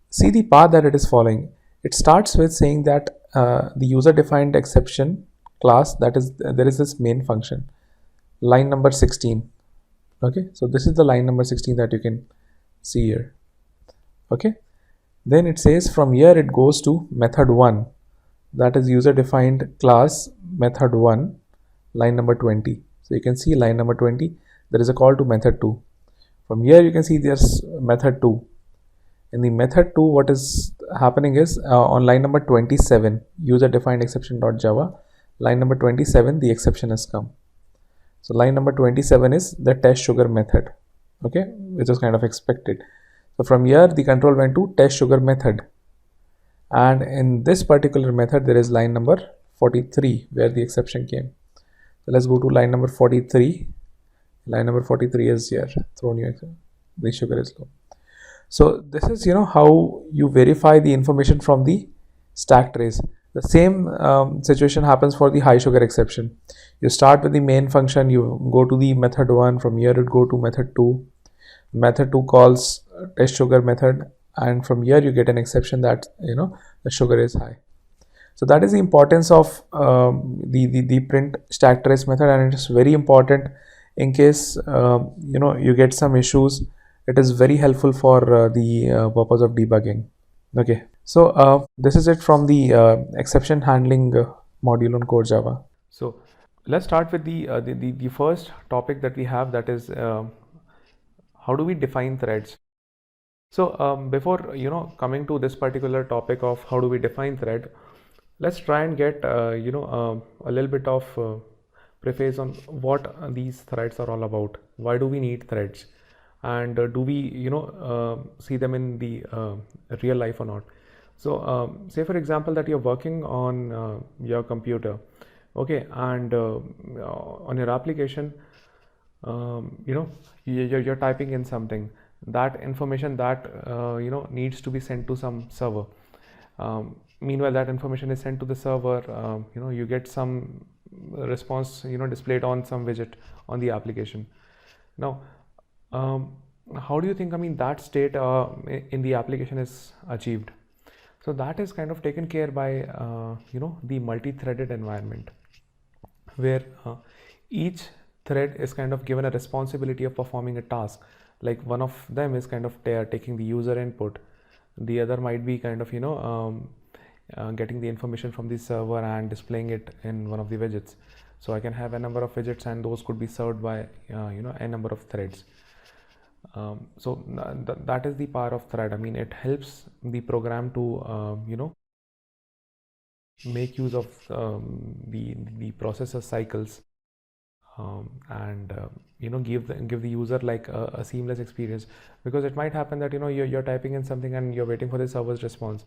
see the path that it is following. It starts with saying that the user defined exception class, that is there is this main function, line number 16. Okay, so this is the line number 16 that you can see here. Okay, then it says from here it goes to method 1, that is user defined class method 1, line number 20. So you can see line number 20, there is a call to method 2. From here you can see there's method 2. In the method 2, what is happening is on line number 27, user defined exception.java, line number 27, the exception has come. So line number 27 is the test sugar method, okay, which is kind of expected. So from here the control went to test sugar method, and in this particular method there is line number 43 where the exception came. So let's go to line number 43. Line number 43 is here, thrown you the sugar is low. So this is how you verify the information from the stack trace. The same situation happens for the high sugar exception. You start with the main function, you go to the method 1, from here it go to method 2. Method 2 calls test sugar method, and from here you get an exception that the sugar is high. So that is the importance of the print stack trace method, and it is very important in case you get some issues. It is very helpful for the purpose of debugging. Okay, so this is it from the exception handling module on core Java. So let's start with the first topic that we have, that is how do we define threads. So before coming to this particular topic of how do we define thread, let's try and get a little bit of preface on what these threads are all about. Why do we need threads, and do we see them in the real life or not? So say for example that you're working on your computer, okay, and on your application you're typing in something, that information that needs to be sent to some server. Meanwhile that information is sent to the server, you get some response displayed on some widget on the application. Now how do you think, I mean, that state in the application is achieved? So that is kind of taken care by the multi-threaded environment, where each thread is kind of given a responsibility of performing a task. Like one of them is kind of taking the user input, the other might be kind of getting the information from the server and displaying it in one of the widgets. So I can have a number of widgets, and those could be served by a number of threads. So that is the power of thread. I mean, it helps the program to make use of the processor cycles, and give the user like a seamless experience, because it might happen that you're typing in something and you're waiting for the server's response.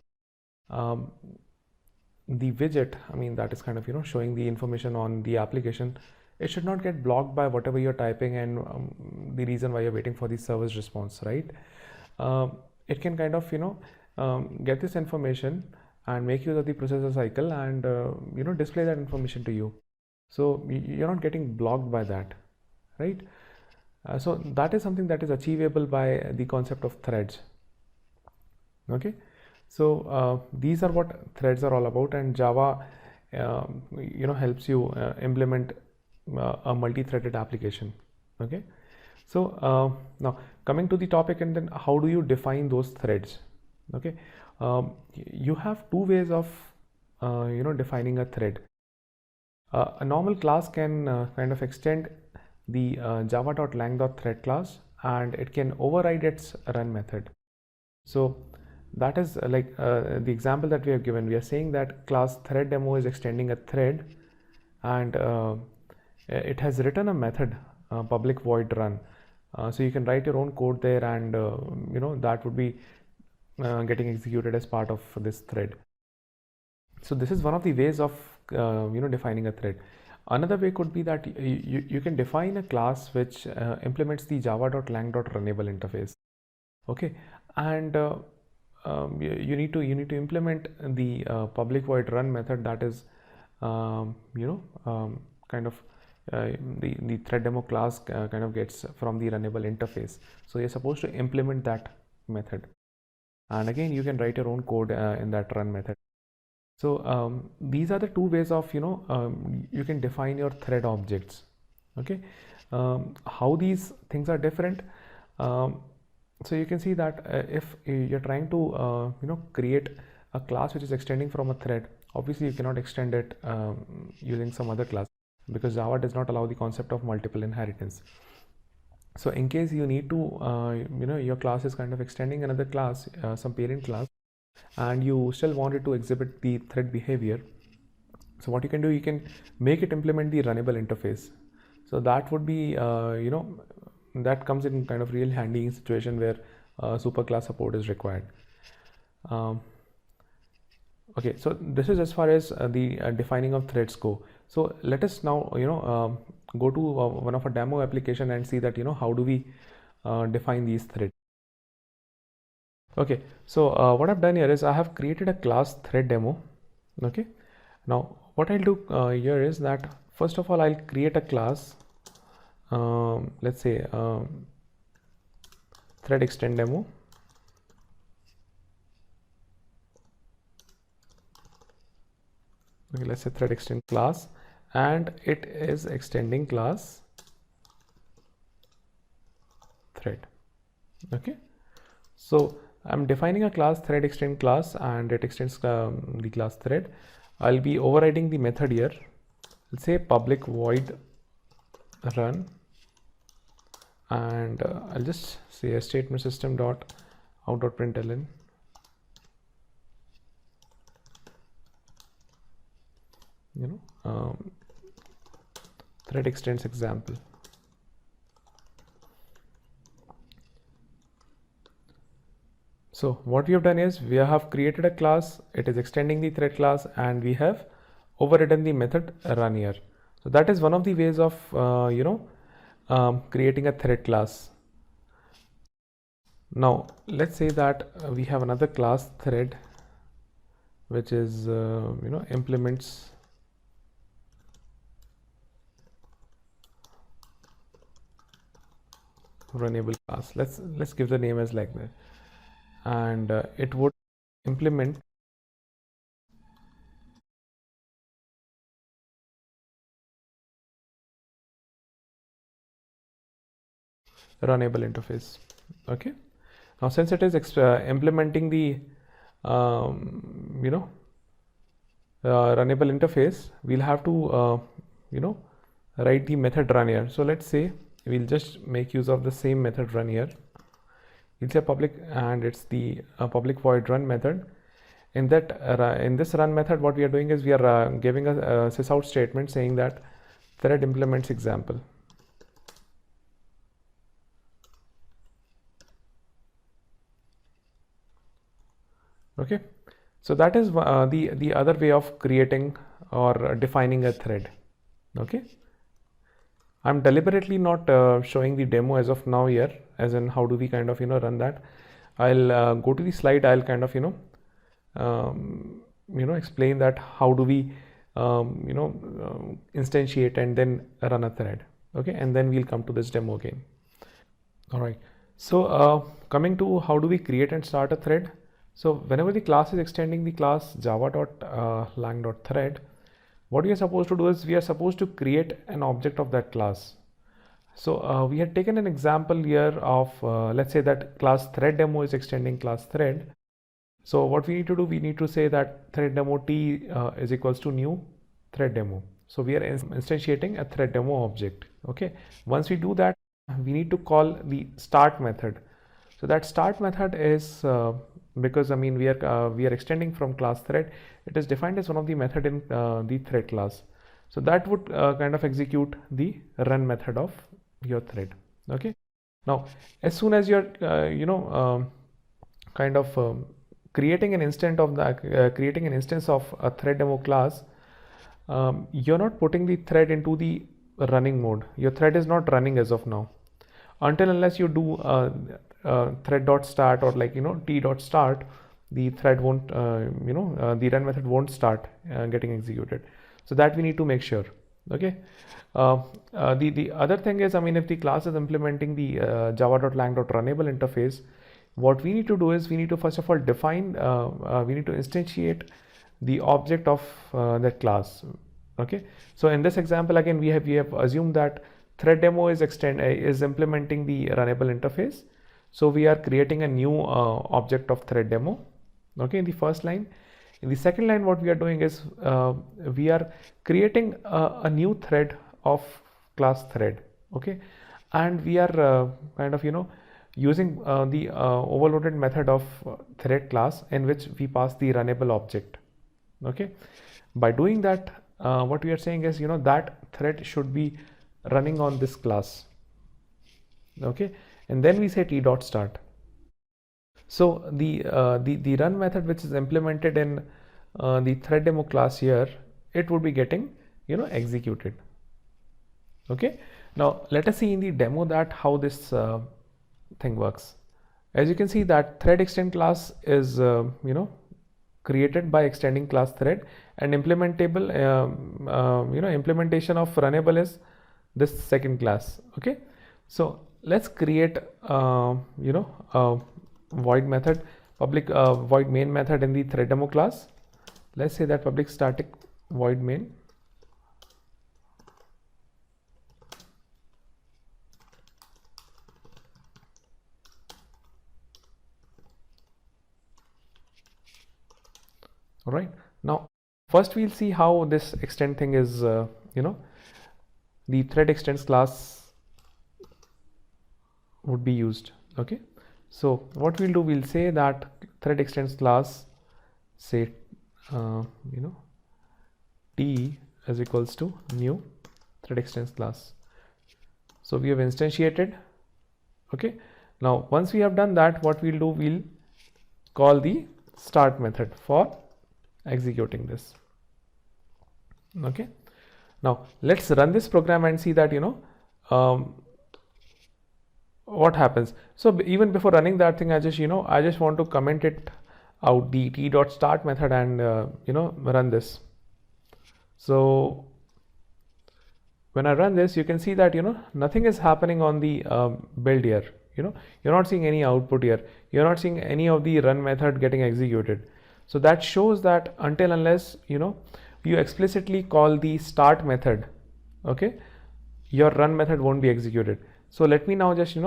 The widget, I mean, that is kind of showing the information on the application, it should not get blocked by whatever you're typing and the reason why you're waiting for the server's response, right? It can kind of get this information and make use of the processor cycle and display that information to you, so you're not getting blocked by that, right? So that is something that is achievable by the concept of threads. Okay, so these are what threads are all about, and Java helps you implement a multi-threaded application. Okay, so now coming to the topic, and then how do you define those threads? Okay, you have two ways of defining a thread. A normal class can kind of extend the java.lang.thread class, and it can override its run method. So that is like the example that we have given. We are saying that class thread demo is extending a thread, and it has written a method public void run. So you can write your own code there, and that would be getting executed as part of this thread. So this is one of the ways of defining a thread. Another way could be that you can define a class which implements the java.lang.runnable interface. Okay, and you need to implement the public void run method, that is kind of the thread demo class kind of gets from the runnable interface. So you're supposed to implement that method, and again you can write your own code in that run method. So these are the two ways of you can define your thread objects. Okay, how these things are different. So you can see that if you're trying to create a class which is extending from a thread, obviously you cannot extend it using some other class, because Java does not allow the concept of multiple inheritance. So in case you need to your class is kind of extending another class, some parent class, and you still want it to exhibit the thread behavior, so what you can do, you can make it implement the runnable interface. So that would be that comes in kind of real handy in situation where superclass support is required. Okay, so this is as far as the defining of threads go. So let us now go to one of our demo application and see that how do we define these threads. Okay, so what I've done here is I have created a class thread demo. Okay, now what I'll do here is that first of all I'll create a class, let's say thread extend demo. Okay, let's say thread extend class, and it is extending class thread. Okay, so I'm defining a class thread extend class, and it extends the class thread. I'll be overriding the method here. Let's say public void run, and I'll just say a statement system dot out dot println. Thread extends example. So what we have done is we have created a class, it is extending the thread class, and we have overridden the method run here. So that is one of the ways of creating a thread class. Now let's say that we have another class thread which is implements runnable class. Let's give the name as like that, and it would implement runnable interface. Okay, now since it is implementing the runnable interface, we'll have to write the method run here. So let's say we'll just make use of the same method run here. It's a public, and it's the public void run method. In this run method, what we are doing is we are giving a sysout statement saying that thread implements example. Okay, so that is the other way of creating or defining a thread. Okay, I'm deliberately not showing the demo as of now here, as in how do we kind of run that. I'll go to the slide. I'll kind of explain that how do we instantiate and then run a thread. Okay, and then we'll come to this demo again. All right, so coming to how do we create and start a thread. So whenever the class is extending the class java.lang.thread, what we are supposed to do is we are supposed to create an object of that class. So we had taken an example here of let's say that class thread demo is extending class thread. So what we need to do, we need to say that thread demo t is equals to new thread demo. So we are instantiating a thread demo object. Okay, once we do that, we need to call the start method. So that start method is because we are extending from class thread, it is defined as one of the method in the thread class. So that would kind of execute the run method of your thread. Okay, now as soon as you're creating an instance of a thread demo class, you're not putting the thread into the running mode. Your thread is not running as of now, until unless you do thread.start or t.start, the thread won't the run method won't start getting executed. So that we need to make sure. Okay, the other thing is, if the class is implementing the java.lang.runnable interface, what we need to do is we need to first of all define we need to instantiate the object of that class. Okay, so in this example again we have assumed that thread demo is implementing the runnable interface. So we are creating a new object of thread demo. Okay, in the first line. In the second line, what we are doing is we are creating a new thread of class thread. Okay, and we are using the overloaded method of thread class, in which we pass the runnable object. Okay, by doing that, what we are saying is that thread should be running on this class. Okay, and then we say t.start. So the run method, which is implemented in the thread demo class here, it would be getting executed. Okay, now let us see in the demo that how this thing works. As you can see that thread extend class is created by extending class thread, and implementable implementation of runnable is this second class. Okay, so let's create a void method, public void main method in the thread demo class. Let's say that public static void main. All right, now first we'll see how this extend thing is the thread extends class would be used. Okay, so what we'll do, we'll say that thread extends class, say t is equals to new thread extends class. So we have instantiated. Okay, now once we have done that, what we'll do, we'll call the start method for executing this. Okay, now let's run this program and see that what happens. So even before running that thing, I just want to comment it out, the t.start method, and run this. So when I run this, you can see that nothing is happening on the build here. You're not seeing any output here. You're not seeing any of the run method getting executed. So that shows that until unless you explicitly call the start method, okay, your run method won't be executed. So let me now just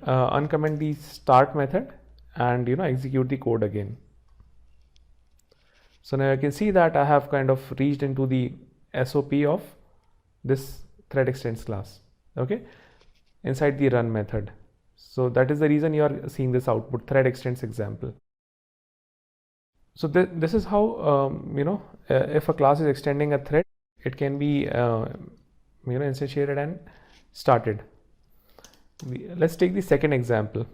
uncomment the start method and execute the code again. So now you can see that I have kind of reached into the SOP of this thread extends class, okay, inside the run method. So that is the reason you are seeing this output thread extends example. So this is how if a class is extending a thread, it can be instantiated and started. Let's take the second example.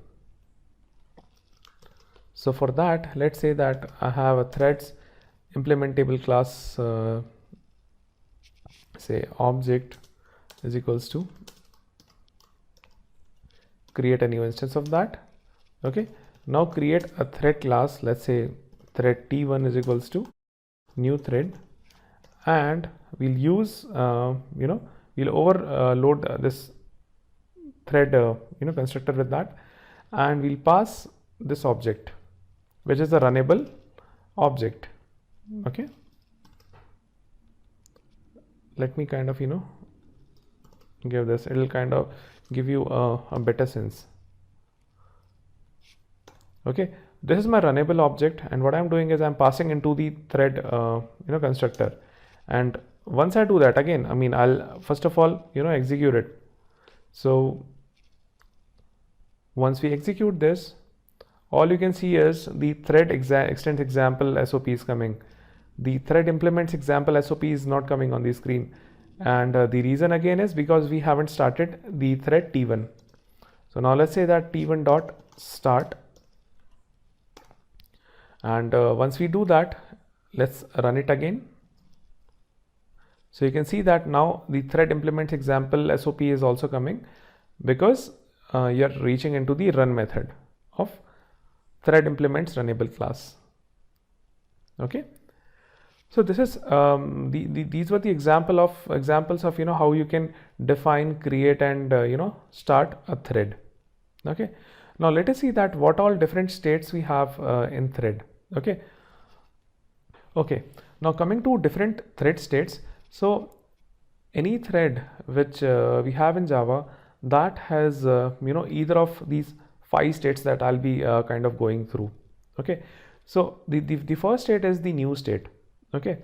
So for that, let's say that I have a threads implementable class, say object is equals to create a new instance of that. Okay, now create a thread class. Let's say thread t1 is equals to new thread, and we'll use we'll overload this thread constructor with that, and we'll pass this object, which is the runnable object. Okay, let me kind of give this, it'll kind of give you a better sense. Okay, this is my runnable object, and what I'm doing is I'm passing into the thread constructor, and once I do that, again, I mean, I'll first of all execute it. So once we execute this, all you can see is the thread extends example SOP is coming. The thread implements example SOP is not coming on the screen, and the reason again is because we haven't started the thread t1. So now let's say that t1 dot start, and once we do that, let's run it again. So you can see that now the thread implements example SOP is also coming, because you're reaching into the run method of thread implements runnable class. Okay, so this is these were the examples of how you can define, create, and start a thread. Okay, now let us see that what all different states we have in thread. Okay, now coming to different thread states. So any thread which we have in Java that has either of these 5 states that I'll be kind of going through. Okay, so the first state is the new state. Okay,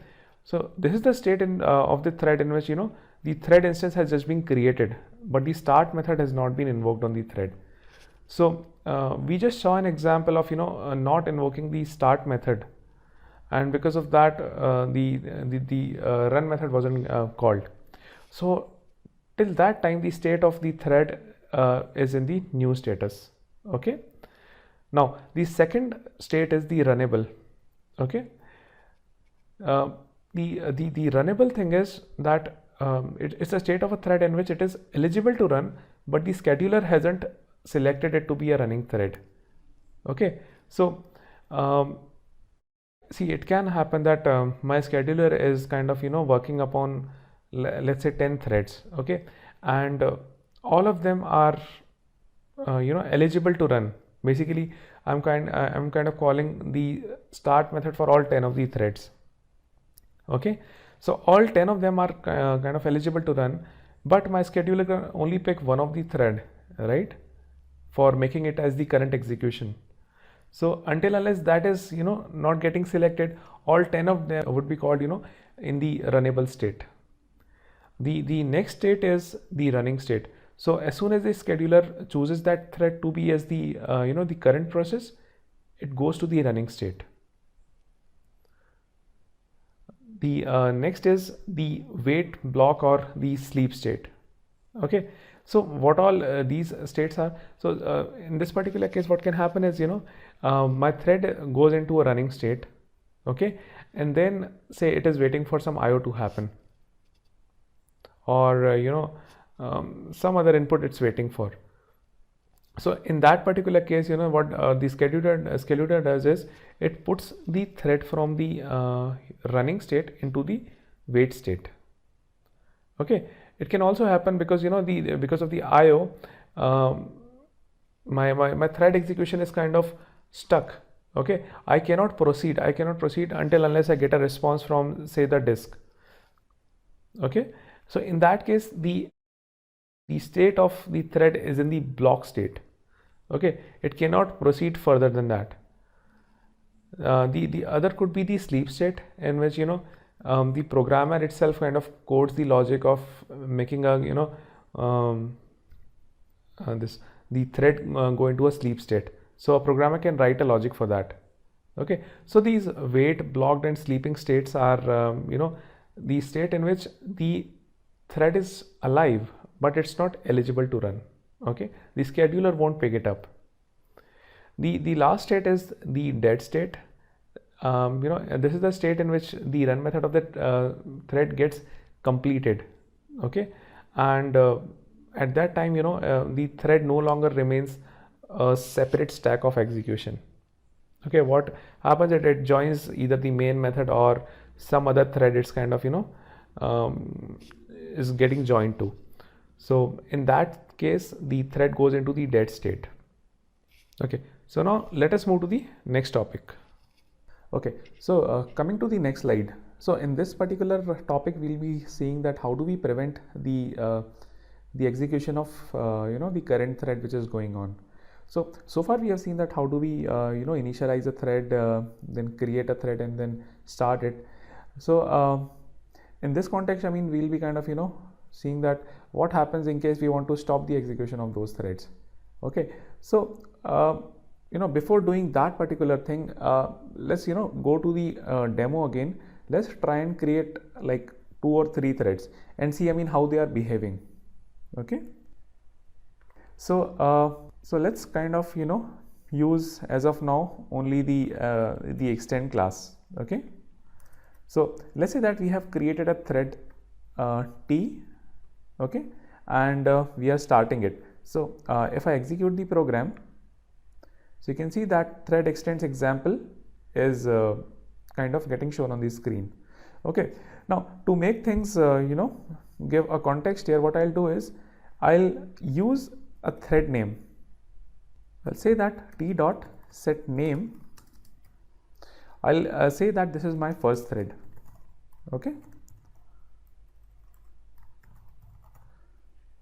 so this is the state of the thread in which the thread instance has just been created, but the start method has not been invoked on the thread. So we just saw an example of not invoking the start method, and because of that the run method wasn't called. So till that time the state of the thread is in the new status. Okay, now the second state is the runnable. Okay, the runnable thing is that it's a state of a thread in which it is eligible to run, but the scheduler hasn't selected it to be a running thread. Okay, so see, it can happen that my scheduler is kind of working upon, let's say, 10 threads. Okay, and all of them are eligible to run. Basically, I'm kind of calling the start method for all 10 of the threads. Okay, so all 10 of them are kind of eligible to run, but my scheduler can only pick one of the thread, right, for making it as the current execution. So until unless that is not getting selected, all 10 of them would be called in the runnable state. The next state is the running state. So as soon as the scheduler chooses that thread to be as the the current process, it goes to the running state. The next is the wait, block, or the sleep state. Okay, so what all these states are? So in this particular case, what can happen is my thread goes into a running state. Okay, and then say it is waiting for some IO to happen, or some other input it's waiting for. So in that particular case, what the scheduler does is it puts the thread from the running state into the wait state. Okay, It can also happen because because of the IO, my thread execution is kind of stuck. Okay, I cannot proceed until unless I get a response from, say, the disk. Okay, so in that case, the state of the thread is in the block state. Okay, it cannot proceed further than that. The other could be the sleep state, in which the programmer itself kind of codes the logic of making a the thread go into a sleep state. So a programmer can write a logic for that. Okay, so these wait, blocked, and sleeping states are the state in which the thread is alive but it's not eligible to run. Okay, the scheduler won't pick it up. The last state is the dead state. This is the state in which the run method of the thread gets completed. Okay, and at that time, the thread no longer remains a separate stack of execution. Okay, what happens is it joins either the main method or some other thread it's kind of is getting joined to. So in that case, the thread goes into the dead state. Okay, so now let us move to the next topic. Okay, so coming to the next slide. So in this particular topic, we'll be seeing that how do we prevent the execution of the current thread which is going on. So far we have seen that how do we initialize a thread, then create a thread, and then start it. So in this context, I mean, we'll be kind of seeing that what happens in case we want to stop the execution of those threads. Okay, so before doing that particular thing, let's go to the demo again. Let's try and create like 2 or 3 threads and see, I mean, how they are behaving. Okay, so let's kind of use as of now only the extend class. Okay, so let's say that we have created a thread T. Okay, and we are starting it. So if I execute the program, so you can see that thread extends example is kind of getting shown on the screen. Okay, now to make things give a context here, what I'll do is I'll use a thread name. I'll say that t dot set name. I'll say that this is my first thread. Okay,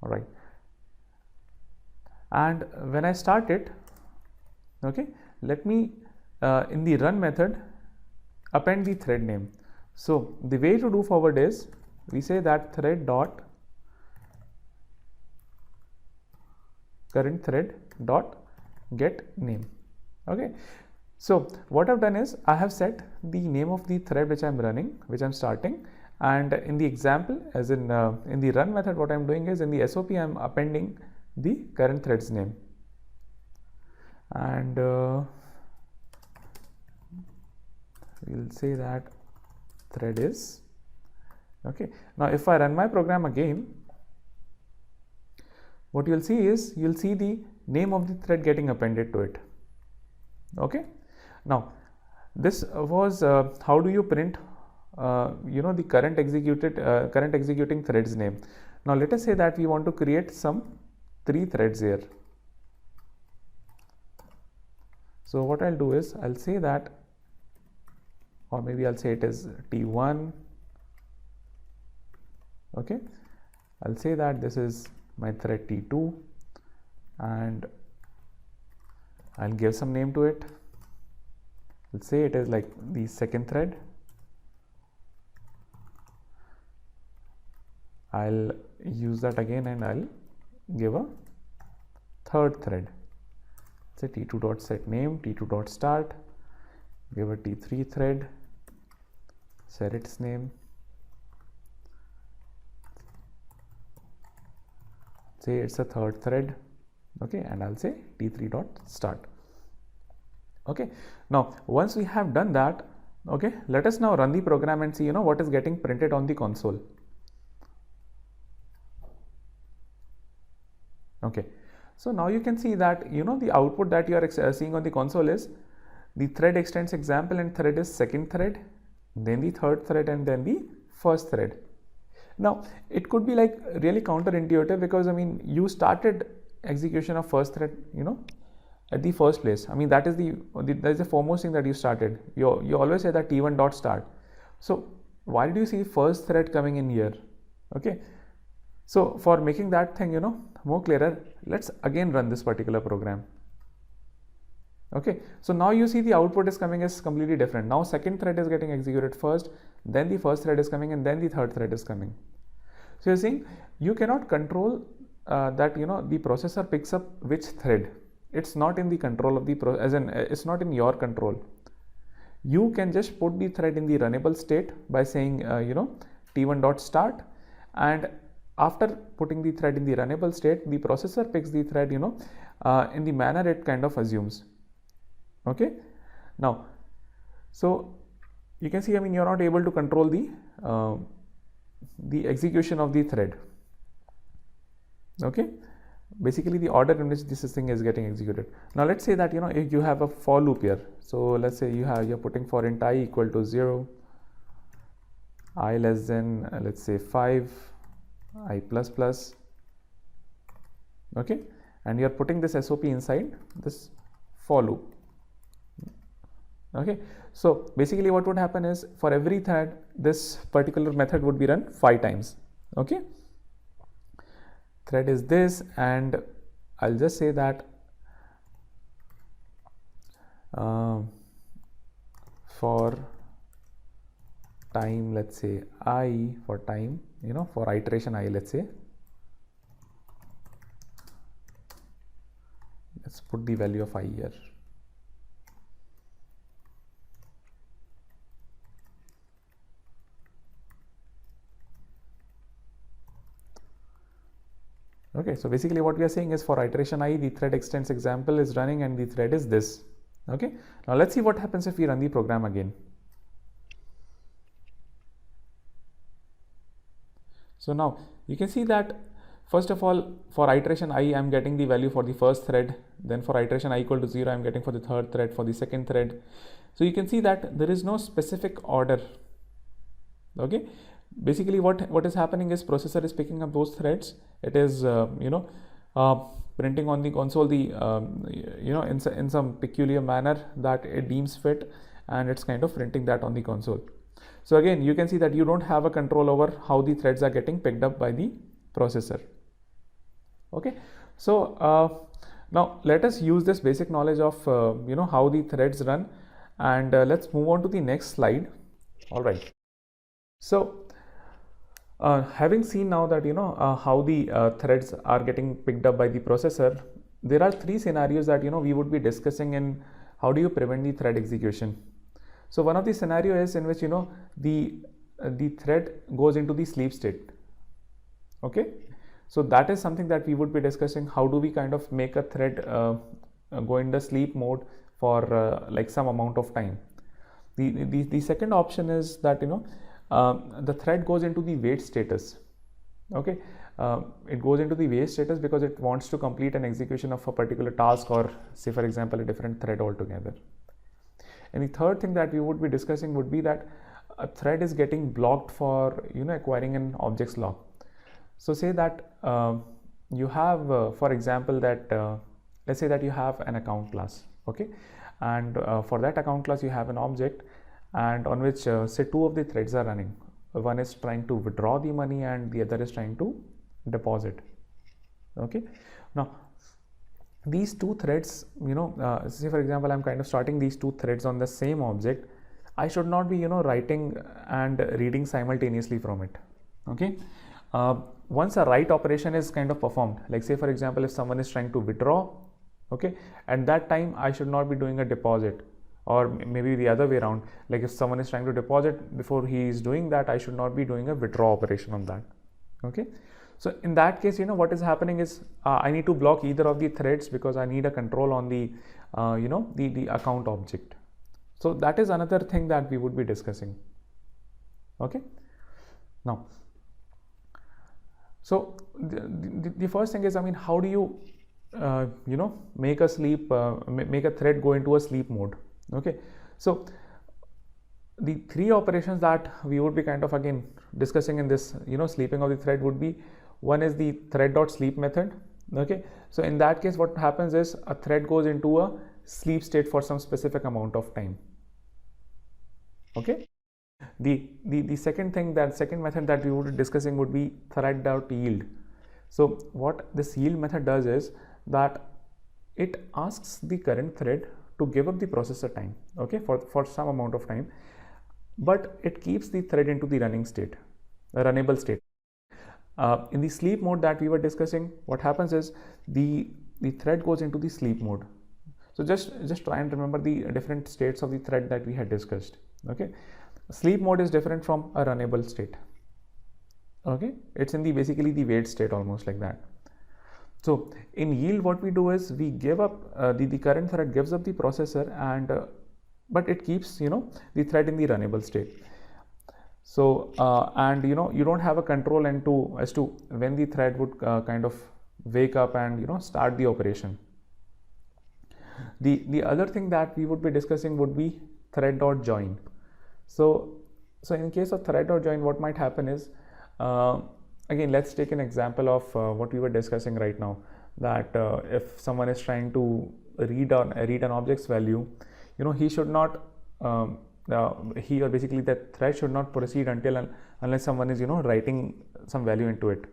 all right, and when I start it, okay, let me in the run method append the thread name. So the way to do forward is we say that thread dot current thread dot get name. Okay, so what I've done is I have set the name of the thread which I'm running, which I'm starting, and in the example, as in the run method, what I'm doing is in the SOP I'm appending the current thread's name, and we'll say that thread is okay. Now if I run my program again, what you'll see is you'll see the name of the thread getting appended to it. Okay, now this was how do you print the current executing thread's name. Now let us say that we want to create some 3 threads here. So what I'll do is I'll say that, or maybe I'll say it is T1. Okay, I'll say that this is my thread T2, and I'll give some name to it. Let's say it is like the second thread. I'll use that again and I'll give a third thread. Say T2 dot set name, T2 dot start, give a T3 thread, set its name, say it's a third thread. Okay, and I'll say T3 dot start. Okay, now once we have done that, okay, let us now run the program and see what is getting printed on the console. Okay, so now you can see that the output that you are seeing on the console is the thread extends example, and thread is second thread, then the third thread, and then the first thread. Now it could be like really counterintuitive, because I mean you started execution of first thread, at the first place. I mean that is the foremost thing that you started. You always say that t1 dot start. So why did you see first thread coming in here? Okay, so for making that thing more clearer, let's again run this particular program. Okay, so now you see the output is coming as completely different. Now second thread is getting executed first, then the first thread is coming, and then the third thread is coming. So you're seeing you cannot control that the processor picks up which thread. It's not in the control of the it's not in your control. You can just put the thread in the runnable state by saying t1 dot start, and after putting the thread in the runnable state, the processor picks the thread in the manner it kind of assumes. Okay, now so you can see, I mean, you're not able to control the execution of the thread. Okay, basically the order in which this thing is getting executed. Now let's say that if you have a for loop here. So let's say you're putting for int I equal to 0, I less than let's say 5, I plus plus. Okay, and you're putting this SOP inside this for loop. Okay, so basically what would happen is, for every thread this particular method would be run 5 times. Okay, thread is this, and I'll just say that for time, let's say I, for time, for iteration I, let's say, let's put the value of I here. Okay, so basically what we are saying is, for iteration I, the thread extends example is running and the thread is this. Okay, now let's see what happens if we run the program again. So now you can see that first of all, for iteration I am getting the value for the first thread, then for iteration I equal to 0 I am getting for the third thread, for the second thread. So you can see that there is no specific order. Okay, basically what is happening is, processor is picking up those threads. It is printing on the console the in some peculiar manner that it deems fit, and it's kind of printing that on the console. So again you can see that you don't have a control over how the threads are getting picked up by the processor. Okay, so now let us use this basic knowledge of how the threads run, and let's move on to the next slide. All right, so having seen now that how the threads are getting picked up by the processor, there are 3 scenarios that we would be discussing in how do you prevent the thread execution. So one of the scenario is in which the thread goes into the sleep state. Okay, so that is something that we would be discussing. How do we kind of make a thread go in the sleep mode for like some amount of time. The second option is that the thread goes into the wait status. Okay, it goes into the wait status because it wants to complete an execution of a particular task, or say for example a different thread altogether. And the third thing that we would be discussing would be that a thread is getting blocked for acquiring an objects lock. So say that you have for example that let's say that you have an account class. Okay, and for that account class you have an object, and on which say 2 of the threads are running. One is trying to withdraw the money and the other is trying to deposit. Okay, now these 2 threads, say for example I'm kind of starting these 2 threads on the same object. I should not be writing and reading simultaneously from it. Okay, once a write operation is kind of performed, like say for example if someone is trying to withdraw, okay, at that time I should not be doing a deposit, or maybe the other way around, like if someone is trying to deposit, before he is doing that I should not be doing a withdraw operation on that. Okay, so in that case what is happening is I need to block either of the threads because I need a control on the the account object. So that is another thing that we would be discussing. Okay, now so the first thing is, I mean, how do you make a thread go into a sleep mode? Okay, so the three operations that we would be kind of again discussing in this sleeping of the thread would be, one is the thread.sleep method. Okay, so in that case what happens is a thread goes into a sleep state for some specific amount of time. Okay, the second method that we would be discussing would be thread.yield. So what this yield method does is that it asks the current thread to give up the processor time, okay, for some amount of time, but it keeps the thread into the running state, a runnable state. In the sleep mode that we were discussing, what happens is the thread goes into the sleep mode. So just try and remember the different states of the thread that we had discussed. Okay, sleep mode is different from a runnable state. Okay, it's in the basically the wait state, almost like that. So in yield, what we do is we give up the current thread gives up the processor, and but it keeps the thread in the runnable state. So and you don't have a control as to when the thread would kind of wake up and start the operation. The other thing that we would be discussing would be thread.join. So in case of thread.join, what might happen is, again, let's take an example of what we were discussing right now, that if someone is trying to read an object's value, he should not he or basically that thread should not proceed unless someone is writing some value into it.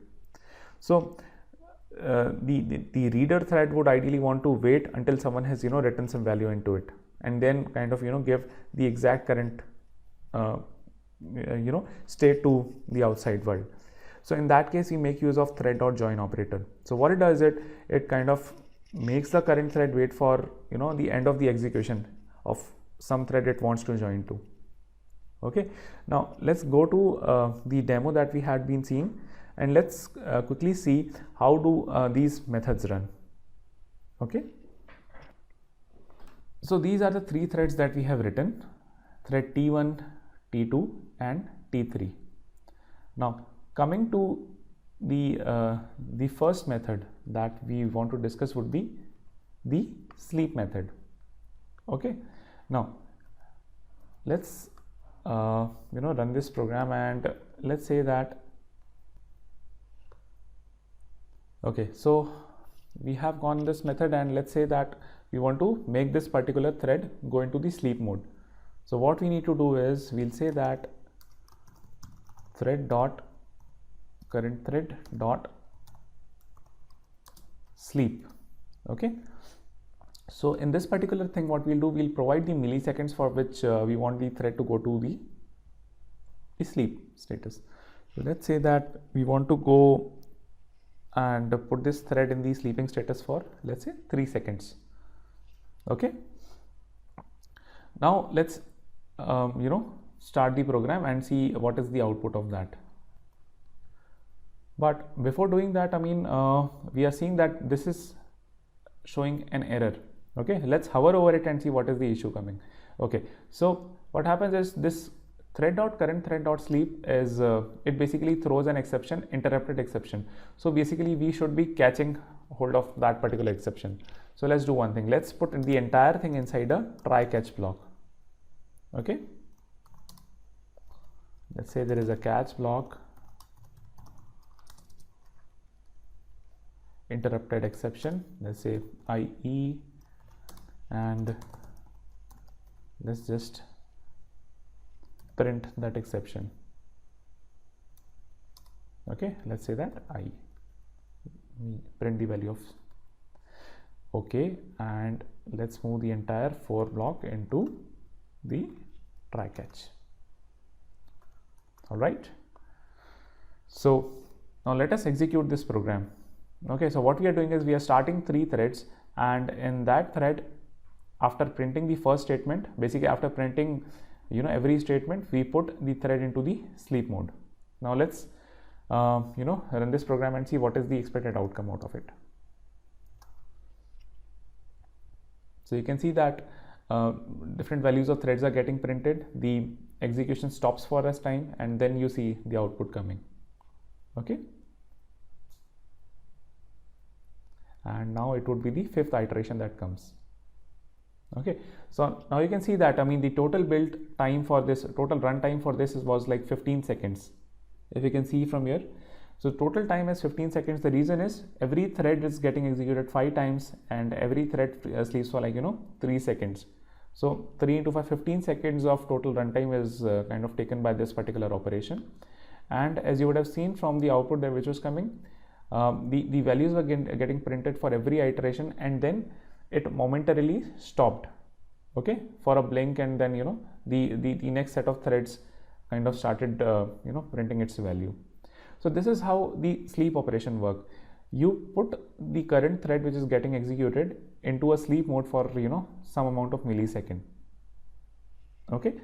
So the reader thread would ideally want to wait until someone has written some value into it, and then kind of give the exact current state to the outside world. So in that case, we make use of thread.join operator. So what it does, it kind of makes the current thread wait for the end of the execution of some thread it wants to join to. Okay, now let's go to the demo that we had been seeing, and let's quickly see how do these methods run. Okay, so these are the three threads that we have written: thread T1, T2 and T3. Now coming to the first method that we want to discuss would be the sleep method. Okay, now let's run this program, and let's say that, okay, so we have gone this method, and let's say that we want to make this particular thread go into the sleep mode. So what we need to do is, we'll say that thread dot current thread dot sleep. Okay, so in this particular thing, what we'll do, we'll provide the milliseconds for which we want the thread to go to the sleep status. So let's say that we want to go and put this thread in the sleeping status for, let's say, 3 seconds. Okay, now let's start the program and see what is the output of that. But before doing that, I mean, we are seeing that this is showing an error. Okay, let's hover over it and see what is the issue coming. Okay, so what happens is, this thread.current thread.sleep is it basically throws an exception, interrupted exception. So basically we should be catching hold of that particular exception. So let's do one thing. Let's put the entire thing inside a try catch block. Okay, let's say there is a catch block, interrupted exception, let's say IE, and let's just print that exception. Okay, let's say that we print the value of, okay, and let's move the entire for block into the try catch. All right, so now let us execute this program. Okay, so what we are doing is, we are starting 3 threads, and in that thread, after printing the first statement, basically after printing every statement, we put the thread into the sleep mode. Now let's run this program and see what is the expected outcome out of it. So you can see that different values of threads are getting printed, the execution stops for a time, and then you see the output coming. Okay, and now it would be the 5th iteration that comes. Okay, so now you can see that, I mean, the total build time for this, total run time for this was like 15 seconds. If you can see from here, so total time is 15 seconds. The reason is every thread is getting executed 5 times and every thread sleeps for like 3 seconds. So 3 into 5, 15 seconds of total runtime is kind of taken by this particular operation. And as you would have seen from the output there which was coming, the values were getting printed for every iteration, and then it momentarily stopped, okay, for a blink, and then the next set of threads kind of started printing its value. So this is how the sleep operation work. You put the current thread which is getting executed into a sleep mode for some amount of millisecond. Okay,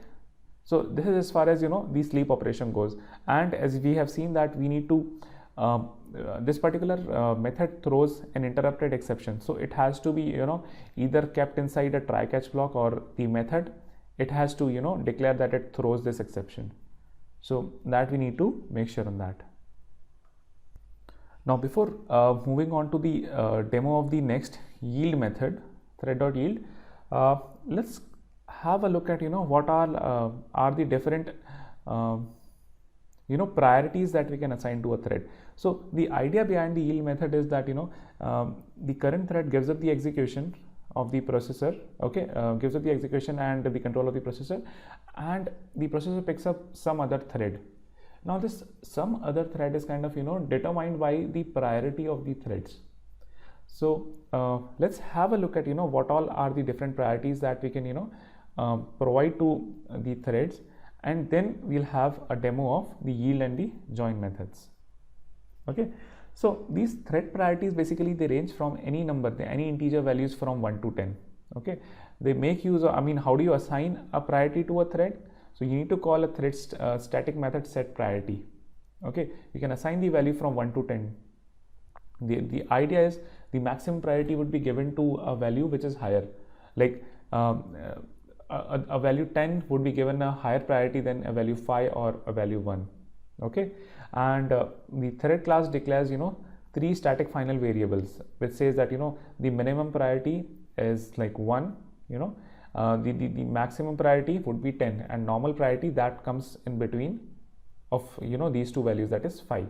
so this is as far as the sleep operation goes. And as we have seen that we need to this particular method throws an interrupted exception, so it has to be either kept inside a try catch block, or the method, it has to declare that it throws this exception. So that we need to make sure on that. Now before moving on to the demo of the next yield method, thread.yield, let's have a look at what are the different priorities that we can assign to a thread. So the idea behind the yield method is that the current thread gives up the execution of the processor, okay, gives up the execution and the control of the processor, and the processor picks up some other thread. Now this some other thread is kind of determined by the priority of the threads. So let's have a look at what all are the different priorities that we can provide to the threads, and then we'll have a demo of the yield and the join methods. Okay, so these thread priorities basically they range from any number, any integer values from 1 to 10. Okay, they make use of, I mean, how do you assign a priority to a thread? So you need to call a thread static method set priority. Okay, you can assign the value from 1 to 10. The idea is the maximum priority would be given to a value which is higher, like a value 10 would be given a higher priority than a value 5 or a value 1. Okay, and the thread class declares 3 static final variables, which says that the minimum priority is like 1, the maximum priority would be 10, and normal priority that comes in between of these two values, that is 5.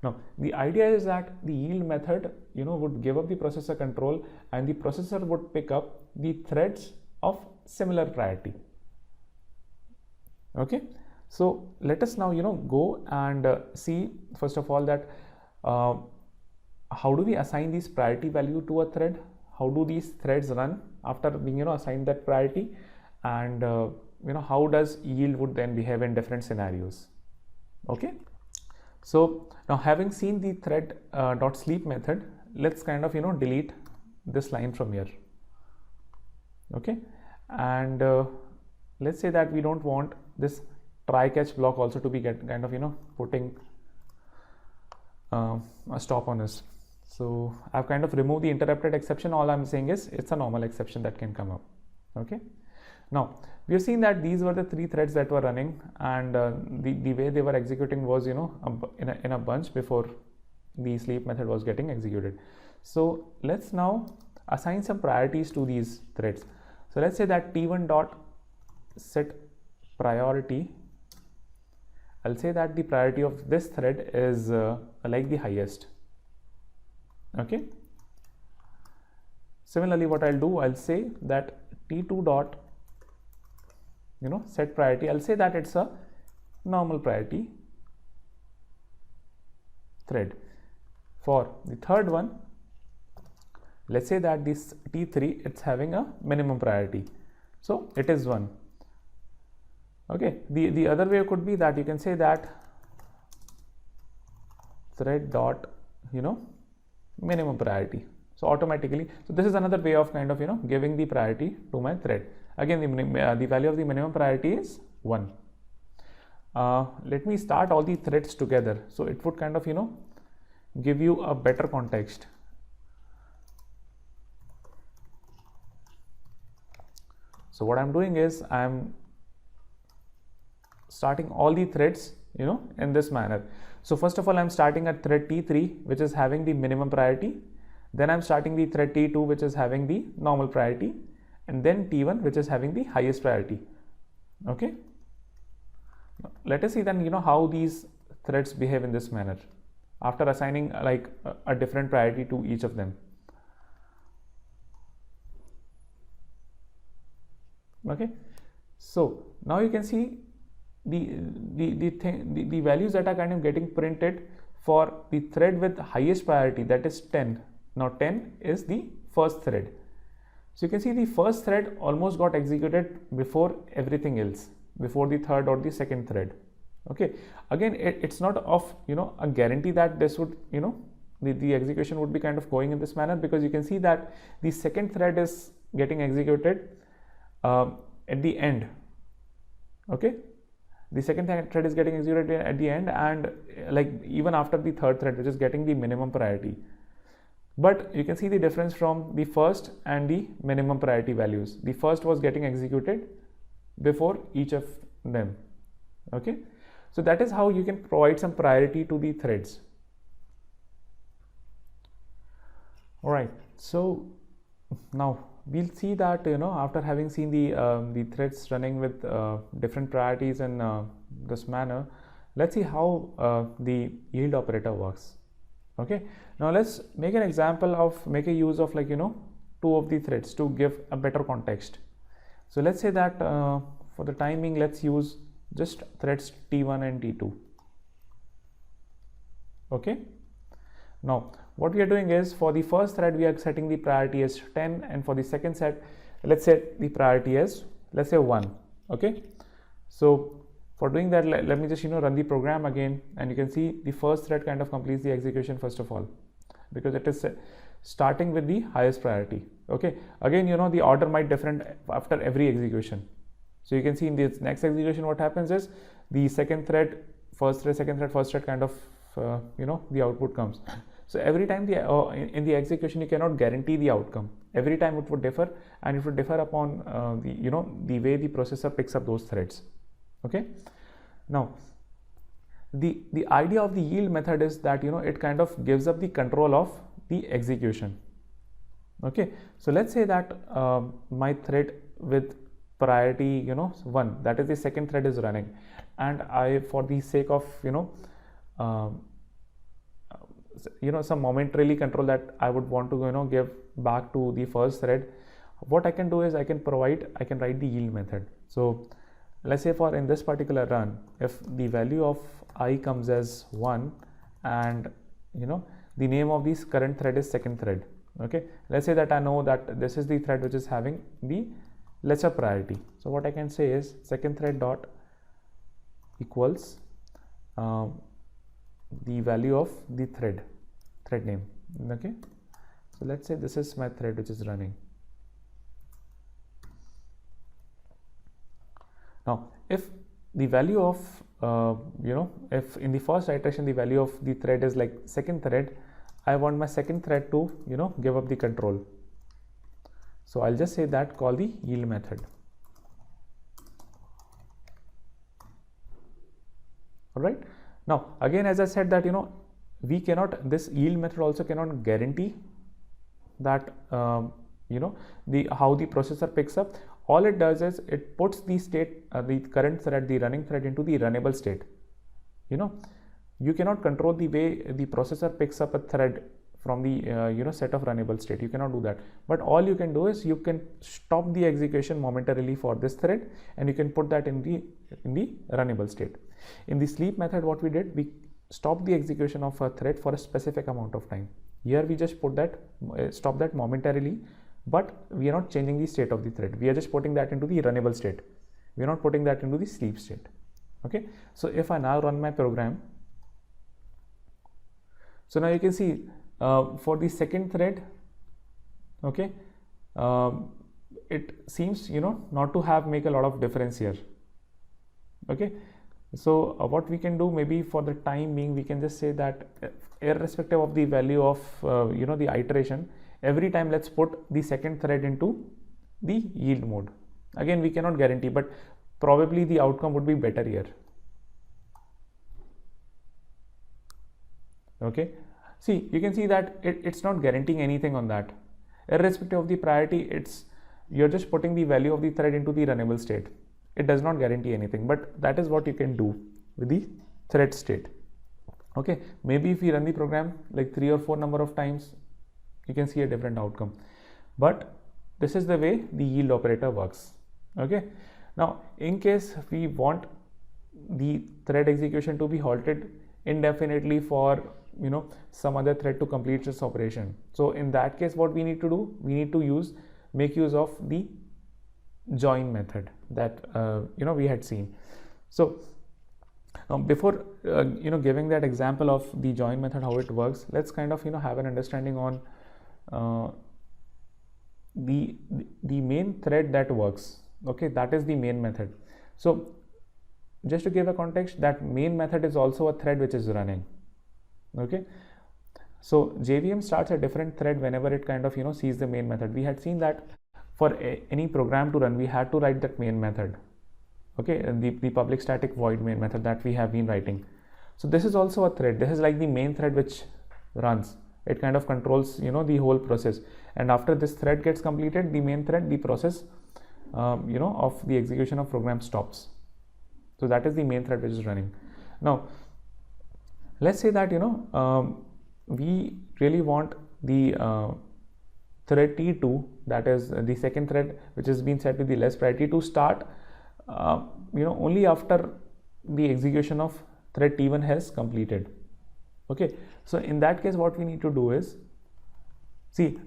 Now the idea is that the yield method would give up the processor control, and the processor would pick up the threads of similar priority. Okay, so let us now go and see first of all that how do we assign this priority value to a thread, how do these threads run after being assigned that priority, and how does yield would then behave in different scenarios. Okay, so now having seen the thread dot sleep method, let's kind of delete this line from here. Okay, and let's say that we don't want this try catch block also to be kind of putting a stop on us. So I've kind of removed the interrupted exception. All I'm saying is it's a normal exception that can come up. Okay, now we have seen that these were the 3 threads that were running, and the way they were executing was in a bunch before the sleep method was getting executed. So let's now assign some priorities to these threads. So let's say that t1 dot set priority, I'll say that the priority of this thread is like the highest. Okay, similarly what I'll do, I'll say that t2 dot set priority, I'll say that it's a normal priority thread. For the third one, let's say that this t3, it's having a minimum priority, so it is 1. Okay, the other way could be that you can say that thread dot minimum priority, so automatically, so this is another way of kind of giving the priority to my thread. Again, the value of the minimum priority is 1. Let me start all the threads together, so it would kind of give you a better context. So what I'm doing is I'm starting all the threads in this manner. So first of all, I'm starting at thread T3, which is having the minimum priority. Then I'm starting the thread T2, which is having the normal priority. and then T1 which is having the highest priority. Okay, now, let us see then how these threads behave in this manner after assigning like a different priority to each of them. Okay, so now you can see the values that are kind of getting printed for the thread with highest priority, that is 10. Now 10 is the first thread. So you can see the first thread almost got executed before everything else, before the third or the second thread. Okay, again it's not of a guarantee that this would the execution would be kind of going in this manner, because you can see that the second thread is getting executed at the end. Okay, the second thread is getting executed at the end, and like even after the third thread, which is getting the minimum priority. But you can see the difference from the first and the minimum priority values. The first was getting executed before each of them. Okay, so that is how you can provide some priority to the threads. All right, so now we'll see that after having seen the threads running with different priorities in this manner, let's see how the yield operator works. Okay, now let's make an example of make a use of two of the threads to give a better context. So let's say that for the time being, let's use just threads T1 and T2. Okay, now what we are doing is, for the first thread we are setting the priority as 10, and for the second set let's set the priority as, let's say, 1. Okay, so for doing that, let me just run the program again, and you can see the first thread kind of completes the execution first of all, because it is starting with the highest priority. Okay, again the order might different after every execution. So you can see in this next execution what happens is, the second thread, first thread, second thread, first thread kind of the output comes. So every time in the execution, you cannot guarantee the outcome. Every time it would differ, and it would differ upon the way the processor picks up those threads. Okay, now the idea of the yield method is that it kind of gives up the control of the execution. Okay, so let's say that my thread with priority 1, that is the second thread, is running, and I, for the sake of some momentarily control that I would want to give back to the first thread, what I can do is I can write the yield method. So let's say in this particular run, if the value of I comes as 1, and the name of this current thread is second thread. Okay, let's say that I know that this is the thread which is having the lesser priority. So what I can say is second thread dot equals the value of the thread name. Okay, so let's say this is my thread which is running. Now if the value of if in the first iteration the value of the thread is like second thread, I want my second thread to give up the control. So I'll just say that call the yield method. All right, now again, as I said that we cannot, this yield method also cannot guarantee that how the processor picks up. All it does is it puts the state, the current thread, the running thread, into the runnable state. You cannot control the way the processor picks up a thread from the set of runnable state. You cannot do that, but all you can do is you can stop the execution momentarily for this thread, and you can put that in the runnable state. In the sleep method, what we did, we stopped the execution of a thread for a specific amount of time. Here we just put that stop that momentarily, but we are not changing the state of the thread. We are just putting that into the runnable state. We are not putting that into the sleep state. Okay, so if I now run my program, so now you can see for the second thread, okay, it seems not to make a lot of difference here. Okay, so what we can do, maybe for the time being, we can just say that irrespective of the value of the iteration, every time let's put the second thread into the yield mode. Again, we cannot guarantee, but probably the outcome would be better here. Okay, see, you can see that it's not guaranteeing anything on that. Irrespective of the priority, it's you're just putting the value of the thread into the runnable state. It does not guarantee anything, but that is what you can do with the thread state. Okay, maybe if we run the program like 3 or 4 number of times, you can see a different outcome, but this is the way the yield operator works. Okay, now in case we want the thread execution to be halted indefinitely for some other thread to complete this operation, so in that case what we need to do, we need to make use of the join method that we had seen. So before giving that example of the join method, how it works, let's kind of have an understanding on the main thread that works. Okay, that is the main method. So just to give a context, that main method is also a thread which is running. Okay, so JVM starts a different thread whenever it kind of sees the main method. We had seen that for any program to run, we had to write that main method. Okay, and the public static void main method that we have been writing. So this is also a thread. This is like the main thread which runs. It kind of controls the whole process, and after this thread gets completed, the main thread, the process of the execution of program stops. So that is the main thread which is running. Now let's say that we really want the thread T2, that is the second thread which has been set with the less priority, to start only after the execution of thread T1 has completed. Okay, so in that case what we need to do is, see,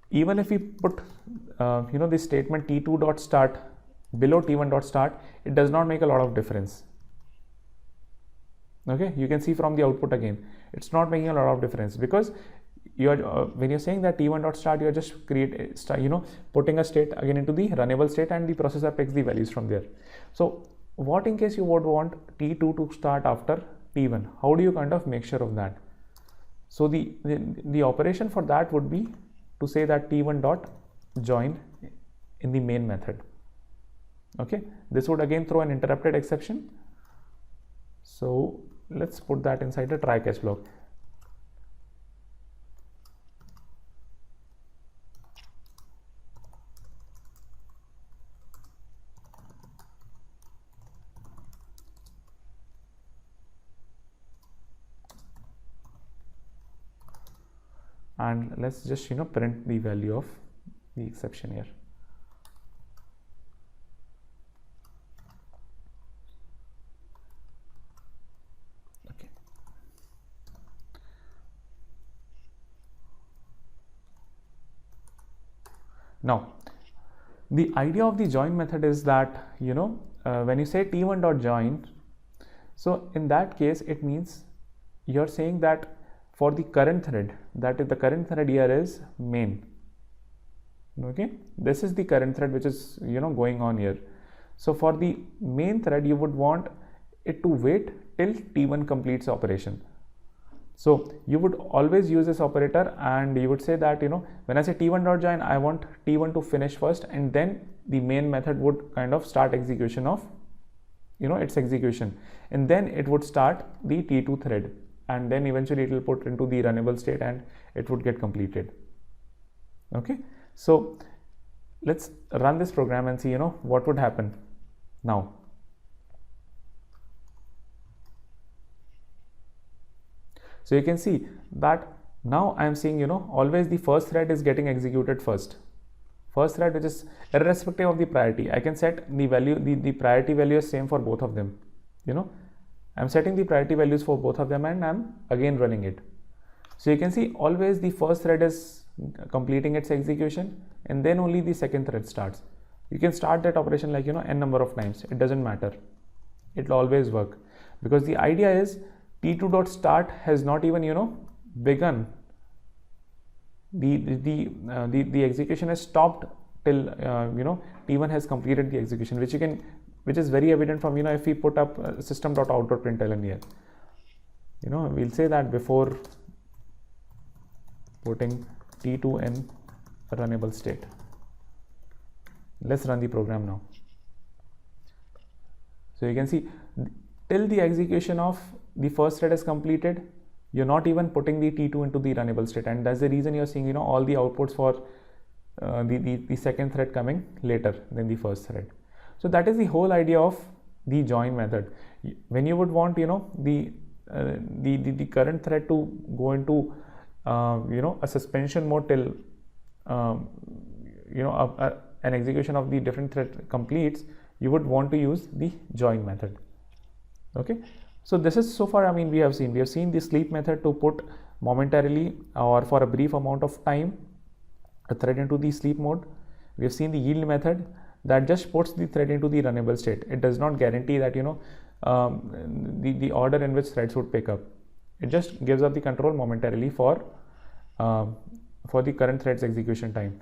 even if we put this statement T2 dot start below T1 dot start, it does not make a lot of difference. Okay, you can see from the output again, it's not making a lot of difference, because you're when you're saying that T1 dot start, you're just putting a state again into the runnable state, and the processor picks the values from there. So what in case you would want T2 to start after T1? How do you kind of make sure of that? So the operation for that would be to say that T1 dot join in the main method. Okay, this would again throw an interrupted exception. So let's put that inside a try catch block. And let's just print the value of the exception here. Okay, now the idea of the join method is that when you say T1 dot join, so in that case it means you're saying that for the current thread, that is the current thread here is main. Okay, this is the current thread which is going on here. So for the main thread, you would want it to wait till T1 completes operation. So you would always use this operator, and you would say that when I say T1 dot join, I want T1 to finish first, and then the main method would kind of start execution of its execution, and then it would start the T2 thread, and then eventually it will put into the runnable state and it would get completed. Okay, so let's run this program and see what would happen now. So you can see that now I am seeing always the first thread is getting executed first. First thread, which is irrespective of the priority. I can set the value, the priority value is same for both of them. I'm setting the priority values for both of them, and I'm again running it. So you can see always the first thread is completing its execution, and then only the second thread starts. You can start that operation like n number of times. It doesn't matter. It will always work, because the idea is T2 dot start has not even begun. The execution has stopped till T1 has completed the execution, which is very evident from if we put up system.out.println here. We'll say that before putting T2 in runnable state. Let's run the program now. So you can see till the execution of the first thread is completed, you're not even putting the T2 into the runnable state, and that's the reason you're seeing all the outputs for the second thread coming later than the first thread. So that is the whole idea of the join method. When you would want, the current thread to go into a suspension mode till an execution of the different thread completes, you would want to use the join method. Okay, so this is, so far, I mean, we have seen the sleep method to put momentarily or for a brief amount of time a thread into the sleep mode. We have seen the yield method that just puts the thread into the runnable state. It does not guarantee that the order in which threads would pick up. It just gives up the control momentarily for the current thread's execution time.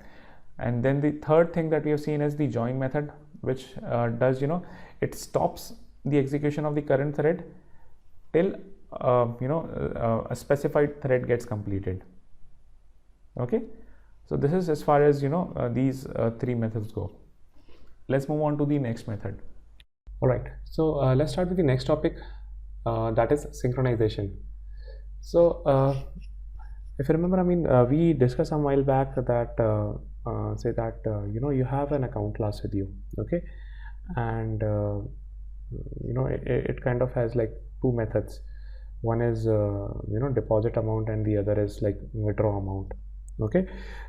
And then the third thing that we have seen is the join method, which does, it stops the execution of the current thread till a specified thread gets completed. Okay, so this is as far as these three methods go. Let's move on to the next method. All right, so let's start with the next topic, that is synchronization. So if you remember, I mean, we discussed some while back that say that you have an account class with you, okay, and it kind of has like two methods. One is deposit amount, and the other is like withdraw amount. Okay,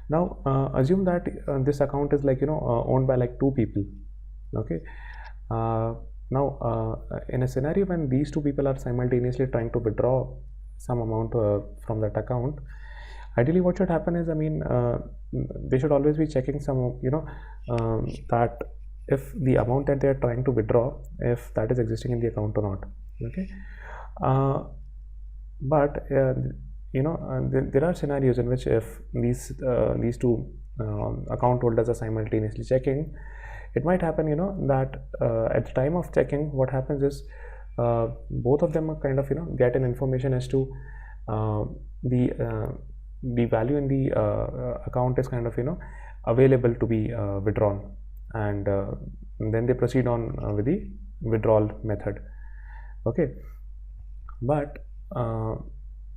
now assume that this account is like owned by like two people. Okay, now in a scenario when these two people are simultaneously trying to withdraw some amount from that account, ideally what should happen is, I mean, they should always be checking some that if the amount that they are trying to withdraw, if that is existing in the account or not. Okay, but there are scenarios in which if these two account holders are simultaneously checking, it might happen that at the time of checking, what happens is both of them are kind of get an information as to the value in the account is kind of available to be withdrawn, and then they proceed on with the withdrawal method. Okay, but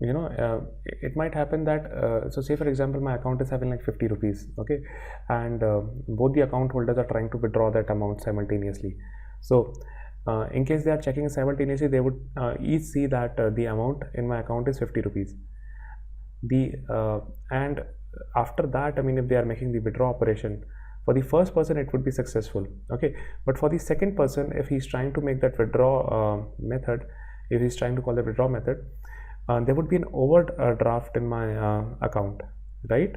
it might happen that so say for example my account is having like 50 rupees, okay, and both the account holders are trying to withdraw that amount simultaneously. So in case they are checking simultaneously, they would each see that the amount in my account is 50 rupees. And after that, I mean, if they are making the withdraw operation, for the first person it would be successful, okay, but for the second person, if he's trying to make that withdraw method, if he's trying to call the withdraw method, there would be an overdraft in my account, right?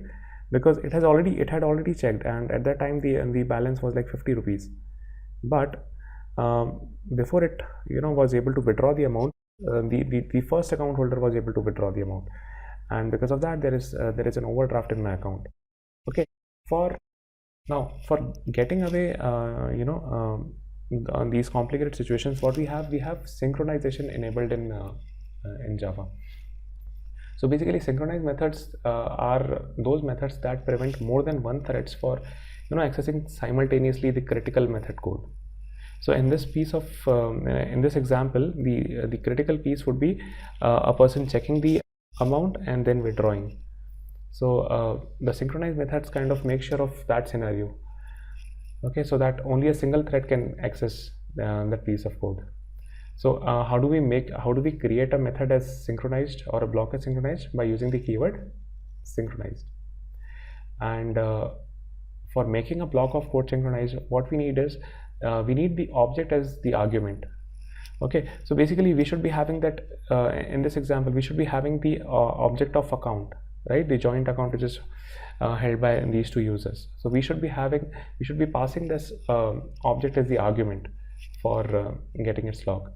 Because it had already checked, and at that time the balance was like 50 rupees. But before it was able to withdraw the amount, the first account holder was able to withdraw the amount, and because of that there is an overdraft in my account. Okay, for getting away on these complicated situations, what we have synchronization enabled in Java. So basically, synchronized methods are those methods that prevent more than one threads for accessing simultaneously the critical method code. So in this piece of in this example, the critical piece would be a person checking the amount and then withdrawing. So the synchronized methods kind of make sure of that scenario. Okay, so that only a single thread can access that piece of code. So how do we create a method as synchronized or a block as synchronized? By using the keyword synchronized. And for making a block of code synchronized, what we need is we need the object as the argument. Okay, so basically we should be having that in this example, we should be having the object of account, right? The joint account which is held by these two users. So we should be passing this object as the argument for getting its log.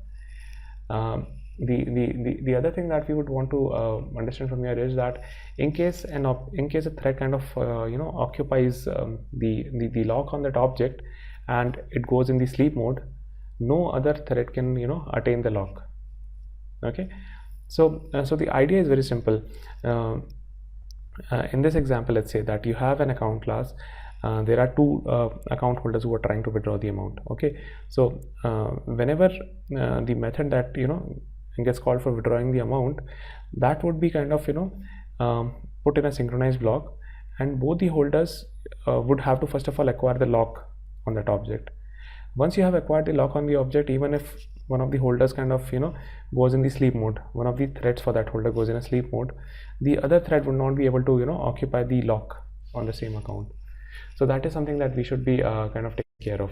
The other thing that we would want to understand from here is that in case a thread kind of occupies the lock on that object and it goes in the sleep mode, no other thread can attain the lock. Okay, so the idea is very simple. In this example, let's say that you have an account class. There are two account holders who are trying to withdraw the amount. Okay, so whenever the method that gets called for withdrawing the amount, that would be kind of put in a synchronized block, and both the holders would have to first of all acquire the lock on that object. Once you have acquired the lock on the object, even if one of the holders kind of goes in the sleep mode, one of the threads for that holder goes in a sleep mode, the other thread would not be able to occupy the lock on the same account. So that is something that we should be kind of taking care of.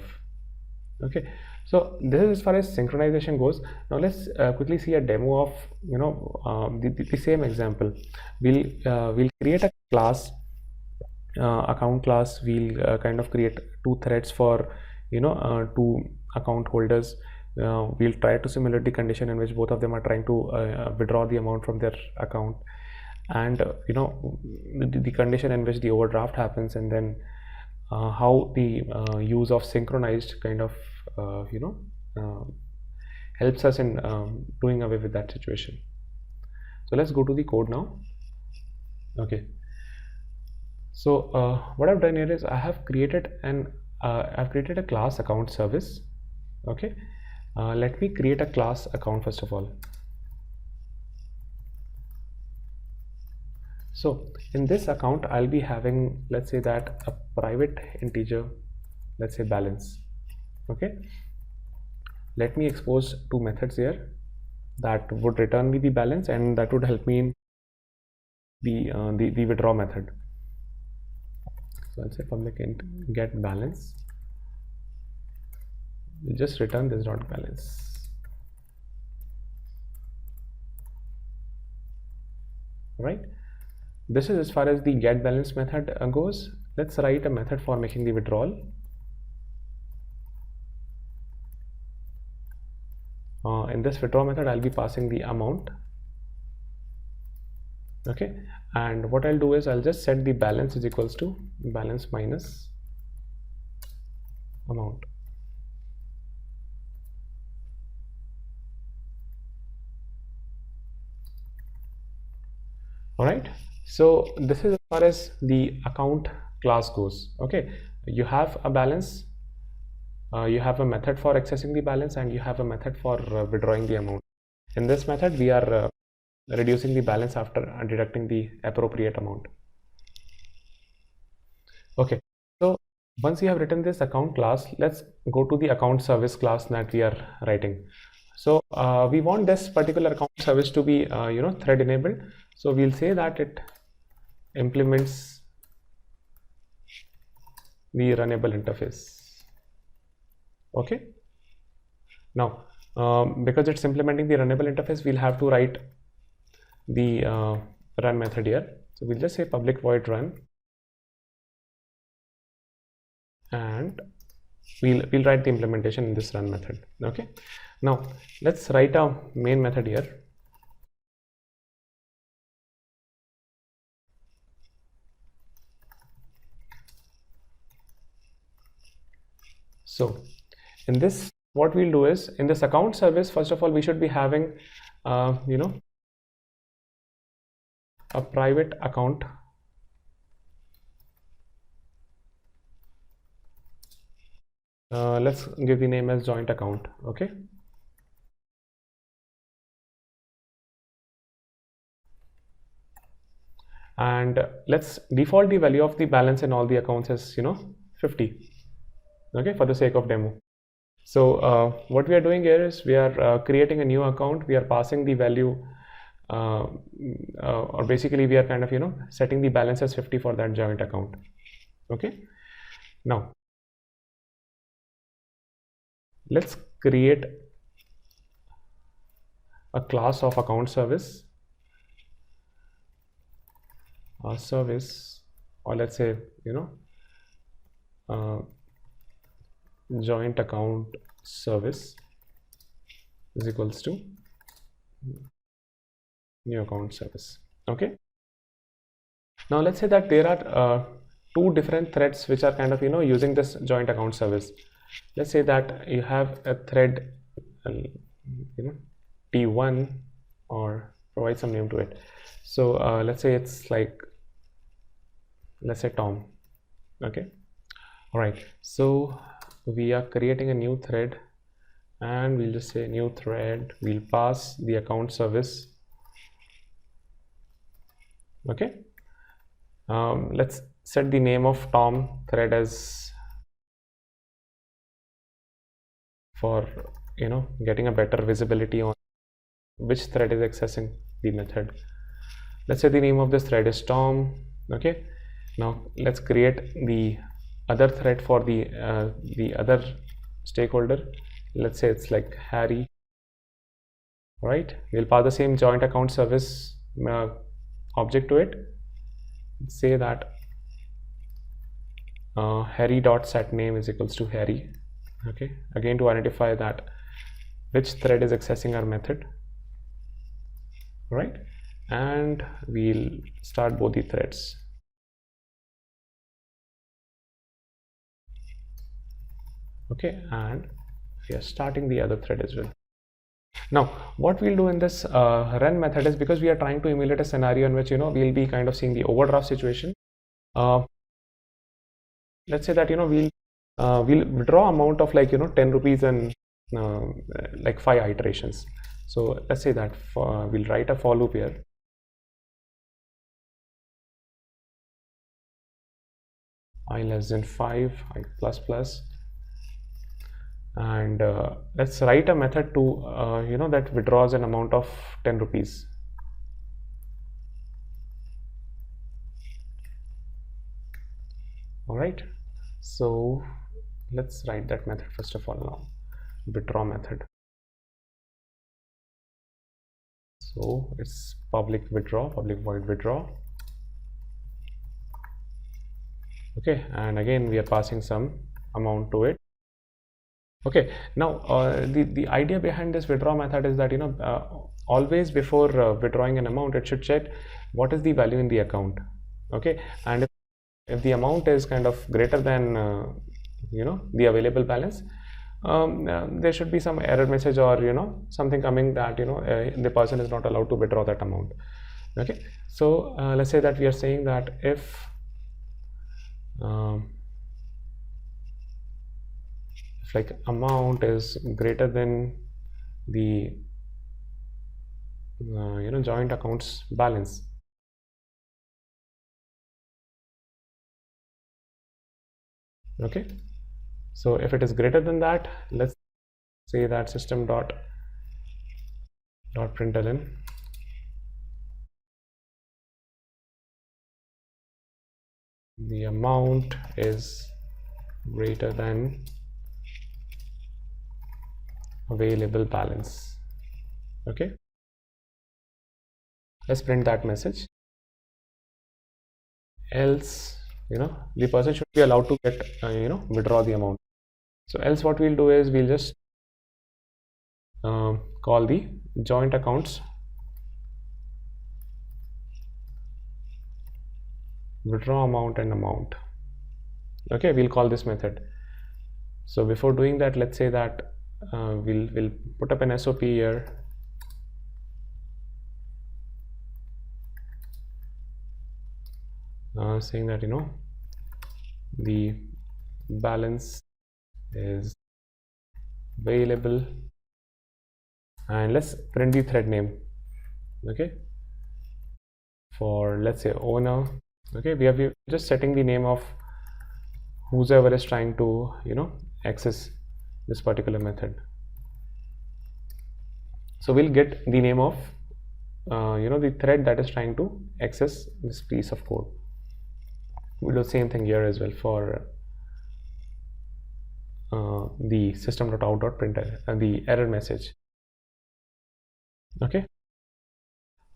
Okay, so this is as far as synchronization goes. Now let's quickly see a demo of the same example. We'll create a class, account class. We'll kind of create two threads for two account holders. We'll try to simulate the condition in which both of them are trying to withdraw the amount from their account, and the condition in which the overdraft happens, and then how the use of synchronized kind of helps us in doing away with that situation. So let's go to the code now. Okay, so what I've done here is I have created a class account service. Okay, let me create a class account first of all. So in this account I'll be having, let's say that, a private integer, let's say balance. Okay, let me expose two methods here that would return me the balance, and that would help me in the withdraw method. So I'll say public int get balance, we'll just return this dot balance. Right, this is as far as the get balance method goes. Let's write a method for making the withdrawal. In this withdraw method I'll be passing the amount. Okay, and what I'll do is I'll just set the balance is equals to balance minus amount. All right, so this is as far as the account class goes. Okay, you have a balance, you have a method for accessing the balance, and you have a method for withdrawing the amount. In this method we are reducing the balance after deducting the appropriate amount. Okay, so once you have written this account class, let's go to the account service class that we are writing. So we want this particular account service to be thread enabled. So we'll say that it implements the runnable interface. Okay, now because it's implementing the runnable interface, we'll have to write the run method here. So we'll just say public void run, and we'll write the implementation in this run method. Okay, now let's write a main method here. So in this, what we'll do is, in this account service, first of all we should be having a private account. Let's give the name as joint account. Okay, and let's default the value of the balance in all the accounts as 50. Okay, for the sake of demo. So what we are doing here is we are creating a new account. We are passing the value, or basically we are kind of setting the balance as 50 for that joint account. Okay, now let's create a class of account service, or let's say joint account service is equals to new account service. Okay, now let's say that there are two different threads which are kind of using this joint account service. Let's say that you have a thread T1, or provide some name to it. So let's say it's like, let's say Tom. Okay, all right, so we are creating a new thread, and we'll just say new thread. We'll pass the account service. Okay, let's set the name of Tom thread as for getting a better visibility on which thread is accessing the method. Let's say the name of this thread is Tom. Okay, now let's create the other thread for the other stakeholder. Let's say it's like Harry. Right, we'll pass the same joint account service object to it. Say that Harry.setName is equals to Harry. Okay, again to identify that which thread is accessing our method. Right, and we'll start both the threads. Okay, and we are starting the other thread as well. Now what we'll do in this run method is, because we are trying to emulate a scenario in which we'll be kind of seeing the overdraft situation. Let's say that we'll withdraw amount of like 10 rupees and like 5 iterations. So let's say that we'll write a for loop here. I less than 5, I plus plus, and let's write a method to that withdraws an amount of 10 rupees. All right, so let's write that method first of all now. Withdraw method. So it's public withdraw, public void withdraw. Okay, and again we are passing some amount to it. Okay, now the idea behind this withdraw method is that always before withdrawing an amount, it should check what is the value in the account. Okay, and if the amount is kind of greater than the available balance, there should be some error message or something coming that the person is not allowed to withdraw that amount. Okay, so let's say that we are saying that if like amount is greater than the joint accounts balance. Okay, so if it is greater than that, let's say that system.println the amount is greater than available balance. Okay, let's print that message. Else the person should be allowed to get withdraw the amount. So else what we'll do is we'll just call the joint accounts withdraw amount and amount. Okay, we'll call this method. So before doing that, let's say that we'll put up an SOP here. Saying that the balance is available, and let's print the thread name. Okay, for let's say owner. Okay, we are just setting the name of whoever is trying to access this particular method. So we'll get the name of the thread that is trying to access this piece of code. We'll do the same thing here as well for the system.out.println and the error message. Okay,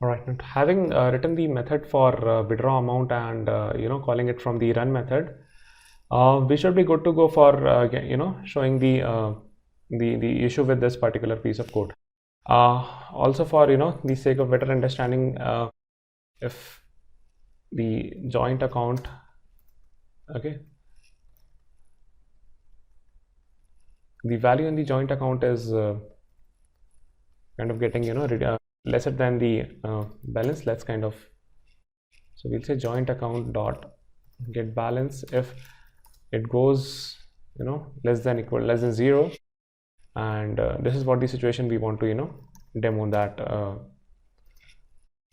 all right, and having written the method for withdraw amount and calling it from the run method, we should be good to go for showing the issue with this particular piece of code. Also for the sake of better understanding, if the joint account, okay, the value in the joint account is kind of getting lesser than the balance. Let's kind of, so we'll say joint account dot get balance if it goes less than 0, and this is what the situation we want to demo, that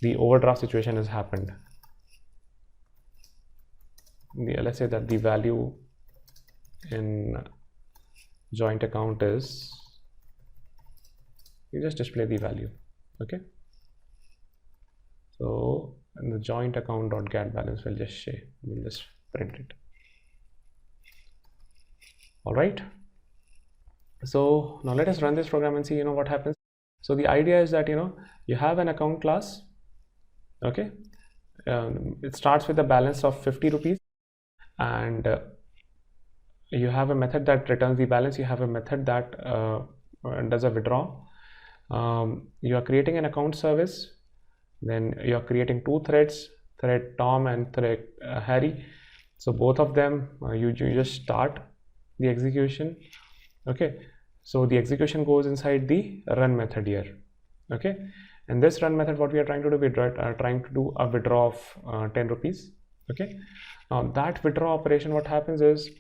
the overdraft situation has happened. let's say that the value in joint account is, you just display the value. Okay, so in the joint account dot get balance, we'll just print it. All right, so now let us run this program and see what happens. So the idea is that you have an account class. Okay, it starts with a balance of 50 rupees, and you have a method that returns the balance. You have a method that does a withdraw. You are creating an account service, then you are creating two threads, thread Tom and thread Harry. So both of them, you just start the execution. Okay, so the execution goes inside the run method here. Okay, and this run method, what we are trying to do, we are trying to do a withdraw of 10 rupees. Okay, now that withdraw operation, what happens is,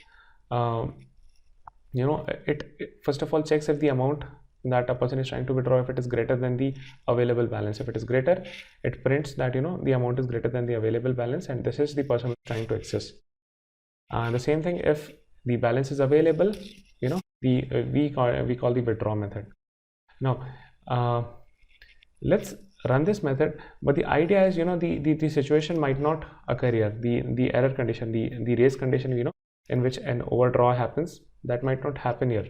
it first of all checks if the amount that a person is trying to withdraw, if it is greater than the available balance. If it is greater, it prints that the amount is greater than the available balance, and this is the person who is trying to access. The same thing, if the balance is available, we call the withdraw method. Now let's run this method, but the idea is the situation might not occur here. The error condition, the race condition, in which an overdraw happens, that might not happen here.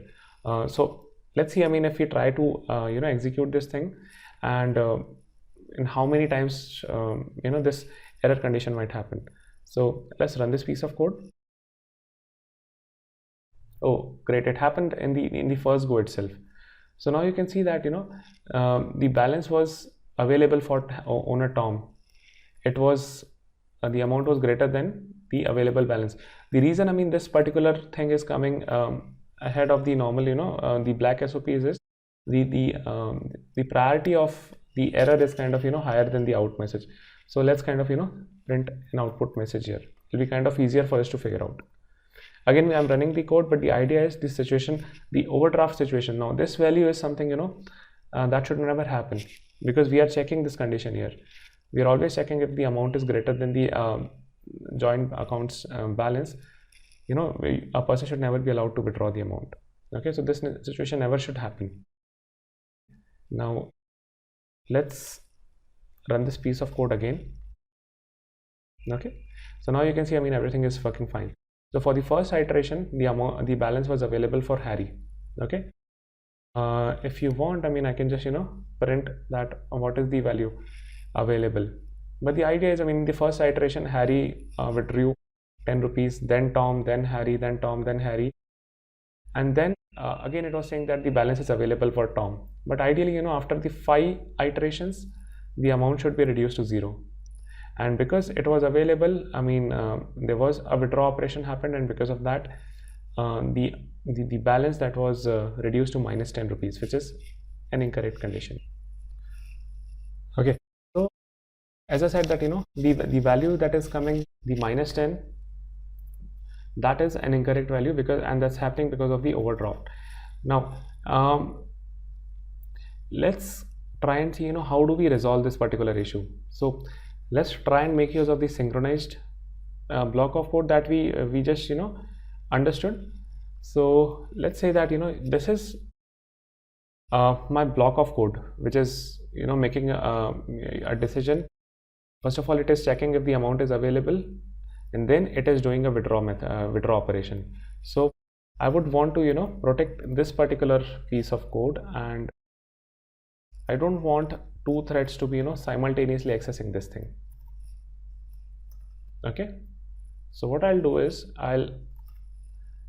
So let's see, if we try to execute this thing, and in how many times this error condition might happen. So let's run this piece of code. Oh great, it happened in the first go itself. So now you can see that the balance was available for owner Tom. It was the amount was greater than the available balance. The reason this particular thing is coming ahead of the normal the black SOP is the priority of the error is kind of higher than the out message. So let's kind of print an output message here. It'll be kind of easier for us to figure out. Again, I'm running the code, but the idea is this situation, the overdraft situation. Now this value is something that should never happen, because we are checking this condition here. We are always checking if the amount is greater than the joint accounts balance. A person should never be allowed to withdraw the amount. Okay, so this situation never should happen. Now let's run this piece of code again. Okay, so now you can see everything is working fine. So for the first iteration, the balance was available for Harry. Okay, if you want, I can just print that what is the value available. But the idea is, the first iteration, Harry withdrew 10 rupees, then Tom, then Harry, then Tom, then Harry, and then again it was saying that the balance is available for Tom. But ideally, after the 5 iterations, the amount should be reduced to 0. And because it was available, there was a withdraw operation happened, and because of that, the balance that was reduced to minus 10 rupees, which is an incorrect condition. Okay, so as I said that the value that is coming, the minus 10, that is an incorrect value, and that's happening because of the overdraft. Now let's try and see how do we resolve this particular issue. So let's try and make use of the synchronized block of code that we just understood. So let's say that this is my block of code, which is making a decision. First of all, it is checking if the amount is available, and then it is doing a withdraw operation. So I would want to protect this particular piece of code, and I don't want 2 threads to be simultaneously accessing this thing. Okay, so what I'll do is I'll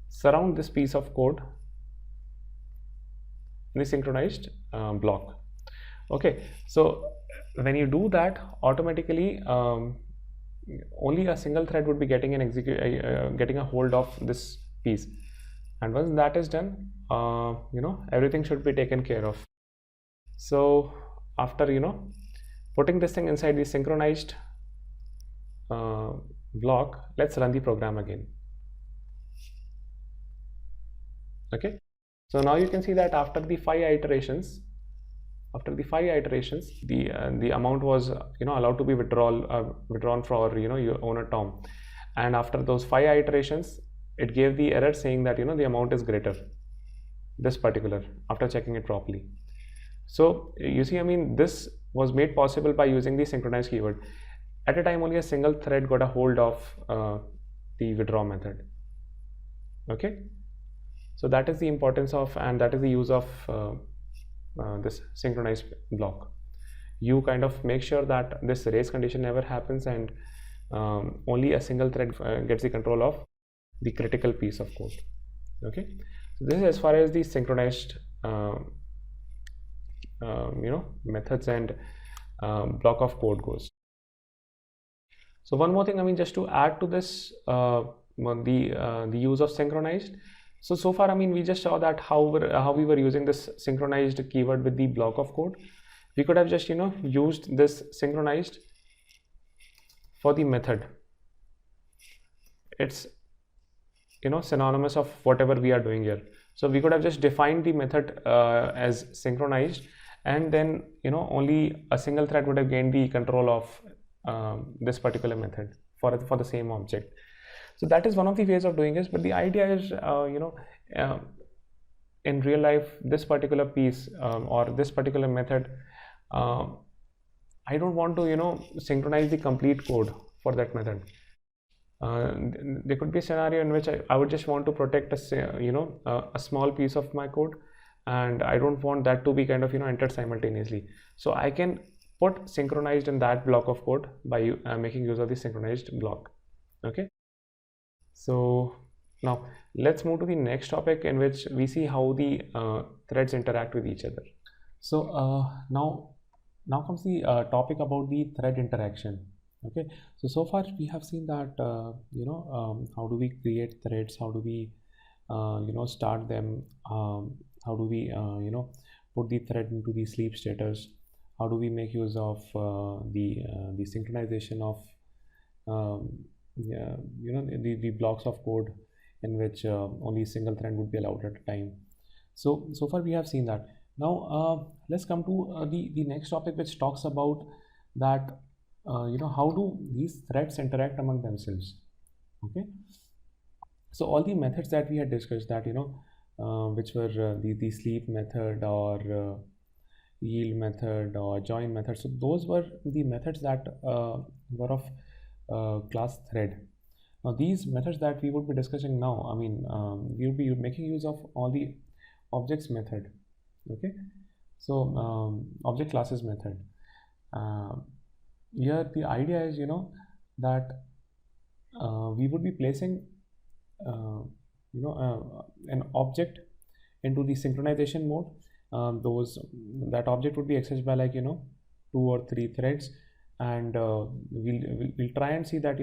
surround this piece of code in the synchronized block. Okay, so when you do that, automatically only a single thread would be getting getting a hold of this piece, and once that is done, everything should be taken care of. So after putting this thing inside the synchronized block, let's run the program again. Okay, so now you can see that after the 5 iterations, the amount was allowed to be withdrawn for your owner Tom, and after those 5 iterations it gave the error saying that the amount is greater, this particular, after checking it properly. So you see, this was made possible by using the synchronized keyword. At a time only a single thread got a hold of the withdraw method. Okay, so that is the importance of, and that is the use of this synchronized block. You kind of make sure that this race condition never happens, and only a single thread gets the control of the critical piece of code. Okay, so this is as far as the synchronized methods and block of code goes. So one more thing, just to add to this, the use of synchronized. So far, we just saw that how we were using this synchronized keyword with the block of code. We could have just used this synchronized for the method. It's synonymous of whatever we are doing here. So we could have just defined the method as synchronized, and then only a single thread would have gained the control of this particular method for the same object. So that is one of the ways of doing this, but the idea is in real life, this particular piece or this particular method, I don't want to synchronize the complete code for that method. There could be a scenario in which I would just want to protect a small piece of my code, and I don't want that to be kind of entered simultaneously. So I can put synchronized in that block of code by making use of the synchronized block. Okay, so now let's move to the next topic, in which we see how the threads interact with each other. So now comes the topic about the thread interaction. Okay, so far we have seen that how do we create threads, how do we start them, how do we put the thread into the sleep status, how do we make use of the synchronization of the blocks of code in which only a single thread would be allowed at a time. So far we have seen that. Now let's come to the next topic, which talks about that how do these threads interact among themselves. Okay, so all the methods that we had discussed, that which were the sleep method or yield method or join method, so those were the methods that were of class thread. Now these methods that we would be discussing now, we would be making use of all the objects method. Okay, so object classes method. Here the idea is that we would be placing an object into the synchronization mode. That object would be accessed by 2 or 3 threads, and we'll try and see that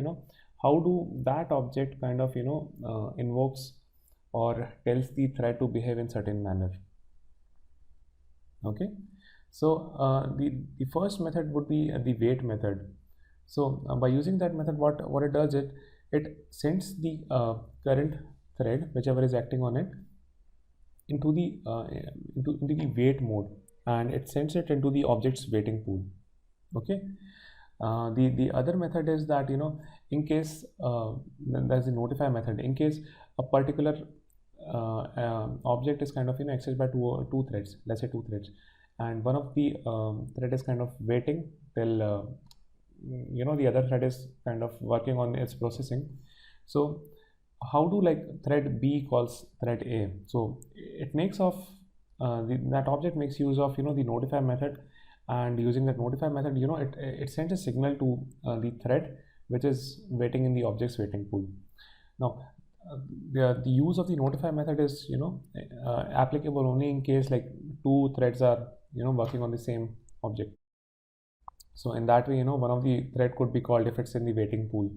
how do that object kind of invokes or tells the thread to behave in certain manner. Okay, so the first method would be the wait method. So by using that method, what it does, it sends the current thread, whichever is acting on it, into the wait mode, and it sends it into the object's waiting pool. Okay, the other method is that in case there's the notify method. In case a particular object is kind of accessed by two threads, let's say 2 threads, and one of the thread is kind of waiting till the other thread is kind of working on its processing. So how do thread B calls thread A? So it makes of that object makes use of the notify method, and using that notify method it sends a signal to the thread which is waiting in the object's waiting pool. Now the use of the notify method is applicable only in case 2 threads are working on the same object. So in that way one of the thread could be called if it's in the waiting pool,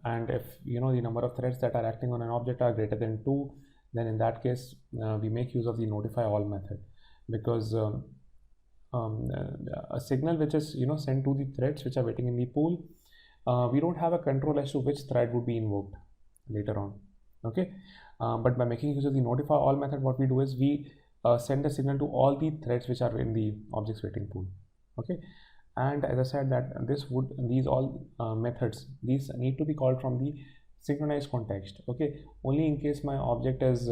and if the number of threads that are acting on an object are greater than 2, then in that case we make use of the notify all method, because a signal which is sent to the threads which are waiting in the pool, we don't have a control as to which thread would be invoked later on. Okay, but by making use of the notify all method, what we do is we send a signal to all the threads which are in the object's waiting pool. Okay, and as I said that these all methods, these need to be called from the synchronized context. Okay, only in case my object is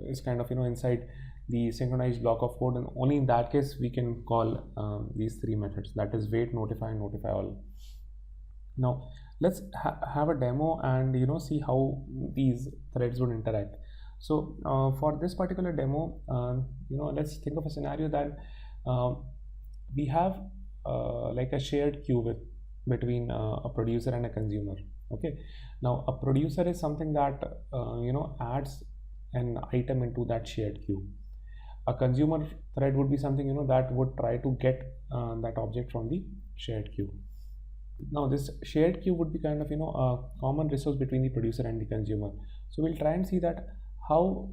is kind of inside the synchronized block of code, and only in that case we can call these three methods, that is wait, notify, and notify all. Now let's have a demo and see how these threads would interact. So for this particular demo, let's think of a scenario that we have like a shared queue between a producer and a consumer. Okay, now a producer is something that adds an item into that shared queue. A consumer thread would be something that would try to get that object from the shared queue. Now this shared queue would be kind of a common resource between the producer and the consumer. So we'll try and see that how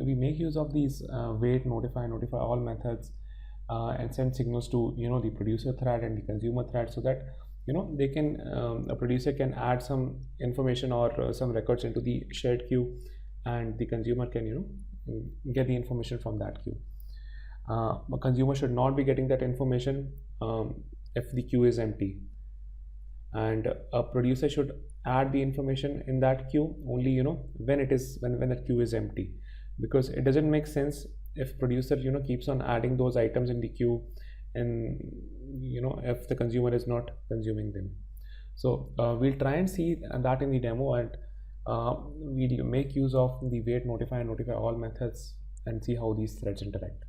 we make use of these wait, notify all methods and send signals to the producer thread and the consumer thread, so that they can a producer can add some information or some records into the shared queue, and the consumer can get the information from that queue. A consumer should not be getting that information if the queue is empty, and a producer should add the information in that queue only when the queue is empty, because it doesn't make sense if producer keeps on adding those items in the queue and if the consumer is not consuming them. So we'll try and see that in the demo, and we'll make use of the wait, notify, and notify all methods and see how these threads interact.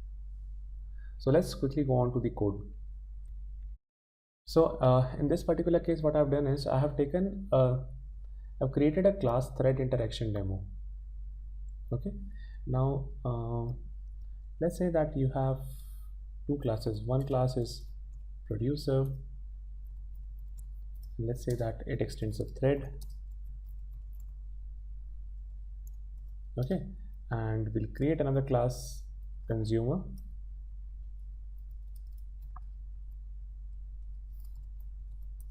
So let's quickly go on to the code. So in this particular case, what I've done is I've created a class thread interaction demo. Okay, now let's say that you have two classes. One class is producer, let's say that it extends a thread. Okay, and we'll create another class consumer.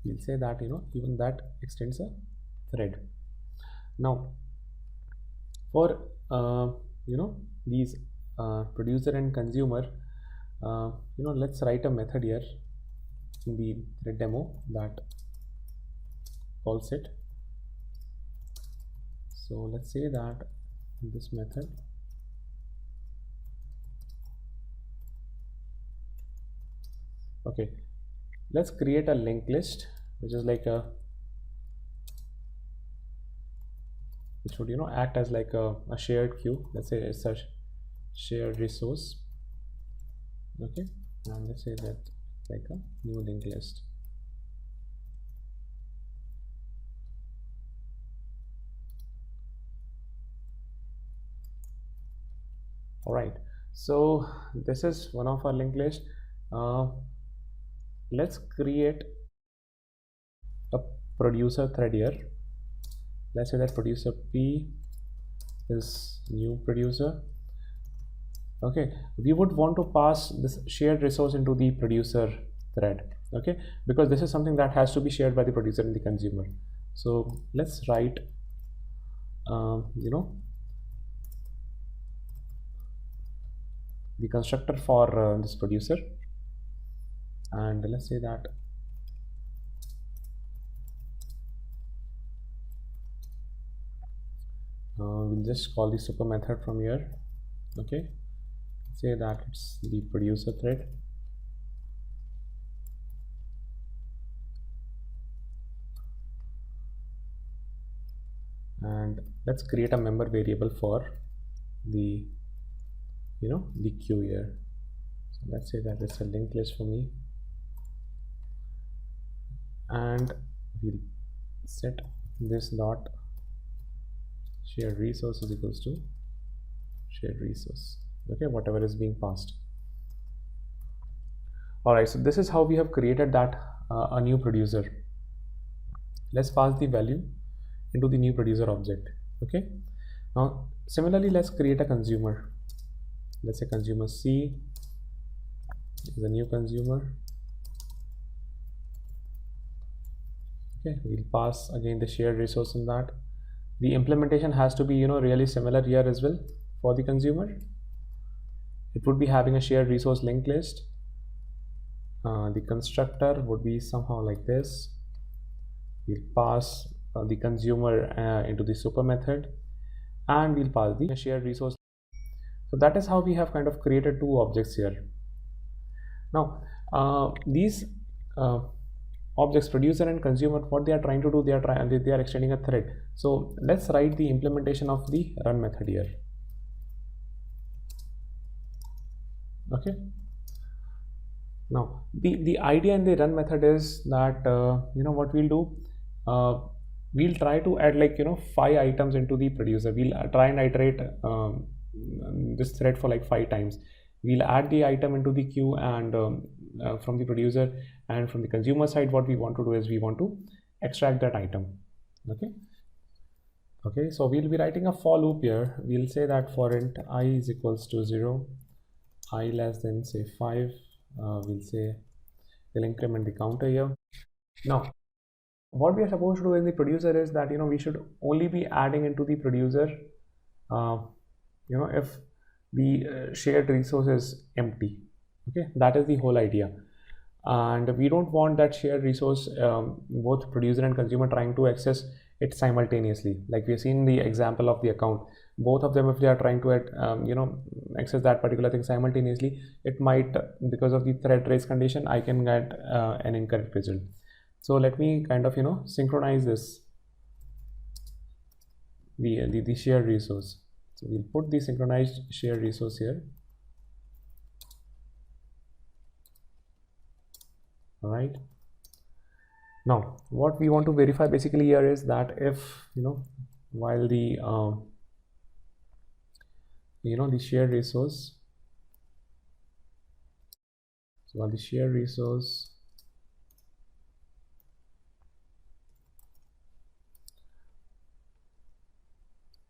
We'll say that even that extends a thread. Now for these producer and consumer, let's write a method here in the thread demo that calls it. So let's say that this method okay, let's create a linked list, which is like which would act as like a shared queue. Let's say it's a shared resource. Okay, and let's say that like a new linked list. All right, so this is one of our linked list. Let's create a producer thread here. Let's say that producer P is new producer. Okay, we would want to pass this shared resource into the producer thread. Okay, because this is something that has to be shared by the producer and the consumer. So let's write the constructor for this producer, and let's say that we'll just call the super method from here. Okay, say that it's the producer thread, and let's create a member variable for the the queue here. So let's say that it's a linked list for me, and we'll set this dot shared resource is equals to shared resource. Okay, whatever is being passed. All right, so this is how we have created that a new producer. Let's pass the value into the new producer object. Okay, now similarly, let's create a consumer. Let's say consumer C is a new consumer. Okay, we'll pass again the shared resource in that. The implementation has to be really similar here as well. For the consumer, it would be having a shared resource linked list, the constructor would be somehow like this. We'll pass the consumer into the super method, and we'll pass the shared resource. So that is how we have kind of created two objects here. Now these objects, producer and consumer, what they are trying to do, they are extending a thread. So let's write the implementation of the run method here. Okay, now the idea in the run method is that what we'll do, we'll try to add 5 items into the producer. We'll try and iterate this thread for like 5 times. We'll add the item into the queue, and from the producer, and from the consumer side, what we want to do is we want to extract that item. Okay, so we'll be writing a for loop here. We'll say that for int I is equals to 0, I less than say 5. We'll increment the counter here. Now what we are supposed to do in the producer is that we should only be adding into the producer if the shared resource is empty. Okay, that is the whole idea. And we don't want that shared resource, both producer and consumer, trying to access it simultaneously. Like we have seen the example of the account, both of them, if they are trying to access that particular thing simultaneously, it might, because of the thread trace condition, I can get an incorrect result. So let me kind of synchronize this, the shared resource. So we'll put the synchronized shared resource here. All right, now what we want to verify basically here is that if while the the shared resource,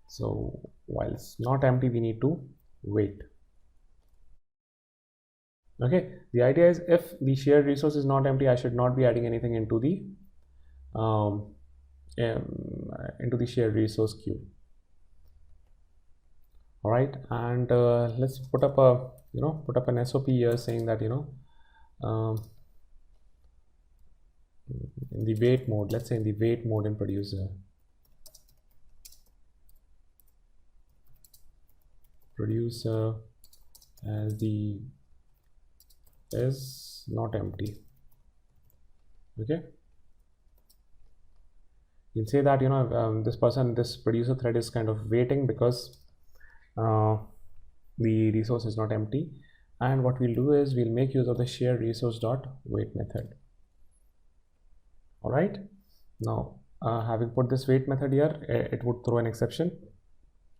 so while it's not empty, we need to wait. Okay, the idea is if the shared resource is not empty, I should not be adding anything into the shared resource queue. All right, and let's put up an SOP here saying that in the wait mode, let's say in the wait mode in producer, as the is not empty. Okay, you'll say that this producer thread is kind of waiting because the resource is not empty. And what we'll do is we'll make use of the shared resource dot wait method. All right, now having put this wait method here, it would throw an exception,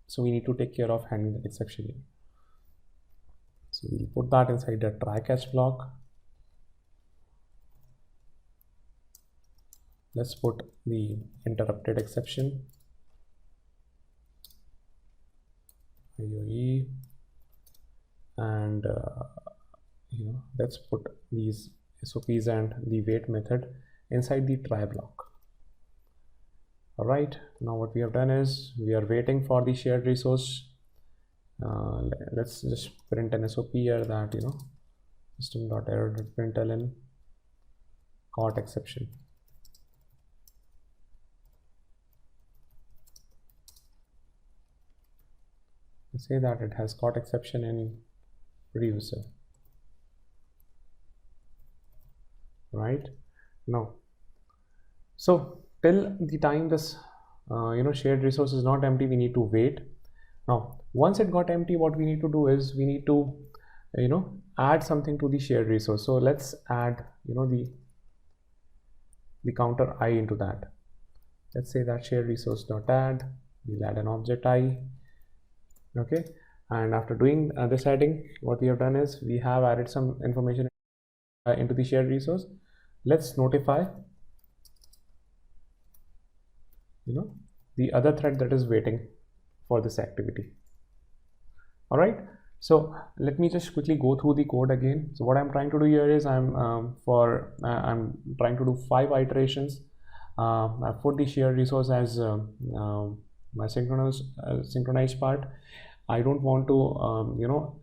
so we need to take care of handling that exception here. So we'll put that inside the try catch block. Let's put the interrupted exception, IOE, and let's put these SOPs and the wait method inside the try block. All right, now what we have done is we are waiting for the shared resource. Let's just print an SOP here that system.error.println caught exception. Let's say that it has caught exception in producer. Right now, so till the time this shared resource is not empty, we need to wait. Now once it got empty, what we need to do is we need to add something to the shared resource. So let's add the counter I into that. Let's say that shared resource dot add, we'll add an object I. Okay, and after doing this adding, what we have done is we have added some information into the shared resource. Let's notify the other thread that is waiting for this activity. All right, so let me just quickly go through the code again. So what I'm trying to do here is I'm trying to do 5 iterations. I put the shared resource as my synchronized part. I don't want to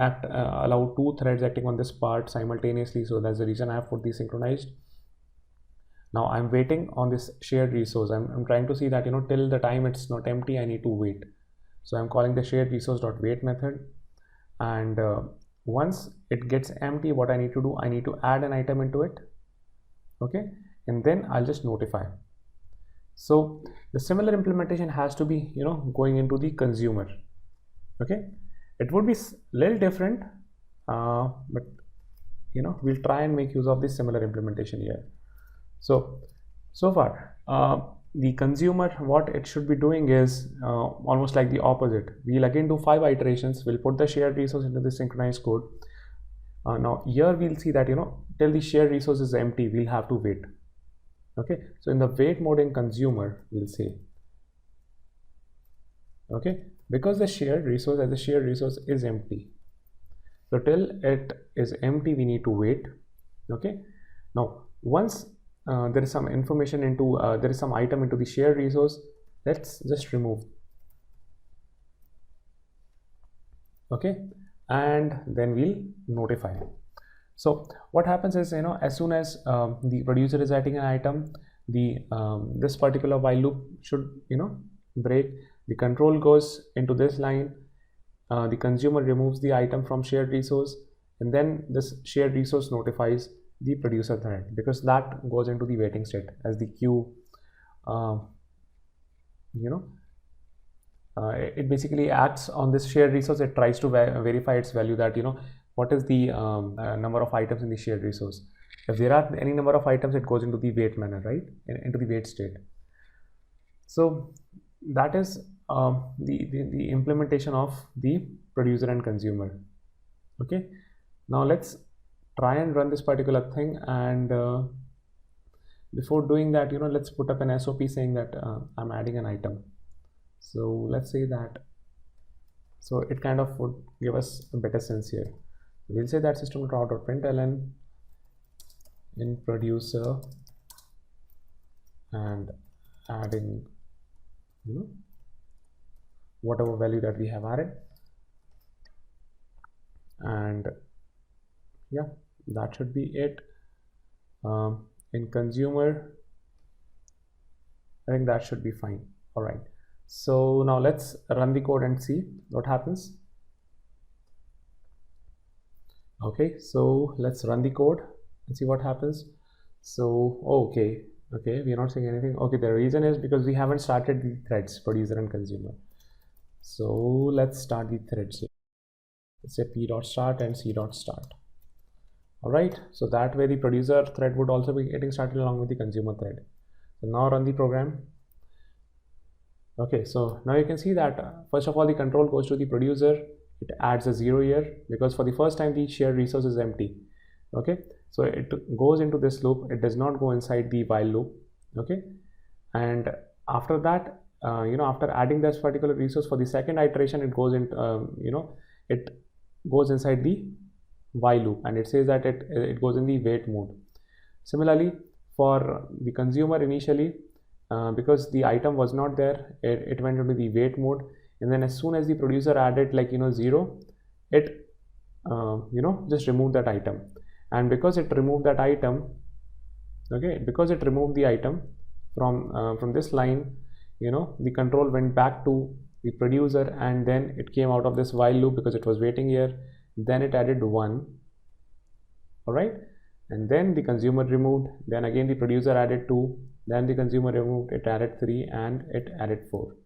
allow two threads acting on this part simultaneously. So that's the reason I have put the synchronized. Now I'm waiting on this shared resource. I'm trying to see that, till the time it's not empty, I need to wait. So I'm calling the shared resource.wait method, and once it gets empty, what I need to do, I need to add an item into it. Okay, and then I'll just notify. So the similar implementation has to be, going into the consumer. Okay, it would be little different, but we'll try and make use of this similar implementation here. So far, the consumer, what it should be doing is almost like the opposite. We'll again do 5 iterations. We'll put the shared resource into the synchronized code. Now here we'll see that, till the shared resource is empty, we'll have to wait. Okay, so in the wait mode in consumer, we'll say, okay, because the shared resource is empty. So till it is empty, we need to wait. Okay, now once there is some information into there is some item into the shared resource, let's just remove. Okay, and then we'll notify. So what happens is, as soon as the producer is adding an item, the this particular while loop should break. The control goes into this line. The consumer removes the item from shared resource, and then this shared resource notifies the producer thread, because that goes into the waiting state as the queue. It basically acts on this shared resource. It tries to verify its value, that what is the number of items in the shared resource. If there are any number of items, it goes into the wait manner, right, into the wait state. So that is the implementation of the producer and consumer. Okay, now let's try and run this particular thing, and before doing that, let's put up an SOP saying that I'm adding an item. So let's say that, so it kind of would give us a better sense here. We'll say that system.out.println in producer, and adding whatever value that we have added, and yeah, that should be it. In consumer, I think that should be fine. All right, so now let's run the code and see what happens. Okay, so let's run the code and see what happens. So okay, we are not saying anything. Okay, the reason is because we haven't started the threads, producer and consumer. So let's start the threads here. Let's say p.start and c.start. All right, so that way the producer thread would also be getting started along with the consumer thread. So now run the program. Okay, so now you can see that first of all, the control goes to the producer. It adds a 0 here because for the first time the shared resource is empty. Okay, so it goes into this loop. It does not go inside the while loop. Okay, and after that, after adding this particular resource for the second iteration, it goes into it goes inside the while loop, and it says that it goes in the wait mode. Similarly, for the consumer initially, because the item was not there, it went into the wait mode, and then as soon as the producer added 0, it just removed that item. And because it removed that item, okay, because it removed the item from this line, the control went back to the producer, and then it came out of this while loop because it was waiting here. Then it added 1. All right, and then the consumer removed, then again the producer added 2, then the consumer removed, it added 3, and it added 4.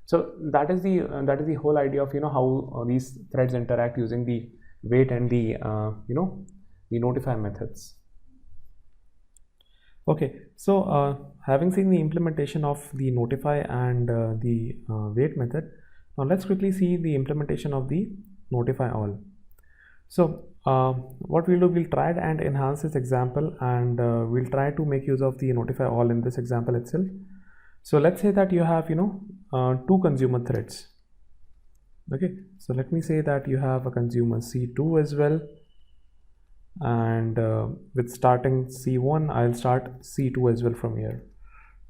So that is the whole idea of how these threads interact using the wait and the the notify methods. Okay, so having seen the implementation of the notify and the wait method, now let's quickly see the implementation of the notify all. So what we'll do, we'll try and enhance this example, and we'll try to make use of the notify all in this example itself. So let's say that you have 2 consumer threads. Okay, so let me say that you have a consumer C2 as well, and with starting C1, I'll start C2 as well from here.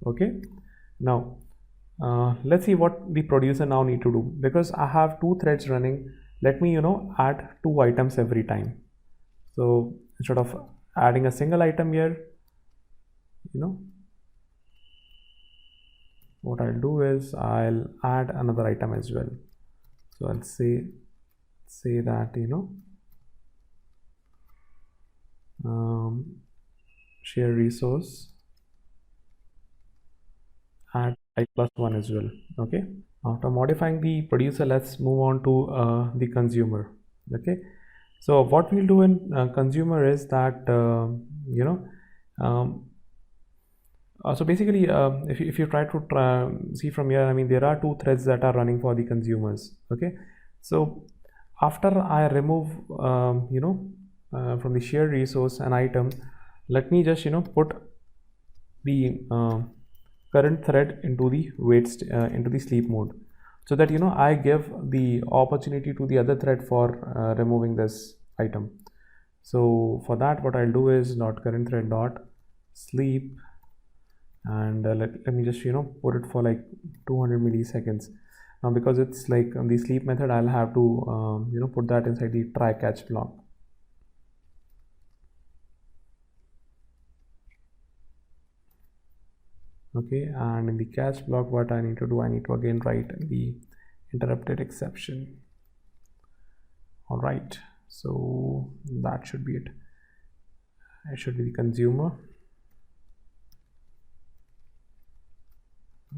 Okay, now let's see what the producer now need to do, because I have 2 threads running. let me add 2 items every time. So instead of adding a single item here, what I'll do is I'll add another item as well. So I'll say that share resource add I+1 as well. Okay, after modifying the producer, let's move on to the consumer. Okay, so what we'll do in consumer is that so basically if you try to see from here, I mean there are 2 threads that are running for the consumers. Okay, so after I remove from the shared resource an item, let me just put the current thread into the into the sleep mode, so that I give the opportunity to the other thread for removing this item. So for that, what I'll do is .current thread .sleep, and let me just put it for like 200 milliseconds. Now because it's like the sleep method, I'll have to put that inside the try catch block. Okay, and in the catch block, what I need to do, I need to again write the interrupted exception. All right, so that should be it. It should be the consumer.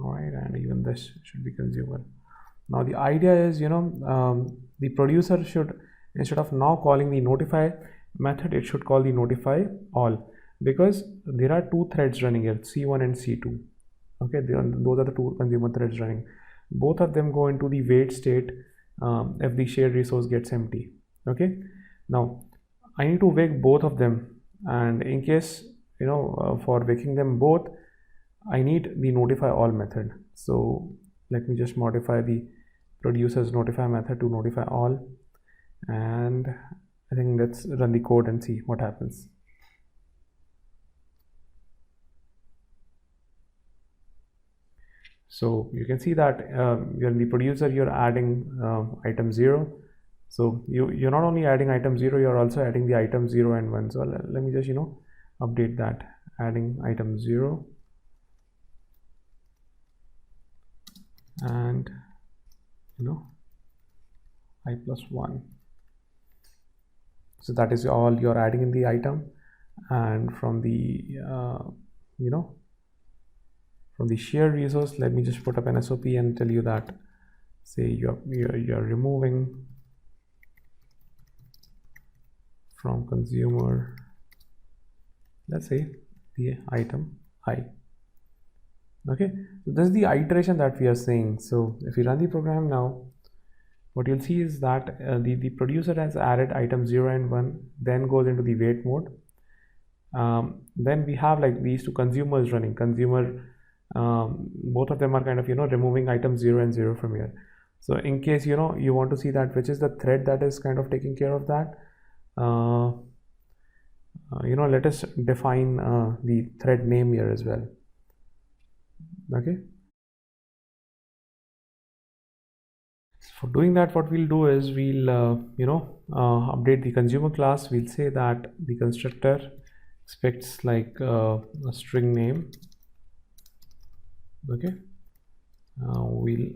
All right, and even this should be consumer. Now the idea is the producer should, instead of now calling the notify method, it should call the notify all, because there are 2 threads running here, C1 and C2. Okay, those are the 2 consumer threads running. Both of them go into the wait state if the shared resource gets empty. Okay, now I need to wake both of them, and in case for waking them both, I need the notify all method. So let me just modify the producer's notify method to notify all, and I think let's run the code and see what happens. So you can see that you're in the producer, you're adding item 0. So you're not only adding item 0, you're also adding the item 0 and 1. So let me just update that, adding item 0 and I+1. So that is all you're adding in the item. And from the from the shared resource, let me just put up an SOP and tell you that, say you're removing from consumer, let's say the item I. Okay, so this is the iteration that we are saying. So if we run the program now, what you'll see is that the producer has added item 0 and 1, then goes into the wait mode. Then we have like these 2 consumers running. Consumer, both of them are kind of removing item 0 and 0 from here. So in case you want to see that which is the thread that is kind of taking care of that, let us define the thread name here as well. Okay, for doing that, what we'll do is we'll update the consumer class. We'll say that the constructor expects like a string name. Okay, we'll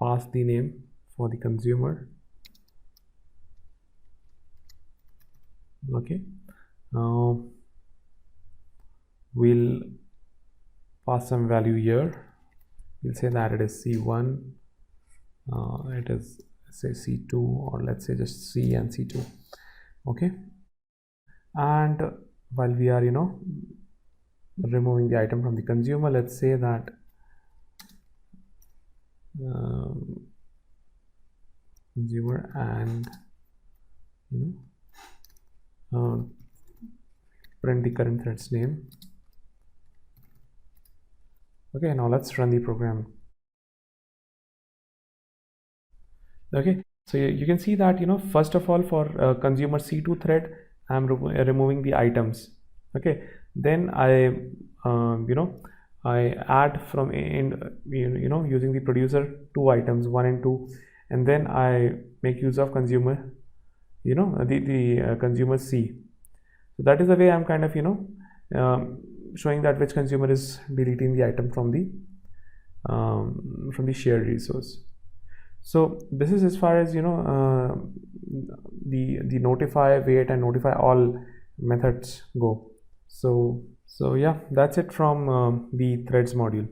pass the name for the consumer. Okay, we'll pass some value here. We'll say that it is C1, it is say C2, or let's say just C and C2. Okay, and while we are removing the item from the consumer, let's say that consumer and print the current thread's name. Okay, now let's run the program. Okay, so you can see that first of all, for consumer C2 thread, I'm removing the items. Okay, then I I add from using the producer 2 items 1 and 2, and then I make use of consumer, the consumer C. So that is the way I'm kind of showing that which consumer is deleting the item from the shared resource. So this is as far as the notify, wait, and notify all methods go. So yeah, that's it from the threads module.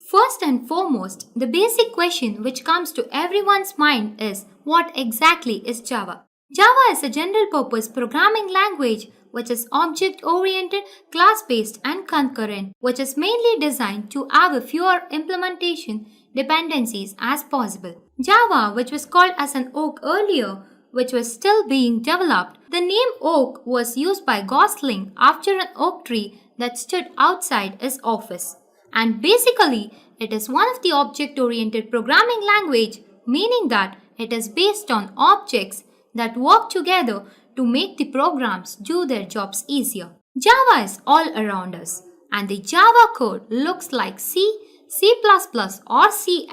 First and foremost, the basic question which comes to everyone's mind is, what exactly is Java? Java is a general purpose programming language which is object-oriented, class-based and concurrent, which is mainly designed to have a fewer implementation dependencies as possible. Java, which was called as an oak earlier, which was still being developed, the name oak was used by Gosling after an oak tree that stood outside his office. And basically, it is one of the object-oriented programming language, meaning that it is based on objects that work together to make the programs do their jobs easier. Java is all around us, and the Java code looks like C, C++ or C#,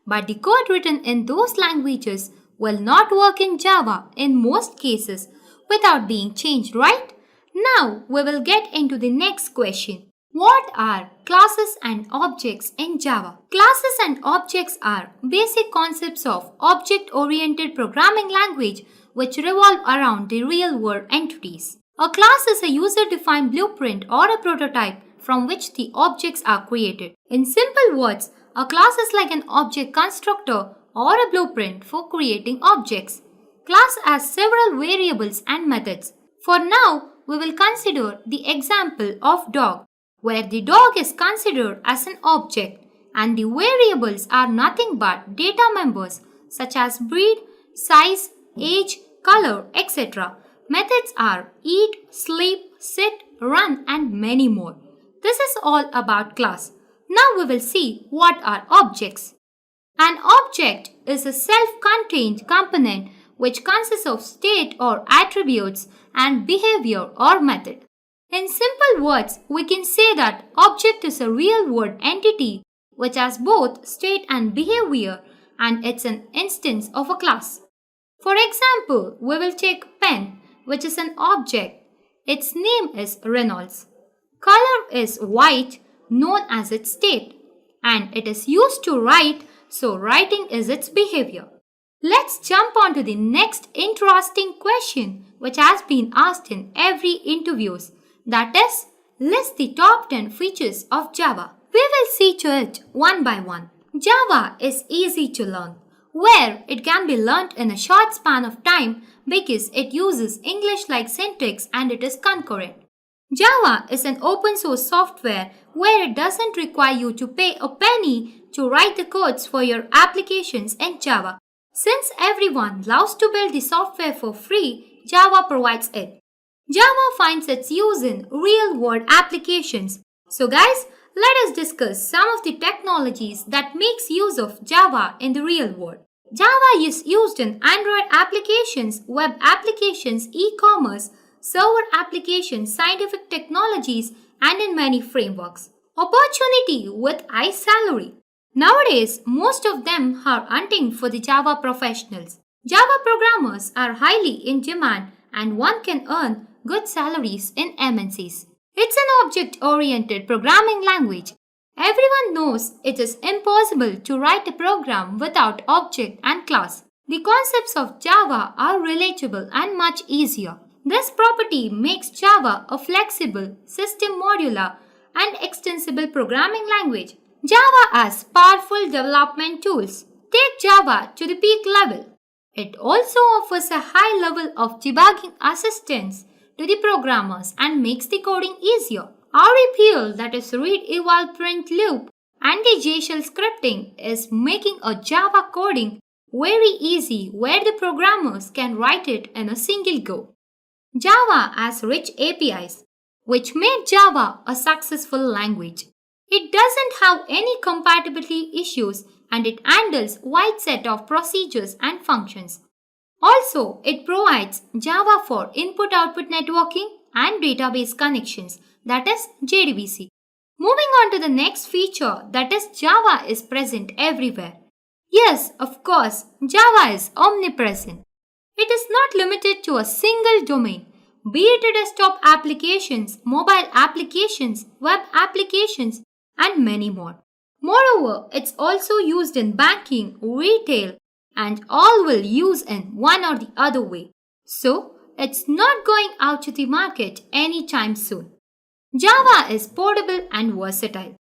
but the code written in those languages will not work in Java in most cases without being changed, right? Now we will get into the next question. What are classes and objects in Java? Classes and objects are basic concepts of object-oriented programming language which revolve around the real-world entities. A class is a user-defined blueprint or a prototype from which the objects are created. In simple words, a class is like an object constructor or a blueprint for creating objects. Class has several variables and methods. For now, we will consider the example of dog, where the dog is considered as an object and the variables are nothing but data members such as breed, size, age, color, etc. Methods are eat, sleep, sit, run and many more. This is all about class. Now we will see what are objects. An object is a self-contained component which consists of state or attributes and behavior or method. In simple words, we can say that object is a real-world entity which has both state and behavior, and it's an instance of a class. For example, we will take pen, which is an object. Its name is Reynolds. Color is white, known as its state, and it is used to write, so writing is its behavior. Let's jump on to the next interesting question which has been asked in every interviews. That is, list the top 10 features of Java. We will see to it one by one. Java is easy to learn, where it can be learnt in a short span of time because it uses English-like syntax and it is concurrent. Java is an open source software where it doesn't require you to pay a penny to write the codes for your applications in Java. Since everyone loves to build the software for free, Java provides it. Java finds its use in real-world applications. So guys, let us discuss some of the technologies that makes use of Java in the real world. Java is used in Android applications, web applications, e-commerce, server applications, scientific technologies, and in many frameworks. Opportunity with high salary. Nowadays, most of them are hunting for the Java professionals. Java programmers are highly in demand and one can earn good salaries in MNCs. It's an object-oriented programming language. Everyone knows it is impossible to write a program without object and class. The concepts of Java are relatable and much easier. This property makes Java a flexible, system modular, and extensible programming language. Java has powerful development tools. Take Java to the peak level. It also offers a high level of debugging assistance to the programmers and makes the coding easier. REPL, that is read eval print loop, and the JShell scripting is making a Java coding very easy where the programmers can write it in a single go. Java has rich APIs, which made Java a successful language. It doesn't have any compatibility issues and it handles wide set of procedures and functions. Also, it provides Java for input-output networking and database connections, that is JDBC. Moving on to the next feature, that is Java is present everywhere. Yes, of course, Java is omnipresent. It is not limited to a single domain, be it desktop applications, mobile applications, web applications, and many more. Moreover, it's also used in banking, retail, and all will use in one or the other way. So, it's not going out to the market anytime soon. Java is portable and versatile.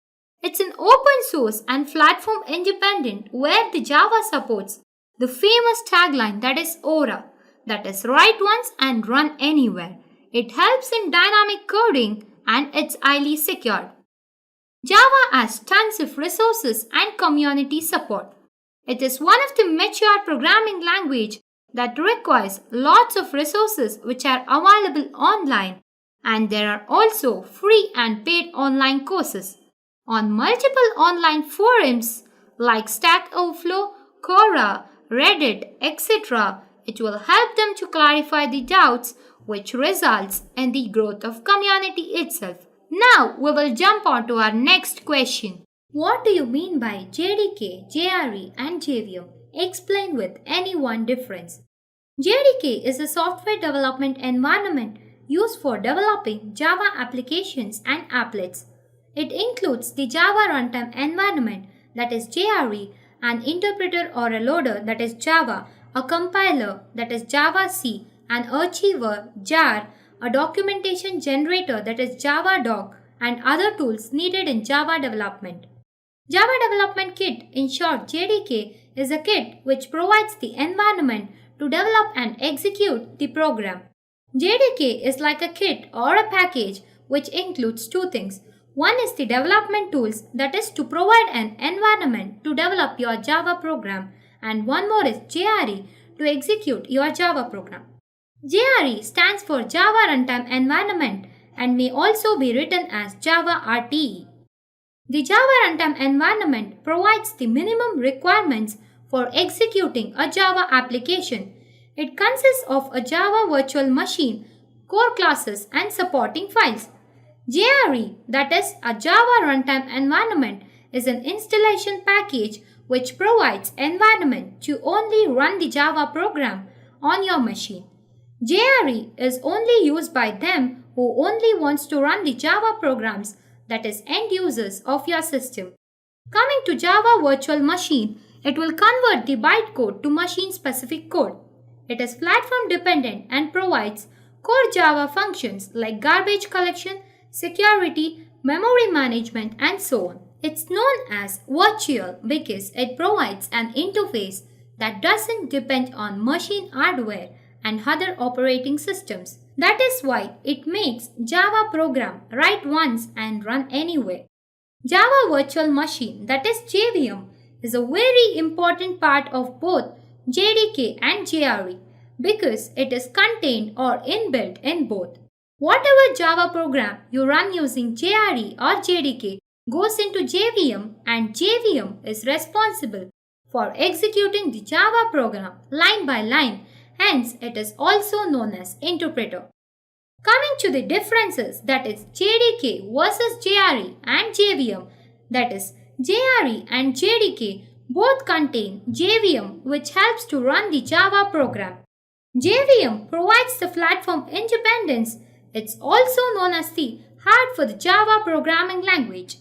It's an open source and platform independent where the Java supports the famous tagline that is Aura, that is write once and run anywhere. It helps in dynamic coding and it's highly secured. Java has tons of resources and community support. It is one of the mature programming language that requires lots of resources which are available online, and there are also free and paid online courses on multiple online forums like Stack Overflow, Quora, Reddit, etc. It will help them to clarify the doubts which results in the growth of community itself. Now we will jump on to our next question. What do you mean by JDK, JRE and JVM? Explain with any one difference. JDK is a software development environment used for developing Java applications and applets. It includes the Java runtime environment, that is JRE, an interpreter or a loader, that is Java, a compiler, that is Java-C, an archiver, jar, a documentation generator, that is Java doc, and other tools needed in Java development. Java Development Kit, in short JDK, is a kit which provides the environment to develop and execute the program. JDK is like a kit or a package which includes two things. One is the development tools, that is to provide an environment to develop your Java program, and one more is JRE to execute your Java program. JRE stands for Java Runtime Environment and may also be written as Java RTE. The Java Runtime Environment provides the minimum requirements for executing a Java application. It consists of a Java virtual machine, core classes, and supporting files. JRE, that is a Java Runtime Environment, is an installation package which provides environment to only run the Java program on your machine. JRE is only used by them who only wants to run the Java programs, that is end users of your system. Coming to Java Virtual Machine, it will convert the bytecode to machine-specific code. It is platform dependent and provides core Java functions like garbage collection, security, memory management, and so on. It's known as virtual because it provides an interface that doesn't depend on machine hardware and other operating systems. That is why it makes Java program write once and run anywhere. Java Virtual Machine, that is JVM, is a very important part of both JDK and JRE because it is contained or inbuilt in both. Whatever Java program you run using JRE or JDK goes into JVM, and JVM is responsible for executing the Java program line by line. Hence, it is also known as interpreter. Coming to the differences, that is JDK versus JRE and JVM, that is JRE and JDK both contain JVM which helps to run the Java program. JVM provides the platform independence. It's also known as the heart for the Java programming language.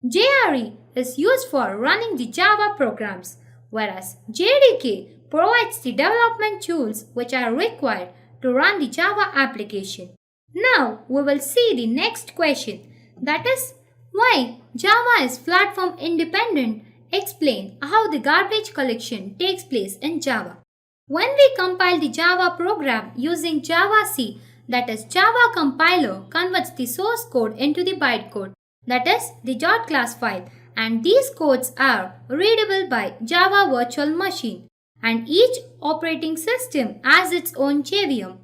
JRE is used for running the Java programs, whereas JDK provides the development tools which are required to run the Java application. Now we will see the next question, that is why Java is platform independent. Explain how the garbage collection takes place in Java. When we compile the Java program using Java-C, that is Java compiler converts the source code into the bytecode, that is the .class file, and these codes are readable by Java Virtual Machine, and each operating system has its own JVM.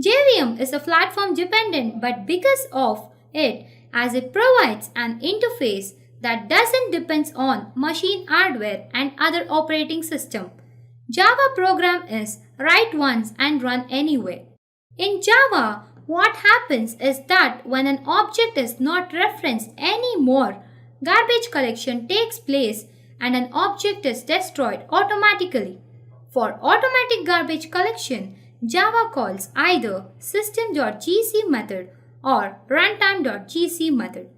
JVM is a platform dependent, but because of it, as it provides an interface that doesn't depend on machine hardware and other operating system. Java program is write once and run anywhere. In Java, what happens is that when an object is not referenced anymore, garbage collection takes place and an object is destroyed automatically. For automatic garbage collection, Java calls either system.gc method or runtime.gc method.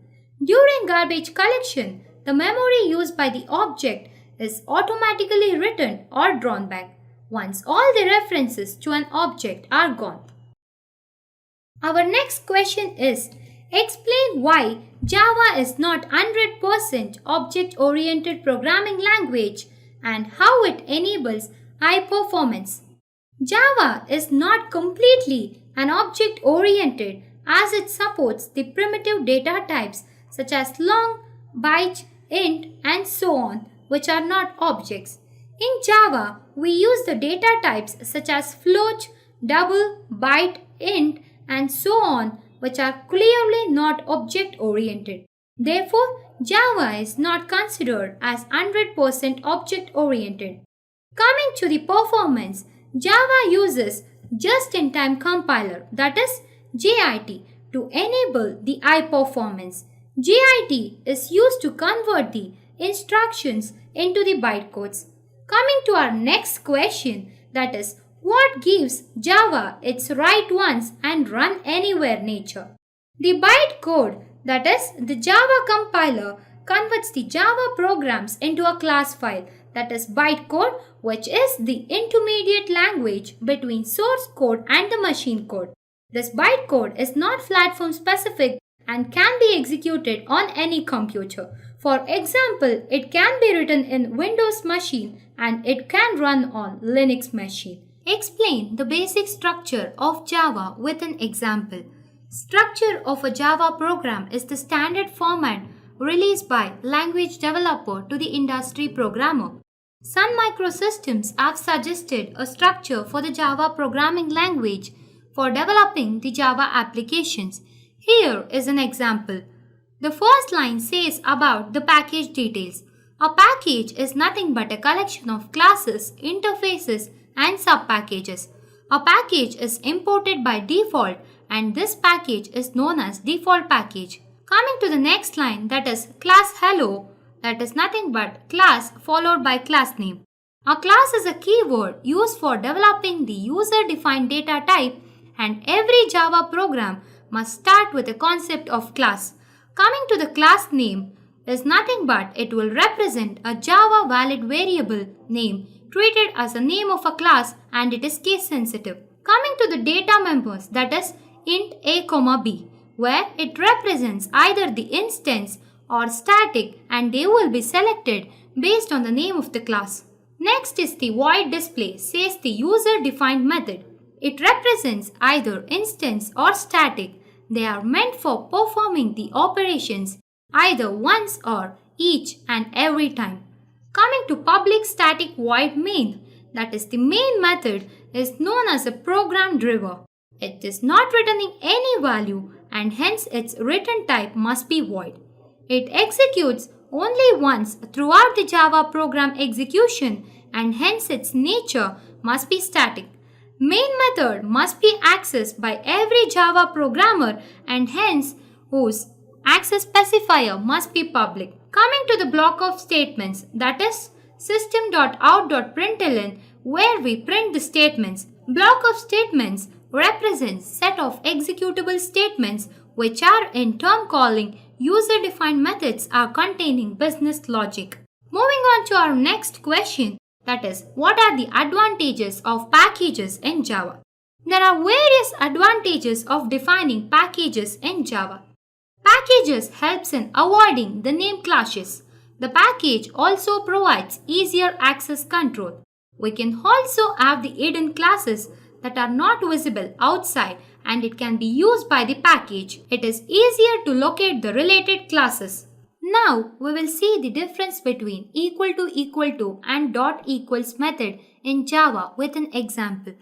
During garbage collection, the memory used by the object is automatically written or drawn back once all the references to an object are gone. Our next question is, explain why Java is not 100% object-oriented programming language and how it enables high performance. Java is not completely an object-oriented as it supports the primitive data types such as long, byte, int, and so on, which are not objects. In Java, we use the data types such as float, double, byte, int, and so on, which are clearly not object-oriented. Therefore, Java is not considered as 100% object-oriented. Coming to the performance, Java uses just-in-time compiler, that is JIT, to enable the high performance. JIT is used to convert the instructions into the bytecodes. Coming to our next question, that is, what gives Java its write once and run anywhere nature? The bytecode, that is, the Java compiler, converts the Java programs into a class file, that is bytecode, which is the intermediate language between source code and the machine code. This bytecode is not platform specific and can be executed on any computer. For example, it can be written in Windows machine and it can run on Linux machine. Explain the basic structure of Java with an example. Structure of a Java program is the standard format released by language developer to the industry programmer. Sun Microsystems have suggested a structure for the Java programming language for developing the Java applications. Here is an example. The first line says about the package details. A package is nothing but a collection of classes, interfaces, and subpackages. A package is imported by default and this package is known as default package. Coming to the next line, that is class hello, that is nothing but class followed by class name. A class is a keyword used for developing the user-defined data type and every Java program must start with the concept of class. Coming to the class name is nothing but it will represent a Java valid variable name treated as a name of a class and it is case sensitive. Coming to the data members, that is int a, b, where it represents either the instance or static and they will be selected based on the name of the class. Next is the void display, says the user defined method. It represents either instance or static. They are meant for performing the operations either once or each and every time. Coming to public static void main, that is the main method, is known as a program driver. It is not returning any value and hence its return type must be void. It executes only once throughout the Java program execution and hence its nature must be static. Main method must be accessed by every Java programmer and hence whose access specifier must be public. Coming to the block of statements, that is system.out.println, where we print the statements. Block of statements represents set of executable statements which are in term calling user-defined methods are containing business logic. Moving on to our next question, that is, what are the advantages of packages in Java? There are various advantages of defining packages in Java. Packages helps in avoiding the name clashes. The package also provides easier access control. We can also have the hidden classes that are not visible outside and it can be used by the package. It is easier to locate the related classes. Now we will see the difference between equal to and dot equals method in Java with an example.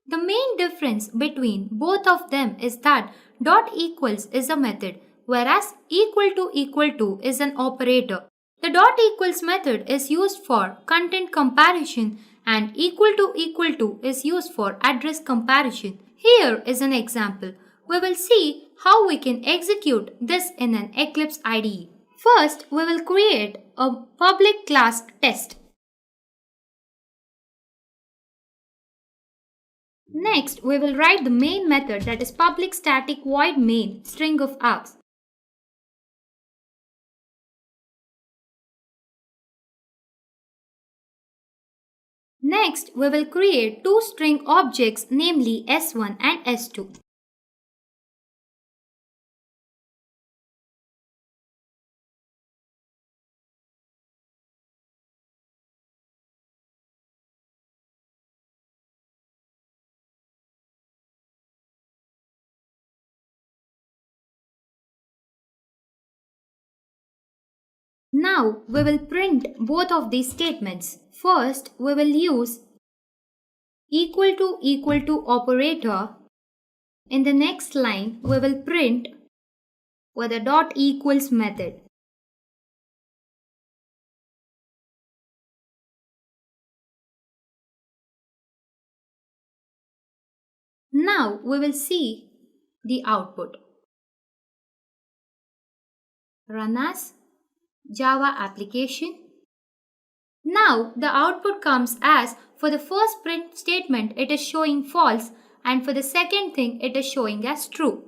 The main difference between both of them is that dot equals is a method whereas equal to is an operator. The dot equals method is used for content comparison and equal to is used for address comparison. Here is an example. We will see how we can execute this in an Eclipse IDE. First, we will create a public class test. Next, we will write the main method, that is public static void main string of args. Next, we will create two string objects, namely S1 and S2. Now we will print both of these statements. First, we will use equal to operator. In the next line, we will print with a dot equals method. Now we will see the output. Run as Java application. Now the output comes as, for the first print statement it is showing false, and for the second thing it is showing as true.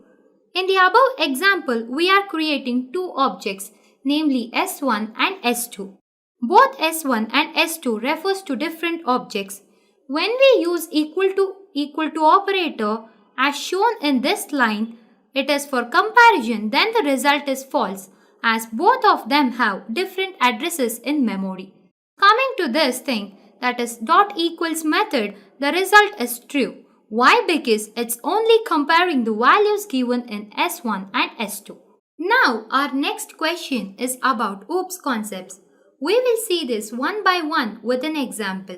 In the above example, we are creating two objects, namely S1 and S2. Both S1 and S2 refers to different objects. When we use equal to operator as shown in this line, it is for comparison, then the result is false, as both of them have different addresses in memory. Coming to this thing, that is dot equals method, the result is true. Why? Because it's only comparing the values given in S1 and S2. Now our next question is about OOPS concepts. We will see this one by one with an example.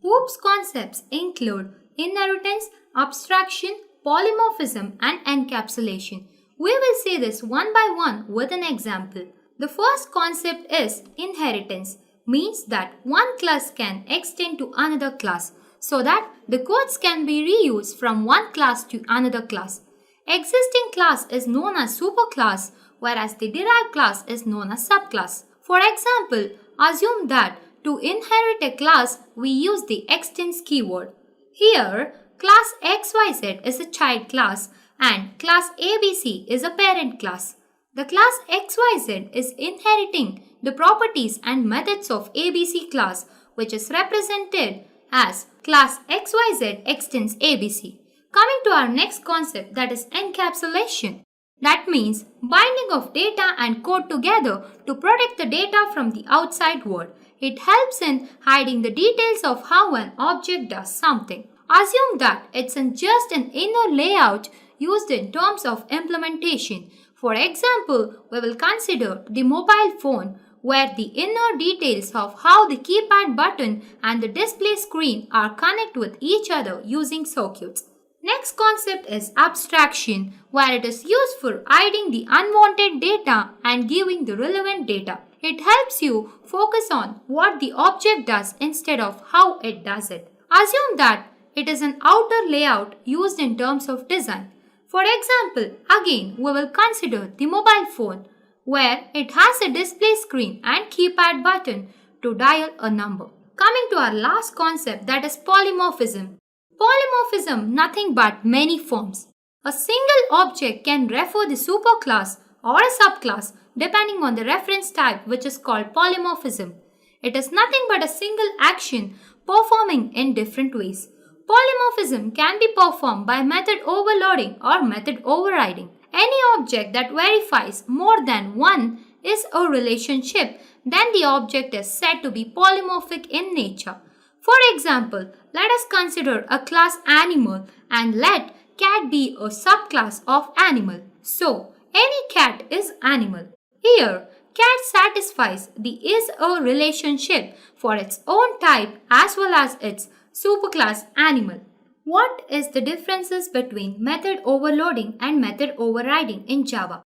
OOPS concepts include inheritance, abstraction, polymorphism and encapsulation. We will see this one by one with an example. The first concept is inheritance, means that one class can extend to another class so that the codes can be reused from one class to another class. Existing class is known as superclass, whereas the derived class is known as subclass. For example, assume that to inherit a class we use the extends keyword. Here, class XYZ is a child class and class ABC is a parent class. The class XYZ is inheriting the properties and methods of ABC class, which is represented as class XYZ extends ABC. Coming to our next concept, that is encapsulation. That means binding of data and code together to protect the data from the outside world. It helps in hiding the details of how an object does something. Assume that it's just an inner layout used in terms of implementation. For example, we will consider the mobile phone, where the inner details of how the keypad button and the display screen are connected with each other using circuits. Next concept is abstraction, where it is used for hiding the unwanted data and giving the relevant data. It helps you focus on what the object does instead of how it does it. Assume that it is an outer layout used in terms of design. For example, again we will consider the mobile phone, where it has a display screen and keypad button to dial a number. Coming to our last concept, that is polymorphism. Polymorphism, nothing but many forms. A single object can refer the superclass or a subclass depending on the reference type, which is called polymorphism. It is nothing but a single action performing in different ways. Polymorphism can be performed by method overloading or method overriding. Any object that verifies more than one is a relationship, then the object is said to be polymorphic in nature. For example, let us consider a class animal and let cat be a subclass of animal. So, any cat is animal. Here, cat satisfies the is a relationship for its own type as well as its superclass animal. What is the differences between method overloading and method overriding in Java?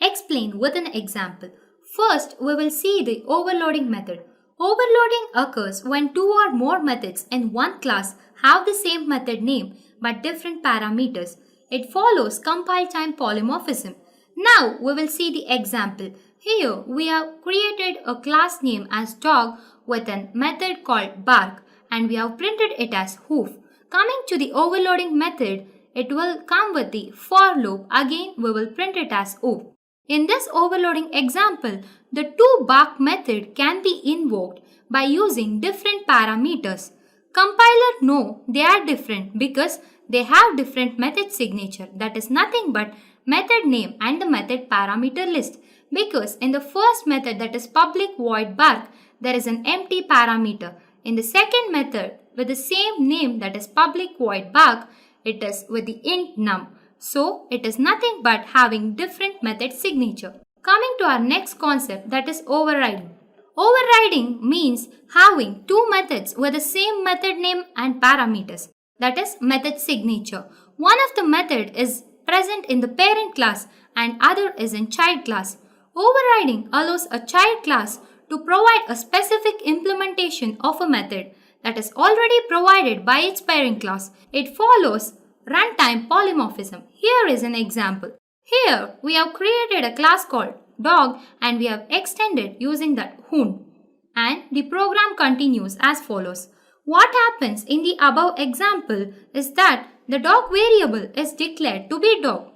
Explain with an example. First, we will see the overloading method. Overloading occurs when two or more methods in one class have the same method name but different parameters. It follows compile time polymorphism. Now we will see the example. Here we have created a class name as dog with a method called bark and we have printed it as hoof. Coming to the overloading method, it will come with the for loop. Again we will print it as hoof. In this overloading example, the toBark method can be invoked by using different parameters. Compiler know they are different because they have different method signature, that is nothing but method name and the method parameter list. Because in the first method, that is public void bark, there is an empty parameter. In the second method with the same name, that is public void bark, it is with the int num. So it is nothing but having different method signature. Coming to our next concept, that is overriding. Overriding means having two methods with the same method name and parameters, that is method signature. One of the method is present in the parent class and other is in child class. Overriding allows a child class to provide a specific implementation of a method that is already provided by its parent class. It follows runtime polymorphism. Here is an example. Here we have created a class called dog and we have extended using that hoon. And the program continues as follows. What happens in the above example is that the dog variable is declared to be dog.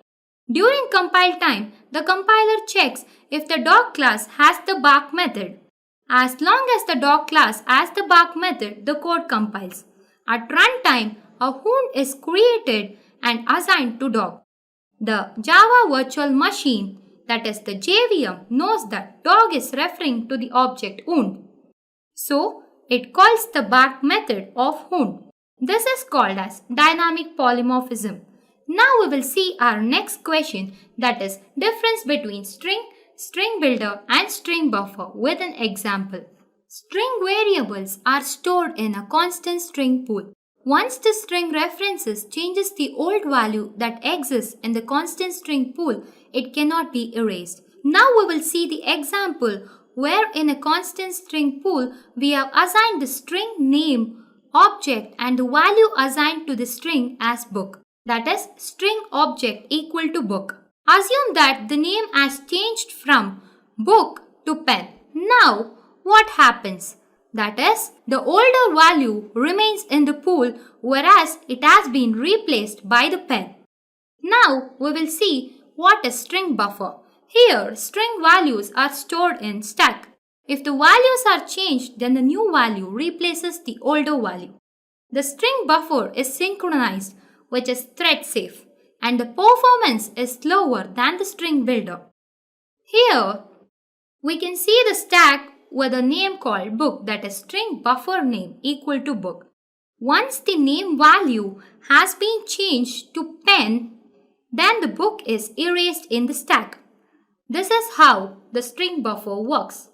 During compile time, the compiler checks if the dog class has the bark method. As long as the dog class has the bark method, the code compiles. At runtime, a hoon is created and assigned to dog. The Java Virtual Machine, that is the JVM, knows that dog is referring to the object hoon. So, it calls the bark method of hoon. This is called as dynamic polymorphism. Now we will see our next question, that is difference between string, string builder and string buffer with an example. String variables are stored in a constant string pool. Once the string references changes the old value that exists in the constant string pool, it cannot be erased. Now we will see the example where in a constant string pool we have assigned the string name, object and the value assigned to the string as book. That is string object equal to book. Assume that the name has changed from book to pen. Now what happens? That is, the older value remains in the pool whereas it has been replaced by the pen. Now we will see what is string buffer. Here string values are stored in stack. If the values are changed, then the new value replaces the older value. The string buffer is synchronized, which is thread safe, and the performance is slower than the string builder. Here we can see the stack with a name called book, that is string buffer name equal to book. Once the name value has been changed to pen, then the book is erased in the stack. This is how the string buffer works.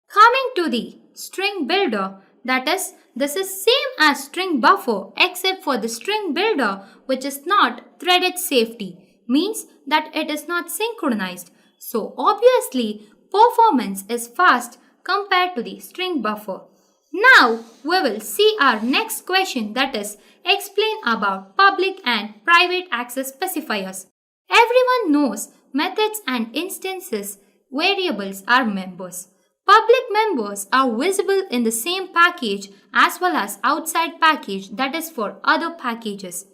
Coming to the string builder, that is, this is same as string buffer except for the string builder which is not threaded safety, means that it is not synchronized. So obviously performance is fast compared to the string buffer. Now we will see our next question, that is explain about public and private access specifiers. Everyone knows methods and instances variables are members. Public members are visible in the same package as well as outside package, that is for other packages.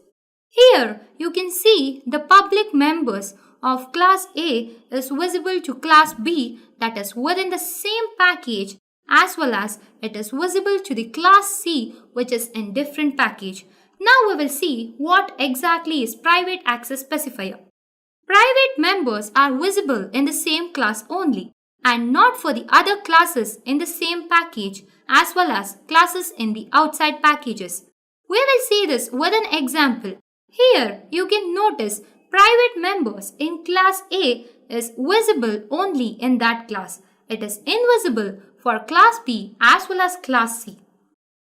Here you can see the public members of class A is visible to class B, that is within the same package, as well as it is visible to the class C which is in different package. Now we will see what exactly is private access specifier. Private members are visible in the same class only and not for the other classes in the same package as well as classes in the outside packages. We will see this with an example. Here you can notice private members in class A is visible only in that class. It is invisible for class B as well as class C.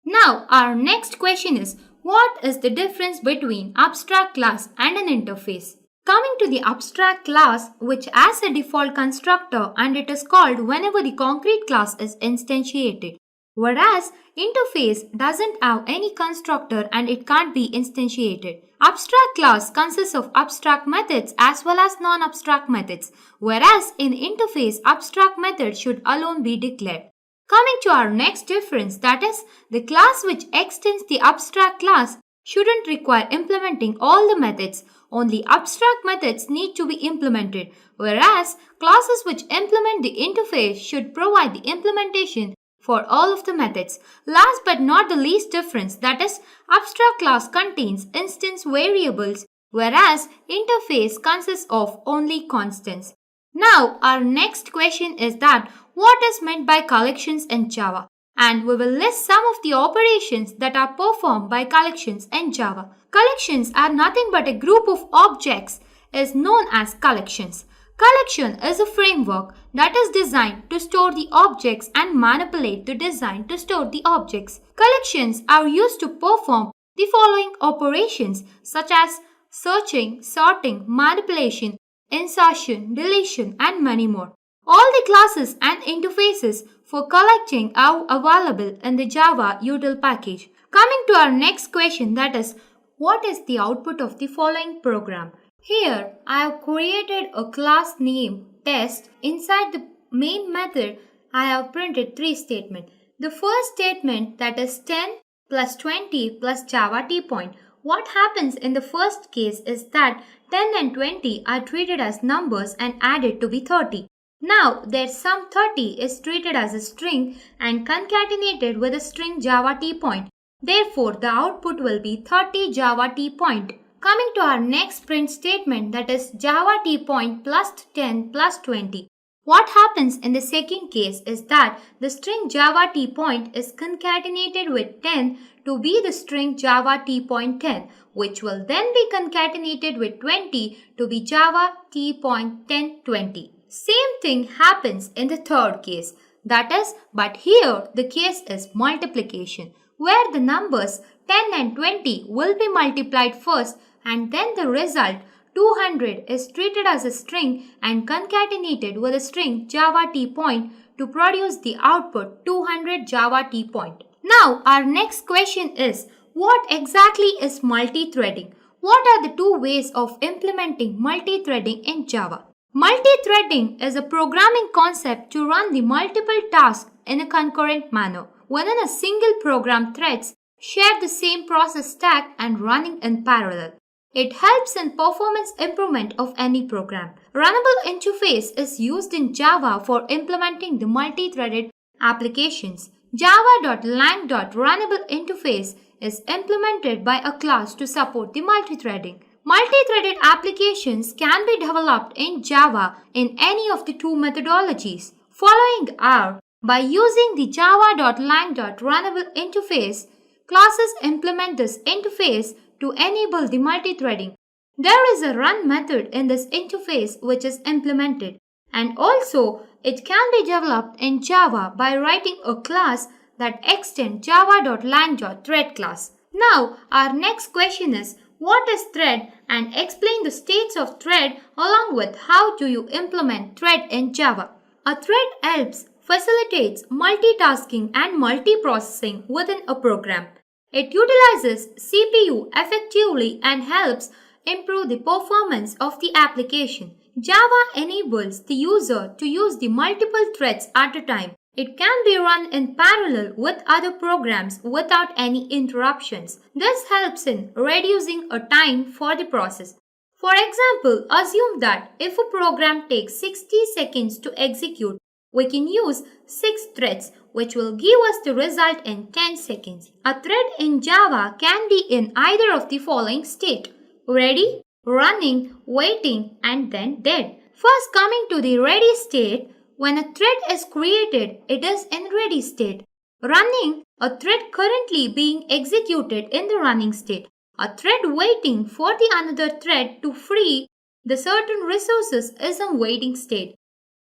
Now our next question is, what is the difference between abstract class and an interface? Coming to the abstract class, which has a default constructor and it is called whenever the concrete class is instantiated. Whereas interface doesn't have any constructor and it can't be instantiated. Abstract class consists of abstract methods as well as non-abstract methods, whereas in interface abstract methods should alone be declared. Coming to our next difference, that is, the class which extends the abstract class shouldn't require implementing all the methods. Only abstract methods need to be implemented, whereas classes which implement the interface should provide the implementation for all of the methods. Last but not the least difference, that is, abstract class contains instance variables, whereas interface consists of only constants. Now, our next question is that what is meant by collections in Java? And we will list some of the operations that are performed by collections in Java. Collections are nothing but a group of objects is known as collections. Collection is a framework that is designed to store the objects and manipulate the design to store the objects. Collections are used to perform the following operations such as searching, sorting, manipulation, insertion, deletion, and many more. All the classes and interfaces for collecting are available in the Java util package. Coming to our next question, that is, what is the output of the following program? Here, I have created a class name test. Inside the main method, I have printed three statements. The first statement, that is 10 plus 20 plus Java tPoint. What happens in the first case is that 10 and 20 are treated as numbers and added to be 30. Now, their sum 30 is treated as a string and concatenated with a string Java tPoint. Therefore, the output will be 30 Java tPoint. Coming to our next print statement, that is Java tPoint plus 10 plus 20. What happens in the second case is that the string Java tPoint is concatenated with 10 to be the string Java tPoint 10, which will then be concatenated with 20 to be Java tPoint 1020. Same thing happens in the third case, that is, but here the case is multiplication, where the numbers 10 and 20 will be multiplied first and then the result 200 is treated as a string and concatenated with a string Java tPoint to produce the output 200 Java tPoint. Now our next question is, what exactly is multi-threading? What are the two ways of implementing multi-threading in Java? Multi-threading is a programming concept to run the multiple tasks in a concurrent manner. Within a single program, threads share the same process stack and running in parallel. It helps in performance improvement of any program. Runnable interface is used in Java for implementing the multi-threaded applications. Java.lang.runnable interface is implemented by a class to support the multi-threading. Multi-threaded applications can be developed in Java in any of the two methodologies. Following are, by using the java.lang.runnable interface, classes implement this interface to enable the multi-threading. There is a run method in this interface which is implemented, and also it can be developed in Java by writing a class that extends java.lang.thread class. Now our next question is, what is thread, and explain the states of thread along with how do you implement thread in Java. A thread helps, facilitates multitasking and multiprocessing within a program. It utilizes CPU effectively and helps improve the performance of the application. Java enables the user to use the multiple threads at a time. It can be run in parallel with other programs without any interruptions. This helps in reducing a time for the process. For example, assume that if a program takes 60 seconds to execute, we can use 6 threads, which will give us the result in 10 seconds. A thread in Java can be in either of the following state: ready, running, waiting, and then dead. First, coming to the ready state, when a thread is created, it is in ready state. Running, a thread currently being executed in the running state. A thread waiting for the another thread to free the certain resources is in waiting state.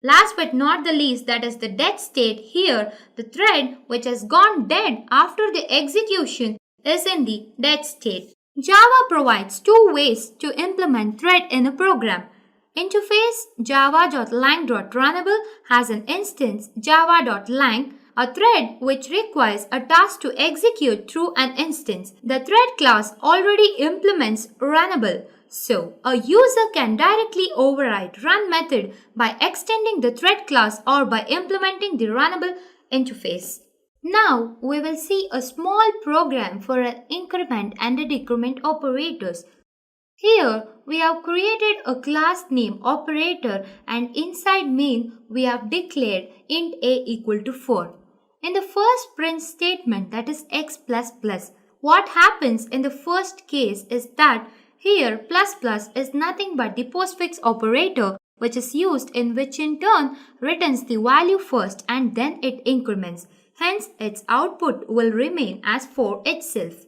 Last but not the least, that is the dead state. Here, the thread which has gone dead after the execution is in the dead state. Java provides two ways to implement thread in a program. Interface java.lang.runnable has an instance java.lang a thread which requires a task to execute through an instance. The thread class already implements runnable, so a user can directly override run method by extending the thread class or by implementing the runnable interface. Now we will see a small program for an increment and a decrement operators. Here we have created a class name operator and inside main we have declared int a equal to 4. In the first print statement, that is x++, what happens in the first case is that here plus plus is nothing but the postfix operator which is used in which in turn returns the value first and then it increments. Hence its output will remain as 4 itself.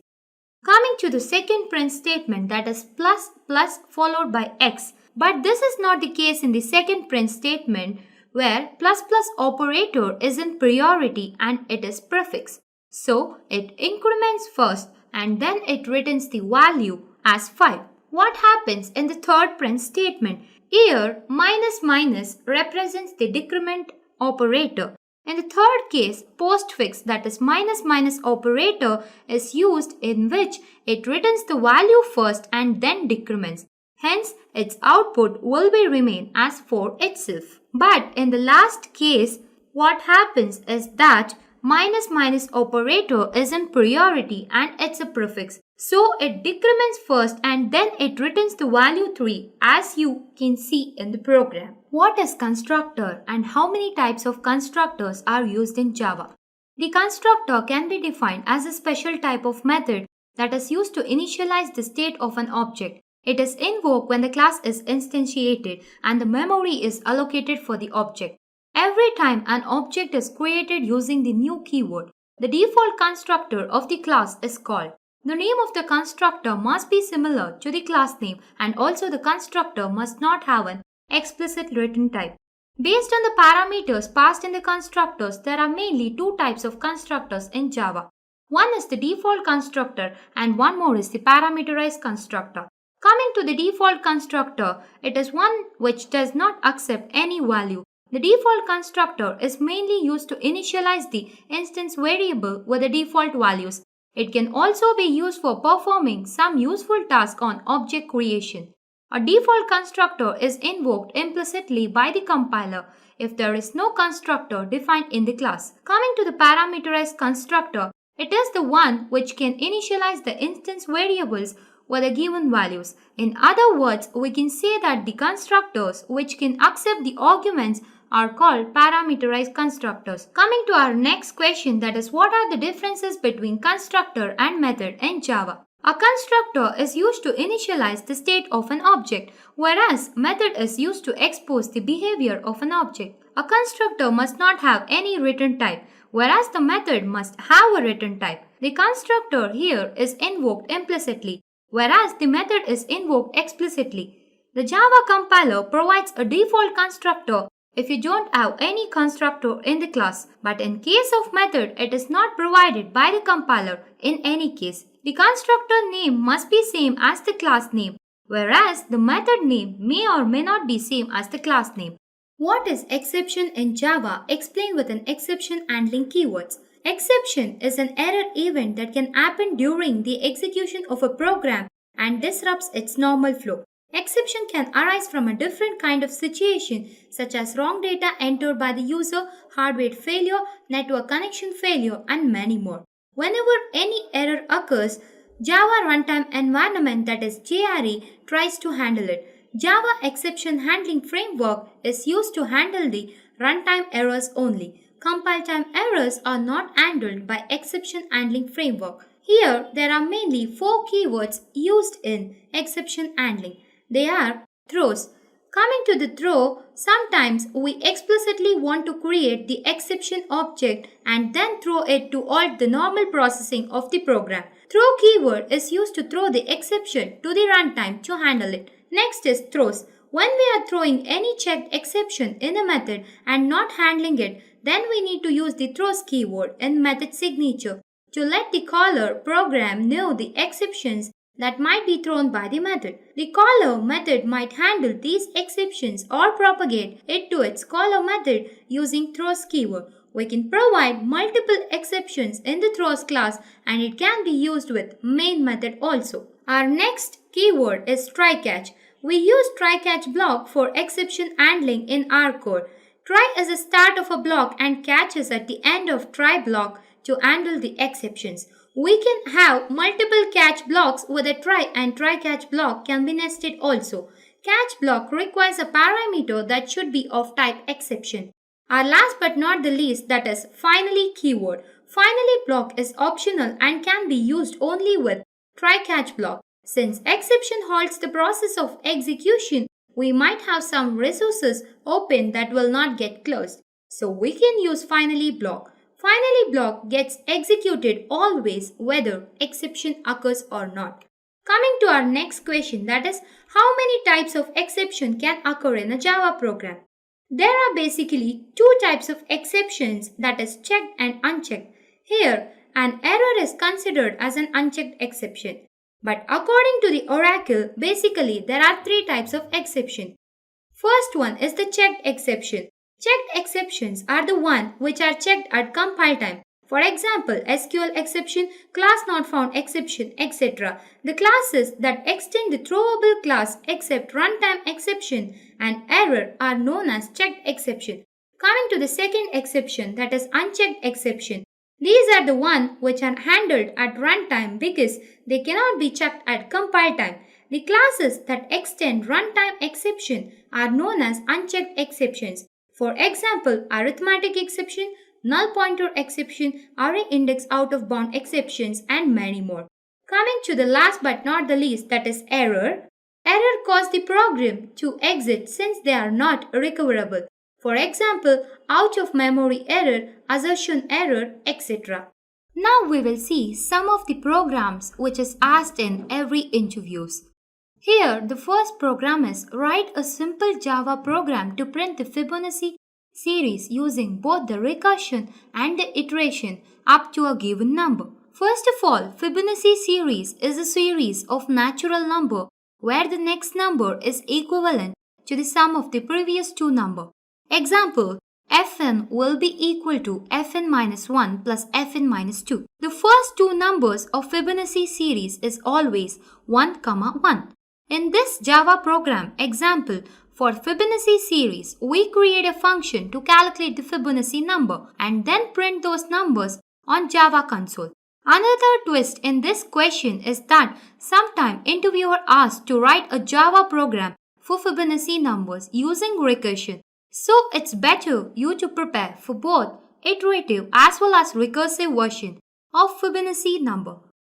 Coming to the second print statement, that is plus plus followed by x. But this is not the case in the second print statement where plus plus operator is in priority and it is prefix. So it increments first and then it returns the value as 5. What happens in the third print statement? Here minus minus represents the decrement operator. In the third case, postfix, that is minus minus operator, is used in which it returns the value first and then decrements. Hence, its output will be remain as 4 itself. But in the last case, what happens is that minus minus operator is in priority and it's a prefix. So it decrements first and then it returns the value 3 as you can see in the program. What is constructor and how many types of constructors are used in Java? The constructor can be defined as a special type of method that is used to initialize the state of an object. It is invoked when the class is instantiated and the memory is allocated for the object. Every time an object is created using the new keyword, the default constructor of the class is called. The name of the constructor must be similar to the class name and also the constructor must not have an explicit written type. Based on the parameters passed in the constructors, there are mainly two types of constructors in Java. One is the default constructor and one more is the parameterized constructor. Coming to the default constructor, it is one which does not accept any value. The default constructor is mainly used to initialize the instance variable with the default values. It can also be used for performing some useful task on object creation. A default constructor is invoked implicitly by the compiler if there is no constructor defined in the class. Coming to the parameterized constructor, it is the one which can initialize the instance variables with the given values. In other words, we can say that the constructors which can accept the arguments are called parameterized constructors. Coming to our next question, that is, what are the differences between constructor and method in Java? A constructor is used to initialize the state of an object, whereas method is used to expose the behavior of an object. A constructor must not have any written type, whereas the method must have a written type. The constructor here is invoked implicitly, whereas the method is invoked explicitly. The Java compiler provides a default constructor if you don't have any constructor in the class, but in case of method, it is not provided by the compiler in any case. The constructor name must be same as the class name, whereas the method name may or may not be same as the class name. What is exception in Java? Explained with an exception handling keywords. Exception is an error event that can happen during the execution of a program and disrupts its normal flow. Exception can arise from a different kind of situation such as wrong data entered by the user, hardware failure, network connection failure, and many more. Whenever any error occurs, Java Runtime Environment, that is JRE, tries to handle it. Java Exception Handling Framework is used to handle the runtime errors only. Compile time errors are not handled by Exception Handling Framework. Here, there are mainly 4 keywords used in exception handling. They are throws. Coming to the throw, sometimes we explicitly want to create the exception object and then throw it to halt the normal processing of the program. Throw keyword is used to throw the exception to the runtime to handle it. Next is throws. When we are throwing any checked exception in a method and not handling it, then we need to use the throws keyword in method signature to let the caller program know the exceptions that might be thrown by the method. The caller method might handle these exceptions or propagate it to its caller method using throws keyword. We can provide multiple exceptions in the throws class and it can be used with main method also. Our next keyword is try-catch. We use try-catch block for exception handling in our code. Try is the start of a block and catch is at the end of try block to handle the exceptions. We can have multiple catch blocks with a try and try-catch block can be nested also. Catch block requires a parameter that should be of type exception. Our last but not the least, that is finally keyword. Finally block is optional and can be used only with try-catch block. Since exception halts the process of execution, we might have some resources open that will not get closed. So we can use finally block. Finally block gets executed always whether exception occurs or not. Coming to our next question, that is how many types of exception can occur in a Java program? There are basically two types of exceptions, that is checked and unchecked. Here, an error is considered as an unchecked exception. But according to the Oracle, basically there are three types of exception. First one is the checked exception. Checked exceptions are the one which are checked at compile time. For example, SQL exception, class not found exception, etc. The classes that extend the throwable class except runtime exception and error are known as checked exception. Coming to the second exception, that is unchecked exception. These are the one which are handled at runtime because they cannot be checked at compile time. The classes that extend runtime exception are known as unchecked exceptions. For example, arithmetic exception, null pointer exception, array index out of bound exceptions and many more. Coming to the last but not the least, that is error. Error cause the program to exit since they are not recoverable. For example, out of memory error, assertion error, etc. Now we will see some of the programs which is asked in every interviews. Here the first program is write a simple Java program to print the Fibonacci series using both the recursion and the iteration up to a given number. First of all, Fibonacci series is a series of natural number where the next number is equivalent to the sum of the previous two numbers. Example, fn will be equal to fn minus 1 plus fn minus 2. The first two numbers of Fibonacci series is always 1, 1. In this Java program example, for Fibonacci series, we create a function to calculate the Fibonacci number and then print those numbers on Java console. Another twist in this question is that sometime interviewer asked to write a Java program for Fibonacci numbers using recursion. So it's better you to prepare for both iterative as well as recursive version of Fibonacci number.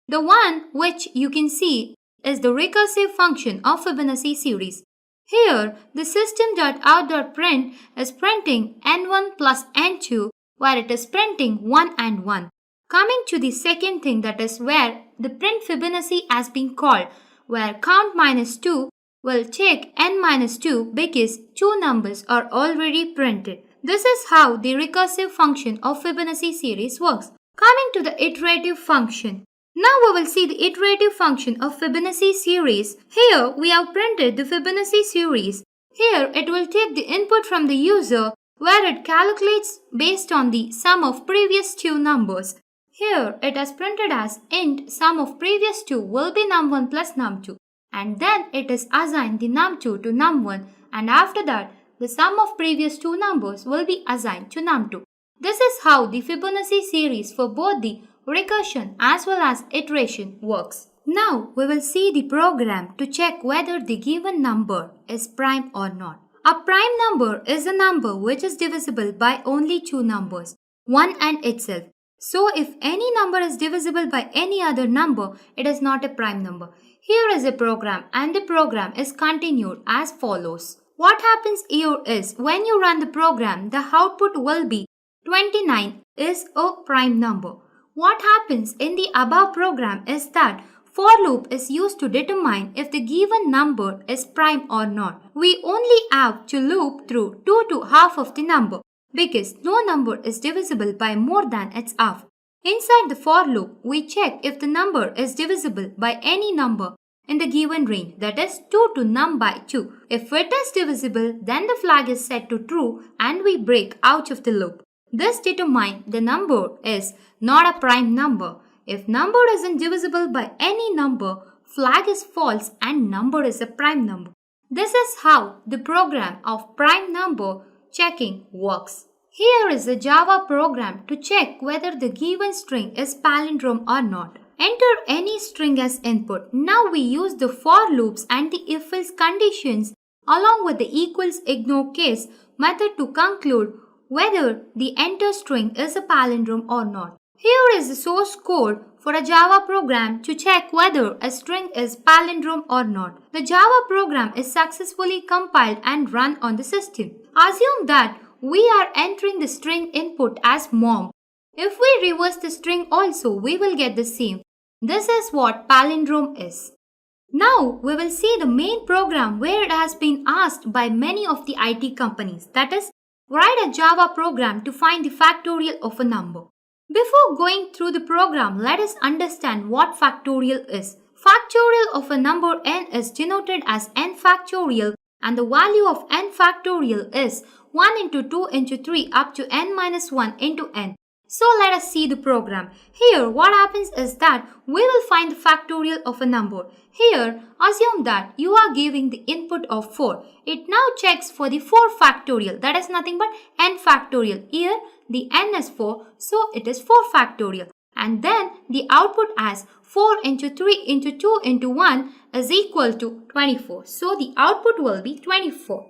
The one which you can see is the recursive function of Fibonacci series. Here, the system.out.print is printing n1 plus n2 where it is printing 1 and 1. Coming to the second thing, that is where the print Fibonacci has been called, where count minus 2 will check n minus 2 because two numbers are already printed. This is how the recursive function of Fibonacci series works. Coming to the iterative function. Now we will see the iterative function of Fibonacci series. Here we have printed the Fibonacci series. Here it will take the input from the user where it calculates based on the sum of previous two numbers. Here it is printed as int sum of previous two will be num1 plus num2. And then it is assigned the num2 to num1 and after that the sum of previous two numbers will be assigned to num2. This is how the Fibonacci series for both the recursion as well as iteration works. Now we will see the program to check whether the given number is prime or not. A prime number is a number which is divisible by only two numbers, 1 and itself. So if any number is divisible by any other number, it is not a prime number. Here is a program and the program is continued as follows. What happens here is when you run the program, the output will be 29 is a prime number. What happens in the above program is that for loop is used to determine if the given number is prime or not. We only have to loop through 2 to half of the number because no number is divisible by more than its half. Inside the for loop, we check if the number is divisible by any number in the given range, that is 2 to num by 2. If it is divisible, then the flag is set to true and we break out of the loop. This determines the number is not a prime number. If number isn't divisible by any number, flag is false and number is a prime number. This is how the program of prime number checking works. Here is a Java program to check whether the given string is palindrome or not. Enter any string as input. Now we use the for loops and the if-else conditions along with the equals ignore case method to conclude whether the enter string is a palindrome or not. Here is the source code for a Java program to check whether a string is palindrome or not. The Java program is successfully compiled and run on the system. Assume that we are entering the string input as mom. If we reverse the string also, we will get the same. This is what palindrome is. Now we will see the main program where it has been asked by many of the IT companies. That is, write a Java program to find the factorial of a number. Before going through the program, let us understand what factorial is. Factorial of a number n is denoted as n factorial and the value of n factorial is 1 into 2 into 3 up to n minus 1 into n. So let us see the program. Here what happens is that we will find the factorial of a number. Here assume that you are giving the input of 4. It now checks for the 4 factorial, that is nothing but n factorial. Here the n is 4, so it is 4 factorial. And then the output as 4 into 3 into 2 into 1 is equal to 24. So the output will be 24.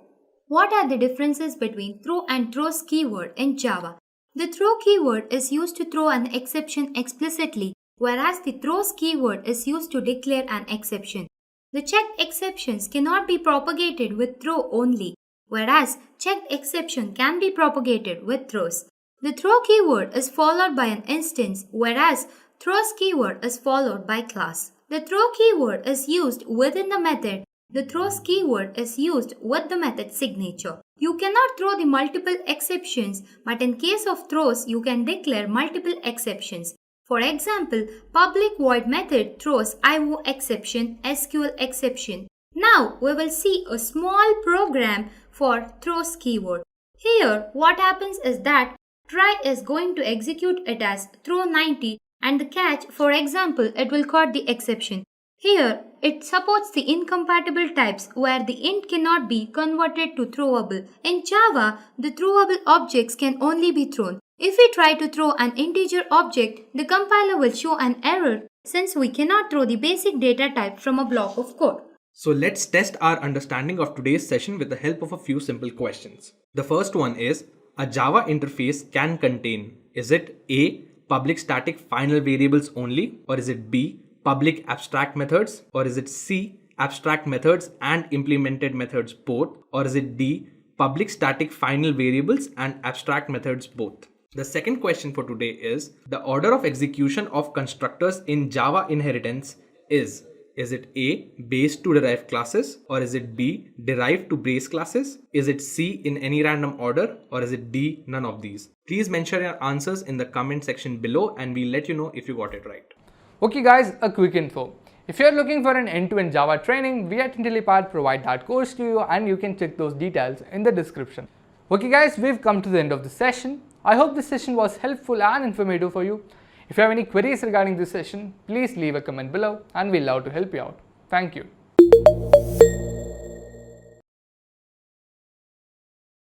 What are the differences between throw and throws keyword in Java? The throw keyword is used to throw an exception explicitly, whereas the throws keyword is used to declare an exception. The checked exceptions cannot be propagated with throw only, whereas checked exception can be propagated with throws. The throw keyword is followed by an instance, whereas throws keyword is followed by class. The throw keyword is used within the method. The throws keyword is used with the method signature. You cannot throw the multiple exceptions, but in case of throws, you can declare multiple exceptions. For example, public void method throws IO exception, SQL exception. Now we will see a small program for throws keyword. Here what happens is that try is going to execute it as throw 90 and the catch, for example, it will caught the exception. Here, it supports the incompatible types where the int cannot be converted to throwable. In Java, the throwable objects can only be thrown. If we try to throw an integer object, the compiler will show an error since we cannot throw the basic data type from a block of code. So let's test our understanding of today's session with the help of a few simple questions. The first one is, a Java interface can contain, is it A, public static final variables only, or is it B, public abstract methods, or is it C, abstract methods and implemented methods both, or is it D, public static final variables and abstract methods both? The second question for today is, the order of execution of constructors in Java inheritance is it A, base to derived classes, or is it B, derived to base classes? Is it C, in any random order, or is it D, none of these? Please mention your answers in the comment section below and we'll let you know if you got it right. Okay guys, a quick info. If you're looking for an end-to-end Java training, we at Intellipaat provide that course to you and you can check those details in the description. Okay guys, we've come to the end of the session. I hope this session was helpful and informative for you. If you have any queries regarding this session, please leave a comment below and we'll love to help you out. Thank you.